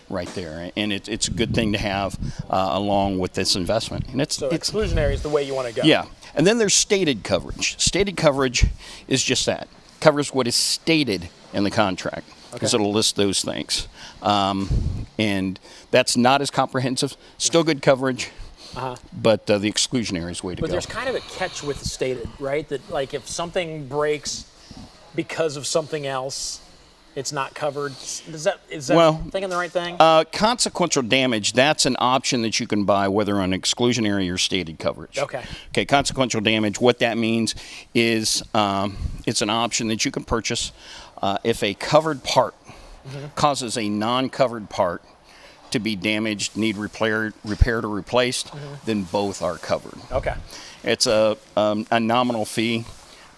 right there, and it's a good thing to have along with this investment. And it's exclusionary is the way you want to go. Yeah, and then there's stated coverage. Stated coverage is just that, covers what is stated in the contract, because it'll list those things, and that's not as comprehensive. Still good coverage. But the exclusionary is the way to go. But there's kind of a catch with the stated, right? That like if something breaks because of something else, it's not covered. Is that thinking the right thing? Consequential damage, that's an option that you can buy whether on exclusionary or stated coverage. Okay. Okay, consequential damage, what that means is it's an option that you can purchase if a covered part causes a non-covered part to be damaged, need repaired or replaced, then both are covered. Okay. It's a nominal fee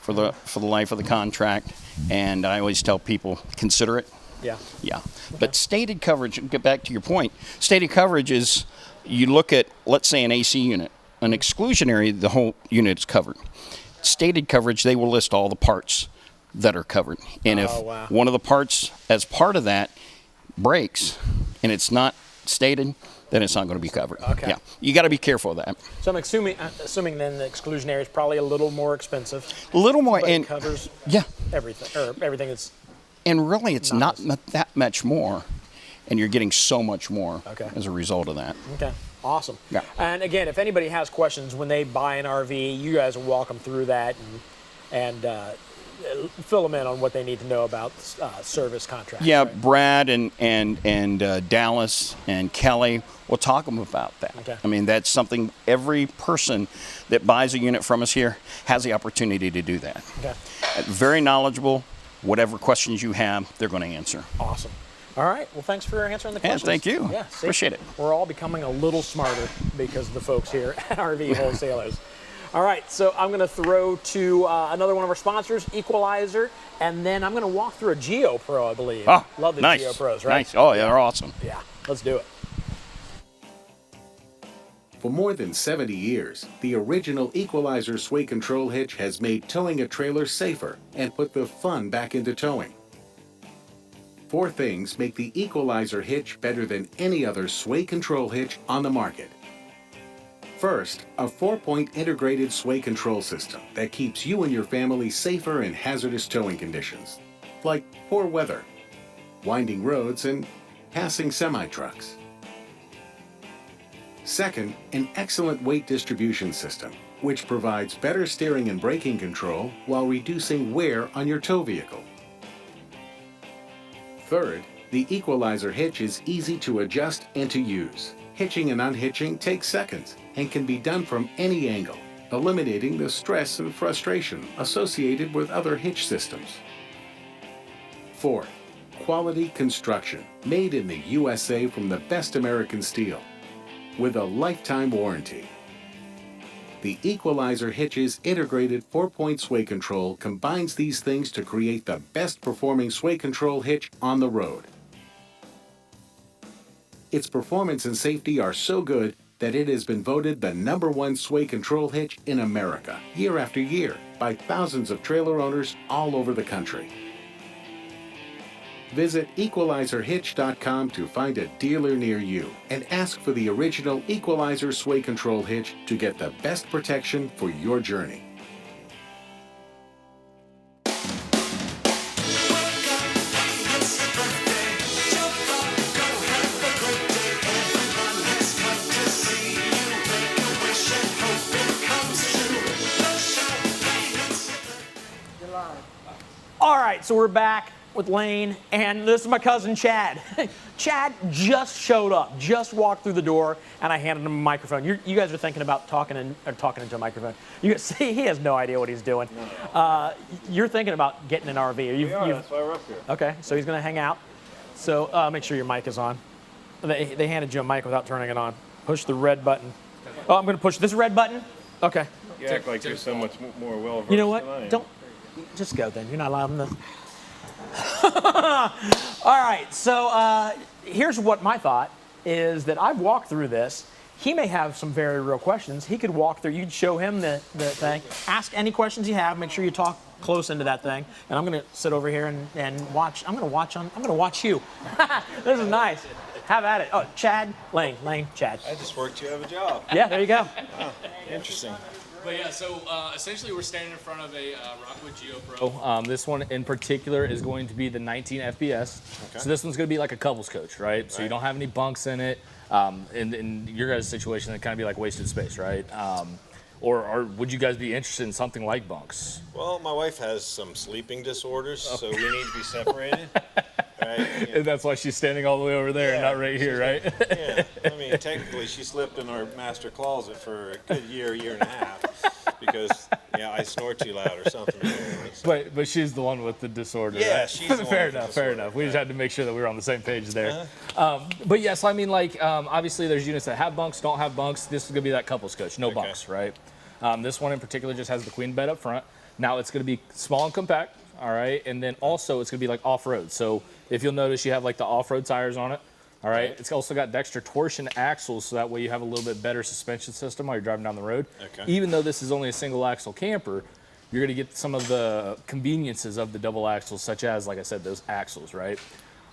for the life of the contract, and I always tell people consider it. Yeah. Yeah. But stated coverage, get back to your point. Stated coverage is you look at, let's say, an AC unit. An exclusionary, the whole unit is covered. Stated coverage, they will list all the parts that are covered. And if one of the parts, as part of that, breaks and it's not stated, then it's not going to be covered. Okay. Yeah. You got to be careful of that. So I'm assuming then the exclusionary is probably a little more expensive. A little more, but and it covers everything that's. And really, it's not that much more, and you're getting so much more Okay. as a result of that. Okay. Awesome. Yeah. And again, if anybody has questions when they buy an RV, you guys will walk them through that and fill them in on what they need to know about service contracts. Yeah, right? Brad and Dallas and Kelly will talk to them about that. Okay. I mean, that's something every person that buys a unit from us here has the opportunity to do that. Okay. Very knowledgeable. Whatever questions you have, they're going to answer. Awesome. All right. Well, thanks for answering the questions. Yeah, thank you. Yeah, see, Appreciate it. We're all becoming a little smarter because of the folks here at RV Wholesalers. All right, so I'm going to throw to another one of our sponsors, Equalizer, and then I'm going to walk through a Geo Pro, I believe. Oh, love the nice. Geo Pros, right? Nice. Oh, yeah, they're awesome. Yeah, let's do it. For more than 70 years, the original Equalizer sway control hitch has made towing a trailer safer and put the fun back into towing. 4 things make the Equalizer hitch better than any other sway control hitch on the market. First, a 4-point integrated sway control system that keeps you and your family safer in hazardous towing conditions, like poor weather, winding roads, and passing semi-trucks. Second, an excellent weight distribution system, which provides better steering and braking control while reducing wear on your tow vehicle. Third, the Equalizer hitch is easy to adjust and to use. Hitching and unhitching takes seconds and can be done from any angle, eliminating the stress and frustration associated with other hitch systems. Fourth, quality construction, made in the USA from the best American steel, with a lifetime warranty. The Equalizer hitch's integrated 4-point sway control combines these things to create the best performing sway control hitch on the road. Its performance and safety are so good that it has been voted the #1 sway control hitch in America year after year by thousands of trailer owners all over the country. Visit equalizerhitch.com to find a dealer near you and ask for the original Equalizer sway control hitch to get the best protection for your journey. so we're back with Lane, and this is my cousin Chad. Chad just showed up, just walked through the door, and I handed him a microphone. You guys are thinking about talking into a microphone. You see, he has no idea what he's doing. You're thinking about getting an RV. That's why we're up here. Okay, so he's going to hang out. So make sure your mic is on. They handed you a mic without turning it on. Push the red button. Oh, I'm going to push this red button? Okay. You act like you're so much more well-versed. You know what? Than I am. Don't just go then. You're not allowed to. All right. So here's what my thought is that I've walked through this. He may have some very real questions. He could walk through. You'd show him the thing. Ask any questions you have. Make sure you talk close into that thing. And I'm going to sit over here and watch. I'm going to watch you. This is nice. Have at it. Oh, Chad, Lane, Chad. I just worked you have a job. Yeah, there you go. Oh, interesting. But yeah, so essentially we're standing in front of a Rockwood Geo Pro. This one in particular is going to be the 19 FPS. Okay. So this one's going to be like a couples coach, right? So you don't have any bunks in it. In your guys' situation, it kind of be like wasted space, right? Or would you guys be interested in something like bunks? Well, my wife has some sleeping disorders, so we need to be separated. Right? Yeah. And that's why she's standing all the way over there and not right here, right? Yeah. I mean, technically, she slept in our master closet for a good year and a half because, I snore too loud or something. But she's the one with the disorder, yeah, right? she's the fair one enough. We just had to make sure that we were on the same page there. But yes, I mean, like, obviously there's units that have bunks, don't have bunks. This is going to be that couples coach, no bunks, right? This one in particular just has the queen bed up front. Now it's going to be small and compact, all right? And then also it's going to be like off-road. So if you'll notice, you have like the off-road tires on it, all right? It's also got Dexter torsion axles, so that way you have a little bit better suspension system while you're driving down the road. Okay. Even though this is only a single axle camper, you're going to get some of the conveniences of the double axles, such as, like I said, those axles, right?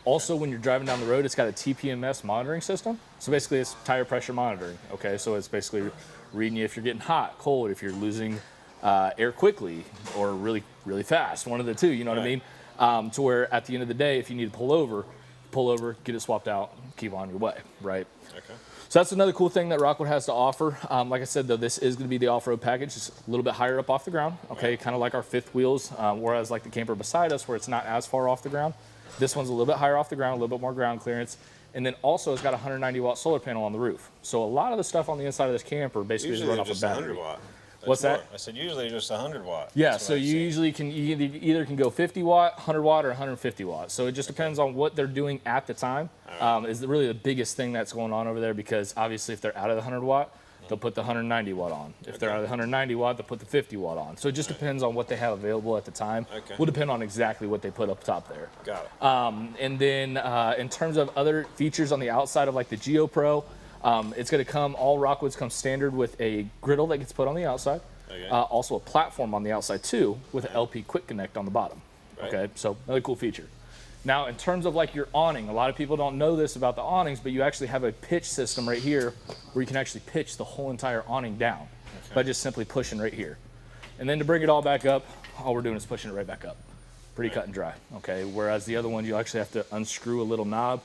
Also, when you're driving down the road, it's got a TPMS monitoring system. So basically, it's tire pressure monitoring, okay? So it's basically reading you if you're getting hot, cold, if you're losing air quickly or really, really fast, one of the two, you know what I mean? To where at the end of the day, if you need to pull over, get it swapped out, keep on your way, right? Okay. So that's another cool thing that Rockwood has to offer. Like I said, though, this is going to be the off-road package, just a little bit higher up off the ground, okay? Kind of like our fifth wheels, whereas like the camper beside us where it's not as far off the ground. This one's a little bit higher off the ground, a little bit more ground clearance. And then also it's got a 190-watt solar panel on the roof. So a lot of the stuff on the inside of this camper basically is run off a battery. 100 watt. What's that? I said usually just 100 watt. Yeah, so you usually can either can go 50 watt, 100 watt, or 150 watt. So it just depends on what they're doing at the time. Is really the biggest thing that's going on over there, because obviously if they're out of the 100 watt, they'll put the 190 watt on. If they're out of the 190 watt, they'll put the 50 watt on. So it just depends on what they have available at the time. Okay. Will depend on exactly what they put up top there. Got it. And then in terms of other features on the outside of like the Geo Pro, it's going to come, all Rockwoods come standard with a griddle that gets put on the outside. Okay. Also a platform on the outside too with an LP Quick Connect on the bottom. Right. Okay, so another cool feature. Now in terms of like your awning, a lot of people don't know this about the awnings, but you actually have a pitch system right here where you can actually pitch the whole entire awning down by just simply pushing right here. And then to bring it all back up, all we're doing is pushing it right back up. Pretty cut and dry, okay? Whereas the other one, you actually have to unscrew a little knob,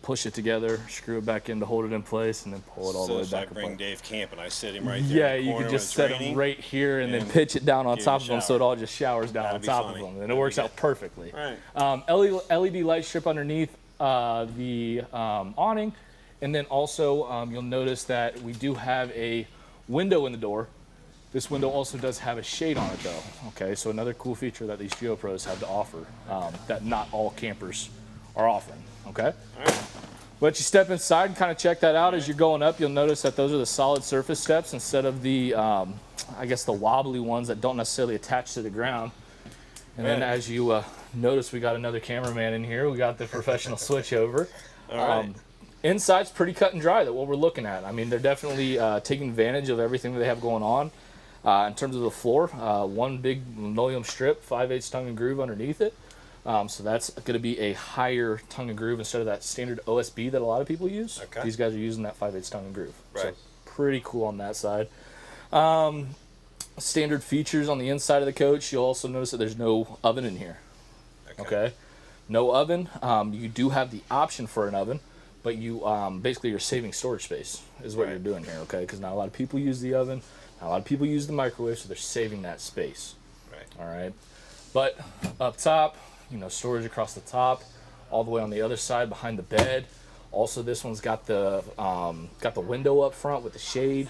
push it together, screw it back in to hold it in place, and then pull it all the way back. So if I bring Dave camping, I sit him right there. Yeah, in the you can just set him right here and then pitch it down on top of him, so it all just showers down on top of him, and it works out perfectly. Right. LED light strip underneath the awning, and then also you'll notice that we do have a window in the door. This window also does have a shade on it though. Okay, so another cool feature that these Geo Pros have to offer that not all campers are offering. Okay. All right. But you step inside and kind of check that out. As you're going up, you'll notice that those are the solid surface steps instead of the, I guess, the wobbly ones that don't necessarily attach to the ground. And then as you notice, we got another cameraman in here. We got the professional switchover. All right. Inside's pretty cut and dry, that what we're looking at. I mean, they're definitely taking advantage of everything that they have going on. In terms of the floor, one big linoleum strip, 5/8 tongue and groove underneath it. So that's going to be a higher tongue and groove instead of that standard OSB that a lot of people use. Okay. These guys are using that 5/8 tongue and groove. Right. So pretty cool on that side. Standard features on the inside of the coach, you'll also notice that there's no oven in here. Okay. No oven. You do have the option for an oven, but you basically you're saving storage space is what you're doing here. Okay, because not a lot of people use the oven. Not a lot of people use the microwave, so they're saving that space. Right. All right. But up top, storage across the top, all the way on the other side behind the bed. Also, this one's got the window up front with the shade.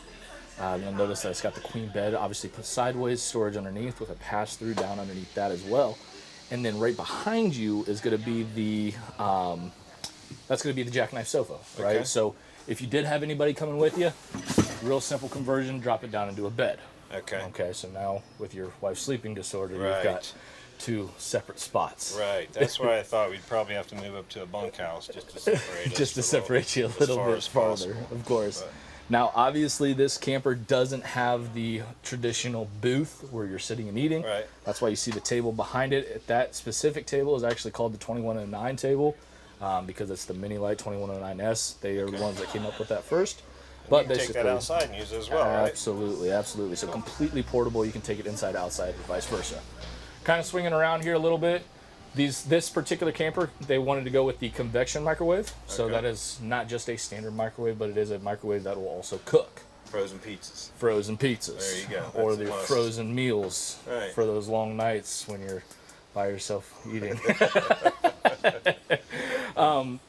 You'll notice that it's got the queen bed, obviously put sideways, storage underneath with a pass-through down underneath that as well. And then right behind you is going to be the jackknife sofa, right? Okay. So if you did have anybody coming with you, real simple conversion, drop it down into a bed. Okay. Okay, so now with your wife's sleeping disorder, Right. you've got 2 separate spots. Right. That's why I thought we'd probably have to move up to a bunkhouse just to separate us. Just to separate you a little bit farther, of course. But- Now, obviously, this camper doesn't have the traditional booth where you're sitting and eating. Right. That's why you see the table behind it. That specific table is actually called the 2109 table because it's the Mini Lite 2109S. They are the ones that came up with that first. But you can take that outside and use it as well, right? Absolutely, absolutely. So completely portable. You can take it inside, outside, or vice versa. Kind of swinging around here a little bit. This particular camper, they wanted to go with the convection microwave. So Okay. that is not just a standard microwave, but it is a microwave that will also cook. Frozen pizzas. Frozen pizzas. There you go. Or That's the a must. frozen meals Right. for those long nights when you're by yourself eating.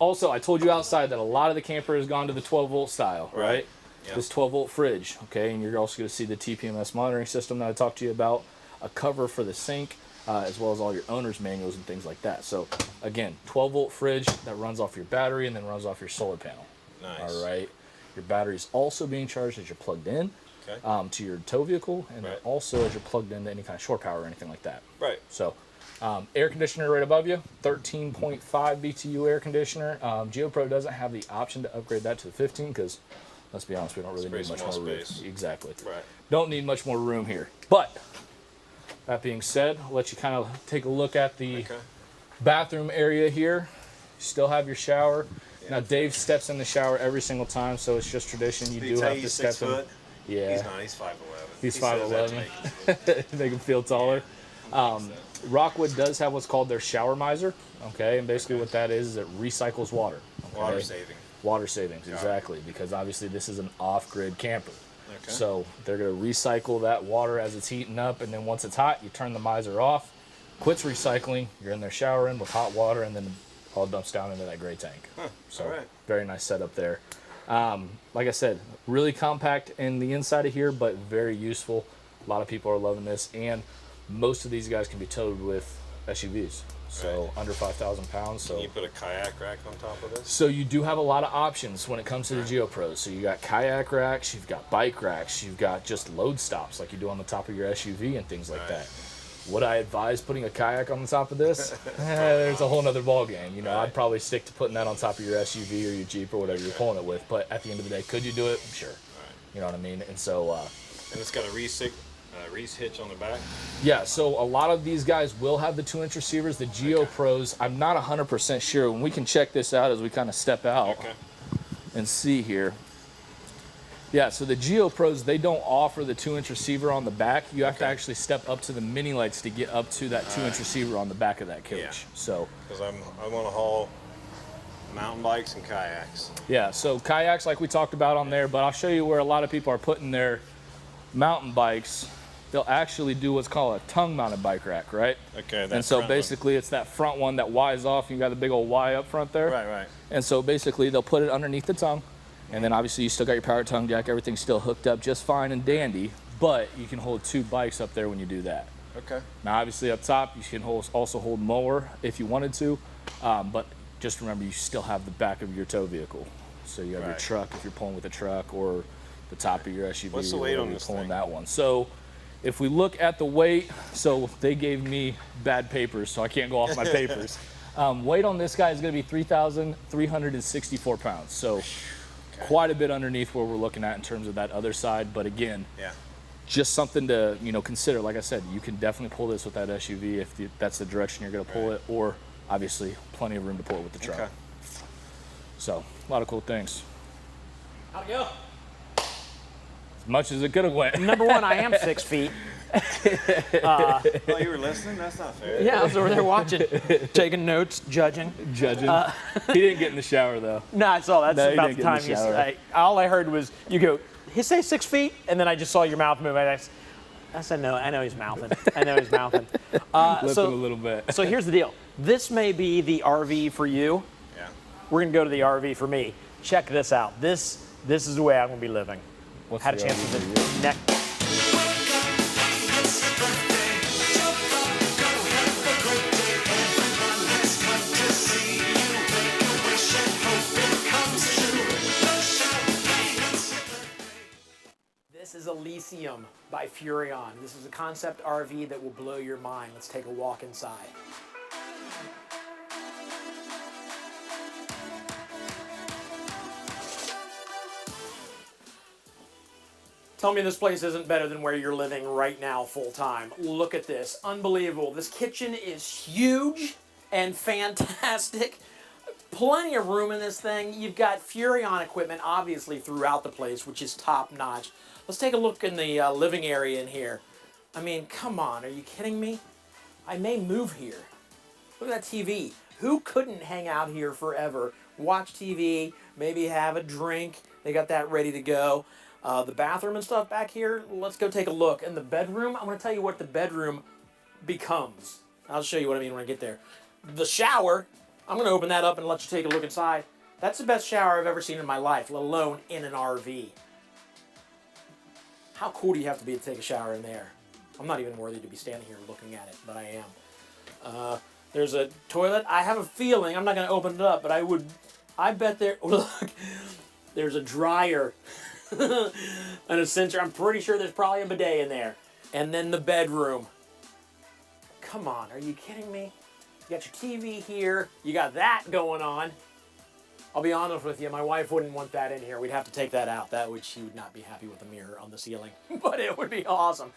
Also, I told you outside that a lot of the camper has gone to the 12-volt style, right? Yep. This 12-volt fridge, okay? And you're also going to see the TPMS monitoring system that I talked to you about, a cover for the sink, as well as all your owner's manuals and things like that. So, again, 12-volt fridge that runs off your battery and then runs off your solar panel. Nice. All right? Your battery is also being charged as you're plugged in to your tow vehicle, and then also as you're plugged into any kind of shore power or anything like that. Right. So, air conditioner right above you, 13.5 BTU air conditioner. GeoPro doesn't have the option to upgrade that to the 15 because, let's be honest, we don't really need much more room. Exactly. Right. Don't need much more room here. But that being said, I'll let you kind of take a look at the bathroom area here. You still have your shower. Now Dave steps in the shower every single time, so it's just tradition. You Did he do tell have you to he's step 6 in. foot? Yeah. He's not. He's 5'11". He's He says that to 5'11". Make him feel taller. Rockwood does have what's called their shower miser. Okay, and basically what that is it recycles water. Okay? Water saving. Water savings, exactly, because obviously this is an off-grid camper. Okay. So they're going to recycle that water as it's heating up, and then once it's hot, you turn the miser off, quits recycling, you're in there showering with hot water, and then all dumps down into that gray tank. Huh. So All right. very nice setup there. Like I said, really compact in the inside of here, but very useful. A lot of people are loving this, and most of these guys can be towed with SUVs. So under 5,000 pounds. So Can you put a kayak rack on top of this? so you do have a lot of options when it comes to the GeoPros. So you got kayak racks, you've got bike racks, you've got just load stops like you do on the top of your SUV and things like that. Would I advise putting a kayak on the top of this? There's a whole nother ballgame. You know, I'd probably stick to putting that on top of your SUV or your Jeep or whatever you're pulling it with. But at the end of the day, could you do it? Sure. You know what I mean? And so And it's got a Reese hitch on the back. yeah, so a lot of these guys will have the 2-inch receivers. The GeoPros, I'm not 100% sure. And we can check this out as we kind of step out and see here. Yeah, so the GeoPros, they don't offer the 2-inch receiver on the back. You have to actually step up to the Mini Lites to get up to that 2-inch receiver on the back of that coach. So Because I want to haul mountain bikes and kayaks. yeah, so kayaks like we talked about on there, but I'll show you where a lot of people are putting their mountain bikes. They'll actually do what's called a tongue-mounted bike rack, right? Okay. And so basically it's that front one that Y's off. You got the big old Y up front there. Right. And so basically they'll put it underneath the tongue. And then obviously you still got your power tongue jack. Everything's still hooked up just fine and dandy. But you can hold 2 bikes up there when you do that. Okay. Now obviously up top you can also hold mower if you wanted to. But just remember you still have the back of your tow vehicle. So you have your truck if you're pulling with a truck, or the top of your SUV. What's the weight or on you're this pulling thing? that one. So if we look at the weight, so they gave me bad papers, so I can't go off my papers. Weight on this guy is going to be 3,364 pounds. So quite a bit underneath where we're looking at in terms of that other side. But again, just something to consider. Like I said, you can definitely pull this with that SUV if that's the direction you're going to pull it, or obviously plenty of room to pull it with the truck. Okay. So a lot of cool things. How'd it go? As much as it could have went. Number one, I am 6 feet. Oh, you were listening? That's not fair. Yeah, I was over there watching, taking notes, judging. He didn't get in the shower though. No, I saw that's No, he about didn't the get in time the you shower. said. All I heard was you go, he say 6 feet, and then I just saw your mouth move. And I said no. I know he's mouthing. I know he's mouthing. Lipping a little bit. So here's the deal. This may be the RV for you. Yeah. We're gonna go to the RV for me. Check this out. This is the way I'm gonna be living. Had a the chance RV to for neck. This is Elysium by Furion. This is a concept RV that will blow your mind. Let's take a walk inside. Tell me this place isn't better than where you're living right now full time. Look at this. Unbelievable. This kitchen is huge and fantastic. Plenty of room in this thing. You've got Furion equipment obviously throughout the place, which is top notch. Let's take a look in the living area in here. I mean, come on, are you kidding me? I may move here. Look at that TV. Who couldn't hang out here forever, watch TV, maybe have a drink? They got that ready to go. The bathroom and stuff back here, let's go take a look. In the bedroom, I'm going to tell you what the bedroom becomes. I'll show you what I mean when I get there. The shower, I'm going to open that up and let you take a look inside. That's the best shower I've ever seen in my life, let alone in an RV. How cool do you have to be to take a shower in there? I'm not even worthy to be standing here looking at it, but I am. There's a toilet. I have a feeling, I'm not going to open it up, but I bet there, look, there's a dryer. And a sensor. I'm pretty sure there's probably a bidet in there. And then the bedroom. Come on, are you kidding me? You got your TV here. You got that going on. I'll be honest with you, my wife wouldn't want that in here. We'd have to take that out. She would not be happy with the mirror on the ceiling. But it would be awesome.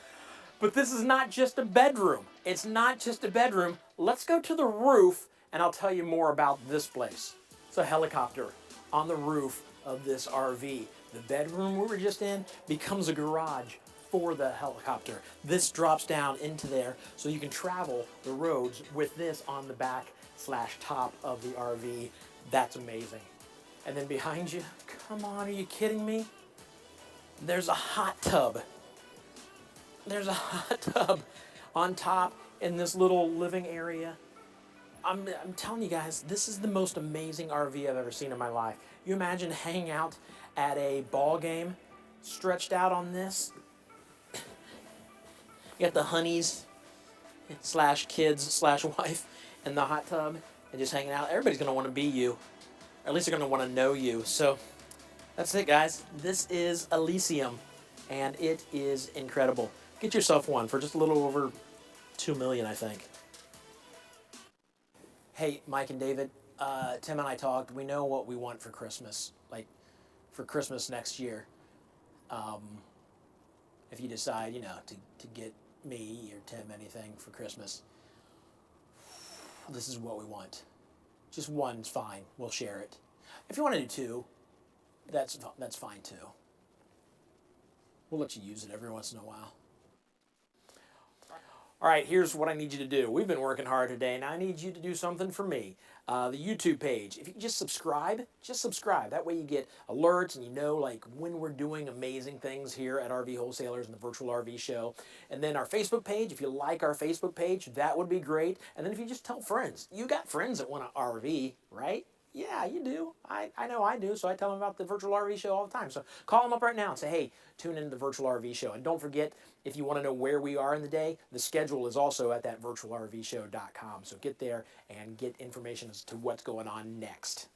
But this is not just a bedroom. It's not just a bedroom. Let's go to the roof and I'll tell you more about this place. It's a helicopter on the roof of this RV. The bedroom we were just in becomes a garage for the helicopter. This drops down into there so you can travel the roads with this on the back / top of the RV. That's amazing. And then behind you, come on, are you kidding me? There's a hot tub. There's a hot tub on top in this little living area. I'm telling you guys, this is the most amazing RV I've ever seen in my life. You imagine hanging out at a ball game, stretched out on this. You got the honeys / kids / wife in the hot tub and just hanging out. Everybody's gonna want to be you, or at least they're gonna want to know you. So that's it, guys. This is Elysium, and it is incredible. Get yourself one for just a little over $2 million, I think. Hey, Mike and David, Tim and I talked. We know what we want for Christmas, like for Christmas next year. If you decide, to get me or Tim anything for Christmas, this is what we want. Just one's fine. We'll share it. If you want to do two, that's fine too. We'll let you use it every once in a while. All right, here's what I need you to do. We've been working hard today, and I need you to do something for me. The YouTube page, if you can just subscribe. That way you get alerts and you know like when we're doing amazing things here at RV Wholesalers and the Virtual RV Show. And then our Facebook page, if you like our Facebook page, that would be great. And then if you just tell friends. You got friends that want an RV, right? Yeah, you do. I know I do, so I tell them about the Virtual RV Show all the time. So call them up right now and say, hey, tune into the Virtual RV Show. And don't forget, if you want to know where we are in the day, the schedule is also at that virtualrvshow.com. So get there and get information as to what's going on next.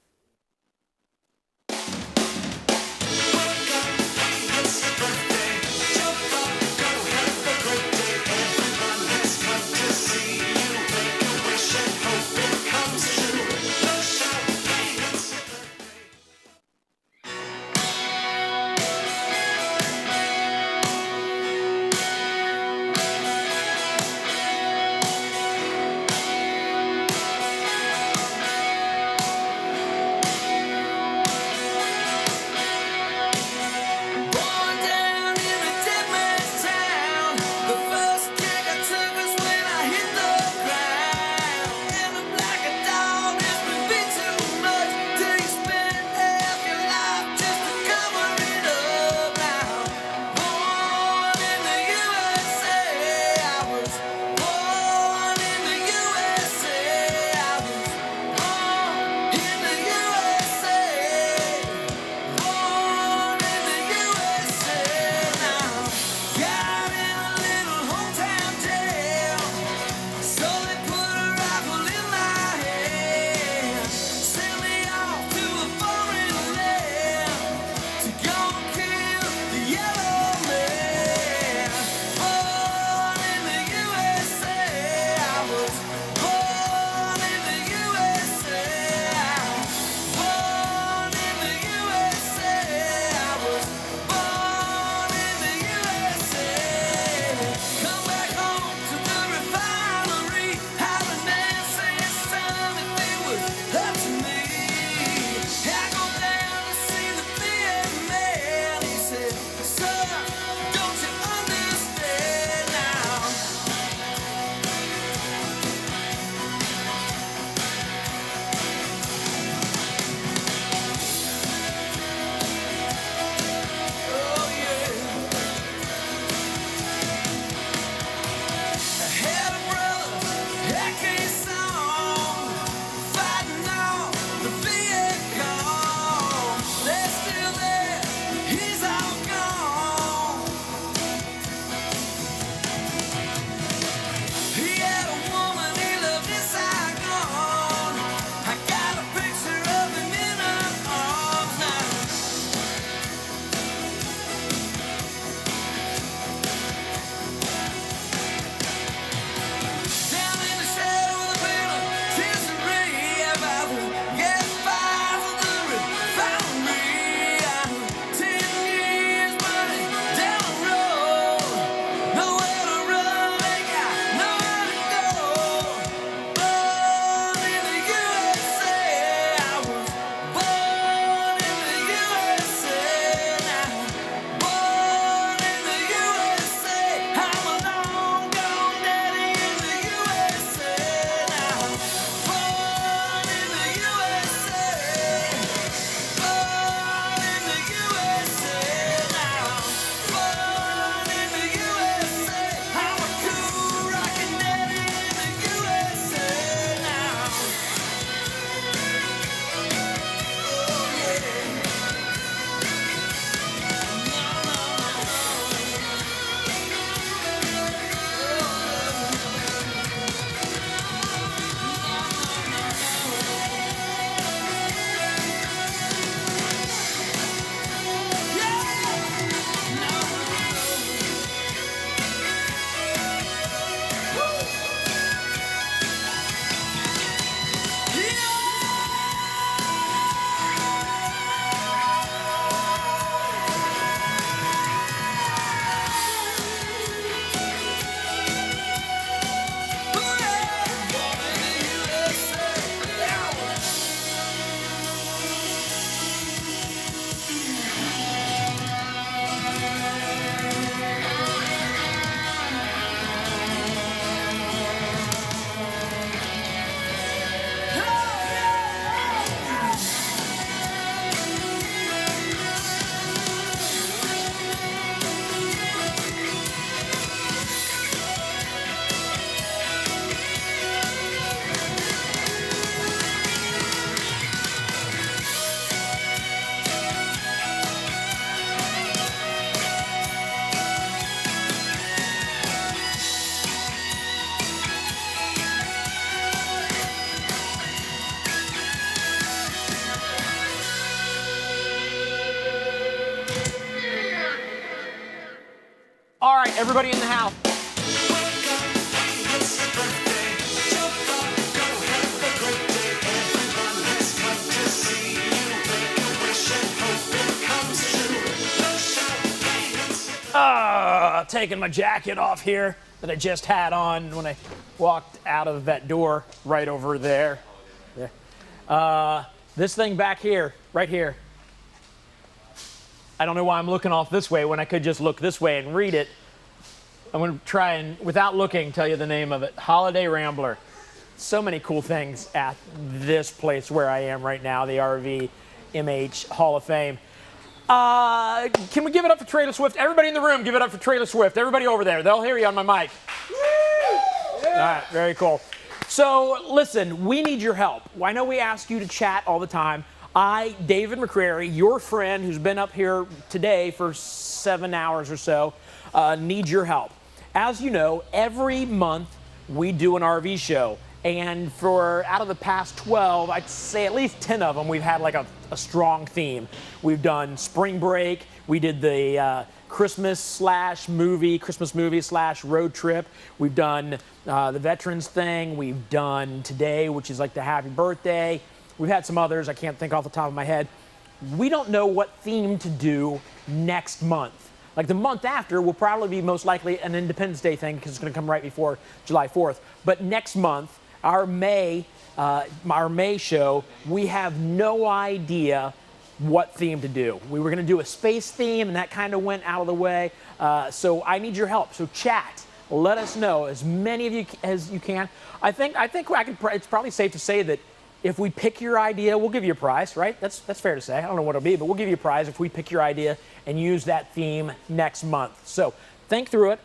Born down in a dead man's town. everybody in the house. Taking my jacket off here that I just had on when I walked out of that door right over there. This thing back here, right here. I don't know why I'm looking off this way when I could just look this way and read it. I'm going to try and, without looking, tell you the name of it. Holiday Rambler. So many cool things at this place where I am right now, the RV MH Hall of Fame. Can we give it up for Taylor Swift? Everybody in the room, give it up for Taylor Swift. Everybody over there, they'll hear you on my mic. All right, very cool. So listen, we need your help. I know we ask you to chat all the time. I, David McCrary, your friend who's been up here today for 7 hours or so, need your help. As you know, every month we do an RV show. And for out of the past 12, I'd say at least 10 of them, we've had like a strong theme. We've done spring break. We did the Christmas movie / road trip. We've done the veterans thing. We've done today, which is like the happy birthday. We've had some others I can't think off the top of my head. We don't know what theme to do next month. Like the month after will probably be most likely an Independence Day thing because it's going to come right before July 4th. But next month, our May show, we have no idea what theme to do. We were going to do a space theme, and that kind of went out of the way. So I need your help. So chat. Let us know, as many of you as you can. I think it's probably safe to say that if we pick your idea, we'll give you a prize, right? That's fair to say. I don't know what it'll be, but we'll give you a prize if we pick your idea and use that theme next month. So think through it.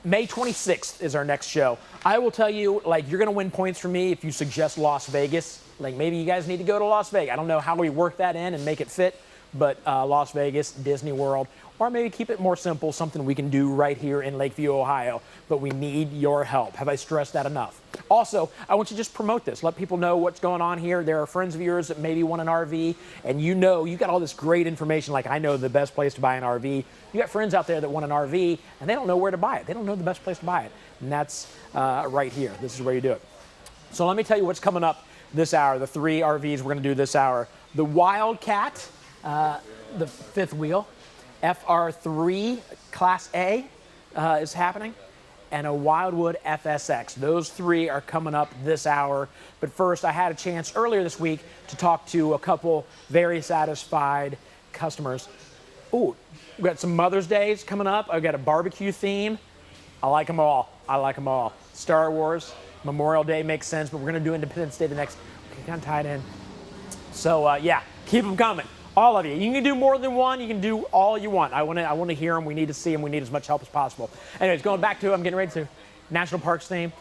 May 26th is our next show. I will tell you, like, you're going to win points from me if you suggest Las Vegas. Like, maybe you guys need to go to Las Vegas. I don't know how we work that in and make it fit, but Las Vegas, Disney World, or maybe keep it more simple, something we can do right here in Lakeview, Ohio. But we need your help. Have I stressed that enough? Also, I want you to just promote this. Let people know what's going on here. There are friends of yours that maybe want an RV, and you got all this great information, like I know the best place to buy an RV. You got friends out there that want an RV, and they don't know where to buy it. They don't know the best place to buy it. And that's right here. This is where you do it. So let me tell you what's coming up this hour, the 3 RVs we're going to do this hour. The Wildcat, the fifth wheel, FR3 Class A is happening, and a Wildwood FSX. Those 3 are coming up this hour. But first, I had a chance earlier this week to talk to a couple very satisfied customers. Ooh, we got some Mother's Days coming up. I've got a barbecue theme. I like them all. Star Wars, Memorial Day makes sense, but we're going to do Independence Day the next. We can kind of tie it in. So, yeah, keep them coming. All of you. You can do more than one. You can do all you want. I want to hear them. We need to see them. We need as much help as possible. Anyways, going back to, I'm getting ready to, National Parks theme.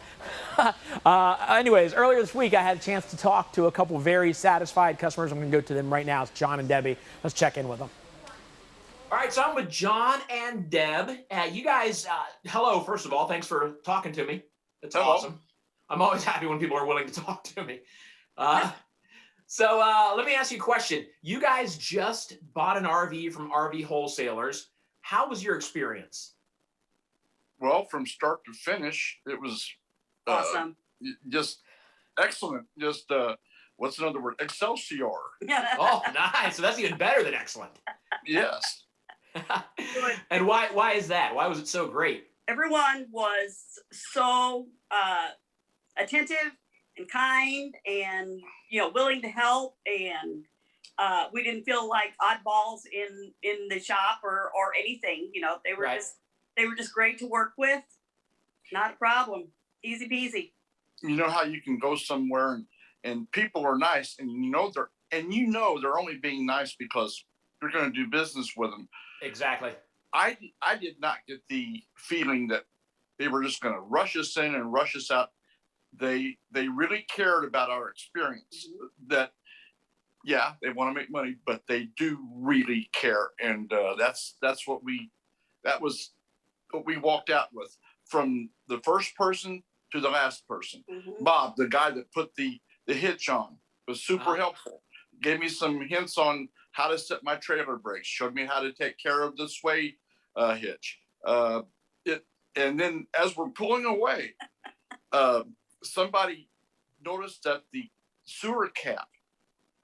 Anyways, earlier this week, I had a chance to talk to a couple very satisfied customers. I'm going to go to them right now. It's John and Debbie. Let's check in with them. All right, so I'm with John and Deb. You guys, hello, first of all. Thanks for talking to me. That's awesome. I'm always happy when people are willing to talk to me. So let me ask you a question. You guys just bought an RV from RV Wholesalers. How was your experience? Well, from start to finish, it was awesome. Just excellent. Just what's another word? Excelsior. Oh, nice. So that's even better than excellent. Yes. And why is that? Why was it so great? Everyone was so attentive and kind and willing to help, and we didn't feel like oddballs in the shop or anything. They were just great to work with. Not a problem. Easy peasy. You know how you can go somewhere and people are nice, and they're only being nice because you're going to do business with them. Exactly. I did not get the feeling that they were just going to rush us in and rush us out. They really cared about our experience. That, yeah, they want to make money, but they do really care, and that's what we walked out with, from the first person to the last person. Bob, the guy that put the hitch on, was super helpful. Gave me some hints on how to set my trailer brakes. Showed me how to take care of the sway hitch. And then as we're pulling away, somebody noticed that the sewer cap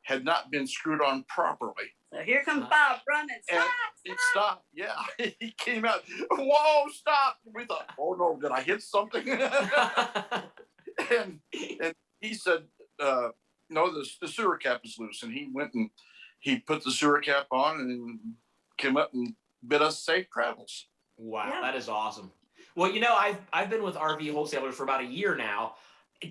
had not been screwed on properly. So here comes Bob running. Stop! It stopped. Yeah, he came out. Whoa! Stop! We thought, oh no, did I hit something? and he said, no, the sewer cap is loose. And he went and he put the sewer cap on and then came up and bid us safe travels. Wow, that is awesome. Well, you know, I've been with RV wholesalers for about a year now,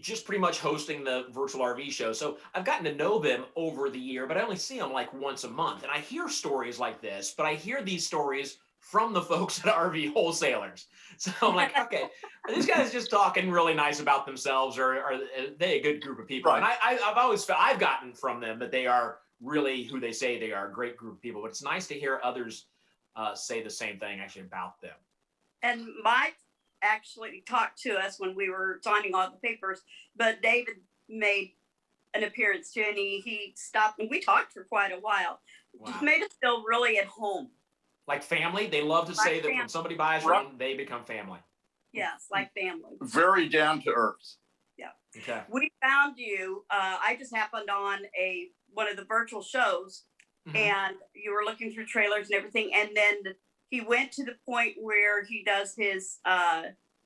just pretty much hosting the virtual RV show. So I've gotten to know them over the year, but I only see them like once a month. And I hear stories like this, but I hear these stories from the folks at RV wholesalers. So I'm like, okay, are these guys just talking really nice about themselves, or are they a good group of people? Right. And I've always felt, I've gotten from them that they are really who they say they are, a great group of people. But it's nice to hear others say the same thing actually about them. And Mike actually talked to us when we were signing all the papers, but David made an appearance too, and he stopped and we talked for quite a while. Wow. Just made us feel really at home. Like family. They love to say that when somebody buys from them, they become family. Yes, like family. Very down to earth. Yeah. Okay. We found you. I just happened on one of the virtual shows, and you were looking through trailers and everything, and then he went to the point where he does his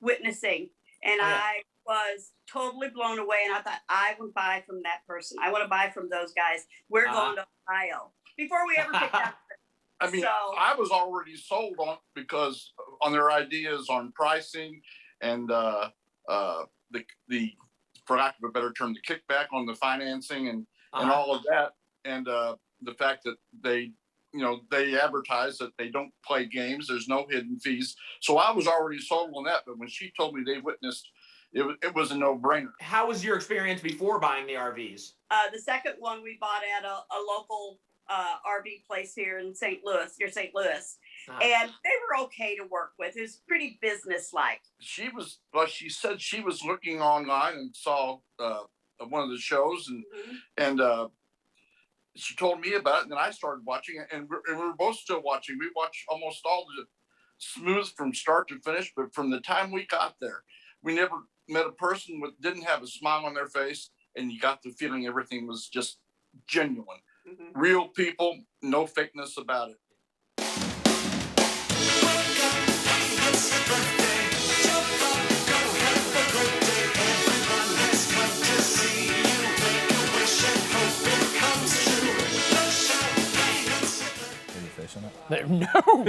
witnessing, and I was totally blown away. And I thought, I would buy from that person. I want to buy from those guys. We're going to Ohio before we ever picked up. I mean, I was already sold on because on their ideas on pricing and the for lack of a better term, the kickback on the financing and all of that, and the fact that they advertise that they don't play games. There's no hidden fees. So I was already sold on that. But when she told me they witnessed, it was a no-brainer. How was your experience before buying the RVs? The second one we bought at a local RV place here in St. Louis, and they were okay to work with. It was pretty business-like. She said she was looking online and saw one of the shows, and she told me about it, and then I started watching it, and we were both still watching. We watched almost all the smooth from start to finish, but from the time we got there, we never met a person didn't have a smile on their face, and you got the feeling everything was just genuine. Real people, no fakeness about it. No,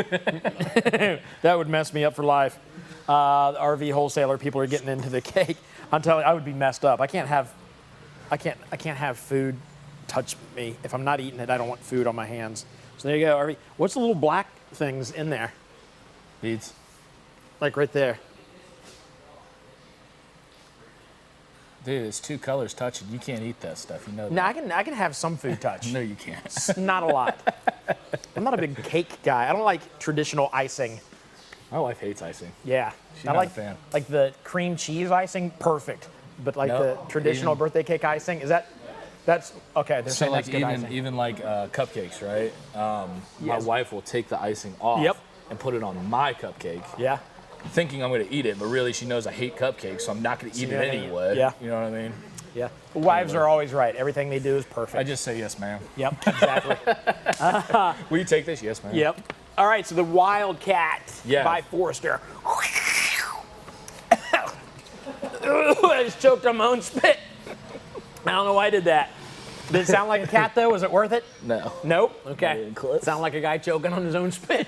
that would mess me up for life. The RV wholesaler people are getting into the cake. I'm telling you, I would be messed up. I can't have food touch me. If I'm not eating it, I don't want food on my hands. So there you go, RV. What's the little black things in there? Beads. Like right there. Dude, it's two colors touching. You can't eat that stuff. You know that. No, I can have some food touch. No, you can't. Not a lot. I'm not a big cake guy. I don't like traditional icing. My wife hates icing. Yeah. She's I not like a fan. Like the cream cheese icing, perfect. But like the traditional birthday cake icing, that's okay. They're So saying like that's good icing. even like cupcakes, right? My wife will take the icing off and put it on my cupcake. Yeah. Thinking I'm going to eat it, but really she knows I hate cupcakes, so I'm not going to eat it anyway. Yeah. You know what I mean? Yeah. Wives are always right. Everything they do is perfect. I just say yes, ma'am. Yep, exactly. Will you take this? Yes, ma'am. Yep. All right, so the Wildcat by Forrester. I just choked on my own spit. I don't know why I did that. Did it sound like a cat, though? Was it worth it? No. Nope? Okay. Sound like a guy choking on his own spit.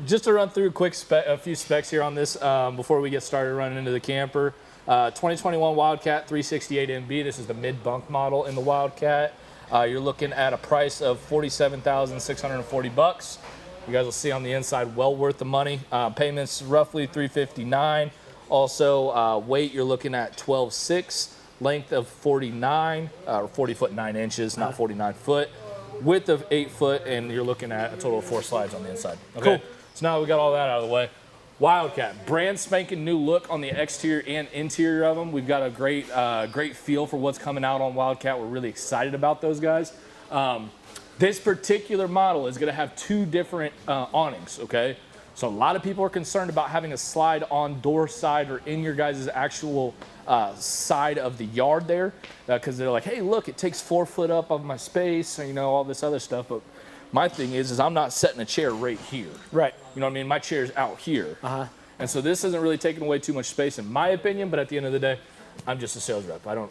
Just to run through a few specs here on this before we get started running into the camper. 2021 Wildcat 368 MB. This is the mid-bunk model in the Wildcat. You're looking at a price of $47,640. You guys will see on the inside, well worth the money. Payments roughly $359. Also, weight you're looking at 12.6. Length of 49, or 40 foot 9 inches, not 49 foot. Width of 8 foot, and you're looking at a total of 4 slides on the inside. Okay. Cool. So now we got all that out of the way. Wildcat, brand spanking new look on the exterior and interior of them. We've got a great feel for what's coming out on Wildcat. We're really excited about those guys. This particular model is going to have two different awnings. Okay, So a lot of people are concerned about having a slide on door side or in your guys' actual side of the yard there, because they're like, hey, look, it takes 4 foot up of my space, and, you know, all this other stuff. But my thing is I'm not setting a chair right here. Right. You know what I mean? My chair's out here. And so this isn't really taking away too much space in my opinion, but at the end of the day, I'm just a sales rep. I don't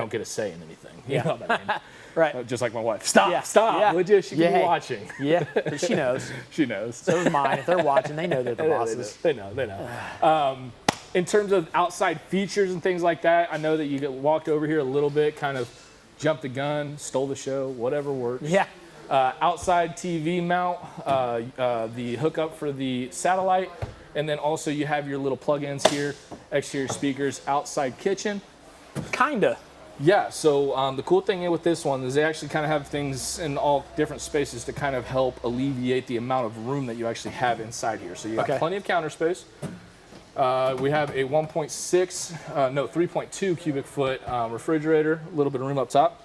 get a say in anything. You know what I mean? Right. Just like my wife. Stop, would you? She could be watching. Yeah, she knows. She knows. So is mine. If they're watching, they know they're the bosses. They know. In terms of outside features and things like that, I know that you walked over here a little bit, kind of jumped the gun, stole the show, whatever works. Yeah. Outside TV mount, the hookup for the satellite, and then also you have your little plug-ins here, exterior speakers, outside kitchen. Kinda. Yeah, so the cool thing with this one is they actually kind of have things in all different spaces to kind of help alleviate the amount of room that you actually have inside here. So you have plenty of counter space. We have a 3.2 cubic foot refrigerator, a little bit of room up top.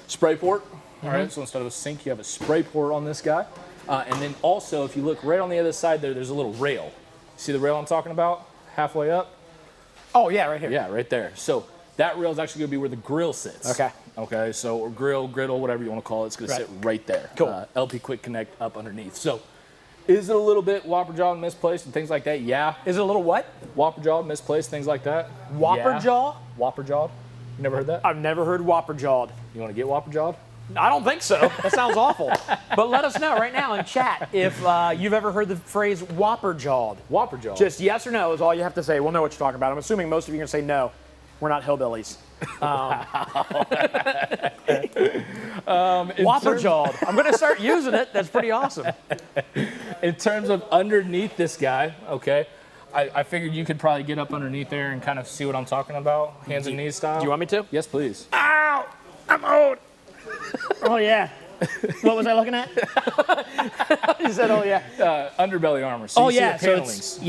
Spray port, all right, so instead of a sink, you have a spray port on this guy. And then also, if you look right on the other side there, there's a little rail. See the rail I'm talking about? Halfway up? Oh, yeah, right here. Yeah, right there. So that rail is actually going to be where the grill sits. Okay, so or grill, griddle, whatever you want to call it, it's going to sit right there. Cool. LP Quick Connect up underneath. So is it a little bit whopper jawed, misplaced, and things like that? Yeah. Is it a little what? Whopper jawed, misplaced, things like that. Whopper jaw? Whopper jawed. You never heard that? I've never heard whopper jawed. You want to get whopper jawed? I don't think so. That sounds awful. But let us know right now in chat if you've ever heard the phrase whopper jawed. Whopper jawed. Just yes or no is all you have to say. We'll know what you're talking about. I'm assuming most of you are going to say no. We're not hillbillies. Whopper jawed. I'm going to start using it. That's pretty awesome. In terms of underneath this guy, okay, I figured you could probably get up underneath there and kind of see what I'm talking about, hands and knees style. Do you want me to? Yes, please. Ow! I'm old. Oh, yeah. What was I looking at? You said, oh, yeah. Underbelly armor. So you see the panelings.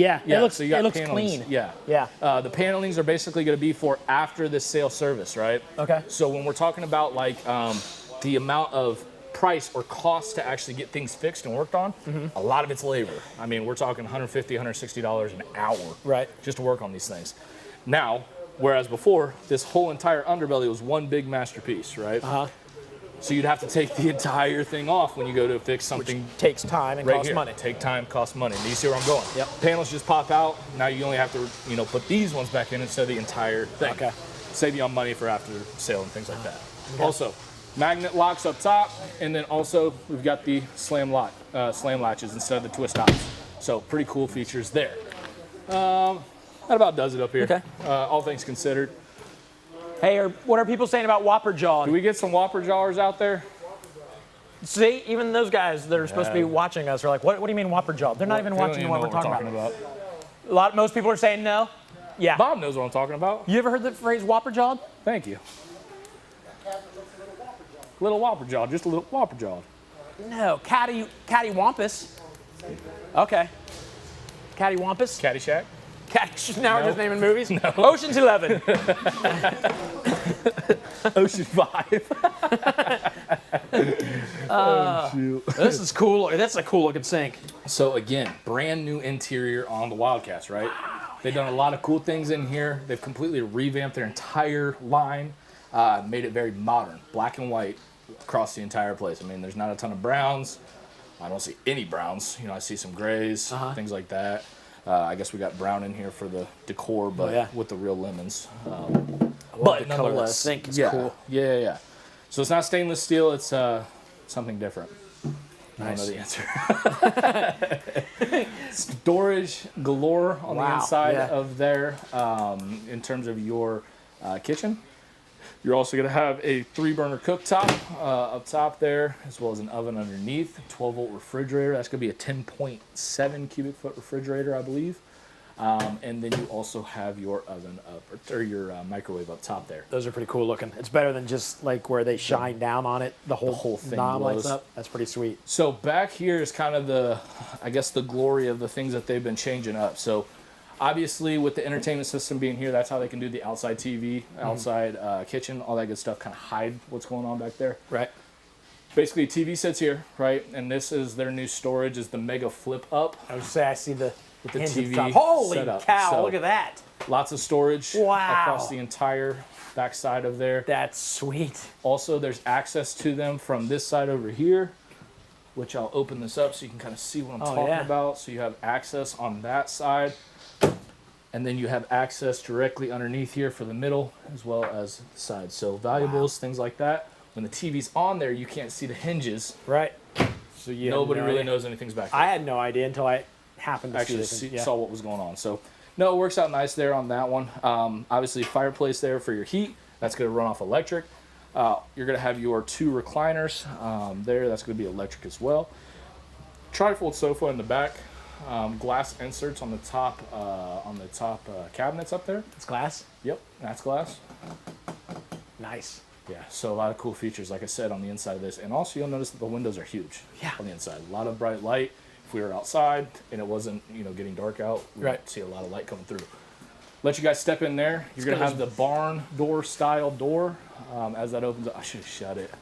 So it looks clean. Yeah. The panelings are basically going to be for after the sale service, right? Okay. So when we're talking about like the amount of price or cost to actually get things fixed and worked on, a lot of it's labor. I mean, we're talking $150, $160 an hour, right, just to work on these things. Now, whereas before, this whole entire underbelly was one big masterpiece, right? So you'd have to take the entire thing off when you go to fix something. Which takes time and costs money. Take time, costs money. Do you see where I'm going? Yep. Panels just pop out. Now you only have to, put these ones back in instead of the entire thing. Okay. Save you on money for after sale and things like that. Okay. Also, magnet locks up top, and then also we've got the slam latches instead of the twist tops. So pretty cool features there. That about does it up here. Okay. All things considered. Hey, what are people saying about whopper jawed? Do we get some whopper jawers out there? See, even those guys that are supposed to be watching us are like, what do you mean whopper jawed? They're not even watching what we're talking about. Most people are saying no. Yeah. Bob knows what I'm talking about. You ever heard the phrase whopper jawed? Thank you. Little whopper jawed, just a little whopper jawed. No, cattywampus. Okay. Cattywampus? Caddyshack. Now we're just naming movies? No. Ocean's 11. Ocean 5. Oh, shoot. This is cool. That's a cool looking sink. So again, brand new interior on the Wildcats, right? Wow, they've done a lot of cool things in here. They've completely revamped their entire line, made it very modern, black and white across the entire place. I mean, there's not a ton of browns. I don't see any browns. I see some grays, things like that. I guess we got brown in here for the decor, but with the real lemons. But nonetheless, sink is cool. Yeah. So it's not stainless steel. It's something different. Nice. I don't know the answer. Storage galore on the inside of there. In terms of your kitchen, you're also going to have a 3-burner cooktop up top there, as well as an oven underneath, 12-volt refrigerator. That's going to be a 10.7 cubic foot refrigerator, I believe. And then you also have your oven up, or your microwave up top there. Those are pretty cool looking. It's better than just like where they shine down on it. The whole thing knob lights up. That's pretty sweet. So back here is kind of the glory of the things that they've been changing up. So obviously with the entertainment system being here, that's how they can do the outside TV, outside kitchen, all that good stuff, kind of hide what's going on back there. Right. basically TV sits here, right? And this is their new storage, is the Mega Flip Up. I would say I see the with the hinge at TV the top. Holy setup. cow! So, Look at that. Lots of storage Wow. across the entire back side of there. That's sweet. Also, there's access to them from this side over here, which I'll open this up so you can kind of see what I'm talking about. So you have access on that side. And then you have access directly underneath here for the middle as well as the side. So valuables, things like that. When the TV's on there, you can't see the hinges. Right. So you nobody no really idea. knows anything's back there. I had no idea until I happened to Actually see this. saw what was going on. So no, it works out nice there on that one. Obviously fireplace there for your heat. That's going to run off electric. You're going to have your 2 recliners there. That's going to be electric as well. Trifold sofa in the back. Glass inserts on the top cabinets up there. It's glass? Yep, that's glass. Nice. Yeah, so a lot of cool features, like I said, on the inside of this. And also you'll notice that the windows are huge on the inside. A lot of bright light. If we were outside and it wasn't, getting dark out, we'd see a lot of light coming through. Let you guys step in there. You're going to have the barn door style door. As that opens up, I should have shut it.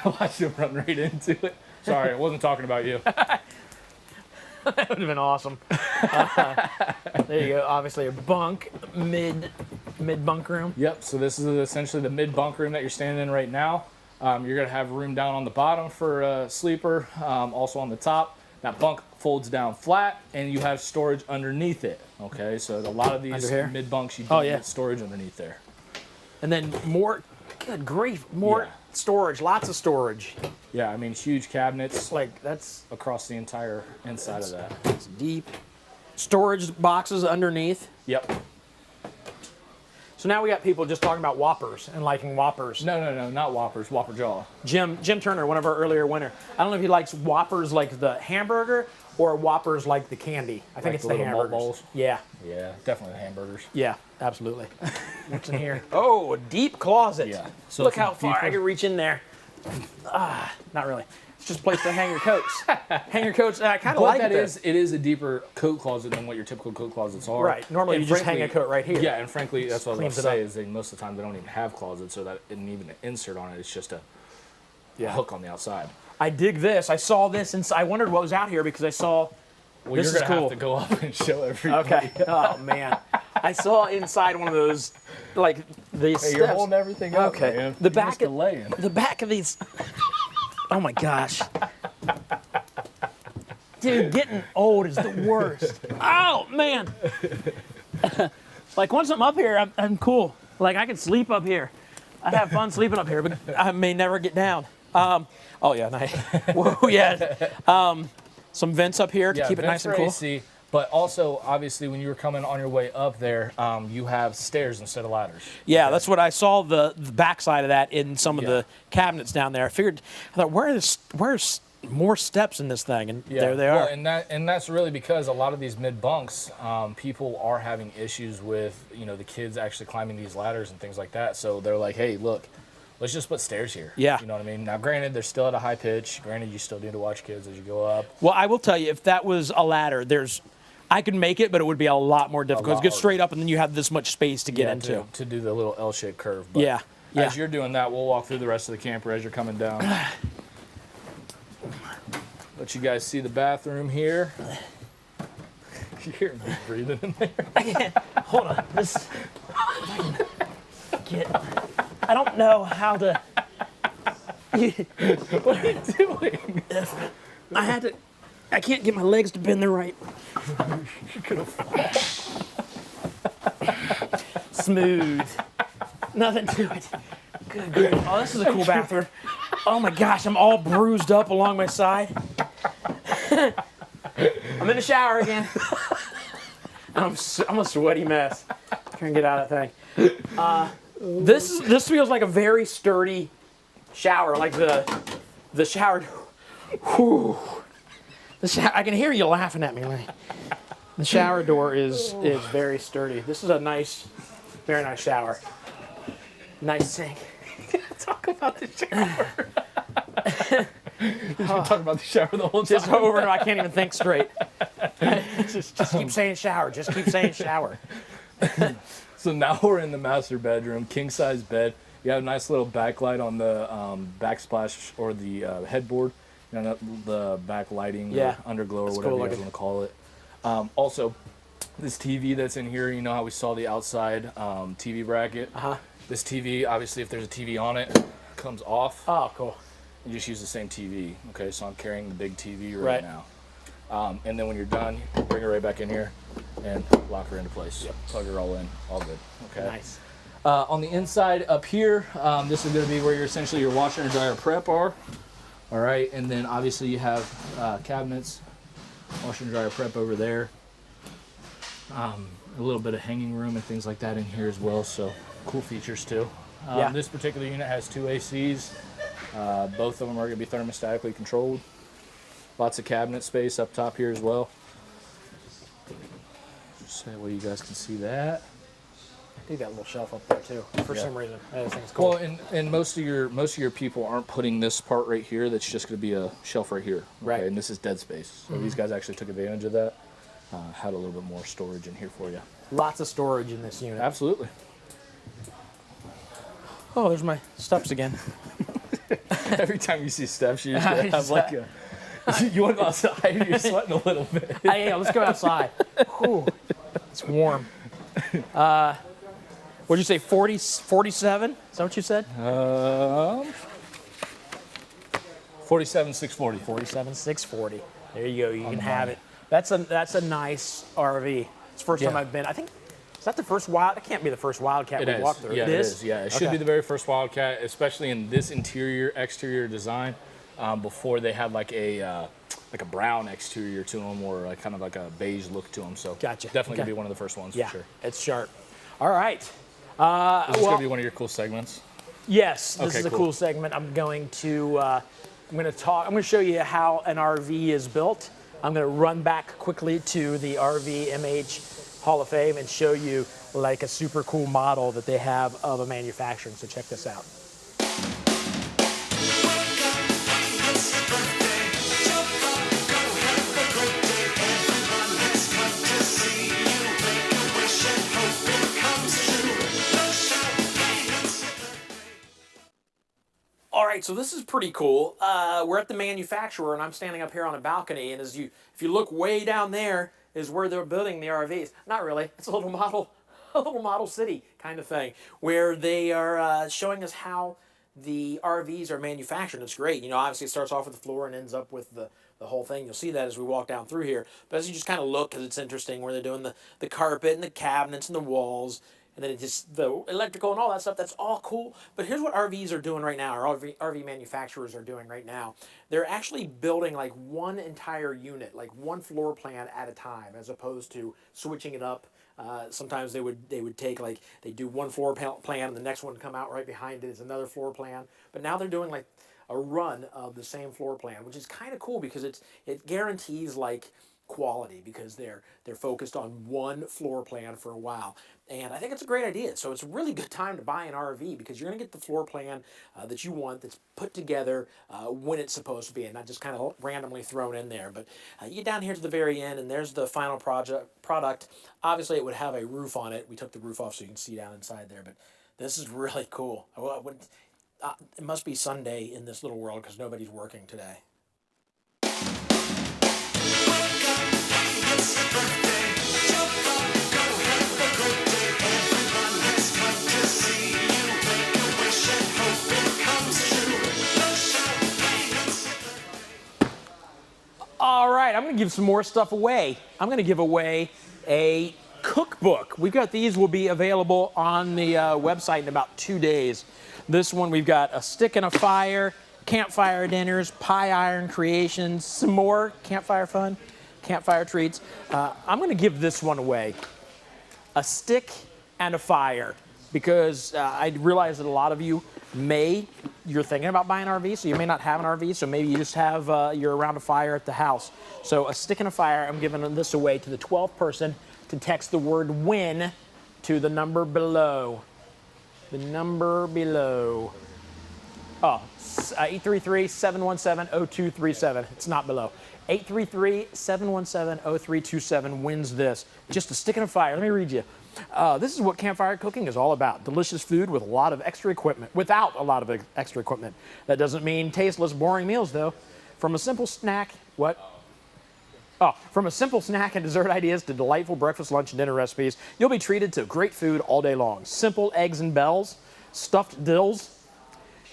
Watch him run right into it. Sorry, I wasn't talking about you. That would have been awesome. There you go. Obviously a bunk, mid bunk room. Yep. So this is essentially the mid bunk room that you're standing in right now. You're gonna have room down on the bottom for a sleeper. Also on the top, that bunk folds down flat, and you have storage underneath it. Okay. So a lot of these mid bunks, you don't get storage underneath there. And then more. Good grief! More storage. Lots of storage. Yeah, I mean huge cabinets. Like that's across the entire inside of that. It's deep. Storage boxes underneath. Yep. So now we got people just talking about Whoppers and liking Whoppers. No, not Whoppers. Whopper Jaw. Jim Turner, one of our earlier winner. I don't know if he likes Whoppers like the hamburger or Whoppers like the candy. I think Like it's the the little malt hamburgers. balls? Yeah. Yeah, definitely the hamburgers. Yeah, absolutely. What's in here? Oh, a deep closet. Yeah. So Look it's how far I deeper. can reach in there. Not really. It's just a place to hang your coats. Hang your coats. I kind of like that it. it is a deeper coat closet than what your typical coat closets are. Right. Normally And you just hang a coat right here. Yeah, and frankly, that's what I was Cleans going it to up. say is most of the time they don't even have closets, so that isn't even an insert on it. It's just a hook on the outside. I dig this. I saw this and I wondered what was out here because I saw. Well, this you're is going to cool. have to go up and show everybody. Okay. Oh man, I saw inside one of those, like these. Hey, you're steps. holding everything up, Okay. man. The You back missed of the lay-in. the back of these. Oh my gosh. Dude, getting old is the worst. Oh man. Like once I'm up here, I'm cool. Like I can sleep up here. I have fun sleeping up here, but I may never get down. Oh yeah, nice. Whoa, yeah. Some vents up here to keep it nice vents and for cool. AC, but also, obviously, when you were coming on your way up there, you have stairs instead of ladders. Yeah, that's what I saw the backside of that in some of the cabinets down there. I thought, where's more steps in this thing? And there they are. Well, and that's really because a lot of these mid bunks, people are having issues with the kids actually climbing these ladders and things like that. So they're like, hey, look, let's just put stairs here. Yeah. You know what I mean? Now, granted, they're still at a high pitch. Granted, you still need to watch kids as you go up. Well, I will tell you, if that was a ladder, I could make it, but it would be a lot more difficult. Get straight up, and then you have this much space to get into. To do the little L-shaped curve. But Yeah. As you're doing that, we'll walk through the rest of the camper as you're coming down. Let you guys see the bathroom here. You hear me breathing in there? Hold on. I don't know how to. What are you doing? I can't get my legs to bend the right. You're gonna fall. Smooth. Nothing to it. Good. Oh, this is a cool bathroom. Oh my gosh, I'm all bruised up along my side. I'm in the shower again. I'm a sweaty mess. Trying to get out of that thing. This feels like a very sturdy shower, like the shower. Whew. I can hear you laughing at me, Lenny. The shower door is very sturdy. This is a very nice shower. Nice sink. Talk about the shower. You're talking about the shower the whole time. Just over and I can't even think straight. just keep saying shower. Just keep saying shower. So now we're in the master bedroom, king size bed. You have a nice little backlight on the backsplash or the headboard. You know, the backlighting, Yeah. or underglow, or That's whatever cool you guys looking. want to call it. Also, this TV that's in here, you know how we saw the outside TV bracket? This TV, obviously, if there's a TV on it, comes off. Oh, cool. You just use the same TV. Okay, so I'm carrying the big TV right now. And then when you're done, bring her right back in here and lock her into place. Plug her all in, all good. Okay. Nice. On the inside up here, this is going to be where essentially your washer and dryer prep are. All right, and then obviously you have cabinets, washer and dryer prep over there. A little bit of hanging room and things like that in here as well, so cool features too. This particular unit has 2 ACs. Both of them are going to be thermostatically controlled. Lots of cabinet space up top here as well. Just that way you guys can see that. I think that little shelf up there too, for some reason. I just think it's cool. Well, and most of your people aren't putting this part right here. That's just going to be a shelf right here. Okay? Right. And this is dead space. So these guys actually took advantage of that. Had a little bit more storage in here for you. Lots of storage in this unit. Absolutely. Oh, there's my steps again. Every time you see steps, you just have like a... You want to go outside? You're sweating a little bit. Yeah, let's go outside. Whew, it's warm. What'd you say, 47? Is that what you said? 47,640. 47,640. There you go. You can have it. That's a nice RV. It's the first time I've been. I think, is that the first Wild? It can't be the first Wildcat we walked through. Yeah, it is. Yeah, it should Okay. be the very first Wildcat, especially in this exterior design. Before they had like a brown exterior to them, or like kind of like a beige look to them. So Gotcha. Definitely gonna be one of the first ones for sure. It's sharp. All right. Is this gonna be one of your cool segments? Yes, this Okay, is a cool. cool segment. I'm going to show you how an RV is built. I'm going to run back quickly to the RV MH Hall of Fame and show you like a super cool model that they have of a manufacturing. So check this out. All right, so this is pretty cool. We're at the manufacturer, and I'm standing up here on a balcony. And if you look way down there, is where they're building the RVs. Not really. It's a little model city kind of thing, where they are showing us how the RVs are manufactured. It's great. You know, obviously it starts off with the floor and ends up with the whole thing. You'll see that as we walk down through here. But as you just kind of look, because it's interesting, where they're doing the carpet and the cabinets and the walls. And then the electrical and all that stuff, that's all cool. But here's what RVs are doing right now, or RV manufacturers are doing right now. They're actually building like one entire unit, like one floor plan at a time, as opposed to switching it up. Sometimes they would take like, they do one floor plan and the next one come out right behind it is another floor plan. But now they're doing like a run of the same floor plan, which is kind of cool because it guarantees like quality, because they're focused on one floor plan for a while. And I think it's a great idea. So it's a really good time to buy an RV, because you're going to get the floor plan that you want, that's put together when it's supposed to be, and not just kind of randomly thrown in there. But you get down here to the very end, and there's the final product. Obviously, it would have a roof on it. We took the roof off so you can see down inside there. But this is really cool. It must be Sunday in this little world, because nobody's working today. All right, I'm going to give some more stuff away. I'm going to give away a cookbook. We've got these will be available on the website in about 2 days. This one, we've got a stick and a fire, campfire dinners, pie iron creations, some more campfire fun, campfire treats. I'm going to give this one away, a stick and a fire, because I realize that a lot of you you're thinking about buying an RV, so you may not have an RV, so maybe you just have, you're around a fire at the house. So a stick and a fire, I'm giving this away to the 12th person to text the word WIN to the number below. The number below. Oh, 833-717-0237. It's not below. 833-717-0327 wins this. Just a stick and a fire. Let me read you. This is what campfire cooking is all about. Delicious food with a lot of extra equipment, without a lot of extra equipment. That doesn't mean tasteless, boring meals, though. From a simple snack, from a simple snack and dessert ideas to delightful breakfast, lunch, and dinner recipes, you'll be treated to great food all day long. Simple eggs and bells, stuffed dills,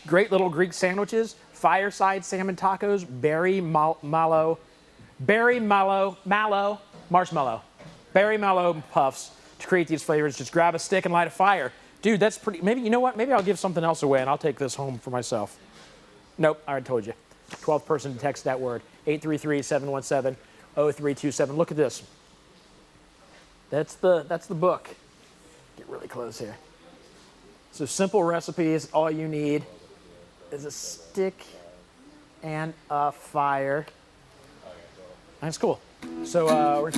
great little Greek sandwiches, fireside salmon tacos, berry mallow puffs. To create these flavors, just grab a stick and light a fire. Dude, that's pretty, maybe, you know what? Maybe I'll give something else away and I'll take this home for myself. Nope, I already told you. 12th person to text that word, 833-717-0327. Look at this. That's the book. Get really close here. So simple recipes, all you need is a stick and a fire. That's cool. So we're...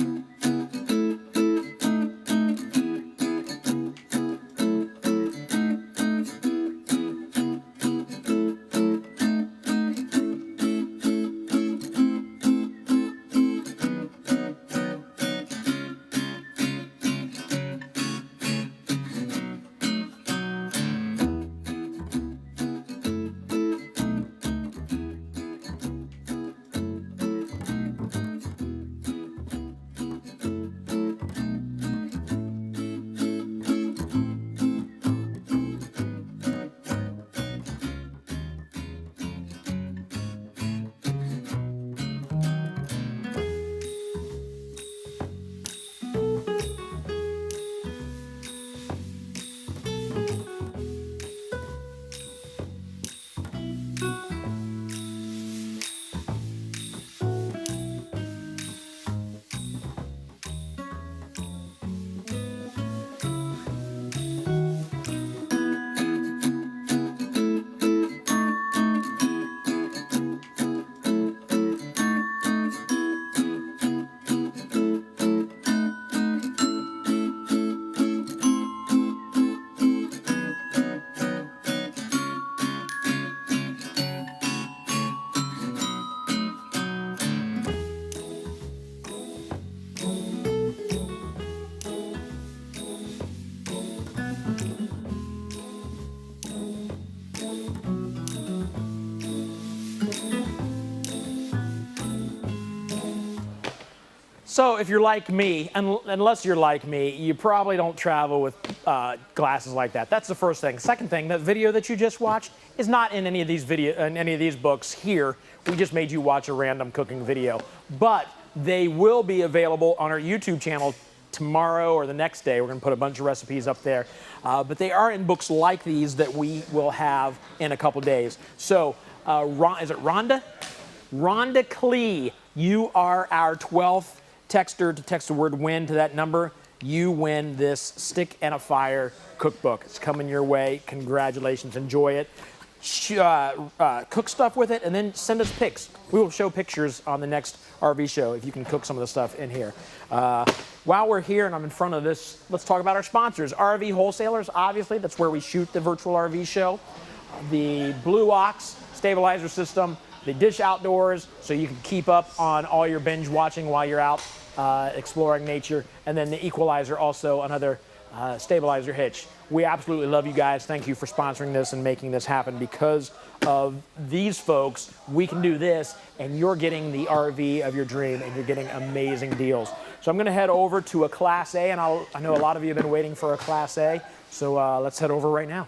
So if you're like me, unless you're like me, you probably don't travel with glasses like that. That's the first thing. Second thing, that video that you just watched is not in any of these books here. We just made you watch a random cooking video. But they will be available on our YouTube channel tomorrow or the next day. We're going to put a bunch of recipes up there. But they are in books like these that we will have in a couple days. So is it Rhonda? Rhonda Klee, you are our 12th texter to text the word win to that number. You win this Stick and a Fire cookbook. It's coming your way. Congratulations. Enjoy it. Cook stuff with it and then send us pics. We will show pictures on the next RV show if you can cook some of the stuff in here. While we're here and I'm in front of this, let's talk about our sponsors. RV Wholesalers, obviously, that's where we shoot the virtual RV show. The Blue Ox stabilizer system, the Dish Outdoors, so you can keep up on all your binge watching while you're out exploring nature, and then the Equalizer, also another stabilizer hitch. We absolutely love you guys. Thank you for sponsoring this and making this happen. Because of these folks, we can do this, and you're getting the RV of your dream, and you're getting amazing deals. So I'm going to head over to a Class A, and I know a lot of you have been waiting for a Class A, so let's head over right now.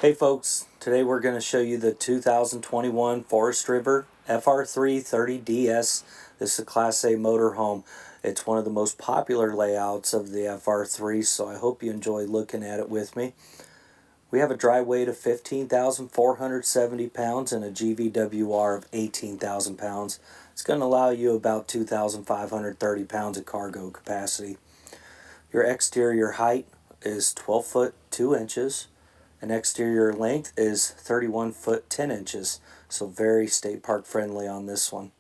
Hey folks, today we're going to show you the 2021 Forest River FR3 30DS. This is a Class A motorhome. It's one of the most popular layouts of the FR3, so I hope you enjoy looking at it with me. We have a dry weight of 15,470 pounds and a GVWR of 18,000 pounds. It's going to allow you about 2,530 pounds of cargo capacity. Your exterior height is 12 foot 2 inches, and exterior length is 31 foot 10 inches. So very state park friendly on this one.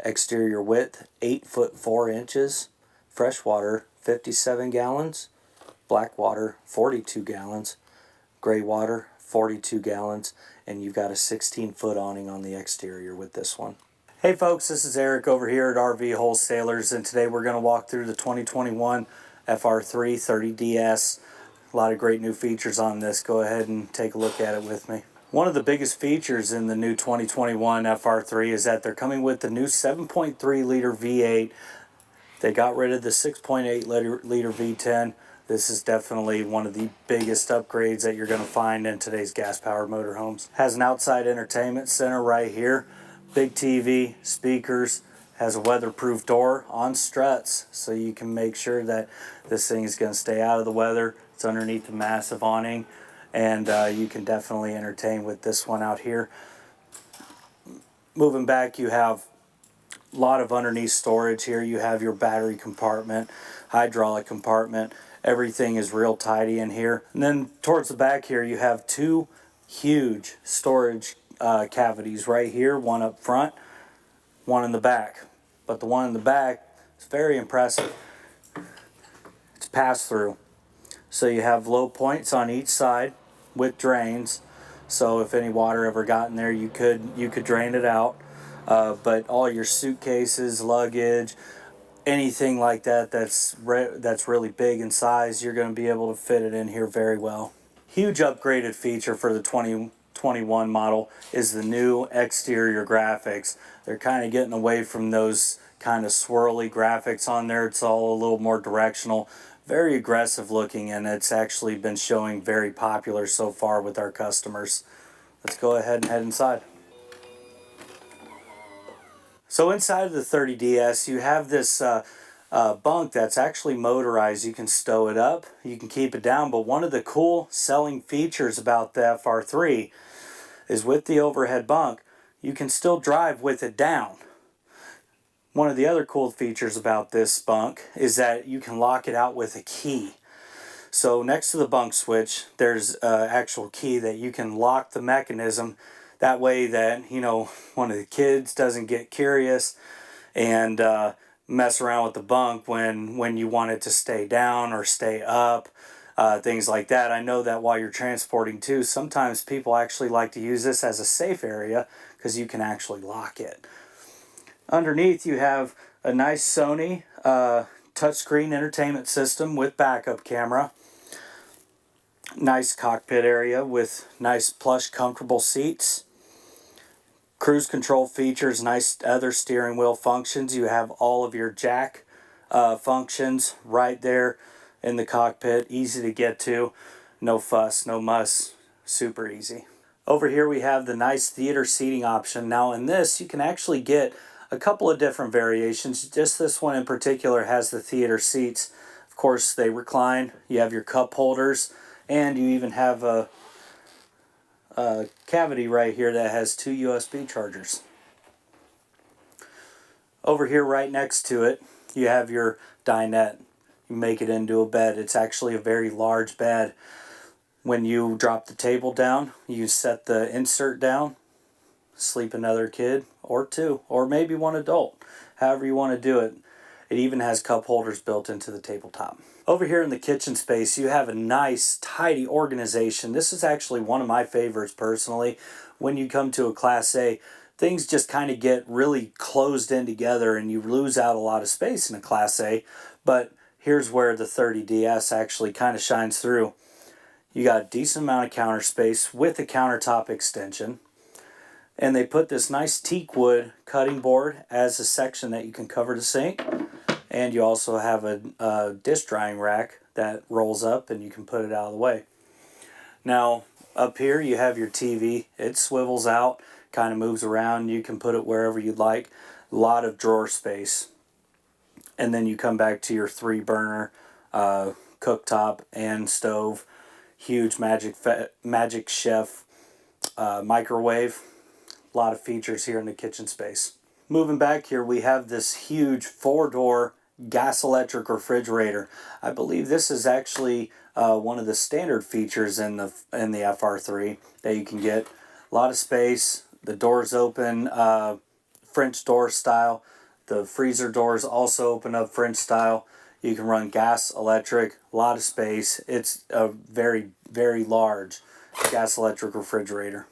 Exterior width 8 foot 4 inches, freshwater 57 gallons, black water 42 gallons, gray water 42 gallons, and you've got a 16-foot awning on the exterior with this one. Hey folks, this is Eric over here at RV Wholesalers, and today we're going to walk through the 2021 FR3 30DS. A lot of great new features on this. Go ahead and take a look at it with me. One of the biggest features in the new 2021 FR3 is that they're coming with the new 7.3 liter V8. They got rid of the 6.8 liter V10. This is definitely one of the biggest upgrades that you're going to find in today's gas-powered motorhomes. Has an outside entertainment center right here. Big TV, speakers, has a weatherproof door on struts, so you can make sure that this thing is going to stay out of the weather. It's underneath the massive awning, and you can definitely entertain with this one out here. Moving back, you have a lot of underneath storage here. You have your battery compartment, hydraulic compartment. Everything is real tidy in here. And then towards the back here, you have two huge storage cavities right here, one up front, one in the back. But the one in the back is very impressive. It's pass-through. So you have low points on each side with drains. So if any water ever got in there, you could drain it out. But all your suitcases, luggage, anything like that that's really big in size, you're going to be able to fit it in here very well. Huge upgraded feature for the 2021 model is the new exterior graphics. They're kind of getting away from those kind of swirly graphics on there. It's all a little more directional, very aggressive looking, and it's actually been showing very popular so far with our customers. Let's go ahead and head inside. So inside of the 30DS, you have this bunk that's actually motorized. You can stow it up, you can keep it down, but one of the cool selling features about the FR3 is with the overhead bunk, you can still drive with it down. One of the other cool features about this bunk is that you can lock it out with a key. So next to the bunk switch, there's an actual key that you can lock the mechanism. That way that, you know, one of the kids doesn't get curious and mess around with the bunk when you want it to stay down or stay up, things like that. I know that while you're transporting too, sometimes people actually like to use this as a safe area because you can actually lock it. Underneath you have a nice Sony touchscreen entertainment system with backup camera. Nice cockpit area with nice plush comfortable seats. Cruise control features, nice other steering wheel functions. You have all of your jack functions right there in the cockpit. Easy to get to. No fuss, no muss. Super easy. Over here we have the nice theater seating option. Now in this you can actually get a couple of different variations. Just this one in particular has the theater seats. Of course they recline. You have your cup holders, and you even have a cavity right here that has two USB chargers. Over here right next to it you have your dinette. You make it into a bed. It's actually a very large bed. When you drop the table down, you set the insert down, sleep another kid or two, or maybe one adult, however you want to do it. It even has cup holders built into the tabletop. Over here in the kitchen space, you have a nice, tidy organization. This is actually one of my favorites personally. When you come to a Class A, things just kind of get really closed in together and you lose out a lot of space in a Class A. But here's where the 30DS actually kind of shines through. You got a decent amount of counter space with a countertop extension. And they put this nice teak wood cutting board as a section that you can cover the sink. And you also have a dish drying rack that rolls up and you can put it out of the way. Now up here you have your TV. It swivels out, kind of moves around. You can put it wherever you'd like. A lot of drawer space. And then you come back to your 3-burner cooktop and stove. Huge Magic Chef microwave. A lot of features here in the kitchen space. Moving back here, we have this huge 4-door gas electric refrigerator. I believe this is actually one of the standard features in the FR3 that you can get. A lot of space, the doors open French door style. The freezer doors also open up French style. You can run gas, electric, a lot of space. It's a very, very large gas electric refrigerator.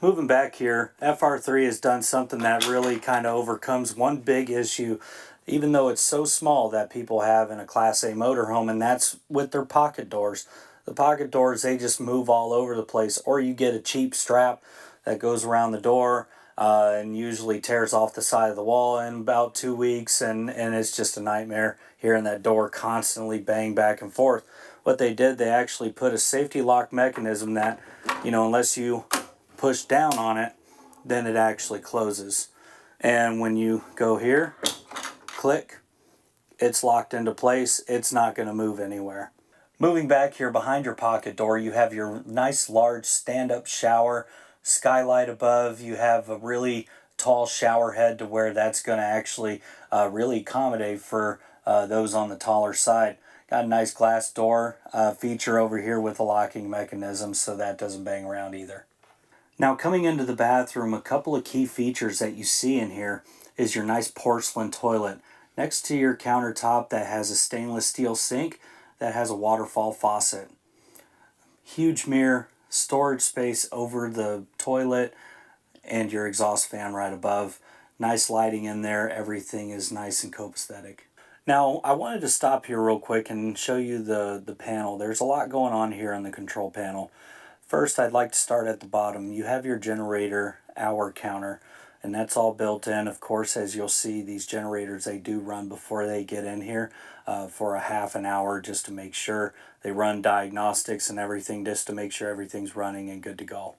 Moving back here, FR3 has done something that really kind of overcomes one big issue, even though it's so small, that people have in a Class A motorhome, and that's with their pocket doors. The pocket doors, they just move all over the place, or you get a cheap strap that goes around the door and usually tears off the side of the wall in about 2 weeks, and it's just a nightmare hearing that door constantly bang back and forth. What they did, they actually put a safety lock mechanism that, you know, unless you push down on it, then it actually closes. And when you go here, click, it's locked into place. It's not going to move anywhere. Moving back here behind your pocket door, you have your nice large stand-up shower, skylight above. You have a really tall shower head to where that's going to actually really accommodate for those on the taller side. Got a nice glass door feature over here with a locking mechanism, so that doesn't bang around either. Now, coming into the bathroom, a couple of key features that you see in here is your nice porcelain toilet. Next to your countertop, that has a stainless steel sink that has a waterfall faucet. Huge mirror, storage space over the toilet, and your exhaust fan right above. Nice lighting in there. Everything is nice and copacetic. Now, I wanted to stop here real quick and show you the panel. There's a lot going on here on the control panel. First, I'd like to start at the bottom. You have your generator hour counter, and that's all built in. Of course, as you'll see, these generators, they do run before they get in here for a half an hour, just to make sure. They run diagnostics and everything just to make sure everything's running and good to go.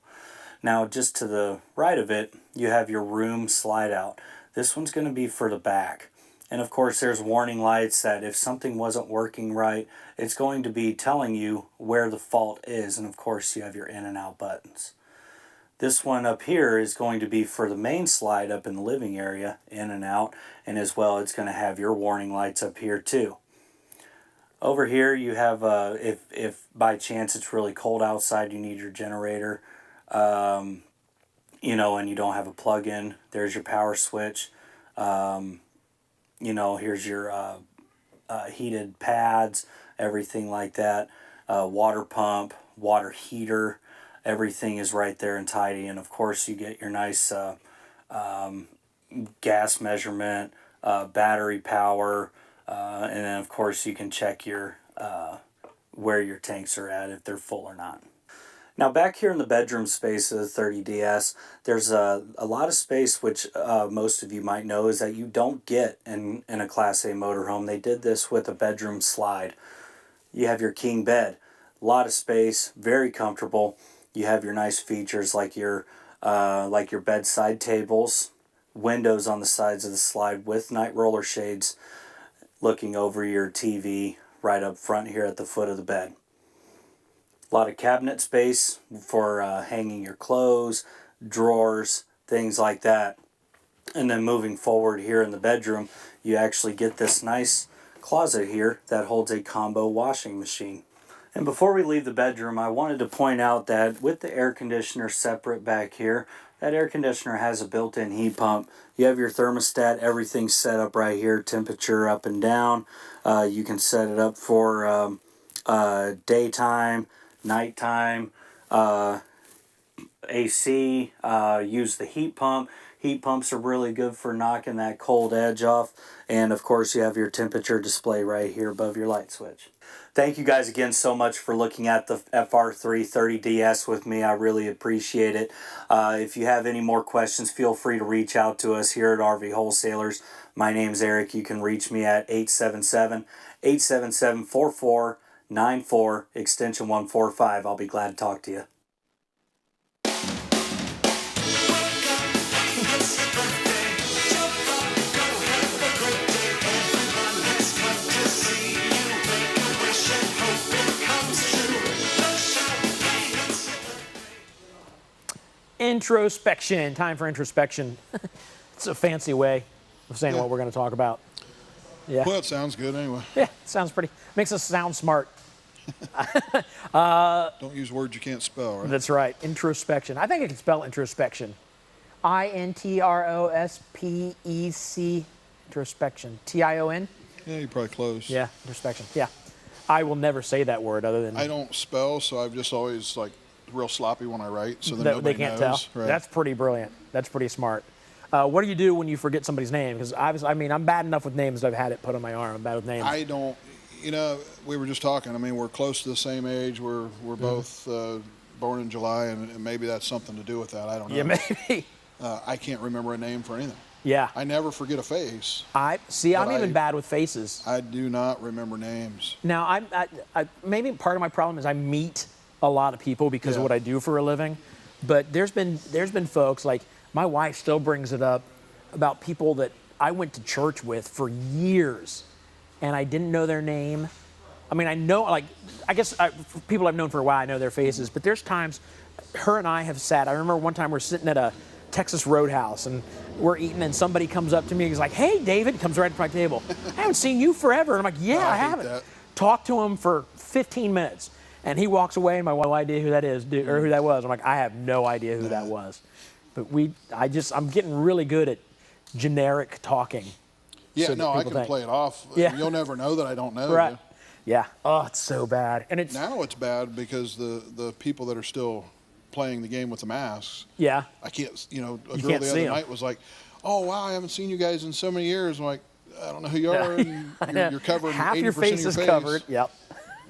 Now, just to the right of it, you have your room slide out. This one's going to be for the back. And of course, there's warning lights that if something wasn't working right, it's going to be telling you where the fault is. And of course, you have your in and out buttons. This one up here is going to be for the main slide up in the living area, in and out. And as well, it's going to have your warning lights up here too. Over here, you have, if by chance it's really cold outside, you need your generator, you know, and you don't have a plug-in, there's your power switch. You know, here's your heated pads, everything like that. Water pump, water heater, everything is right there and tidy. And of course, you get your nice gas measurement, battery power, and then of course you can check your where your tanks are at, if they're full or not. Now, back here in the bedroom space of the 30DS, there's a lot of space, which most of you might know is that you don't get in a Class A motorhome. They did this with a bedroom slide. You have your king bed, a lot of space, very comfortable. You have your nice features like your bedside tables, windows on the sides of the slide with night roller shades, looking over your TV right up front here at the foot of the bed. A lot of cabinet space for hanging your clothes, drawers, things like that. And then moving forward here in the bedroom, you actually get this nice closet here that holds a combo washing machine. And before we leave the bedroom, I wanted to point out that with the air conditioner separate back here, that air conditioner has a built-in heat pump. You have your thermostat, everything's set up right here, temperature up and down. You can set it up for daytime, nighttime, AC, use the heat pump. Heat pumps are really good for knocking that cold edge off. And of course, you have your temperature display right here above your light switch. Thank you guys again so much for looking at the FR3 30DS with me. I really appreciate it. If you have any more questions, feel free to reach out to us here at RV Wholesalers. My name's Eric. You can reach me at 877-877-4494, extension 145. I'll be glad to talk to you. Introspection. Time for introspection. It's a fancy way of saying what we're going to talk about. Yeah. Well, it sounds good anyway. Yeah, sounds pretty. Makes us sound smart. Don't use words you can't spell, right? That's right. Introspection. I think I can spell introspection. INTROSPEC. Introspection. TION. Yeah, you're probably close. Yeah, introspection. Yeah. I will never say that word other than. I don't spell, so I've just always like real sloppy when I write, so then that nobody they can't knows. tell. Right. That's pretty brilliant. That's pretty smart. What do you do when you forget somebody's name? Because I mean, I'm bad enough with names that I've had it put on my arm. I'm bad with names. I don't. You know, we were just talking. I mean, we're close to the same age. We're both born in July, and maybe that's something to do with that. I don't know. Yeah, maybe. I can't remember a name for anything. Yeah. I never forget a face. I'm even bad with faces. I do not remember names. Now, I maybe part of my problem is I meet a lot of people because of what I do for a living, but there's been folks like my wife still brings it up about people that I went to church with for years, and I didn't know their name. I mean, I know, like, I guess people I've known for a while, I know their faces, but there's times her and I have sat. I remember one time we're sitting at a Texas Roadhouse and we're eating, and somebody comes up to me and he's like, "Hey, David," comes right to my table. "I haven't seen you forever." And I'm like, "Yeah, I haven't." Talked to him for 15 minutes, and he walks away, and my wife, "No idea who that is, or who that was." I'm like, "I have no idea who that was." But I'm getting really good at generic talking. Yeah, so no, I can play it off. Yeah. You'll never know that I don't know. Right. You. Yeah. Oh, it's so bad. And now it's bad because the people that are still playing the game with the masks. Yeah. I can't. You know, a You girl can't the see other 'em. night was like, "Oh wow, I haven't seen you guys in so many years." I'm like, "I don't know who you are. And you're covering half 80% your face of your is face. covered." Yep.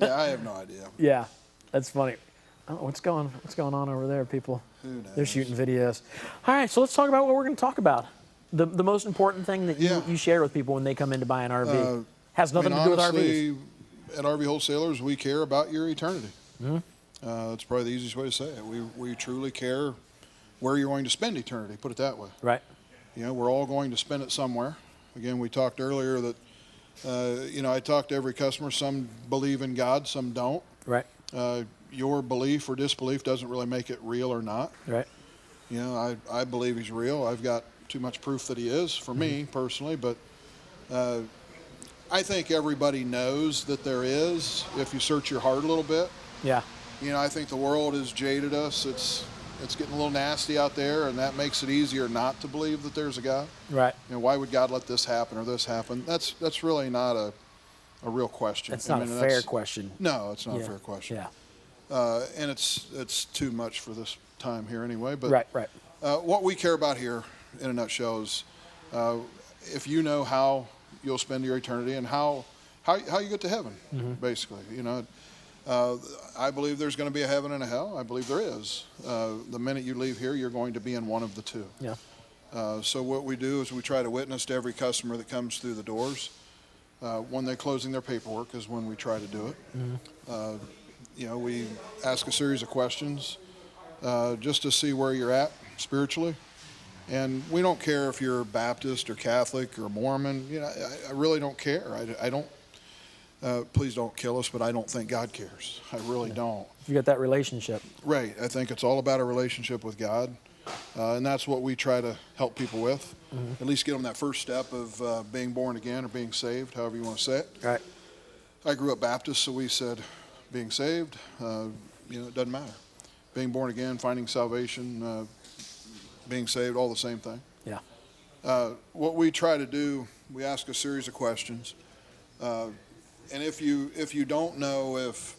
Yeah, I have no idea. Yeah, that's funny. Oh, what's going on over there, people? Who knows? They're shooting videos. All right, so let's talk about what we're going to talk about. The most important thing that you share with people when they come in to buy an RV has nothing to do with RVs. At RV Wholesalers, we care about your eternity. Mm-hmm. That's probably the easiest way to say it. We truly care where you're going to spend eternity, put it that way. Right. You know, we're all going to spend it somewhere. Again, we talked earlier that, I talk to every customer. Some believe in God, some don't. Right. Your belief or disbelief doesn't really make it real or not. Right. You know, I believe he's real. I've got too much proof that he is for me personally, but I think everybody knows that there is if you search your heart a little bit. Yeah. You know, I think the world has jaded us. It's getting a little nasty out there, and that makes it easier not to believe that there's a God. Right. You know, why would God let this happen or this happen? That's really not a real question. That's not a fair question. No, it's not a fair question. Yeah. And it's too much for this time here anyway. But right. What we care about here, in a nutshell, is if you know how you'll spend your eternity and how you get to heaven, basically. You know, I believe there's going to be a heaven and a hell. I believe there is. The minute you leave here, you're going to be in one of the two. Yeah. So what we do is we try to witness to every customer that comes through the doors. When they're closing their paperwork is when we try to do it. You know, we ask a series of questions just to see where you're at spiritually. And we don't care if you're Baptist or Catholic or Mormon. You know, I really don't care. I don't. Please don't kill us, but I don't think God cares. I really don't. You got that relationship. Right. I think it's all about a relationship with God. And that's what we try to help people with. At least get them that first step of being born again or being saved, however you want to say it. Right. I grew up Baptist, so we said being saved, it doesn't matter. Being born again, finding salvation, being saved, all the same thing. Yeah. What we try to do, we ask a series of questions. And if you don't know if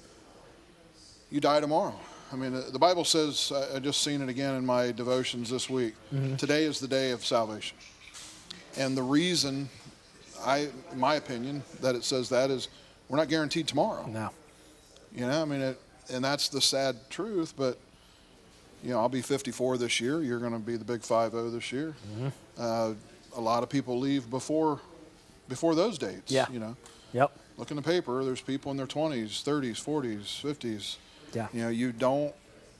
you die tomorrow, I mean, the Bible says, I just seen it again in my devotions this week, today is the day of salvation. And the reason, in my opinion, that it says that is we're not guaranteed tomorrow. No. You know, I mean, and that's the sad truth, but, I'll be 54 this year. You're going to be the big 5-0 this year. A lot of people leave before those dates. Yeah. Yep. Look in the paper, there's people in their 20s, 30s, 40s, 50s. Yeah.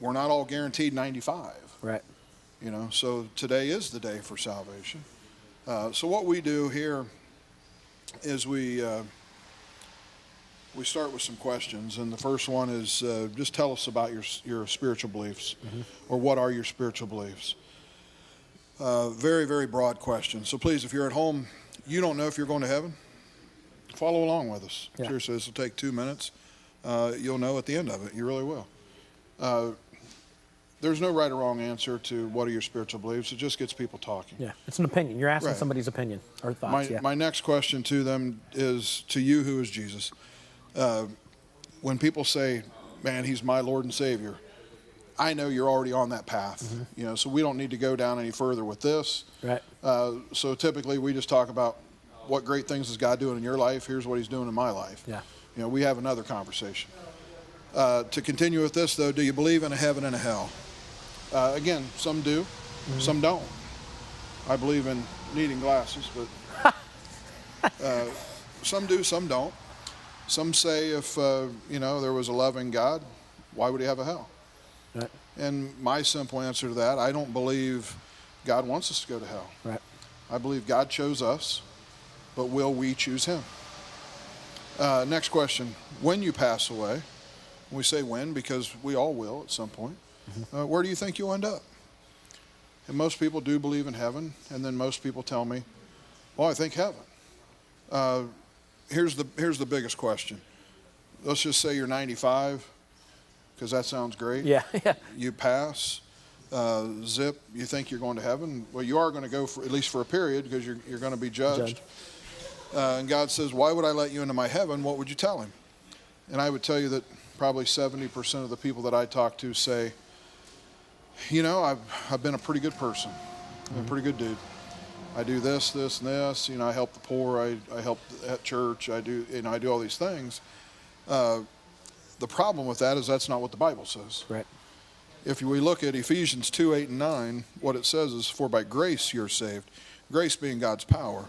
We're not all guaranteed 95. Right. So today is the day for salvation. So what we do here is we start with some questions, and the first one is just tell us about your spiritual beliefs, or what are your spiritual beliefs? Very, very broad question. So please, if you're at home, you don't know if you're going to heaven, follow along with us. Yeah. Seriously, this will take 2 minutes. You'll know at the end of it. You really will. There's no right or wrong answer to what are your spiritual beliefs. It just gets people talking. Yeah, it's an opinion. You're asking Right. somebody's opinion or thoughts. My next question to them is, to you, who is Jesus? When people say, man, he's my Lord and Savior, I know you're already on that path. Mm-hmm. You know, so we don't need to go down any further with this. Right. So typically we just talk about what great things is God doing in your life. Here's what he's doing in my life. Yeah. You know, we have another conversation. To continue with this, though, do you believe in a heaven and a hell? Again, some do, some don't. I believe in needing glasses, but some do, some don't. Some say if, there was a loving God, why would he have a hell? Right. And my simple answer to that, I don't believe God wants us to go to hell. Right. I believe God chose us, but will we choose him? Next question. When you pass away, we say when because we all will at some point, where do you think you'll end up? And most people do believe in heaven, and then most people tell me, well, I think heaven. Here's the biggest question. Let's just say you're 95, because that sounds great. Yeah. You pass. Zip, you think you're going to heaven? Well, you are going to go for at least for a period because you're going to be judged. And God says, why would I let you into my heaven? What would you tell him? And I would tell you that probably 70% of the people that I talk to say, I've been a pretty good person. I'm a pretty good dude. I do this, and this. I help the poor. I help at church. I do all these things. The problem with that is that's not what the Bible says. Right. If we look at Ephesians 2, 8, and 9, what it says is, for by grace you're saved. Grace being God's power.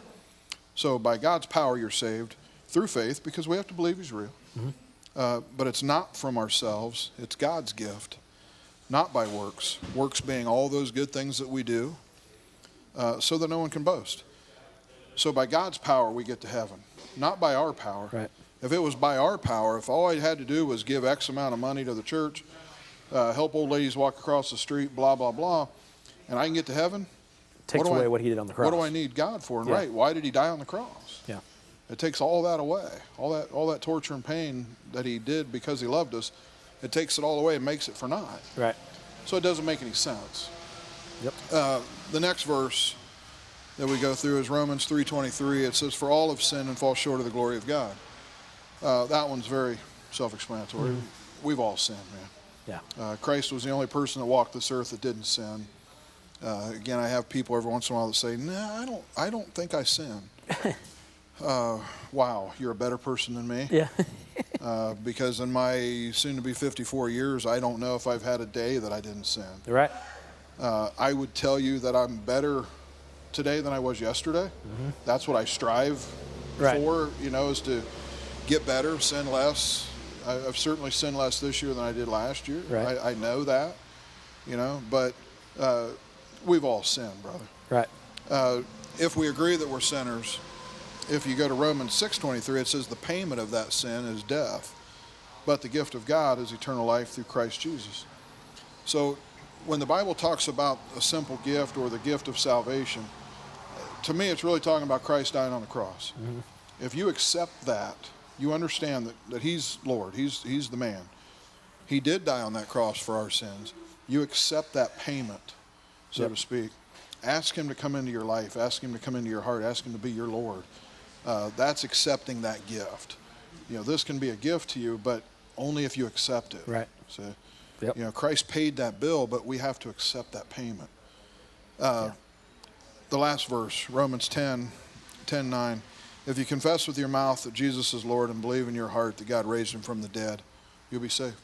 So by God's power you're saved through faith, because we have to believe he's real. But it's not from ourselves. It's God's gift, not by works. Works being all those good things that we do, so that no one can boast. So by God's power we get to heaven, not by our power. Right. If it was by our power, if all I had to do was give X amount of money to the church, help old ladies walk across the street, blah, blah, blah, and I can get to heaven, Takes away what he did on the cross. what do I need God for? And Yeah. right, why did he die on the cross? Yeah. It takes all that away, all that torture and pain that he did because he loved us. It takes it all away and makes it for naught. Right. So it doesn't make any sense. Yep. The next verse that we go through is Romans 3:23. It says, for all have sinned and fall short of the glory of God. That one's very self-explanatory. We've all sinned, man. Yeah. Christ was the only person that walked this earth that didn't sin. Again, I have people every once in a while that say, "No, I don't think I sin." Wow, you're a better person than me. Yeah. Because in my soon-to-be 54 years, I don't know if I've had a day that I didn't sin. Right. I would tell you that I'm better today than I was yesterday. That's what I strive for, is to get better, sin less. I've certainly sinned less this year than I did last year. Right. I know that, but we've all sinned, brother. Right. If we agree that we're sinners, if you go to Romans 6:23, it says the payment of that sin is death, but the gift of God is eternal life through Christ Jesus. So when the Bible talks about a simple gift or the gift of salvation, to me it's really talking about Christ dying on the cross. If you accept that, you understand that he's Lord, he's the man. He did die on that cross for our sins. You accept that payment, so to speak. Ask him to come into your life. Ask him to come into your heart. Ask him to be your Lord. That's accepting that gift. This can be a gift to you, but only if you accept it. Right. So, Yep. Christ paid that bill, but we have to accept that payment. The last verse, Romans 10:9. If you confess with your mouth that Jesus is Lord and believe in your heart that God raised him from the dead, you'll be saved.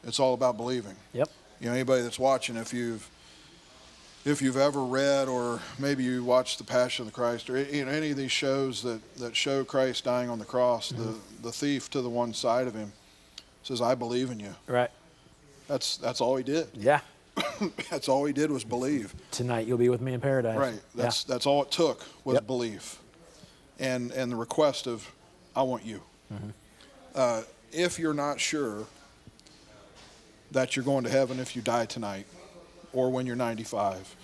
It's all about believing. Yep. Anybody that's watching, if you've ever read or maybe you watched The Passion of the Christ or any of these shows that show Christ dying on the cross, the thief to the one side of him says, I believe in you. Right. That's all he did. Yeah. That's all he did was believe. Tonight you'll be with me in paradise. Right. That's all it took was belief. And the request of, I want you. If you're not sure that you're going to heaven if you die tonight or when you're 95,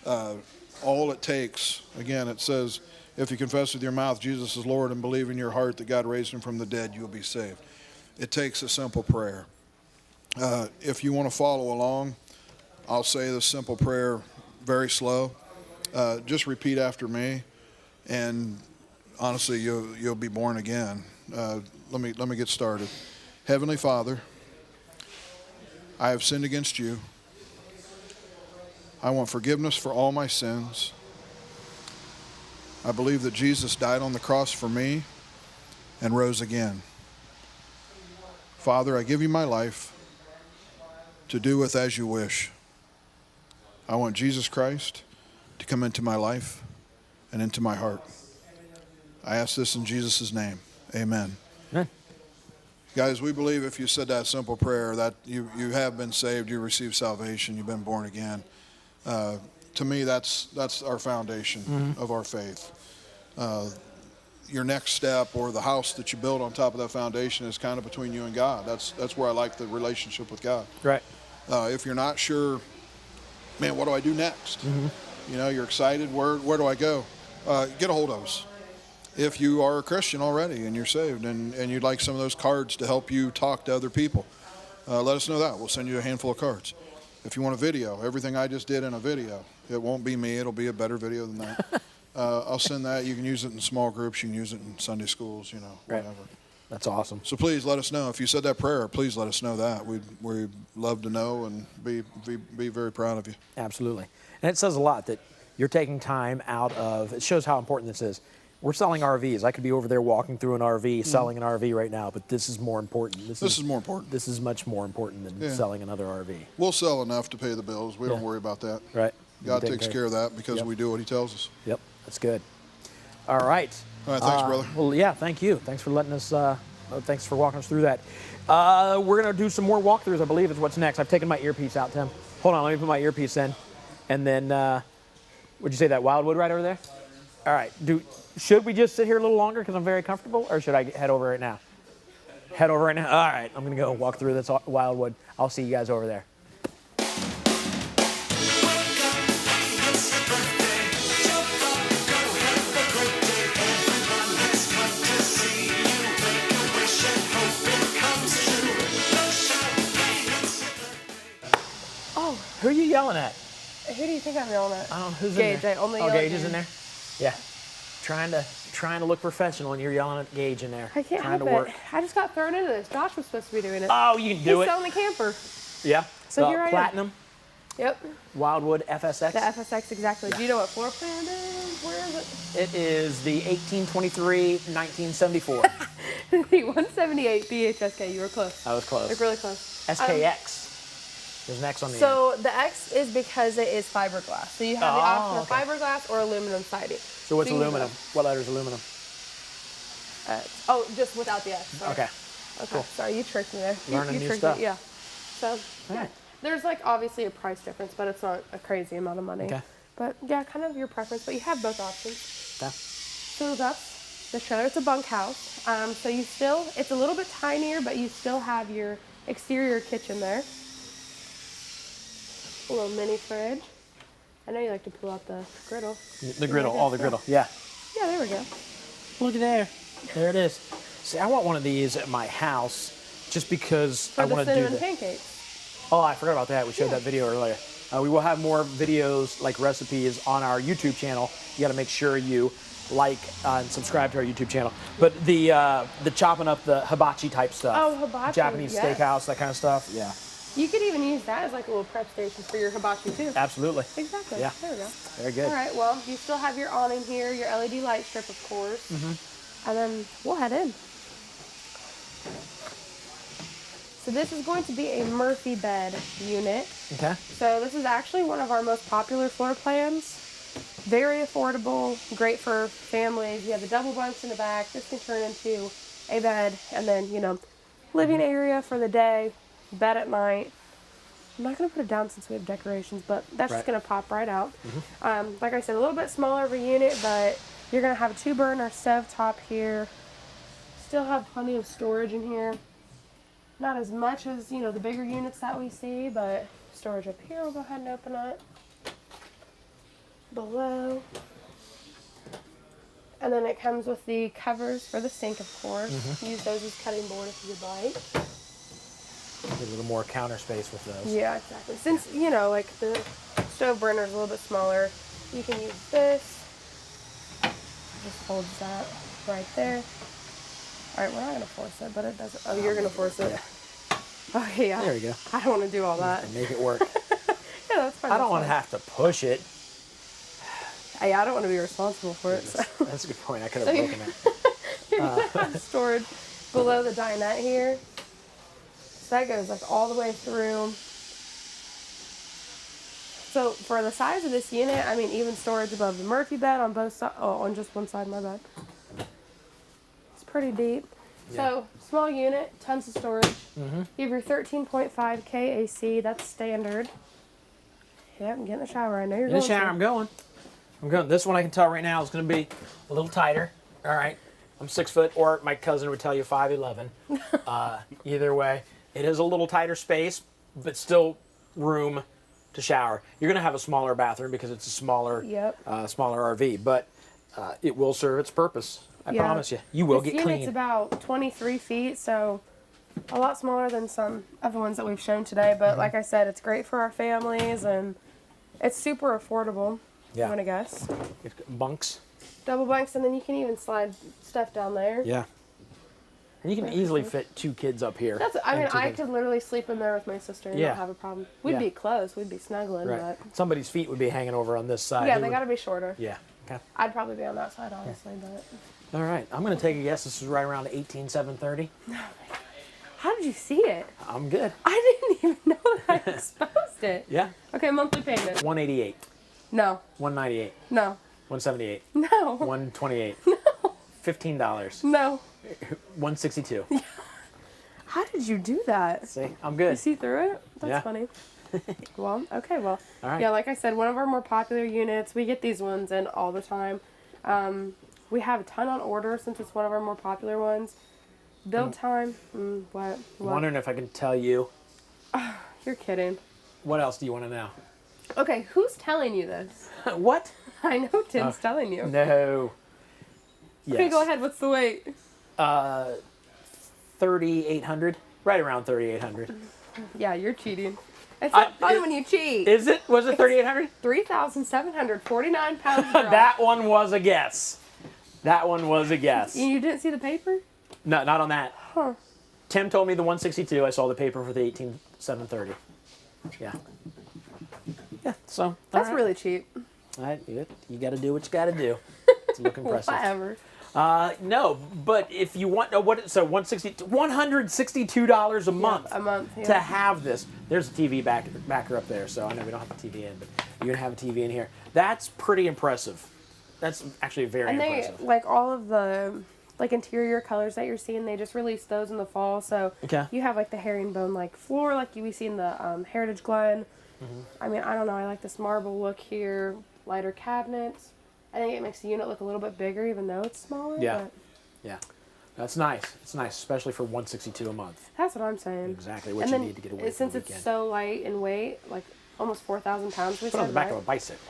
All it takes, again, it says, if you confess with your mouth Jesus is Lord and believe in your heart that God raised him from the dead, you'll be saved. It takes a simple prayer. If you want to follow along, I'll say this simple prayer very slow. Just repeat after me, and honestly, you'll be born again. Let me get started. Heavenly Father, I have sinned against you. I want forgiveness for all my sins. I believe that Jesus died on the cross for me and rose again. Father, I give you my life to do with as you wish. I want Jesus Christ to come into my life and into my heart. I ask this in Jesus' name. Amen. Amen. Guys, we believe if you said that simple prayer that you have been saved, you received salvation, you've been born again. To me, that's our foundation of our faith. Your next step or the house that you build on top of that foundation is kind of between you and God. That's where I like the relationship with God. Right. If you're not sure, man, what do I do next? You know, you're excited. Where do I go? Get a hold of us. If you are a Christian already and you're saved and you'd like some of those cards to help you talk to other people, let us know that. We'll send you a handful of cards. If you want a video, everything I just did in a video, it won't be me. It'll be a better video than that. I'll send that. You can use it in small groups. You can use it in Sunday schools, you know, whatever. Right. That's awesome. So please let us know. If you said that prayer, please let us know that. We'd love to know and be very proud of you. Absolutely. And it says a lot that you're taking time out of, it shows how important this is. We're selling RVs. I could be over there walking through an RV, selling an RV right now, but this is more important. This is more important. This is much more important than selling another RV. We'll sell enough to pay the bills. We don't worry about that. Right. God takes care of that because we do what he tells us. Yep. That's good. All right. All right. Thanks, brother. Well, yeah, thank you. Thanks for letting us, thanks for walking us through that. We're going to do some more walkthroughs, I believe is what's next. I've taken my earpiece out, Tim. Hold on, let me put my earpiece in. And then, would you say that Wildwood right over there? All right. Should we just sit here a little longer because I'm very comfortable, or should I head over right now? Head over right now? All right. I'm going to go walk through this Wildwood. I'll see you guys over there. Oh. Who are you yelling at? Who do you think I'm yelling at? I don't know. Who's Gage. in there? I only yell at Gage is Gage. in there? Yeah. Trying to look professional, and you're yelling at Gage in there. I can't trying help to work. it. I just got thrown into this. Josh was supposed to be doing it. Oh, you can do He's it. selling the camper. Yeah. So here I am. Platinum. Yep. Wildwood FSX. The FSX, exactly. Yeah. Do you know what floor plan it is? Where is it? It is the 1823 1974. The 178 BHSK. You were close. I was close. Like really close. SKX. There's an X on the end. So the X is because it is fiberglass. So you have the option of fiberglass or aluminum siding. So what's aluminum? What letter is aluminum? Just without the X. Sorry. Okay. Okay. Cool. Sorry, you tricked me there. Learning you new tricked stuff. Me. Yeah. So yeah, there's like obviously a price difference, but it's not a crazy amount of money. Okay. But yeah, kind of your preference. But you have both options. Okay. So that's the trailer. It's a bunkhouse. So it's a little bit tinier, but you still have your exterior kitchen there. A little mini fridge. I know you like to pull out the griddle. The griddle, the griddle. Yeah. Yeah, there we go. Look at there. There it is. See, I want one of these at my house just because I want to do cinnamon the pancakes. Oh, I forgot about that. We showed that video earlier. We will have more videos like recipes on our YouTube channel. You got to make sure you like and subscribe to our YouTube channel. But the chopping up the hibachi type stuff. Oh, hibachi. Japanese yes. steakhouse, that kind of stuff. Yeah. You could even use that as like a little prep station for your hibachi too. Absolutely. Exactly. Yeah. There we go. Very good. All right. Well, you still have your awning here, your LED light strip, of course, and then we'll head in. So this is going to be a Murphy bed unit. Okay. So this is actually one of our most popular floor plans. Very affordable, great for families. You have the double bunks in the back. This can turn into a bed, and then living area for the day, bed at night. I'm not going to put it down since we have decorations, but that's just going to pop right out. Like I said, a little bit smaller of a unit, but you're going to have a 2-burner stove top here. Still have plenty of storage in here. Not as much as, the bigger units that we see, but storage up here. We'll go ahead and open it. below. And then it comes with the covers for the sink, of course. Use those as cutting board if you'd like. A little more counter space with those. Yeah, exactly. Since, you know, like the stove burner is a little bit smaller, you can use this. Just folds that right there. All right, we're not going to force it, but it doesn't. Oh, you're going to force it. Okay, yeah. There you go. I don't want to do all that. Make it work. Yeah, that's fine. I don't want to have to push it. Yeah, I don't want to be responsible for it. So. That's a good point. I could have broken it. You're going to have storage below the dinette here. So that goes like all the way through. So for the size of this unit, I mean, even storage above the Murphy bed on both sides. Oh, on just one side, my bad. It's pretty deep. Yeah. So small unit, tons of storage. You have your 13.5 KAC. That's standard. Yeah, I'm getting in the shower. I know you're In going. the shower, I'm going. This one I can tell right now is going to be a little tighter. All right. I'm 6 foot, or my cousin would tell you 5'11". Either way, it is a little tighter space, but still room to shower. You're going to have a smaller bathroom because it's a smaller, smaller RV, but it will serve its purpose. I promise you. You will get clean. This unit's about 23 feet, so a lot smaller than some of the ones that we've shown today. But like I said, it's great for our families, and it's super affordable. Yeah. I'm gonna guess. It's got bunks. Double bunks, and then you can even slide stuff down there. Yeah. And you can easily fit 2 kids up here. I mean, I could literally sleep in there with my sister and not have a problem. We'd be close. We'd be snuggling. Right. But Somebody's feet would be hanging over on this side. yeah, they got to be shorter. Yeah. Okay. I'd probably be on that side, honestly. But All right. I'm going to take a guess. This is right around 18,730. how did you see it? I'm good. I didn't even know that I exposed it. Yeah. Okay, monthly payment. 188. No. 198. No. 178. No. 128. No. $15. No. 162. How did you do that? See, I'm good. You see through it? That's Yeah. funny. Well, okay, well. All right. Yeah, like I said, one of our more popular units. We get these ones in all the time. We have a ton on order since it's one of our more popular ones. Build time, what? Wondering if I can tell you. You're kidding. What else do you want to know? Okay, who's telling you this? What? I know Tim's telling you. No. Okay, Yes. go ahead. What's the weight? 3,800. Right around 3,800. Yeah, you're cheating. It's not fun when you cheat. Is it? Was it 3,800? 3,749 pounds. That one was a guess. That one was a guess. You didn't see the paper? No, not on that. Huh. Tim told me the 162. I saw the paper for the 18,730. Yeah. Yeah. So That's all right. really cheap. You got to do what you got to do to look impressive. Whatever. No, but if you want, $162 a month. A month. Yeah. To have this. There's a TV backer up there, so I know we don't have the TV in, but you're gonna have a TV in here. That's pretty impressive. That's actually very impressive. And like all of the interior colors that you're seeing, they just released those in the fall. So you have like the herringbone like floor, like you see in the Heritage Glen. I mean, I don't know. I like this marble look here. Lighter cabinets. I think it makes the unit look a little bit bigger, even though it's smaller. Yeah. But Yeah. That's nice. It's nice, especially for $162 a month. that's what I'm saying. Exactly what And you then need to get away from since the it's weekend. so light in weight, like almost 4,000 pounds. We Put it on said, the back right? of a bicycle.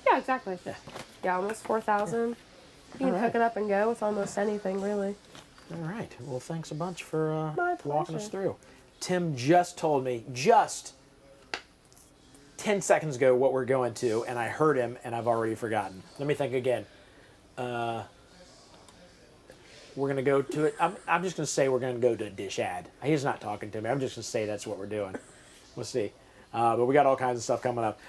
Yeah, exactly. Yeah, almost 4,000. You can hook it up and go with almost anything, really. All right. Well, thanks a bunch for My walking us pleasure. through. Tim just told me, just 10 seconds ago, what we're going to, and I heard him, and I've already forgotten. Let me think again. We're going to go to it. I'm just going to say we're going to go to a dish ad. He's not talking to me. I'm just going to say that's what we're doing. We'll see. But we got all kinds of stuff coming up.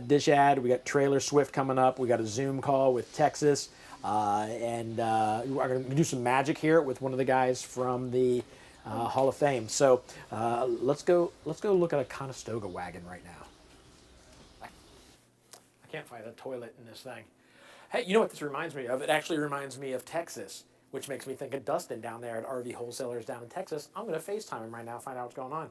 Dish ad. We got Trailer Swift coming up. We got a Zoom call with Texas. And we're going to do some magic here with one of the guys from the Hall of Fame. So let's go look at a Conestoga wagon right now. I can't find a toilet in this thing. Hey, you know what this reminds me of? It actually reminds me of Texas, which makes me think of Dustin down there at RV Wholesalers down in Texas. I'm going to FaceTime him right now, find out what's going on.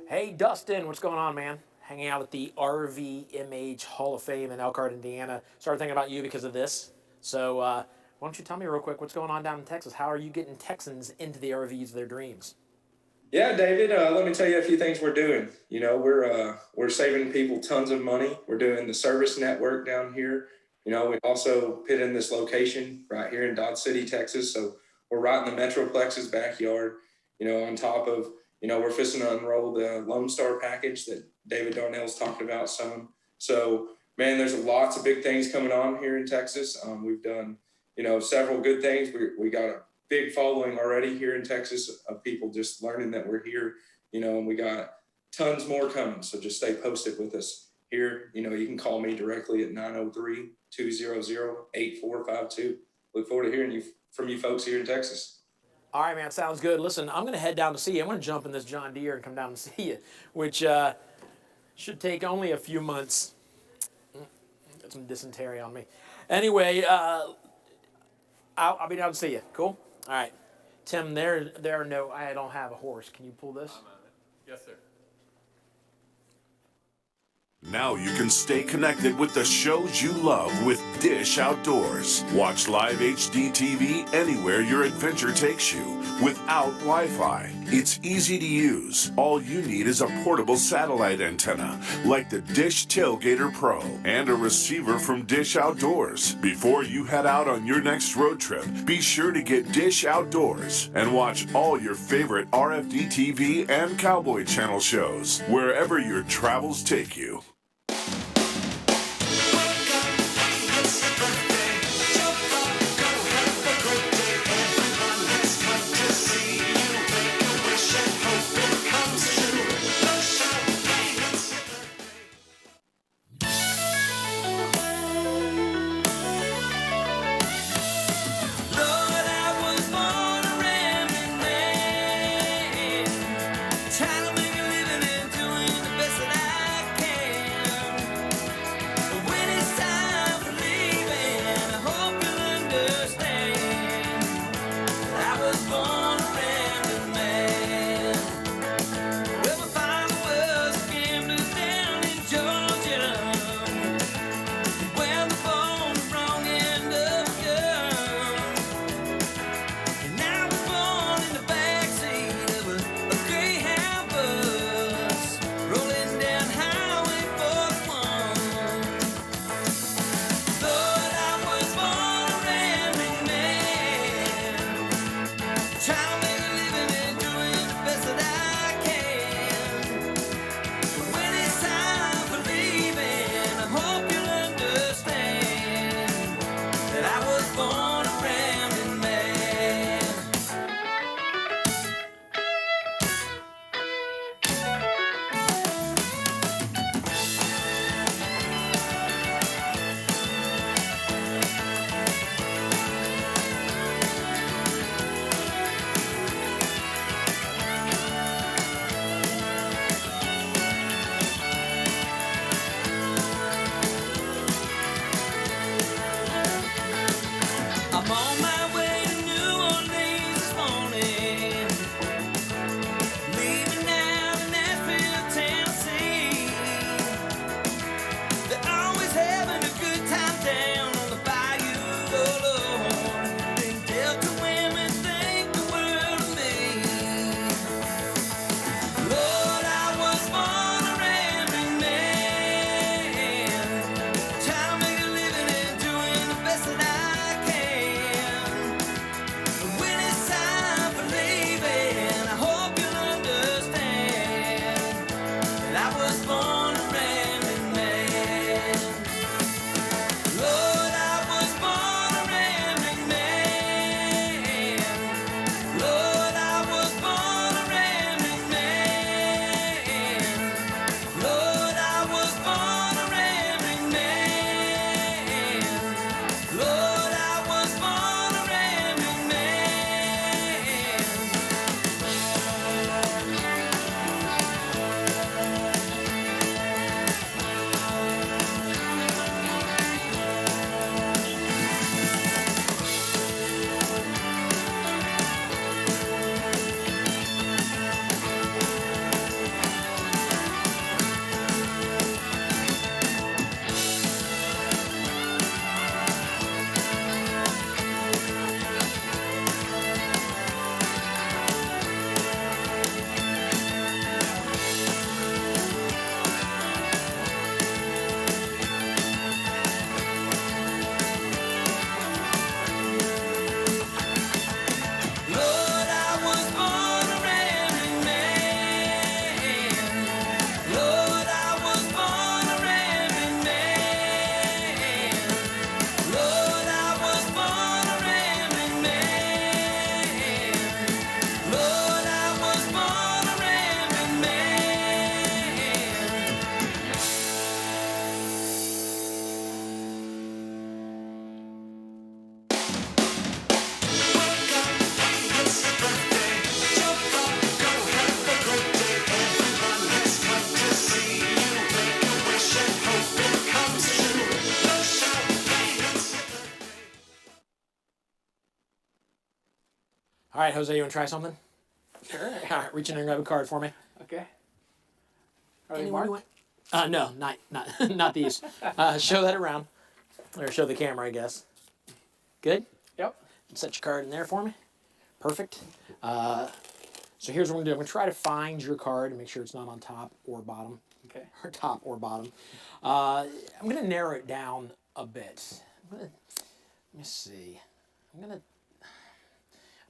Hey, Dustin, what's going on, man? Hanging out at the RVMH Hall of Fame in Elkhart, Indiana. Started thinking about you because of this. So why don't you tell me real quick what's going on down in Texas? How are you getting Texans into the RVs of their dreams? Yeah, David, let me tell you a few things we're doing. You know, we're saving people tons of money. We're doing the service network down here. You know, we also put in this location right here in Dodge City, Texas. So we're right in the Metroplex's backyard, you know, on top of, you know, we're fixing to unroll the Lone Star package that David Darnell's talked about some. So, man, there's lots of big things coming on here in Texas. We've done, you know, several good things. We got a big following already here in Texas of people just learning that we're here, you know, and we got tons more coming. So just stay posted with us here. You know, you can call me directly at 903-200-8452. Look forward to hearing from you folks here in Texas. All right, man, sounds good. Listen, I'm going to head down to see you. I'm going to jump in this John Deere and come down and see you, which should take only a few months. Got some dysentery on me. Anyway, I'll be down to see you. Cool? All right. Tim, I don't have a horse. Can you pull this? Yes, sir. Now you can stay connected with the shows you love with Dish Outdoors. Watch live HD TV anywhere your adventure takes you without Wi-Fi. It's easy to use. All you need is a portable satellite antenna like the Dish Tailgater Pro and a receiver from Dish Outdoors. Before you head out on your next road trip, be sure to get Dish Outdoors and watch all your favorite RFD TV and Cowboy Channel shows wherever your travels take you. Trying to make a living and doing the best that I can. All right, Jose, you want to try something? Sure. All right, reach in there and grab a card for me. Okay. Are they Anyone marked? No, not these. Show that around. Or show the camera, I guess. Good? Yep. Set your card in there for me. Perfect. So here's what I'm going to do. I'm going to try to find your card and make sure it's not on top or bottom. Okay. Or top or bottom. I'm going to narrow it down a bit. Let me see. I'm going to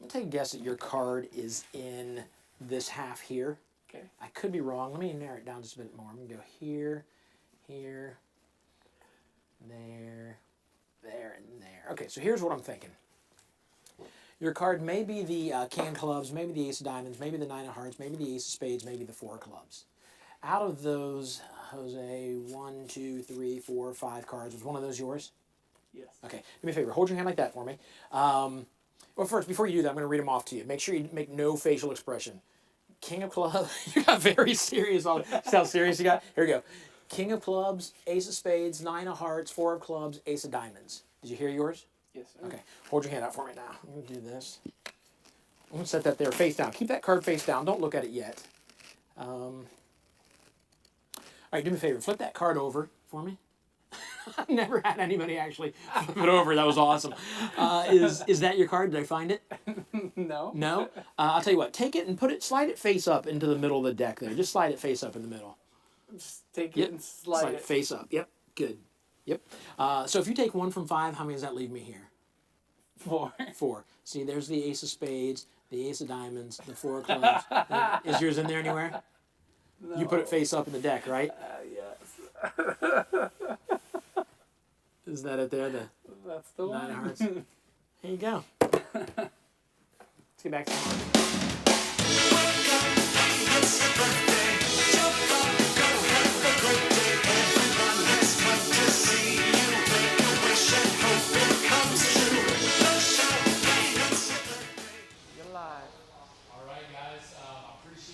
take a guess that your card is in this half here. Okay. I could be wrong. Let me narrow it down just a bit more. I'm going to go here, here, there, there, and there. Okay, so here's what I'm thinking. Your card may be the can clubs, maybe the ace of diamonds, maybe the nine of hearts, maybe the ace of spades, maybe the four of clubs. Out of those, Jose, 1, 2, 3, 4, 5 cards. Was one of those yours? Yes. Okay. Do me a favor. Hold your hand like that for me. Well, first, before you do that, I'm going to read them off to you. Make sure you make no facial expression. King of clubs. You got very serious. See how serious you got? Here we go. King of clubs, ace of spades, nine of hearts, four of clubs, ace of diamonds. Did you hear yours? Yes, sir. Okay. Hold your hand out for me now. I'm going to do this. I'm going to set that there face down. Keep that card face down. Don't look at it yet. All right, do me a favor. Flip that card over for me. I've never had anybody actually flip it over. That was awesome. Is that your card? Did I find it? No. No? I'll tell you what. Take it and slide it face up into the middle of the deck there. Just slide it face up in the middle. Just take it and slide it. Face up. Yep. Good. Yep. So if you take 1 from 5, how many does that leave me here? 4. 4. See, there's the ace of spades, the ace of diamonds, the 4 of clubs. Is yours in there anywhere? No. You put it face up in the deck, right? Yes. Is that it there? That's the nine one. of hearts. Here you go. Let's get back to the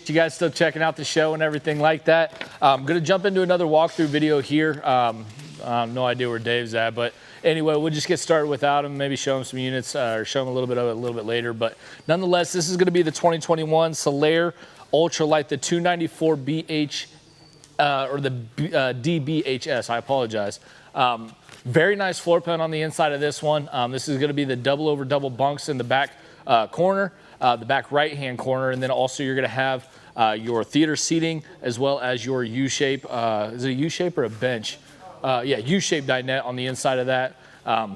You guys still checking out the show and everything like that. I'm going to jump into another walkthrough video here. I have no idea where Dave's at, but anyway, we'll just get started without him, maybe show him some units or show him a little bit of it a little bit later. But nonetheless, this is going to be the 2021 Solaire Ultralight, the 294 BH or the DBHS. I apologize. Very nice floor plan on the inside of this one. This is going to be the double over double bunks in the back corner, the back right-hand corner, and then also you're going to have your theater seating as well as your U-shape. Is it a U-shape or a bench? Yeah, U-shaped dinette on the inside of that.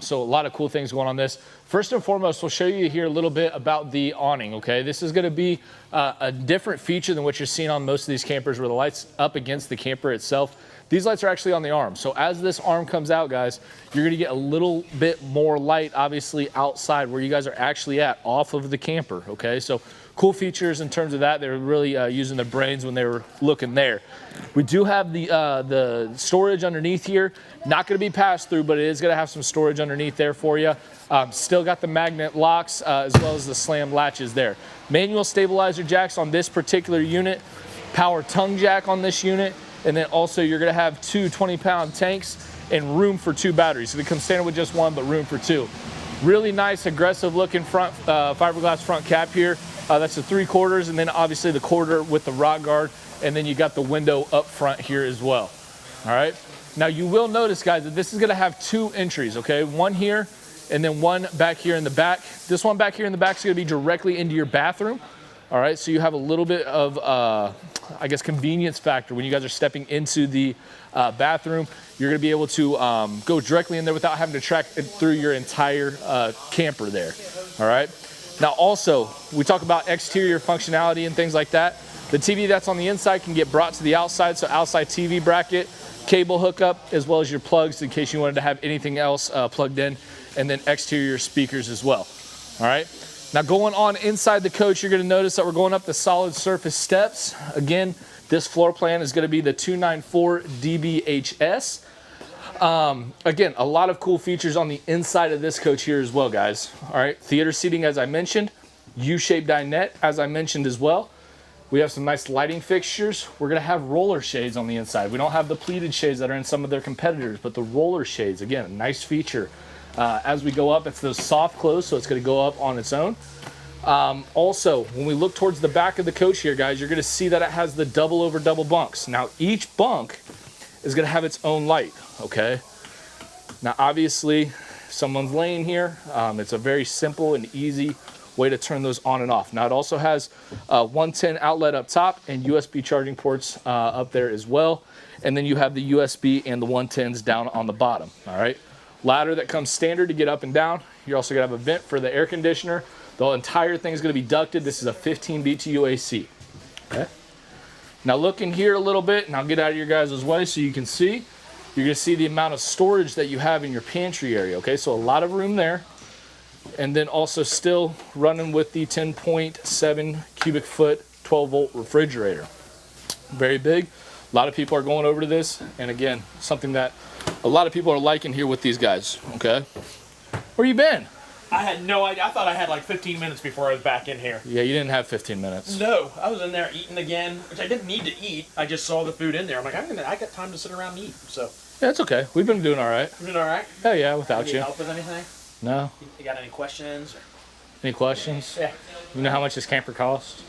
So a lot of cool things going on this. First and foremost, we'll show you here a little bit about the awning, okay? This is going to be a different feature than what you're seeing on most of these campers where the light's up against the camper itself. These lights are actually on the arm. So as this arm comes out, guys, you're gonna get a little bit more light, obviously, outside where you guys are actually at, off of the camper, okay? So cool features in terms of that. They were really using their brains when they were looking there. We do have the storage underneath here. Not gonna be passed through, but it is gonna have some storage underneath there for you. Still got the magnet locks as well as the slam latches there. Manual stabilizer jacks on this particular unit. Power tongue jack on this unit. And then also you're gonna have 2 20-pound tanks and room for 2 batteries. So they come standard with just 1, but room for 2. Really nice, aggressive looking front fiberglass front cap here. That's the 3/4, and then obviously the 1/4 with the rock guard. And then you got the window up front here as well. All right. Now you will notice, guys, that this is gonna have 2 entries, okay? One here and then one back here in the back. This one back here in the back is gonna be directly into your bathroom. All right, so you have a little bit of, I guess, convenience factor when you guys are stepping into the bathroom. You're gonna be able to go directly in there without having to track it through your entire camper there, all right? Now also, we talk about exterior functionality and things like that. The TV that's on the inside can get brought to the outside, so outside TV bracket, cable hookup, as well as your plugs in case you wanted to have anything else plugged in, and then exterior speakers as well, all right? Now going on inside the coach, you're gonna notice that we're going up the solid surface steps. Again, this floor plan is gonna be the 294 DBHS. Again, a lot of cool features on the inside of this coach here as well, guys. All right, theater seating, as I mentioned, U-shaped dinette, as I mentioned as well. We have some nice lighting fixtures. We're gonna have roller shades on the inside. We don't have the pleated shades that are in some of their competitors, but the roller shades, again, a nice feature. As we go up, it's those soft close, so it's going to go up on its own. Also, when we look towards the back of the coach here, guys, you're going to see that it has the double over double bunks. Now, each bunk is going to have its own light, okay? Now, obviously, if someone's laying here, it's a very simple and easy way to turn those on and off. Now, it also has a 110 outlet up top and USB charging ports up there as well. And then you have the USB and the 110s down on the bottom, all right? Ladder that comes standard to get up and down. You're also going to have a vent for the air conditioner. The entire thing is going to be ducted. This is a 15 BTU AC, okay? Now, look in here a little bit, and I'll get out of your guys' way so you can see. You're going to see the amount of storage that you have in your pantry area, okay? So a lot of room there. And then also still running with the 10.7 cubic foot 12 volt refrigerator. Very big. A lot of people are going over to this. And again, something that a lot of people are liking here with these guys, okay? Where you been? I had no idea. I thought I had like 15 minutes before I was back in here. Yeah, you didn't have 15 minutes. No, I was in there eating again, which I didn't need to eat. I just saw the food in there. I'm like, I got time to sit around and eat. So. Yeah, it's okay. We've been doing all right. You doing all right? Hell yeah, without Need you. help with anything? No. You got any questions? Any questions? Yeah. You know how much this camper costs?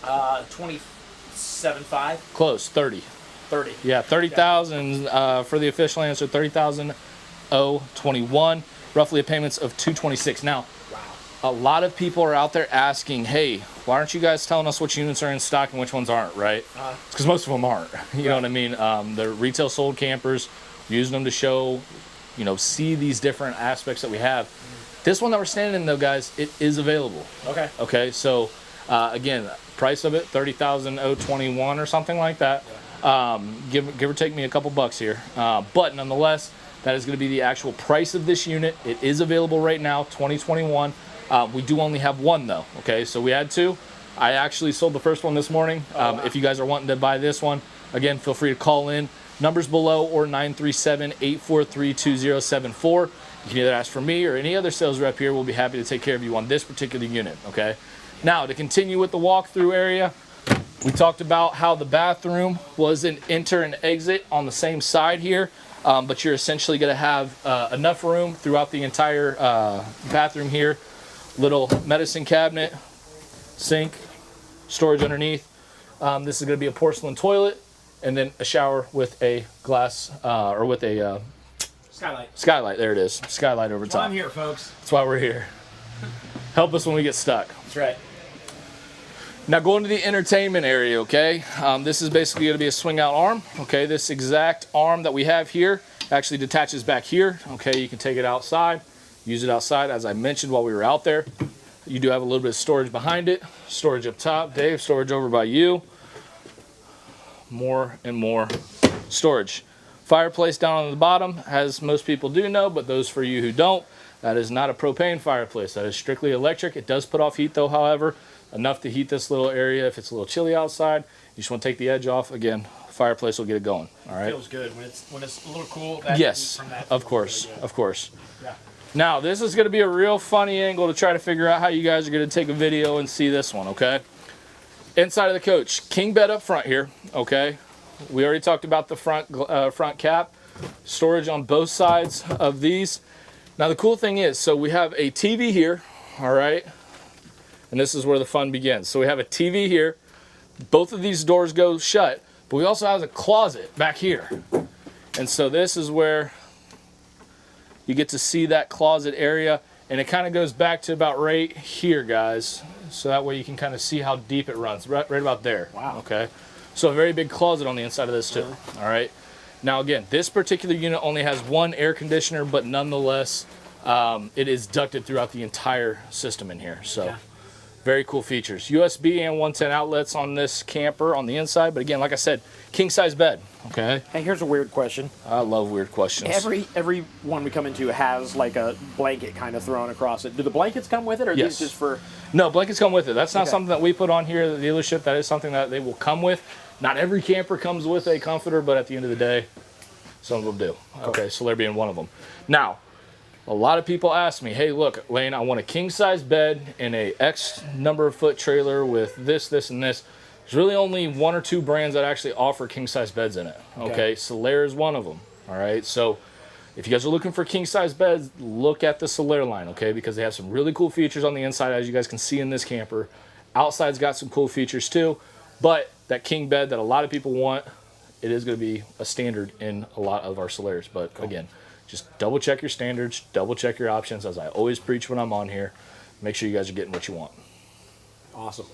$27,500. Close, 30. 30. Yeah, 30,000 for the official answer. 30,021. Roughly a payments of 226. Now, a lot of people are out there asking, hey, why aren't you guys telling us which units are in stock and which ones aren't, right? It's because most of them aren't. You know what I mean? The retail sold campers, using them to show, you know, see these different aspects that we have. This one that we're standing in, though, guys, it is available. Okay. Okay, so again, price of it, 30,021 or something like that. Give or take me a couple bucks here. But nonetheless, that is going to be the actual price of this unit. It is available right now, 2021. We do only have one, though. Okay, so we had two. I actually sold the first one this morning. If you guys are wanting to buy this one, again, feel free to call in. Numbers below or 937-843-2074. You can either ask for me or any other sales rep here. We'll be happy to take care of you on this particular unit, okay? Now, to continue with the walkthrough area, we talked about how the bathroom was an enter and exit on the same side here, but you're essentially going to have enough room throughout the entire bathroom here. Little medicine cabinet, sink, storage underneath. This is going to be a porcelain toilet. And then a shower with a glass, or with a skylight. Skylight, there it is. Skylight over That's top. why I'm here, folks. That's why we're here. Help us when we get stuck. That's right. Now going to the entertainment area, okay? This is basically going to be a swing out arm, okay? This exact arm that we have here actually detaches back here, okay? You can take it outside, use it outside, as I mentioned while we were out there. You do have a little bit of storage behind it. Storage up top. Dave, storage over by you. More and more storage. Fireplace down on the bottom, as most people do know, but those for you who don't, that is not a propane fireplace. That is strictly electric. It does put off heat though, however, enough to heat this little area if it's a little chilly outside. You just want to take the edge off. Again, fireplace will get it going. All right. It feels good when it's a little cool. Yes, of course, really of course. Yeah. Now, this is going to be a real funny angle to try to figure out how you guys are going to take a video and see this one, okay? Inside of the coach, king bed up front here, okay? We already talked about the front cap. Storage on both sides of these. Now, the cool thing is, so we have a TV here, all right? And this is where the fun begins. So we have a TV here. Both of these doors go shut, but we also have a closet back here. And so this is where you get to see that closet area, and it kind of goes back to about right here, guys. So that way you can kind of see how deep it runs, right about there. Wow. Okay. So a very big closet on the inside of this too. All right. Now again, this particular unit only has one air conditioner, but nonetheless, it is ducted throughout the entire system in here. So. Yeah. Very cool features. USB and 110 outlets on this camper on the inside. But again, like I said, king size bed. Okay. Hey, here's a weird question. I love weird questions. Every one we come into has like a blanket kind of thrown across it. Do the blankets come with it, or are these just for? No, blankets come with it. That's not something that we put on here at the dealership. That is something that they will come with. Not every camper comes with a comforter, but at the end of the day, some of them do. Okay, so they're being one of them. Now, a lot of people ask me, hey, look, Lane, I want a king-size bed in a X number of foot trailer with this, this, and this. There's really only one or two brands that actually offer king-size beds in it. Okay, Solaire is one of them. All right, so If you guys are looking for king size beds, look at the Solaire line, okay? Because they have some really cool features on the inside, as you guys can see in this camper. Outside's got some cool features too, but that king bed that a lot of people want, it is going to be a standard in a lot of our Solaires. But again, just double check your standards, double check your options, as I always preach when I'm on here. Make sure you guys are getting what you want. Awesome.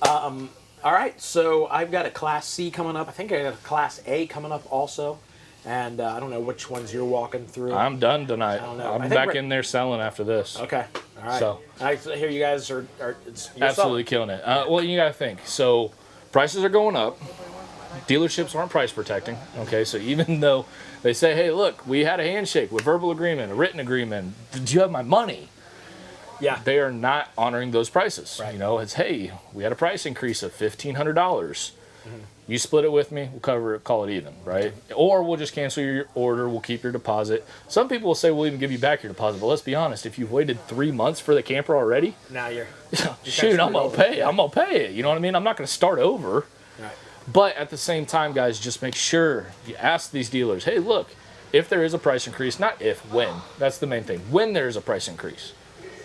All right, so I've got a Class C coming up. I think I got a Class A coming up also. And I don't know which ones you're walking through. I'm done tonight. I don't know. I'm back in there selling after this. Okay. All right. So I hear you guys are you're absolutely selling. killing it. Well, you got to think. So prices are going up. Dealerships aren't price protecting. Okay, so even though they say, hey, look, we had a handshake with verbal agreement, a written agreement. Did you have my money? Yeah. They are not honoring those prices. Right. You know, it's, hey, we had a price increase of $1,500. You split it with me, we'll cover it, call it even, right? Or we'll just cancel your order, we'll keep your deposit. Some people will say we'll even give you back your deposit, but let's be honest, if you've waited 3 months for the camper already, now you're shoot, I'm gonna pay it. I'm gonna pay it. You know what I mean? I'm not gonna start over. Right. But at the same time, guys, just make sure you ask these dealers, hey, look, if there is a price increase, not if, when. That's the main thing. When there is a price increase,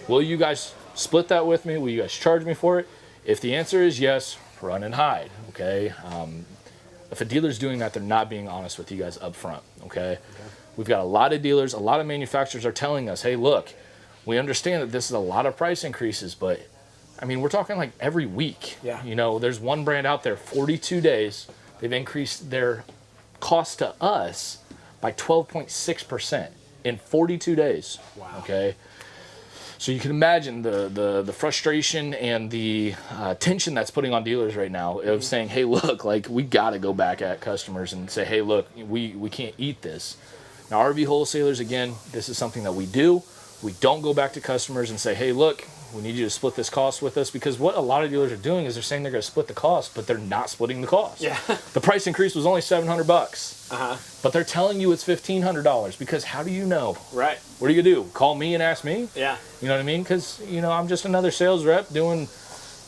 will you guys split that with me? Will you guys charge me for it? If the answer is yes, run and hide, okay? If a dealer's doing that, they're not being honest with you guys up front, okay? We've got a lot of dealers, a lot of manufacturers are telling us, hey, look, we understand that this is a lot of price increases, but, I mean, we're talking like every week. Yeah. You know, there's one brand out there, 42 days, they've increased their cost to us by 12.6% in 42 days, okay? So you can imagine the frustration and the tension that's putting on dealers right now of saying, hey, look, like, we got to go back at customers and say, hey, look, we can't eat this. Now, RV wholesalers, again, this is something that we do. We don't go back to customers and say, hey, look, we need you to split this cost with us, because what a lot of dealers are doing is they're saying they're going to split the cost, but they're not splitting the cost. Yeah. The price increase was only $700, Uh-huh. but they're telling you it's $1,500, because how do you know? Right. What are you gonna do? Call me and ask me? Yeah. You know what I mean? Because, you know, I'm just another sales rep doing,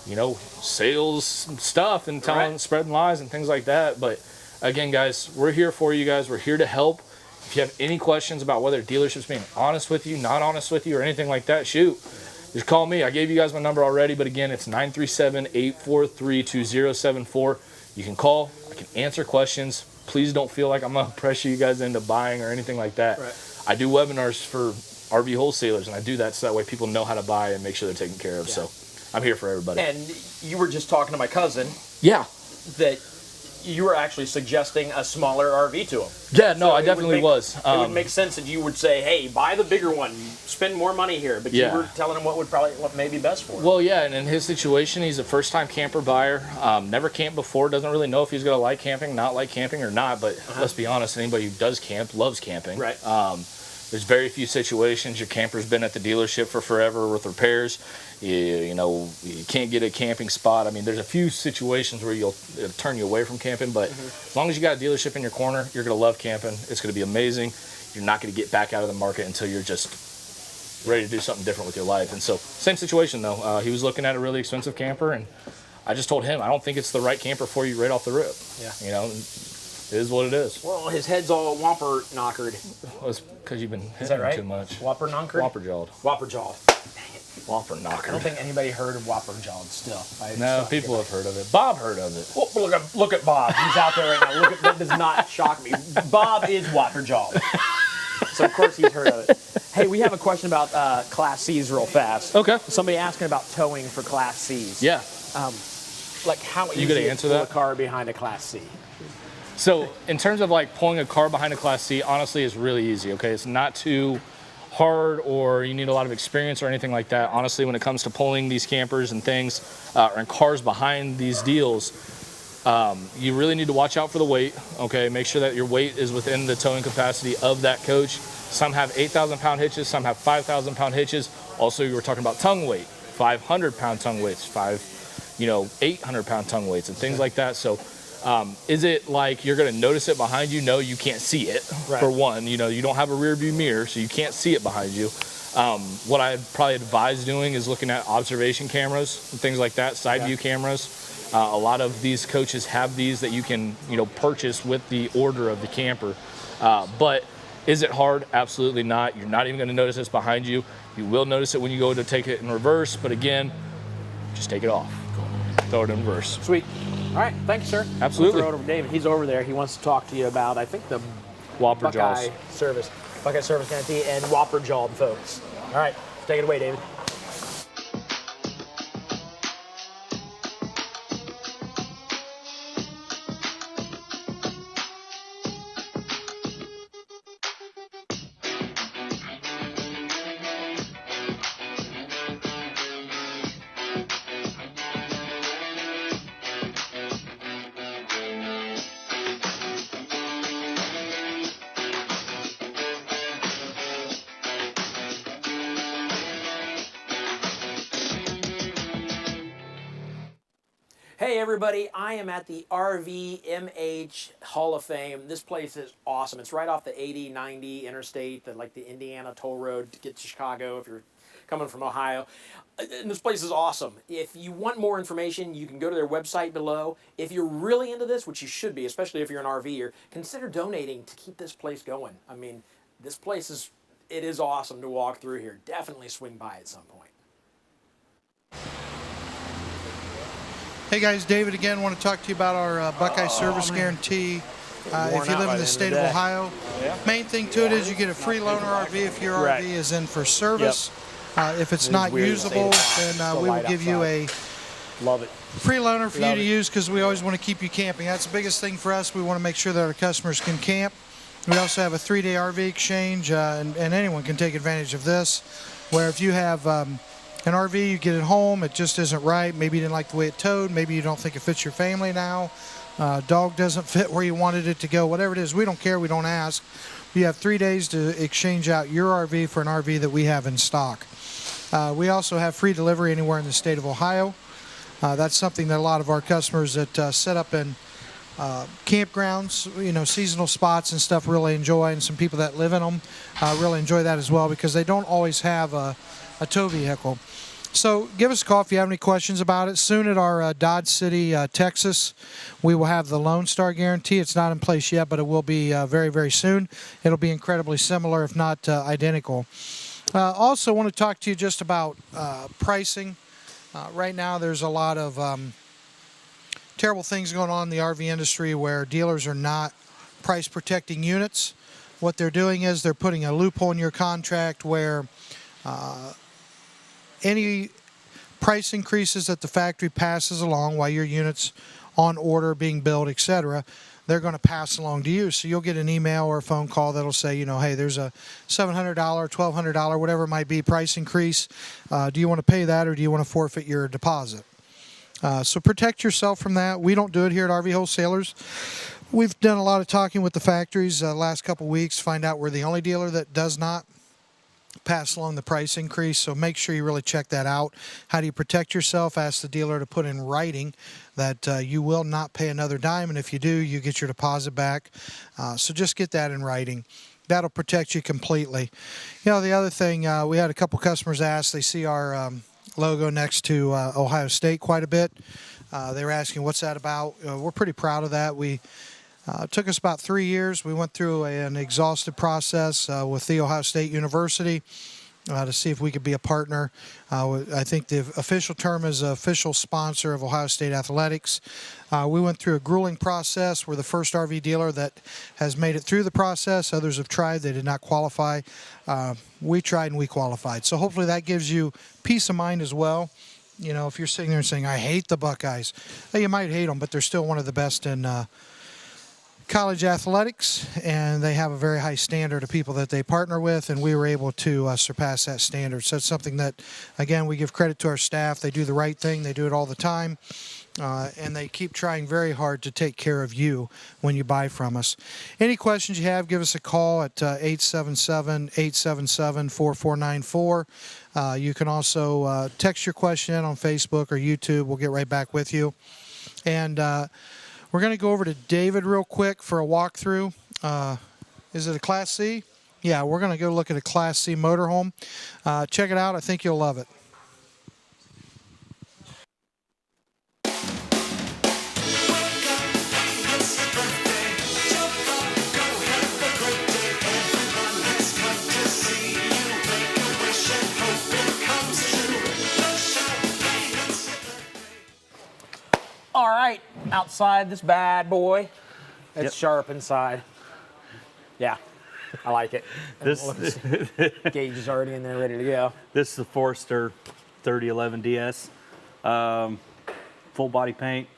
you know, sales stuff and telling, spreading lies and things like that. But again, guys, we're here for you guys. We're here to help. If you have any questions about whether dealerships being honest with you, not honest with you, or anything like that, shoot. Just call me. I gave you guys my number already, but again, it's 937-843-2074. You can call. I can answer questions. Please don't feel like I'm going to pressure you guys into buying or anything like that. Right. I do webinars for RV wholesalers, and I do that so that way people know how to buy and make sure they're taken care of. So I'm here for everybody. And you were just talking to my cousin. Yeah. That you were actually suggesting a smaller RV to him. Yeah, no, I definitely was. It would make sense that you would say, hey, buy the bigger one, spend more money here. But Yeah. you were telling him what may be best for him. Well, yeah, and in his situation, he's a first-time camper buyer. Never camped before, doesn't really know if he's going to like camping, not like camping, or not. But let's be honest, anybody who does camp loves camping. Right. There's very few situations your camper's been at the dealership for forever with repairs. You know, you can't get a camping spot. I mean, there's a few situations where it'll turn you away from camping, but as long as you got a dealership in your corner, you're going to love camping. It's going to be amazing. You're not going to get back out of the market until you're just ready to do something different with your life. And so, same situation though. He was looking at a really expensive camper, and I just told him, I don't think it's the right camper for you right off the rip. Yeah. You know, it is what it is. Well, his head's all whopper knockered. Well, it's because you've been Is hitting that right? too much. Whopper knockered? Whopper jawed. Whopper jawed. Whopper I knocker. don't think anybody heard of whopper jawed still. No, people have heard of it. Bob heard of it. Well, look at Bob. He's out there right now. That does not shock me. Bob is whopper jawed. So of course he's heard of it. Hey, we have a question about Class C's real fast. Okay. Somebody asking about towing for Class C's. Yeah. Like how You easy gonna is to answer pull that? a car behind a Class C? So in terms of like pulling a car behind a Class C, honestly, it's really easy. Okay, it's not too hard or you need a lot of experience or anything like that. Honestly, when it comes to pulling these campers and things or cars behind these deals, you really need to watch out for the weight. Okay, make sure that your weight is within the towing capacity of that coach. Some have 8,000-pound hitches, some have 5,000-pound hitches. Also, you were talking about tongue weight, 500-pound tongue weights, 800-pound tongue weights, and things like that. So. Is it like you're going to notice it behind you? No, you can't see it, for one. You know, you don't have a rear view mirror, so you can't see it behind you. What I'd probably advise doing is looking at observation cameras and things like that, side view cameras. A lot of these coaches have these that you can, purchase with the order of the camper. But Is it hard? Absolutely not. You're not even going to notice this behind you. You will notice it when you go to take it in reverse, but again, just take it off. Throw it in reverse. Sweet. All right, thank you, sir. Absolutely. We'll throw it over to David. He's over there. He wants to talk to you about, I think, the Whopper Buckeye jaws. Buckeye Service Guarantee and Whopper Jawed folks. All right, take it away, David. Hey everybody, I am at the RVMH Hall of Fame. This place is awesome. It's right off the 80-90 interstate, like the Indiana toll road to get to Chicago if you're coming from Ohio. And this place is awesome. If you want more information, you can go to their website below. If you're really into this, which you should be, especially if you're an RVer, consider donating to keep this place going. I mean, this place it is awesome to walk through here. Definitely swing by at some point. Hey guys, David again. Want to talk to you about our Buckeye Service Guarantee. If you live in the state of Ohio, main thing to it is you get a free loaner RV if your RV is in for service. If it's not usable, then we will give you a free loaner for you to use, because we always want to keep you camping. That's the biggest thing for us. We want to make sure that our customers can camp. We also have a 3-day RV exchange, and anyone can take advantage of this, where if you have an RV, you get it home, it just isn't right. Maybe you didn't like the way it towed. Maybe you don't think it fits your family now. Dog doesn't fit where you wanted it to go. Whatever it is, we don't care. We don't ask. You have 3 days to exchange out your RV for an RV that we have in stock. We also have free delivery anywhere in the state of Ohio. That's something that a lot of our customers that set up in campgrounds, seasonal spots and stuff really enjoy, and some people that live in them really enjoy that as well, because they don't always have a tow vehicle. So give us a call if you have any questions about it. Soon at our Dodge City, Texas, we will have the Lone Star Guarantee. It's not in place yet, but it will be very, very soon. It'll be incredibly similar, if not identical. Also want to talk to you just about pricing. Right now there's a lot of terrible things going on in the RV industry where dealers are not price protecting units. What they're doing is they're putting a loophole in your contract where any price increases that the factory passes along while your unit's on order, being built, etc., they're going to pass along to you. So you'll get an email or a phone call that'll say, hey, there's a $700, $1,200, whatever it might be, price increase. Do you want to pay that, or do you want to forfeit your deposit? So protect yourself from that. We don't do it here at RV Wholesalers. We've done a lot of talking with the factories the last couple weeks to find out we're the only dealer that does not pass along the price increase, so make sure you really check that out. How do you protect yourself? Ask the dealer to put in writing that you will not pay another dime, and if you do, you get your deposit back. So just get that in writing. That'll protect you completely. The other thing, we had a couple customers ask, they see our logo next to Ohio State quite a bit. They were asking, what's that about? We're pretty proud of that. It took us about 3 years. We went through an exhaustive process with The Ohio State University to see if we could be a partner. I think the official term is official sponsor of Ohio State Athletics. We went through a grueling process. We're the first RV dealer that has made it through the process. Others have tried. They did not qualify. We tried and we qualified. So hopefully that gives you peace of mind as well. If you're sitting there and saying, I hate the Buckeyes, you might hate them, but they're still one of the best in college athletics, and they have a very high standard of people that they partner with, and we were able to surpass that standard. So it's something that, again, we give credit to our staff. They do the right thing. They do it all the time, and they keep trying very hard to take care of you when you buy from us. Any questions you have, give us a call at 877-877-4494. You can also text your question in on Facebook or YouTube. We'll get right back with you. And we're going to go over to David real quick for a walkthrough. Is it a Class C? Yeah, we're going to go look at a Class C motorhome. Check it out. I think you'll love it. outside this bad boy. It's sharp inside. Yeah, I like it. This gauge is already in there, ready to go. This is the Forester 3011 DS. Full body paint,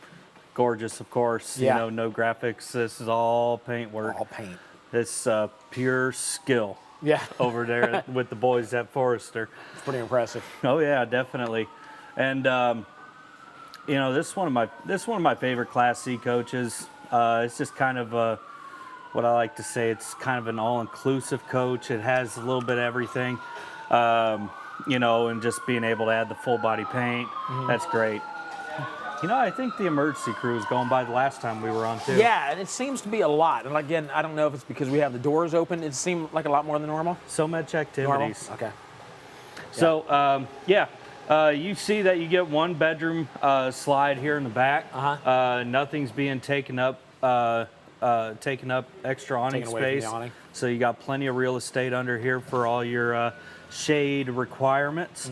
gorgeous, of course. Yeah. You know, no graphics. This is all paint work. All paint. It's pure skill. Yeah. Over there with the boys at Forester. It's pretty impressive. Oh yeah, definitely. And you know, this is one of my favorite Class C coaches. It's just kind of what I like to say. It's kind of an all-inclusive coach. It has a little bit of everything. You know, and just being able to add the full body paint, that's great. You know, I think the emergency crew was going by the last time we were on too. Yeah, and it seems to be a lot. And again, I don't know if it's because we have the doors open. It seemed like a lot more than normal. So much activities. Normal? Okay. So, you see that you get one bedroom slide here in the back. Nothing's being taken up extra awning space. So you got plenty of real estate under here for all your shade requirements.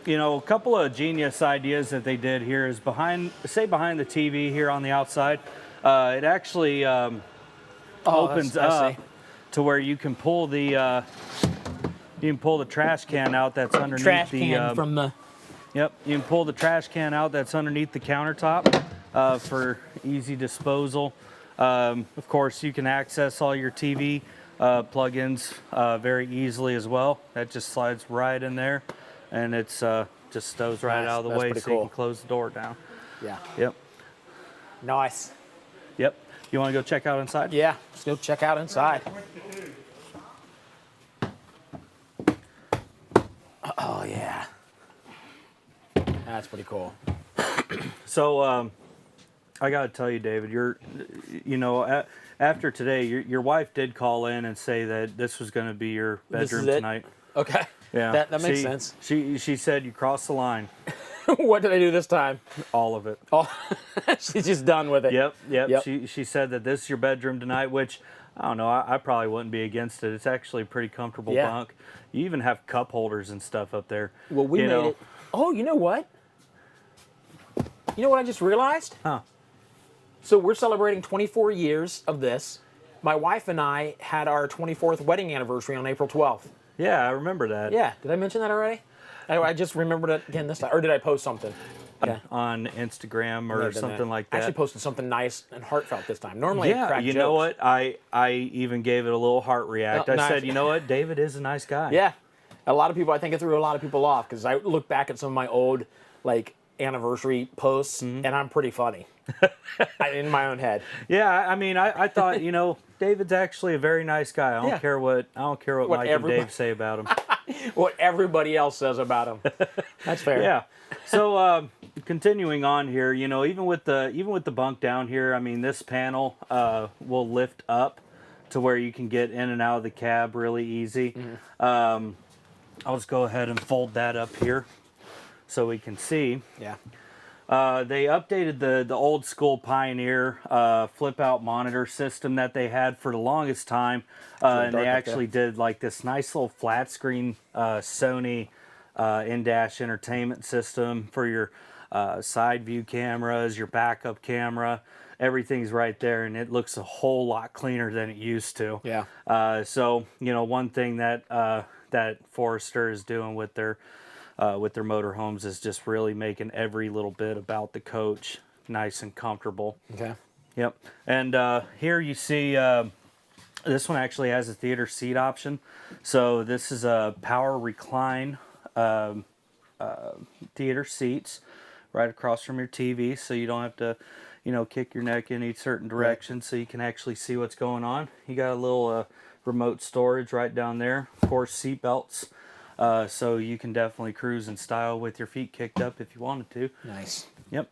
You know, a couple of genius ideas that they did here is behind the TV here on the outside, it actually opens up to where you can pull the trash can out that's underneath trash can from the. Yep, you can pull the trash can out that's underneath the countertop for easy disposal. Of course, you can access all your TV plugins very easily as well. That just slides right in there, and it's just stows right out of the way, so you can close the door down. Yeah. Yep. Nice. Yep. You want to go check out inside? Yeah, let's go check out inside. Oh yeah. That's pretty cool. So, I got to tell you, David, after today, your wife did call in and say that this was going to be your bedroom tonight. Okay. Yeah. That makes sense. She said you crossed the line. What did I do this time? All of it. Oh, she's just done with it. Yep. She said that this is your bedroom tonight, which I don't know. I probably wouldn't be against it. It's actually a pretty comfortable bunk. You even have cup holders and stuff up there. Well, we made it. Oh, you know what? You know what I just realized? Huh. So we're celebrating 24 years of this. My wife and I had our 24th wedding anniversary on April 12th. Yeah, I remember that. Yeah. Did I mention that already? I just remembered it again this time. Or did I post something? Okay. On Instagram or something like that. I actually posted something nice and heartfelt this time. Normally I crack you jokes. know what? I even gave it a little heart react. I nice. said, you know what? David is a nice guy. Yeah. A lot of people, I think it threw a lot of people off because I look back at some of my old anniversary posts and I'm pretty funny in my own head. Yeah, I mean, I thought, David's actually a very nice guy. I don't care what Mike and Dave say about him. What everybody else says about him. That's fair. Yeah. So continuing on here, even with the bunk down here, I mean, this panel will lift up to where you can get in and out of the cab really easy. I'll just go ahead and fold that up here so we can see. Yeah. They updated the old school Pioneer flip out monitor system that they had for the longest time, and they actually did like this nice little flat screen Sony in-dash entertainment system for your side view cameras, your backup camera. Everything's right there, and it looks a whole lot cleaner than it used to. Yeah. So one thing that Forester is doing with their motorhomes is just really making every little bit about the coach nice and comfortable. Okay. Yep. And here you see this one actually has a theater seat option. So this is a power recline theater seats right across from your TV, so you don't have to kick your neck in any certain direction, so you can actually see what's going on. You got a little remote storage right down there. Of course, seat belts. So you can definitely cruise in style with your feet kicked up if you wanted to. Nice. Yep.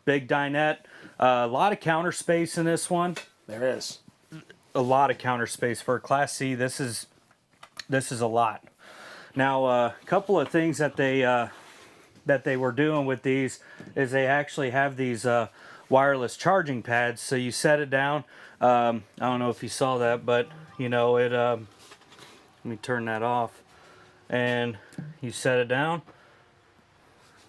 Big dinette. A lot of counter space in this one. There is. A lot of counter space for a Class C. This is a lot. Now, a couple of things that they were doing with these is they actually have these wireless charging pads. So you set it down. I don't know if you saw that, but it. Let me turn that off. And you set it down.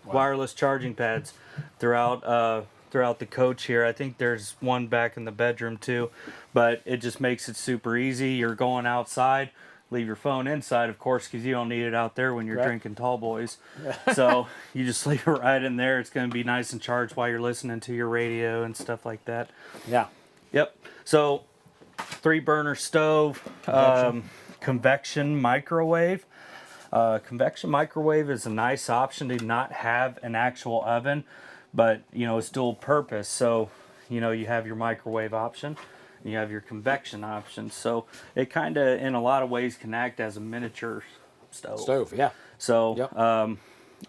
Wow. Wireless charging pads throughout throughout the coach here. I think there's one back in the bedroom too, but it just makes it super easy. You're going outside, leave your phone inside, of course, because you don't need it out there when you're drinking tall boys. So you just leave it right in there. It's going to be nice and charged while you're listening to your radio and stuff like that. Yeah. Yep. So 3-burner stove, convection microwave. Convection microwave is a nice option to not have an actual oven, but it's dual purpose. So you have your microwave option, and you have your convection option. So it kind of in a lot of ways can act as a miniature stove. Yeah. So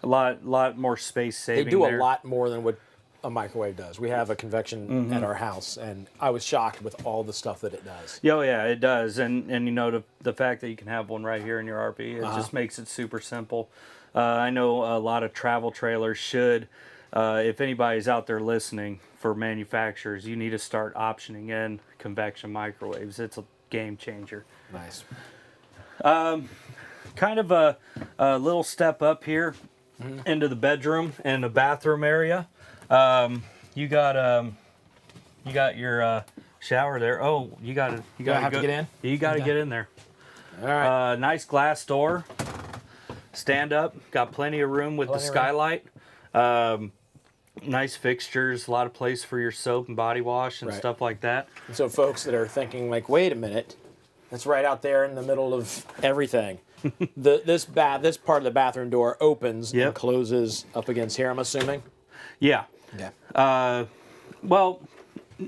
a lot more space saving. They do there. a lot more than what a microwave does. We have a convection at our house, and I was shocked with all the stuff that it does. Oh yeah, it does, and the fact that you can have one right here in your RV, it just makes it super simple. I know a lot of travel trailers should. If anybody's out there listening for manufacturers, you need to start optioning in convection microwaves. It's a game changer. Nice. Kind of a little step up here into the bedroom and the bathroom area. You got your shower there. Oh, you got to get in. You got to get in there. All right. Nice glass door. Stand up. Got plenty of room with the skylight. Nice fixtures. A lot of place for your soap and body wash and stuff like that. And so folks that are thinking like, wait a minute, that's right out there in the middle of everything. This part of the bathroom door opens and closes up against here, I'm assuming. Yeah. Yeah. Well,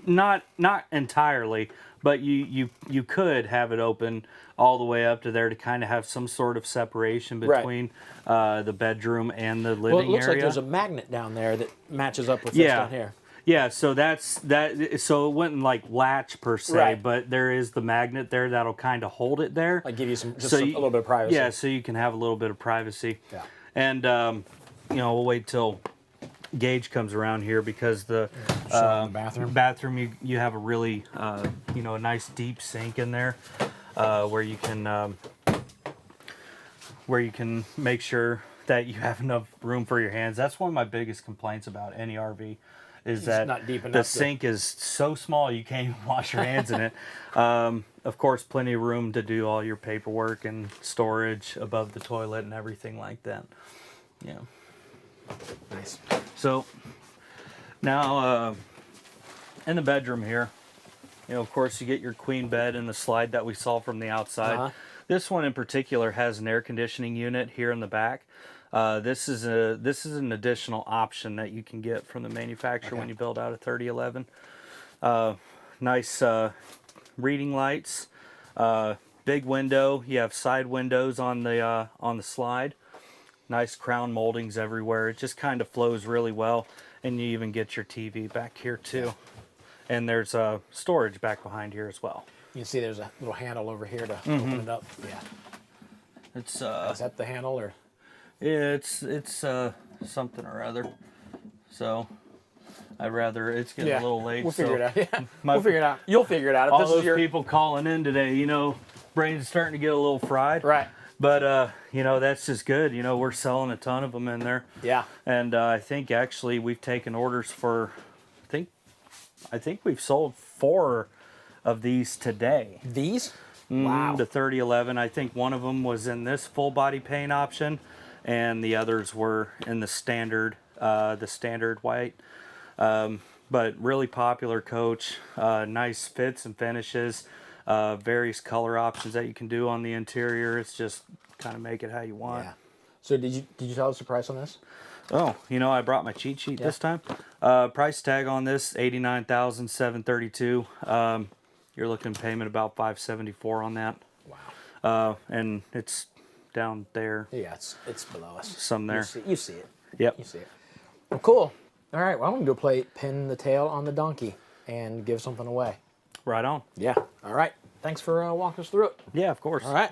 not entirely, but you could have it open all the way up to there to kind of have some sort of separation between the bedroom and the living area. Well, it looks like there's a magnet down there that matches up with this down here. Yeah, so that. So it wouldn't like latch per se, but there is the magnet there that'll kind of hold it there. Like give you a little bit of privacy. Yeah, so you can have a little bit of privacy. Yeah. And we'll wait till Gage comes around here because the bathroom you have a really a nice deep sink in there where you can make sure that you have enough room for your hands. That's one of my biggest complaints about any RV is that not deep the enough sink is so small you can't even wash your hands in it. Of course, plenty of room to do all your paperwork and storage above the toilet and everything like that. Yeah. Nice. So now in the bedroom here, of course you get your queen bed and the slide that we saw from the outside. This one in particular has an air conditioning unit here in the back. This is an additional option that you can get from the manufacturer when you build out a 3011. Nice reading lights, big window. You have side windows on the slide. Nice crown moldings everywhere. It just kind of flows really well, and you even get your TV back here too. And there's storage back behind here as well. You can see there's a little handle over here to open it up. Yeah. It's is that the handle or? Yeah, it's something or other. So it's getting a little late. We'll figure it out. Yeah. We'll figure it out. You'll figure it out. If all this those is your... people calling in today, brain's starting to get a little fried. Right. But that's just good. We're selling a ton of them in there. Yeah. And I think actually we've taken orders for, I think we've sold 4 of these today. These? Wow. The 3011. I think one of them was in this full body paint option, and the others were in the standard white. But really popular coach. Nice fits and finishes. Various color options that you can do on the interior. It's just kind of make it how you want. Yeah. So did you tell us the price on this? Oh, I brought my cheat sheet this time. Price tag on this $89,732. You're looking payment about $574 on that. Wow. And it's down there. Yeah, it's below us. Some there. You see it. Yep. You see it. Well, cool. All right. Well, I'm gonna go play pin the tail on the donkey and give something away. Right on. Yeah. All right. Thanks for walking us through it. Yeah, of course. All right.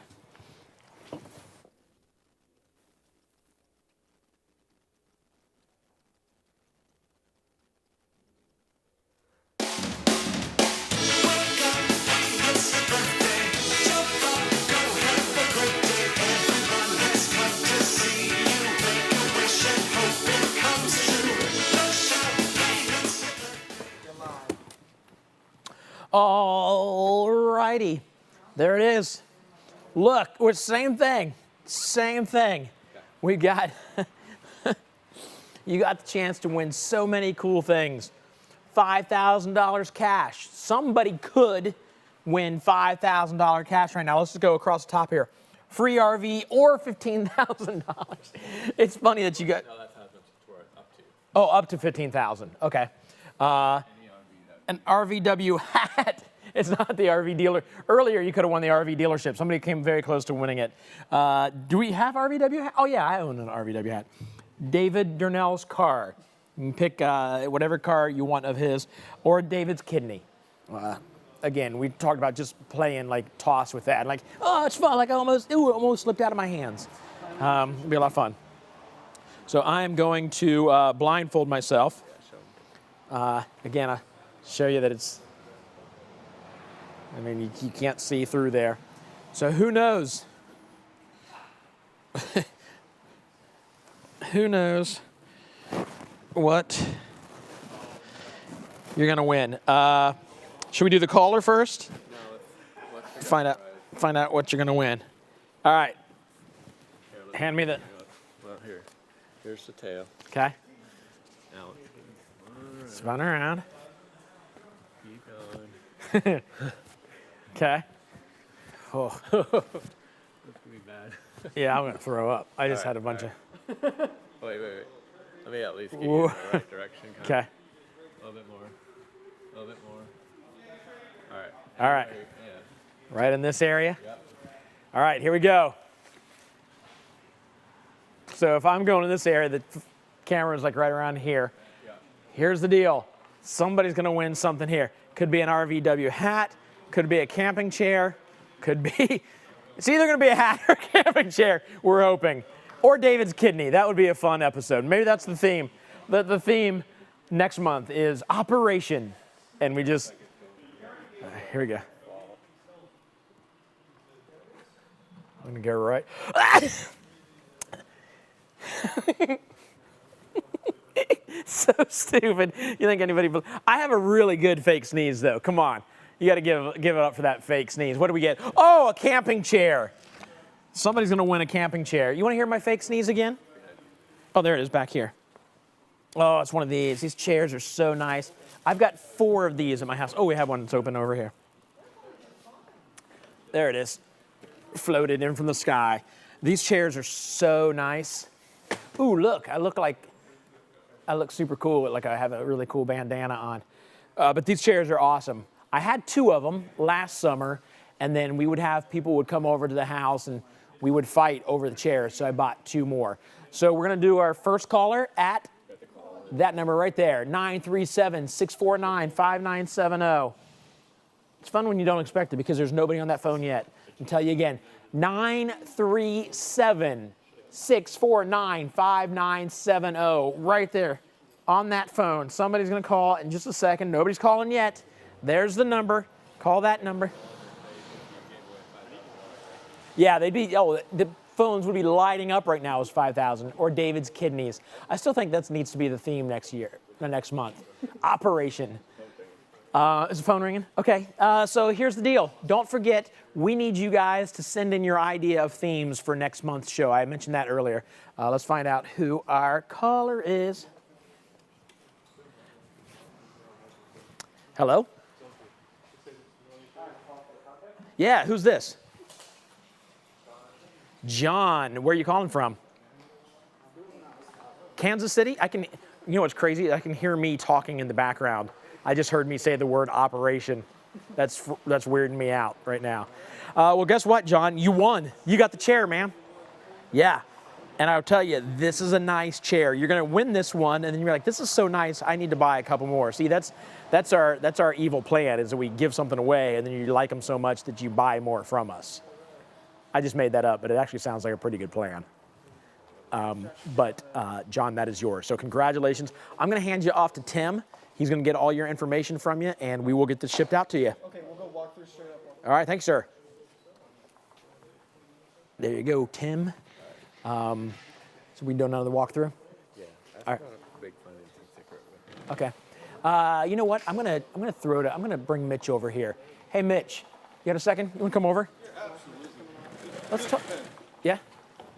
righty. There it is. Look, we're same thing. Same thing. We got, you got the chance to win so many cool things. $5,000 cash. Somebody could win $5,000 cash right now. Let's just go across the top here. Free RV or $15,000. It's funny that you got. No, that's up to. Oh, up to $15,000. Okay. An RVW hat. It's not the RV dealer. Earlier, you could have won the RV dealership. Somebody came very close to winning it. Do we have RVW hat? Oh, yeah, I own an RVW hat. David Durnell's car. You can pick whatever car you want of his, or David's kidney. Again, we talked about just playing like toss with that. Like, oh, it's fun. Like, it almost slipped out of my hands. It'll be a lot of fun. So I'm going to blindfold myself. Again, I'll show you that it's, I mean, you can't see through there. So who knows? Who knows what you're going to win? Should we do the caller first? No, let's Find out what you're going to win. All right. Hand me the. Well, here's the tail. Okay. Now, spun around. Keep going. Okay. Oh. That's gonna be bad. Yeah, I'm gonna throw up. I just had a bunch of. Wait. Let me at least get you in the right direction. Okay. A little bit more. A little bit more. All right. All right. Yeah. Right in this area? Yep. All right, here we go. So if I'm going in this area, the camera's like right around here. Yep. Here's the deal. Somebody's gonna win something here. Could be an RVW hat, could be a camping chair, could be, it's either gonna be a hat or a camping chair, we're hoping. Or David's kidney. That would be a fun episode. Maybe that's the theme. The theme next month is Operation. And we just, here we go. I'm gonna go right. So stupid. You think anybody? I have a really good fake sneeze though. Come on, you got to give it up for that fake sneeze. What do we get? Oh, a camping chair. Somebody's gonna win a camping chair. You want to hear my fake sneeze again? Oh, there it is back here. Oh, it's one of these. These chairs are so nice. I've got 4 of these at my house. Oh, we have one that's open over here. There it is. Floated in from the sky. These chairs are so nice. Ooh, look, I look super cool. Like I have a really cool bandana on. But these chairs are awesome. I had 2 of them last summer, and then we would have people would come over to the house and we would fight over the chairs. So I bought 2 more. So we're gonna do our first caller at that number right there, 937-649-5970. It's fun when you don't expect it because there's nobody on that phone yet. I'll tell you again, 937-649-5970, right there on that phone. Somebody's gonna call in just a second. Nobody's calling yet. There's the number. Call that number. Yeah, they'd be, the phones would be lighting up right now as 5,000, or David's kidneys. I still think that needs to be the theme next month. Operation. Is the phone ringing? Okay, so here's the deal. Don't forget, we need you guys to send in your idea of themes for next month's show. I mentioned that earlier. Let's find out who our caller is. Hello? Yeah, who's this? John, where are you calling from? Kansas City? You know what's crazy? I can hear me talking in the background. I just heard me say the word operation. That's weirding me out right now. Well, guess what, John? You won. You got the chair, man. Yeah. And I'll tell you, this is a nice chair. You're going to win this one, and then you're like, this is so nice, I need to buy a couple more. See, that's our evil plan, is that we give something away, and then you like them so much that you buy more from us. I just made that up, but it actually sounds like a pretty good plan. John, that is yours. So congratulations. I'm going to hand you off to Tim. He's going to get all your information from you, and we will get this shipped out to you. Okay, we'll go walk through straight up. All right, thanks, sir. There you go, Tim. So we do another walkthrough? Yeah, that's all right. not a big financing secret. Okay. You know what? I'm gonna bring Mitch over here. Hey, Mitch. got a second? You want to come over? Let's talk. Yeah?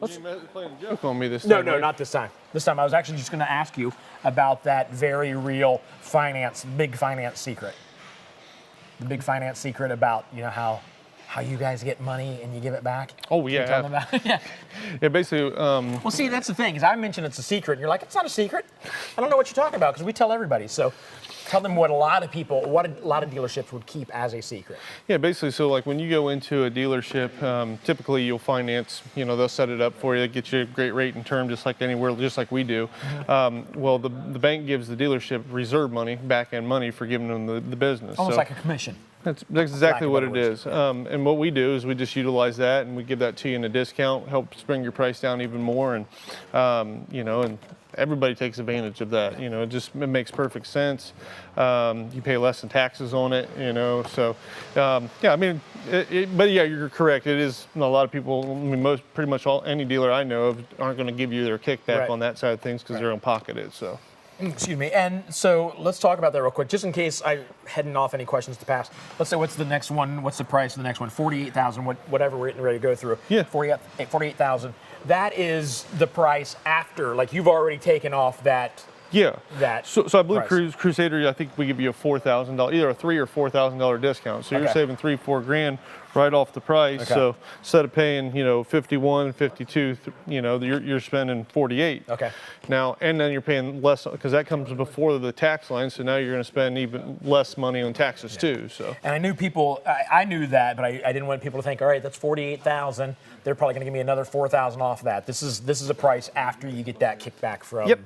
You playing a joke on me this No, time. no, right? not this time. This time I was actually just going to ask you about that very real big finance secret. The big finance secret about, you know, how you guys get money and you give it back. Oh, Can you yeah. tell them about it? Yeah. Yeah, basically. Well, see, that's the thing, is I mentioned it's a secret, and you're like, it's not a secret. I don't know what you're talking about, because we tell everybody. So tell them what a lot of dealerships would keep as a secret. Yeah, basically, so like when you go into a dealership, typically you'll finance, you know, they'll set it up for you, they get you a great rate and term just like anywhere, just like we do. Well, the bank gives the dealership reserve money, back-end money for giving them the business. Almost so, like a commission. That's exactly what it is. And what we do is we just utilize that and we give that to you in a discount, helps bring your price down even more. And, you know, and everybody takes advantage of that. You know, it makes perfect sense. You pay less than taxes on it, you know. So, yeah, I mean, but yeah, you're correct. It is a lot of people, I mean, pretty much any dealer I know of aren't going to give you their kickback on that side of things because they're going to pocket it, so. Excuse me. And so let's talk about that real quick, just in case I'm heading off any questions to pass. Let's say, what's the next one? What's the price of the next one? 48,000. Whatever we're getting ready to go through. Yeah. 48,000. That is the price after, like, you've already taken off that. Yeah. That. So I believe Crusader, I think we give you a $4,000, either a $3,000 or $4,000 discount. So you're saving $3-4 grand right off the price. Okay. So instead of paying, you know, 51, 52, you know, you're spending 48. Okay. Now, and then you're paying less because that comes before the tax line. So now you're going to spend even less money on taxes too. So. And I knew people, I knew that, but I didn't want people to think, all right, that's 48,000. They're probably going to give me another 4,000 off of that. This is a price after you get that kickback from. Yep.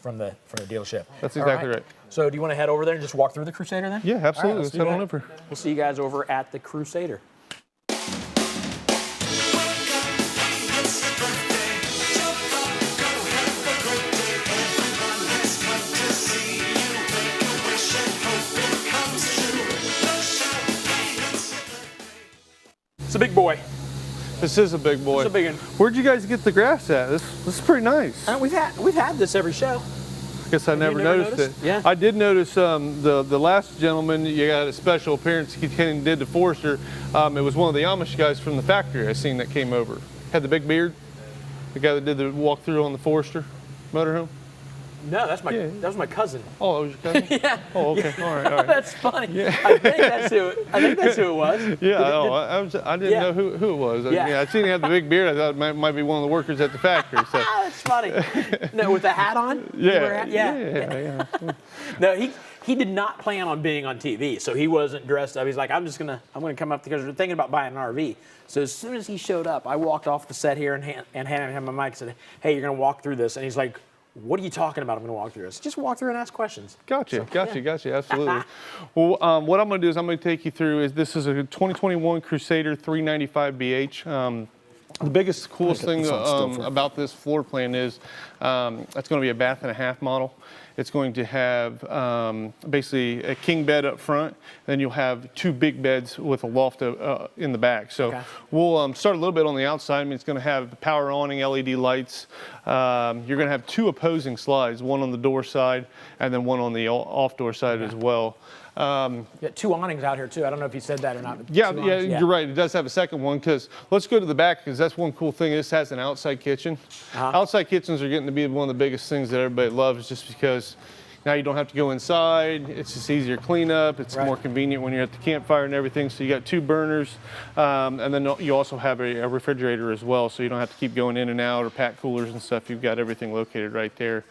From the dealership. That's exactly right. So do you want to head over there and just walk through the Crusader then? Yeah, absolutely. All right, let's head on over. We'll see you guys over at the Crusader. It's a big boy. This is a big boy. It's a big one. Where'd you guys get the grass at? This is pretty nice. We've had this every show. I guess I never noticed it. Yeah. I did notice the last gentleman, you got a special appearance he came and did to Forester. It was one of the Amish guys from the factory I seen that came over. Had the big beard. The guy that did the walkthrough on the Forester motorhome. No, that was my cousin. Oh, that was your cousin? Yeah. Oh, okay. Yeah. All right. That's funny. Yeah. I think that's who it was. Yeah, I didn't know who it was. I seen he had the big beard. I thought it might be one of the workers at the factory. So. That's funny. No, with the hat on? Yeah. No, he did not plan on being on TV, so he wasn't dressed up. He's like, I'm gonna come up because we're thinking about buying an RV. So as soon as he showed up, I walked off the set here and handed him my mic and said, hey, you're gonna walk through this. And he's like, what are you talking about? I'm going to walk through this. Just walk through and ask questions. Gotcha. Absolutely. Well, what I'm going to do is I'm going to take you through this is a 2021 Crusader 395BH. The biggest, coolest thing about this floor plan is it's going to be a bath and a half model. It's going to have basically a king bed up front, then you'll have two big beds with a loft in the back. So we'll start a little bit on the outside. I mean, it's going to have power awning, LED lights. You're going to have two opposing slides, one on the door side and then one on the off door side as well. You got two awnings out here too. I don't know if you said that or not. Yeah, you're right. It does have a second one because let's go to the back because that's one cool thing. This has an outside kitchen. Outside kitchens are getting to be one of the biggest things that everybody loves just because now you don't have to go inside. It's just easier cleanup. It's more convenient when you're at the campfire and everything. So you got two burners, and then you also have a refrigerator as well. So you don't have to keep going in and out or pack coolers and stuff. You've got everything located right there.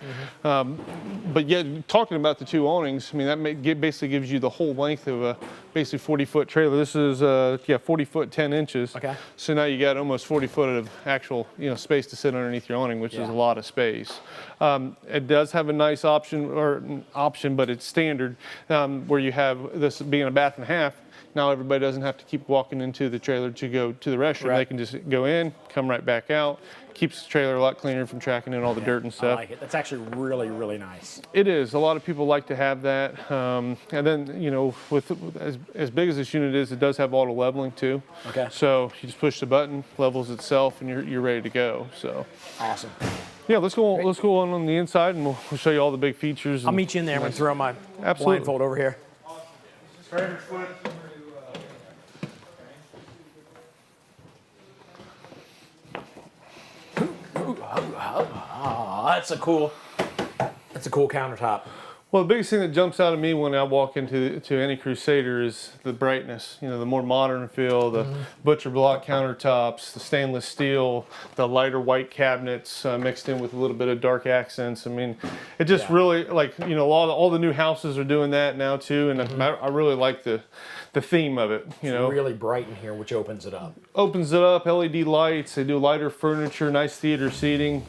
But yeah, talking about the two awnings, I mean that basically gives you the whole length of a basically 40-foot trailer. This is 40 foot 10 inches. Okay. So now you got almost 40 foot of actual space to sit underneath your awning, which is a lot of space. It does have a nice option, but it's standard where you have this being a bath and a half. Now everybody doesn't have to keep walking into the trailer to go to the restroom. They can just go in, come right back out. Keeps the trailer a lot cleaner from tracking in all the dirt and stuff. I like it. That's actually really, really nice. It is. A lot of people like to have that. And then, with as big as this unit is, it does have auto leveling too. Okay. So you just push the button, levels itself, and you're ready to go. So. Awesome. Yeah, let's go on the inside, and we'll show you all the big features. I'll meet you in there. I'm going to throw my blindfold over here. That's a cool countertop. Well, the biggest thing that jumps out at me when I walk into any Crusader is the brightness. You know, the more modern feel, the butcher block countertops, the stainless steel, the lighter white cabinets mixed in with a little bit of dark accents. I mean, it just really, like, you know, all the new houses are doing that now too, and I really like the theme of it. You know, really bright in here, which opens it up. Opens it up. LED lights. They do lighter furniture, nice theater seating.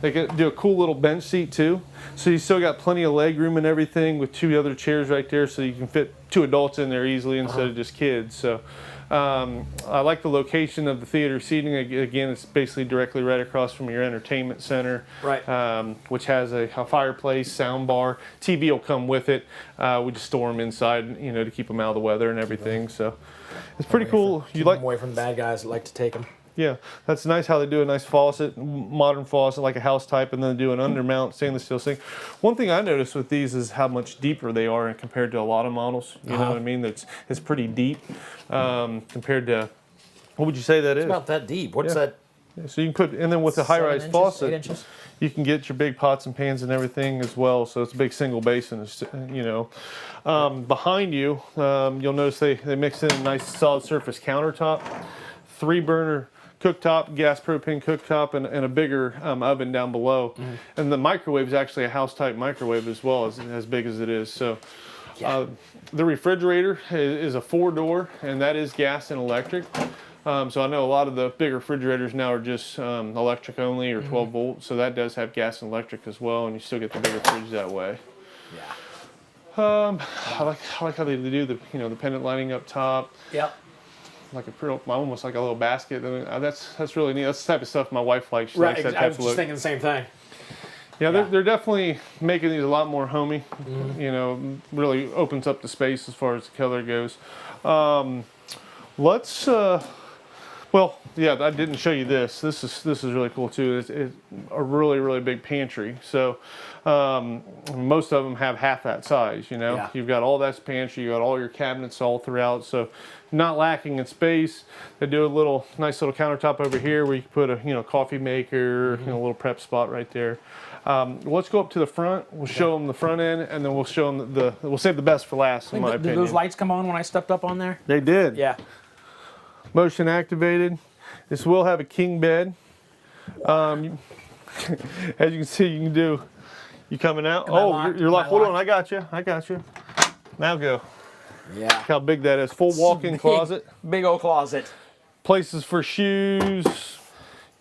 They can do a cool little bench seat too. So you still got plenty of leg room and everything with 2 other chairs right there, so you can fit 2 adults in there easily instead of just kids. So I like the location of the theater seating. Again, it's basically directly right across from your entertainment center, right? Which has a fireplace, sound bar. TV will come with it. We just store them inside, you know, to keep them out of the weather and everything. So it's pretty cool. Keep them away from the bad guys that like to take them. Yeah, that's nice how they do a nice faucet, modern faucet, like a house type, and then they do an undermount stainless steel sink. One thing I noticed with these is how much deeper they are compared to a lot of models. You know what I mean? It's pretty deep compared to, what would you say that is? It's about that deep. What's that? Yeah, so you can put, and then with the high-rise faucet, 8 inches? You can get your big pots and pans and everything as well. So it's a big single basin, you know. Behind you, you'll notice they mix in a nice solid surface countertop, 3-burner cooktop, gas propane cooktop, and a bigger oven down below. And the microwave is actually a house type microwave as well, as big as it is. So the refrigerator is a 4-door, and that is gas and electric. So I know a lot of the big refrigerators now are just electric only or 12 volt. So that does have gas and electric as well, and you still get the bigger fridge that way. I like how they do the the pendant lighting up top. Yep. Like almost like a little basket. I mean, that's really neat. That's the type of stuff my wife likes. She Right, likes that type I was of just look. thinking the same thing. Yeah, they're definitely making these a lot more homey. You know, really opens up the space as far as the color goes. Let's. Well, yeah, I didn't show you this. This is really cool too. It's a really big pantry. So most of them have half that size. You know, you've got all that pantry. You got all your cabinets all throughout. So not lacking in space. They do a nice little countertop over here where you can put a coffee maker, a little prep spot right there. Let's go up to the front. We'll show them the front end, and then we'll show them we'll save the best for last, in my opinion. Did those lights come on when I stepped up on there? They did. Yeah. Motion activated. This will have a king bed. As you can see, you coming out. You're like, hold on, I got you. Now go. Yeah. Look how big that is. Full walk-in closet. Big old closet. Places for shoes.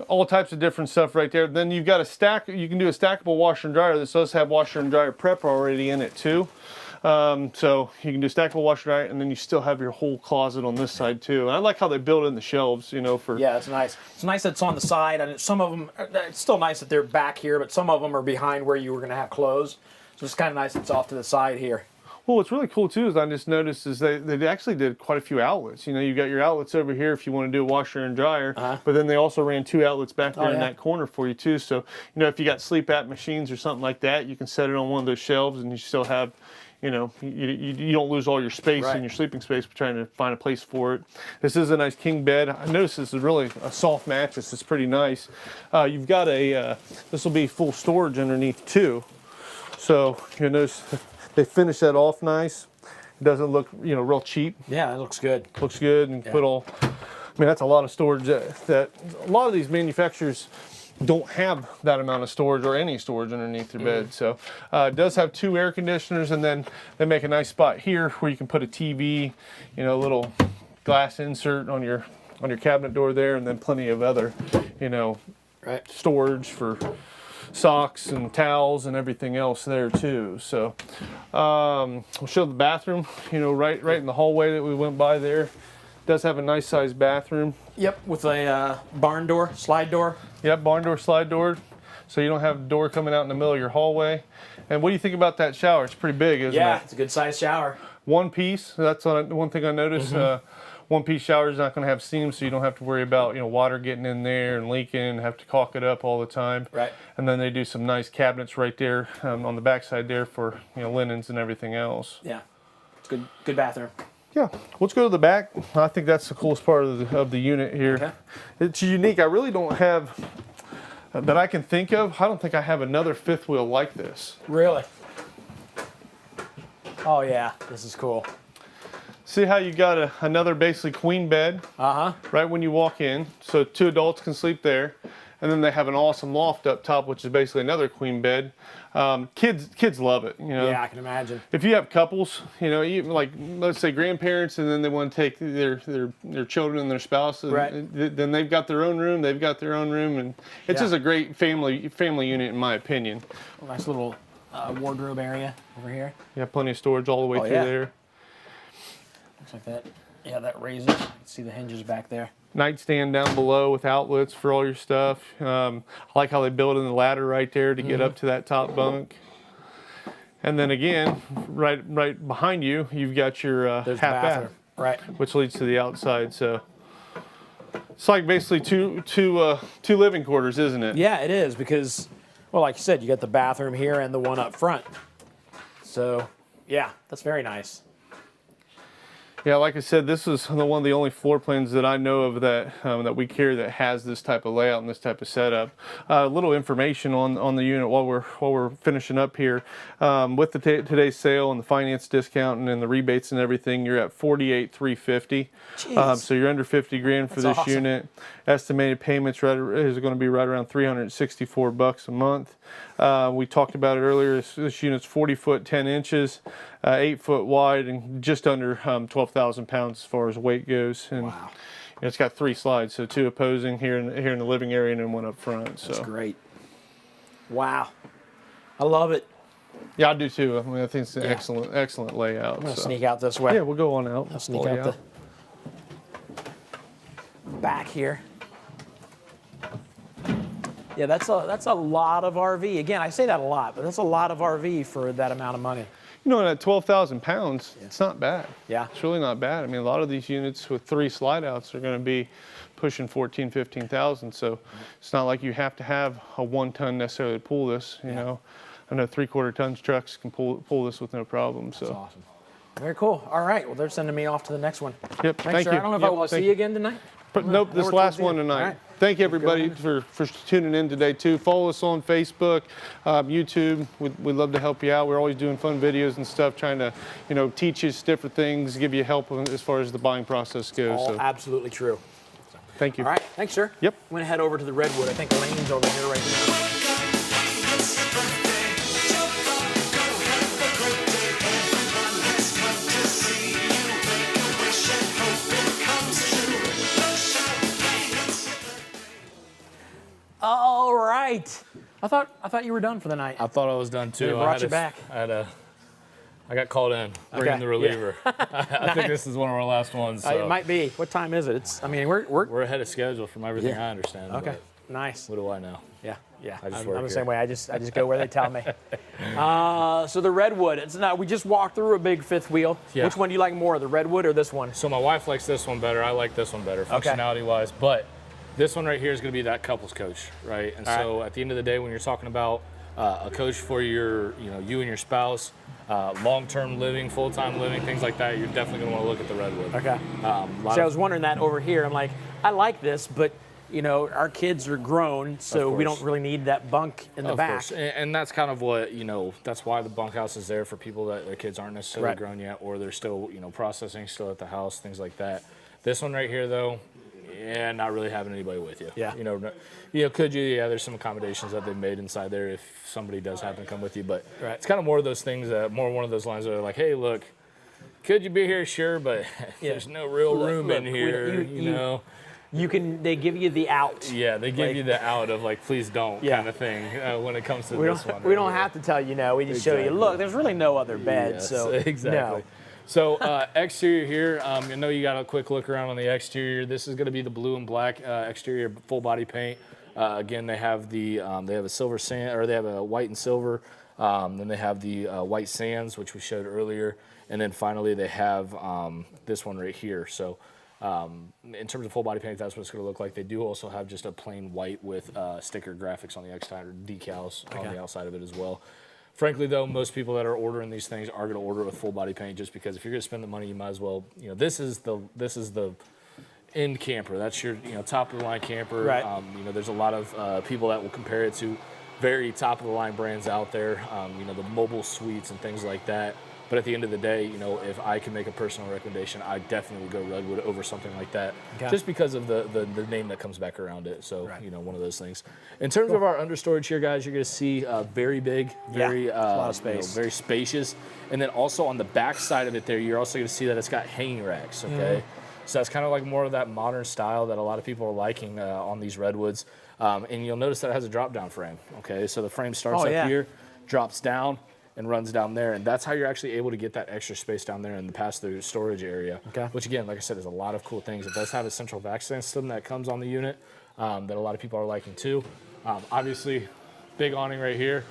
All types of different stuff right there. Then you've got you can do a stackable washer and dryer. This does have washer and dryer prep already in it too. So you can do stackable washer and dryer, and then you still have your whole closet on this side too. And I like how they build in the shelves, for. Yeah, it's nice. It's nice that it's on the side, and some of them, it's still nice that they're back here, but some of them are behind where you were going to have clothes. So it's kind of nice that it's off to the side here. Well, what's really cool too is I just noticed is they actually did quite a few outlets. You got your outlets over here if you want to do a washer and dryer, but then they also ran 2 outlets back there in that corner for you too. So if you got sleep app machines or something like that, you can set it on one of those shelves, and you still have, you don't lose all your space in your sleeping space trying to find a place for it. This is a nice king bed. I noticed this is really a soft mattress. It's pretty nice. You've got this will be full storage underneath too. So you'll notice they finish that off nice. It doesn't look, real cheap. Yeah, it looks good. Looks good, and that's a lot of storage that a lot of these manufacturers don't have that amount of storage or any storage underneath their bed. So it does have 2 air conditioners, and then they make a nice spot here where you can put a TV, a little glass insert on your cabinet door there, and then plenty of other, storage for socks and towels and everything else there too. So we'll show the bathroom, right in the hallway that we went by there. Does have a nice sized bathroom. Yep, with a barn door, slide door. Yep, barn door, slide door. So you don't have a door coming out in the middle of your hallway. And what do you think about that shower? It's pretty big, isn't it? Yeah, it's a good sized shower. One piece, that's one thing I noticed. One piece shower is not going to have seams, so you don't have to worry about water getting in there and leaking and have to caulk it up all the time. Right. And then they do some nice cabinets right there on the back side there for linens and everything else. Yeah, it's good bathroom. Yeah, let's go to the back. I think that's the coolest part of the unit here. Okay. It's unique. I really don't have that I can think of. I don't think I have another fifth wheel like this. Really? Oh yeah, this is cool. See how you got another basically queen bed right when you walk in, so 2 adults can sleep there, and then they have an awesome loft up top, which is basically another queen bed. Kids love it, you know. Yeah, I can imagine. If you have couples, you know, even like let's say grandparents, and then they want to take their children and their spouse, and then they've got their own room. They've got their own room, and it's just a great family unit in my opinion. Nice little wardrobe area over here. You have plenty of storage all the way through there. Looks like that. Yeah, that raises. You can see the hinges back there. Nightstand down below with outlets for all your stuff. I like how they built in the ladder right there to get up to that top bunk. And then again, right behind you, you've got your half bath, right, which leads to the outside. So it's like basically two living quarters, isn't it? Yeah, it is because, well, like you said, you got the bathroom here and the one up front. So yeah, that's very nice. Yeah, like I said, this is one of the only floor plans that I know of that we carry that has this type of layout and this type of setup. A little information on the unit while we're finishing up here. With today's sale and the finance discount and then the rebates and everything, you're at $48,350. So you're under 50 grand for this unit. Estimated payments is going to be right around $364 a month. We talked about it earlier. This unit's 40 foot 10 inches, 8 foot wide, and just under 12,000 pounds as far as weight goes. And it's got 3 slides, so 2 opposing here in the living area and then 1 up front. So that's great. Wow, I love it. Yeah, I do too. I mean, I think it's an excellent layout. I'm gonna sneak out this way. Yeah, we'll go on out. I'll sneak out the back here. Yeah, that's a lot of RV. Again, I say that a lot, but that's a lot of RV for that amount of money. You know, at 12,000 pounds, it's not bad. Yeah. It's really not bad. I mean, a lot of these units with 3 slide outs are going to be pushing 14, 15,000. So it's not like you have to have a 1 ton necessarily to pull this, you know. I know 3/4 tons trucks can pull this with no problem. So. That's awesome. Very cool. All right. Well, they're sending me off to the next one. Yep. Thank you. I don't know if I will see you again tonight. But nope, this last one tonight. Right. Thank you everybody for tuning in today too. Follow us on Facebook, YouTube. We'd love to help you out. We're always doing fun videos and stuff, trying to, you know, teach you different things, give you help as far as the buying process goes. All absolutely true. Thank you. All right, thanks, sir. Yep. I'm gonna head over to the Redwood. I think Lane's over here right now. All right. I thought you were done for the night. I thought I was done too. They brought you back. I got called in, bringing the reliever. I think this is one of our last ones. So. It might be. What time is it? I mean, we're ahead of schedule from everything I understand. Okay. Nice. What do I know? Yeah. I'm the same way. I just go where they tell me. So the Redwood. We just walked through a big fifth wheel. Yeah. Which one do you like more, the Redwood or this one? So my wife likes this one better. I like this one better, functionality-wise. But this one right here is going to be that couples coach, right? And so at the end of the day, when you're talking about a coach for you and your spouse, long-term living, full-time living, things like that, you're definitely going to want to look at the Redwood. Okay. I was wondering that over here. I'm like, I like this, but you know, our kids are grown, so we don't really need that bunk in the back. Of course, and that's kind of what, that's why the bunkhouse is there for people that their kids aren't necessarily grown yet, or they're still, processing, still at the house, things like that. This one right here, though, not really having anybody with you. Yeah. Could you? Yeah, there's some accommodations that they've made inside there if somebody does happen to come with you, but it's kind of more of those things more one of those lines that are like, hey, look, could you be here? Sure, but there's no real room in here, They give you the out. Yeah, they give you the out of like, please don't kind of thing when it comes to this one. We don't have to tell you no. We just show you, look, there's really no other bed. Yes, so exactly. No. So exterior here, I know you got a quick look around on the exterior. This is going to be the blue and black exterior full body paint. Again, they have they have a silver sand, or they have a white and silver. Then they have the white sands, which we showed earlier, and then finally they have this one right here. So. In terms of full body paint, that's what it's going to look like. They do also have just a plain white with sticker graphics on the exterior, decals on the outside of it as well. Frankly, though, most people that are ordering these things are going to order it with full body paint, just because if you're going to spend the money, you might as well. This is the end camper. That's your top of the line camper. Right. There's a lot of people that will compare it to very top of the line brands out there. The mobile suites and things like that. But at the end of the day, if I can make a personal recommendation, I definitely would go Redwood over something like that, just because of the name that comes back around it. So, one of those things. In terms of our understorage here, guys, you're going to see very big, very a lot of space, very spacious, and then also on the back side of it there, you're also going to see that it's got hanging racks. Okay, so that's kind of like more of that modern style that a lot of people are liking on these Redwoods, and you'll notice that it has a drop-down frame. Okay, so the frame starts up here, drops down, and runs down there, and that's how you're actually able to get that extra space down there in the pass-through storage area. Okay. Which again, like I said, is a lot of cool things. It does have a central vac system that comes on the unit that a lot of people are liking too. Obviously, big awning right here.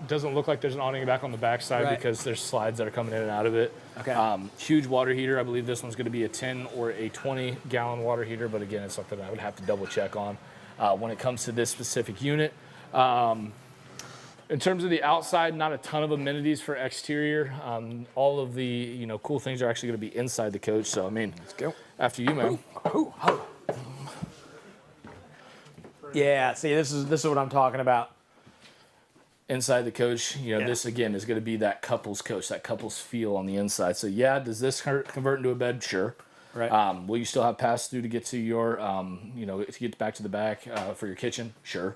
Doesn't look like there's an awning back on the back side because there's slides that are coming in and out of it. Okay. Huge water heater. I believe this one's going to be a 10 or a 20-gallon water heater, but again, it's something I would have to double check on when it comes to this specific unit. In terms of the outside, not a ton of amenities for exterior. All of the cool things are actually going to be inside the coach. So I mean, let's go. After you, man. Yeah. See, this is what I'm talking about. Inside the coach, this again is going to be that couples coach, that couples feel on the inside. So yeah, does this convert into a bed? Sure. Right. Will you still have pass through to get to your, to get back to the back for your kitchen? Sure.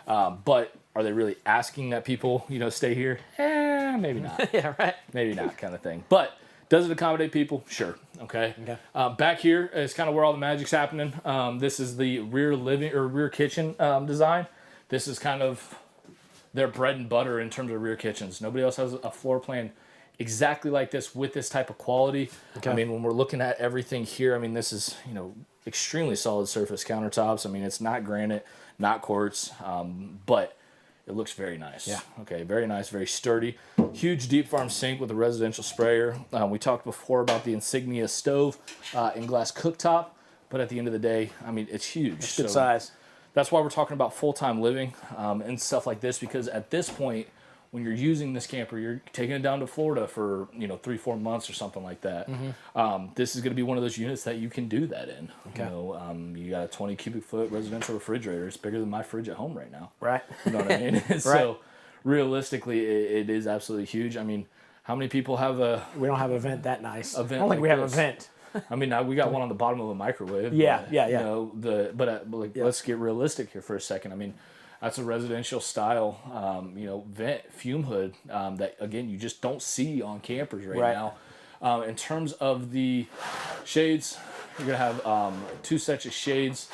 But are they really asking that people, stay here? Maybe not. Yeah, right. Maybe not, kind of thing. But does it accommodate people? Sure. Okay. Back here is kind of where all the magic's happening. This is the rear living or rear kitchen design. This is kind of their bread and butter in terms of rear kitchens. Nobody else has a floor plan exactly like this with this type of quality. Okay. I mean, when we're looking at everything here, I mean, this is, extremely solid surface countertops. I mean, it's not granite, not quartz, but it looks very nice. Yeah. Okay, very nice, very sturdy. Huge deep farm sink with a residential sprayer. We talked before about the Insignia stove and glass cooktop, but at the end of the day, I mean, it's huge. It's good size. That's why we're talking about full-time living and stuff like this, because at this point, when you're using this camper, you're taking it down to Florida for 3-4 months or something like that. This is going to be one of those units that you can do that in. Okay. You got a 20 cubic foot residential refrigerator. It's bigger than my fridge at home right now. Right. You know what I mean? So realistically, it is absolutely huge. I mean, how many people have a? We don't have a vent that nice. A vent I don't think we have this? a vent. I mean, we got one on the bottom of a microwave. Yeah, but, yeah. Let's get realistic here for a second. I mean, that's a residential style, vent fume hood that again you just don't see on campers right now. In terms of the shades, you're gonna have 2 sets of shades,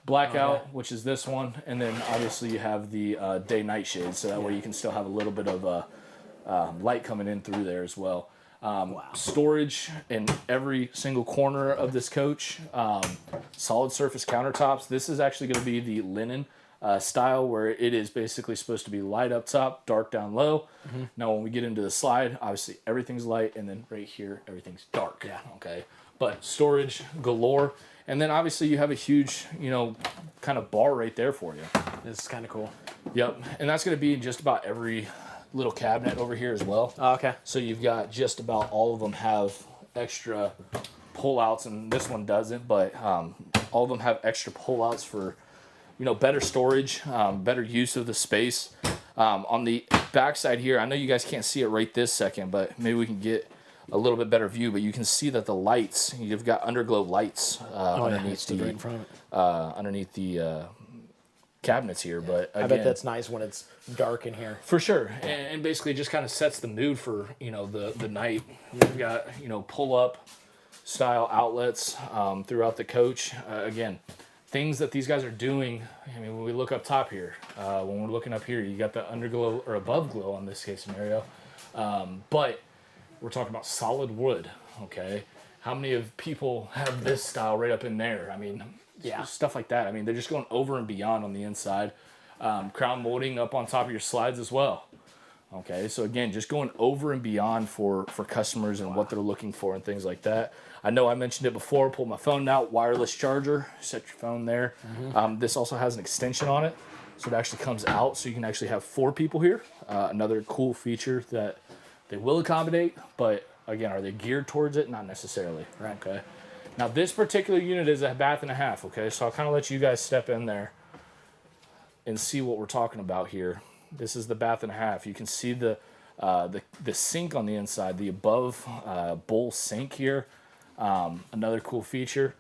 blackout, which is this one, and then obviously you have the day-night shades, so that way you can still have a little bit of light coming in through there as well. Storage in every single corner of this coach. Solid surface countertops. This is actually going to be the linen style, where it is basically supposed to be light up top, dark down low. Now when we get into the slide, obviously everything's light, and then right here everything's dark. Yeah. Okay. But storage galore, and then obviously you have a huge, kind of bar right there for you. This is kind of cool. Yep, and that's going to be in just about every little cabinet over here as well. Okay. So you've got just about all of them have extra pull-outs, and this one doesn't, but all of them have extra pull-outs for, better storage, better use of the space. On the backside here, I know you guys can't see it right this second, but maybe we can get a little bit better view, but you can see that the lights, you've got underglow lights underneath the cabinets here, but again, I bet that's nice when it's dark in here. For sure, and basically just kind of sets the mood for the night. You've got pull-up style outlets throughout the coach. Again, things that these guys are doing. I mean, when we look up top here, when we're looking up here, you got the underglow or above glow on this case scenario, but we're talking about solid wood. Okay, how many of people have this style right up in there? I mean. Yeah, stuff like that. I mean, they're just going over and beyond on the inside. Crown molding up on top of your slides as well. Okay, so again, just going over and beyond for customers and what they're looking for and things like that. I know I mentioned it before. Pull my phone out, wireless charger, set your phone there. This also has an extension on it, so it actually comes out, so you can actually have 4 people here. Another cool feature that they will accommodate, but again, are they geared towards it? Not necessarily. Right. Okay. Now this particular unit is a bath and a half, okay? So I'll kind of let you guys step in there and see what we're talking about here. This is the bath and a half. You can see the sink on the inside, the above bowl sink here. Another cool feature.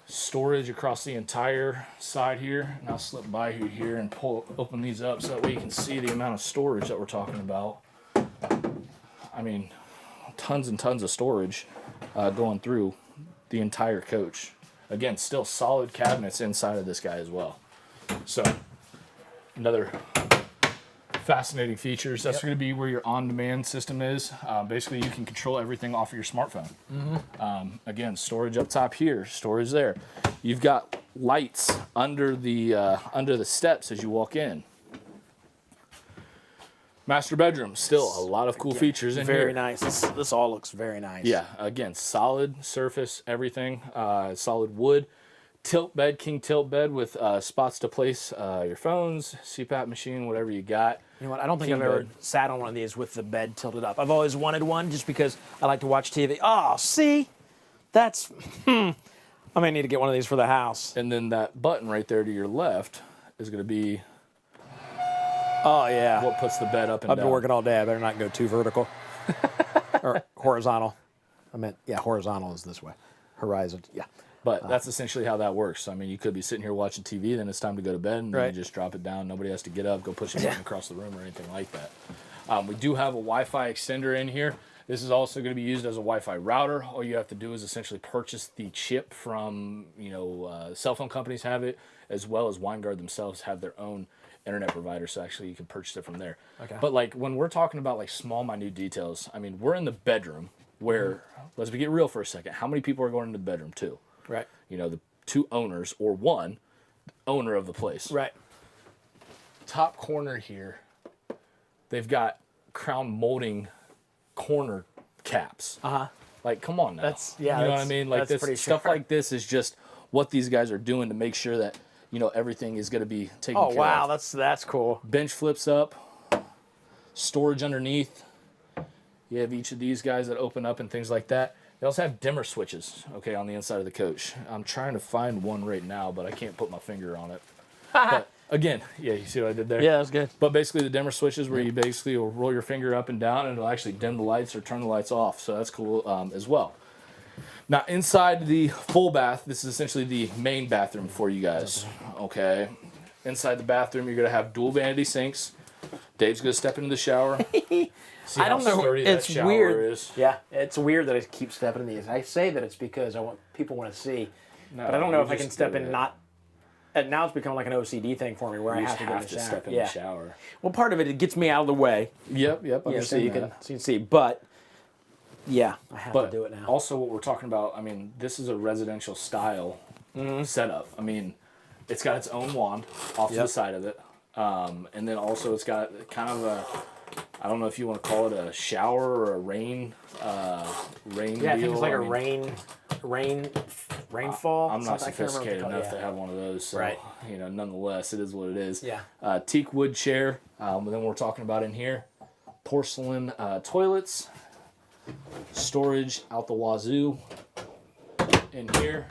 Storage across the entire side here. And I'll slip by you here and open these up so that way you can see the amount of storage that we're talking about. I mean, tons and tons of storage going through the entire coach. Again, still solid cabinets inside of this guy as well. So, another fascinating features. That's going to be where your on-demand system is. Basically, you can control everything off of your smartphone. Again, storage up top here, storage there. You've got lights under the steps as you walk in. Master bedroom, still a lot of cool features in here. Very nice. This all looks very nice. Yeah, again, solid surface, everything, solid wood. Tilt bed, king tilt bed with spots to place your phones, CPAP machine, whatever you got. You know what? I don't think I've ever sat on one of these with the bed tilted up. I've always wanted one just because I like to watch TV. Oh, see? That's, I may need to get one of these for the house. And then that button right there to your left is going to be oh, yeah. what puts the bed up and down. I've been working all day. I better not go too vertical. Or horizontal. I meant, yeah, horizontal is this way. Horizon, yeah. But that's essentially how that works. I mean, you could be sitting here watching TV, then it's time to go to bed, and then Right. you just drop it down. Nobody has to get up, go push a button across the room or anything like that. We do have a Wi-Fi extender in here. This is also going to be used as a Wi-Fi router. All you have to do is essentially purchase the chip from, cell phone companies have it, as well as WineGuard themselves have their own internet provider, so actually you can purchase it from there. Okay. But like when we're talking about like small, minute details, I mean, we're in the bedroom where, let's get real for a second. How many people are going into the bedroom too? Right. The two owners or one owner of the place. Right. Top corner here, they've got crown molding corner caps. Like, come on now. That's, yeah. You know what I mean? Like that's this pretty stuff sharp. like this is just what these guys are doing to make sure that everything is going to be taken care wow, of. that's cool. Bench flips up, storage underneath. You have each of these guys that open up and things like that. They also have dimmer switches, okay, on the inside of the coach. I'm trying to find one right now, but I can't put my finger on it. But again, yeah, you see what I did there? Yeah, that's good. But basically the dimmer switches where you basically will roll your finger up and down and it'll actually dim the lights or turn the lights off. So that's cool as well. Now inside the full bath, this is essentially the main bathroom for you guys, okay? Inside the bathroom, you're going to have dual vanity sinks. Dave's going to step into the shower. See I don't how know. sturdy that It's shower weird. is. Yeah, it's weird that I keep stepping in these. I say that it's because people want to see, but I don't know you if I can just step do in. it. Not. And now it's become like an OCD thing for me where You I have to just get in have the to shower. step in the shower. Well, part of it gets me out of the way. Yep. So you understand can that. see. But yeah, I have But to do it now. also, what we're talking about, I mean, this is a residential style setup. I mean, it's got its own wand off to the side of it, and then also it's got kind of a, I don't know if you want to call it a shower or a rain deal. Yeah, I think it's like I a mean, rainfall. I'm not something. I can't remember what sophisticated they call it. enough to have one of those. So, Right. nonetheless, it is what it is. Yeah. Teak wood chair. And then we're talking about in here, porcelain toilets, storage out the wazoo in here,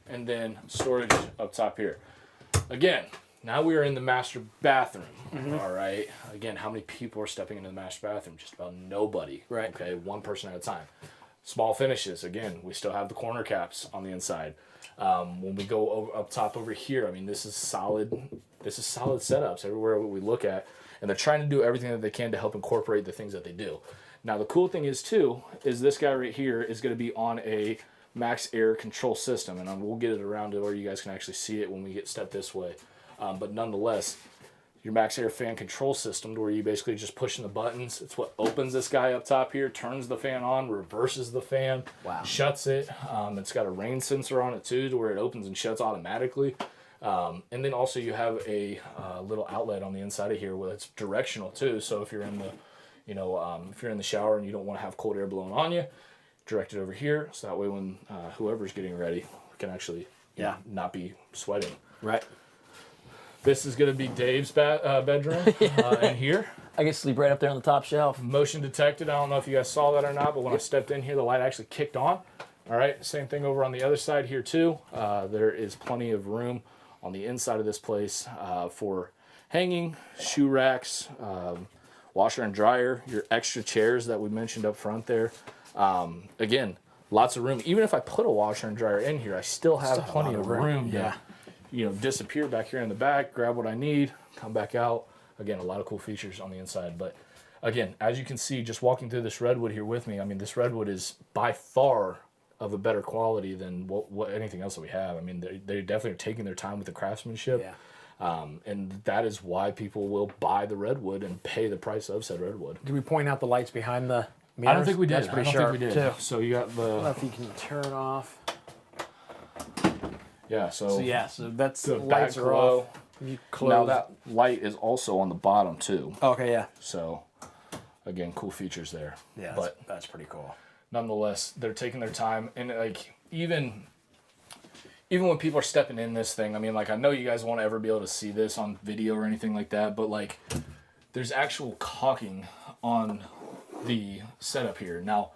and then storage up top here. Again, now we are in the master bathroom. All right. Again, how many people are stepping into the master bathroom? Just about nobody. Right. Okay, one person at a time. Small finishes. Again, we still have the corner caps on the inside. When we go up top over here, I mean, this is solid. This is solid setups everywhere we look at, and they're trying to do everything that they can to help incorporate the things that they do. Now, the cool thing is too is this guy right here is going to be on a max air control system, and we'll get it around to where you guys can actually see it when we get stepped this way. But nonetheless, your max air fan control system, where you basically just pushing the buttons. It's what opens this guy up top here, turns the fan on, reverses the fan, shuts it. It's got a rain sensor on it too, to where it opens and shuts automatically. And then also you have a little outlet on the inside of here where it's directional too. So if you're in the, if you're in the shower and you don't want to have cold air blowing on you, direct it over here. So that way when whoever's getting ready can actually not be sweating. Right. This is going to be Dave's bedroom in here. I can sleep right up there on the top shelf. Motion detected. I don't know if you guys saw that or not, but when I stepped in here, the light actually kicked on. All right, same thing over on the other side here too. There is plenty of room on the inside of this place for hanging, shoe racks, washer and dryer, your extra chairs that we mentioned up front there. Again, lots of room. Even if I put a washer and dryer in here, I still have plenty of room to, disappear back here in the back, grab what I need, come back out. Again, a lot of cool features on the inside. But again, as you can see, just walking through this redwood here with me, I mean, this redwood is by far of a better quality than what anything else that we have. I mean, they definitely are taking their time with the craftsmanship. Yeah. And that is why people will buy the redwood and pay the price of said redwood. Did we point out the lights behind the mirrors? I don't think we did. That's pretty sharp too. So you got the... I don't know if you can turn off. Yeah, so that's the lights back are glow. off. You close. Now that light is also on the bottom too. Okay, yeah. So again, cool features there. Yeah, but that's pretty cool. Nonetheless, they're taking their time, and like even when people are stepping in this thing, I mean, like I know you guys won't ever be able to see this on video or anything like that, but like there's actual caulking on the setup here. Now,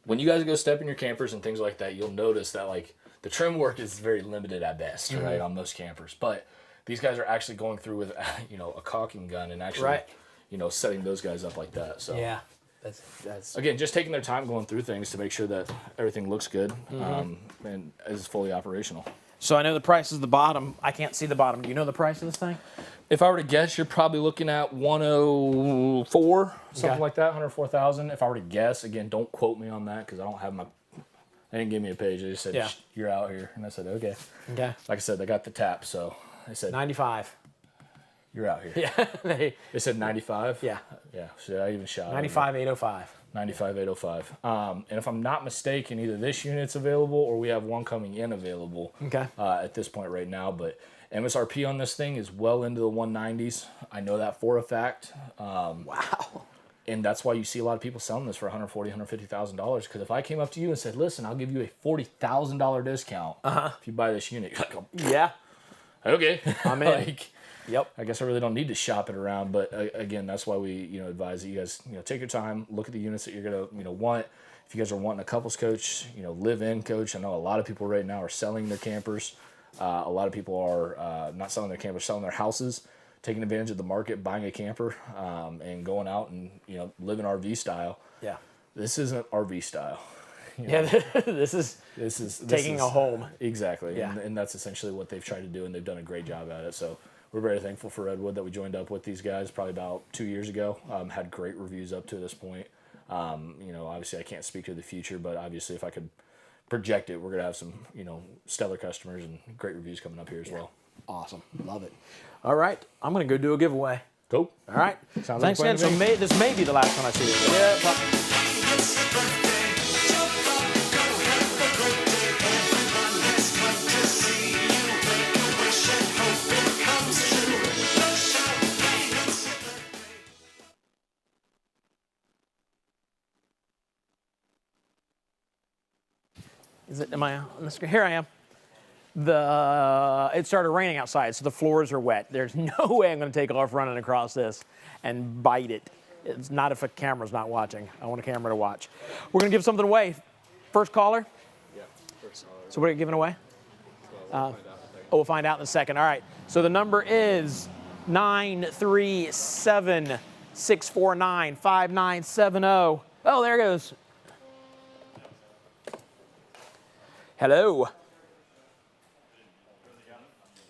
when you guys go step in your campers and things like that, you'll notice that like the trim work is very limited at best, right, on most campers. But these guys are actually going through with a caulking gun and actually setting those guys up like that. So yeah. That's again, just taking their time going through things to make sure that everything looks good and is fully operational. So I know the price is the bottom. I can't see the bottom. Do you know the price of this thing? If I were to guess, you're probably looking at 104, something like that, 104,000. If I were to guess, again, don't quote me on that because I don't have they didn't give me a page. They just said, you're out here. And I said, okay. Okay. Like I said, they got the tap, so they said 95. You're out here. Yeah. They said 95? Yeah. Yeah, so I even shot 95,805. 95,805. And if I'm not mistaken, either this unit's available or we have one coming in available at this point right now. But MSRP on this thing is well into the 190s. I know that for a fact. Wow. And that's why you see a lot of people selling this for $140,000, $150,000. Because if I came up to you and said, listen, I'll give you a $40,000 discount if you buy this unit, you're like, oh, yeah. Okay. I'm in. Yep. I guess I really don't need to shop it around, but again, that's why we advise that you guys take your time, look at the units that you're gonna want. If you guys are wanting a couples coach, live-in coach. I know a lot of people right now are selling their campers. A lot of people are not selling their campers, selling their houses, taking advantage of the market, buying a camper, and going out and living RV style. Yeah. This isn't RV style. This is taking a home. Exactly. Yeah. And that's essentially what they've tried to do, and they've done a great job at it. So we're very thankful for Redwood that we joined up with these guys probably about 2 years ago. Had great reviews up to this point. Obviously I can't speak to the future, but obviously if I could project it, we're going to have some, stellar customers and great reviews coming up here as well. Awesome. Love it. All right. I'm going to go do a giveaway. Cool. All right. Sounds Thanks like a again. plan to So this may be the last time I see you. Yeah. Am I on the screen? Here I am. It started raining outside, so the floors are wet. There's no way I'm going to take off running across this and bite it. It's not if a camera's not watching. I want a camera to watch. We're going to give something away. First caller? Yeah, first caller. So what are you giving away? We'll find out in a second. All right. So the number is 937-649-5970. Oh, there it goes. Hello.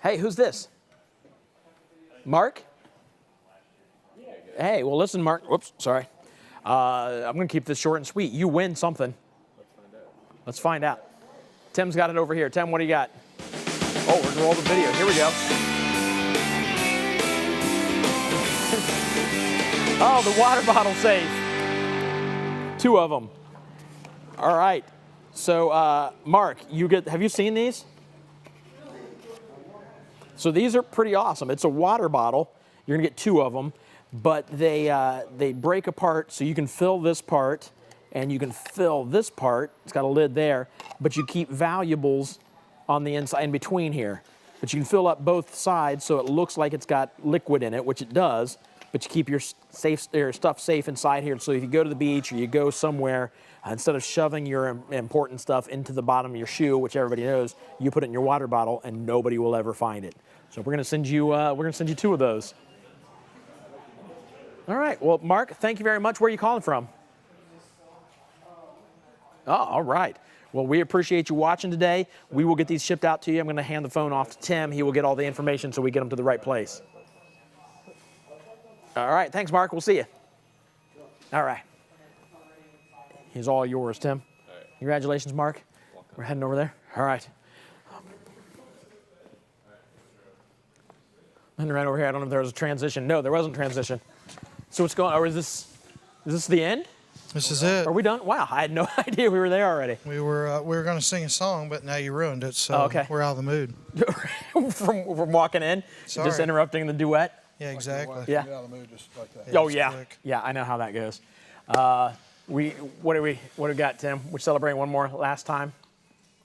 Hey, who's this? Mark? Hey, well, listen, Mark. Whoops, sorry. I'm going to keep this short and sweet. You win something. Let's find out. Tim's got it over here. Tim, what do you got? Oh, we're going to roll the video. Here we go. Oh, the water bottle safe. 2 of them. All right. So, Mark, have you seen these? So these are pretty awesome. It's a water bottle. You're gonna get 2 of them, but they break apart so you can fill this part and you can fill this part. It's got a lid there, but you keep valuables on the inside, in between here. But you can fill up both sides so it looks like it's got liquid in it, which it does, but but you keep your stuff safe inside here. So if you go to the beach or you go somewhere, instead of shoving your important stuff into the bottom of your shoe, which everybody knows, you put it in your water bottle and nobody will ever find it. So we're gonna send you 2 of those. All right. Well, Mark, thank you very much. Where are you calling from? Oh, all right. Well, we appreciate you watching today. We will get these shipped out to you. I'm going to hand the phone off to Tim. He will get all the information so we get them to the right place. All right. Thanks, Mark. We'll see you. All right. He's all yours, Tim. All right. Congratulations, Mark. We're heading over there. All right. And right over here, I don't know if there was a transition. No, there wasn't transition. So what's going on? Or is this the end? This is it. Are we done? Wow, I had no idea we were there already. We were going to sing a song, but now you ruined it, so okay. We're out of the mood. from walking in, Sorry. just interrupting the duet. Yeah, exactly. Yeah. Get out of the mood just like that. Oh yeah, yeah. I know how that goes. What do we got, Tim? We're celebrating one more last time.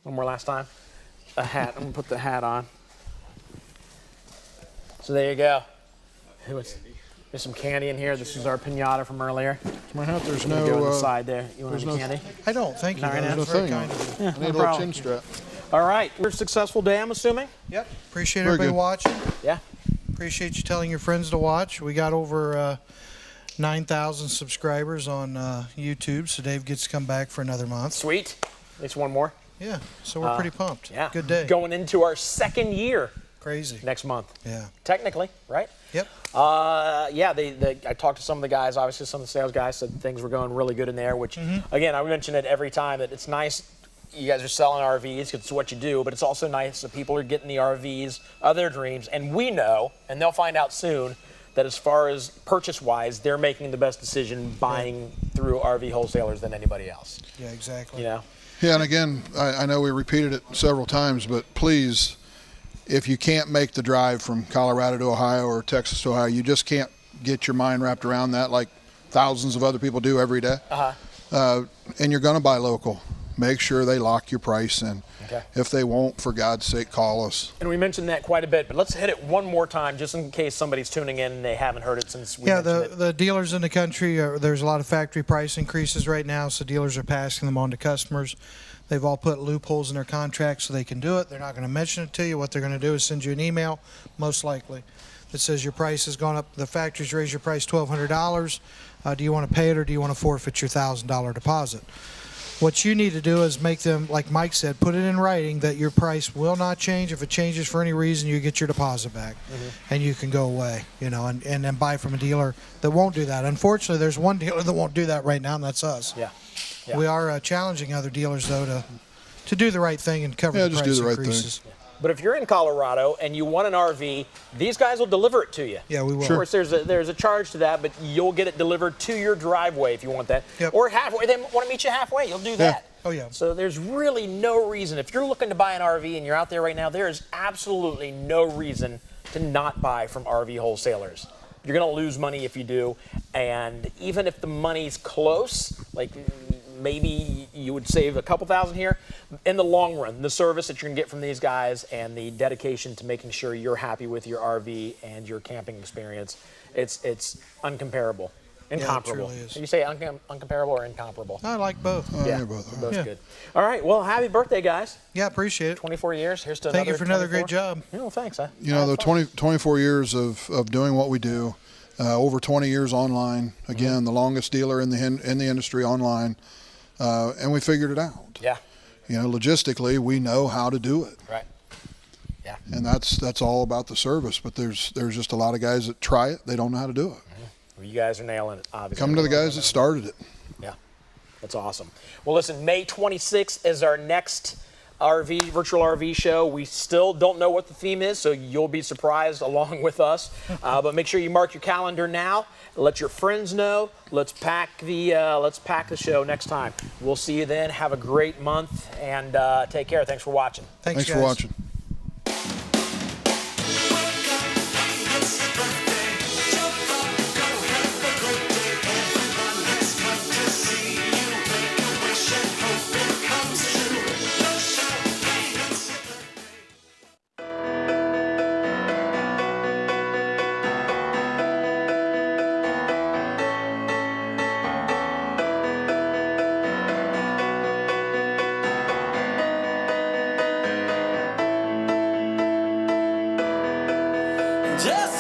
A hat. I'm gonna put the hat on. So there you go. There's some candy in here. This is our pinata from earlier. My hat, there's no. no. On the side there. You want any candy? I don't. Thank you. Not right now. There's no thing on it. Yeah, I need no a little problem. chin strap. All right. We're a successful day, I'm assuming. Yep. Appreciate Very everybody good. watching. Yeah. Appreciate you telling your friends to watch. We got over 9,000 subscribers on YouTube, so Dave gets to come back for another month. Sweet. At least one more. Yeah. So we're pretty pumped. Yeah. Good day. Going into our 2nd year. Crazy. Next month. Yeah. Technically, right? Yep. Yeah, I talked to some of the guys, obviously some of the sales guys said things were going really good in there, which, again, I mention it every time that it's nice you guys are selling RVs because it's what you do, but it's also nice that people are getting the RVs of their dreams, and we know, and they'll find out soon, that as far as purchase-wise, they're making the best decision buying through RV wholesalers than anybody else. Yeah, exactly. You know? Yeah, and again, I know we repeated it several times, but please, if you can't make the drive from Colorado to Ohio or Texas to Ohio, you just can't get your mind wrapped around that like thousands of other people do every day. And you're going to buy local. Make sure they lock your price in. Okay. If they won't, for God's sake, call us. And we mentioned that quite a bit, but let's hit it one more time just in case somebody's tuning in and they haven't heard it since we mentioned it. The dealers in the country, there's a lot of factory price increases right now, so dealers are passing them on to customers. They've all put loopholes in their contracts so they can do it. They're not going to mention it to you. What they're going to do is send you an email, most likely, that says your price has gone up. The factory's raised your price $1,200. Do you want to pay it or do you want to forfeit your $1,000 deposit? What you need to do is make them, like Mike said, put it in writing that your price will not change. If it changes for any reason, you get your deposit back, and you can go away, and then buy from a dealer that won't do that. Unfortunately, there's one dealer that won't do that right now, and that's us. Yeah. We are challenging other dealers, though, to do the right thing and cover the just price do the right increases. thing. But if you're in Colorado and you want an RV, these guys will deliver it to you. Yeah, we will. Of course, there's a charge to that, but you'll get it delivered to your driveway if you want that. Yep. Or halfway. They want to meet you halfway. You'll do that. Oh, yeah. So there's really no reason. If you're looking to buy an RV and you're out there right now, there is absolutely no reason to not buy from RV wholesalers. You're going to lose money if you do. And even if the money's close, like maybe you would save a couple thousand here, in the long run, the service that you're going to get from these guys and the dedication to making sure you're happy with your RV and your camping experience, it's uncomparable. Incomparable. Yeah, it truly is. You say uncomparable or incomparable? I like both. Yeah, they're both good. All right, well, happy birthday, guys. Yeah, appreciate it. 24 years. Here's to Thank you for another 24. great job. Yeah, well, thanks. You know, the 24 years of doing what we do, over 20 years online. Again, the longest dealer in the industry online, and we figured it out. Yeah. You know, logistically, we know how to do it. Right. Yeah. And that's all about the service. But there's just a lot of guys that try it, they don't know how to do it. Well, you guys are nailing it, obviously. Come to the guys that started it. Yeah, that's awesome. Well, listen, May 26th is our next virtual RV show. We still don't know what the theme is, so you'll be surprised along with us. But make sure you mark your calendar now. Let your friends know. Let's pack the show next time. We'll see you then. Have a great month and take care. Thanks for watching. Thanks for watching. Just